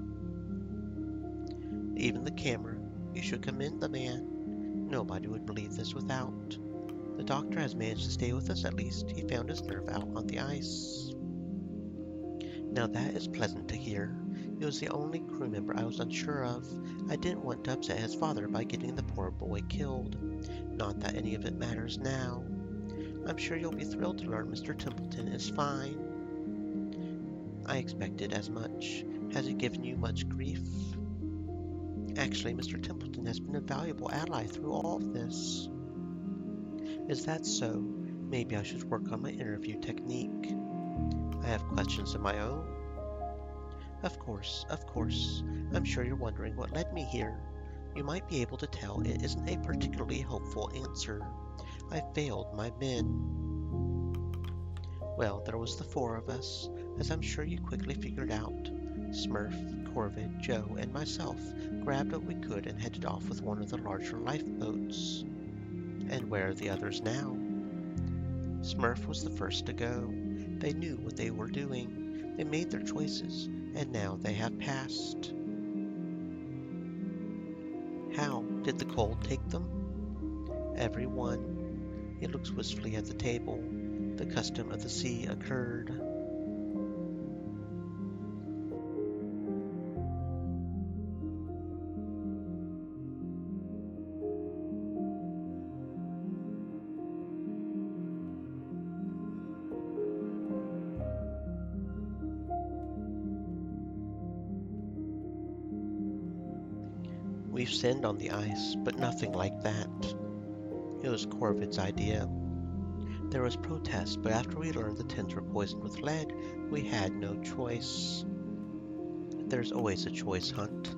Speaker 1: Even the camera. You should commend the man. Nobody would believe this without. The doctor has managed to stay with us at least. He found his nerve out on the ice. Now that is pleasant to hear. He was the only crew member I was unsure of. I didn't want to upset his father by getting the poor boy killed. Not that any of it matters now. I'm sure you'll be thrilled to learn Mr. Templeton is fine. I expected as much. Has he given you much grief? Actually, Mr. Templeton has been a valuable ally through all of this. Is that so? Maybe I should work on my interview technique. I have questions of my own. Of course. I'm sure you're wondering what led me here. You might be able to tell it isn't a particularly hopeful answer. I failed my men. Well, there was the four of us, as I'm sure you quickly figured out. Smurf, Corvid, Joe, and myself grabbed what we could and headed off with one of the larger lifeboats. And where are the others now? Smurf was the first to go. They knew what they were doing. They made their choices, and now they have passed. How did the cold take them? Everyone. He looks wistfully at the table. The custom of the sea occurred. We've sinned on the ice, but nothing like that. It was Corvid's idea. There was protest, but after we learned the tins were poisoned with lead, we had no choice. There's always a choice, Hunt.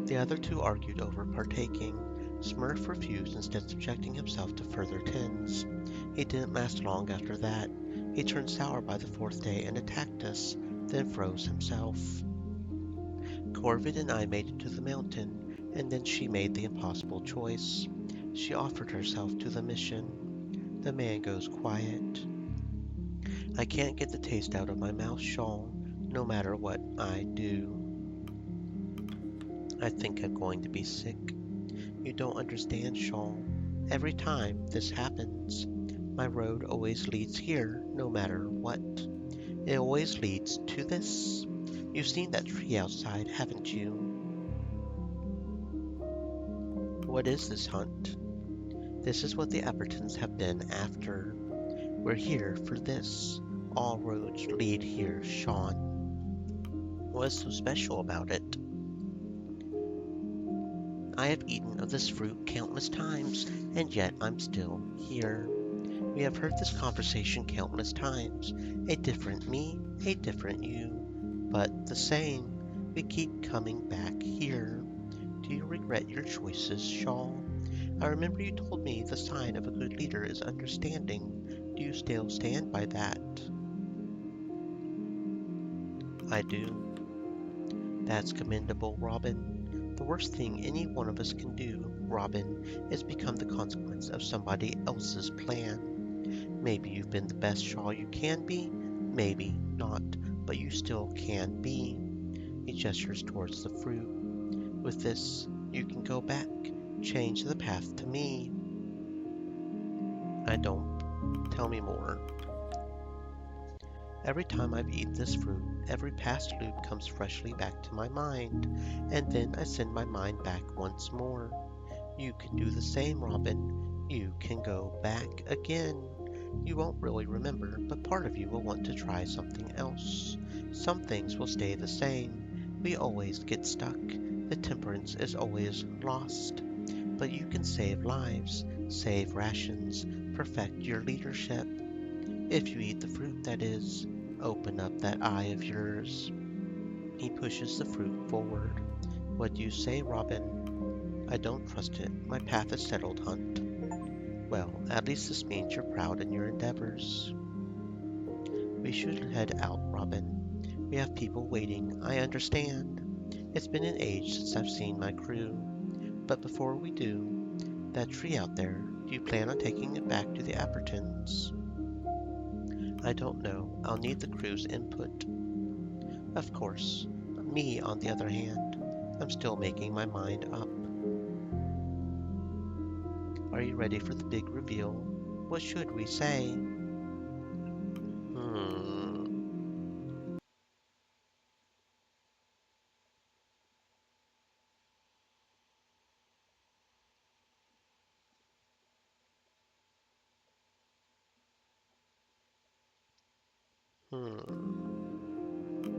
Speaker 1: The other two argued over partaking. Smurf refused, instead subjecting himself to further tins. He didn't last long after that. He turned sour by the fourth day and attacked us, then froze himself. Corvid and I made it to the mountain, and then she made the impossible choice. She offered herself to the mission. The man goes quiet. I can't get the taste out of my mouth, Shaw, no matter what I do. I think I'm going to be sick. You don't understand, Shaw. Every time this happens, my road always leads here, no matter what. It always leads to this. You've seen that tree outside, haven't you? What is this, Hunt? This is what the Eppertons have been after. We're here for this. All roads lead here, Sean. What's so special about it? I have eaten of this fruit countless times, and yet I'm still here. We have heard this conversation countless times. A different me, a different you, but the same. We keep coming back here. Do you regret your choices, Shaw? I remember you told me the sign of a good leader is understanding. Do you still stand by that? I do. That's commendable, Robin. The worst thing any one of us can do, Robin, is become the consequence of somebody else's plan. Maybe you've been the best Shaw you can be, maybe not, but you still can be. He gestures towards the fruit. With this, you can go back, change the path to me. I don't. Tell me more. Every time I've eaten this fruit, every past loop comes freshly back to my mind, and then I send my mind back once more. You can do the same, Robin. You can go back again. You won't really remember, but part of you will want to try something else. Some things will stay the same. We always get stuck. The temperance is always lost. But you can save lives, save rations, perfect your leadership. If you eat the fruit, that is. Open up that eye of yours. He pushes the fruit forward. What do you say, Robin? I don't trust it. My path is settled, Hunt. Well, at least this means you're proud in your endeavors. We should head out, Robin. We have people waiting, I understand. It's been an age since I've seen my crew. But before we do, that tree out there, do you plan on taking it back to the Eppertons? I don't know. I'll need the crew's input. Of course. Me, on the other hand, I'm still making my mind up. Are you ready for the big reveal? What should we say?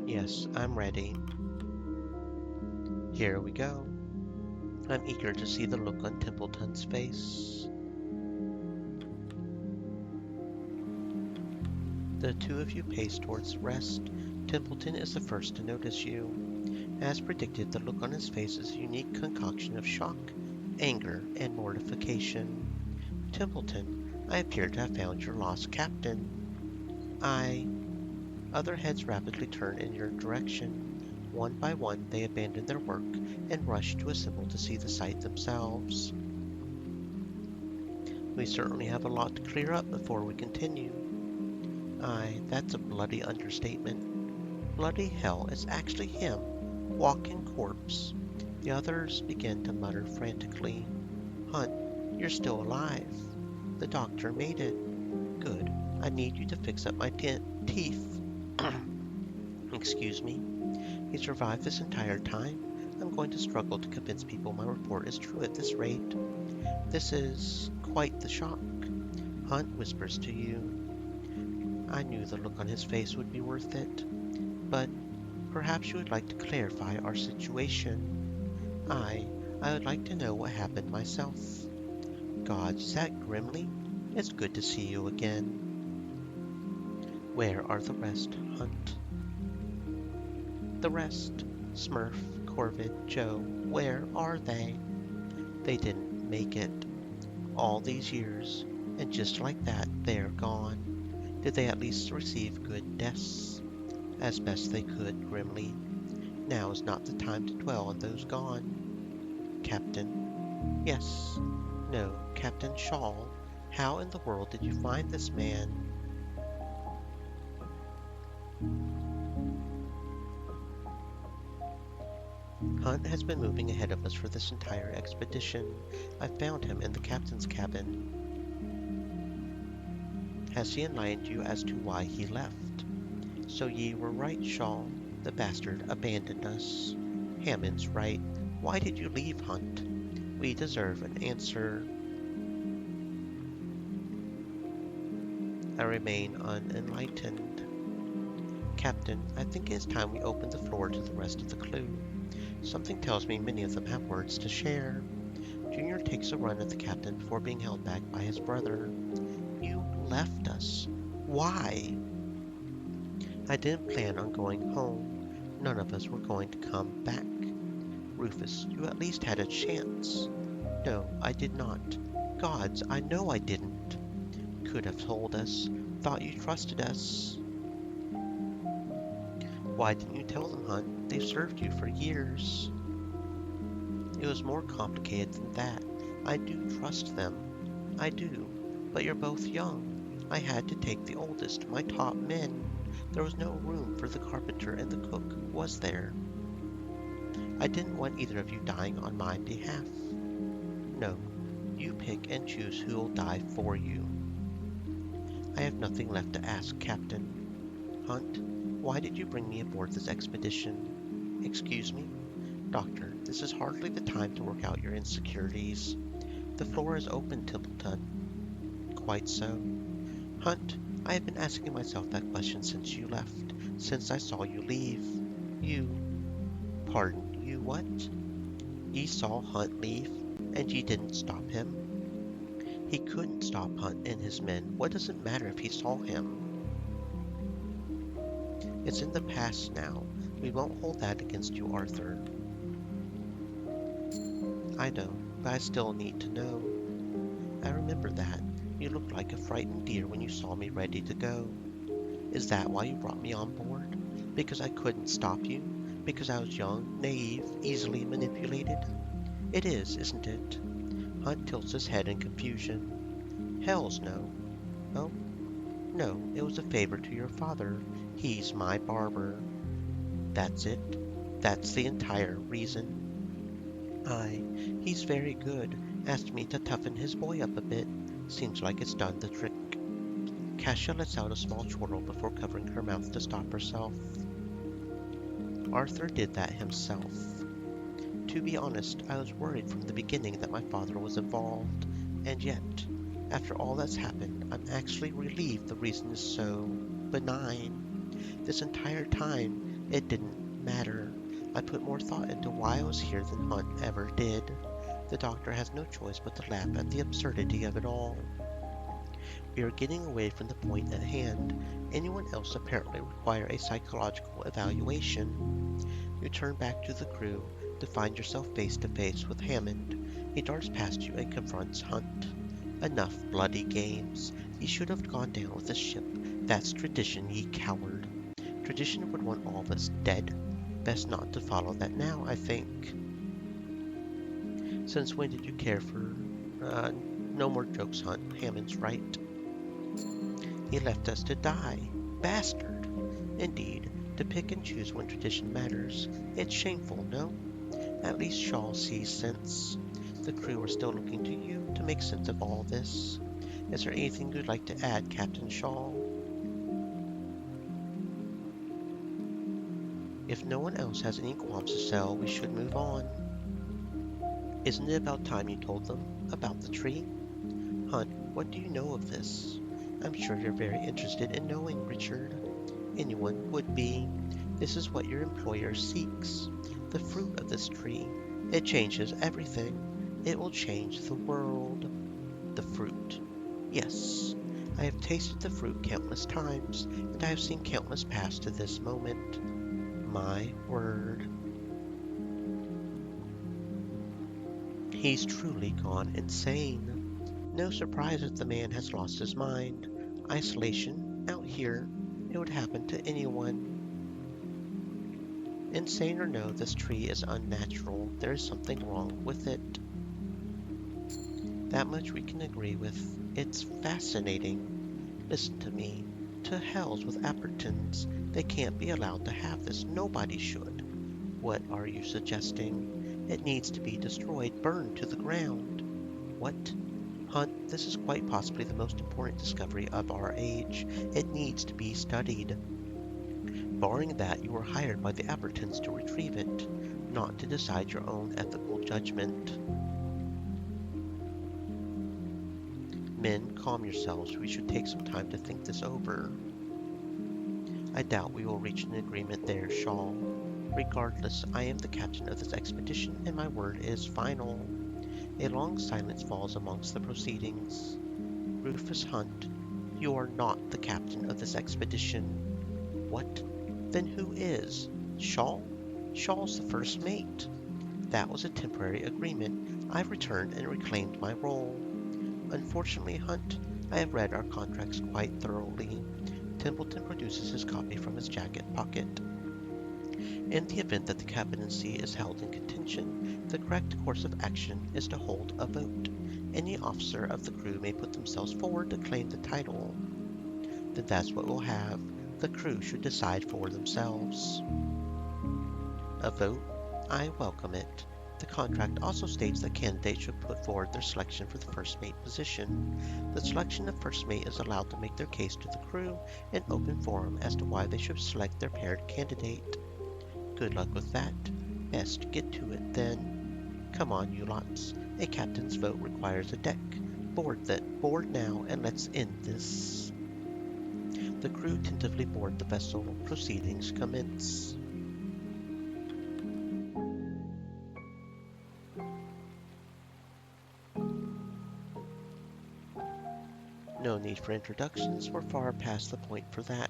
Speaker 1: Yes, I'm ready. Here we go. I'm eager to see the look on Templeton's face. The two of you pace towards the rest. Templeton is the first to notice you. As predicted, the look on his face is a unique concoction of shock, anger, and mortification. Templeton, I appear to have found your lost captain. Other heads rapidly turn in your direction. One by one, they abandon their work and rush to assemble to see the sight themselves. We certainly have a lot to clear up before we continue. That's a bloody understatement. Bloody hell, it's actually him, walking corpse. The others begin to mutter frantically. Hunt, you're still alive. The doctor made it. Good. I need you to fix up my teeth. Excuse me. He survived this entire time. I'm going to struggle to convince people my report is true at this rate. This is quite the shock. Hunt whispers to you. I knew the look on his face would be worth it, but perhaps you would like to clarify our situation. I would like to know what happened myself. Gods, is that Grimly? It's good to see you again. Where are the rest, Hunt? The rest, Smurf, Corvid, Joe, where are they? They didn't make it. All these years, and just like that, they're gone. Did they at least receive good deaths? As best they could, Grimly. Now is not the time to dwell on those gone. Captain. Yes. No, Captain Shaw. How in the world did you find this man? Hunt has been moving ahead of us for this entire expedition. I found him in the captain's cabin. Has he enlightened you as to why he left? So ye were right, Shaw. The bastard abandoned us. Hammond's right. Why did you leave, Hunt? We deserve an answer. I remain unenlightened. Captain, I think it is time we open the floor to the rest of the crew. Something tells me many of them have words to share. Junior takes a run at the captain before being held back by his brother. You left us. Why? I didn't plan on going home. None of us were going to come back. Rufus, you at least had a chance. No, I did not. Gods, I know I didn't. Could have told us. Thought you trusted us. Why didn't you tell them, Hunt? They've served you for years. It was more complicated than that. I do trust them. I do. But you're both young. I had to take the oldest, my top men. There was no room for the carpenter and the cook, was there? I didn't want either of you dying on my behalf. No, you pick and choose who will die for you. I have nothing left to ask, Captain. Hunt, why did you bring me aboard this expedition? Excuse me? Doctor, this is hardly the time to work out your insecurities. The floor is open, Templeton. Quite so. Hunt, I have been asking myself that question since you left, since I saw you leave. Pardon, you what? Ye saw Hunt leave, and ye didn't stop him? He couldn't stop Hunt and his men. What does it matter if he saw him? It's in the past now. We won't hold that against you, Arthur. I know, but I still need to know. I remember that. You looked like a frightened deer when you saw me ready to go. Is that why you brought me on board? Because I couldn't stop you? Because I was young, naive, easily manipulated? It is, isn't it? Hunt tilts his head in confusion. Hells no. Oh? No, it was a favor to your father. He's my barber. That's it. That's the entire reason. Aye, he's very good. Asked me to toughen his boy up a bit. Seems like it's done the trick. Kasia lets out a small chortle before covering her mouth to stop herself. Arthur did that himself. To be honest, I was worried from the beginning that my father was involved, and yet, after all that's happened, I'm actually relieved the reason is so benign. This entire time, it didn't matter. I put more thought into why I was here than Hunt ever did. The doctor has no choice but to laugh at the absurdity of it all. We are getting away from the point at hand. Anyone else apparently require a psychological evaluation. You turn back to the crew to find yourself face to face with Hammond. He darts past you and confronts Hunt. Enough bloody games. Ye should have gone down with the ship. That's tradition, ye coward. Tradition would want all of us dead. Best not to follow that now, I think. Since when did you care for... no more jokes, Hunt. Hammond's right. He left us to die. Bastard. Indeed, to pick and choose when tradition matters. It's shameful, no? At least Shaw sees sense. The crew are still looking to you to make sense of all this. Is there anything you'd like to add, Captain Shaw? If no one else has any qualms to sell, we should move on. Isn't it about time you told them about the tree? Hunt, what do you know of this? I'm sure you're very interested in knowing, Richard. Anyone would be. This is what your employer seeks. The fruit of this tree. It changes everything. It will change the world. The fruit. Yes, I have tasted the fruit countless times, and I have seen countless pass to this moment. My word. He's truly gone insane. No surprise that the man has lost his mind. Isolation, out here, it would happen to anyone. Insane or no, this tree is unnatural. There is something wrong with it. That much we can agree with. It's fascinating. Listen to me. To hells with Appertons. They can't be allowed to have this. Nobody should. What are you suggesting? It needs to be destroyed, burned to the ground. What? Hunt, this is quite possibly the most important discovery of our age. It needs to be studied. Barring that, you were hired by the Appertons to retrieve it, not to decide your own ethical judgment. Men, calm yourselves. We should take some time to think this over. I doubt we will reach an agreement there, Shaw. Regardless, I am the captain of this expedition, and my word is final. A long silence falls amongst the proceedings. Rufus Hunt, you are not the captain of this expedition. What? Then who is? Shaw? Shaw's the first mate. That was a temporary agreement. I've returned and reclaimed my role. Unfortunately, Hunt, I have read our contracts quite thoroughly. Templeton produces his copy from his jacket pocket. In the event that the captaincy is held in contention, the correct course of action is to hold a vote. Any officer of the crew may put themselves forward to claim the title. Then that's what we'll have. The crew should decide for themselves. A vote? I welcome it. The contract also states that candidates should put forward their selection for the first mate position. The selection of first mate is allowed to make their case to the crew in open forum as to why they should select their paired candidate. Good luck with that. Best get to it then. Come on, you lots. A captain's vote requires a deck. Board now, and let's end this. The crew tentatively board the vessel. Proceedings commence. No need for introductions, we're far past the point for that.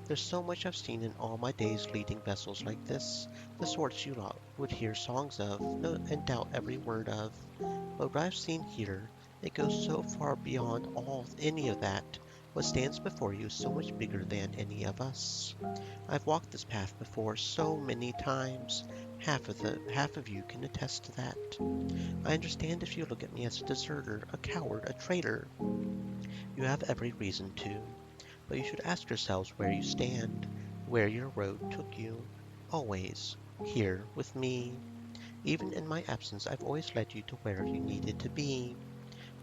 Speaker 1: There's so much I've seen in all my days leading vessels like this, the sorts you lot would hear songs of, and doubt every word of. But what I've seen here, it goes so far beyond any of that. What stands before you is so much bigger than any of us. I've walked this path before so many times. Half of you can attest to that. I understand if you look at me as a deserter, a coward, a traitor. You have every reason to, but you should ask yourselves where you stand, where your road took you. Always, here, with me. Even in my absence, I've always led you to where you needed to be.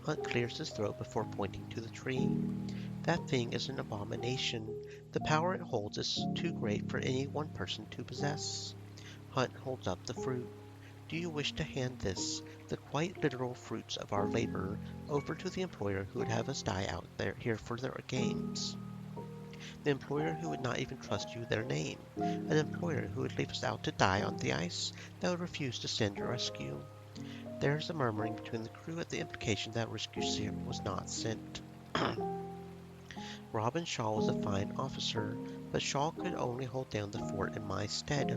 Speaker 1: Hunt clears his throat before pointing to the tree. That thing is an abomination. The power it holds is too great for any one person to possess. Hunt holds up the fruit. Do you wish to hand this, the quite literal fruits of our labor, over to the employer who would have us die out here for their games? The employer who would not even trust you their name. An employer who would leave us out to die on the ice, that would refuse to send a rescue. There is a murmuring between the crew at the implication that rescue ship was not sent. Robin Shaw was a fine officer, but Shaw could only hold down the fort in my stead.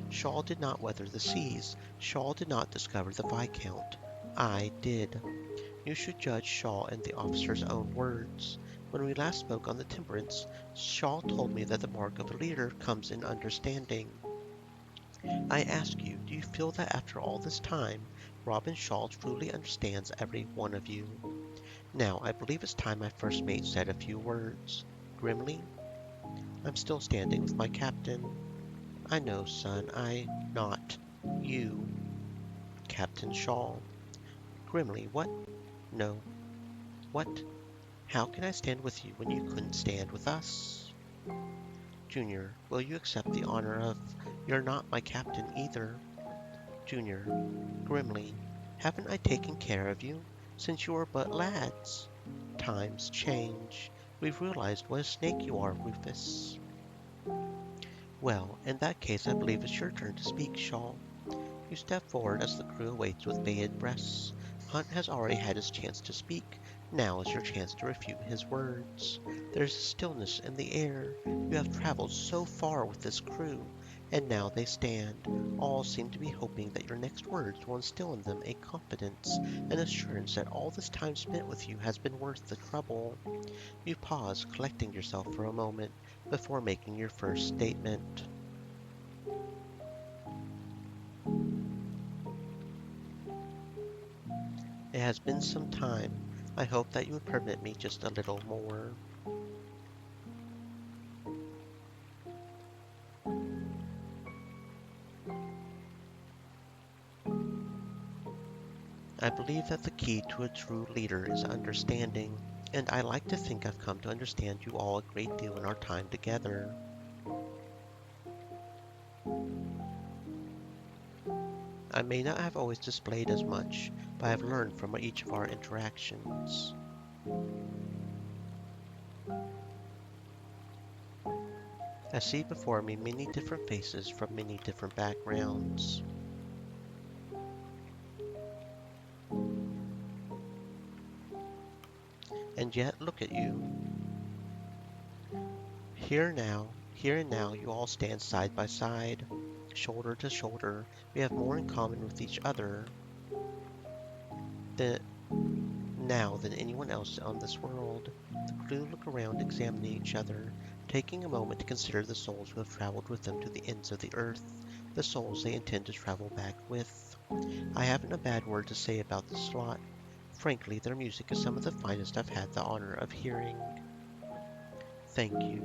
Speaker 1: Shaw did not weather the seas. Shaw did not discover the Viscount. I did. You should judge Shaw in the officer's own words. When we last spoke on the Temperance, Shaw told me that the mark of a leader comes in understanding. I ask you, do you feel that after all this time, Robin Shaw truly understands every one of you? Now, I believe it's time my first mate said a few words. Grimly? I'm still standing with my captain. I know, son, not you. Captain Shaw. Grimly, what? No. What? How can I stand with you when you couldn't stand with us? Junior, will you accept the honor of, you're not my captain either? Junior, grimly, haven't I taken care of you since you were but lads? Times change. We've realized what a snake you are, Rufus. Well, in that case, I believe it's your turn to speak, Shaw. You step forward as the crew awaits with bated breaths. Hunt has already had his chance to speak, Now is your chance to refute his words. There's a stillness in the air. You have traveled so far with this crew, and now they stand. All seem to be hoping that your next words will instill in them a confidence, an assurance that all this time spent with you has been worth the trouble. You pause, collecting yourself for a moment before making your first statement. It has been some time. I hope that you would permit me just a little more. I believe that the key to a true leader is understanding, and I like to think I've come to understand you all a great deal in our time together. I may not have always displayed as much, but I have learned from each of our interactions. I see before me many different faces from many different backgrounds. And yet, look at you. Here and now, you all stand side by side, shoulder to shoulder. We have more in common with each other than anyone else on this world. The crew look around, examining each other, taking a moment to consider the souls who have traveled with them to the ends of the earth, the souls they intend to travel back with. I haven't a bad word to say about this lot. Frankly, their music is some of the finest I've had the honor of hearing. Thank you.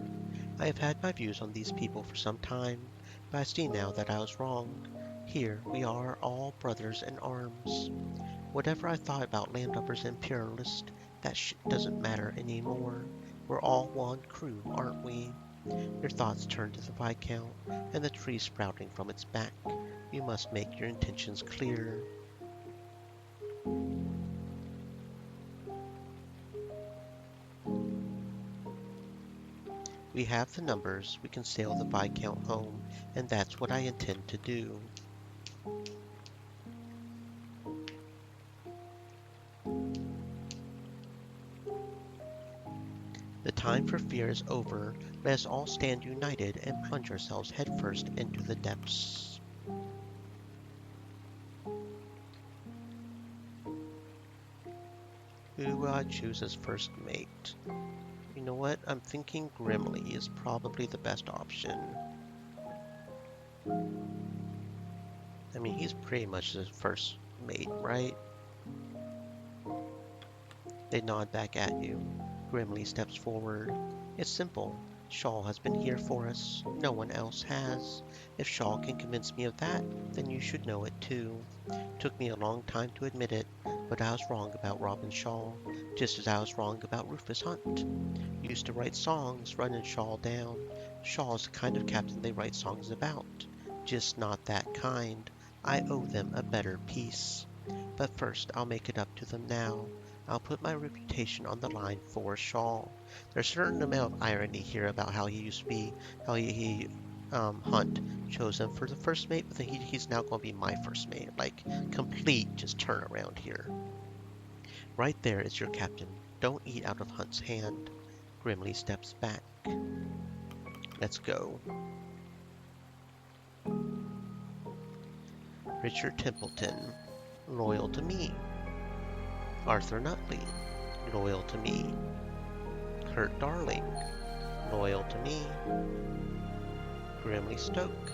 Speaker 1: I have had my views on these people for some time, but I see now that I was wrong. Here we are, all brothers in arms. Whatever I thought about landlubbers and imperialists, that shit doesn't matter anymore. We're all one crew, aren't we? Your thoughts turn to the Viscount and the tree sprouting from its back. You must make your intentions clear. We have the numbers, we can sail the Viscount home, and that's what I intend to do. The time for fear is over. Let us all stand united and plunge ourselves headfirst into the depths. Who will I choose as first mate? You know what? I'm thinking Grimly is probably the best option. I mean, he's pretty much the first mate, right? They nod back at you. Grimly steps forward. It's simple. Shaw has been here for us. No one else has. If Shaw can convince me of that, then you should know it too. Took me a long time to admit it, but I was wrong about Robin Shaw, just as I was wrong about Rufus Hunt. Used to write songs, running Shaw down. Shaw's the kind of captain they write songs about. Just not that kind. I owe them a better peace. But first, I'll make it up to them now. I'll put my reputation on the line for Shaw. There's a certain amount of irony here about how he used to be, how Hunt chose him for the first mate, but then he's now going to be my first mate. Like, complete just turn around here. Right there is your captain. Don't eat out of Hunt's hand. Grimly steps back. Let's go. Richard Templeton, loyal to me. Arthur Nutley, loyal to me. Kurt Darling, loyal to me. Grimly Stoke,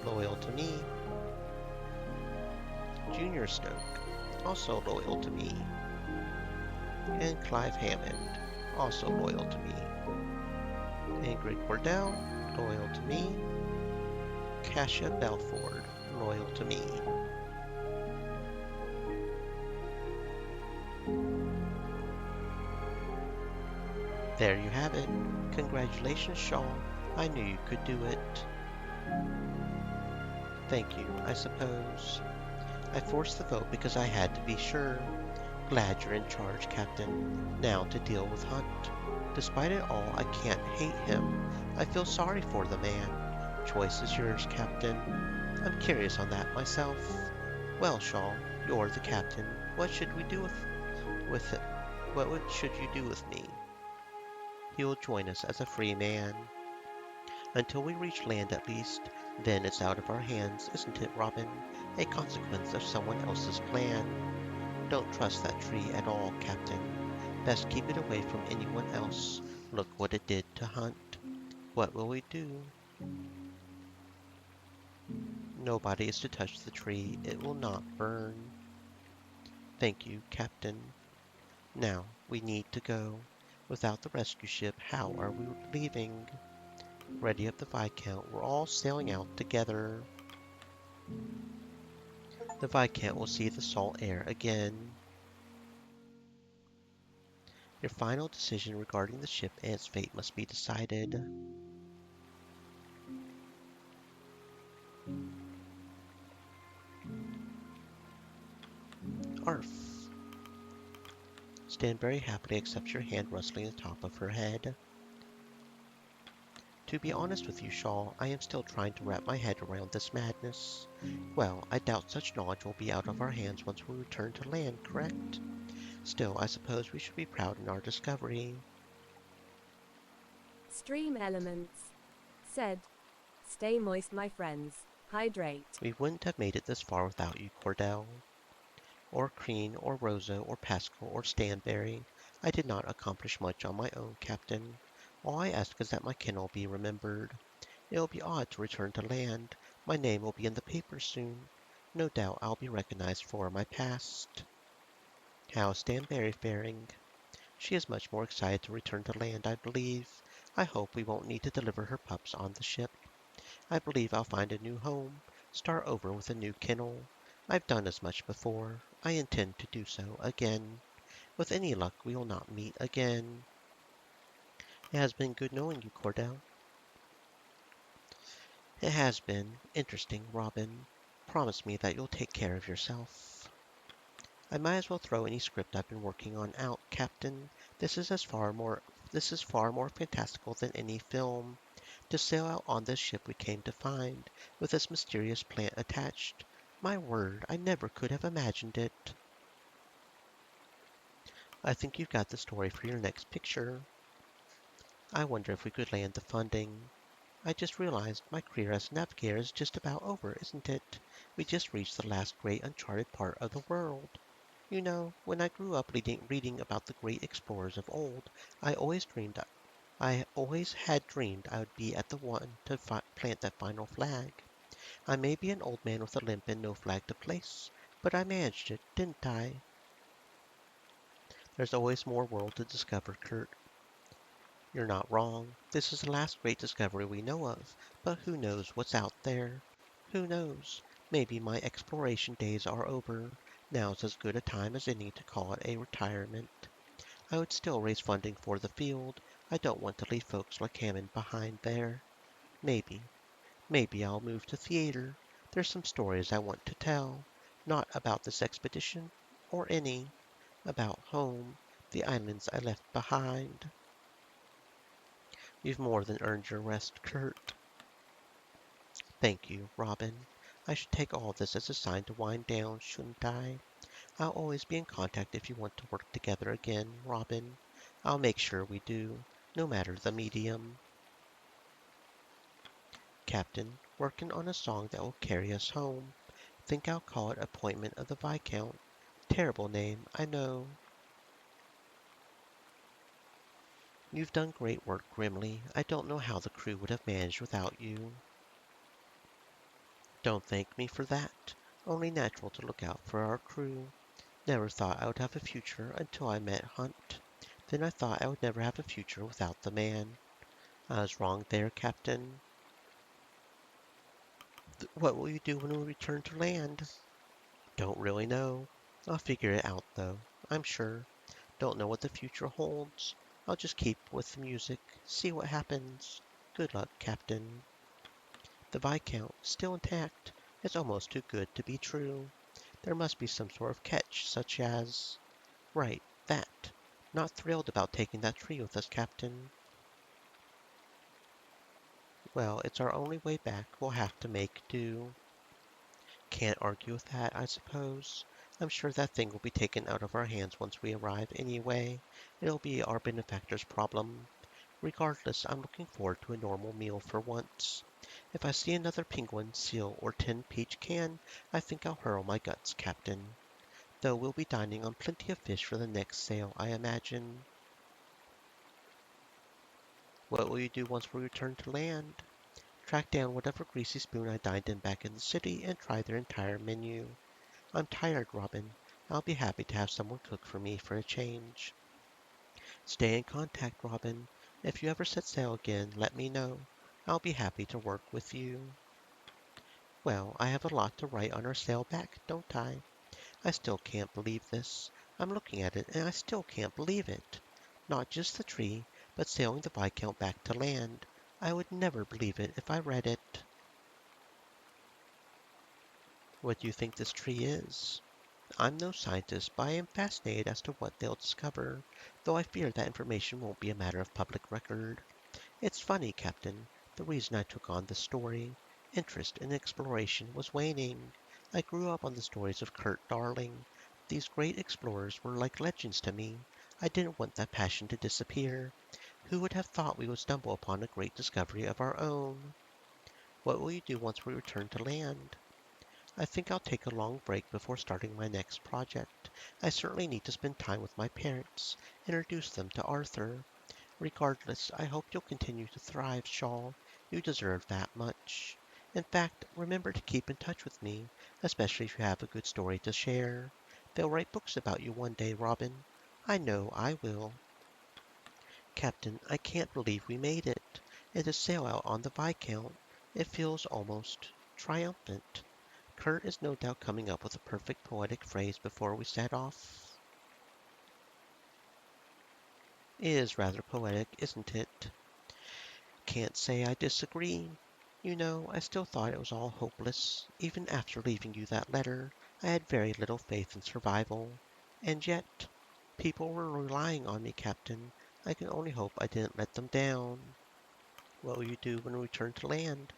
Speaker 1: loyal to me. Junior Stoke, also loyal to me. And Clive Hammond, also loyal to me. Ingrid Cordell, loyal to me. Cassia Belford, loyal to me. There you have it. Congratulations, Shaw. I knew you could do it. Thank you, I suppose. I forced the vote because I had to be sure. Glad you're in charge, Captain. Now to deal with Hunt. Despite it all, I can't hate him. I feel sorry for the man. Choice is yours, Captain. I'm curious on that myself. Well, Shaw, you're the captain. What should we do with should you do with me? He will join us as a free man. Until we reach land at least, then it's out of our hands, isn't it, Robin? A consequence of someone else's plan. Don't trust that tree at all, Captain. Best keep it away from anyone else. Look what it did to Hunt. What will we do? Nobody is to touch the tree. It will not burn. Thank you, Captain. Now, we need to go. Without the rescue ship, how are we leaving? Ready up the Viscount. We're all sailing out together. The Viscount will see the salt air again. Your final decision regarding the ship and its fate must be decided. Arf. Stanbury happily accepts your hand rustling the top of her head. To be honest with you, Shaw, I am still trying to wrap my head around this madness. Well, I doubt such knowledge will be out of our hands once we return to land, correct? Still, I suppose we should be proud in our discovery.
Speaker 2: Stream elements. Said. Stay moist, my friends. Hydrate.
Speaker 1: We wouldn't have made it this far without you, Cordell. Or Crean, or Rosa, or Pascal, or Stanbury. I did not accomplish much on my own, Captain. All I ask is that my kennel be remembered. It will be odd to return to land. My name will be in the papers soon. No doubt I'll be recognized for my past. How's Stanbury faring? She is much more excited to return to land, I believe. I hope we won't need to deliver her pups on the ship. I believe I'll find a new home, start over with a new kennel. I've done as much before. I intend to do so again. With any luck, we will not meet again. It has been good knowing you, Cordell. It has been interesting, Robin. Promise me that you'll take care of yourself. I might as well throw any script I've been working on out, Captain. This is far more fantastical than any film. To sail out on this ship we came to find, with this mysterious plant attached. My word, I never could have imagined it. I think you've got the story for your next picture. I wonder if we could land the funding. I just realized my career as a navigator is just about over, isn't it? We just reached the last great uncharted part of the world. You know, when I grew up reading about the great explorers of old, I always had dreamed I would be at the one to plant that final flag. I may be an old man with a limp and no flag to place, but I managed it, didn't I? There's always more world to discover, Kurt. You're not wrong. This is the last great discovery we know of, but who knows what's out there? Who knows? Maybe my exploration days are over. Now's as good a time as any to call it a retirement. I would still raise funding for the field. I don't want to leave folks like Hammond behind there. Maybe, maybe I'll move to theater. There's some stories I want to tell. Not about this expedition, or any. About home, the islands I left behind. You've more than earned your rest, Kurt. Thank you, Robin. I should take all this as a sign to wind down, shouldn't I? I'll always be in contact if you want to work together again, Robin. I'll make sure we do, no matter the medium. Captain, working on a song that will carry us home. Think I'll call it Appointment of the Viscount. Terrible name, I know. You've done great work, Grimley. I don't know how the crew would have managed without you. Don't thank me for that. Only natural to look out for our crew. Never thought I would have a future until I met Hunt. Then I thought I would never have a future without the man. I was wrong there, Captain. What will you do when we return to land? Don't really know. I'll figure it out, though, I'm sure. Don't know what the future holds. I'll just keep with the music, see what happens. Good luck, Captain. The Viscount, still intact. It's almost too good to be true. There must be some sort of catch, such as... Right, that. Not thrilled about taking that tree with us, Captain. Well, it's our only way back. We'll have to make do. Can't argue with that, I suppose. I'm sure that thing will be taken out of our hands once we arrive anyway. It'll be our benefactor's problem. Regardless, I'm looking forward to a normal meal for once. If I see another penguin, seal, or tin peach can, I think I'll hurl my guts, Captain. Though we'll be dining on plenty of fish for the next sail, I imagine. What will you do once we return to land? Track down whatever greasy spoon I dined in back in the city and try their entire menu. I'm tired, Robin. I'll be happy to have someone cook for me for a change. Stay in contact, Robin. If you ever set sail again, let me know. I'll be happy to work with you. Well, I have a lot to write on our sail back, don't I? I still can't believe this. I'm looking at it, and I still can't believe it. Not just the tree, but sailing the Viscount back to land. I would never believe it if I read it. What do you think this tree is? I'm no scientist, but I am fascinated as to what they'll discover, though I fear that information won't be a matter of public record. It's funny, Captain. The reason I took on this story, interest in exploration, was waning. I grew up on the stories of Kurt Darling. These great explorers were like legends to me. I didn't want that passion to disappear. Who would have thought we would stumble upon a great discovery of our own? What will you do once we return to land? I think I'll take a long break before starting my next project. I certainly need to spend time with my parents, introduce them to Arthur. Regardless, I hope you'll continue to thrive, Shaw. You deserve that much. In fact, remember to keep in touch with me, especially if you have a good story to share. They'll write books about you one day, Robin. I know I will. Captain, I can't believe we made it. And to sail out on the Viscount, it feels almost triumphant. Kurt is no doubt coming up with a perfect poetic phrase before we set off. It is rather poetic, isn't it? Can't say I disagree. You know, I still thought it was all hopeless. Even after leaving you that letter, I had very little faith in survival. And yet, people were relying on me, Captain. I can only hope I didn't let them down. What will you do when we return to land?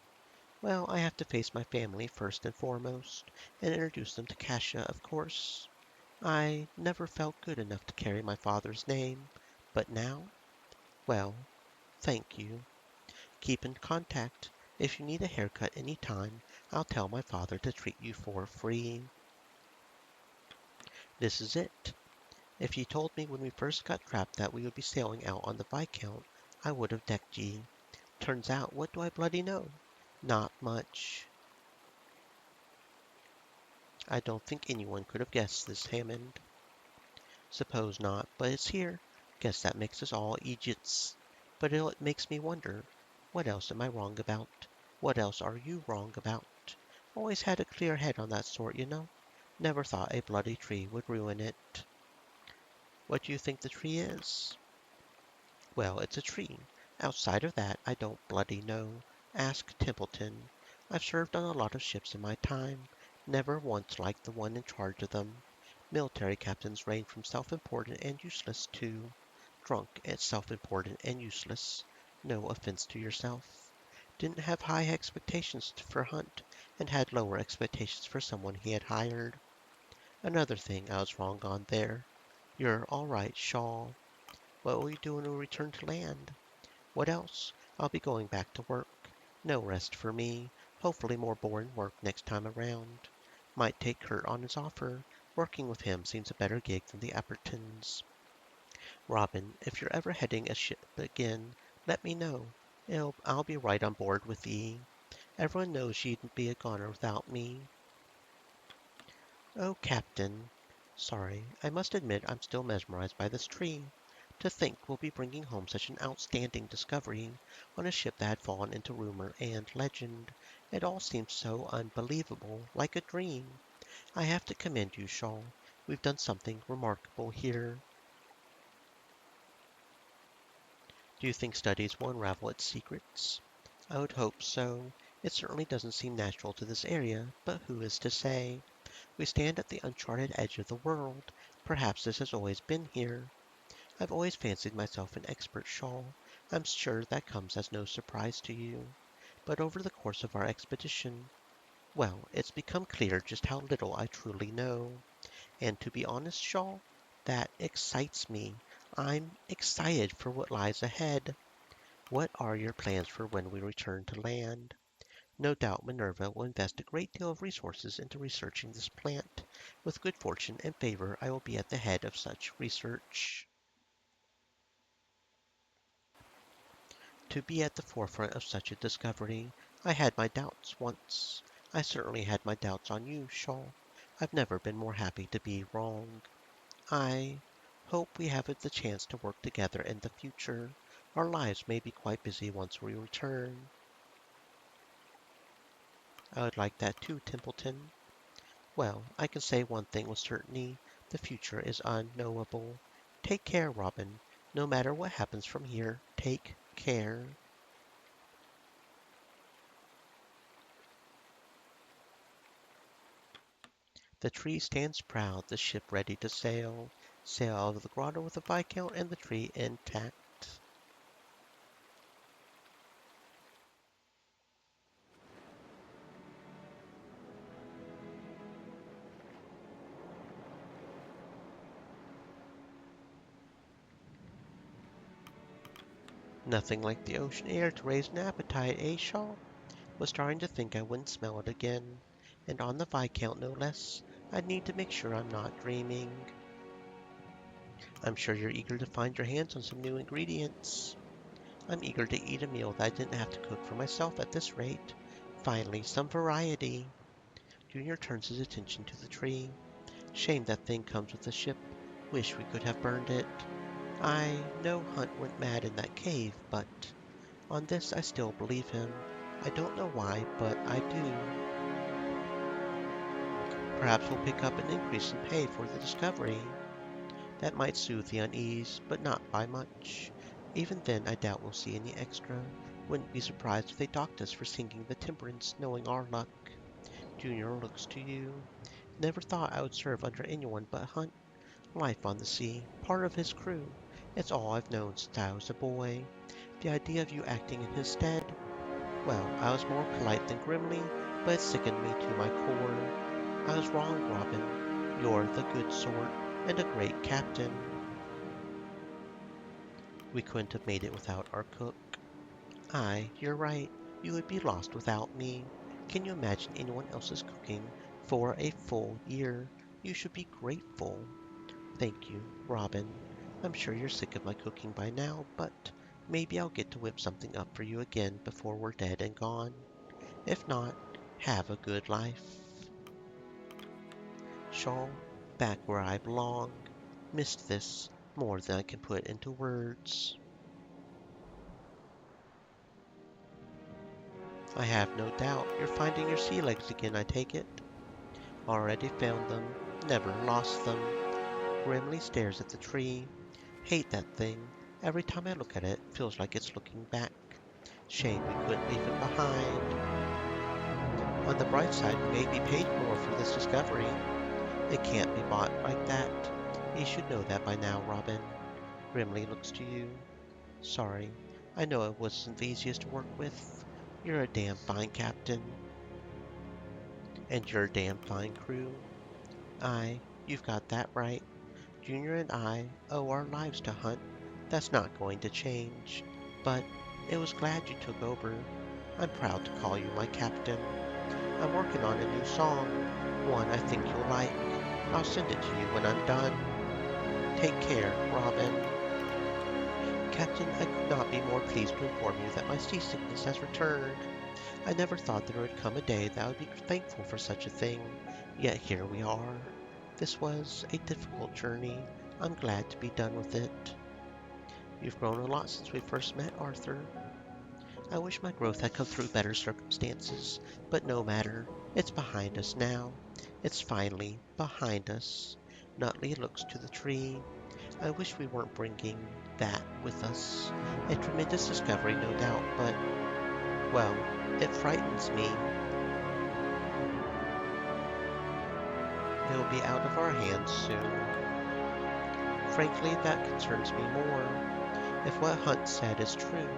Speaker 1: Well, I have to face my family first and foremost, and introduce them to Kasia, of course. I never felt good enough to carry my father's name, but now, well, thank you. Keep in contact. If you need a haircut any time, I'll tell my father to treat you for free. This is it. If you told me when we first got trapped that we would be sailing out on the Viscount, I would have decked ye. Turns out, what do I bloody know? Not much. I don't think anyone could have guessed this, Hammond. Suppose not, but it's here. Guess that makes us all Egypts. But it makes me wonder, what else am I wrong about? What else are you wrong about? Always had a clear head on that sort, you know. Never thought a bloody tree would ruin it. What do you think the tree is? Well, it's a tree. Outside of that, I don't bloody know. Ask Templeton. I've served on a lot of ships in my time. Never once like the one in charge of them. Military captains range from self-important and useless to drunk and self-important and useless. No offense to yourself. Didn't have high expectations for Hunt, and had lower expectations for someone he had hired. Another thing I was wrong on there. You're all right, Shaw. What will you do when we return to land? What else? I'll be going back to work. No rest for me. Hopefully more boring work next time around. Might take Kurt on his offer. Working with him seems a better gig than the Eppertons. Robin, if you're ever heading a ship again, let me know. I'll be right on board with ye. Everyone knows you'd be a goner without me. Oh, Captain. Sorry, I must admit I'm still mesmerized by this tree. To think we'll be bringing home such an outstanding discovery on a ship that had fallen into rumor and legend. It all seems so unbelievable, like a dream. I have to commend you, Shaw. We've done something remarkable here. Do you think studies will unravel its secrets? I would hope so. It certainly doesn't seem natural to this area, but who is to say? We stand at the uncharted edge of the world. Perhaps this has always been here. I've always fancied myself an expert, Shaw. I'm sure that comes as no surprise to you. But over the course of our expedition, well, it's become clear just how little I truly know. And to be honest, Shaw, that excites me. I'm excited for what lies ahead. What are your plans for when we return to land? No doubt Minerva will invest a great deal of resources into researching this plant. With good fortune and favor, I will be at the head of such research. To be at the forefront of such a discovery, I had my doubts once. I certainly had my doubts on you, Shaw. I've never been more happy to be wrong. I hope we have the chance to work together in the future. Our lives may be quite busy once we return. I would like that too, Templeton. Well, I can say one thing with certainty. The future is unknowable. Take care, Robin. No matter what happens from here, take care. The tree stands proud, the ship ready to sail. Sail out of the grotto with the Viscount and the tree intact. Nothing like the ocean air to raise an appetite, eh, Shaw? Was starting to think I wouldn't smell it again. And on the Viscount, no less. I'd need to make sure I'm not dreaming. I'm sure you're eager to find your hands on some new ingredients. I'm eager to eat a meal that I didn't have to cook for myself at this rate. Finally, some variety. Junior turns his attention to the tree. Shame that thing comes with the ship. Wish we could have burned it. I know Hunt went mad in that cave, but on this I still believe him. I don't know why, but I do. Perhaps we'll pick up an increase in pay for the discovery. That might soothe the unease, but not by much. Even then, I doubt we'll see any extra. Wouldn't be surprised if they docked us for sinking the Temperance, knowing our luck. Junior looks to you. Never thought I would serve under anyone but Hunt. Life on the sea, part of his crew. It's all I've known since I was a boy. The idea of you acting in his stead? Well, I was more polite than Grimly, but it sickened me to my core. I was wrong, Robin. You're the good sort, and a great captain. We couldn't have made it without our cook. Aye, you're right. You would be lost without me. Can you imagine anyone else's cooking for a full year? You should be grateful. Thank you, Robin. I'm sure you're sick of my cooking by now, but maybe I'll get to whip something up for you again before we're dead and gone. If not, have a good life. Shaw, back where I belong. Missed this more than I can put into words. I have no doubt you're finding your sea legs again, I take it. Already found them, never lost them. Grimly stares at the tree. Hate that thing. Every time I look at it, feels like it's looking back. Shame we couldn't leave it behind. On the bright side, we may be paid more for this discovery. It can't be bought like that. You should know that by now, Robin. Grimly looks to you. Sorry, I know it wasn't the easiest to work with. You're a damn fine captain. And you're a damn fine crew. Aye, you've got that right. Junior and I owe our lives to Hunt. That's not going to change. But it was glad you took over. I'm proud to call you my captain. I'm working on a new song, one I think you'll like. I'll send it to you when I'm done. Take care, Robin. Captain, I could not be more pleased to inform you that my seasickness has returned. I never thought there would come a day that I would be thankful for such a thing, yet here we are. This was a difficult journey. I'm glad to be done with it. You've grown a lot since we first met, Arthur. I wish my growth had come through better circumstances, but no matter. It's behind us now. It's finally behind us. Nutley looks to the tree. I wish we weren't bringing that with us. A tremendous discovery, no doubt, but, well, it frightens me. It'll be out of our hands soon. Frankly, that concerns me more. If what Hunt said is true,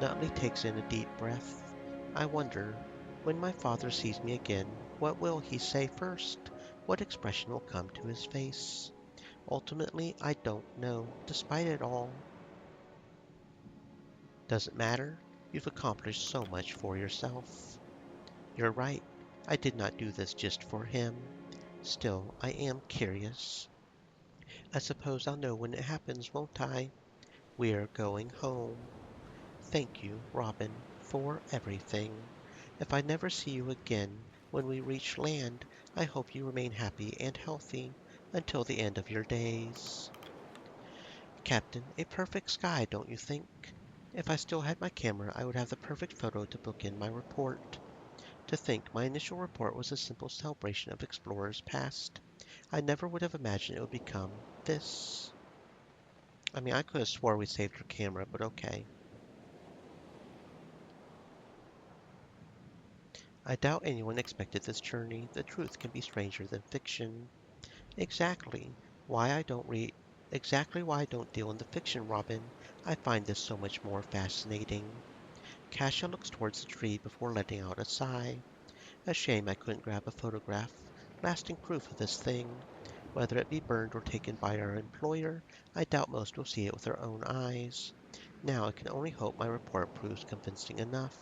Speaker 1: Nutley takes in a deep breath. I wonder, when my father sees me again, what will he say first? What expression will come to his face? Ultimately, I don't know, despite it all. Doesn't matter. You've accomplished so much for yourself. You're right. I did not do this just for him. Still, I am curious. I suppose I'll know when it happens, won't I? We're going home. Thank you, Robin, for everything. If I never see you again when we reach land, I hope you remain happy and healthy until the end of your days. Captain, a perfect sky, don't you think? If I still had my camera, I would have the perfect photo to book in my report. To think my initial report was a simple celebration of explorers past. I never would have imagined it would become this. I mean, I could have swore we saved her camera, but okay. I doubt anyone expected this journey. The truth can be stranger than fiction. Exactly exactly why I don't deal in the fiction, Robin. I find this so much more fascinating. Kasia looks towards the tree before letting out a sigh. A shame I couldn't grab a photograph, lasting proof of this thing. Whether it be burned or taken by our employer, I doubt most will see it with their own eyes. Now I can only hope my report proves convincing enough.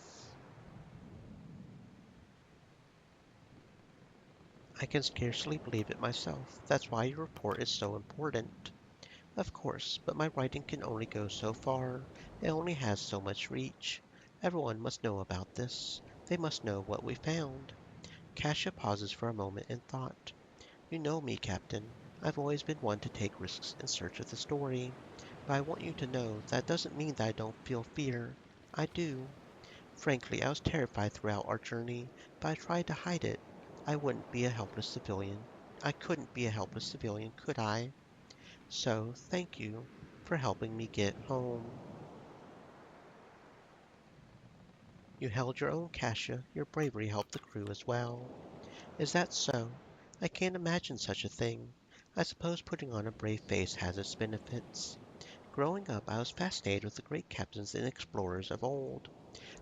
Speaker 1: I can scarcely believe it myself. That's why your report is so important. Of course, but my writing can only go so far. It only has so much reach. Everyone must know about this. They must know what we found. Kasia pauses for a moment in thought. You know me, Captain. I've always been one to take risks in search of the story. But I want you to know that doesn't mean that I don't feel fear. I do. Frankly, I was terrified throughout our journey, but I tried to hide it. I wouldn't be a helpless civilian. I couldn't be a helpless civilian, could I? So, thank you for helping me get home. You held your own, Kasia. Your bravery helped the crew as well. Is that so? I can't imagine such a thing. I suppose putting on a brave face has its benefits. Growing up, I was fascinated with the great captains and explorers of old.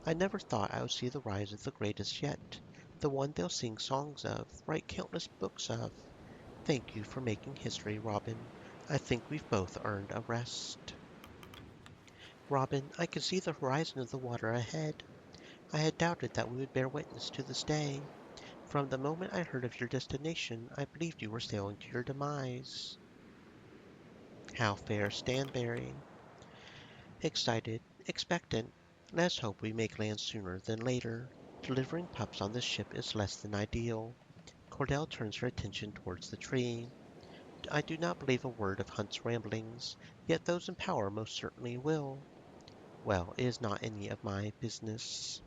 Speaker 1: I never thought I would see the rise of the greatest yet, the one they'll sing songs of, write countless books of. Thank you for making history, Robin. I think we've both earned a rest. Robin, I can see the horizon of the water ahead. I had doubted that we would bear witness to this day. From the moment I heard of your destination, I believed you were sailing to your demise. How fares Stanbury? Excited, expectant. Let's hope we make land sooner than later. Delivering pups on this ship is less than ideal. Cordell turns her attention towards the tree. I do not believe a word of Hunt's ramblings, yet those in power most certainly will. Well, it is not any of my business.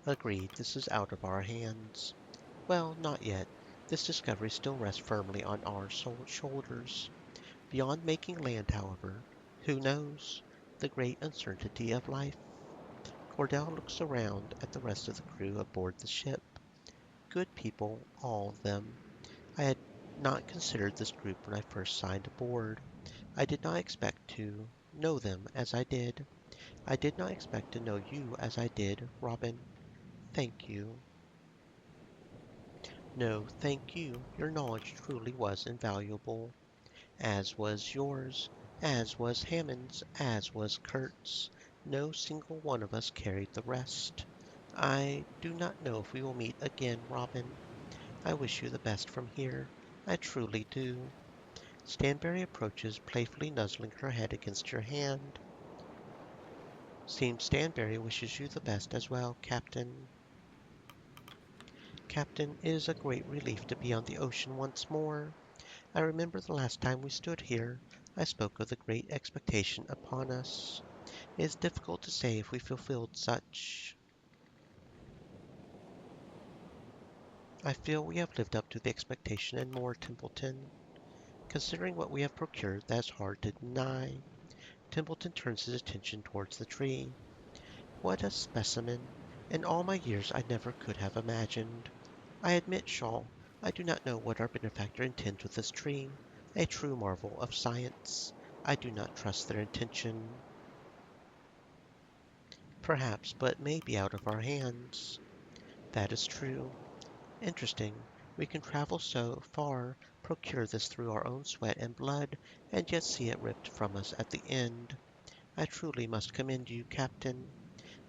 Speaker 1: Agreed, this is out of our hands. Well, not yet. This discovery still rests firmly on our shoulders. Beyond making land, however, who knows? The great uncertainty of life. Cordell looks around at the rest of the crew aboard the ship. Good people, all of them. I had not considered this group when I first signed aboard. I did not expect to know them as I did. I did not expect to know you as I did, Robin. Thank you. No, thank you. Your knowledge truly was invaluable. As was yours, as was Hammond's, as was Kurt's. No single one of us carried the rest. I do not know if we will meet again, Robin. I wish you the best from here. I truly do. Stanbury approaches, playfully nuzzling her head against your hand. Seems Stanbury wishes you the best as well, Captain. Captain, it is a great relief to be on the ocean once more. I remember the last time we stood here, I spoke of the great expectation upon us. It is difficult to say if we fulfilled such. I feel we have lived up to the expectation and more, Templeton. Considering what we have procured, that's hard to deny. Templeton turns his attention towards the tree. What a specimen! In all my years I never could have imagined. I admit, Shaw, I do not know what our benefactor intends with this tree. A true marvel of science. I do not trust their intention. Perhaps, but it may be out of our hands. That is true. Interesting. We can travel so far, procure this through our own sweat and blood, and yet see it ripped from us at the end. I truly must commend you, Captain.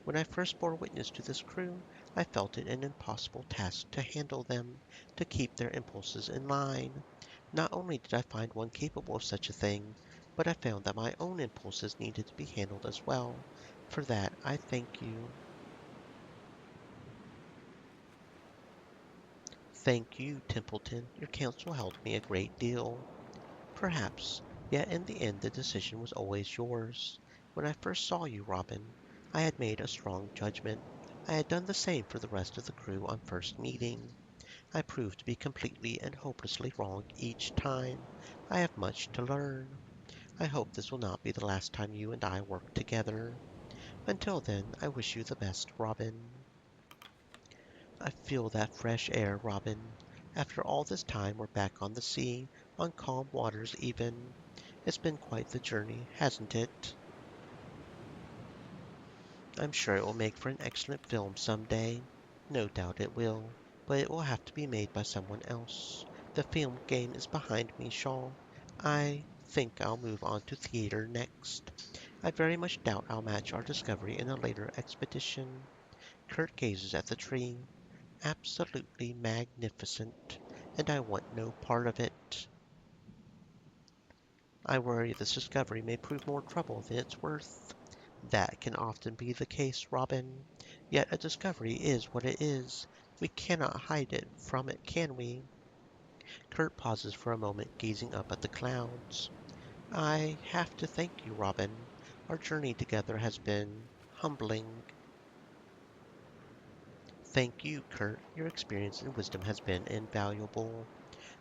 Speaker 1: When I first bore witness to this crew, I felt it an impossible task to handle them, to keep their impulses in line. Not only did I find one capable of such a thing, but I found that my own impulses needed to be handled as well. For that, I thank you. Thank you, Templeton. Your counsel helped me a great deal. Perhaps, yet in the end the decision was always yours. When I first saw you, Robin, I had made a strong judgment. I had done the same for the rest of the crew on first meeting. I proved to be completely and hopelessly wrong each time. I have much to learn. I hope this will not be the last time you and I work together. Until then, I wish you the best, Robin. I feel that fresh air, Robin. After all this time, we're back on the sea, on calm waters even. It's been quite the journey, hasn't it? I'm sure it will make for an excellent film some day. No doubt it will, but it will have to be made by someone else. The film game is behind me, Shaw. I think I'll move on to theater next. I very much doubt I'll match our discovery in a later expedition. Kurt gazes at the tree. Absolutely magnificent, and I want no part of it. I worry this discovery may prove more trouble than it's worth. That can often be the case, Robin. Yet a discovery is what it is. We cannot hide it from it, can we? Kurt pauses for a moment, gazing up at the clouds. I have to thank you, Robin. Our journey together has been humbling. Thank you, Kurt. Your experience and wisdom has been invaluable.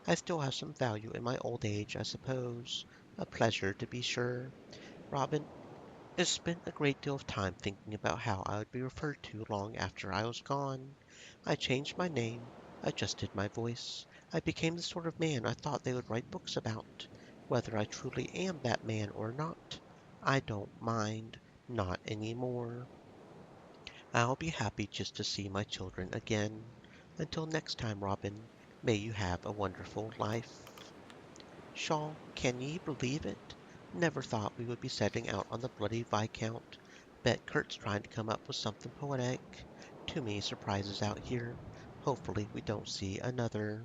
Speaker 1: I still have some value in my old age, I suppose. A pleasure, to be sure. Robin, I spent a great deal of time thinking about how I would be referred to long after I was gone. I changed my name, adjusted my voice. I became the sort of man I thought they would write books about. Whether I truly am that man or not, I don't mind. Not any more. I'll be happy just to see my children again. Until next time, Robin, may you have a wonderful life. Shaw, can ye believe it? Never thought we would be setting out on the bloody Viscount. Bet Kurt's trying to come up with something poetic. Too many surprises out here. Hopefully we don't see another.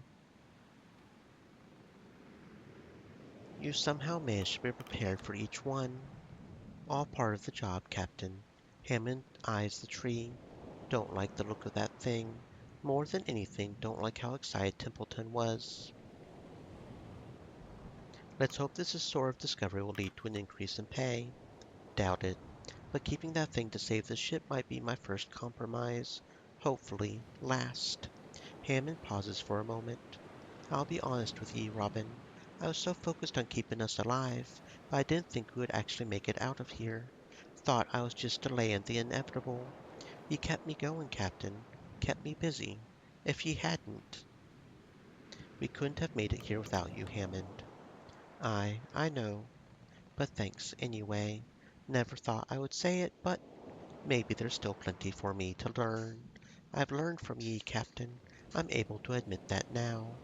Speaker 1: You somehow managed to be prepared for each one. All part of the job, Captain. Hammond eyes the tree. Don't like the look of that thing. More than anything, don't like how excited Templeton was. Let's hope this sort of discovery will lead to an increase in pay. Doubt it. But keeping that thing to save the ship might be my first compromise. Hopefully, last. Hammond pauses for a moment. I'll be honest with ye, Robin. I was so focused on keeping us alive, but I didn't think we would actually make it out of here. Thought I was just delaying the inevitable. Ye kept me going, Captain. Kept me busy. If ye hadn't, we couldn't have made it here without you, Hammond. I know. But thanks anyway. Never thought I would say it, but maybe there's still plenty for me to learn. I've learned from ye, Captain. I'm able to admit that now.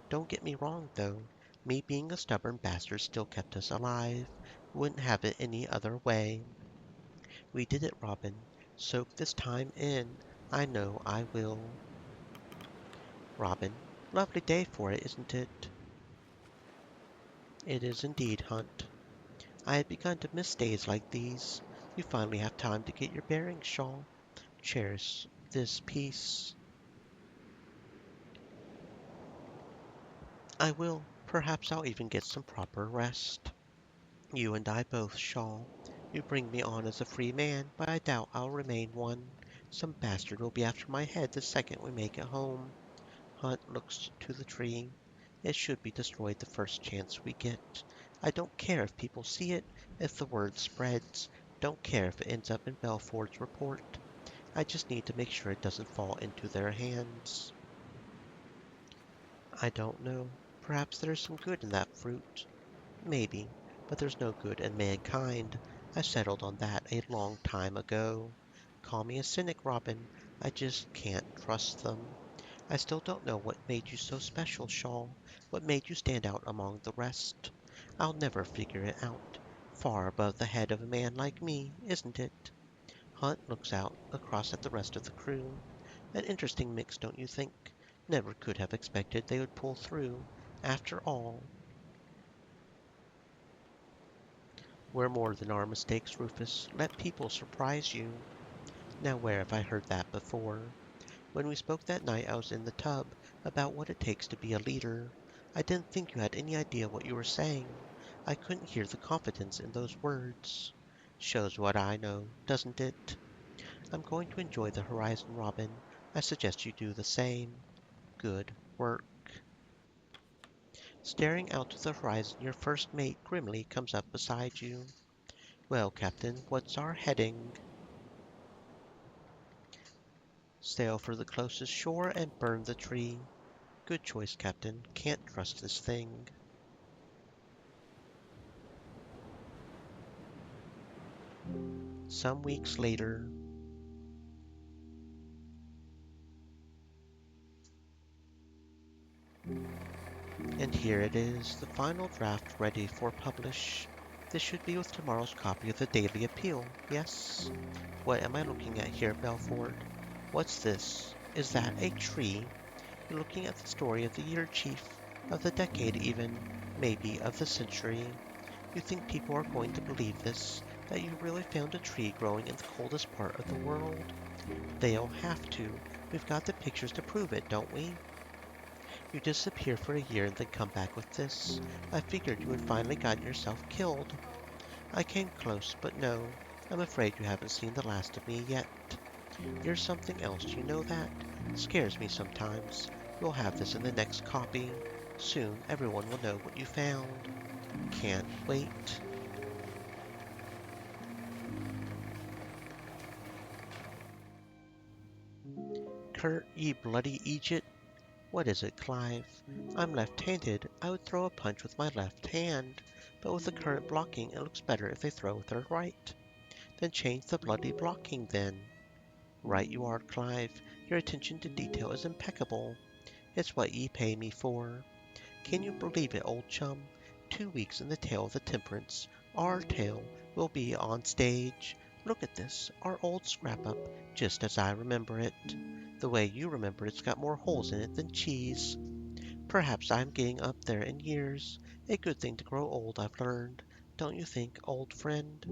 Speaker 1: Don't get me wrong, though. Me being a stubborn bastard still kept us alive. Wouldn't have it any other way. We did it, Robin. Soak this time in. I know I will. Robin, lovely day for it, isn't it? It is indeed, Hunt. I had begun to miss days like these. You finally have time to get your bearings, Shaw. Cherish this peace. I will. Perhaps I'll even get some proper rest. You and I both, Shaw. You bring me on as a free man, but I doubt I'll remain one. Some bastard will be after my head the second we make it home. Hunt looks to the tree. It should be destroyed the first chance we get. I don't care if people see it, if the word spreads. Don't care if it ends up in Belford's report. I just need to make sure it doesn't fall into their hands. I don't know. Perhaps there's some good in that fruit. Maybe. But there's no good in mankind. I settled on that a long time ago. Call me a cynic, Robin. I just can't trust them. I still don't know what made you so special, Shaw. What made you stand out among the rest. I'll never figure it out. Far above the head of a man like me, isn't it? Hunt looks out across at the rest of the crew. An interesting mix, don't you think? Never could have expected they would pull through. After all, we're more than our mistakes, Rufus. Let people surprise you. Now where have I heard that before? When we spoke that night I was in the tub about what it takes to be a leader. I didn't think you had any idea what you were saying. I couldn't hear the confidence in those words. Shows what I know, doesn't it? I'm going to enjoy the horizon, Robin. I suggest you do the same. Good work. Staring out to the horizon, your first mate grimly comes up beside you. Well, Captain, what's our heading? Sail for the closest shore and burn the tree. Good choice, Captain. Can't trust this thing. Some weeks later. And here it is, the final draft ready for publish. This should be with tomorrow's copy of the Daily Appeal, yes? What am I looking at here, Belford? What's this? Is that a tree? You're looking at the story of the year, Chief. Of the decade even. Maybe of the century. You think people are going to believe this? That you really found a tree growing in the coldest part of the world? They'll have to. We've got the pictures to prove it, don't we? You disappear for a year and then come back with this. I figured you had finally gotten yourself killed. I came close, but no. I'm afraid you haven't seen the last of me yet. You're something else, you know that? Scares me sometimes. You'll have this in the next copy. Soon everyone will know what you found. Can't wait. Kurt, ye bloody Egypt. What is it, Clive? I'm left-handed. I would throw a punch with my left hand, but with the current blocking, it looks better if they throw with their right. Then change the bloody blocking, then. Right you are, Clive. Your attention to detail is impeccable. It's what ye pay me for. Can you believe it, old chum? 2 weeks in the Tale of the Temperance. Our tale will be on stage. Look at this, our old scrap-up, just as I remember it. The way you remember it's got more holes in it than cheese. Perhaps I'm getting up there in years. A good thing to grow old, I've learned. Don't you think, old friend?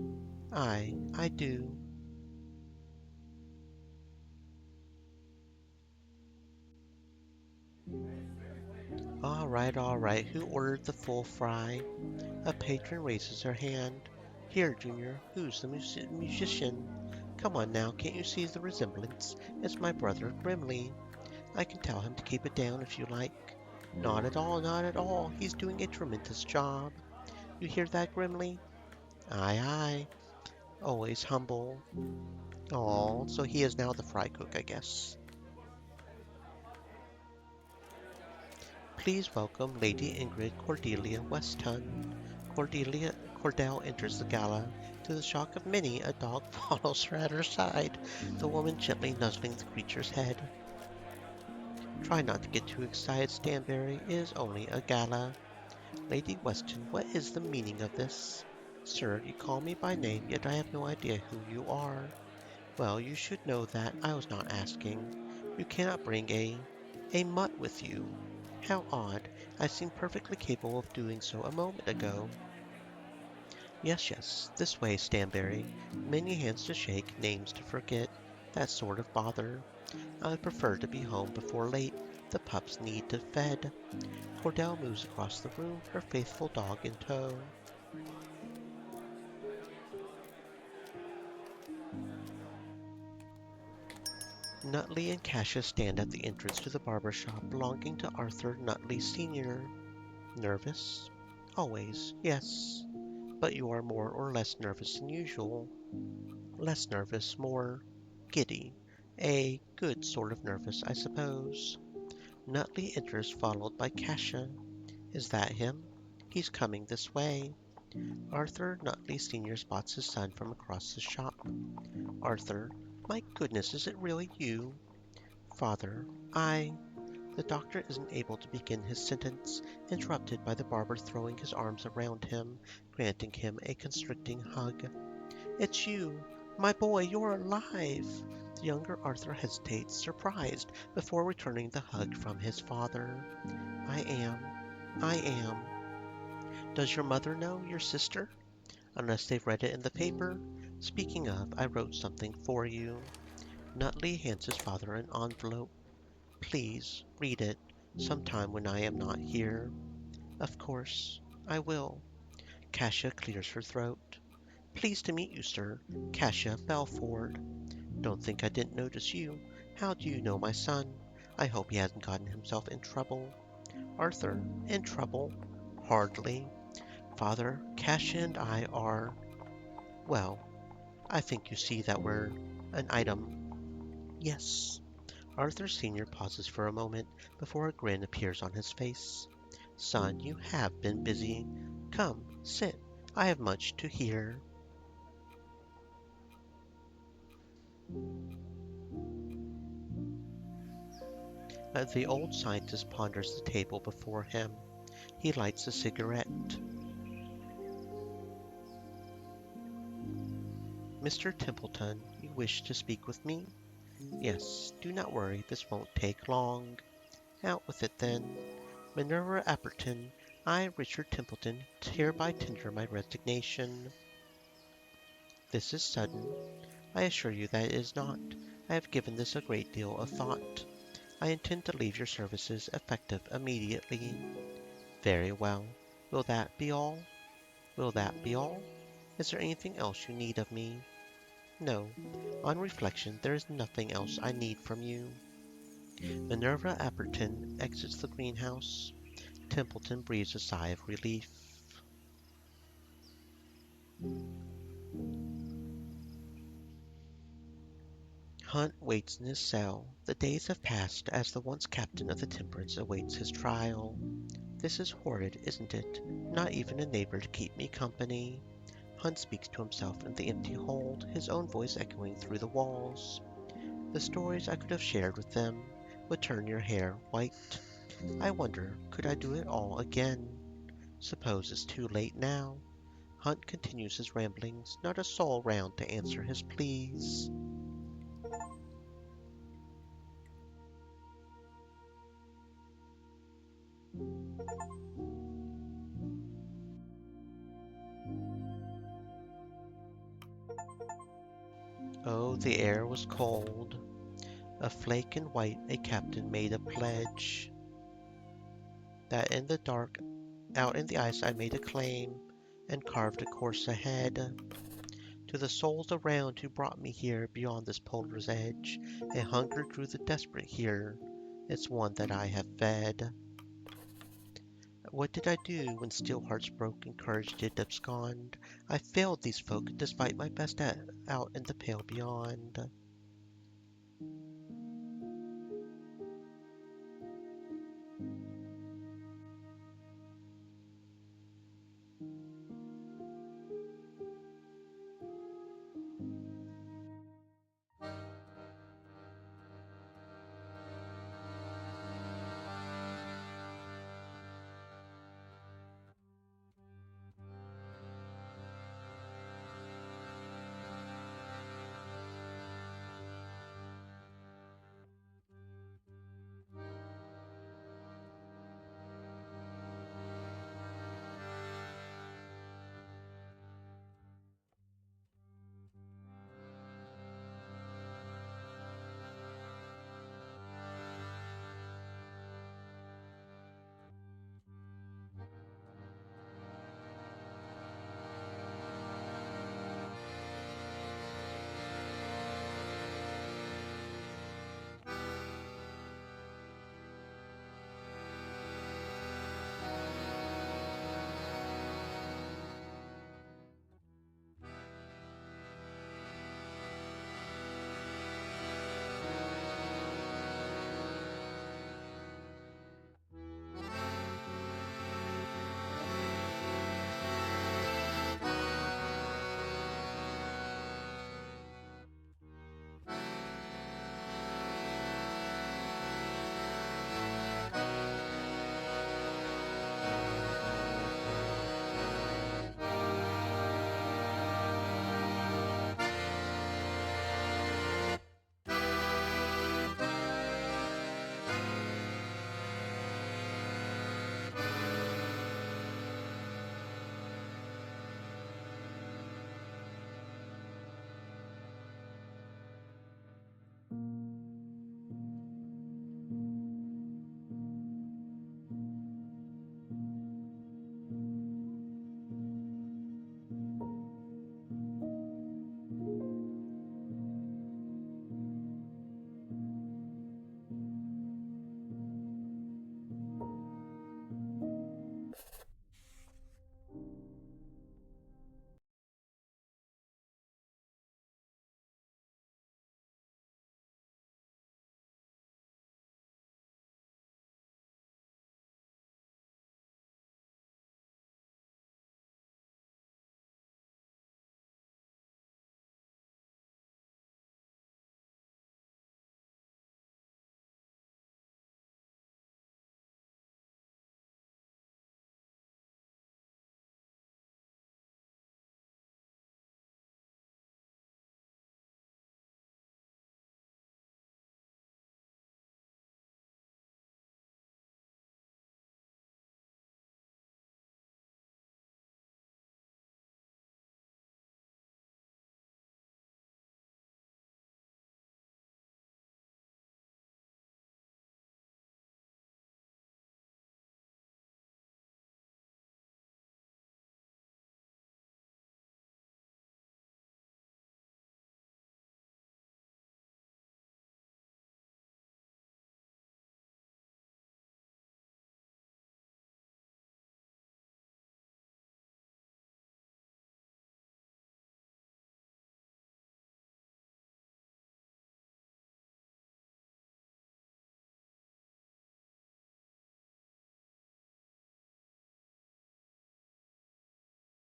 Speaker 1: I do. All right, who ordered the full fry? A patron raises her hand. Here, Junior, who's the musician? Come on now, can't you see the resemblance? It's my brother Grimly. I can tell him to keep it down if you like. Not at all, not at all. He's doing a tremendous job. You hear that, Grimly? Aye, aye. Always humble. Oh, so he is now the fry cook, I guess. Please welcome Lady Ingrid Cordelia Weston. Cordell enters the gala. To the shock of many, a dog follows her at her side, the woman gently nuzzling the creature's head. Try not to get too excited, Stanberry. It is only a gala. Lady Weston, what is the meaning of this? Sir, you call me by name, yet I have no idea who you are. Well, you should know that I was not asking. You cannot bring a mutt with you. How odd. I seemed perfectly capable of doing so a moment ago. Yes, this way, Stanberry. Many hands to shake, names to forget. That sort of bother. I would prefer to be home before late. The pups need to fed. Cordell moves across the room, her faithful dog in tow. Nutley and Cassius stand at the entrance to the barber shop belonging to Arthur Nutley Sr. Nervous? Always, yes. But you are more or less nervous than usual. Less nervous, more giddy. A good sort of nervous, I suppose. Nutley enters, followed by Cassius. Is that him? He's coming this way. Arthur Nutley Sr. spots his son from across the shop. Arthur, my goodness, is it really you? Father, The doctor isn't able to begin his sentence, interrupted by the barber throwing his arms around him, granting him a constricting hug. It's you! My boy, you're alive! The younger Arthur hesitates, surprised, before returning the hug from his father. I am. Does your mother know, your sister? Unless they've read it in the paper. Speaking of, I wrote something for you. Nutley hands his father an envelope. Please, read it, sometime when I am not here. Of course, I will. Kasia clears her throat. Pleased to meet you, sir. Kasia Belford. Don't think I didn't notice you. How do you know my son? I hope he hasn't gotten himself in trouble. Arthur, in trouble? Hardly. Father, Kasia and I are... Well, I think you see that we're an item. Yes. Arthur Sr. pauses for a moment before a grin appears on his face. Son, you have been busy. Come, sit. I have much to hear. The old scientist ponders the table before him. He lights a cigarette. Mr. Templeton, you wish to speak with me? Yes, do not worry, this won't take long. Out with it then. Minerva Apperton, I, Richard Templeton, hereby tender my resignation. This is sudden. I assure you that it is not. I have given this a great deal of thought. I intend to leave your services effective immediately. Very well. Will that be all? Will that be all? Is there anything else you need of me? No. On reflection, there is nothing else I need from you. Minerva Apperton exits the greenhouse. Templeton breathes a sigh of relief. Hunt waits in his cell. The days have passed as the once captain of the Temperance awaits his trial. This is horrid, isn't it? Not even a neighbor to keep me company. Hunt speaks to himself in the empty hold, his own voice echoing through the walls. The stories I could have shared with them would turn your hair white. I wonder, could I do it all again? Suppose it's too late now. Hunt continues his ramblings, not a soul round to answer his pleas. Oh, the air was cold. Of flake and white a captain made a pledge, that in the dark, out in the ice I made a claim, and carved a course ahead. To the souls around who brought me here beyond this polar's edge, a hunger drew the desperate here. It's one that I have fed. What did I do when steel hearts broke and courage did abscond? I failed these folk despite my best out in the pale beyond.